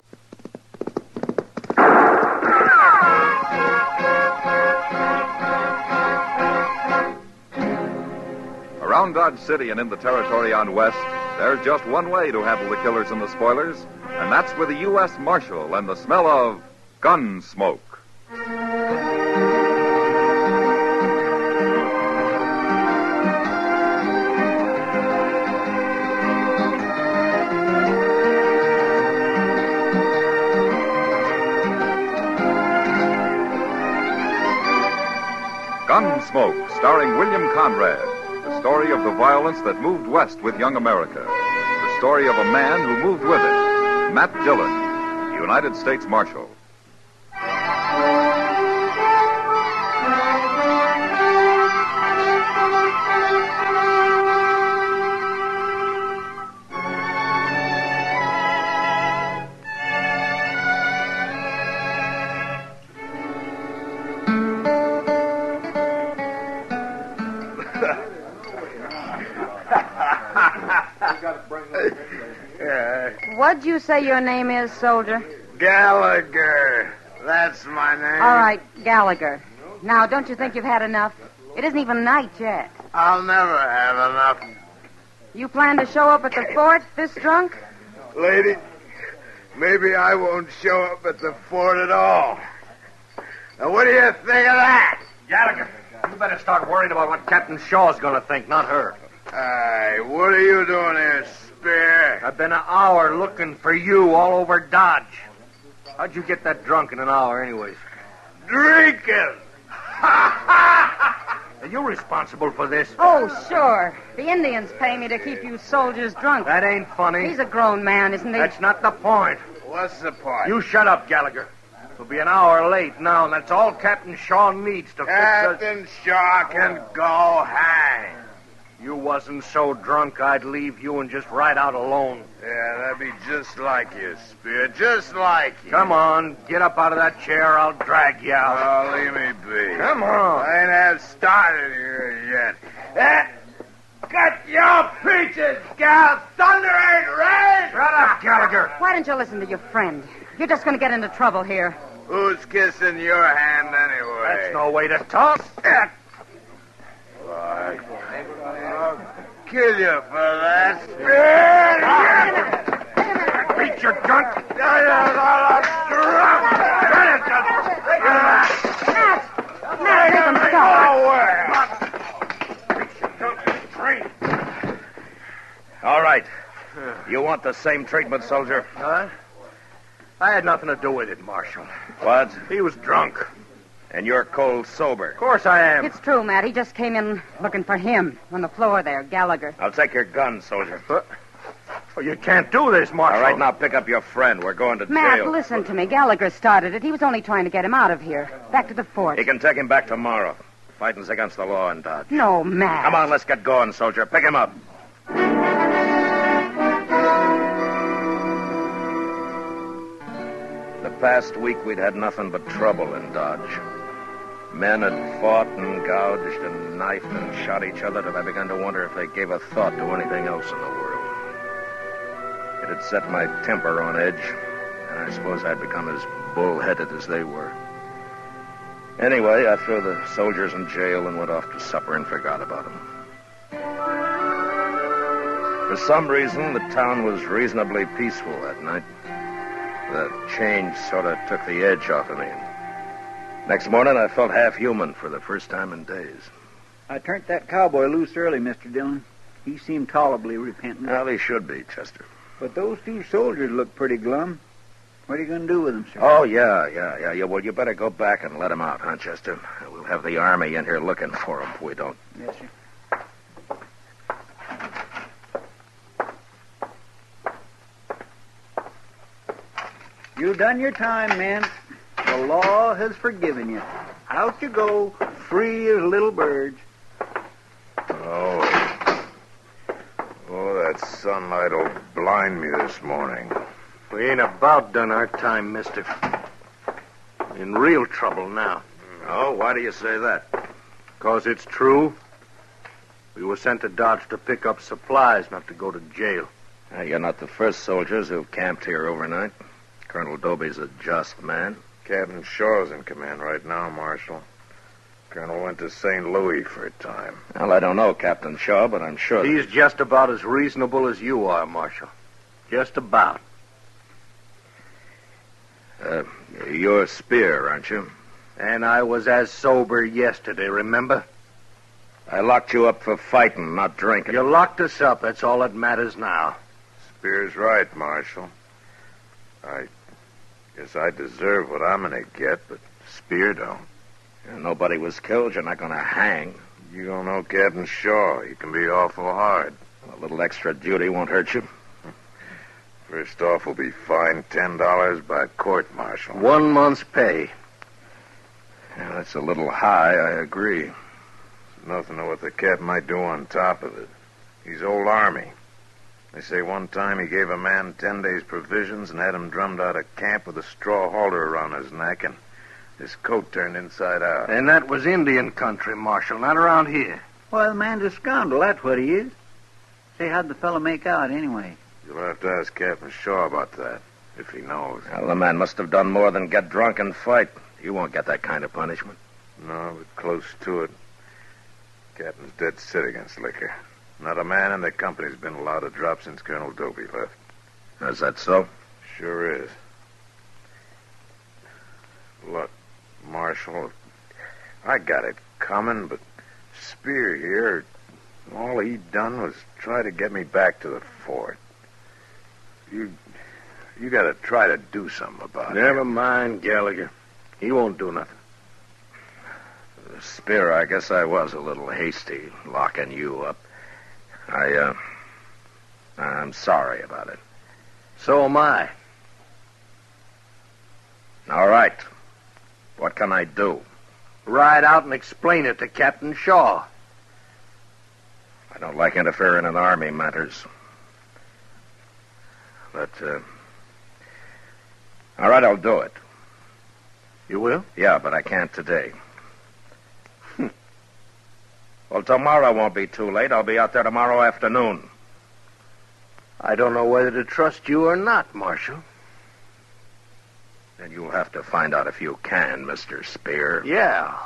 Around Dodge City and in the territory on West, there's just one way to handle the killers and the spoilers, and that's with the U.S. Marshal and the smell of Gunsmoke. Gunsmoke, starring William Conrad. The story of the violence that moved west with young America. The story of a man who moved with it. Matt Dillon, United States Marshal. What'd you say your name is, soldier? Gallagher. That's my name. All right, Gallagher. Now, don't you think you've had enough? It isn't even night yet. I'll never have enough. You plan to show up at the fort this drunk? Lady, maybe I won't show up at the fort at all. Now, what do you think of that? Gallagher, you better start worrying about what Captain Shaw's going to think, not her. Hey, what are you doing here, Spear? I've been an hour looking for you all over Dodge. How'd you get that drunk in an hour, anyways? Drinking! Are you responsible for this? Oh, sure. The Indians pay me to keep you soldiers drunk. That ain't funny. He's a grown man, isn't he? That's not the point. What's the point? You shut up, Gallagher. We'll be an hour late now, and that's all Captain Shaw needs to fix us. Captain Shaw can go hang. You wasn't so drunk I'd leave you and just ride out alone. Yeah, that'd be just like you, Spear. Just like you. Come on, get up out of that chair. I'll drag you out. Oh, leave me be. Come on. I ain't have started here yet. Cut your peaches, gal. Thunder ain't rain. Shut up, Gallagher. Why don't you listen to your friend? You're just going to get into trouble here. Who's kissing your hand anyway? That's no way to talk. I'll kill you for that. Beat your drunk. All right. You want the same treatment, soldier? Huh? I had nothing to do with it, Marshal. What? He was drunk. And you're cold sober. Of course I am. It's true, Matt. He just came in looking for him on the floor there, Gallagher. I'll take your gun, soldier. Oh, you can't do this, Marshal. All right, now pick up your friend. We're going to Matt, jail. listen to me. Gallagher started it. He was only trying to get him out of here. Back to the fort. He can take him back tomorrow. Fighting's against the law in Dodge. No, Matt. Come on, let's get going, soldier. Pick him up. The past week, we'd had nothing but trouble in Dodge. Men had fought and gouged and knifed and shot each other that I began to wonder if they gave a thought to anything else in the world. It had set my temper on edge, and I suppose I'd become as bull-headed as they were. Anyway, I threw the soldiers in jail and went off to supper and forgot about them. For some reason, the town was reasonably peaceful that night. The change sort of took the edge off of me. Next morning, I felt half human for the first time in days. I turned that cowboy loose early, Mr. Dillon. He seemed tolerably repentant. Well, he should be, Chester. But those two soldiers look pretty glum. What are you going to do with them, sir? Oh, yeah. Well, you better go back and let them out, huh, Chester? We'll have the Army in here looking for them if we don't. Yes, sir. You've done your time, man. The law has forgiven you. Out you go, free as little birds. Oh. that sunlight'll blind me this morning. We ain't about done our time, mister. In real trouble now. Oh, why do you say that? 'Cause it's true. We were sent to Dodge to pick up supplies, not to go to jail. You're not the first soldiers who've camped here overnight. Colonel Dobie's a just man. Captain Shaw's in command right now, Marshal. Colonel went to St. Louis for a time. Well, I don't know Captain Shaw, but I'm sure... He's just about as reasonable as you are, Marshal. Just about. You're Spear, aren't you? And I was as sober yesterday, remember? I locked you up for fighting, not drinking. You locked us up. That's all that matters now. Spear's right, Marshal. I guess I deserve what I'm going to get, but Spear don't. Nobody was killed. You're not going to hang. You don't know Captain Shaw. He can be awful hard. A little extra duty won't hurt you. First off, we'll be fined $10 by court martial. 1 month's pay. Yeah, that's a little high, I agree. There's nothing to what the cat might do on top of it. He's old Army. They say one time he gave a man 10 days' provisions and had him drummed out of camp with a straw halter around his neck and his coat turned inside out. And that was Indian country, Marshal, not around here. Well, the man's a scoundrel, that's what he is. Say, how'd the fellow make out, anyway? You'll have to ask Captain Shaw about that, if he knows. Well, the man must have done more than get drunk and fight. You won't get that kind of punishment. No, but close to it. Captain's dead set against liquor. Not a man in the company's been allowed to drop since Colonel Dobie left. Is that so? Sure is. Look, Marshal, I got it coming, but Spear here, all he done was try to get me back to the fort. You got to try to do something about it. Never mind, Gallagher. He won't do nothing. Spear, I guess I was a little hasty locking you up. I'm sorry about it. So am I. All right. What can I do? Ride out and explain it to Captain Shaw. I don't like interfering in Army matters. But, all right, I'll do it. You will? Yeah, but I can't today. Well, tomorrow won't be too late. I'll be out there tomorrow afternoon. I don't know whether to trust you or not, Marshal. Then you'll have to find out if you can, Mr. Spear. Yeah.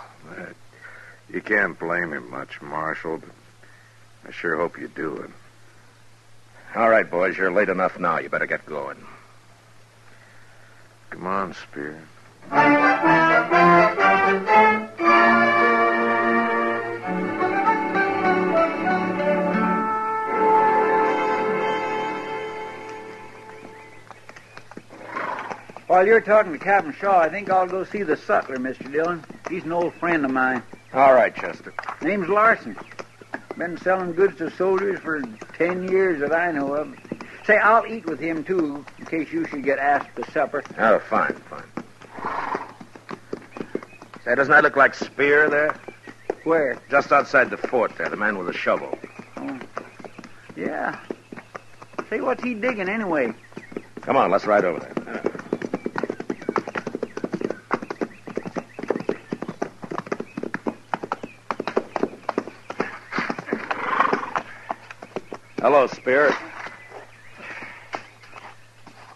You can't blame him much, Marshal, but I sure hope you do it. All right, boys, you're late enough now. You better get going. Come on, Spear. While you're talking to Captain Shaw, I think I'll go see the sutler, Mr. Dillon. He's an old friend of mine. All right, Chester. Name's Larson. Been selling goods to soldiers for 10 years that I know of. Say, I'll eat with him, too, in case you should get asked to supper. Oh, fine. Say, doesn't that look like Spear there? Where? Just outside the fort there, the man with a shovel. Oh, yeah. Say, what's he digging anyway? Come on, let's ride over there. Hello, Spear.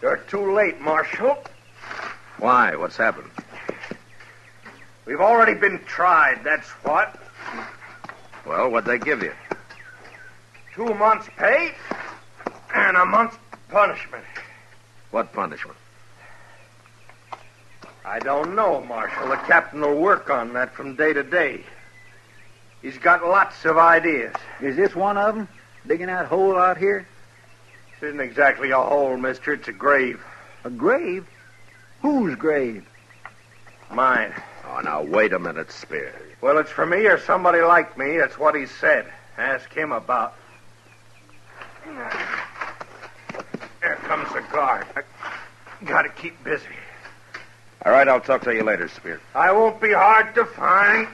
You're too late, Marshal. Why? What's happened? We've already been tried, that's what. Well, what'd they give you? 2 months' pay and a month's punishment. What punishment? I don't know, Marshal. The captain will work on that from day to day. He's got lots of ideas. Is this one of them? Digging that hole out here? This isn't exactly a hole, mister. It's a grave. A grave? Whose grave? Mine. Oh, now, wait a minute, Spear. Well, it's for me or somebody like me. That's what he said. Ask him about. There comes the guard. I gotta keep busy. All right, I'll talk to you later, Spear. I won't be hard to find.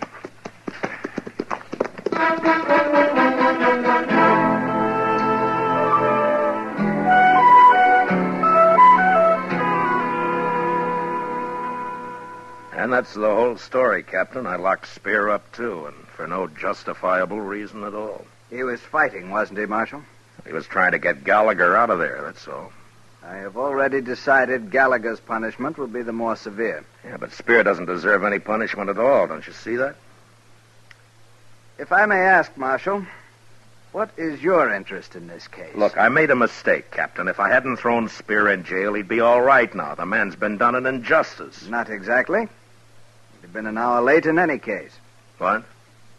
And that's the whole story, Captain. I locked Spear up, too, and for no justifiable reason at all. He was fighting, wasn't he, Marshal? He was trying to get Gallagher out of there, that's all. I have already decided Gallagher's punishment will be the more severe. Yeah, but Spear doesn't deserve any punishment at all. Don't you see that? If I may ask, Marshal, what is your interest in this case? Look, I made a mistake, Captain. If I hadn't thrown Spear in jail, he'd be all right now. The man's been done an injustice. Not exactly. He'd have been an hour late in any case. What?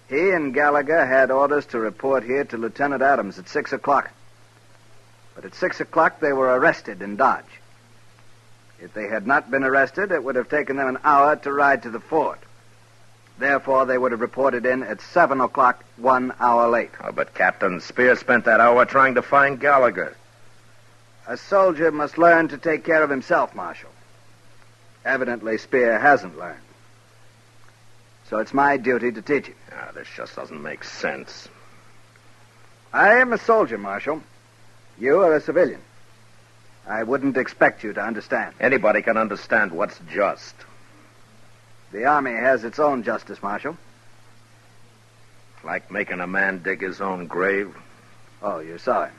He and Gallagher had orders to report here to Lieutenant Adams at 6 o'clock. But at 6 o'clock, they were arrested in Dodge. If they had not been arrested, it would have taken them an hour to ride to the fort. Therefore, they would have reported in at 7 o'clock, 1 hour late. Oh, but Captain, Spear spent that hour trying to find Gallagher. A soldier must learn to take care of himself, Marshal. Evidently, Spear hasn't learned. So it's my duty to teach him. Ah, this just doesn't make sense. I am a soldier, Marshal. You are a civilian. I wouldn't expect you to understand. Anybody can understand what's just. The Army has its own justice, Marshal. Like making a man dig his own grave? Oh, you saw him.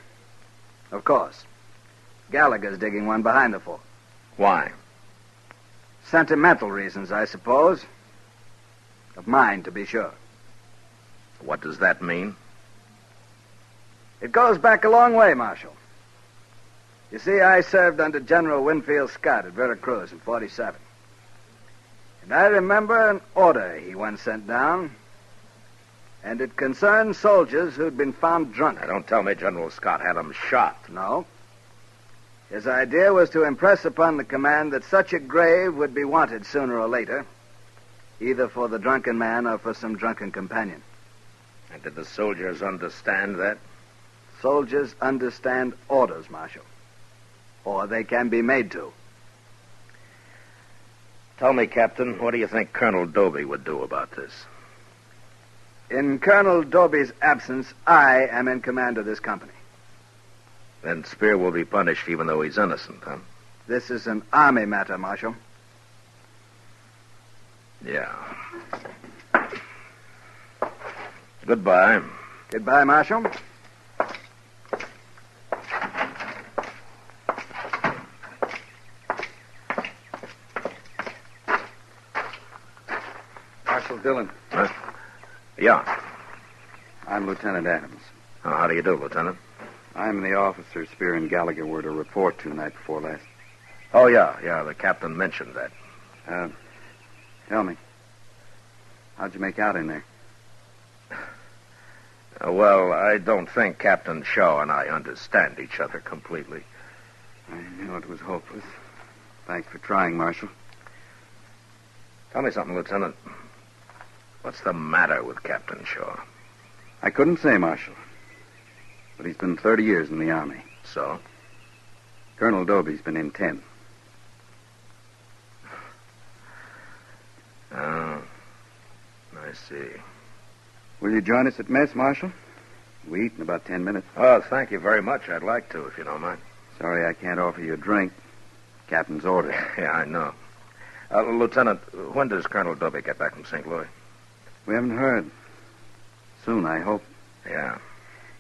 Of course. Gallagher's digging one behind the fort. Why? Sentimental reasons, I suppose. Of mine, to be sure. What does that mean? It goes back a long way, Marshal. You see, I served under General Winfield Scott at Veracruz in 47. And I remember an order he once sent down, and it concerned soldiers who'd been found drunk. Now, don't tell me General Scott had them shot. No. His idea was to impress upon the command that such a grave would be wanted sooner or later, either for the drunken man or for some drunken companion. And did the soldiers understand that? Soldiers understand orders, Marshal. Or they can be made to. Tell me, Captain, what do you think Colonel Doby would do about this? In Colonel Doby's absence, I am in command of this company. Then Spear will be punished even though he's innocent, huh? This is an Army matter, Marshal. Yeah. Goodbye. Goodbye, Marshal. Marshal Dillon. Huh? Yeah. I'm Lieutenant Adams. Oh, how do you do, Lieutenant? I'm the officer Spear and Gallagher were to report to night before last. Oh, yeah, the captain mentioned that. Tell me, how'd you make out in there? Well, I don't think Captain Shaw and I understand each other completely. I knew it was hopeless. Thanks for trying, Marshal. Tell me something, Lieutenant. What's the matter with Captain Shaw? I couldn't say, Marshal. But he's been 30 years in the Army. So? Colonel Doby's been in 10. Oh, I see. Will you join us at mess, Marshal? We eat in about 10 minutes. Oh, thank you very much. I'd like to, if you don't mind. Sorry I can't offer you a drink. Captain's orders. Yeah, I know. Lieutenant, when does Colonel Doby get back from St. Louis? We haven't heard. Soon, I hope. Yeah.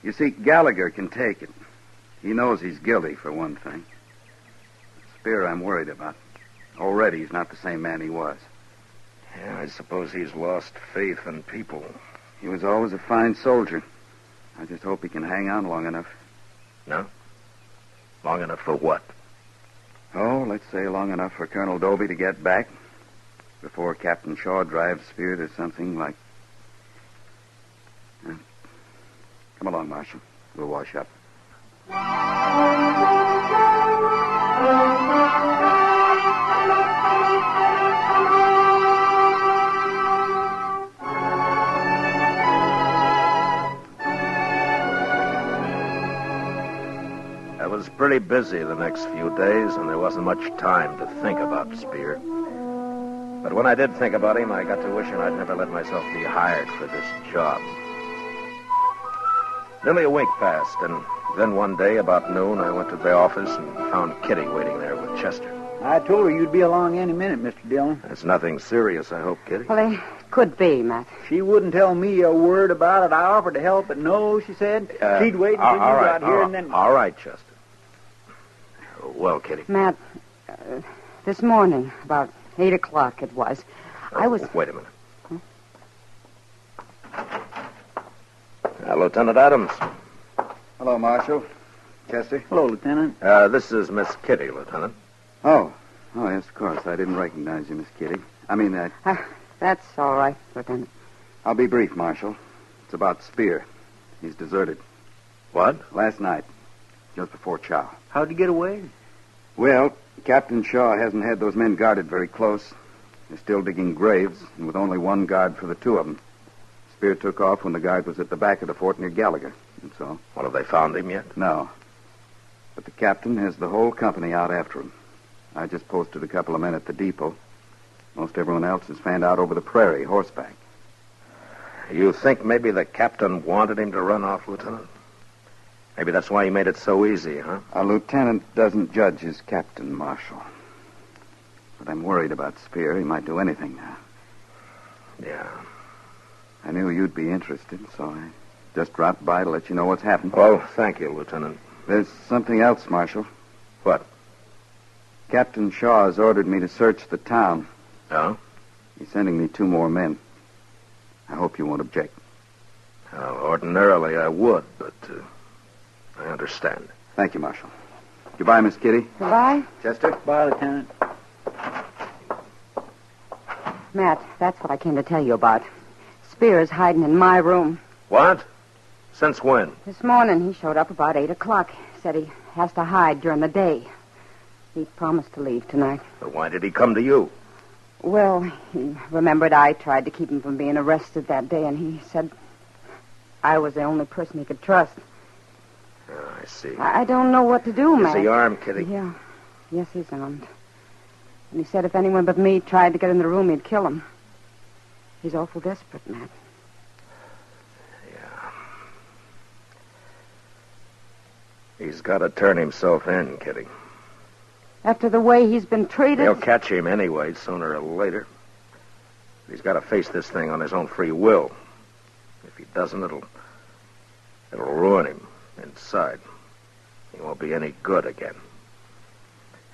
You see, Gallagher can take it. He knows he's guilty, for one thing. Spear, I'm worried about. Already, he's not the same man he was. Yeah, I suppose he's lost faith in people. He was always a fine soldier. I just hope he can hang on long enough. No? Long enough for what? Oh, let's say long enough for Colonel Doby to get back before Captain Shaw drives Spear to something like... Come along, Marshal. We'll wash up. I was pretty busy the next few days, and there wasn't much time to think about Spear. But when I did think about him, I got to wishing I'd never let myself be hired for this job. Nearly a week passed, and then one day, about noon, I went to the office and found Kitty waiting there with Chester. I told her you'd be along any minute, Mr. Dillon. It's nothing serious, I hope, Kitty. Well, it could be, Matt. She wouldn't tell me a word about it. I offered to help, but no, she said. She'd wait until you got here and then... All right, Chester. Well, Kitty. Matt, this morning, about 8 o'clock it was, I was... Wait a minute. Lieutenant Adams. Hello, Marshal. Chester? Hello, Lieutenant. This is Miss Kitty, Lieutenant. Oh, yes, of course. I didn't recognize you, Miss Kitty. That's all right, Lieutenant. I'll be brief, Marshal. It's about Spear. He's deserted. What? Last night, just before chow. How'd he get away? Well, Captain Shaw hasn't had those men guarded very close. They're still digging graves, and with only one guard for the two of them. Spear took off when the guard was at the back of the fort near Gallagher, and so... What, have they found him yet? No. But the captain has the whole company out after him. I just posted a couple of men at the depot. Most everyone else is fanned out over the prairie, horseback. You think maybe the captain wanted him to run off, Lieutenant? Maybe that's why he made it so easy, huh? A lieutenant doesn't judge his captain, Marshal. But I'm worried about Spear. He might do anything now. Yeah. I knew you'd be interested, so I just dropped by to let you know what's happened. Well, thank you, Lieutenant. There's something else, Marshal. What? Captain Shaw has ordered me to search the town. Oh? He's sending me 2 more men. I hope you won't object. Well, ordinarily I would, but I understand. Thank you, Marshal. Goodbye, Miss Kitty. Goodbye. Chester? Bye, Lieutenant. Matt, that's what I came to tell you about. Spear's hiding in my room. What? Since when? This morning he showed up about 8 o'clock. Said he has to hide during the day. He promised to leave tonight. But why did he come to you? Well, he remembered I tried to keep him from being arrested that day, and he said I was the only person he could trust. Oh, I see. I don't know what to do, Matt. Is he armed, Kitty? Yeah. Yes, he's armed. And he said if anyone but me tried to get in the room, he'd kill him. He's awful desperate, Matt. Yeah. He's got to turn himself in, Kitty. After the way he's been treated... They'll catch him anyway, sooner or later. He's got to face this thing on his own free will. If he doesn't, it'll ruin him inside. He won't be any good again.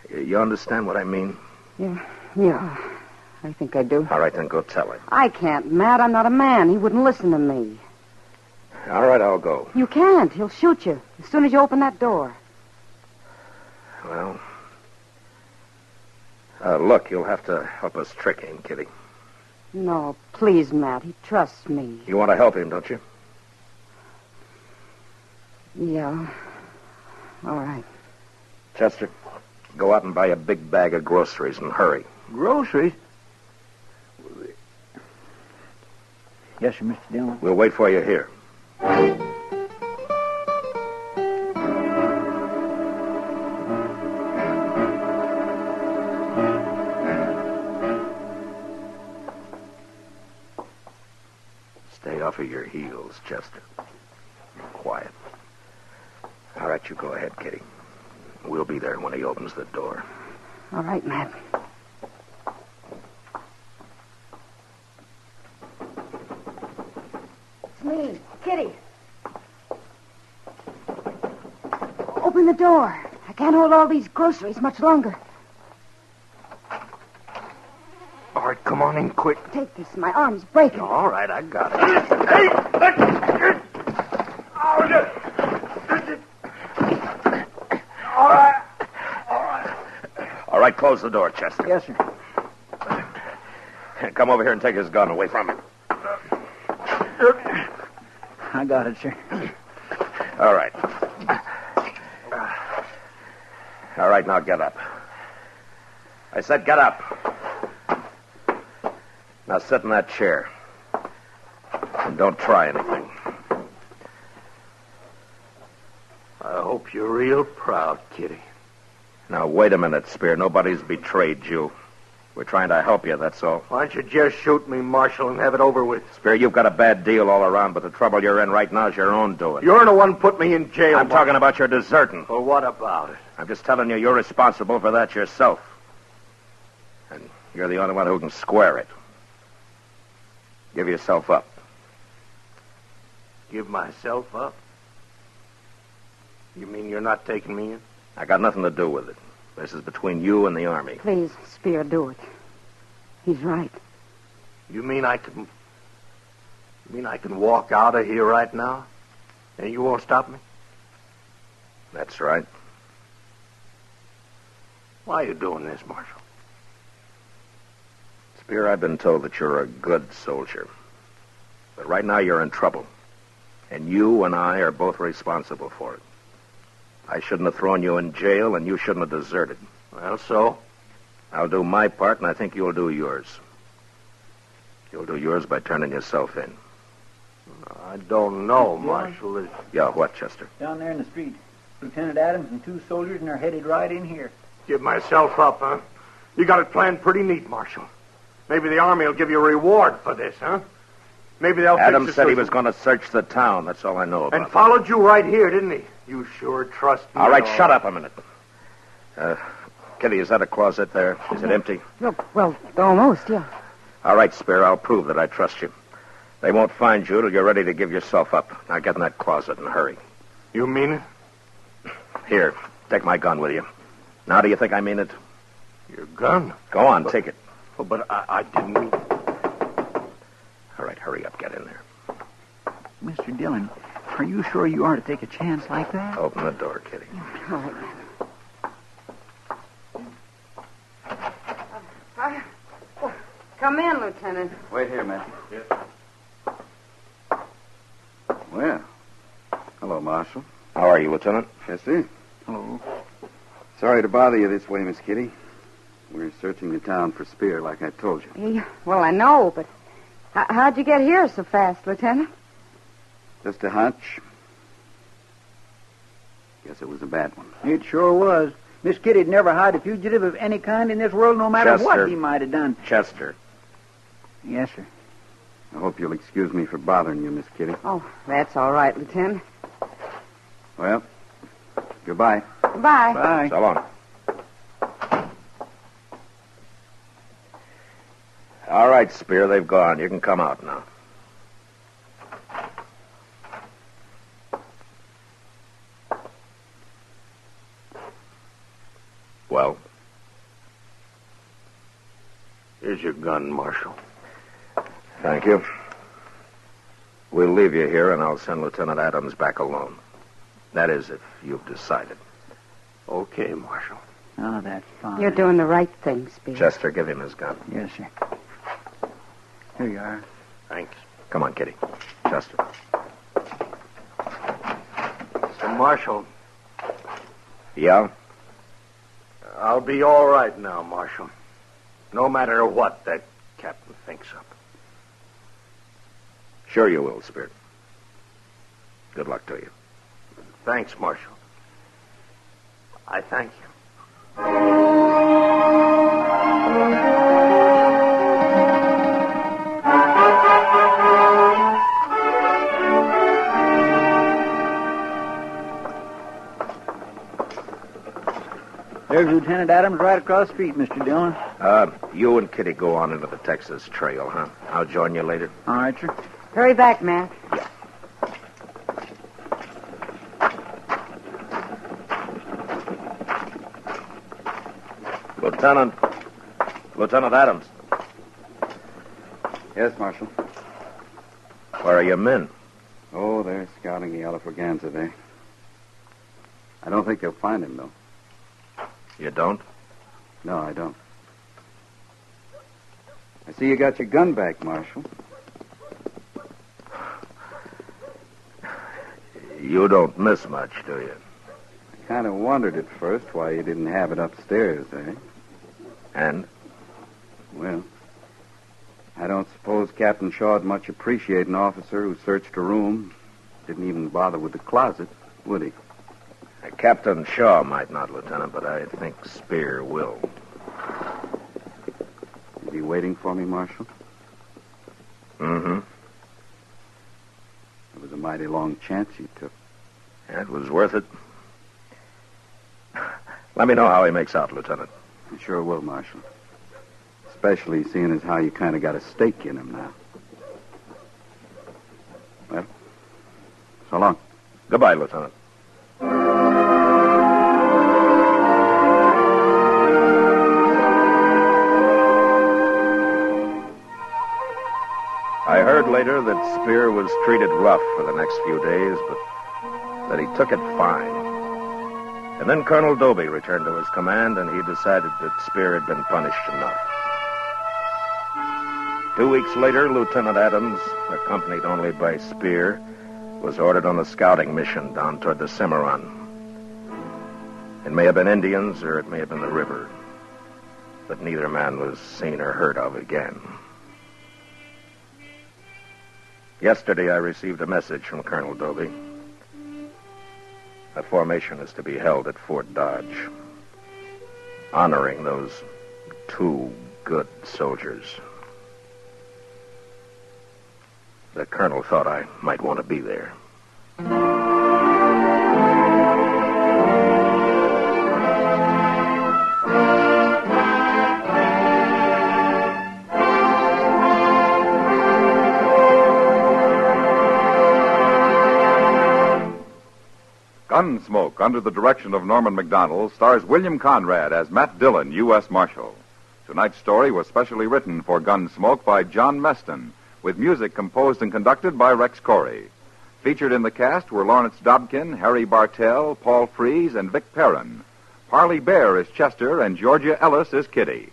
You understand what I mean? Yeah, I think I do. All right, then go tell him. I can't, Matt. I'm not a man. He wouldn't listen to me. All right, I'll go. You can't. He'll shoot you as soon as you open that door. Well, look, you'll have to help us trick him, Kitty. No, please, Matt. He trusts me. You want to help him, don't you? Yeah. All right. Chester, go out and buy a big bag of groceries and hurry. Groceries? Yes, sir, Mr. Dillon. We'll wait for you here. Stay off of your heels, Chester. Quiet. All right, you go ahead, Kitty. We'll be there when he opens the door. All right, Matt. It's me, Kitty. Open the door. I can't hold all these groceries much longer. All right, come on in quick. Take this. My arm's breaking. All right, I got it. Hey! All right, close the door, Chester. Yes, sir. Come over here and take his gun away from him. I got it, sir. All right. All right, now get up. I said get up. Now sit in that chair. And don't try anything. I hope you're real proud, Kitty. Now, wait a minute, Spear. Nobody's betrayed you. We're trying to help you, that's all. Why don't you just shoot me, Marshal, and have it over with? Spear, you've got a bad deal all around, but the trouble you're in right now is your own doing. You're the one put me in jail. I'm talking about your deserting. Well, what about it? I'm just telling you, you're responsible for that yourself. You're the only one who can square it. Give yourself up. Give myself up? You mean you're not taking me in? I got nothing to do with it. This is between you and the Army. Please, Spear, do it. He's right. You mean I can walk out of here right now? And you won't stop me? That's right. Why are you doing this, Marshal? Spear, I've been told that you're a good soldier. But right now you're in trouble. And you and I are both responsible for it. I shouldn't have thrown you in jail, and you shouldn't have deserted. Well, so? I'll do my part, and I think you'll do yours. You'll do yours by turning yourself in. I don't know, Marshal. Yeah, what, Chester? Down there in the street. Lieutenant Adams and 2 soldiers, and they're headed right in here. Give myself up, huh? You got it planned pretty neat, Marshal. Maybe the Army will give you a reward for this, huh? Maybe they'll Adams fix said he was going to search the town. That's all I know about. And followed you right here, didn't he? You sure trust me. All right, shut up a minute. Kitty, is that a closet there? Is it empty? Look, well, almost, yeah. All right, Spear, I'll prove that I trust you. They won't find you till you're ready to give yourself up. Now get in that closet and hurry. You mean it? Here, take my gun with you. Now do you think I mean it? Your gun? Go on, take it. Oh, but I didn't mean... All right, hurry up, get in there. Mr. Dillon, are you sure you are to take a chance like that? Open the door, Kitty. All right. Come in, Lieutenant. Wait here, man. Yes. Well, hello, Marshal. How are you, Lieutenant? Chester. Hello. Sorry to bother you this way, Miss Kitty. We're searching the town for Spear, like I told you. Yeah, well, I know, but how'd you get here so fast, Lieutenant? Just a hunch. Guess it was a bad one. It sure was. Miss Kitty'd never hide a fugitive of any kind in this world, no matter Chester. what he might have done. Chester. Yes, sir. I hope you'll excuse me for bothering you, Miss Kitty. Oh, that's all right, Lieutenant. Well, goodbye. Bye. Bye. So long. All right, Spear, they've gone. You can come out now. Well? Here's your gun, Marshal. Thank you. We'll leave you here, and I'll send Lieutenant Adams back alone. That is, if you've decided. Okay, Marshal. Oh, that's fine. You're doing the right thing, Spear. Chester, give him his gun. Yes, sir. Here you are. Thanks. Come on, Kitty. Chester. So, Marshal. Yeah? I'll be all right now, Marshal. No matter what that captain thinks of. Sure you will, Spear. Good luck to you. Thanks, Marshal. I thank you. There's Lieutenant Adams right across the street, Mr. Dillon. You and Kitty go on into the Texas Trail, huh? I'll join you later. All right, sir. Hurry back, Matt. Yeah. Lieutenant Adams. Yes, Marshal. Where are your men? Oh, they're scouting the Alafraganza there. I don't think they'll find him, though. You don't? No, I don't. I see you got your gun back, Marshal. You don't miss much, do you? I kind of wondered at first why you didn't have it upstairs, eh? And? Well, I don't suppose Captain Shaw'd much appreciate an officer who searched a room, didn't even bother with the closet, would he? Captain Shaw might not, Lieutenant, but I think Spear will. Is he waiting for me, Marshal? Mm-hmm. It was a mighty long chance you took. It was worth it. Let me know how he makes out, Lieutenant. I sure will, Marshal. especially seeing as how you kind of got a stake in him now. Well, so long. Goodbye, Lieutenant. I heard later that Spear was treated rough for the next few days, but that he took it fine. And then Colonel Doby returned to his command, and he decided that Spear had been punished enough. 2 weeks later, Lieutenant Adams, accompanied only by Spear, was ordered on a scouting mission down toward the Cimarron. It may have been Indians, or it may have been the river, but neither man was seen or heard of again. Yesterday, I received a message from Colonel Doby. A formation is to be held at Fort Dodge, honoring those 2 good soldiers. The colonel thought I might want to be there. Gunsmoke, under the direction of Norman MacDonald, stars William Conrad as Matt Dillon, U.S. Marshal. Tonight's story was specially written for Gunsmoke by John Meston, with music composed and conducted by Rex Corey. Featured in the cast were Lawrence Dobkin, Harry Bartell, Paul Frees, and Vic Perrin. Parley Bear is Chester, and Georgia Ellis is Kitty.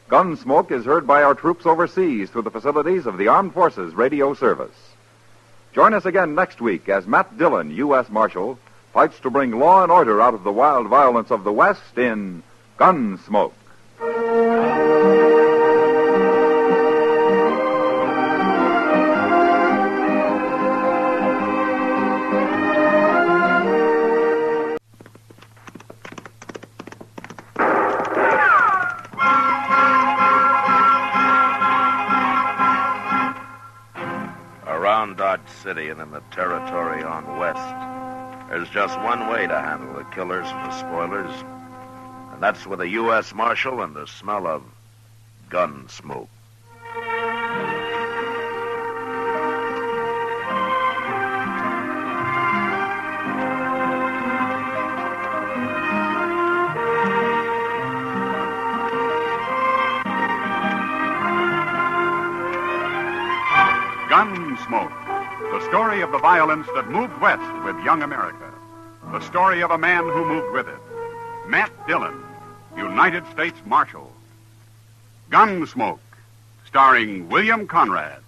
Gunsmoke is heard by our troops overseas through the facilities of the Armed Forces Radio Service. Join us again next week as Matt Dillon, U.S. Marshal, fights to bring law and order out of the wild violence of the West in Gunsmoke. Around Dodge City and in the territory on West, there's just one way to handle the killers and the spoilers, and that's with a U.S. Marshal and the smell of gun smoke. Gunsmoke, the story of the violence that moved west with young America. The story of a man who moved with it. Matt Dillon, United States Marshal. Gunsmoke, starring William Conrad.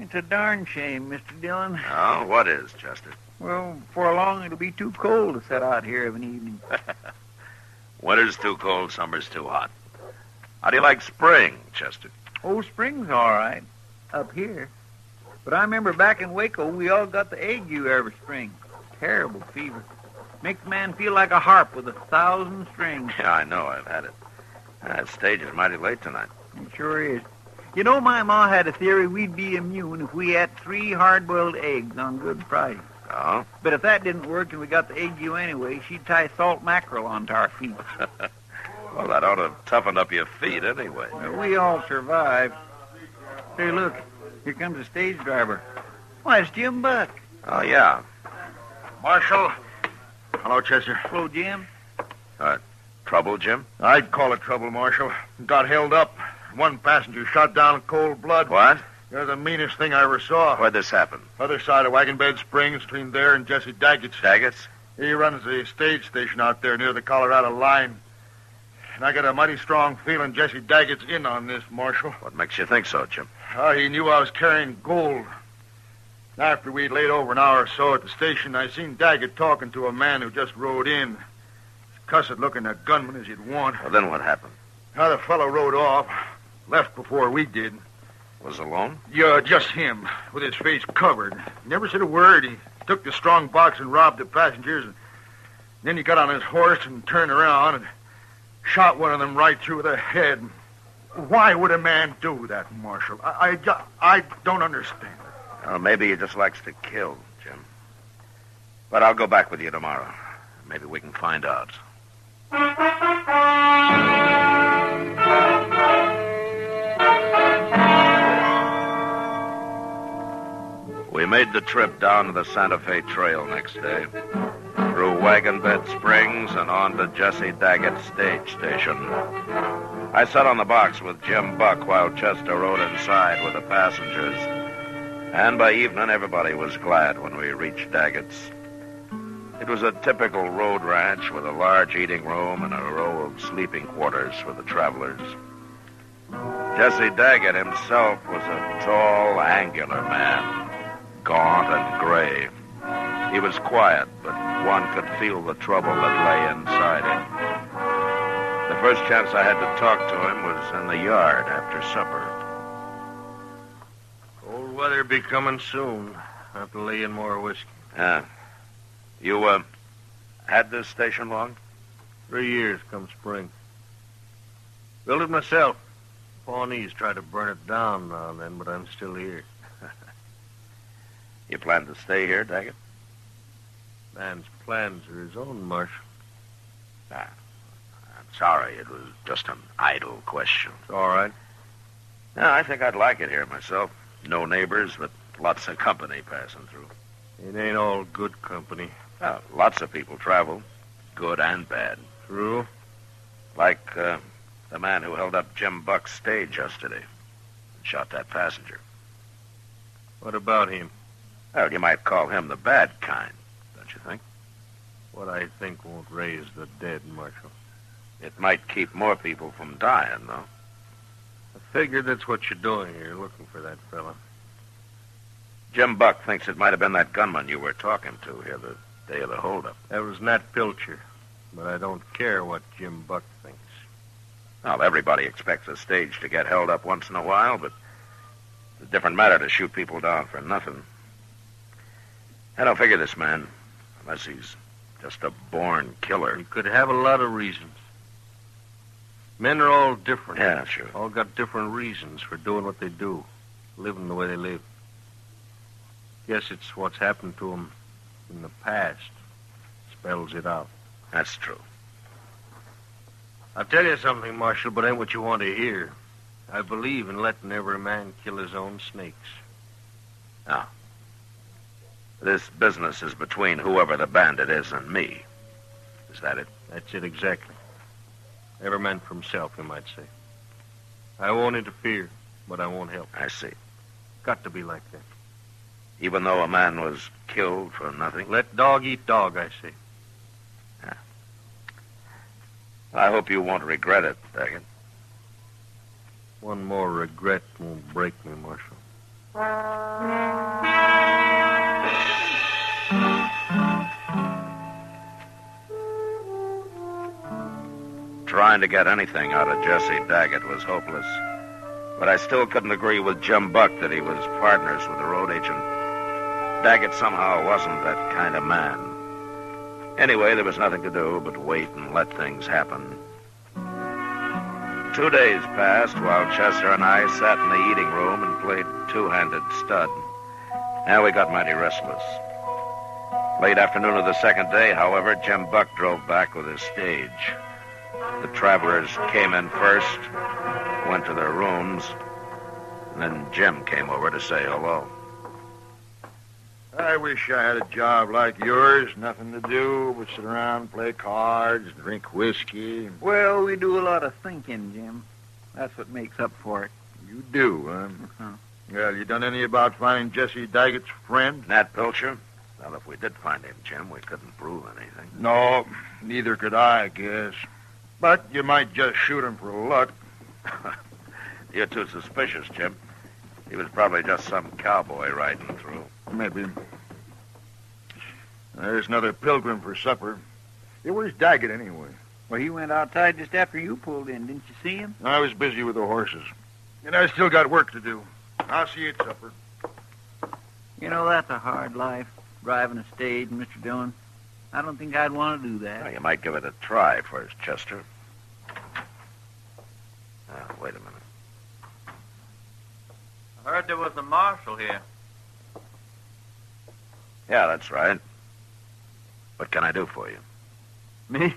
It's a darn shame, Mr. Dillon. Oh, what is, Chester? Well, before long it'll be too cold to set out here of an evening. Winter's too cold, summer's too hot. How do you like spring, Chester? Oh, spring's all right, up here. But I remember back in Waco, we all got the ague every spring. Terrible fever. Makes a man feel like a harp with 1,000 strings. Yeah, I know. I've had it. That stage is mighty late tonight. It sure is. You know, my ma had a theory we'd be immune if we ate 3 hard-boiled eggs on Good Friday. Oh? But if that didn't work and we got the ague anyway, she'd tie salt mackerel onto our feet. Well, that ought to have toughened up your feet anyway. We all survived. Hey, look. Here comes the stage driver. Why, it's Jim Buck. Oh, yeah. Marshal. Hello, Chester. Hello, Jim. Trouble, Jim? I'd call it trouble, Marshal. Got held up. One passenger shot down in cold blood. What? You're the meanest thing I ever saw. Where'd this happen? Other side of Wagon Bed Springs, between there and Jesse Daggett's. Daggett's? He runs the stage station out there near the Colorado line. And I got a mighty strong feeling Jesse Daggett's in on this, Marshal. What makes you think so, Jim? He knew I was carrying gold. After we'd laid over an hour or so at the station, I seen Daggett talking to a man who just rode in. Cussed looking a gunman as you'd want. Well, then what happened? The fellow rode off. Left before we did. Was alone? Yeah, just him, with his face covered. Never said a word. He took the strong box and robbed the passengers. And then he got on his horse and turned around and shot one of them right through the head. Why would a man do that, Marshal? I don't understand it. Well, maybe he just likes to kill, Jim. But I'll go back with you tomorrow. Maybe we can find out. We made the trip down to the Santa Fe Trail next day, through Wagon Bed Springs and on to Jesse Daggett's stage station. I sat on the box with Jim Buck while Chester rode inside with the passengers. And by evening, everybody was glad when we reached Daggett's. It was a typical road ranch with a large eating room and a row of sleeping quarters for the travelers. Jesse Daggett himself was a tall, angular man, gaunt and gray. He was quiet, but one could feel the trouble that lay inside him. The first chance I had to talk to him was in the yard after supper. Cold weather be coming soon. Have to lay in more whiskey. Yeah. You, had this station long? 3 years come spring. Built it myself. Pawnees try to burn it down now and then, but I'm still here. You plan to stay here, Daggett? Man's plans are his own, Marshal. I'm sorry. It was just an idle question. It's all right. Yeah, I think I'd like it here myself. No neighbors, but lots of company passing through. It ain't all good company. Well, lots of people travel, good and bad. True. Like the man who held up Jim Buck's stage yesterday and shot that passenger. What about him? Well, you might call him the bad kind, don't you think? What I think won't raise the dead, Marshal. It might keep more people from dying, though. I figured that's what you're doing here, looking for that fella. Jim Buck thinks it might have been that gunman you were talking to here the day of the holdup. That was Nat Pilcher, but I don't care what Jim Buck thinks. Well, everybody expects a stage to get held up once in a while, but it's a different matter to shoot people down for nothing. I don't figure this man, unless he's just a born killer. He could have a lot of reasons. Men are all different. Yeah, sure. All got different reasons for doing what they do, living the way they live. Guess it's what's happened to them in the past spells it out. That's true. I'll tell you something, Marshal, but ain't what you want to hear. I believe in letting every man kill his own snakes. Now, this business is between whoever the bandit is and me. Is that it? That's it exactly. Every man for himself, you might say. I won't interfere, but I won't help. I see. Got to be like that. Even though a man was killed for nothing? Let dog eat dog, I say. Yeah. I hope you won't regret it, Daggett. One more regret won't break me, Marshal. Trying to get anything out of Jesse Daggett was hopeless. But I still couldn't agree with Jim Buck that he was partners with the road agent. Daggett somehow wasn't that kind of man. Anyway, there was nothing to do but wait and let things happen. 2 days passed while Chester and I sat in the eating room and played two-handed stud. Now we got mighty restless. Late afternoon of the second day, however, Jim Buck drove back with his stage. The travelers came in first, went to their rooms, and then Jim came over to say hello. I wish I had a job like yours. Nothing to do but sit around, play cards, drink whiskey. Well, we do a lot of thinking, Jim. That's what makes up for it. You do, huh? Uh-huh. Well, you done any about finding Jesse Daggett's friend? Nat Pilcher? Well, if we did find him, Jim, we couldn't prove anything. No, neither could I guess. But you might just shoot him for luck. You're too suspicious, Jim. He was probably just some cowboy riding through. Maybe. There's another pilgrim for supper. Hey, where's Daggett, anyway? Well, he went outside just after you pulled in. Didn't you see him? I was busy with the horses. And I still got work to do. I'll see you at supper. You know, that's a hard life. driving a stage, Mr. Dillon. I don't think I'd want to do that. Well, you might give it a try first, Chester. Wait a minute. I heard there was a marshal here. Yeah, that's right. What can I do for you? Me?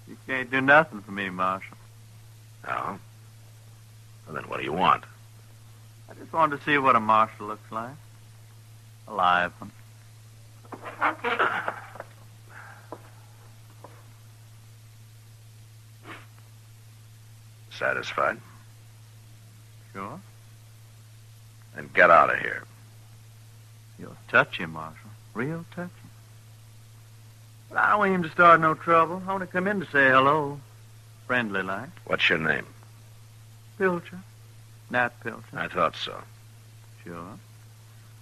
You can't do nothing for me, Marshal. No? Well, then what do you want? I just wanted to see what a marshal looks like. A live one. Satisfied? Sure. Then get out of here. You're touchy, Marshal. Real touchy. But I don't want him to start no trouble. I want to come in to say hello. Friendly like. What's your name? Pilcher. Nat Pilcher. I thought so. Sure.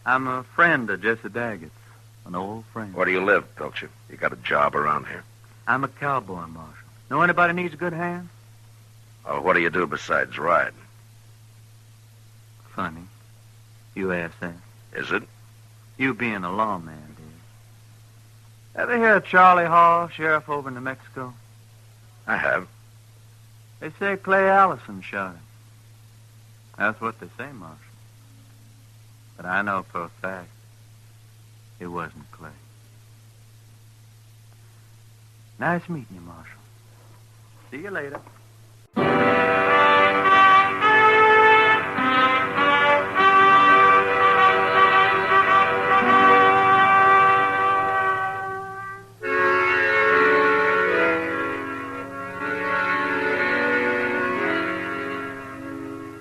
I'm a friend of Jesse Daggett's. An old friend. Where do you live, Pilcher? You got a job around here? I'm a cowboy, Marshal. Know anybody needs a good hand? Oh, what do you do besides ride? Funny. You ask that. Is it? You being a lawman, dear. Ever hear of Charlie Hall, sheriff over in New Mexico? I have. They say Clay Allison shot him. That's what they say, Marshal. But I know for a fact it wasn't Clay. Nice meeting you, Marshal. See you later.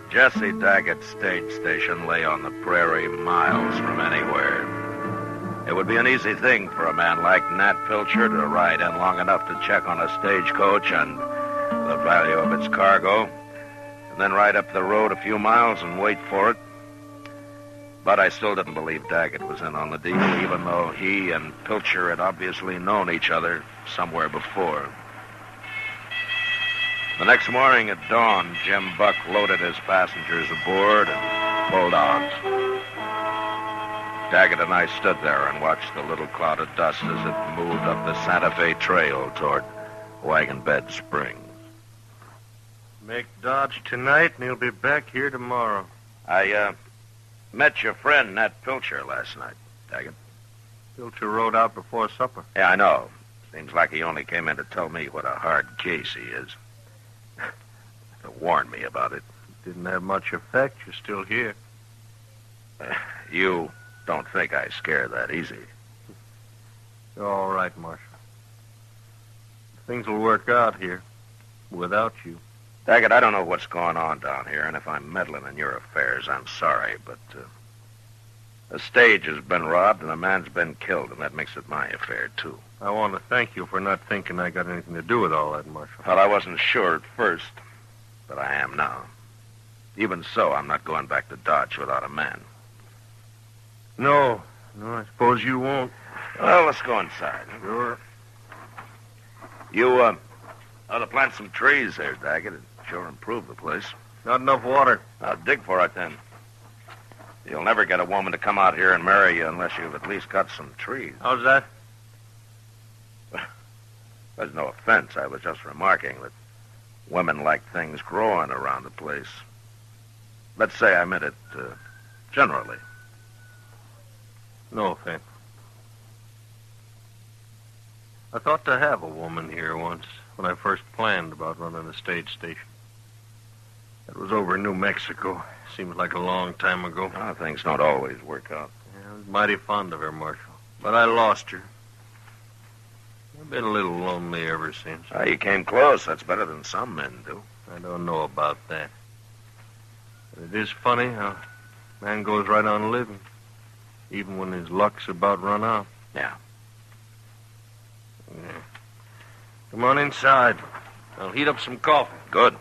Jesse Daggett's stage station lay on the prairie miles from anywhere. It would be an easy thing for a man like Nat Pilcher to ride in long enough to check on a stagecoach and the value of its cargo, and then ride up the road a few miles and wait for it. But I still didn't believe Daggett was in on the deal, even though he and Pilcher had obviously known each other somewhere before. The next morning at dawn, Jim Buck loaded his passengers aboard and pulled out. Daggett and I stood there and watched the little cloud of dust as it moved up the Santa Fe Trail toward Wagon Bed Springs. Make Dodge tonight, and he'll be back here tomorrow. I met your friend Nat Pilcher last night, Daggett. Pilcher rode out before supper. Yeah, I know. Seems like he only came in to tell me what a hard case he is. To warn me about it. Didn't have much effect. You're still here. You don't think I scare that easy. You're all right, Marshal. Things will work out here without you. Daggett, I don't know what's going on down here, and if I'm meddling in your affairs, I'm sorry, but the stage has been robbed and a man's been killed, and that makes it my affair, too. I want to thank you for not thinking I got anything to do with all that, Marshal. Well, I wasn't sure at first, but I am now. Even so, I'm not going back to Dodge without a man. No, I suppose you won't. Well, let's go inside. Sure. You, ought to plant some trees there, Daggett. It'd sure improve the place. Not enough water. I'll dig for it, then. You'll never get a woman to come out here and marry you unless you've at least got some trees. How's that? There's no offense. I was just remarking that women like things growing around the place. Let's say I meant it generally. No offense. I thought to have a woman here once when I first planned about running a stage station. It was over in New Mexico. Seems like a long time ago. Oh, things don't always work out. Yeah, I was mighty fond of her, Marshal. But I lost her. I've been a little lonely ever since. Oh, you came close. That's better than some men do. I don't know about that. But it is funny how a man goes right on living, even when his luck's about run out. Yeah. Come on inside. I'll heat up some coffee. Good.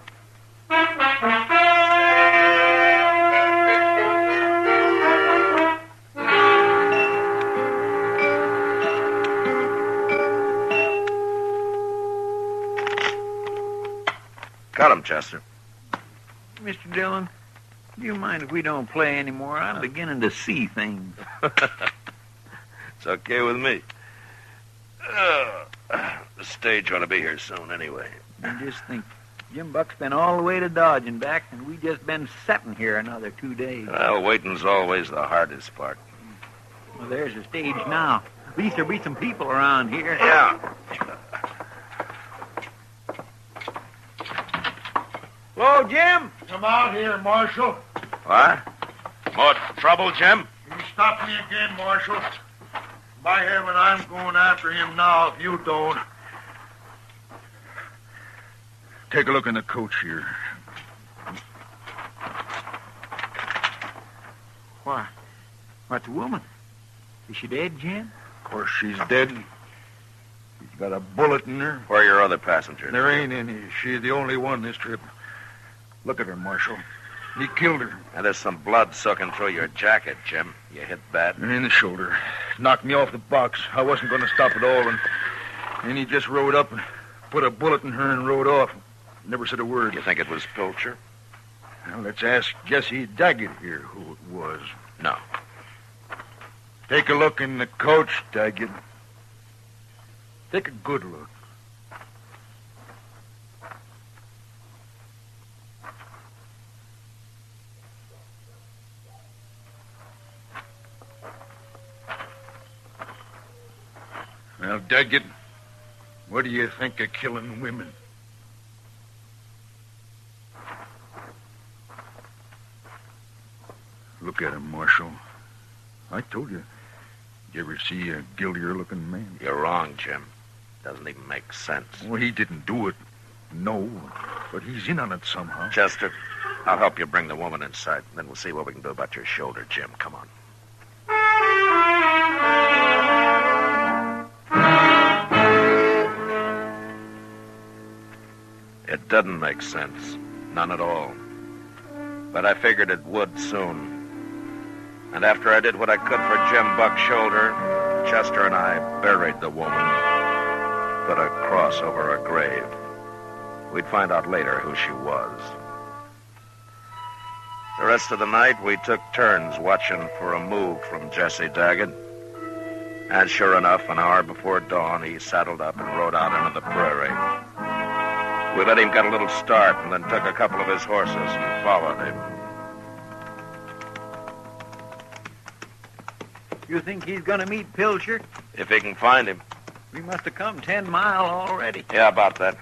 Cut him, Chester. Mr. Dillon, do you mind if we don't play anymore? I'm beginning to see things. It's okay with me. The stage ought to be here soon anyway. And just think, Jim Buck's been all the way to Dodge and back, and we just been sitting here another 2 days. Well, waiting's always the hardest part. Well, there's the stage now. At least there'll be some people around here. Yeah. Hello, Jim. Come out here, Marshal. What? More trouble, Jim? You stop me again, Marshal. By heaven, I'm going after him now if you don't. Take a look in the coach here. Why? What's the woman? Is she dead, Jim? Of course, she's dead. She's got a bullet in her. Where are your other passengers? There ain't any. She's the only one this trip. Look at her, Marshal. He killed her. And there's some blood soaking through your jacket, Jim. You hit bad? In the shoulder. Knocked me off the box. I wasn't going to stop at all, and he just rode up and put a bullet in her and rode off. Never said a word. You think it was Pilcher? Well, let's ask Jesse Daggett here who it was. No. Take a look in the coach, Daggett. Take a good look. Well, Daggett, what do you think of killing women? Look at him, Marshal. I told you. You ever see a guiltier-looking man? You're wrong, Jim. Doesn't even make sense. Well, he didn't do it. No, but he's in on it somehow. Chester, I'll help you bring the woman inside. Then we'll see what we can do about your shoulder, Jim. Come on. It doesn't make sense. None at all. But I figured it would soon. And after I did what I could for Jim Buck's shoulder, Chester and I buried the woman, put a cross over her grave. We'd find out later who she was. The rest of the night, we took turns watching for a move from Jesse Daggett. And sure enough, an hour before dawn, he saddled up and rode out into the prairie. We let him get a little start and then took a couple of his horses and followed him. You think he's going to meet Pilcher? If he can find him. We must have come 10 miles already. Yeah, about that.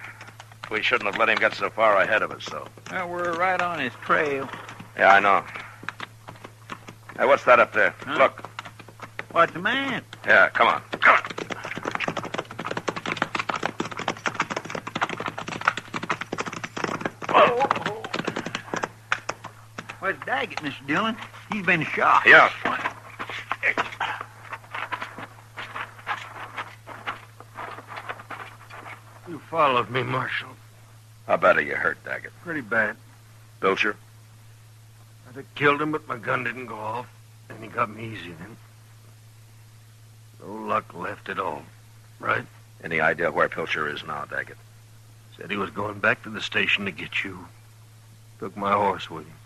We shouldn't have let him get so far ahead of us, though. Well, we're right on his trail. Yeah, I know. Hey, what's that up there? Huh? Look. What's the man? Yeah, come on. Come on. Whoa. Where's Daggett, Mr. Dillon? He's been shot. Yeah. You followed me, Marshal. How bad are you hurt, Daggett? Pretty bad. Pilcher? I'd have killed him, but my gun didn't go off. And he got me easy then. No luck left at all. Right? Any idea where Pilcher is now, Daggett? Said he was going back to the station to get you. Took my horse with him.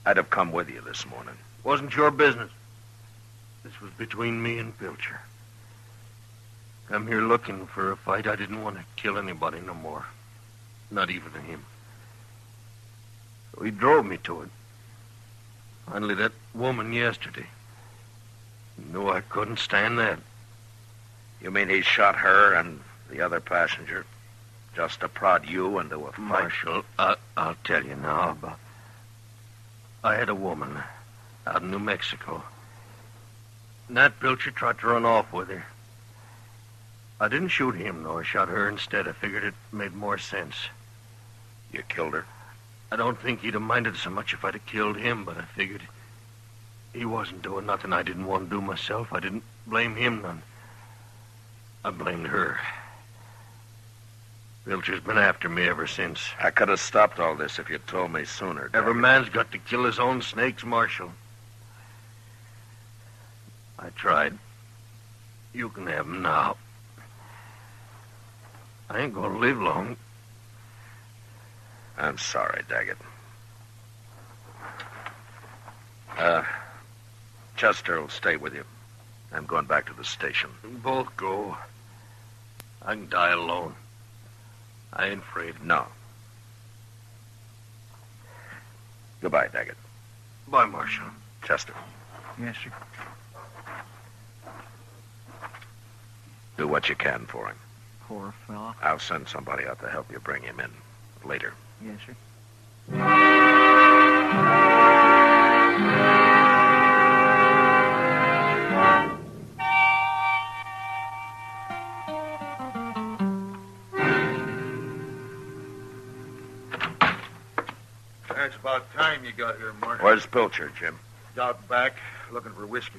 I'd have come with you this morning. Wasn't your business. This was between me and Pilcher. I'm here looking for a fight. I didn't want to kill anybody no more. Not even him. So he drove me to it. Finally, that woman yesterday. Knew I couldn't stand that. You mean he shot her and the other passenger just to prod you into a fight? Marshal, I'll tell you now about... I had a woman out in New Mexico. Nat Pilcher tried to run off with her. I didn't shoot him, though. I shot her instead. I figured it made more sense. You killed her? I don't think he'd have minded so much if I'd have killed him, but I figured he wasn't doing nothing I didn't want to do myself. I didn't blame him none. I blamed her. Pilcher's been after me ever since. I could have stopped all this if you'd told me sooner. Every man's got to kill his own snakes, Marshal. I tried. You can have him now. I ain't gonna live long. I'm sorry, Daggett. Chester will stay with you. I'm going back to the station. Both go. I can die alone. I ain't afraid. No. Goodbye, Daggett. Bye, Marshal. Chester, Yes, sir. do what you can for him. Poor fellow. I'll send somebody out to help you bring him in later. Yes, sir. It's about time you got here, Marshal. Where's Pilcher, Jim? Out back, looking for whiskey.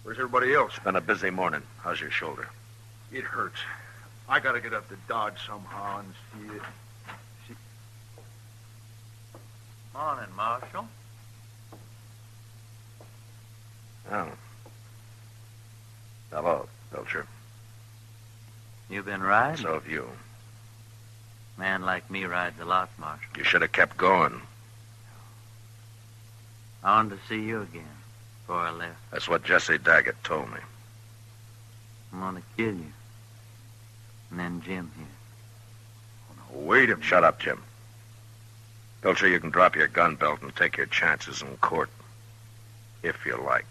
Where's everybody else? It's been a busy morning. How's your shoulder? It hurts. I gotta get up to Dodge somehow and see it. Morning, Marshal. Oh. Hello, Pilcher. You been riding? So have you. Man like me rides a lot, Marshal. You should have kept going. I wanted to see you again before I left. That's what Jesse Daggett told me. I'm gonna kill you. And then Jim here. Wait a minute. Shut up, Jim. Pilcher, you can drop your gun belt and take your chances in court. If you like.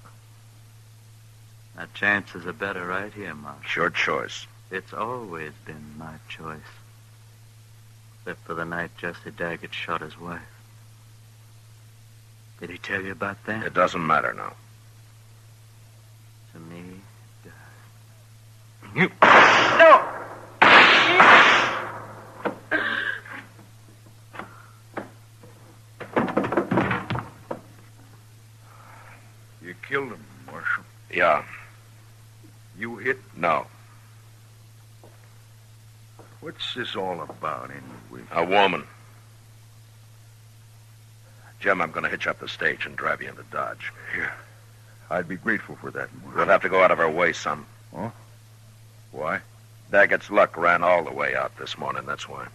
My chances are better right here, Marshal. It's your choice. It's always been my choice. Except for the night Jesse Daggett shot his wife. Did he tell you about that? It doesn't matter now. To me, it does. You... No! You killed him, Marshal. Yeah. You hit? No. What's this all about, anyway? A woman. Jim, I'm going to hitch up the stage and drive you into Dodge. Yeah. I'd be grateful for that, Marshal. We'll have to go out of our way some. Huh? Why? Daggett's luck ran all the way out this morning, that's why.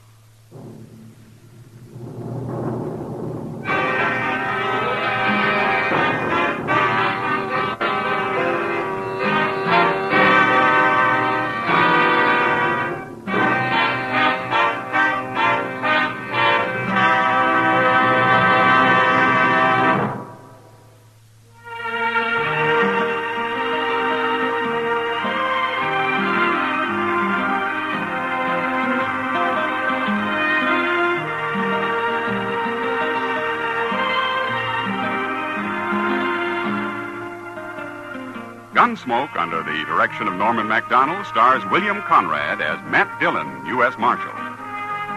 Gunsmoke, under the direction of Norman MacDonald, stars William Conrad as Matt Dillon, U.S. Marshal.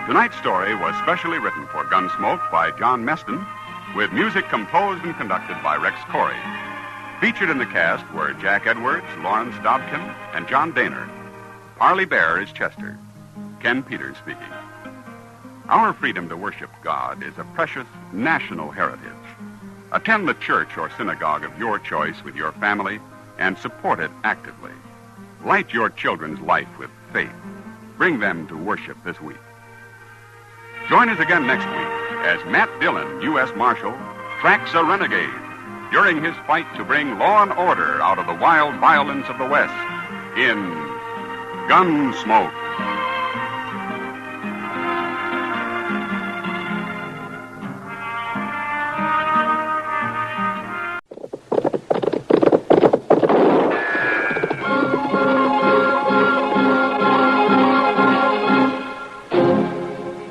Tonight's story was specially written for Gunsmoke by John Meston, with music composed and conducted by Rex Corey. Featured in the cast were Jack Edwards, Lawrence Dobkin, and John Daner. Parley Bear is Chester. Ken Peters speaking. Our freedom to worship God is a precious national heritage. Attend the church or synagogue of your choice with your family and support it actively. Light your children's life with faith. Bring them to worship this week. Join us again next week as Matt Dillon, U.S. Marshal, tracks a renegade during his fight to bring law and order out of the wild violence of the West in Gunsmoke.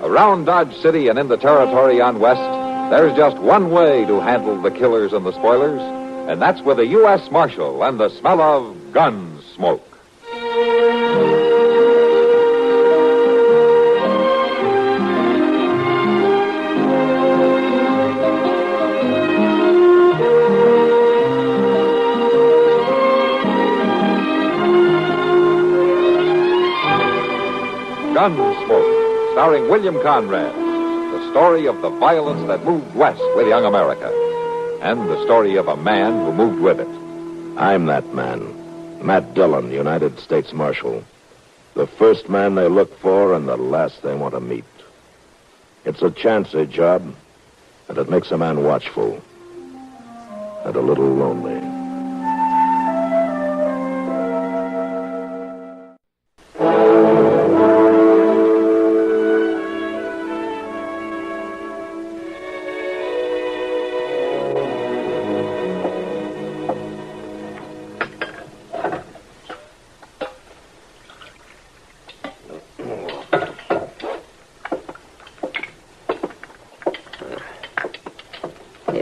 Around Dodge City and in the territory on West, there's just one way to handle the killers and the spoilers, and that's with a U.S. Marshal and the smell of Gunsmoke. Gunsmoke, starring William Conrad, the story of the violence that moved west with young America, and the story of a man who moved with it. I'm that man, Matt Dillon, United States Marshal. The first man they look for and the last they want to meet. It's a chancy job, and it makes a man watchful and a little lonely.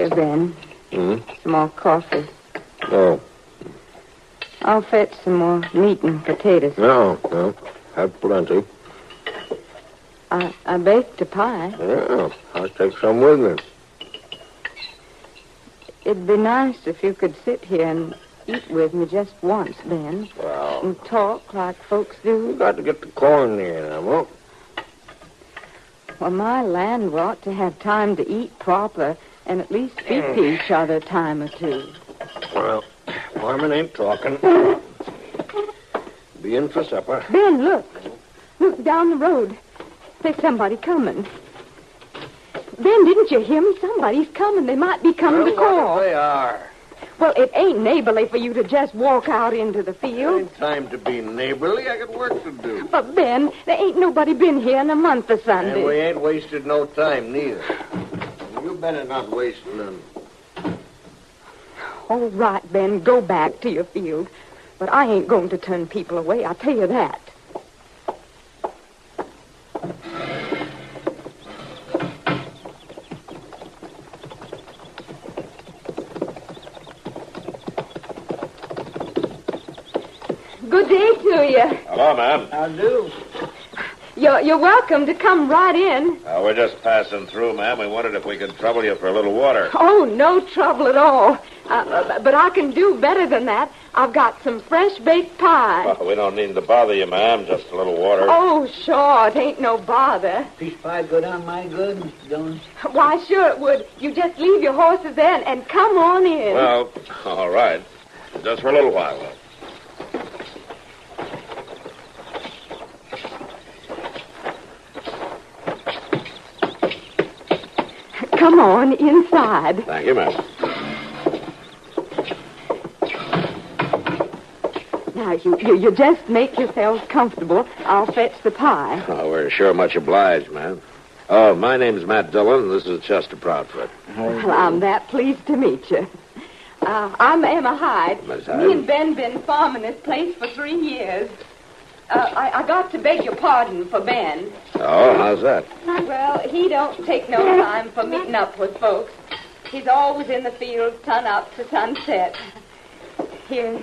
Here, Ben. Hmm? Some more coffee. Oh. I'll fetch some more meat and potatoes. No. Have plenty. I baked a pie. Yeah, I'll take some with me. It'd be nice if you could sit here and eat with me just once, Ben. Well. And talk like folks do. You got to get the corn there, Emma. Well, my land ought to have time to eat proper and at least speak to each other a time or two. Well, Foreman ain't talking. Be in for supper. Ben, look. Look down the road. There's somebody coming. Ben, didn't you hear me? Somebody's coming. They might be coming to call. What if they are? Well, it ain't neighborly for you to just walk out into the field. Ain't time to be neighborly. I got work to do. But, Ben, there ain't nobody been here in a month of Sunday. And we ain't wasted no time, neither. You better not waste none. All right, Ben, go back to your field. But I ain't going to turn people away, I'll tell you that. Good day to you. Hello, ma'am. How do? You're welcome to come right in. We're just passing through, ma'am. We wondered if we could trouble you for a little water. Oh, no trouble at all. But I can do better than that. I've got some fresh baked pie. Well, we don't need to bother you, ma'am. Just a little water. Oh, sure. It ain't no bother. Piece of pie go down my good, Mr. Dillon? Why, sure it would. You just leave your horses there and come on in. Well, all right. Just for a little while, though. Come on, inside. Thank you, ma'am. Now, you just make yourselves comfortable. I'll fetch the pie. Oh, we're sure much obliged, ma'am. Oh, my name's Matt Dillon. This is Chester Proudfoot. Well, I'm that pleased to meet you. I'm Emma Hyde. Miss Hyde. Me and Ben been farming this place for 3 years. I got to beg your pardon for Ben. Oh, how's that? Well, he don't take no time for meeting up with folks. He's always in the field, sun up to sunset. Here's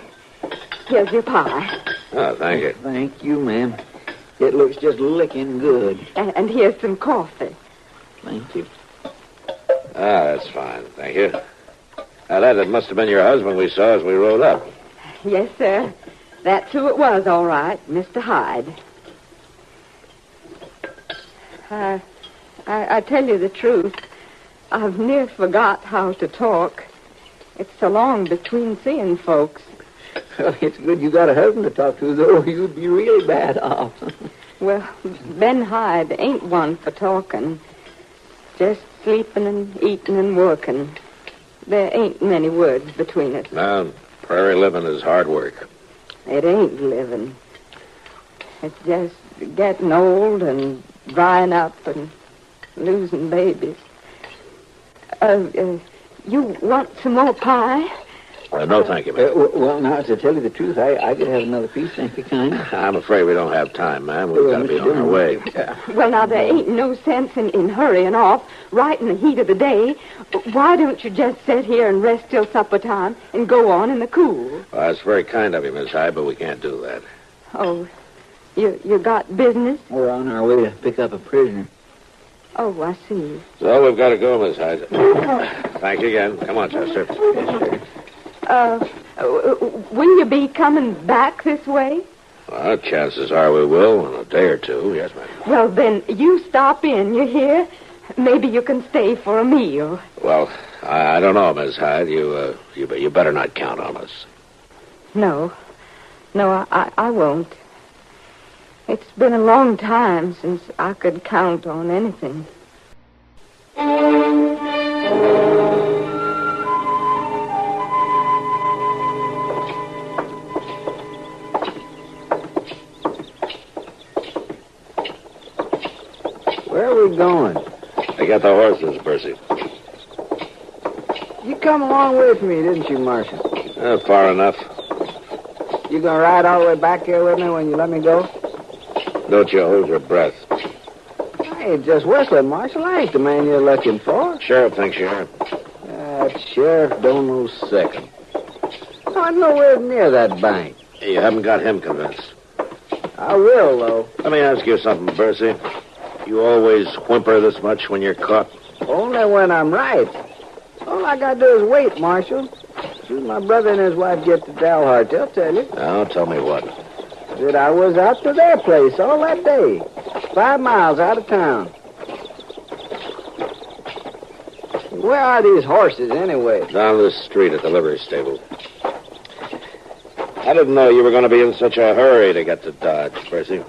your pie. Oh, thank you. Thank you, ma'am. It looks just licking good. And here's some coffee. Thank you. That's fine. Thank you. That must have been your husband we saw as we rode up. Yes, sir. That's who it was, all right, Mr. Hyde. I tell you the truth. I've near forgot how to talk. It's so long between seeing folks. Well, it's good you got a husband to talk to, though. You'd be really bad off. Well, Ben Hyde ain't one for talking. Just sleeping and eating and working. There ain't many words between us. No, prairie living is hard work. It ain't living. It's just getting old and drying up and losing babies. You want some more pie? No, thank you, ma'am. Well, now, to tell you the truth, I could have another piece, thank you, kind. I'm afraid we don't have time, ma'am. We've got to be on our way. Well, now, there ain't no sense in hurrying off right in the heat of the day. Why don't you just sit here and rest till supper time and go on in the cool? Well, that's very kind of you, Miss Hyde, but we can't do that. Oh, you got business? We're on our way to pick up a prisoner. Oh, I see. So we've got to go, Miss Hyde. Thank you again. Come on, Chester. Yes, sir. Will you be coming back this way? Well, chances are we will in a day or two. Yes, ma'am. Well, then, you stop in, you hear? Maybe you can stay for a meal. Well, I don't know, Miss Hyde. You better not count on us. No, I won't. It's been a long time since I could count on anything. Where are we going? I got the horses, Percy. You come along with me, didn't you, Marshal? Far enough. You gonna ride all the way back here with me when you let me go? Don't you hold your breath. I ain't just whistling, Marshal. I ain't the man you're looking for. Sheriff thinks you are. That sheriff don't know second. I'm nowhere near that bank. You haven't got him convinced. I will, though. Let me ask you something, Bercy. You always whimper this much when you're caught? Only when I'm right. All I gotta do is wait, Marshal. As soon as my brother and his wife get to Dalhart, they'll tell you. Now, tell me what. That I was out to their place all that day. 5 miles out of town. Where are these horses, anyway? Down the street at the livery stable. I didn't know you were going to be in such a hurry to get to Dodge, Percy.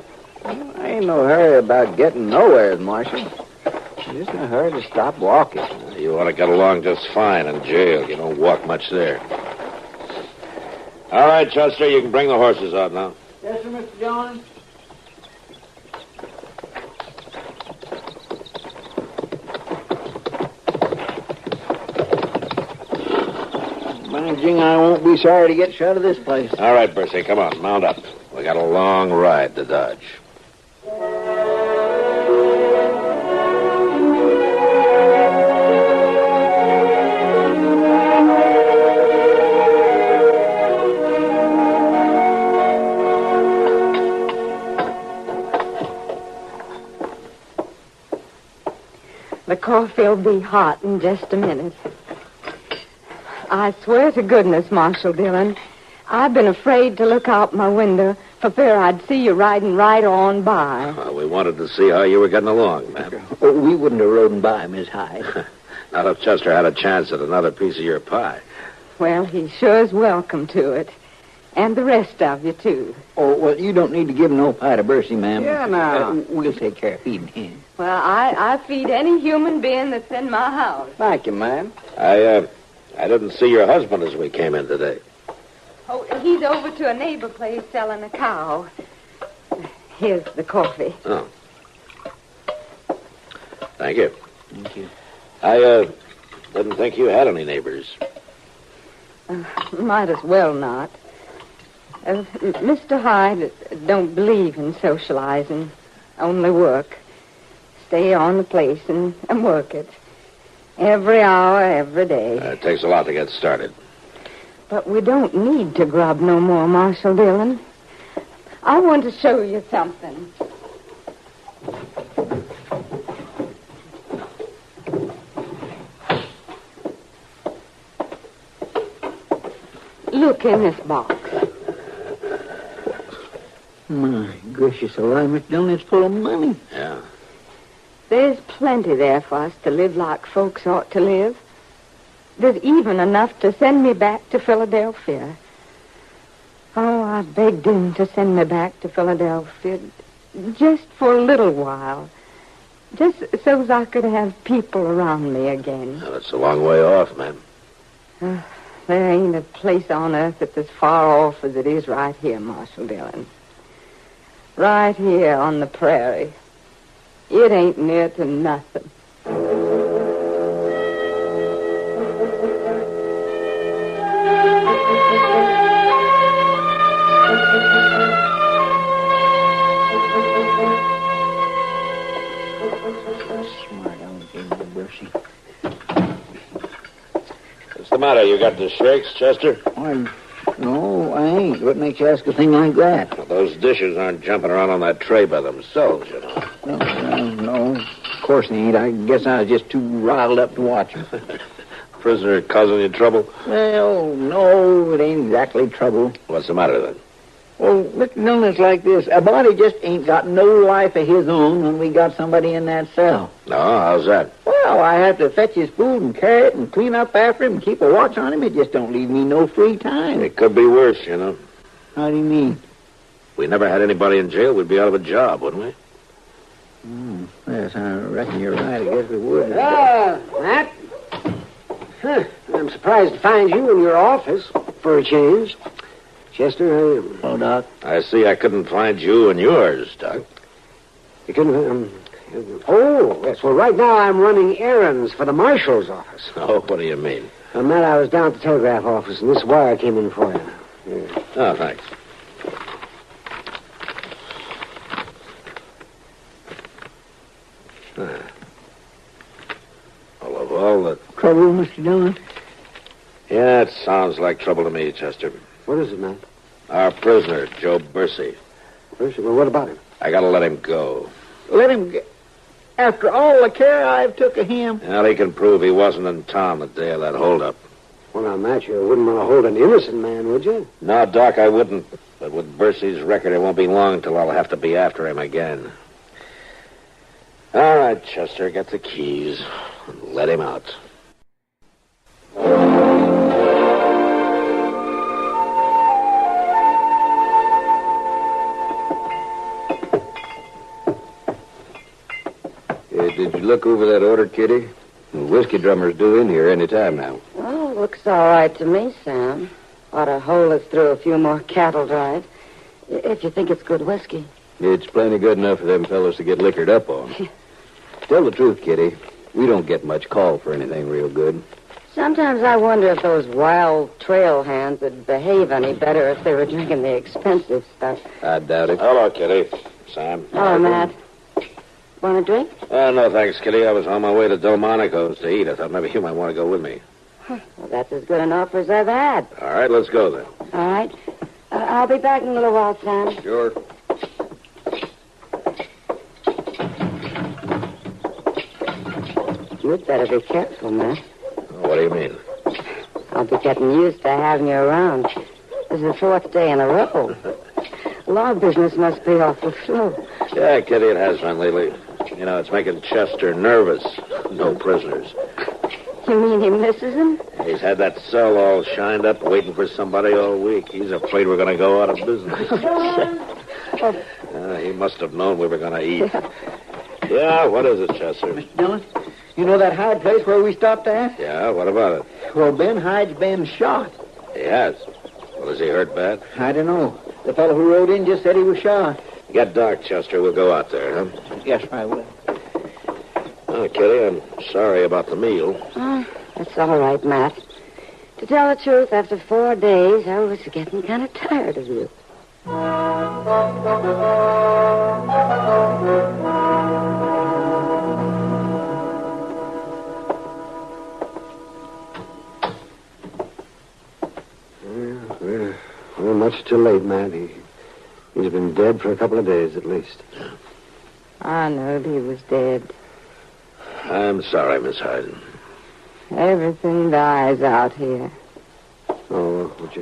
I ain't no hurry about getting nowhere, Marshal. I'm just in a hurry to stop walking. You ought to get along just fine in jail. You don't walk much there. All right, Chester, you can bring the horses out now. Yes, sir, Mr. Jones. By jing, I won't be sorry to get shut of this place. All right, Percy, come on, mount up. We got a long ride to Dodge. The coffee'll be hot in just a minute. I swear to goodness, Marshal Dillon, I've been afraid to look out my window for fear I'd see you riding right on by. We wanted to see how you were getting along, ma'am. Oh, we wouldn't have rode by, Miss Hyde. Not if Chester had a chance at another piece of your pie. Well, he sure is welcome to it. And the rest of you, too. Oh, well, you don't need to give no pie to Bercy, ma'am. Yeah, now. We'll take care of feeding him. Well, I feed any human being that's in my house. Thank you, ma'am. I didn't see your husband as we came in today. Oh, he's over to a neighbor place selling a cow. Here's the coffee. Oh. Thank you. Thank you. I didn't think you had any neighbors. Might as well not. Mr. Hyde don't believe in socializing, only work. Stay on the place and work it. Every hour, every day. It takes a lot to get started. But we don't need to grub no more, Marshal Dillon. I want to show you something. Look in this box. My gracious alive, Miss Dillon, it's full of money. Yeah. There's plenty there for us to live like folks ought to live. There's even enough to send me back to Philadelphia. Oh, I begged him to send me back to Philadelphia just for a little while. Just so as I could have people around me again. Well, it's a long way off, ma'am. There ain't a place on earth that's as far off as it is right here, Marshal Dillon. Right here on the prairie. It ain't near to nothing. What's the matter? You got the shakes, Chester? No, I ain't. What makes you ask a thing like that? Well, those dishes aren't jumping around on that tray by themselves, you know. No. Of course they ain't. I guess I was just too riled up to watch them. Prisoner causing you trouble? Well, no, it ain't exactly trouble. What's the matter, then? Well, Mr. Dillon, it's like this. A body just ain't got no life of his own when we got somebody in that cell. No, how's that? Well, I have to fetch his food and carry it and clean up after him and keep a watch on him. It just don't leave me no free time. It could be worse, you know. How do you mean? If we never had anybody in jail, we'd be out of a job, wouldn't we? Yes, I reckon you're right. I guess we would. Matt? Huh. I'm surprised to find you in your office for a change. Chester, Hello, Doc. I see I couldn't find you in yours, Doc. You can, oh, yes. Well, right now I'm running errands for the marshal's office. Oh, what do you mean? Matt, I was down at the telegraph office, and this wire came in for you. Yeah. Oh, thanks. Well, of all the trouble, Mr. Dillon? Yeah, it sounds like trouble to me, Chester. What is it, man? Our prisoner, Joe Bursey. Bursey? Well, what about him? I gotta let him go. Let him go? After all the care I've took of him? Well, he can prove he wasn't in town the day of that holdup. Well, now, Matt, you wouldn't want to hold an innocent man, would you? No, Doc, I wouldn't. But with Bursey's record, it won't be long till I'll have to be after him again. All right, Chester, get the keys and let him out. Did you look over that order, Kitty? The whiskey drummer's due in here any time now. Oh, looks all right to me, Sam. Ought to hold us through a few more cattle drives. If you think it's good whiskey. It's plenty good enough for them fellows to get liquored up on. Tell the truth, Kitty. We don't get much call for anything real good. Sometimes I wonder if those wild trail hands would behave any better if they were drinking the expensive stuff. I doubt it. Hello, Kitty. Sam. Oh, Matt. Want a drink? No, thanks, Kitty. I was on my way to Delmonico's to eat. I thought maybe you might want to go with me. Well, that's as good an offer as I've had. All right, let's go then. All right. I'll be back in a little while, Sam. Sure. You'd better be careful, Matt. What do you mean? I'll be getting used to having you around. This is the fourth day in a row. Law business must be awful slow. Yeah, Kitty, it has been lately. You know, it's making Chester nervous. No prisoners. You mean he misses him? He's had that cell all shined up, waiting for somebody all week. He's afraid we're going to go out of business. He must have known we were going to eat. Yeah, what is it, Chester? Mr. Dillon, you know that Hyde place where we stopped at? Yeah, what about it? Well, Ben Hyde's been shot. He has. Well, is he hurt bad? I don't know. The fellow who rode in just said he was shot. Get dark, Chester. We'll go out there, huh? Yes, I will. Oh, Kitty, I'm sorry about the meal. Oh, that's all right, Matt. To tell the truth, after 4 days, I was getting kind of tired of you. Well, much too late, Matt. He's been dead for a couple of days at least. I knowed he was dead. I'm sorry, Miss Hyde. Everything dies out here. Oh, would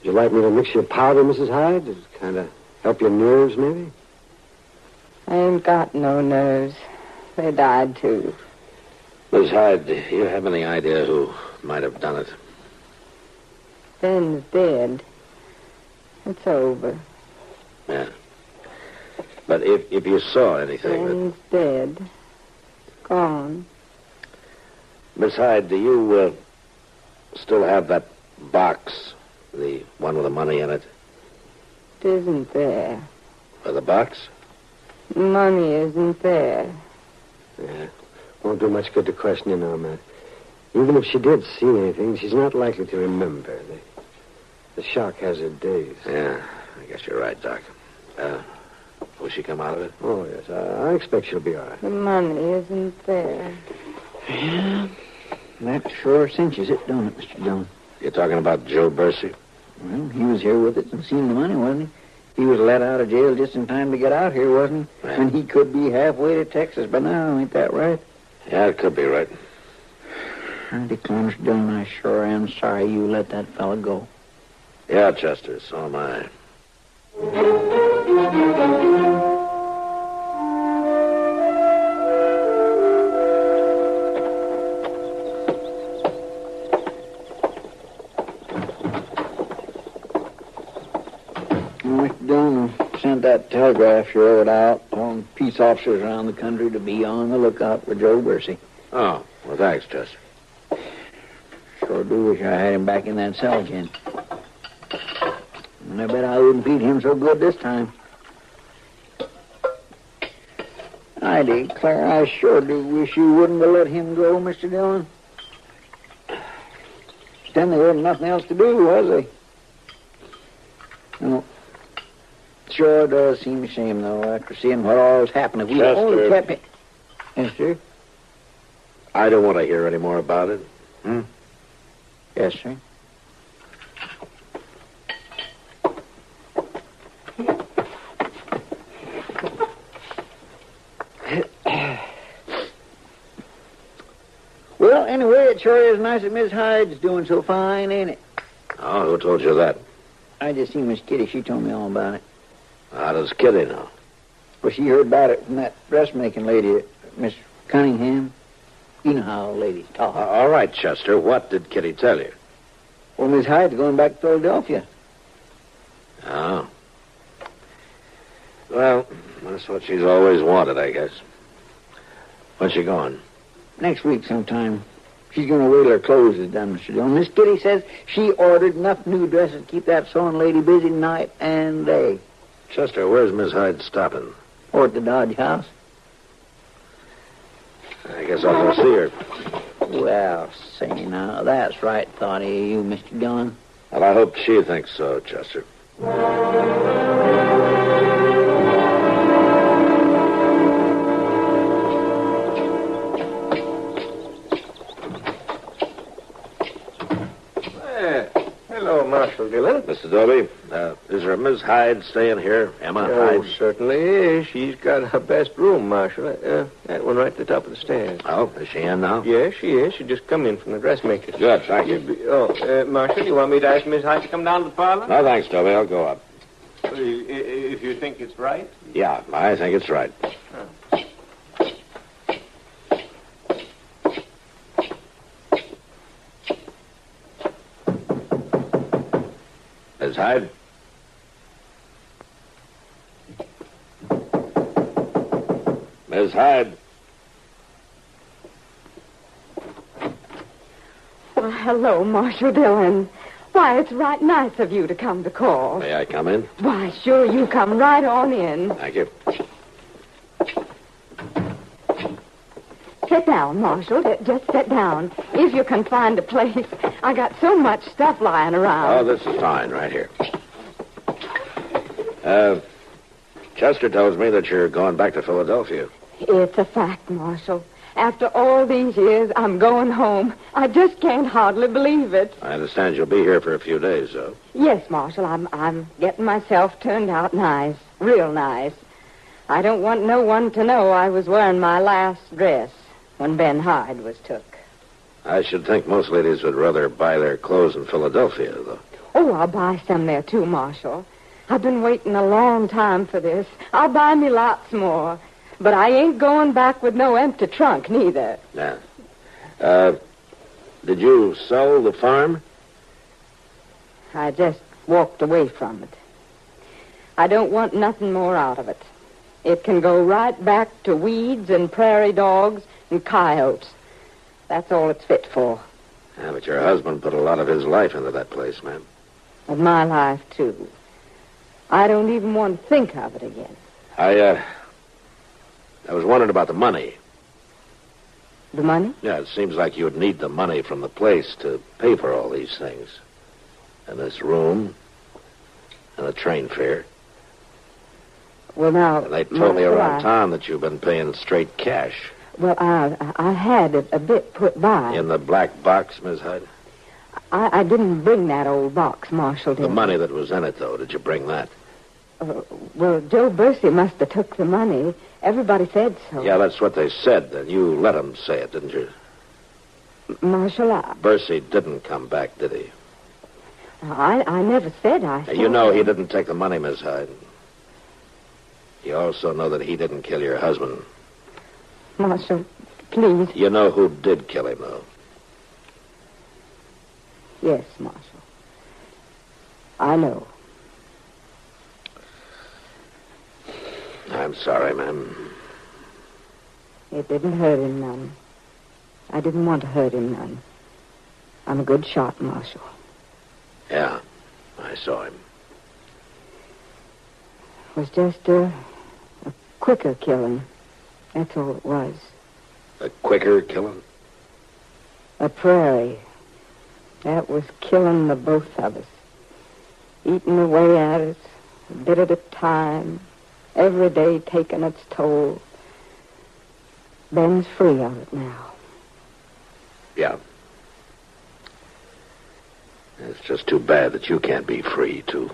you like me to mix your powder, Mrs. Hyde? To kind of help your nerves, maybe? I ain't got no nerves. They died, too. Miss Hyde, do you have any idea who might have done it? Ben's dead. It's over. Yeah. But if you saw anything... Ben's dead. Gone. Miss Hyde, do you still have that box? The one with the money in it? It isn't there. Or the box? Money isn't there. Yeah. Won't do much good to question you now, Matt. Even if she did see anything, she's not likely to remember. The shock has her days. Yeah, I guess you're right, Doc. Will she come out of it? Oh, yes. I expect she'll be all right. The money isn't there. Yeah. That sure cinches it, don't it, Mr. Dillon? You're talking about Joe Bursey? Well, he was here with it and seen the money, wasn't he? He was let out of jail just in time to get out here, wasn't he? Right. And he could be halfway to Texas by now, ain't that right? Yeah, it could be right. I declare, Mr. Dillon, I sure am sorry you let that fella go. Yeah, Chester, so am I. Mr. Dillon sent that telegraph you wrote out telling peace officers around the country to be on the lookout for Joe Bursey. Oh, well, thanks, Chester. Sure do wish I had him back in that cell again. And I bet I wouldn't feed him so good this time. I declare, I sure do wish you wouldn't have let him go, Mr. Dillon. Then there wasn't nothing else to do, was there? No. Sure does seem a shame, though, after seeing what all's happened. If we only kept it... Yes, sir? I don't want to hear any more about it. Yes, sir. Well, anyway, it sure is nice that Miss Hyde's doing so fine, ain't it? Oh, who told you that? I just seen Miss Kitty. She told me all about it. How does Kitty know? Well, she heard about it from that dressmaking lady, Miss Cunningham. You know how ladies talk. All right, Chester. What did Kitty tell you? Well, Miss Hyde's going back to Philadelphia. Oh. Well, that's what she's always wanted, I guess. When's she going? Next week sometime. She's going to wait till her clothes is done, Mr. Dillon. Miss Kitty says she ordered enough new dresses to keep that sewing lady busy night and day. Chester, where's Miss Hyde stopping? Or at the Dodge House. I guess I'll go see her. Well, say now, that's right thought of you, Mr. Dillon. Well, I hope she thinks so, Chester. Hello, Marshal Dillon. Mr. Dobie, is there a Miss Hyde staying here? Emma Oh, Hyde? certainly is. She's got her best room, Marshal. That one right at the top of the stairs. Oh, is she in now? Yes, she is. She just come in from the dressmaker's. Good, thank you. Marshal, you want me to ask Miss Hyde to come down to the parlor? No, thanks, Dobie. I'll go up. If you think it's right. Yeah, I think it's right. Miss Hyde? Miss Hyde? Well, hello, Marshal Dillon. Why, it's right nice of you to come to call. May I come in? Why, sure, you come right on in. Thank you. Sit down, Marshal. Just sit down. If you can find a place. I got so much stuff lying around. Oh, this is fine, right here. Chester tells me that you're going back to Philadelphia. It's a fact, Marshal. After all these years, I'm going home. I just can't hardly believe it. I understand you'll be here for a few days, though. Yes, Marshal, I'm getting myself turned out nice. Real nice. I don't want no one to know I was wearing my last dress when Ben Hyde was took. I should think most ladies would rather buy their clothes in Philadelphia, though. Oh, I'll buy some there, too, Marshal. I've been waiting a long time for this. I'll buy me lots more. But I ain't going back with no empty trunk, neither. Yeah. Did you sell the farm? I just walked away from it. I don't want nothing more out of it. It can go right back to weeds and prairie dogs and coyotes. That's all it's fit for. Yeah, but your husband put a lot of his life into that place, ma'am. And my life, too. I don't even want to think of it again. I was wondering about the money. The money? Yeah, it seems like you would need the money from the place to pay for all these things. And this room, and the train fare. Well, now... And they told me around town that you've been paying straight cash. Well, I had a bit put by. In the black box, Miss Hyde? I didn't bring that old box, Marshal. The money that was in it, though, did you bring that? Well, Joe Bursey must have took the money. Everybody said so. Yeah, that's what they said, and you let them say it, didn't you? Marshal, Bursey didn't come back, did he? I never said I saw You know him. he didn't take the money, Miss Hyde. You also know that he didn't kill your husband. Marshal, please. You know who did kill him, though? Yes, Marshal. I know. I'm sorry, ma'am. It didn't hurt him none. I didn't want to hurt him none. I'm a good shot, Marshal. Yeah, I saw him. It was just a quicker killing. That's all it was. A quicker killing? A prairie. That was killing the both of us. Eating away at us, a bit at a time. Every day taking its toll. Ben's free of it now. Yeah. It's just too bad that you can't be free, too.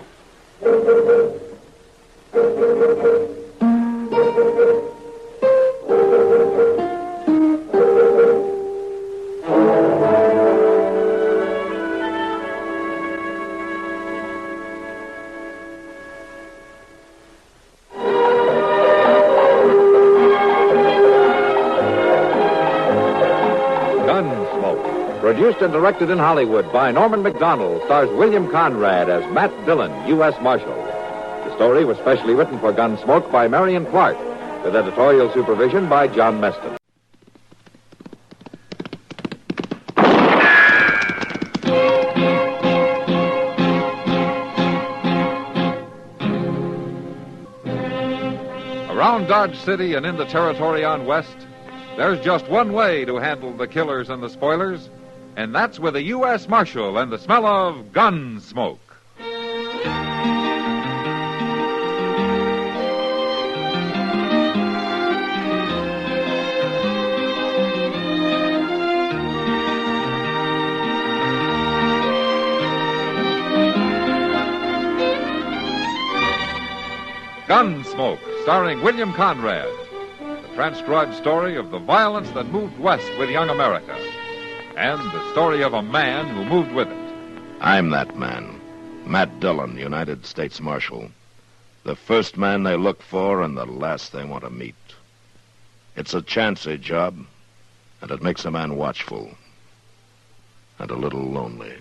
Gunsmoke, produced and directed in Hollywood by Norman Macdonald, stars William Conrad as Matt Dillon, U.S. Marshal. The story was specially written for Gunsmoke by Marion Clark, with editorial supervision by John Meston. Around Dodge City and in the territory on West, there's just one way to handle the killers and the spoilers, and that's with a U.S. Marshal and the smell of gun smoke. Gunsmoke, starring William Conrad. The transcribed story of the violence that moved west with young America. And the story of a man who moved with it. I'm that man, Matt Dillon, United States Marshal. The first man they look for and the last they want to meet. It's a chancy job, and it makes a man watchful and a little lonely.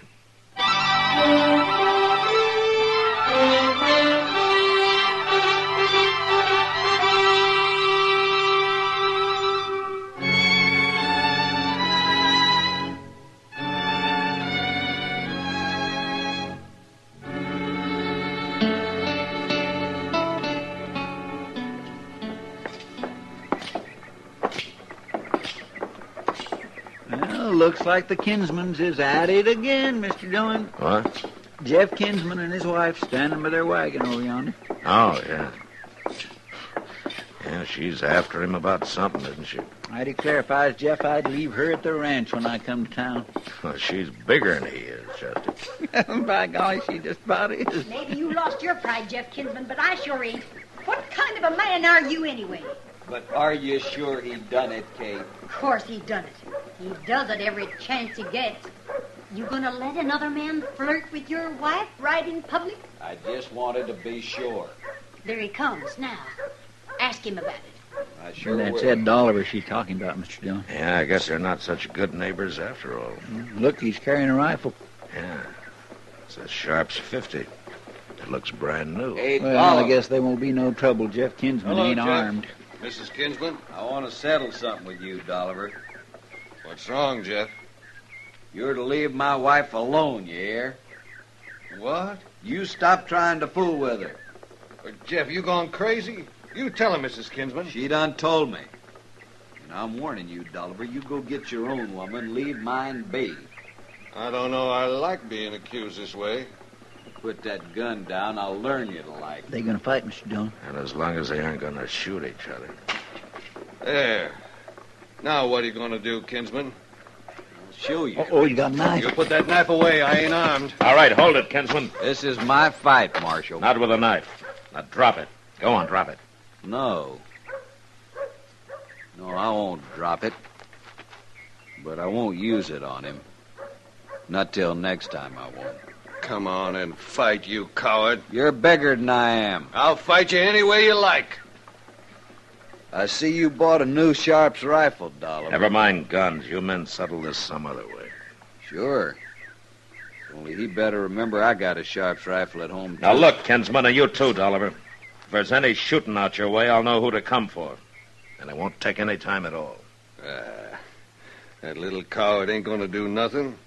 Looks like the Kinsmans is at it again, Mr. Dillon. What? Jeff Kinsman and his wife standing by their wagon over yonder. Oh, yeah. Yeah, she's after him about something, isn't she? I declare if I was Jeff, I'd leave her at the ranch when I come to town. Well, she's bigger than he is, Chester. By golly, she just about is. Maybe you lost your pride, Jeff Kinsman, but I sure ain't. What kind of a man are you anyway? But are you sure he done it, Kate? Of course he done it. He does it every chance he gets. You gonna let another man flirt with your wife right in public? I just wanted to be sure. There he comes now. Ask him about it. I sure That's will. Ed Dolliver she's talking about, Mr. Dillon. Yeah, I guess they're not such good neighbors after all. Look, he's carrying a rifle. Yeah. It's a Sharp's 50. It looks brand new. Well, I guess there won't be no trouble. Jeff Kinsman ain't Jeff. armed. Mrs. Kinsman? I want to settle something with you, Dolliver. What's wrong, Jeff? You're to leave my wife alone, you hear? What? You stop trying to fool with her. Jeff, you gone crazy? You tell her, Mrs. Kinsman. She done told me. And I'm warning you, Dolliver, you go get your own woman, leave mine be. I don't know I like being accused this way. Put that gun down, I'll learn you to like. They gonna fight, Mr. Dillon? And as long as they aren't gonna shoot each other. There. Now what are you gonna do, Kinsman? I'll show you. Oh, you got a knife. You put that knife away. I ain't armed. All right, hold it, Kinsman. This is my fight, Marshal. Not with a knife. Now drop it. Go on, drop it. No. No, I won't drop it. But I won't use it on him. Not till next time I won't. Come on and fight, you coward. You're bigger than I am. I'll fight you any way you like. I see you bought a new Sharp's rifle, Dolliver. Never mind guns. You men settle this some other way. Sure. Only he better remember I got a Sharp's rifle at home, too. Now look, Kinsman, and you too, Dolliver. If there's any shooting out your way, I'll know who to come for. And it won't take any time at all. That little coward ain't gonna do nothing.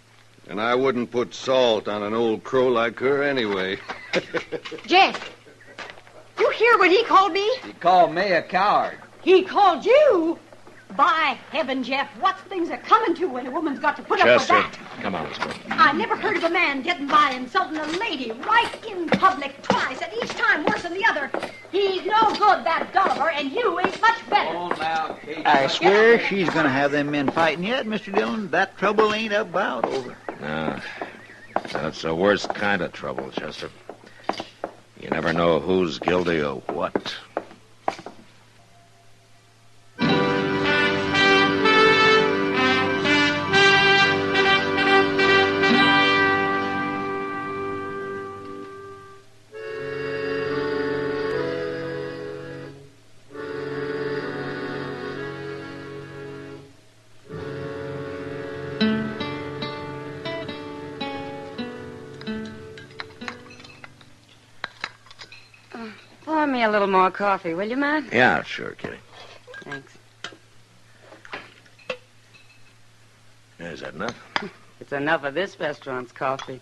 And I wouldn't put salt on an old crow like her anyway. Jeff, you hear what he called me? He called me a coward. He called you? By heaven, Jeff, what things are coming to when a woman's got to put up with Chester, that? come on, let's go. I never heard of a man getting by insulting a lady right in public twice, and each time worse than the other. He's no good, that Dolliver, and you ain't much better. Oh, now, Kate. I swear she's gonna have them men fighting yet, Mr. Dillon. That trouble ain't about over. No. That's the worst kind of trouble, Chester. You never know who's guilty of what. Pour me a little more coffee, will you, Matt? Yeah, sure, Kitty. Thanks. Is that enough? It's enough of this restaurant's coffee.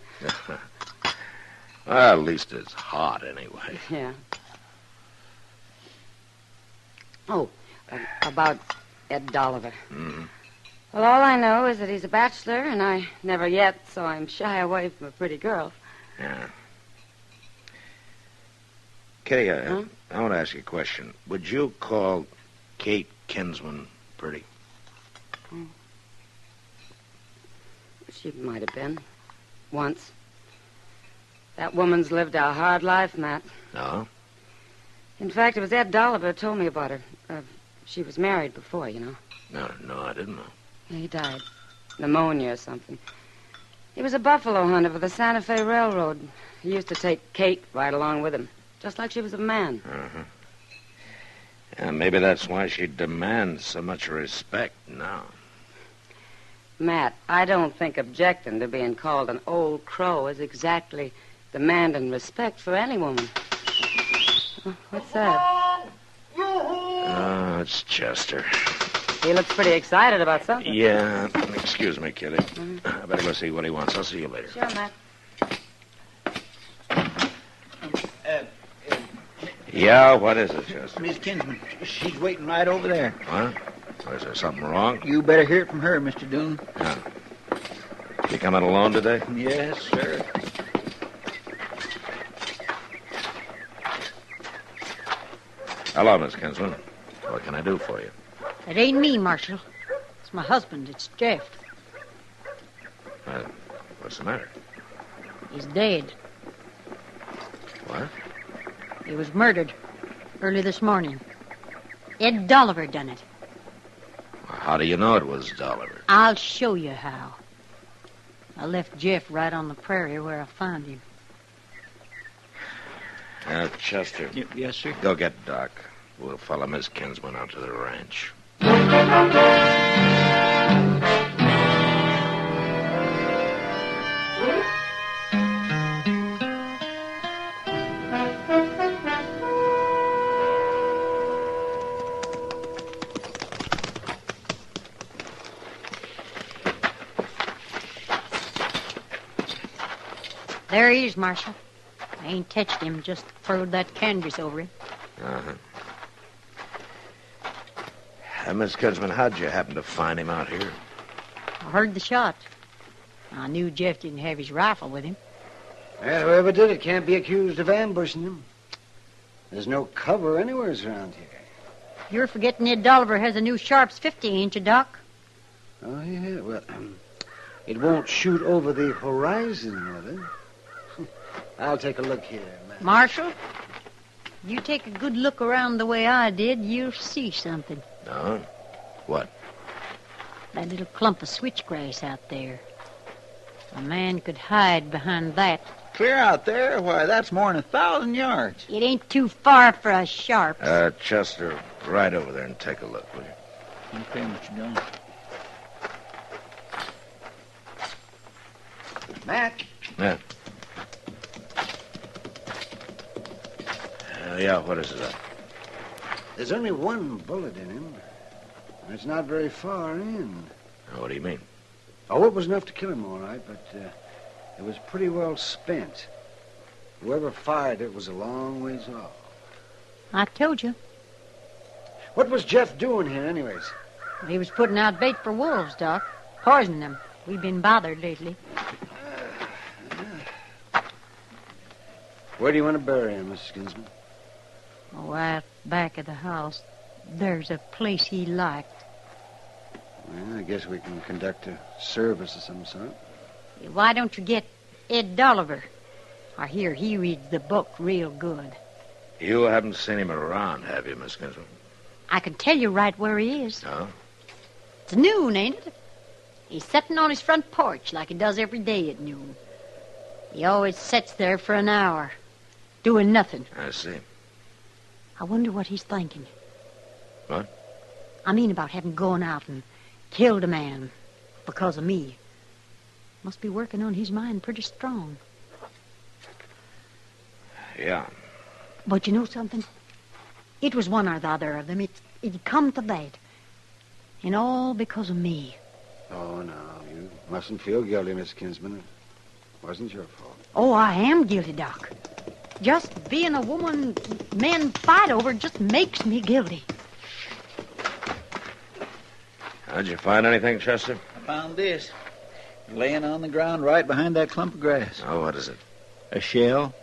Well, at least it's hot anyway. Yeah. Oh, about Ed Dolliver. Mm-hmm. Well, all I know is that he's a bachelor, and I never yet saw him shy away from a pretty girl. Yeah. Kitty, I want to ask you a question. Would you call Kate Kinsman pretty? She might have been. Once. That woman's lived a hard life, Matt. No? In fact, it was Ed Dolliver who told me about her. She was married before, you know. No, I didn't know. He died. Pneumonia or something. He was a buffalo hunter for the Santa Fe Railroad. He used to take Kate right along with him, just like she was a man. Uh-huh. Yeah, maybe that's why she demands so much respect now. Matt, I don't think objecting to being called an old crow is exactly demanding respect for any woman. Oh, what's that? Oh, it's Chester. He looks pretty excited about something. Yeah, excuse me, Kitty. I better go see what he wants. I'll see you later. Sure, Matt. Yeah, what is it, Chester? Miss Kinsman, she's waiting right over there. What? Is there something wrong? You better hear it from her, Mr. Doone. Yeah. She coming alone today? Yes, sir. Hello, Miss Kinsman. What can I do for you? It ain't me, Marshal. It's my husband. It's Jeff. What's the matter? He's dead. What? He was murdered early this morning. Ed Dolliver done it. How do you know it was Dolliver? I'll show you how. I left Jeff right on the prairie where I found him. Chester. Yes, sir? Go get Doc. We'll follow Miss Kinsman out to the ranch. There he is, Marshal. I ain't touched him, just throwed that canvas over him. Miss Kinsman, how'd you happen to find him out here? I heard the shot. I knew Jeff didn't have his rifle with him. Well, whoever did it can't be accused of ambushing him. There's no cover anywhere around here. You're forgetting Ed Dolliver has a new Sharps 50, ain't you, Doc? Oh, yeah, well, it won't shoot over the horizon, will it? I'll take a look here, man. Marshal, you take a good look around the way I did, you'll see something. No? What? That little clump of switchgrass out there. A man could hide behind that. Clear out there? Why, that's more than 1,000 yards. It ain't too far for a Sharp. Chester, right over there and take a look, will you? Okay, Mr. Dillon. Matt? Yeah. Yeah, what is it? There's only one bullet in him. And it's not very far in. What do you mean? Oh, it was enough to kill him, all right, but it was pretty well spent. Whoever fired it was a long ways off. I told you. What was Jeff doing here, anyways? He was putting out bait for wolves, Doc. Poisoning them. We've been bothered lately. Where do you want to bury him, Mrs. Kinsman? Oh, out back of the house. There's a place he liked. Well, I guess we can conduct a service of some sort. Why don't you get Ed Dolliver. I hear he reads the book real good. You haven't seen him around, have you, Miss Kinsman? I can tell you right where he is. Oh? It's noon, ain't it? He's sitting on his front porch like he does every day at noon. He always sits there for an hour, doing nothing. I see. I wonder what he's thinking. What? I mean about having gone out and killed a man because of me. Must be working on his mind pretty strong. Yeah. But you know something? It was one or the other of them. It come to that. And all because of me. Oh, no, you mustn't feel guilty, Miss Kinsman. It wasn't your fault. Oh, I am guilty, Doc. Just being a woman men fight over just makes me guilty. How'd you find anything, Chester? I found this. Laying on the ground right behind that clump of grass. Oh, what is it? A shell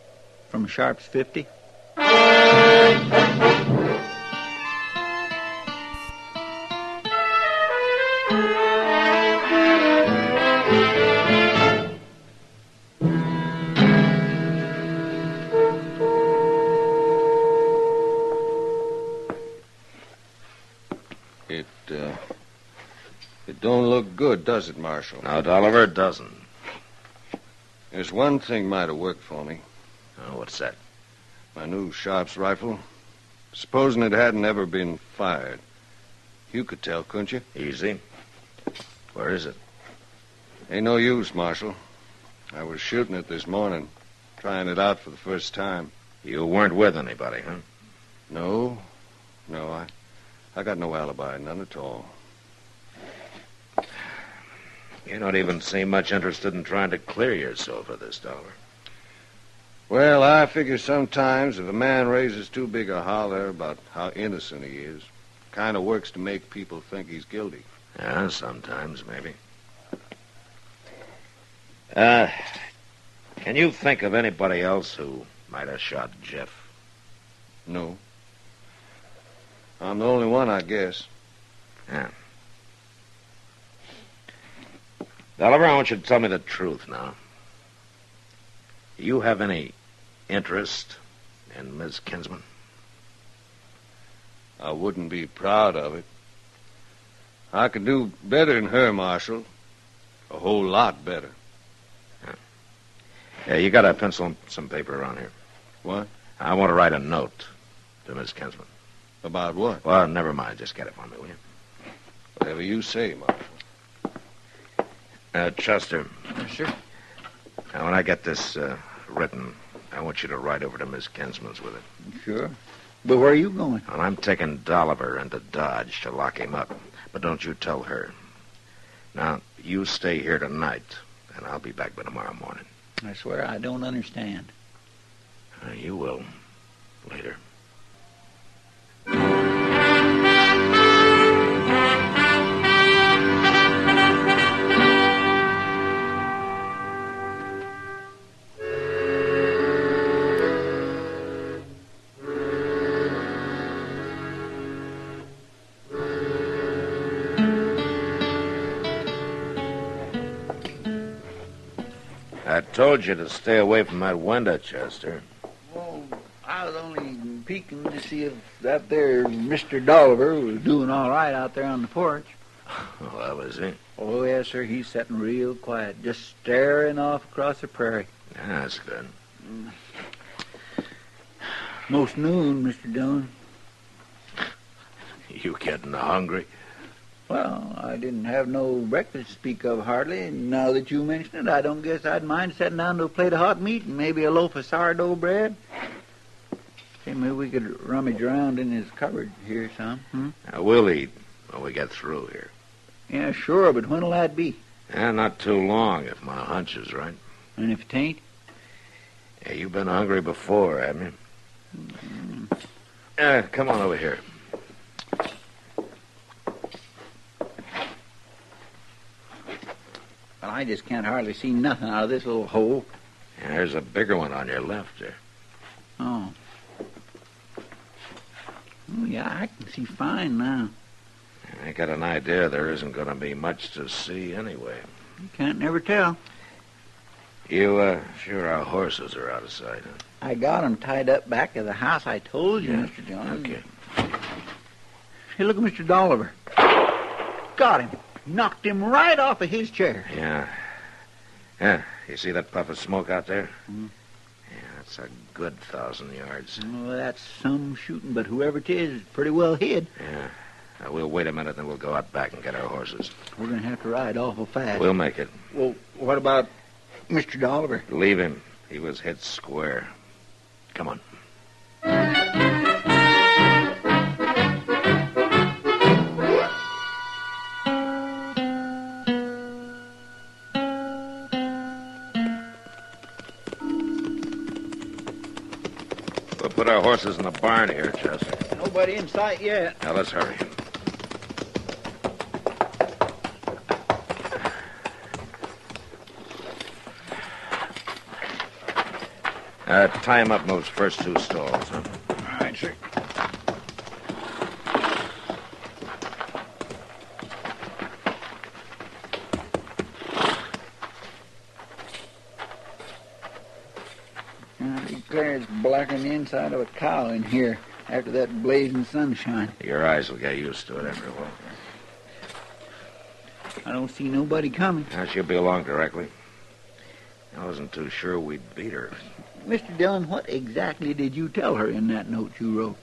from a Sharp's 50. It don't look good, does it, Marshal? No, Dolliver, it doesn't. There's one thing might have worked for me. Oh, what's that? My new Sharp's rifle. Supposing it hadn't ever been fired. You could tell, couldn't you? Easy. Where is it? Ain't no use, Marshal. I was shooting it this morning, trying it out for the first time. You weren't with anybody, huh? No, I got no alibi, none at all. You don't even seem much interested in trying to clear yourself of this, Dolliver. Well, I figure sometimes if a man raises too big a holler about how innocent he is, kind of works to make people think he's guilty. Yeah, sometimes, maybe. Can you think of anybody else who might have shot Jeff? No. I'm the only one, I guess. Yeah. Dolliver, I want you to tell me the truth now. Do you have any interest in Miss Kinsman? I wouldn't be proud of it. I could do better than her, Marshal. A whole lot better. Yeah, you got a pencil and some paper around here. What? I want to write a note to Miss Kinsman. About what? Well, never mind. Just get it for me, will you? Whatever you say, Marshal. Chester. Sure. Now, when I get this written, I want you to ride over to Miss Kinsman's with it. Sure. But where are you going? Well, I'm taking Dolliver into Dodge to lock him up. But don't you tell her. Now, you stay here tonight, and I'll be back by tomorrow morning. I swear I don't understand. You will. Later. I told you to stay away from that window, Chester. Well, I was only peeking to see if that there Mr. Dolliver was doing all right out there on the porch. Well, was he? Oh, yes, sir. He's sitting real quiet, just staring off across the prairie. Yeah, that's good. Most noon, Mr. Dillon. You getting hungry? Well, I didn't have no breakfast to speak of hardly, and now that you mention it, I don't guess I'd mind sitting down to a plate of hot meat and maybe a loaf of sourdough bread. Say, maybe we could rummage around in his cupboard here some. Now, we'll eat when we get through here. Yeah, sure, but when'll that be? Not too long, if my hunch is right. And if it ain't? Yeah, you've been hungry before, haven't you? Come on over here. Well, I just can't hardly see nothing out of this little hole. Yeah, there's a bigger one on your left there. Oh. Oh, yeah, I can see fine now. I got an idea there isn't going to be much to see anyway. You can't never tell. Sure our horses are out of sight, huh? I got 'em tied up back of the house, I told you, Mr. Jones. Okay. Hey, look at Mr. Dolliver. Got him. Knocked him right off of his chair. Yeah. Yeah, you see that puff of smoke out there? Mm. Yeah, that's a good 1,000 yards. Well, that's some shooting, but whoever it is pretty well hid. Yeah. We'll wait a minute, then we'll go out back and get our horses. We're going to have to ride awful fast. We'll make it. Well, what about Mr. Dolliver? Leave him. He was hit square. Come on. We'll put our horses in the barn here, Chester. Nobody in sight yet. Now, let's hurry. Tie him up in those first 2 stalls, huh? All right, sir. I declare it's blacker than the inside of a cow in here after that blazing sunshine. Your eyes will get used to it after a while. I don't see nobody coming. She'll be along directly. I wasn't too sure we'd beat her. Mr. Dillon, what exactly did you tell her in that note you wrote?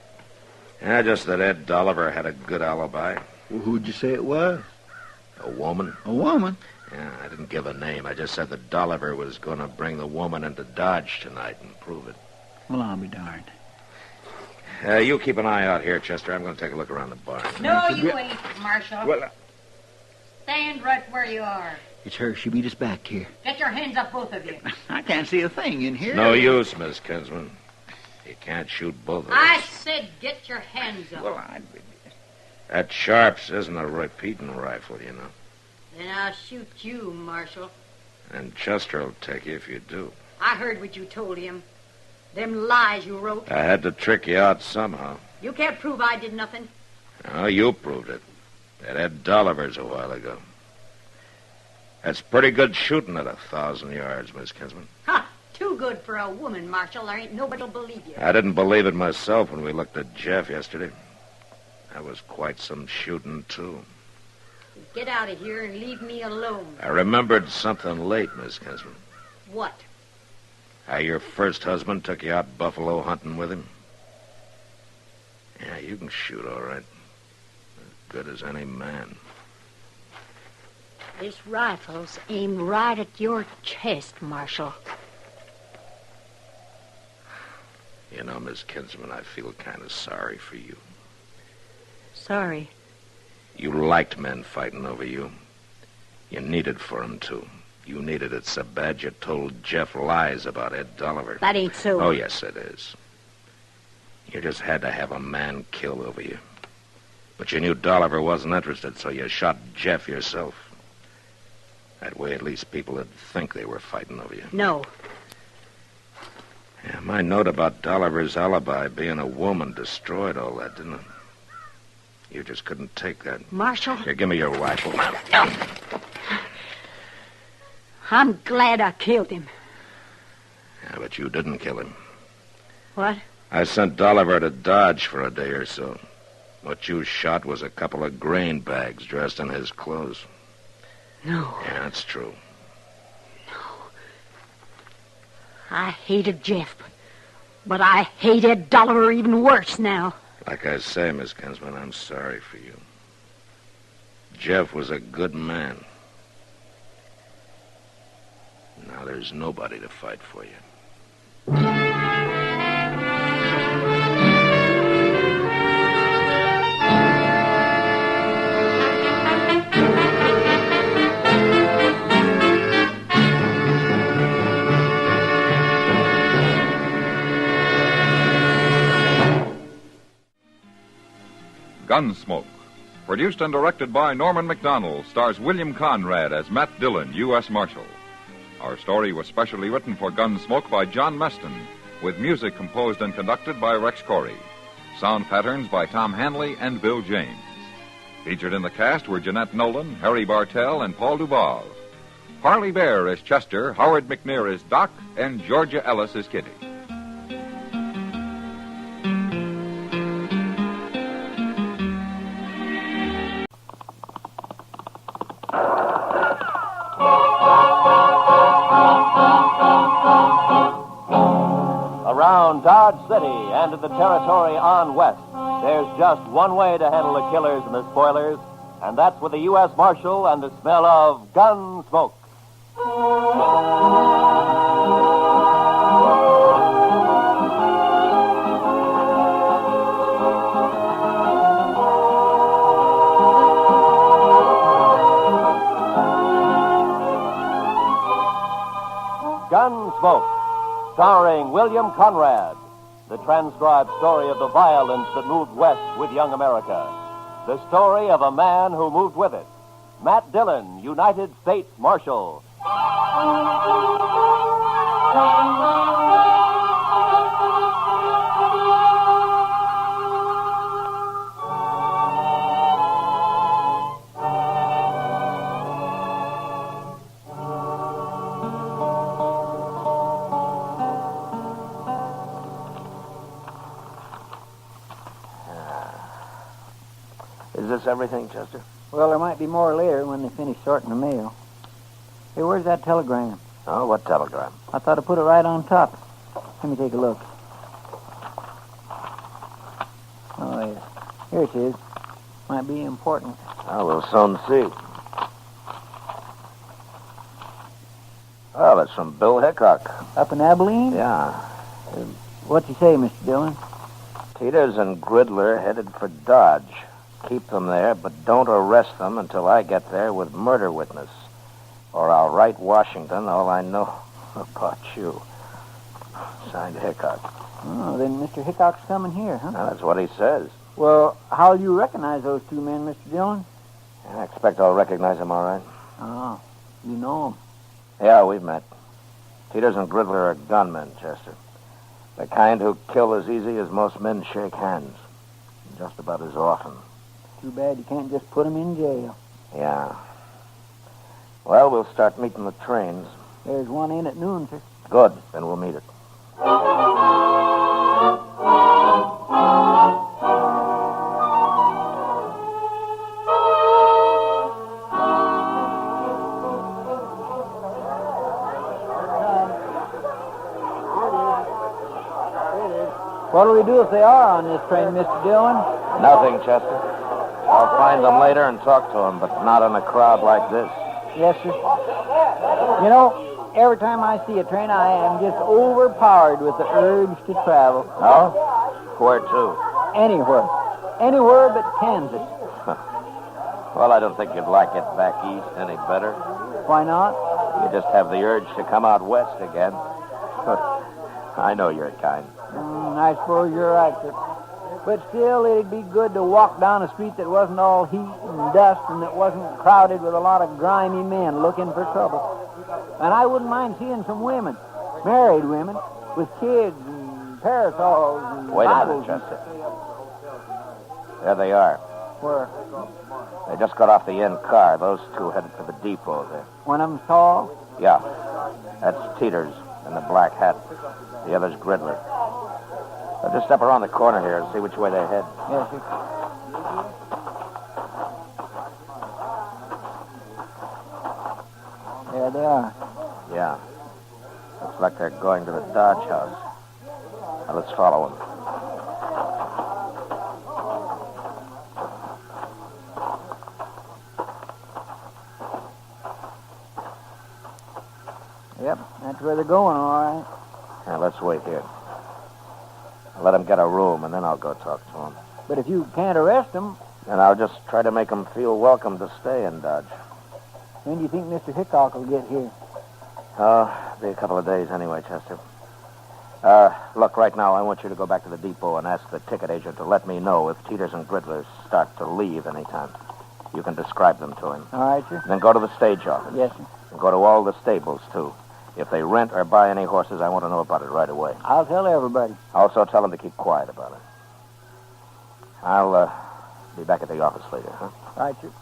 Just that Ed Dolliver had a good alibi. Well, who'd you say it was? A woman. A woman? Yeah, I didn't give a name. I just said that Dolliver was going to bring the woman into Dodge tonight and prove it. Well, I'll be darned. You keep an eye out here, Chester. I'm going to take a look around the barn. No, you ain't, Marshal. Well, Stand right where you are. it's her. She beat us back here. Get your hands up, both of you. I can't see a thing in here. No use, Miss Kinsman. You can't shoot both of us. I said get your hands up. Well, That Sharps isn't a repeating rifle, you know. Then I'll shoot you, Marshal. And Chester will take you if you do. I heard what you told him. Them lies you wrote. I had to trick you out somehow. You can't prove I did nothing. Oh, you proved it. That Ed Dolliver's a while ago. That's pretty good shooting at 1,000 yards, Miss Kinsman. Ha! Too good for a woman, Marshal. There ain't nobody'll believe you. I didn't believe it myself when we looked at Jeff yesterday. That was quite some shooting, too. Get out of here and leave me alone. I remembered something late, Miss Kinsman. What? How your first husband took you out buffalo hunting with him. Yeah, you can shoot all right. As good as any man. This rifle's aimed right at your chest, Marshal. You know, Miss Kinsman, I feel kind of sorry for you. Sorry. You liked men fighting over you. You needed for 'em to. You needed it so bad you told Jeff lies about Ed Dolliver. That ain't so. Oh, yes, it is. You just had to have a man killed over you. But you knew Dolliver wasn't interested, so you shot Jeff yourself. That way, at least people would think they were fighting over you. No. Yeah, my note about Dolliver's alibi being a woman destroyed all that, didn't it? You just couldn't take that. Marshal? Here, give me your rifle. I'm glad I killed him. Yeah, but you didn't kill him. What? I sent Dolliver to Dodge for a day or so. What you shot was a couple of grain bags dressed in his clothes. No. Yeah, that's true. I hated Jeff, but I hated Dolliver even worse now. Like I say, Miss Kinsman, I'm sorry for you. Jeff was a good man. Now there's nobody to fight for you. Gunsmoke. Produced and directed by Norman MacDonald, stars William Conrad as Matt Dillon, U.S. Marshal. Our story was specially written for Gunsmoke by John Meston, with music composed and conducted by Rex Corey. Sound patterns by Tom Hanley and Bill James. Featured in the cast were Jeanette Nolan, Harry Bartell, and Paul Duval. Parley Bear as Chester, Howard McNear as Doc, and Georgia Ellis as Kitty. Around Dodge City and in the territory on west, there's just one way to handle the killers and the spoilers, and that's with the U.S. Marshal and the smell of Gunsmoke. Gunsmoke, starring William Conrad, the transcribed story of the violence that moved west with young America. The story of a man who moved with it. Matt Dillon, United States Marshal. Is this everything, Chester? Well, there might be more later when they finish sorting the mail. Hey, where's that telegram? Oh, what telegram? I thought I put it right on top. Let me take a look. Oh, yes. Here it is. Might be important. Oh, we'll soon see. Oh, that's from Bill Hickok. Up in Abilene? Yeah. What's he say, Mr. Dillon? Teeters and Gridler headed for Dodge. Keep them there, but don't arrest them until I get there with murder witness. Or I'll write Washington all I know about you. Signed Hickok. Oh, then Mr. Hickok's coming here, huh? Now, that's what he says. Well, how'll you recognize those two men, Mr. Dillon? I expect I'll recognize them all right. Oh, you know them. Yeah, we've met. Teeters and Gridler are gunmen, Chester. The kind who kill as easy as most men shake hands. Just about as often. Too bad you can't just put them in jail. Yeah. Well, we'll start meeting the trains. There's one in at noon, sir. Good. Then we'll meet it. What'll we do if they are on this train, Mr. Dillon? Nothing, Chester. I'll find them later and talk to them, but not in a crowd like this. Yes, sir. You know, every time I see a train, I am just overpowered with the urge to travel. Oh? Where to? Anywhere. Anywhere but Kansas. Well, I don't think you'd like it back east any better. Why not? You just have the urge to come out west again. I know your kind. I suppose you're right, sir. But still, it'd be good to walk down a street that wasn't all heat and dust and that wasn't crowded with a lot of grimy men looking for trouble. And I wouldn't mind seeing some women, married women, with kids and parasols and Wait a Bibles minute, Chester. There they are. Where? They just got off the end car. Those two headed for the depot there. One of them's tall? Yeah. That's Teeters in the black hat. The other's Gridler. I'll just step around the corner here and see which way they head. Yes, sir. There they are. Yeah. Looks like they're going to the Dodge house. Now, let's follow them. Yep, that's where they're going, all right. Now, let's wait here. Let them get a room, and then I'll go talk to them. But if you can't arrest them... And I'll just try to make them feel welcome to stay in Dodge. When do you think Mr. Hickok will get here? Be a couple of days anyway, Chester. Look, right now, I want you to go back to the depot and ask the ticket agent to let me know if Teeters and Gridler start to leave anytime. You can describe them to him. All right, sir. Then go to the stage office. Yes, sir. And go to all the stables, too. If they rent or buy any horses, I want to know about it right away. I'll tell everybody. Also tell them to keep quiet about it. I'll be back at the office later, huh? Right, sir.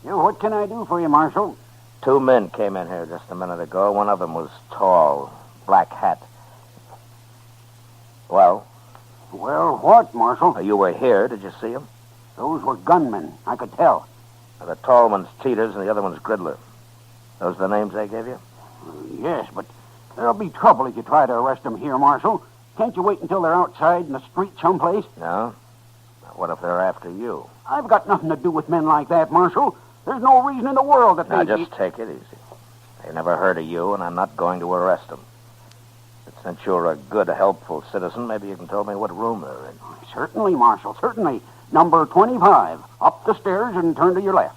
Yeah, what can I do for you, Marshal? 2 men came in here just a minute ago. One of them was tall, black hat. Well? Well, what, Marshal? You were here. Did you see him? Those were gunmen. I could tell. The tall one's Teeters and the other one's Gridler. Those the names they gave you? Yes, but there'll be trouble if you try to arrest them here, Marshal. Can't you wait until they're outside in the street someplace? No. What if they're after you? I've got nothing to do with men like that, Marshal. There's no reason in the world that Now, they... just take it easy. They never heard of you, and I'm not going to arrest them. But since you're a good, helpful citizen, maybe you can tell me what room they're in. Certainly, Marshal, certainly. Number 25. Up the stairs and turn to your left.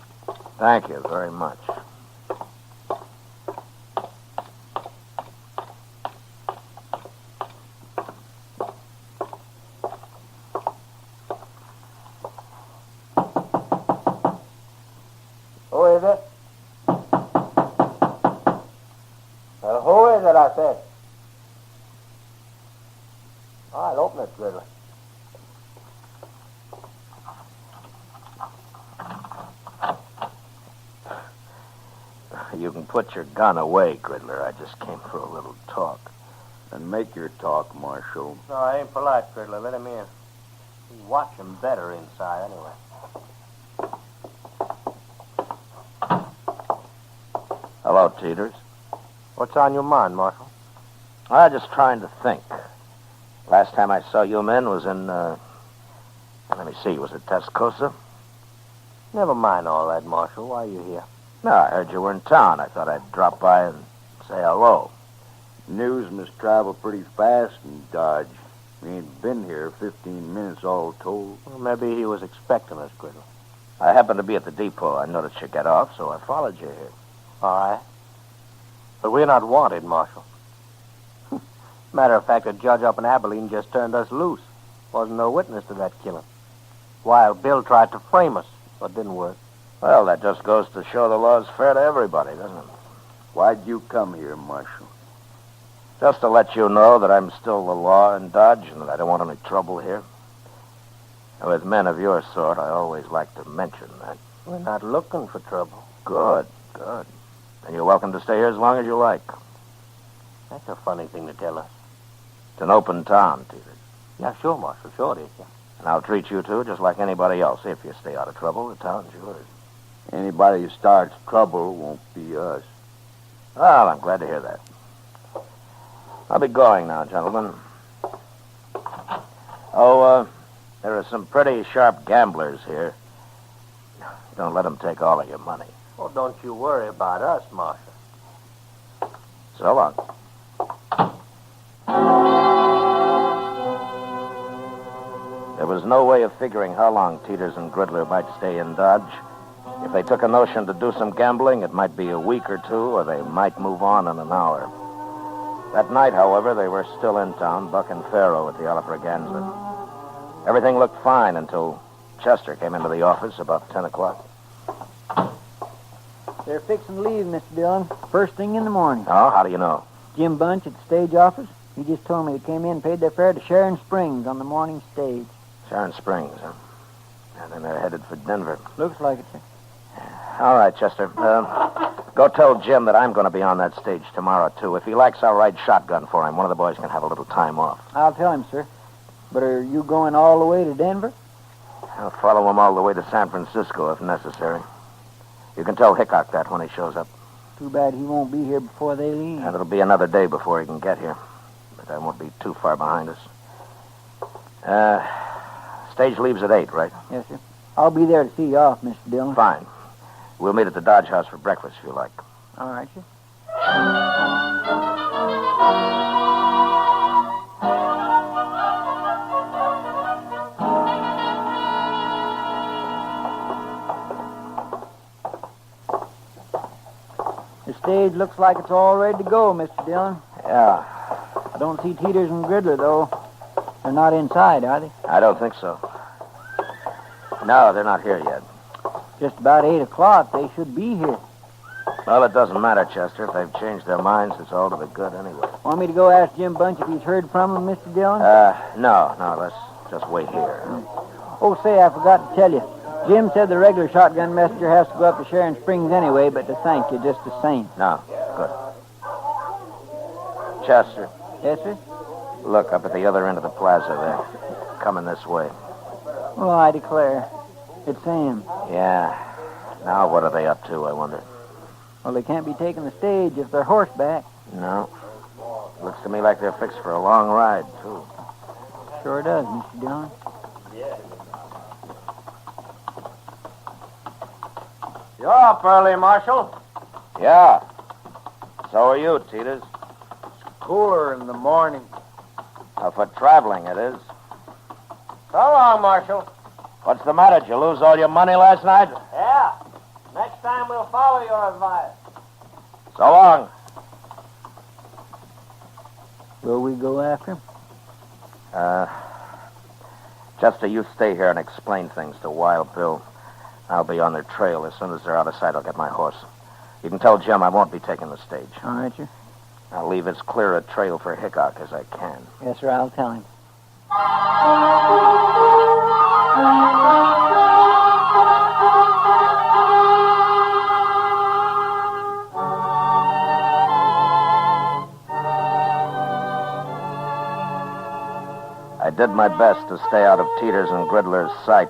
Thank you very much. Who is it? Who is it, I said? I'll open it, Gridley. You can put your gun away, Gridler. I just came for a little talk. And make your talk, Marshal. No, I ain't polite, Gridley. Let him in. You watch him better inside, anyway. Hello, Teeters. What's on your mind, Marshal? I'm just trying to think. Last time I saw you men was in, let me see, was it Tascosa? Never mind all that, Marshal. Why are you here? No, I heard you were in town. I thought I'd drop by and say hello. News must travel pretty fast in Dodge. We ain't been here 15 minutes all told. Well, maybe he was expecting us, Gridley. I happened to be at the depot. I noticed you get off, so I followed you here. All right. But we're not wanted, Marshal. Matter of fact, a judge up in Abilene just turned us loose. Wasn't no witness to that killing. Wild Bill tried to frame us, but didn't work. Well, that just goes to show the law's fair to everybody, doesn't it? Why'd you come here, Marshal? Just to let you know that I'm still the law in Dodge and that I don't want any trouble here. And with men of your sort, I always like to mention that. We're not looking for trouble. Good, good. And you're welcome to stay here as long as you like. That's a funny thing to tell us. It's an open town, Teeters. Yeah, sure, Marshal. Sure it is, yeah. And I'll treat you two just like anybody else. If you stay out of trouble, the town's yours. Anybody who starts trouble won't be us. Well, I'm glad to hear that. I'll be going now, gentlemen. Oh, there are some pretty sharp gamblers here. Don't let them take all of your money. Well, don't you worry about us, Marshal. So long. There was no way of figuring how long Teeters and Gridler might stay in Dodge. If they took a notion to do some gambling, it might be a week or two, or they might move on in an hour. That night, however, they were still in town, bucking faro at the Alafraganza. Everything looked fine until Chester came into the office about 10 o'clock. They're fixing to leave, Mr. Dillon, first thing in the morning. Oh, how do you know? Jim Bunch at the stage office. He just told me they came in and paid their fare to Sharon Springs on the morning stage. Sharon Springs, huh? And then they're headed for Denver. Looks like it, sir. All right, Chester. Go tell Jim that I'm going to be on that stage tomorrow, too. If he likes, I'll ride shotgun for him. One of the boys can have a little time off. I'll tell him, sir. But are you going all the way to Denver? I'll follow him all the way to San Francisco if necessary. You can tell Hickok that when he shows up. Too bad he won't be here before they leave. And it'll be another day before he can get here. But I won't be too far behind us. Stage leaves at 8, right? Yes, sir. I'll be there to see you off, Mr. Dillon. Fine. We'll meet at the Dodge House for breakfast if you like. All right, sir. The stage looks like it's all ready to go, Mr. Dillon. Yeah. I don't see Teeters and Gridler, though. They're not inside, are they? I don't think so. No, they're not here yet. Just about 8 o'clock. They should be here. Well, it doesn't matter, Chester. If they've changed their minds, it's all to the good anyway. Want me to go ask Jim Bunch if he's heard from them, Mr. Dillon? No. Let's just wait here. Oh, say, I forgot to tell you. Jim said the regular shotgun messenger has to go up to Sharon Springs anyway, but to thank you just the same. No, good. Chester. Yes, sir? Look up at the other end of the plaza there. Coming this way. Well, I declare. It's Sam. Yeah. Now what are they up to, I wonder? Well, they can't be taking the stage if they're horseback. No. Looks to me like they're fixed for a long ride, too. Sure does, Mr. Dillon. You're up early, Marshal. Yeah. So are you, Teeters. Cooler in the morning. For traveling, it is. So long, Marshal. What's the matter? Did you lose all your money last night? Yeah. Next time we'll follow your advice. So long. Will we go after him? Chester, you stay here and explain things to Wild Bill. I'll be on their trail. As soon as they're out of sight, I'll get my horse. You can tell Jim I won't be taking the stage. All right, sir. I'll leave as clear a trail for Hickok as I can. Yes, sir, I'll tell him. I did my best to stay out of Teeters and Gridler's sight.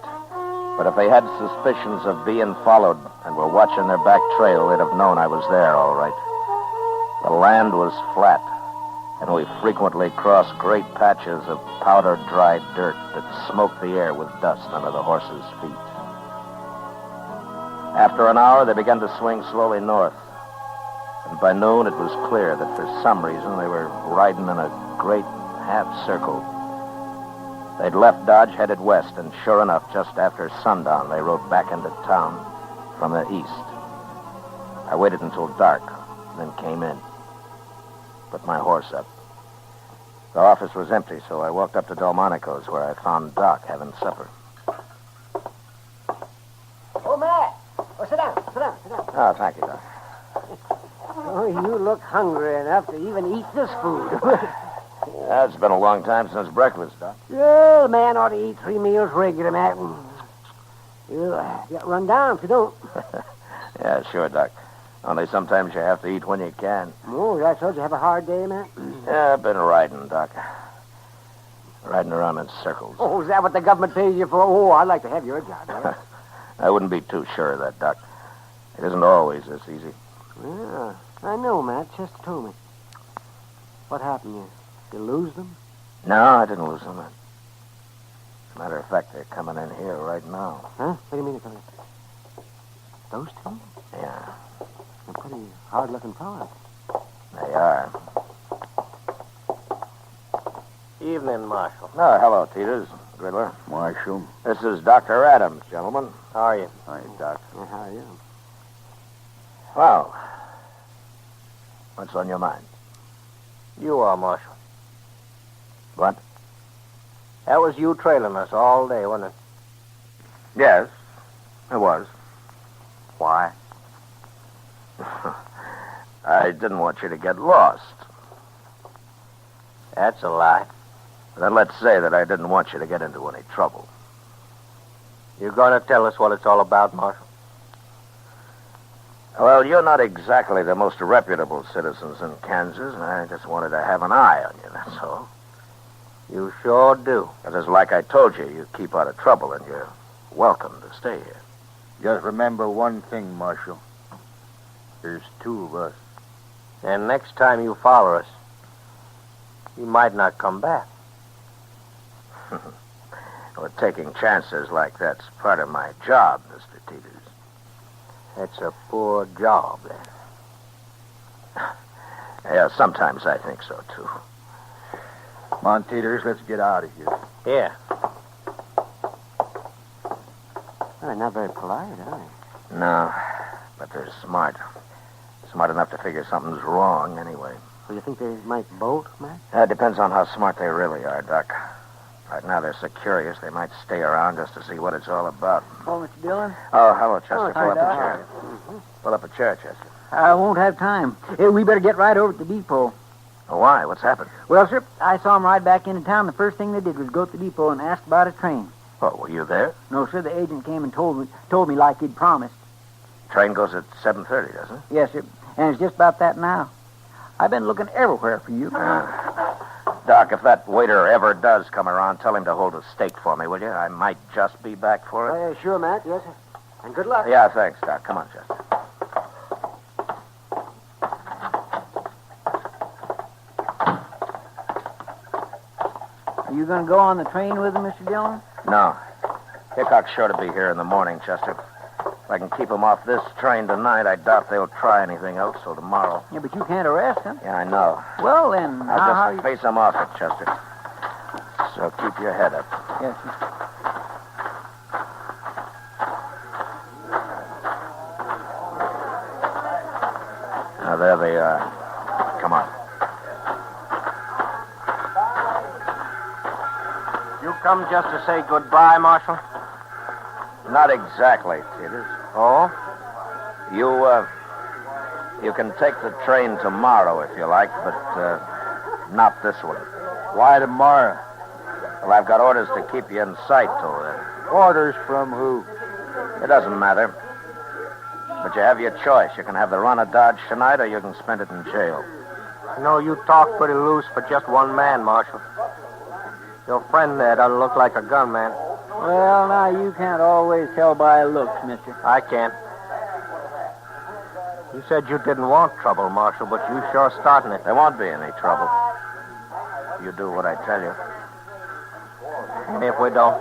But if they had suspicions of being followed and were watching their back trail, they'd have known I was there, all right. The land was flat, and we frequently crossed great patches of powder-dried dirt that smoked the air with dust under the horses' feet. After an hour, they began to swing slowly north. And by noon, it was clear that for some reason they were riding in a great half-circle. They'd left Dodge, headed west, and sure enough, just after sundown, they rode back into town from the east. I waited until dark, then came in. Put my horse up. The office was empty, so I walked up to Delmonico's, where I found Doc having supper. Oh, Matt. Oh, sit down. Oh, thank you, Doc. Oh, you look hungry enough to even eat this food. It's been a long time since breakfast, Doc. Yeah, the man ought to eat 3 meals regular, Matt. You'll get run down if you don't. Yeah, sure, Doc. Only sometimes you have to eat when you can. Oh, that's so. Did you have a hard day, Matt? Yeah, I've been riding, Doc. Riding around in circles. Oh, is that what the government pays you for? Oh, I'd like to have your job. Right? I wouldn't be too sure of that, Doc. It isn't always this easy. Yeah, I know, Matt. Chester told me. What happened? You lose them? No, I didn't lose them. As a matter of fact, they're coming in here right now. Huh? What do you mean they're coming in? Those two? Yeah. They're pretty hard-looking fellas. They are. Evening, Marshal. Oh, hello, Teeters. Gridler. Marshal. This is Dr. Adams, gentlemen. How are you? Hi, Doc. How are you? Well, what's on your mind? You are, Marshal. What? That was you trailing us all day, wasn't it? Yes, it was. Why? I didn't want you to get lost. That's a lie. Then let's say that I didn't want you to get into any trouble. You going to tell us what it's all about, Marshal? Well, you're not exactly the most reputable citizens in Kansas, and I just wanted to have an eye on you, that's all. You sure do. Because like I told you, you keep out of trouble, and you're welcome to stay here. Just remember one thing, Marshal. There's 2 of us. And next time you follow us, you might not come back. Well, taking chances like that's part of my job, Mr. Teeters. It's a poor job, then. Yeah, sometimes I think so, too. Come on, Teeters, let's get out of here. Yeah. They're not very polite, are they? No, but they're smart. Smart enough to figure something's wrong, anyway. So you think they might bolt, Matt? It depends on how smart they really are, Doc. Right now, they're so curious, they might stay around just to see what it's all about. Oh, Mr. Dillon? Oh, hello, Chester. Oh, Pull up a Doc. chair. Pull up a chair, Chester. I won't have time. We better get right over to the depot. Why? What's happened? Well, sir, I saw them ride back into town. The first thing they did was go to the depot and ask about a train. Oh, were you there? No, sir. The agent came and told me like he'd promised. Train goes at 7:30, doesn't it? Yes, sir. And it's just about that now. I've been looking everywhere for you. Doc, if that waiter ever does come around, tell him to hold a steak for me, will you? I might just be back for it. Sure, Matt. Yes, sir. And good luck. Yeah, thanks, Doc. Come on, Chester. Are you going to go on the train with him, Mr. Dillon? No. Hickok's sure to be here in the morning, Chester. If I can keep him off this train tonight, I doubt they'll try anything else till tomorrow. Yeah, but you can't arrest him. Yeah, I know. Well, then, I'll just face him off it, Chester. So keep your head up. Yes, sir. Now, there they are. Come on. You come just to say goodbye, Marshal? Not exactly, Peters. Oh? You can take the train tomorrow if you like, but not this one. Why tomorrow? Well, I've got orders to keep you in sight till then. Orders from who? It doesn't matter. But you have your choice. You can have the run of Dodge tonight, or you can spend it in jail. You know, you talk pretty loose for just one man, Marshal. Your friend there doesn't look like a gunman. Well, now, you can't always tell by looks, mister. I can't. You said you didn't want trouble, Marshal, but you sure starting it. There won't be any trouble. You do what I tell you. And if we don't?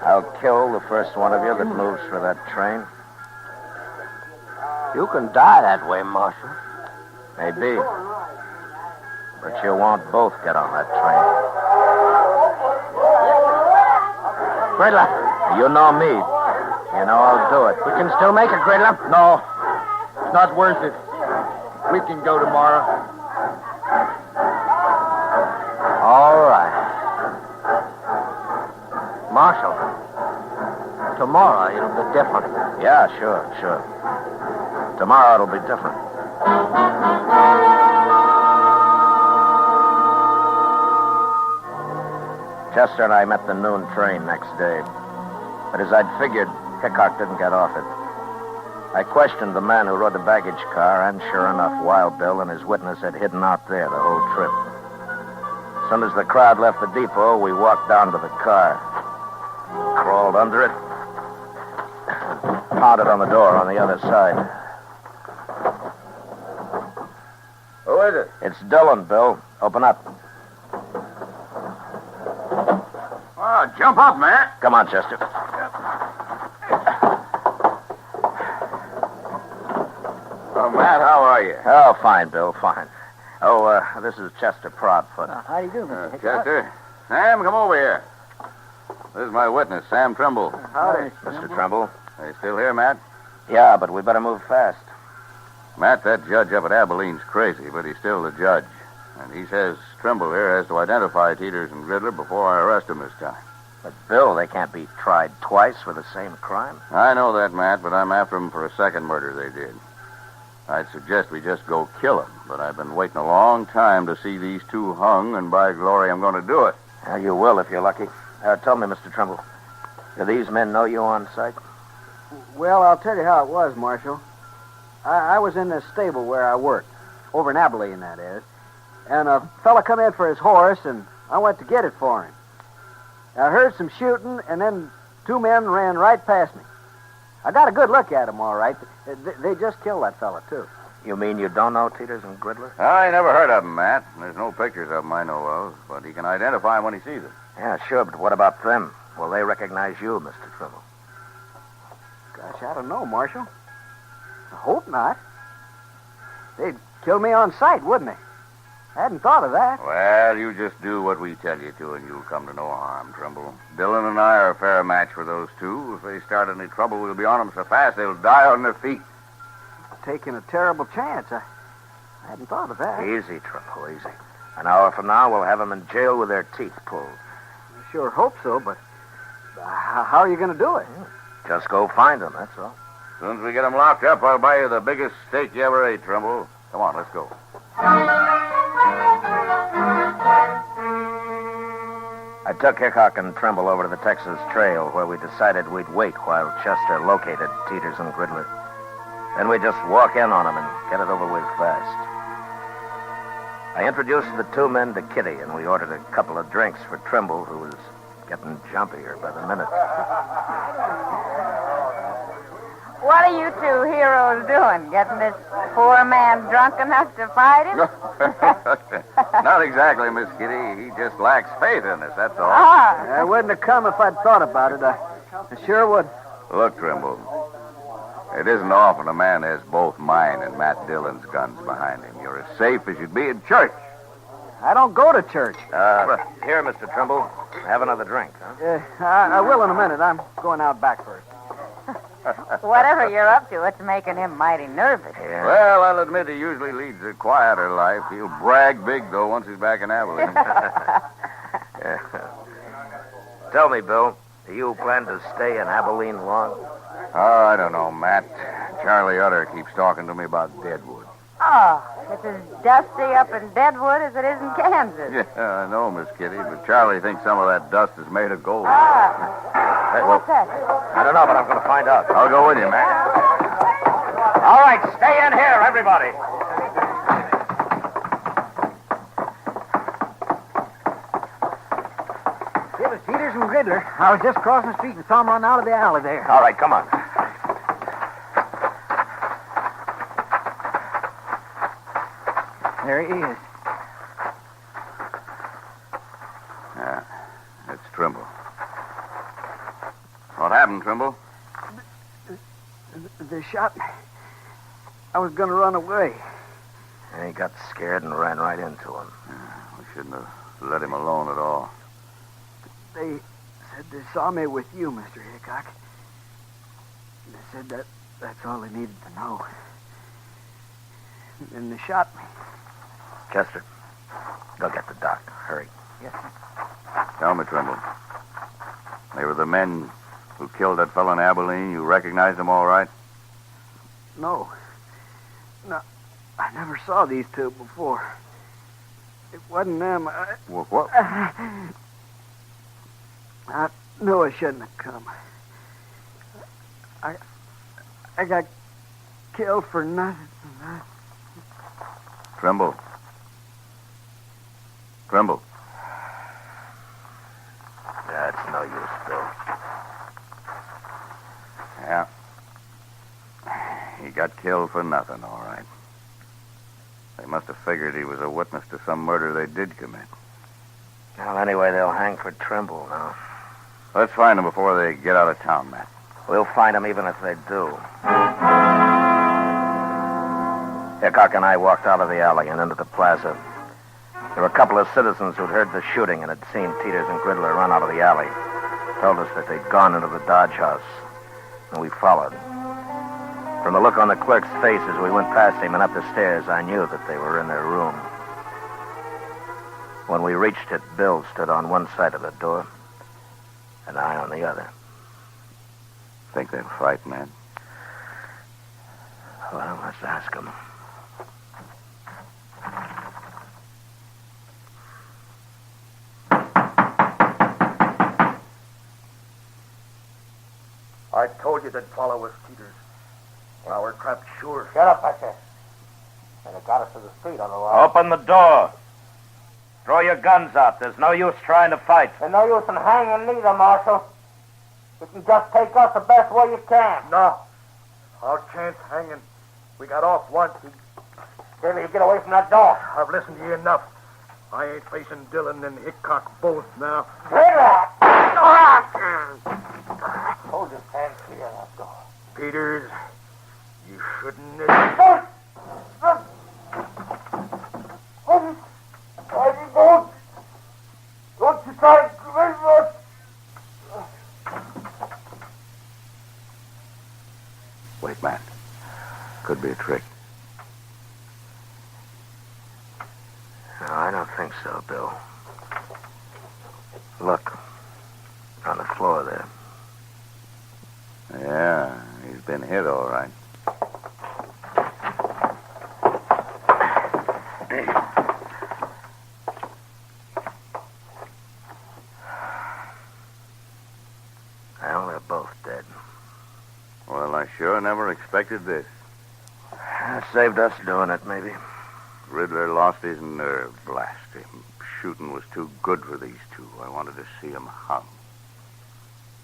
I'll kill the first one of you that moves for that train. You can die that way, Marshal. Maybe. But you won't both get on that train. Gridler. You know me. You know I'll do it. We can still make it, Gridler. No. It's not worth it. We can go tomorrow. All right. Marshal, tomorrow it'll be different. Yeah, sure. Tomorrow it'll be different. Chester and I met the noon train next day. But as I'd figured, Hickok didn't get off it. I questioned the man who rode the baggage car, and sure enough, Wild Bill and his witness had hidden out there the whole trip. As soon as the crowd left the depot, we walked down to the car, crawled under it, pounded on the door on the other side. Who is it? It's Dillon, Bill. Open up. Oh, jump up, man. Come on, Chester. Oh, Matt, how are you? Oh, fine, Bill, fine. Oh, this is Chester Proudfoot. How do you do, Mr. Hickok? Chester. Sam, come over here. This is my witness, Sam Trimble. Howdy, Mr. Trimble. Are you still here, Matt? Yeah, but we better move fast. Matt, that judge up at Abilene's crazy, but he's still the judge. And he says Trimble here has to identify Teeters and Gridler before I arrest him this time. But, Bill, they can't be tried twice for the same crime. I know that, Matt, but I'm after them for a second murder they did. I'd suggest we just go kill them, but I've been waiting a long time to see these two hung, and by glory, I'm going to do it. Well, you will if you're lucky. Tell me, Mr. Trimble, do these men know you on sight? Well, I'll tell you how it was, Marshal. I was in this stable where I worked, over in Abilene, that is. And a fella come in for his horse, and I went to get it for him. I heard some shooting, and then two men ran right past me. I got a good look at them, all right. They just killed that fella, too. You mean you don't know Teeters and Gridler? I never heard of them, Matt. There's no pictures of them I know of, but he can identify them when he sees them. Yeah, sure, but what about them? Will they recognize you, Mr. Trimble? Gosh, I don't know, Marshal. I hope not. They'd kill me on sight, wouldn't they? I hadn't thought of that. Well, you just do what we tell you to, and you'll come to no harm, Trimble. Dillon and I are a fair match for those two. If they start any trouble, we'll be on them so fast they'll die on their feet. Taking a terrible chance. I hadn't thought of that. Easy, Trimble, easy. An hour from now, we'll have them in jail with their teeth pulled. I sure hope so, but how are you going to do it? Just go find them, that's all. As soon as we get them locked up, I'll buy you the biggest steak you ever ate, Trimble. Come on, let's go. I took Hickok and Trimble over to the Texas Trail, where we decided we'd wait while Chester located Teeters and Gridler. Then we'd just walk in on them and get it over with fast. I introduced the two men to Kitty, and we ordered a couple of drinks for Trimble, who was getting jumpier by the minute. What are you two heroes doing? Getting this poor man drunk enough to fight him? Not exactly, Miss Kitty. He just lacks faith in us, that's all. I wouldn't have come if I'd thought about it. I sure would. Look, Trimble, it isn't often a man has both mine and Matt Dillon's guns behind him. You're as safe as you'd be in church. I don't go to church. Here, Mr. Trimble, have another drink, huh? I will in a minute. I'm going out back first. Whatever you're up to, it's making him mighty nervous. Yeah. Well, I'll admit he usually leads a quieter life. He'll brag big, though, once he's back in Abilene. Yeah. Tell me, Bill, do you plan to stay in Abilene long? Oh, I don't know, Matt. Charlie Utter keeps talking to me about Deadwood. Oh, it's as dusty up in Deadwood as it is in Kansas. Yeah, I know, Miss Kitty, but Charlie thinks some of that dust is made of gold. What's that? I don't know, but I'm going to find out. I'll go with you, Matt. All right, stay in here, everybody. It was Teeters and Gridler. I was just crossing the street and saw him run out of the alley there. All right, come on. There he is. Yeah, it's Trimble. What happened, Trimble? They shot me. I was going to run away. And he got scared and ran right into him. We shouldn't have let him alone at all. They said they saw me with you, Mr. Hickok. They said that's all they needed to know. And they shot me. Chester, go get the doc. Hurry. Yes, sir. Tell me, Trimble. They were the men who killed that fellow in Abilene. You recognized them all right? No. No, I never saw these two before. It wasn't them. What? I knew I shouldn't have come. I got killed for nothing. Trimble. Trimble. That's no use, Bill. Yeah. He got killed for nothing, all right. They must have figured he was a witness to some murder they did commit. Well, anyway, they'll hang for Trimble now. Let's find him before they get out of town, Matt. We'll find him even if they do. Hickok and I walked out of the alley and into the plaza. There were a couple of citizens who'd heard the shooting and had seen Teeters and Gridler run out of the alley. Told us that they'd gone into the Dodge house, and we followed. From the look on the clerk's face as we went past him and up the stairs, I knew that they were in their room. When we reached it, Bill stood on one side of the door, and I on the other. Think they'll fight, man? Well, let's ask them. I told you they'd follow us, Teeters. Well, we're trapped sure. Shut up, I said. And it got us to the street on the line. Open the door. Throw your guns out. There's no use trying to fight. There's no use in hanging neither, Marshal. You can just take us the best way you can. No. Our chance hanging. We got off once. Till you get away from that door. I've listened to you enough. I ain't facing Dillon and Hickok both now. Hold your hands clear of that door. Peters, you shouldn't have... Don't you try to convince us. Wait, Matt. Could be a trick. No, I don't think so, Bill. Look. On the floor there. Yeah, he's been hit all right. never expected this. Saved us doing it, maybe. Riddler lost his nerve. Blast him. Shooting was too good for these two. I wanted to see him hung.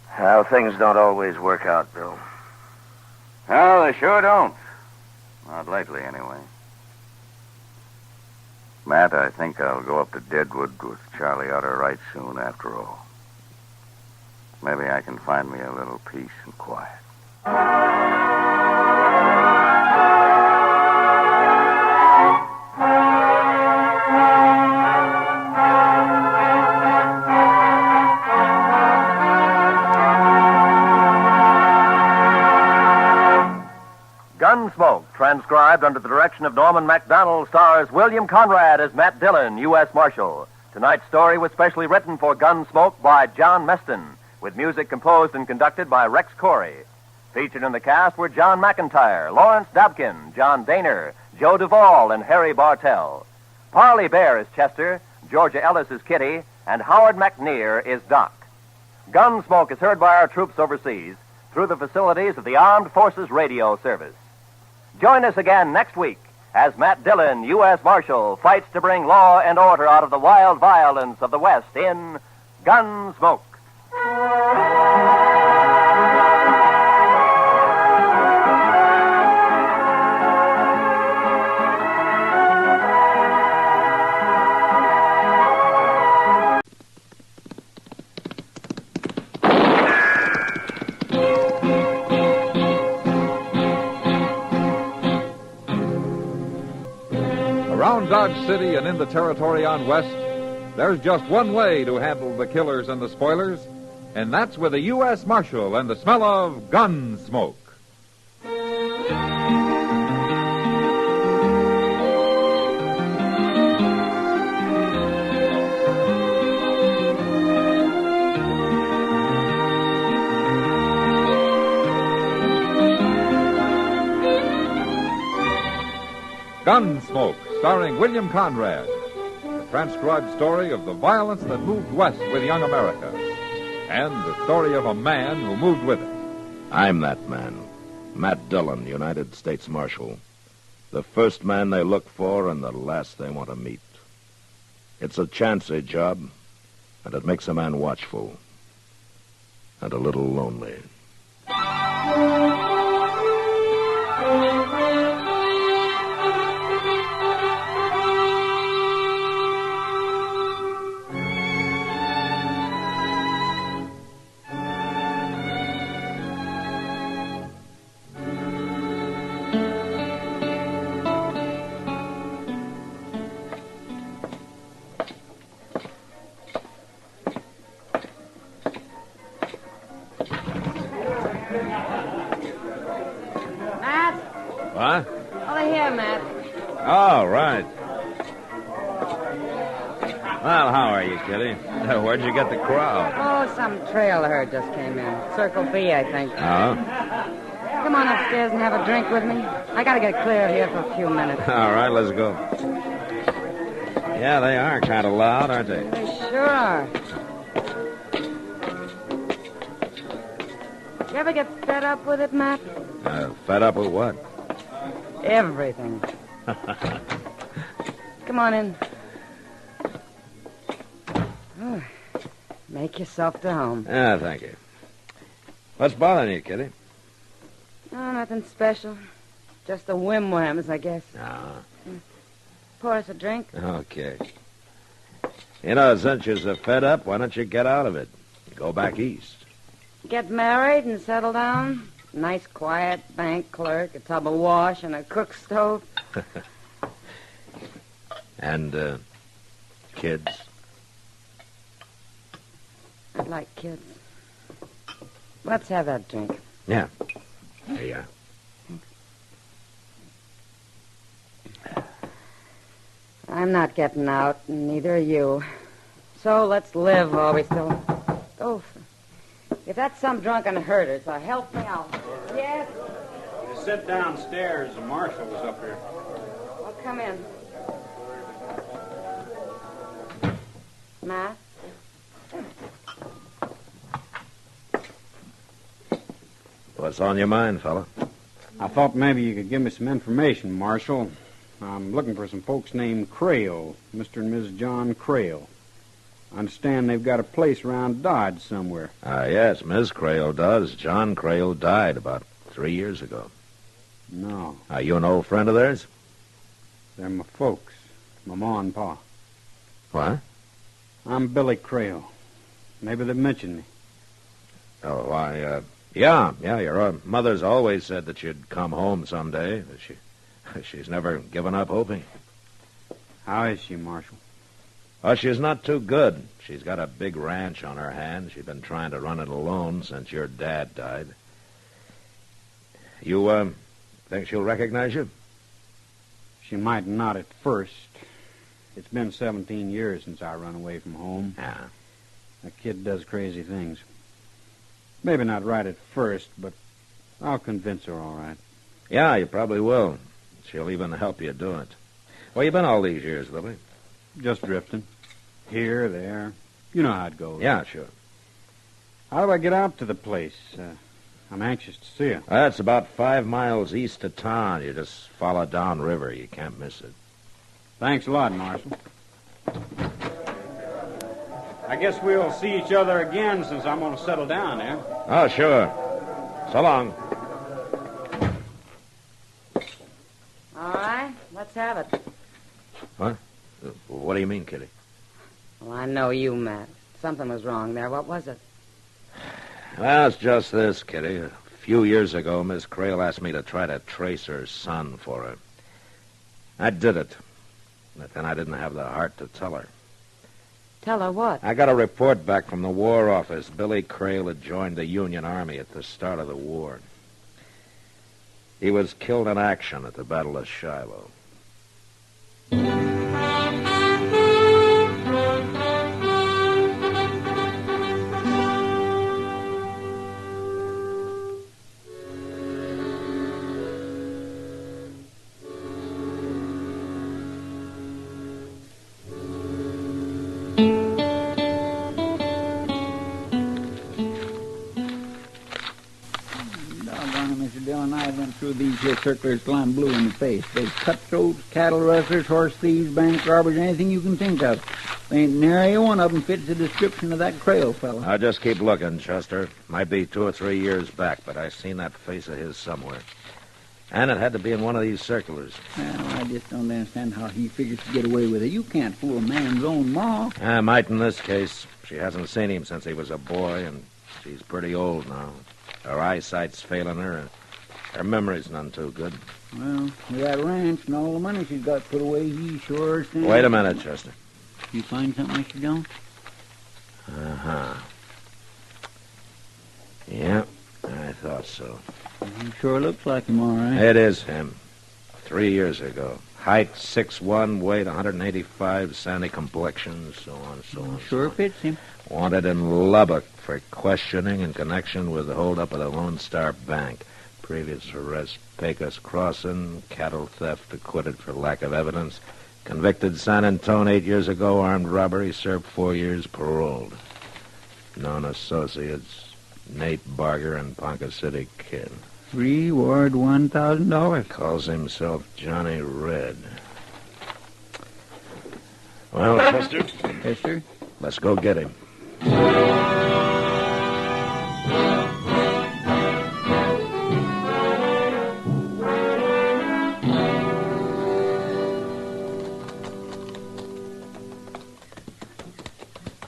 How things don't always work out, Bill. Well, they sure don't. Not lately, anyway. Matt, I think I'll go up to Deadwood with Charlie Utter right soon after all. Maybe I can find me a little peace and quiet. Gunsmoke, transcribed under the direction of Norman MacDonald, stars William Conrad as Matt Dillon, U.S. Marshal. Tonight's story was specially written for Gunsmoke by John Meston, with music composed and conducted by Rex Corey. Featured in the cast were John McIntyre, Lawrence Dobkin, John Daner, Joe Duvall, and Harry Bartell. Parley Bear is Chester, Georgia Ellis is Kitty, and Howard McNear is Doc. Gunsmoke is heard by our troops overseas through the facilities of the Armed Forces Radio Service. Join us again next week as Matt Dillon, U.S. Marshal, fights to bring law and order out of the wild violence of the West in Gunsmoke. Around Dodge City and in the territory on West, there's just one way to handle the killers and the spoilers, and that's with a U.S. Marshal and the smell of gun smoke. Gunsmoke, starring William Conrad. The transcribed story of the violence that moved west with young America. And the story of a man who moved with it. I'm that man. Matt Dillon, United States Marshal. The first man they look for and the last they want to meet. It's a chancy job, and it makes a man watchful. And a little lonely. What? Over here, Matt. Oh, right. Well, how are you, Kitty? Where'd you get the crowd? Oh, some trail herd just came in. Circle B, I think. Oh? Come on upstairs and have a drink with me. I gotta get clear of here for a few minutes. All right, let's go. Yeah, they are kind of loud, aren't they? They sure are. You ever get fed up with it, Matt? Fed up with what? Everything. Come on in. Oh, make yourself to home. Yeah, thank you. What's bothering you, Kitty? Oh, nothing special. Just the whim-whams, I guess. Ah. Pour us a drink. Okay. You know, since you're so fed up, why don't you get out of it? Go back east. Get married and settle down. Nice, quiet bank clerk, a tub of wash, and a cook stove. And, kids? I'd like kids. Let's have that drink. Yeah. There you are. I'm not getting out, and neither are you. So let's live while we still... Oh, if that's some drunken herder, so help me out. Yes? You sit downstairs. The marshal's up here. Well, come in. Matt? What's on your mind, fella? I thought maybe you could give me some information, Marshal. I'm looking for some folks named Crail, Mr. and Mrs. John Crail. I understand they've got a place around Dodge somewhere. Yes, Miss Crail does. John Crail died about 3 years ago. No. You an old friend of theirs? They're my folks, my ma and pa. What? I'm Billy Crail. Maybe they've mentioned me. Oh, why, yeah, your mother's always said that you'd come home someday. She's never given up hoping. How is she, Marshal? Oh, she's not too good. She's got a big ranch on her hands. She's been trying to run it alone since your dad died. You, think she'll recognize you? She might not at first. It's been 17 years since I run away from home. Yeah. That kid does crazy things. Maybe not right at first, but I'll convince her all right. Yeah, you probably will. She'll even help you do it. Where you been all these years, Lily? Just drifting. Here, there. You know how it goes. Yeah, sure. How do I get out to the place? I'm anxious to see you. That's about 5 miles east of town. You just follow down river. You can't miss it. Thanks a lot, Marshal. I guess we'll see each other again since I'm going to settle down there. Oh, sure. So long. All right, let's have it. What? What do you mean, Kitty? Well, I know you, Matt. Something was wrong there. What was it? Well, it's just this, Kitty. A few years ago, Miss Crail asked me to try to trace her son for her. I did it. But then I didn't have the heart to tell her. Tell her what? I got a report back from the War Office. Billy Crail had joined the Union Army at the start of the war. He was killed in action at the Battle of Shiloh. Through these here circlers till I'm blue in the face. There's cutthroats, cattle rustlers, horse thieves, bank robbers, anything you can think of. There ain't nary one of them fits the description of that Crail fellow. I'll just keep looking, Chester. Might be 2 or 3 years back, but I seen that face of his somewhere. And it had to be in one of these circulars. Well, I just don't understand how he figures to get away with it. You can't fool a man's own ma. I might in this case. She hasn't seen him since he was a boy, and she's pretty old now. Her eyesight's failing her, and her memory's none too good. Well, with that ranch and all the money she's got put away, he sure stands. Wait a minute, Chester. You find something, Mr. Jones? Uh-huh. Yeah, I thought so. He sure looks like him, all right. It is him. 3 years ago. Height 6'1", weight 185, sandy complexion, so on, so on. Sure fits him. Wanted in Lubbock for questioning in connection with the holdup of the Lone Star Bank. Previous arrest, Pecos Crossing, cattle theft, acquitted for lack of evidence. Convicted San Antonio 8 years ago, armed robbery, served 4 years, paroled. Known associates, Nate Barger and Ponca City Kid. Reward $1,000. Calls himself Johnny Red. Well, Chester. Yes, sir? Let's go get him.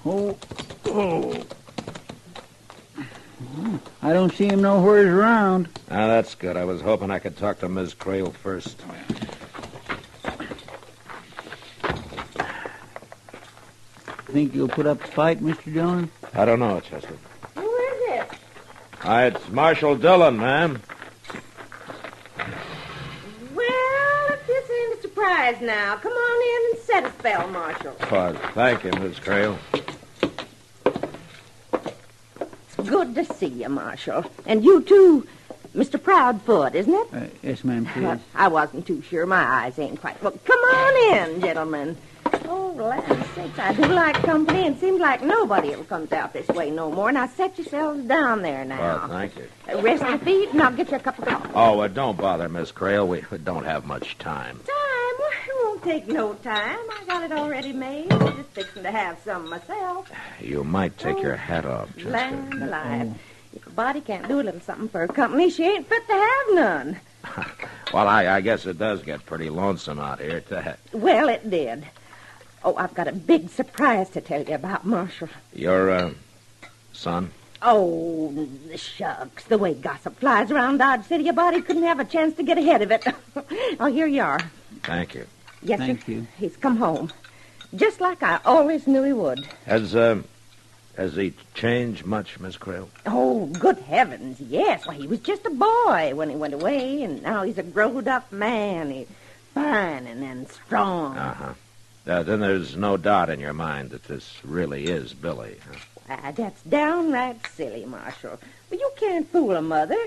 Oh. I don't see him nowheres around. Ah, that's good. I was hoping I could talk to Ms. Crail first. Think you'll put up a fight, Mr. Jones? I don't know, Chester. Who is it? It's Marshal Dillon, ma'am. Well, if this ain't a surprise now. Come on in and set a spell, Marshal. Oh, thank you, Miss Crail. It's good to see you, Marshal. And you, too, Mr. Proudfoot, isn't it? Yes, ma'am, please. I wasn't too sure. My eyes ain't quite... Well, come on in, gentlemen. Oh, land sakes, I do like company, and seems like nobody ever comes out this way no more. Now, set yourselves down there now. Well, thank you. Rest your feet, and I'll get you a cup of coffee. Oh, don't bother, Miss Crail. We don't have much time. Time? Well, it won't take no time. I got it already made. I'm just fixing to have some myself. You might take your hat off, Chester. Land alive. If a body can't do a little something for her company, she ain't fit to have none. Well, I guess it does get pretty lonesome out here. Well, it did. Oh, I've got a big surprise to tell you about, Marshal. Your, son? Oh, shucks. The way gossip flies around Dodge City, a body couldn't have a chance to get ahead of it. Oh, here you are. Thank you. Yes, Thank sir. you. He's come home. Just like I always knew he would. Has he changed much, Miss Crail? Oh, good heavens, yes. Well, he was just a boy when he went away, and now he's a grown-up man. He's fine and strong. Uh-huh. Then there's no doubt in your mind that this really is Billy, huh? That's downright silly, Marshal. But you can't fool a mother.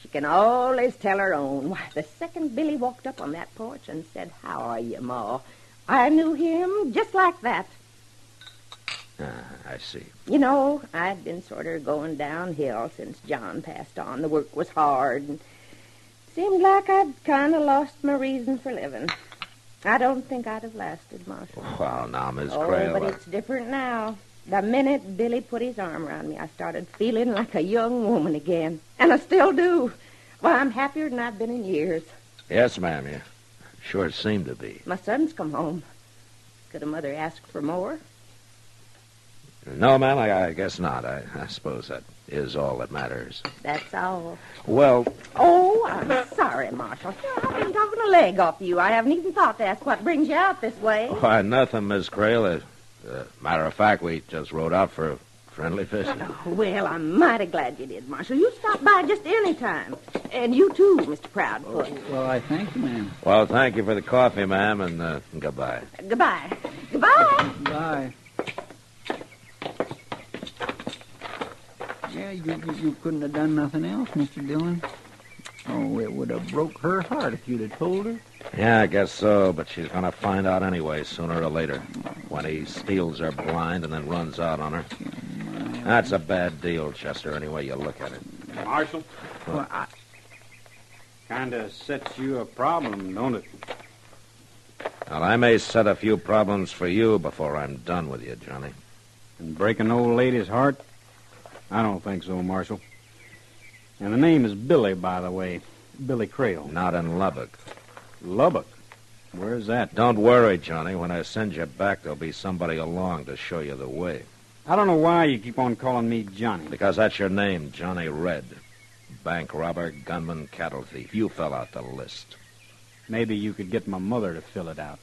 She can always tell her own. Why, the second Billy walked up on that porch and said, "How are you, Ma?" I knew him just like that. I see. You know, I'd been sort of going downhill since John passed on. The work was hard, and seemed like I'd kind of lost my reason for living. I don't think I'd have lasted, Marshal. Well, now, Miss Crail... but it's different now. The minute Billy put his arm around me, I started feeling like a young woman again. And I still do. Well, I'm happier than I've been in years. Yes, ma'am, you sure seem to be. My son's come home. Could a mother ask for more? No, ma'am, I guess not. I suppose that is all that matters. That's all. Well... Oh, I'm sorry, Marshal. I've been talking a leg off you. I haven't even thought to ask what brings you out this way. Why, nothing, Miss Crail. Matter of fact, we just rode out for friendly fishing. Oh, well, I'm mighty glad you did, Marshal. You stop by just any time. And you too, Mr. Proudfoot. Well, I thank you, ma'am. Well, thank you for the coffee, ma'am, and goodbye. Goodbye. Goodbye. Bye. Yeah, you couldn't have done nothing else, Mr. Dillon. Oh, it would have broke her heart if you'd have told her. Yeah, I guess so, but she's going to find out anyway, sooner or later, when he steals her blind and then runs out on her. That's a bad deal, Chester, any way you look at it. Marshal? Well, kind of sets you a problem, don't it? Well, I may set a few problems for you before I'm done with you, Johnny. And break an old lady's heart? I don't think so, Marshal. And the name is Billy, by the way. Billy Crail. Not in Lubbock. Lubbock? Where's that? Don't worry, Johnny. When I send you back, there'll be somebody along to show you the way. I don't know why you keep on calling me Johnny. Because that's your name, Johnny Red. Bank robber, gunman, cattle thief. You fell out the list. Maybe you could get my mother to fill it out.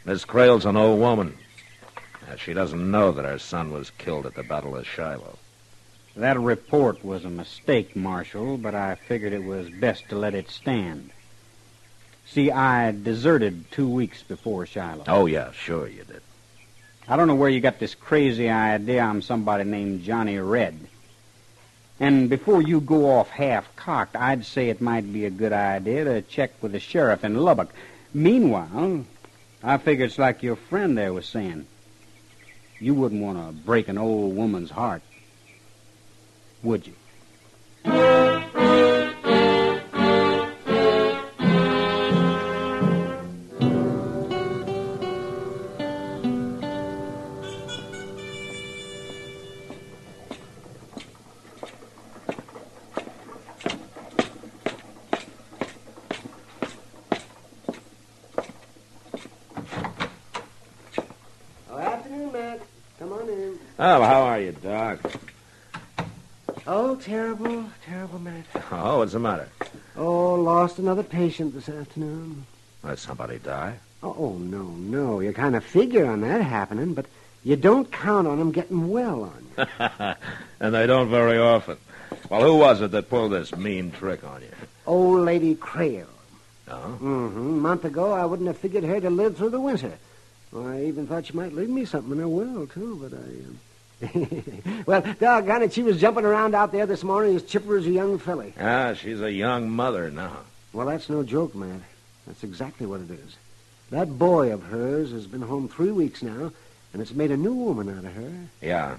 Miss Crail's an old woman. She doesn't know that her son was killed at the Battle of Shiloh. That report was a mistake, Marshal, but I figured it was best to let it stand. See, I deserted 2 weeks before Shiloh. Oh, yeah, sure you did. I don't know where you got this crazy idea I'm somebody named Johnny Red. And before you go off half-cocked, I'd say it might be a good idea to check with the sheriff in Lubbock. Meanwhile, I figure it's like your friend there was saying. You wouldn't want to break an old woman's heart, would you? Oh, how are you, Doc? Oh, terrible, Matt. Oh, what's the matter? Oh, lost another patient this afternoon. Did somebody die? Oh, no. You kind of figure on that happening, but you don't count on them getting well on you. And they don't very often. Well, who was it that pulled this mean trick on you? Old Lady Crail. Oh? Mm-hmm. A month ago, I wouldn't have figured her to live through the winter. Well, I even thought she might leave me something in her will, too, but Well, doggone it, she was jumping around out there this morning as chipper as a young filly. Ah, she's a young mother now. Well, that's no joke, man. That's exactly what it is. That boy of hers has been home 3 weeks now, and it's made a new woman out of her. Yeah.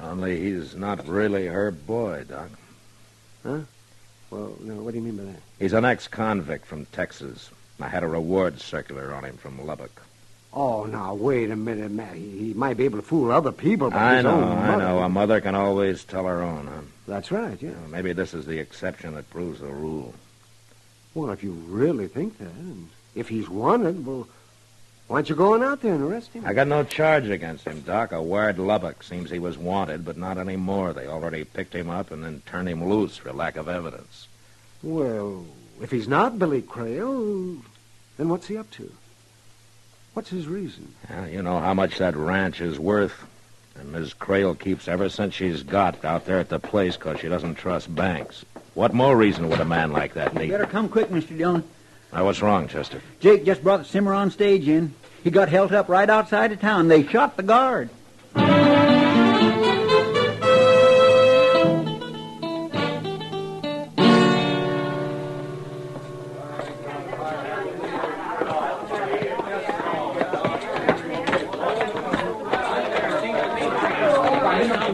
Only he's not really her boy, Doc. Huh? Well, no, what do you mean by that? He's an ex-convict from Texas. I had a reward circular on him from Lubbock. Oh, now, wait a minute, Matt. He might be able to fool other people, but his own mother... I know. A mother can always tell her own, huh? That's right, yeah. Well, maybe this is the exception that proves the rule. Well, if you really think that, and if he's wanted, well, why don't you go on out there and arrest him? I got no charge against him, Doc. A wired Lubbock. Seems he was wanted, but not anymore. They already picked him up and then turned him loose for lack of evidence. Well, if he's not Billy Crail, then what's he up to? What's his reason? Well, you know how much that ranch is worth. And Ms. Crail keeps ever since she's got out there at the place because she doesn't trust banks. What more reason would a man like that need? Better come quick, Mr. Dillon. Now, what's wrong, Chester? Jake just brought the Cimarron stage in. He got held up right outside of town. They shot the guard.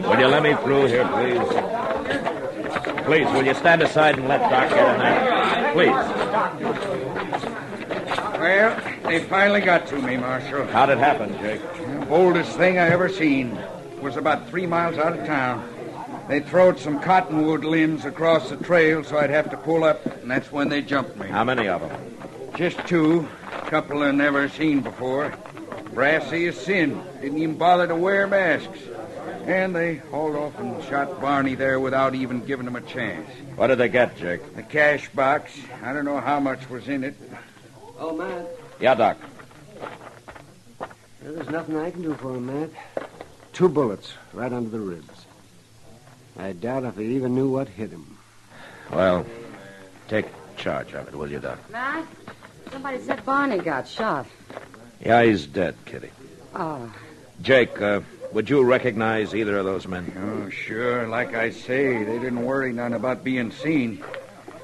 Will you let me through here, please? Please, will you stand aside and let Doc get in there? Please. Well, they finally got to me, Marshal. How'd it happen, Jake? The boldest thing I ever seen. Was about 3 miles out of town. They throwed some cottonwood limbs across the trail, so I'd have to pull up, and that's when they jumped me. How many of them? Just 2. A couple I never seen before. Brassy as sin. Didn't even bother to wear masks. And they hauled off and shot Barney there without even giving him a chance. What did they get, Jake? The cash box. I don't know how much was in it. Oh, Matt. Yeah, Doc. Well, there's nothing I can do for him, Matt. 2 bullets right under the ribs. I doubt if he even knew what hit him. Well, take charge of it, will you, Doc? Matt, somebody said Barney got shot. Yeah, he's dead, Kitty. Oh. Jake, would you recognize either of those men? Oh, sure. Like I say, they didn't worry none about being seen.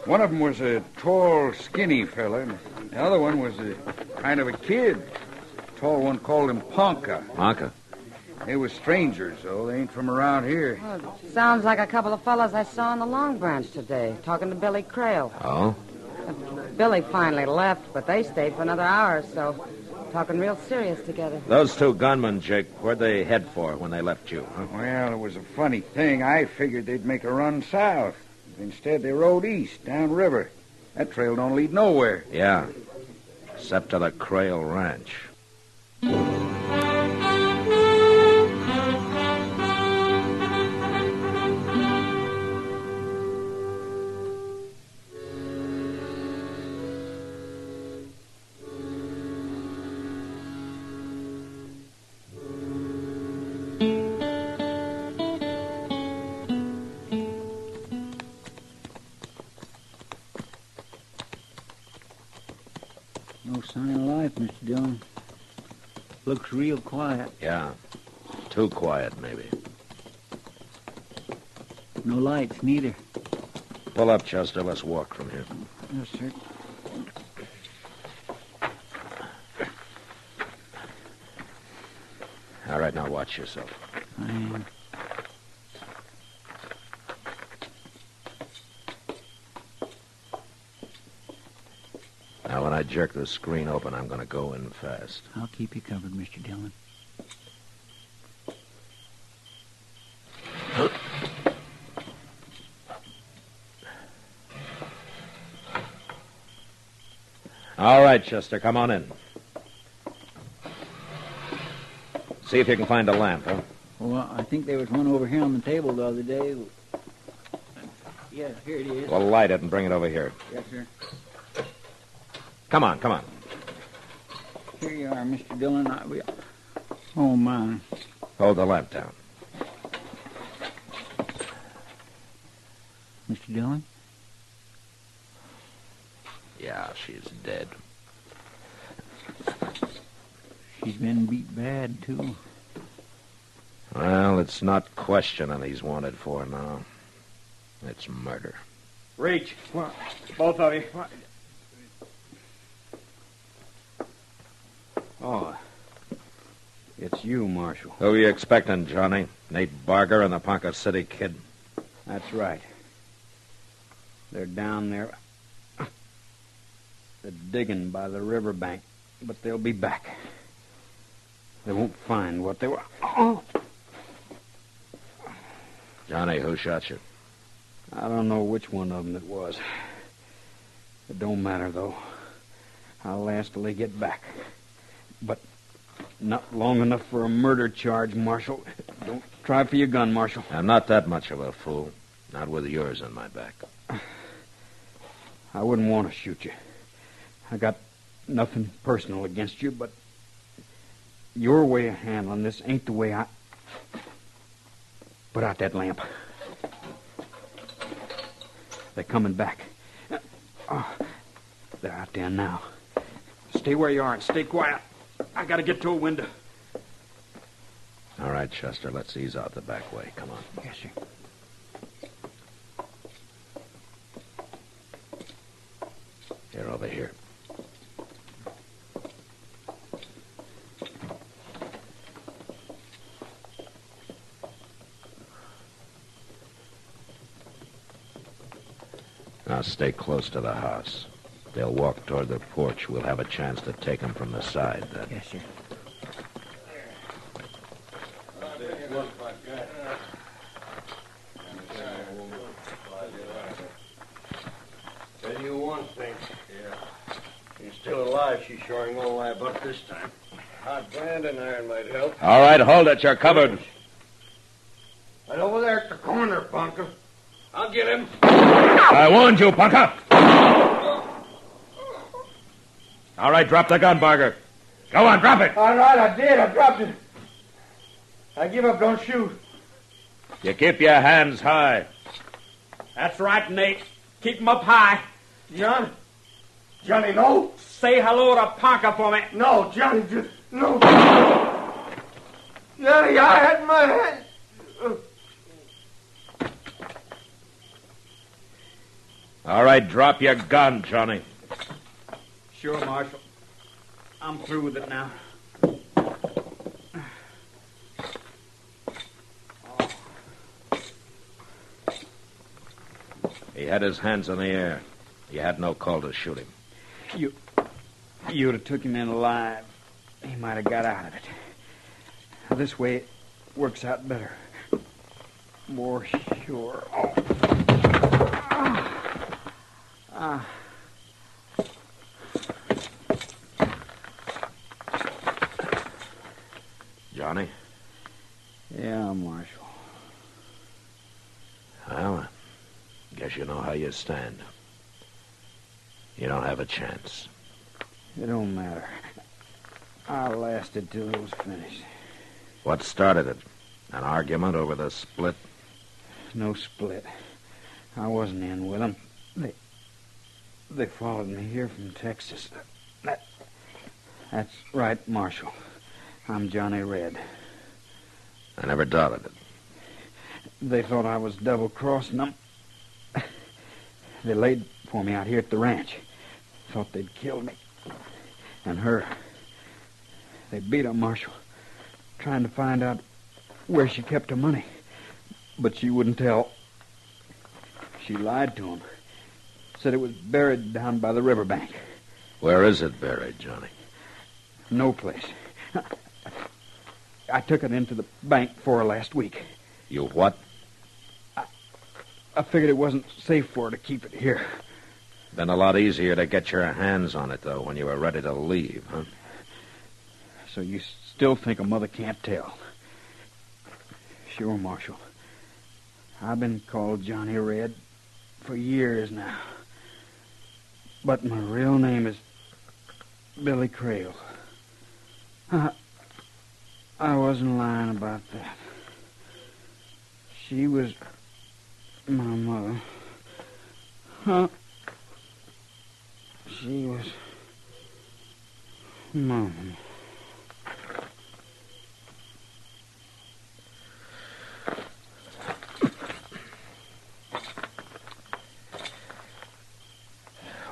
One of them was a tall, skinny fella, and the other one was a kind of a kid. The tall one called him Ponca. Ponca? They was strangers, though. They ain't from around here. Well, sounds like a couple of fellas I saw on the Long Branch today, talking to Billy Crail. Oh? Billy finally left, but they stayed for another hour or so, talking real serious together. Those 2 gunmen, Jake, where'd they head for when they left you? Huh? Well, it was a funny thing. I figured they'd make a run south. Instead, they rode east, downriver. That trail don't lead nowhere. Yeah, except to the Crail Ranch. No sign of life, Mr. Dillon. Looks real quiet. Yeah, too quiet, maybe. No lights, neither. Pull up, Chester. Let's walk from here. Yes, sir. All right, now watch yourself. I am. Now, when I jerk the screen open, I'm going to go in fast. I'll keep you covered, Mr. Dillon. All right, Chester, come on in. See if you can find a lamp, huh? Well, I think there was one over here on the table the other day. Yeah, here it is. Well, light it and bring it over here. Yes, sir. Come on, come on. Here you are, Mr. Dillon. Oh, my. Hold the lamp down. Mr. Dillon? Yeah, she's dead. She's been beat bad, too. Well, it's not questioning he's wanted for now. It's murder. Reach. What? Both of you. What? Oh, it's you, Marshal. Who are you expecting, Johnny? Nate Barger and the Ponca City Kid? That's right. They're down there. They're digging by the riverbank, but they'll be back. They won't find what they were. Oh! Johnny, who shot you? I don't know which one of them it was. It don't matter, though. I'll last till they get back. But not long enough for a murder charge, Marshal. Don't try for your gun, Marshal. I'm not that much of a fool. Not with yours on my back. I wouldn't want to shoot you. I got nothing personal against you, but your way of handling this ain't the way I... Put out that lamp. They're coming back. Oh, they're out there now. Stay where you are and stay quiet. I gotta get to a window. All right, Chester, let's ease out the back way. Come on. Yes, sir. Here, over here. Now stay close to the house. They'll walk toward the porch. We'll have a chance to take them from the side then. Yes, sir. Tell you one thing. Yeah. He's still alive. She sure ain't gonna lie about this time. Hot branding iron might help. All right, hold it. You're covered. Right over there at the corner, Bunker. I'll get him. I warned you, Ponca. All right, drop the gun, Barger. Go on, drop it. All right, I did. I dropped it. I give up. Don't shoot. You keep your hands high. That's right, Nate. Keep 'em up high. Johnny, no. Say hello to Ponca for me. No, Johnny, just no. Johnny, I had my hand. All right, drop your gun, Johnny. Sure, Marshal. I'm through with it now. He had his hands in the air. You had no call to shoot him. You'd have took him in alive. He might have got out of it. This way it works out better. More sure. Oh. Johnny? Yeah, Marshal. Well, I guess you know how you stand. You don't have a chance. It don't matter. I lasted till it was finished. What started it? An argument over the split? No split. I wasn't in with them. They followed me here from Texas. That's right, Marshal. I'm Johnny Red. I never doubted it. They thought I was double-crossing them. They laid for me out here at the ranch. Thought they'd killed me. And her. They beat her, Marshal. Trying to find out where she kept her money. But she wouldn't tell. She lied to him. Said it was buried down by the riverbank. Where is it buried, Johnny? No place. I took it into the bank for her last week. You what? I figured it wasn't safe for her to keep it here. Been a lot easier to get your hands on it, though, when you were ready to leave, huh? So you still think a mother can't tell? Sure, Marshal. I've been called Johnny Red for years now. But my real name is Billy Creel. I wasn't lying about that. She was my mother. She was Mom.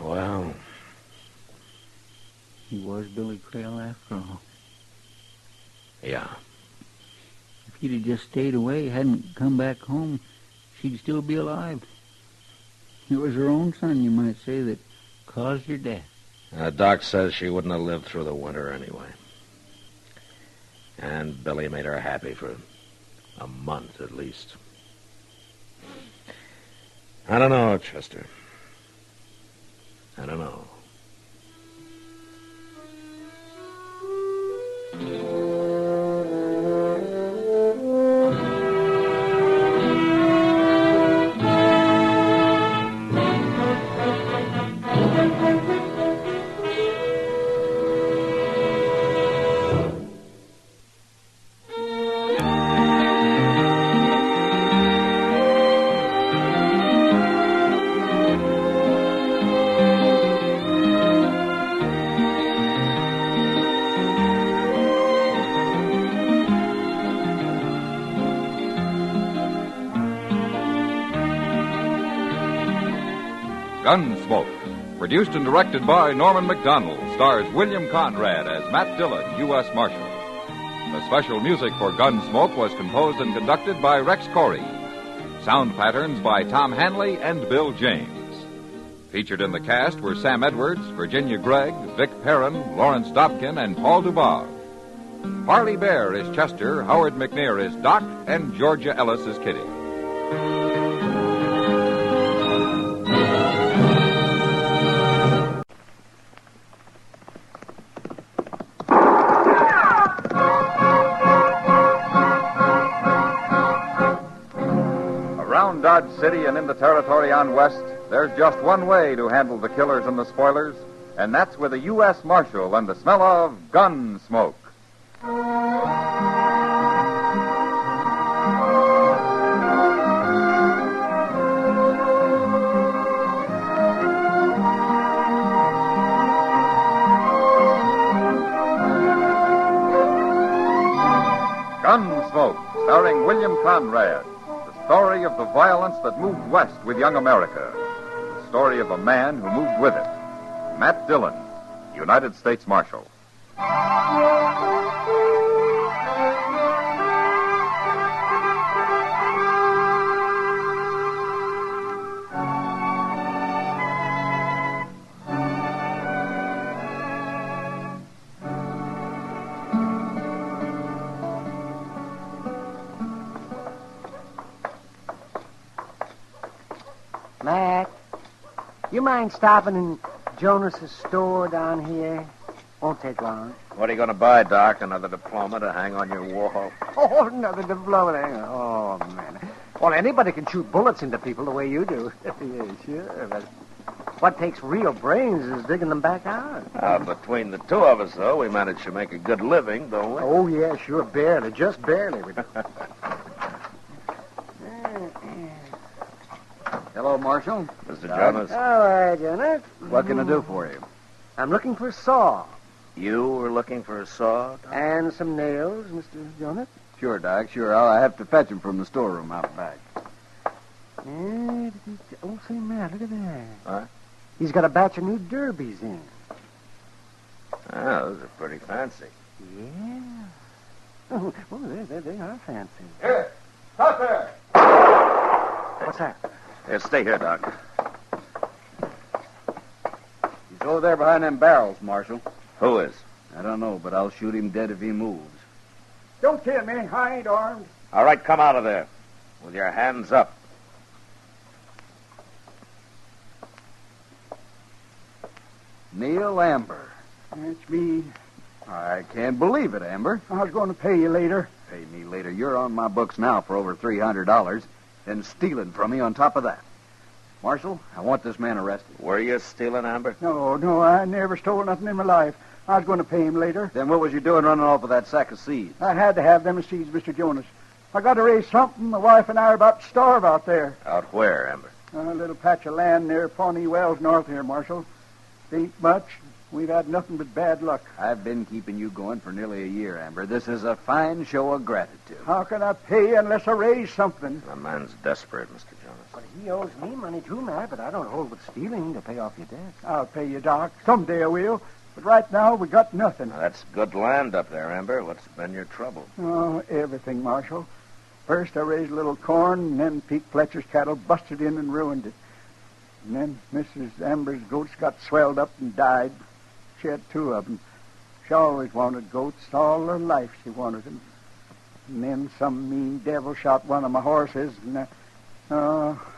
Well, He was Billy Creel after all. Yeah. If he'd have just stayed away, hadn't come back home, she'd still be alive. It was her own son, you might say, that caused her death. Doc says she wouldn't have lived through the winter anyway. And Billy made her happy for a month at least. I don't know, Chester. I don't know. Gunsmoke, produced and directed by Norman McDonald, stars William Conrad as Matt Dillon, U.S. Marshal. The special music for Gunsmoke was composed and conducted by Rex Corey. Sound patterns by Tom Hanley and Bill James. Featured in the cast were Sam Edwards, Virginia Gregg, Vic Perrin, Lawrence Dobkin, and Paul Dubov. Harley Bear is Chester, Howard McNear is Doc, and Georgia Ellis is Kitty. Around Dodge City and in the territory on west, there's just one way to handle the killers and the spoilers, and that's with a U.S. Marshal and the smell of Gunsmoke. Gunsmoke, starring William Conrad. The story of the violence that moved west with young America. The story of a man who moved with it. Matt Dillon, United States Marshal. Matt, you mind stopping in Jonas's store down here? Won't take long. What are you going to buy, Doc? Another diploma to hang on your wall? Oh, another diploma. Oh, man. Well, anybody can shoot bullets into people the way you do. Yeah, sure. But what takes real brains is digging them back out. Between the two of us, though, we manage to make a good living, don't we? Oh, yeah, sure. Barely. Just barely. Hello, Marshal. Mr. Jonas. All right, Jonas. What can I do for you? I'm looking for a saw. You were looking for a saw, Doc? And some nails, Mr. Jonas. Sure, Doc, sure. I have to fetch them from the storeroom out back. Oh, say, Matt, look at that. What? He's got a batch of new derbies in. Oh, those are pretty fancy. Yeah. Oh, they are fancy. Here, Custer! What's that? Here, stay here, Doc. He's over there behind them barrels, Marshal. Who is? I don't know, but I'll shoot him dead if he moves. Don't kill me. I ain't armed. All right, come out of there. With your hands up. Neil Amber. That's me. I can't believe it, Amber. I was going to pay you later. Pay me later. You're on my books now for over $300, and stealing from me on top of that. Marshal, I want this man arrested. Were you stealing, Amber? No, I never stole nothing in my life. I was going to pay him later. Then what was you doing running off with that sack of seeds? I had to have them seeds, Mr. Jonas. I got to raise something. My wife and I are about to starve out there. Out where, Amber? A little patch of land near Pawnee Wells north here, Marshal. Ain't much. We've had nothing but bad luck. I've been keeping you going for nearly a year, Amber. This is a fine show of gratitude. How can I pay you unless I raise something? The man's desperate, Mr. Jonas. But he owes me money too, Matt, but I don't hold with stealing to pay off your debt. I'll pay you, Doc. Someday I will. But right now, we got nothing. Now, that's good land up there, Amber. What's been your trouble? Oh, everything, Marshal. First, I raised a little corn, and then Pete Fletcher's cattle busted in and ruined it. And then Mrs. Amber's goats got swelled up and died. She had 2 of them. She always wanted goats. All her life she wanted them. And then some mean devil shot one of my horses, and I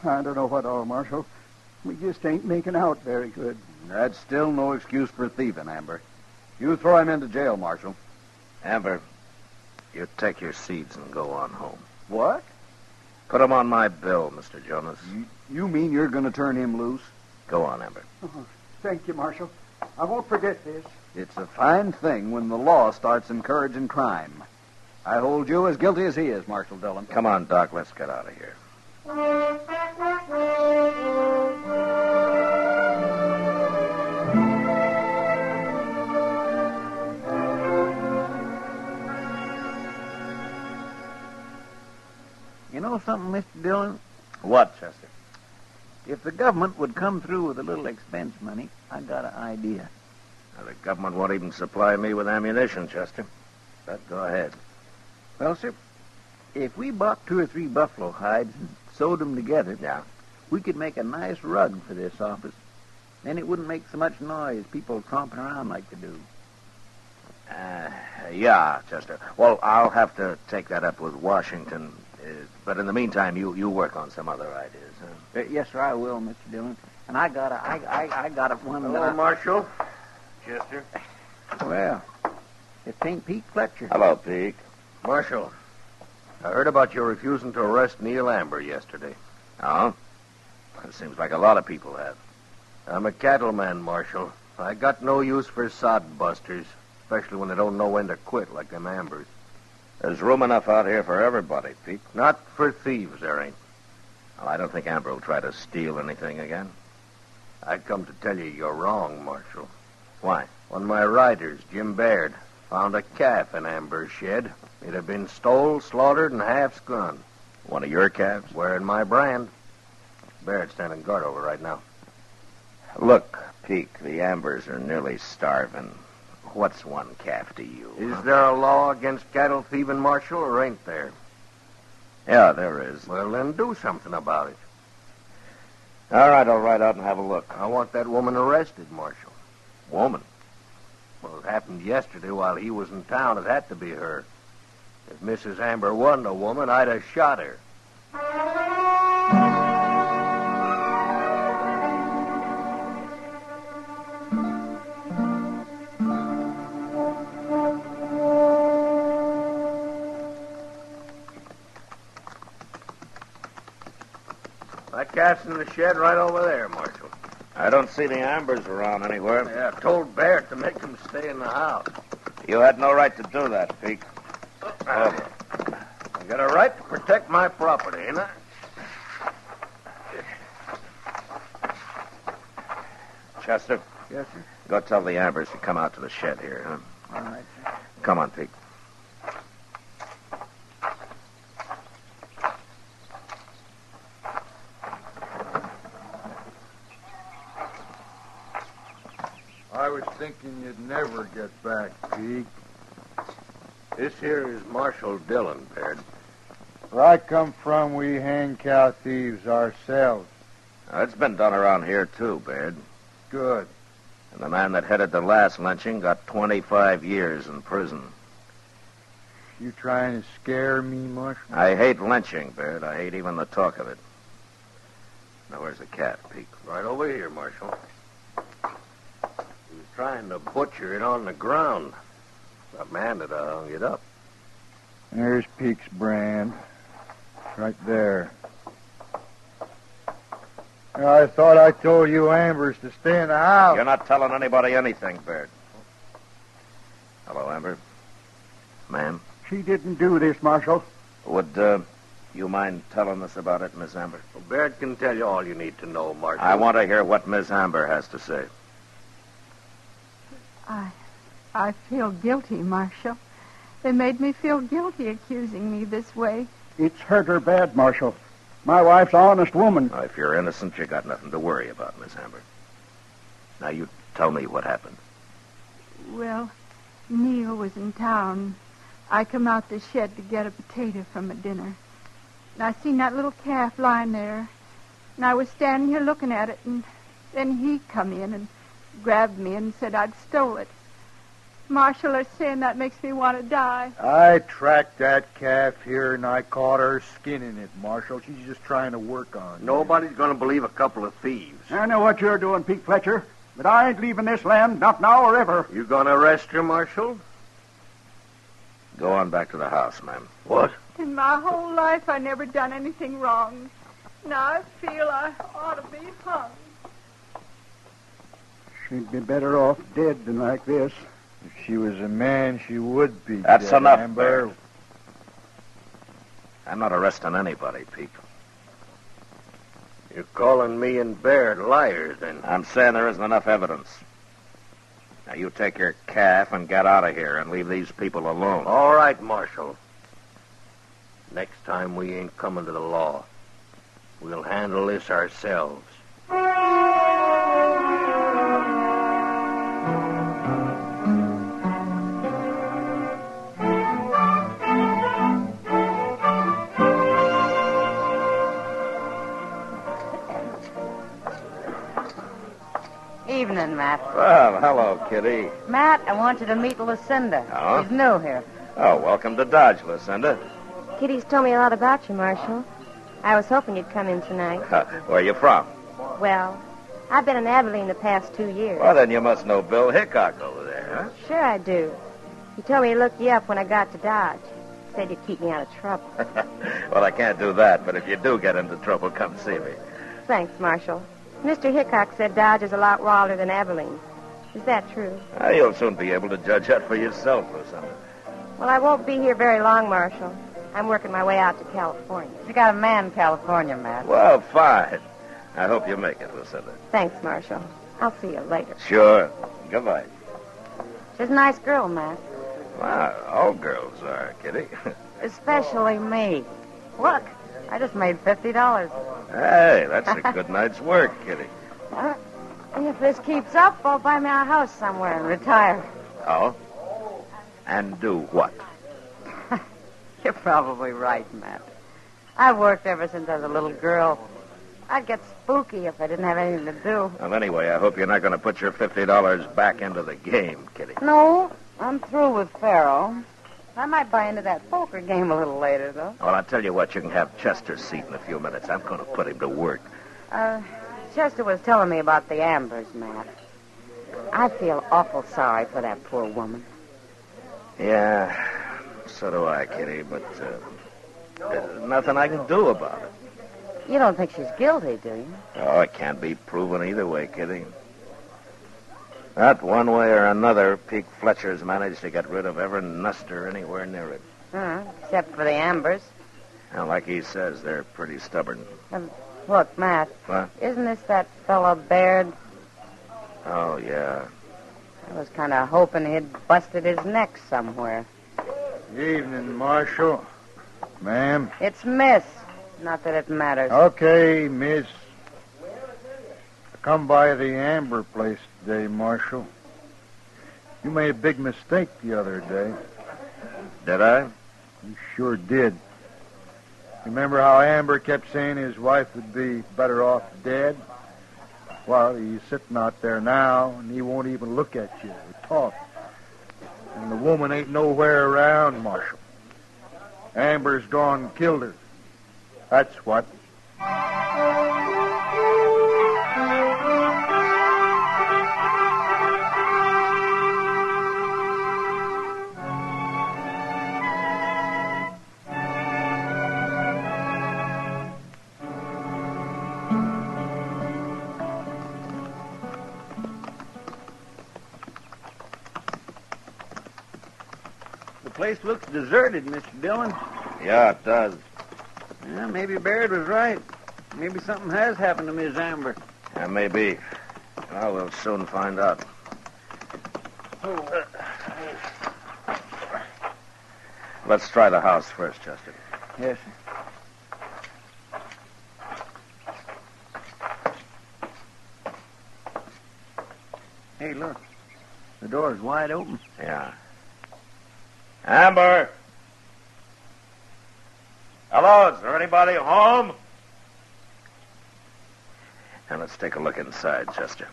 don't know what all, Marshal. We just ain't making out very good. That's still no excuse for thieving, Amber. You throw him into jail, Marshal. Amber, you take your seeds and go on home. What? Put him on my bill, Mr. Jonas. You mean you're going to turn him loose? Go on, Amber. Oh, thank you, Marshal. I won't forget this. It's a fine thing when the law starts encouraging crime. I hold you as guilty as he is, Marshal Dillon. Come on, Doc. Let's get out of here. You know something, Mr. Dillon? What, Chester? If the government would come through with a little expense money, I got an idea. Now, the government won't even supply me with ammunition, Chester. But go ahead. Well, sir, if we bought 2 or 3 buffalo hides and sewed them together, we could make a nice rug for this office. Then it wouldn't make so much noise, people tromping around like they do. Yeah, Chester. Well, I'll have to take that up with Washington. But in the meantime, you work on some other ideas, huh? Yes, sir, I will, Mr. Dillon. And I got one. Hello, Marshal. Chester. Well, it ain't Pete Fletcher. Hello, Pete. Marshal, I heard about your refusing to arrest Neil Amber yesterday. Oh? It seems like a lot of people have. I'm a cattleman, Marshal. I got no use for sod busters, especially when they don't know when to quit like them Ambers. There's room enough out here for everybody, Pete. Not for thieves, there ain't. Well, I don't think Amber will try to steal anything again. I come to tell you you're wrong, Marshal. Why? One of my riders, Jim Baird, found a calf in Amber's shed. It had been stole, slaughtered, and half skunned. One of your calves? Wearing my brand. Baird's standing guard over right now. Look, Pete, the Ambers are nearly starving. What's one calf to you? Is there a law against cattle thieving, Marshal, or ain't there? Yeah, there is. Well, then do something about it. All right, I'll ride out and have a look. I want that woman arrested, Marshal. Woman? Well, it happened yesterday while he was in town. It had to be her. If Mrs. Amber wasn't a woman, I'd have shot her. That calf's in the shed right over there, Marshal. I don't see the Ambers around anywhere. Yeah, I told Baird to make them stay in the house. You had no right to do that, Pete. I got a right to protect my property, ain't I? Chester? Yes, sir. Go tell the Ambers to come out to the shed here, huh? All right, sir. Come on, Pete. I was thinking you'd never get back, Pete. This here is Marshal Dillon, Baird. Where I come from, we hang cow thieves ourselves. It's been done around here, too, Baird. Good. And the man that headed the last lynching got 25 years in prison. You trying to scare me, Marshal? I hate lynching, Baird. I hate even the talk of it. Now, where's the cat, Pete? Right over here, Marshal. He was trying to butcher it on the ground. That man that hung it up. There's Peke's brand. Right there. I thought I told you Ambers to stay in the house. You're not telling anybody anything, Baird. Hello, Amber. Ma'am? She didn't do this, Marshal. Would, you mind telling us about it, Miss Amber? Well, Baird can tell you all you need to know, Marshal. I want to hear what Miss Amber has to say. I feel guilty, Marshal. They made me feel guilty accusing me this way. It's hurt her bad, Marshal. My wife's an honest woman. If you're innocent, you got nothing to worry about, Miss Amber. Now, you tell me what happened. Well, Neil was in town. I come out the shed to get a potato from my dinner. And I seen that little calf lying there. And I was standing here looking at it, and then he come in and grabbed me and said I'd stole it. Marshal, they're saying that makes me want to die. I tracked that calf here, and I caught her skinning it, Marshal. She's just trying to work on you. Nobody's going to believe a couple of thieves. I know what you're doing, Pete Fletcher, but I ain't leaving this land, not now or ever. You going to arrest her, Marshal? Go on back to the house, ma'am. What? In my whole life, I never done anything wrong. Now I feel I ought to be hung. She'd be better off dead than like this. If she was a man, she would be. That's dead, enough, Amber. Bert. I'm not arresting anybody, Pete. You're calling me and Baird liars, then. I'm saying there isn't enough evidence. Now, you take your calf and get out of here and leave these people alone. All right, Marshal. Next time we ain't coming to the law. We'll handle this ourselves. Evening, Matt. Well, hello, Kitty. Matt, I want you to meet Lucinda. Oh? She's new here. Oh, welcome to Dodge, Lucinda. Kitty's told me a lot about you, Marshal. I was hoping you'd come in tonight. Where are you from? Well, I've been in Abilene the past 2 years. Well, then you must know Bill Hickok over there, huh? Sure I do. He told me to look you up when I got to Dodge. Said you'd keep me out of trouble. Well, I can't do that, but if you do get into trouble, come see me. Thanks, Marshal. Mr. Hickok said Dodge is a lot wilder than Abilene. Is that true? You'll soon be able to judge that for yourself, Lucinda. Well, I won't be here very long, Marshal. I'm working my way out to California. You got a man in California, Matt. Well, fine. I hope you make it, Lucinda. Thanks, Marshal. I'll see you later. Sure. Goodbye. She's a nice girl, Matt. Well, all girls are, Kitty. Especially me. Look, I just made $50. Hey, that's a good night's work, Kitty. If this keeps up, I'll buy me a house somewhere and retire. Oh? And do what? You're probably right, Matt. I've worked ever since I was a little girl. I'd get spooky if I didn't have anything to do. Well, anyway, I hope you're not going to put your $50 back into the game, Kitty. No, I'm through with Pharaoh. I might buy into that poker game a little later, though. Well, I'll tell you what, you can have Chester's seat in a few minutes. I'm going to put him to work. Chester was telling me about the Ambers, Matt. I feel awful sorry for that poor woman. Yeah, so do I, Kitty, but there's nothing I can do about it. You don't think she's guilty, do you? Oh, it can't be proven either way, Kitty. Not one way or another, Pete Fletcher's managed to get rid of ever Nuster anywhere near it. Except for the Ambers. Now, like he says, they're pretty stubborn. Look, Matt. What? Isn't this that fella Baird? Oh, yeah. I was kind of hoping he'd busted his neck somewhere. Evening, Marshal. Ma'am. It's Miss. Not that it matters. Okay, miss. I come by the Amber place today, Marshal. You made a big mistake the other day. Did I? You sure did. Remember how Amber kept saying his wife would be better off dead? Well, he's sitting out there now, and he won't even look at you or talk. And the woman ain't nowhere around, Marshal. Amber's gone and killed her. That's what. The place looks deserted, Mr. Dillon. Yeah, it does. Yeah, maybe Baird was right. Maybe something has happened to Miss Amber. Yeah, maybe. Well, we'll soon find out. Let's try the house first, Chester. Yes, sir. Hey, look. The door's wide open. Yeah. Amber! Hello, is there anybody home? Now let's take a look inside, Chester.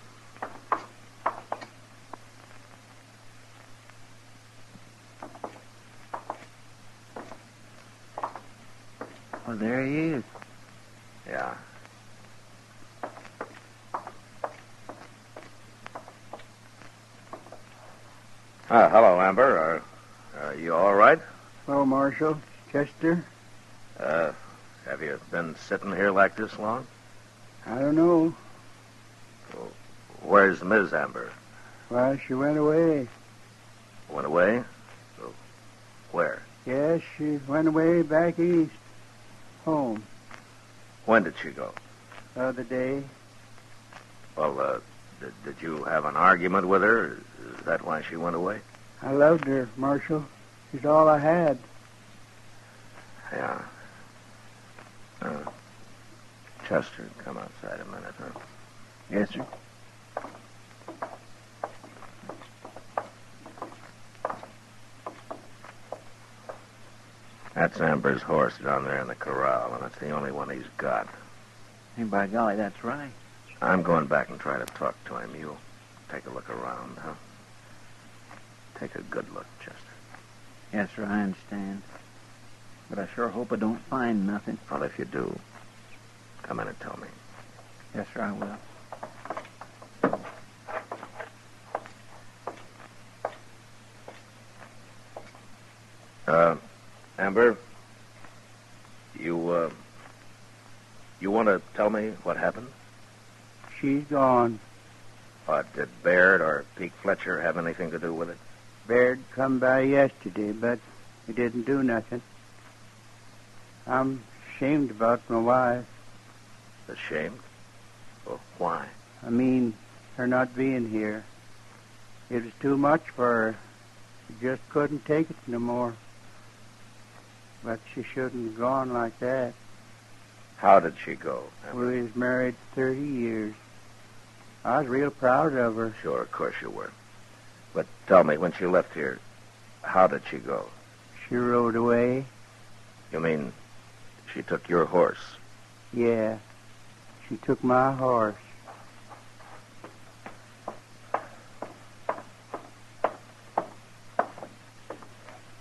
Oh, there he is. Yeah. Hello, Amber. Are you all right? Hello, Marshal. Chester? Have you been sitting here like this long? I don't know. Where's Ms. Amber? Why, she went away. Went away? Where? Yes, she went away back east. Home. When did she go? The other day. Well, did you have an argument with her? Is that why she went away? I loved her, Marshal. She's all I had. Yeah. Chester, come outside a minute, huh? Yes, sir. That's Amber's horse down there in the corral, and it's the only one he's got. Hey, by golly, that's right. I'm going back and try to talk to him. You take a look around, huh? Take a good look, Chester. Yes, sir, I understand. But I sure hope I don't find nothing. Well, if you do, come in and tell me. Yes, sir, I will. Amber, you want to tell me what happened? She's gone. Did Baird or Pete Fletcher have anything to do with it? Baird come by yesterday, but he didn't do nothing. I'm ashamed about my wife. Ashamed? Well, why? I mean, her not being here. It was too much for her. She just couldn't take it no more. But she shouldn't have gone like that. How did she go, Amber? We was married 30 years. I was real proud of her. Sure, of course you were. But tell me, when she left here, how did she go? She rode away. You mean she took your horse? Yeah, she took my horse.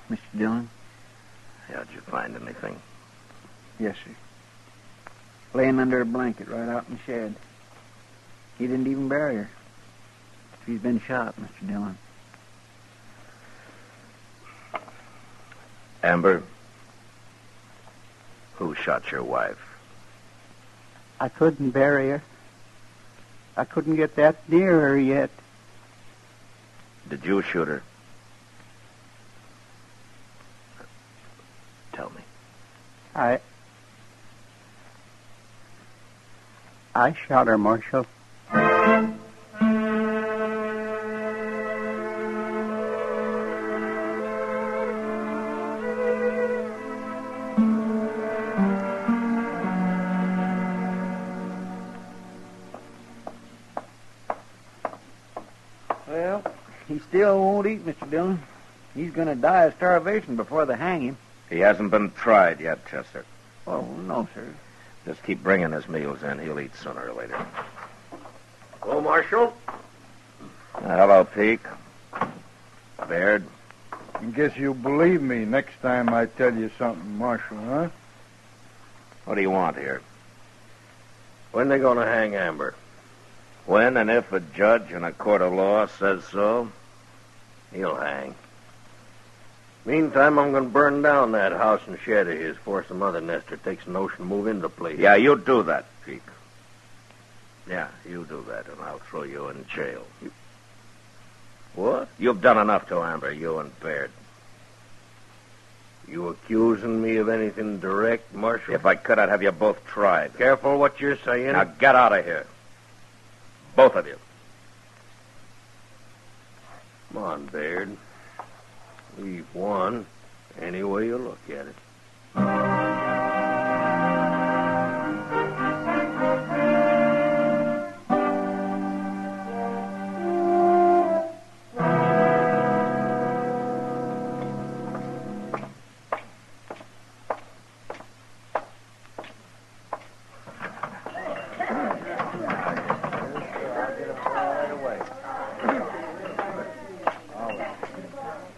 Mr. Dillon? Yeah, did you find anything? Yes, sir. Laying under a blanket right out in the shed. He didn't even bury her. She's been shot, Mr. Dillon. Amber, who shot your wife? I couldn't bury her. I couldn't get that near her yet. Did you shoot her? Tell me. I shot her, Marshal. Well, he still won't eat, Mr. Dillon. He's going to die of starvation before they hang him. He hasn't been tried yet, Chester. Oh, no, sir. Just keep bringing his meals in. He'll eat sooner or later. Hello, Marshal. Hello, Peak. Baird. I guess you'll believe me next time I tell you something, Marshal, huh? What do you want here? When they going to hang Amber? When and if a judge in a court of law says so, He'll hang. Meantime, I'm going to burn down that house and shed of his before some other nester takes a notion to move into the place. Yeah, you do that, Peak. Yeah, you do that, and I'll throw you in jail. What? You've done enough to Amber, you and Baird. You accusing me of anything direct, Marshal? If I could, I'd have you both tried. Careful what you're saying. Now get out of here. Both of you. Come on, Baird. We've won, any way you look at it.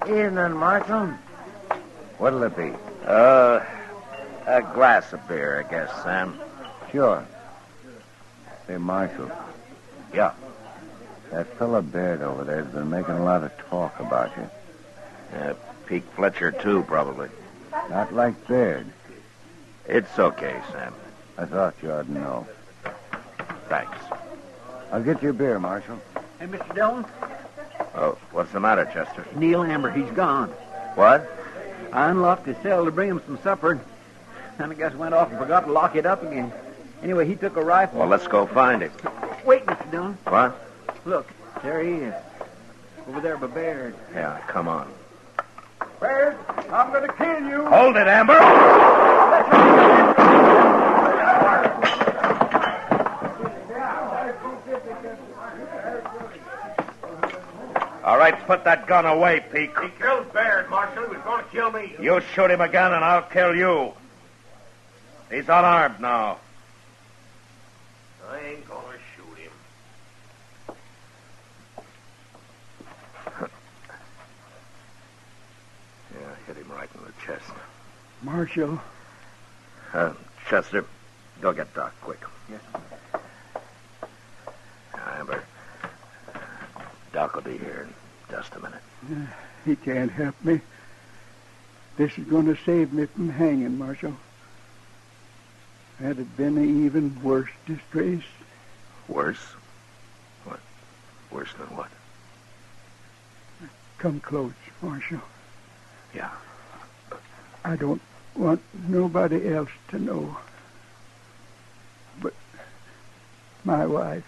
Evening, Marshal. What'll it be? A glass of beer, I guess, Sam. Sure. Hey, Marshal. Yeah. That fella Baird over there's been making a lot of talk about you. Pete Fletcher, too, probably. Not like Baird. It's okay, Sam. I thought you ought to know. Thanks. I'll get you a beer, Marshal. Hey, Mr. Dillon. Oh, what's the matter, Chester? Neil Amber, he's gone. What? I unlocked his cell to bring him some supper. And I guess went off and forgot to lock it up again. Anyway, he took a rifle. Well, let's go find him. Wait, Mr. Dillon. What? Look, there he is. Over there by Baird. Yeah, come on. Baird, I'm going to kill you. Hold it, Amber! All right, put that gun away, Pete. He killed Baird, Marshal. He was going to kill me. You shoot him again, and I'll kill you. He's unarmed now. I ain't going to shoot him. Yeah, hit him right in the chest. Marshal. Chester, go get Doc, quick. Yes. Amber, Doc will be here in just a minute. He can't help me. This is going to save me from hanging, Marshal. Had it been an even worse disgrace? Worse? What? Worse than what? Come close, Marshal. Yeah. I don't want nobody else to know. But my wife.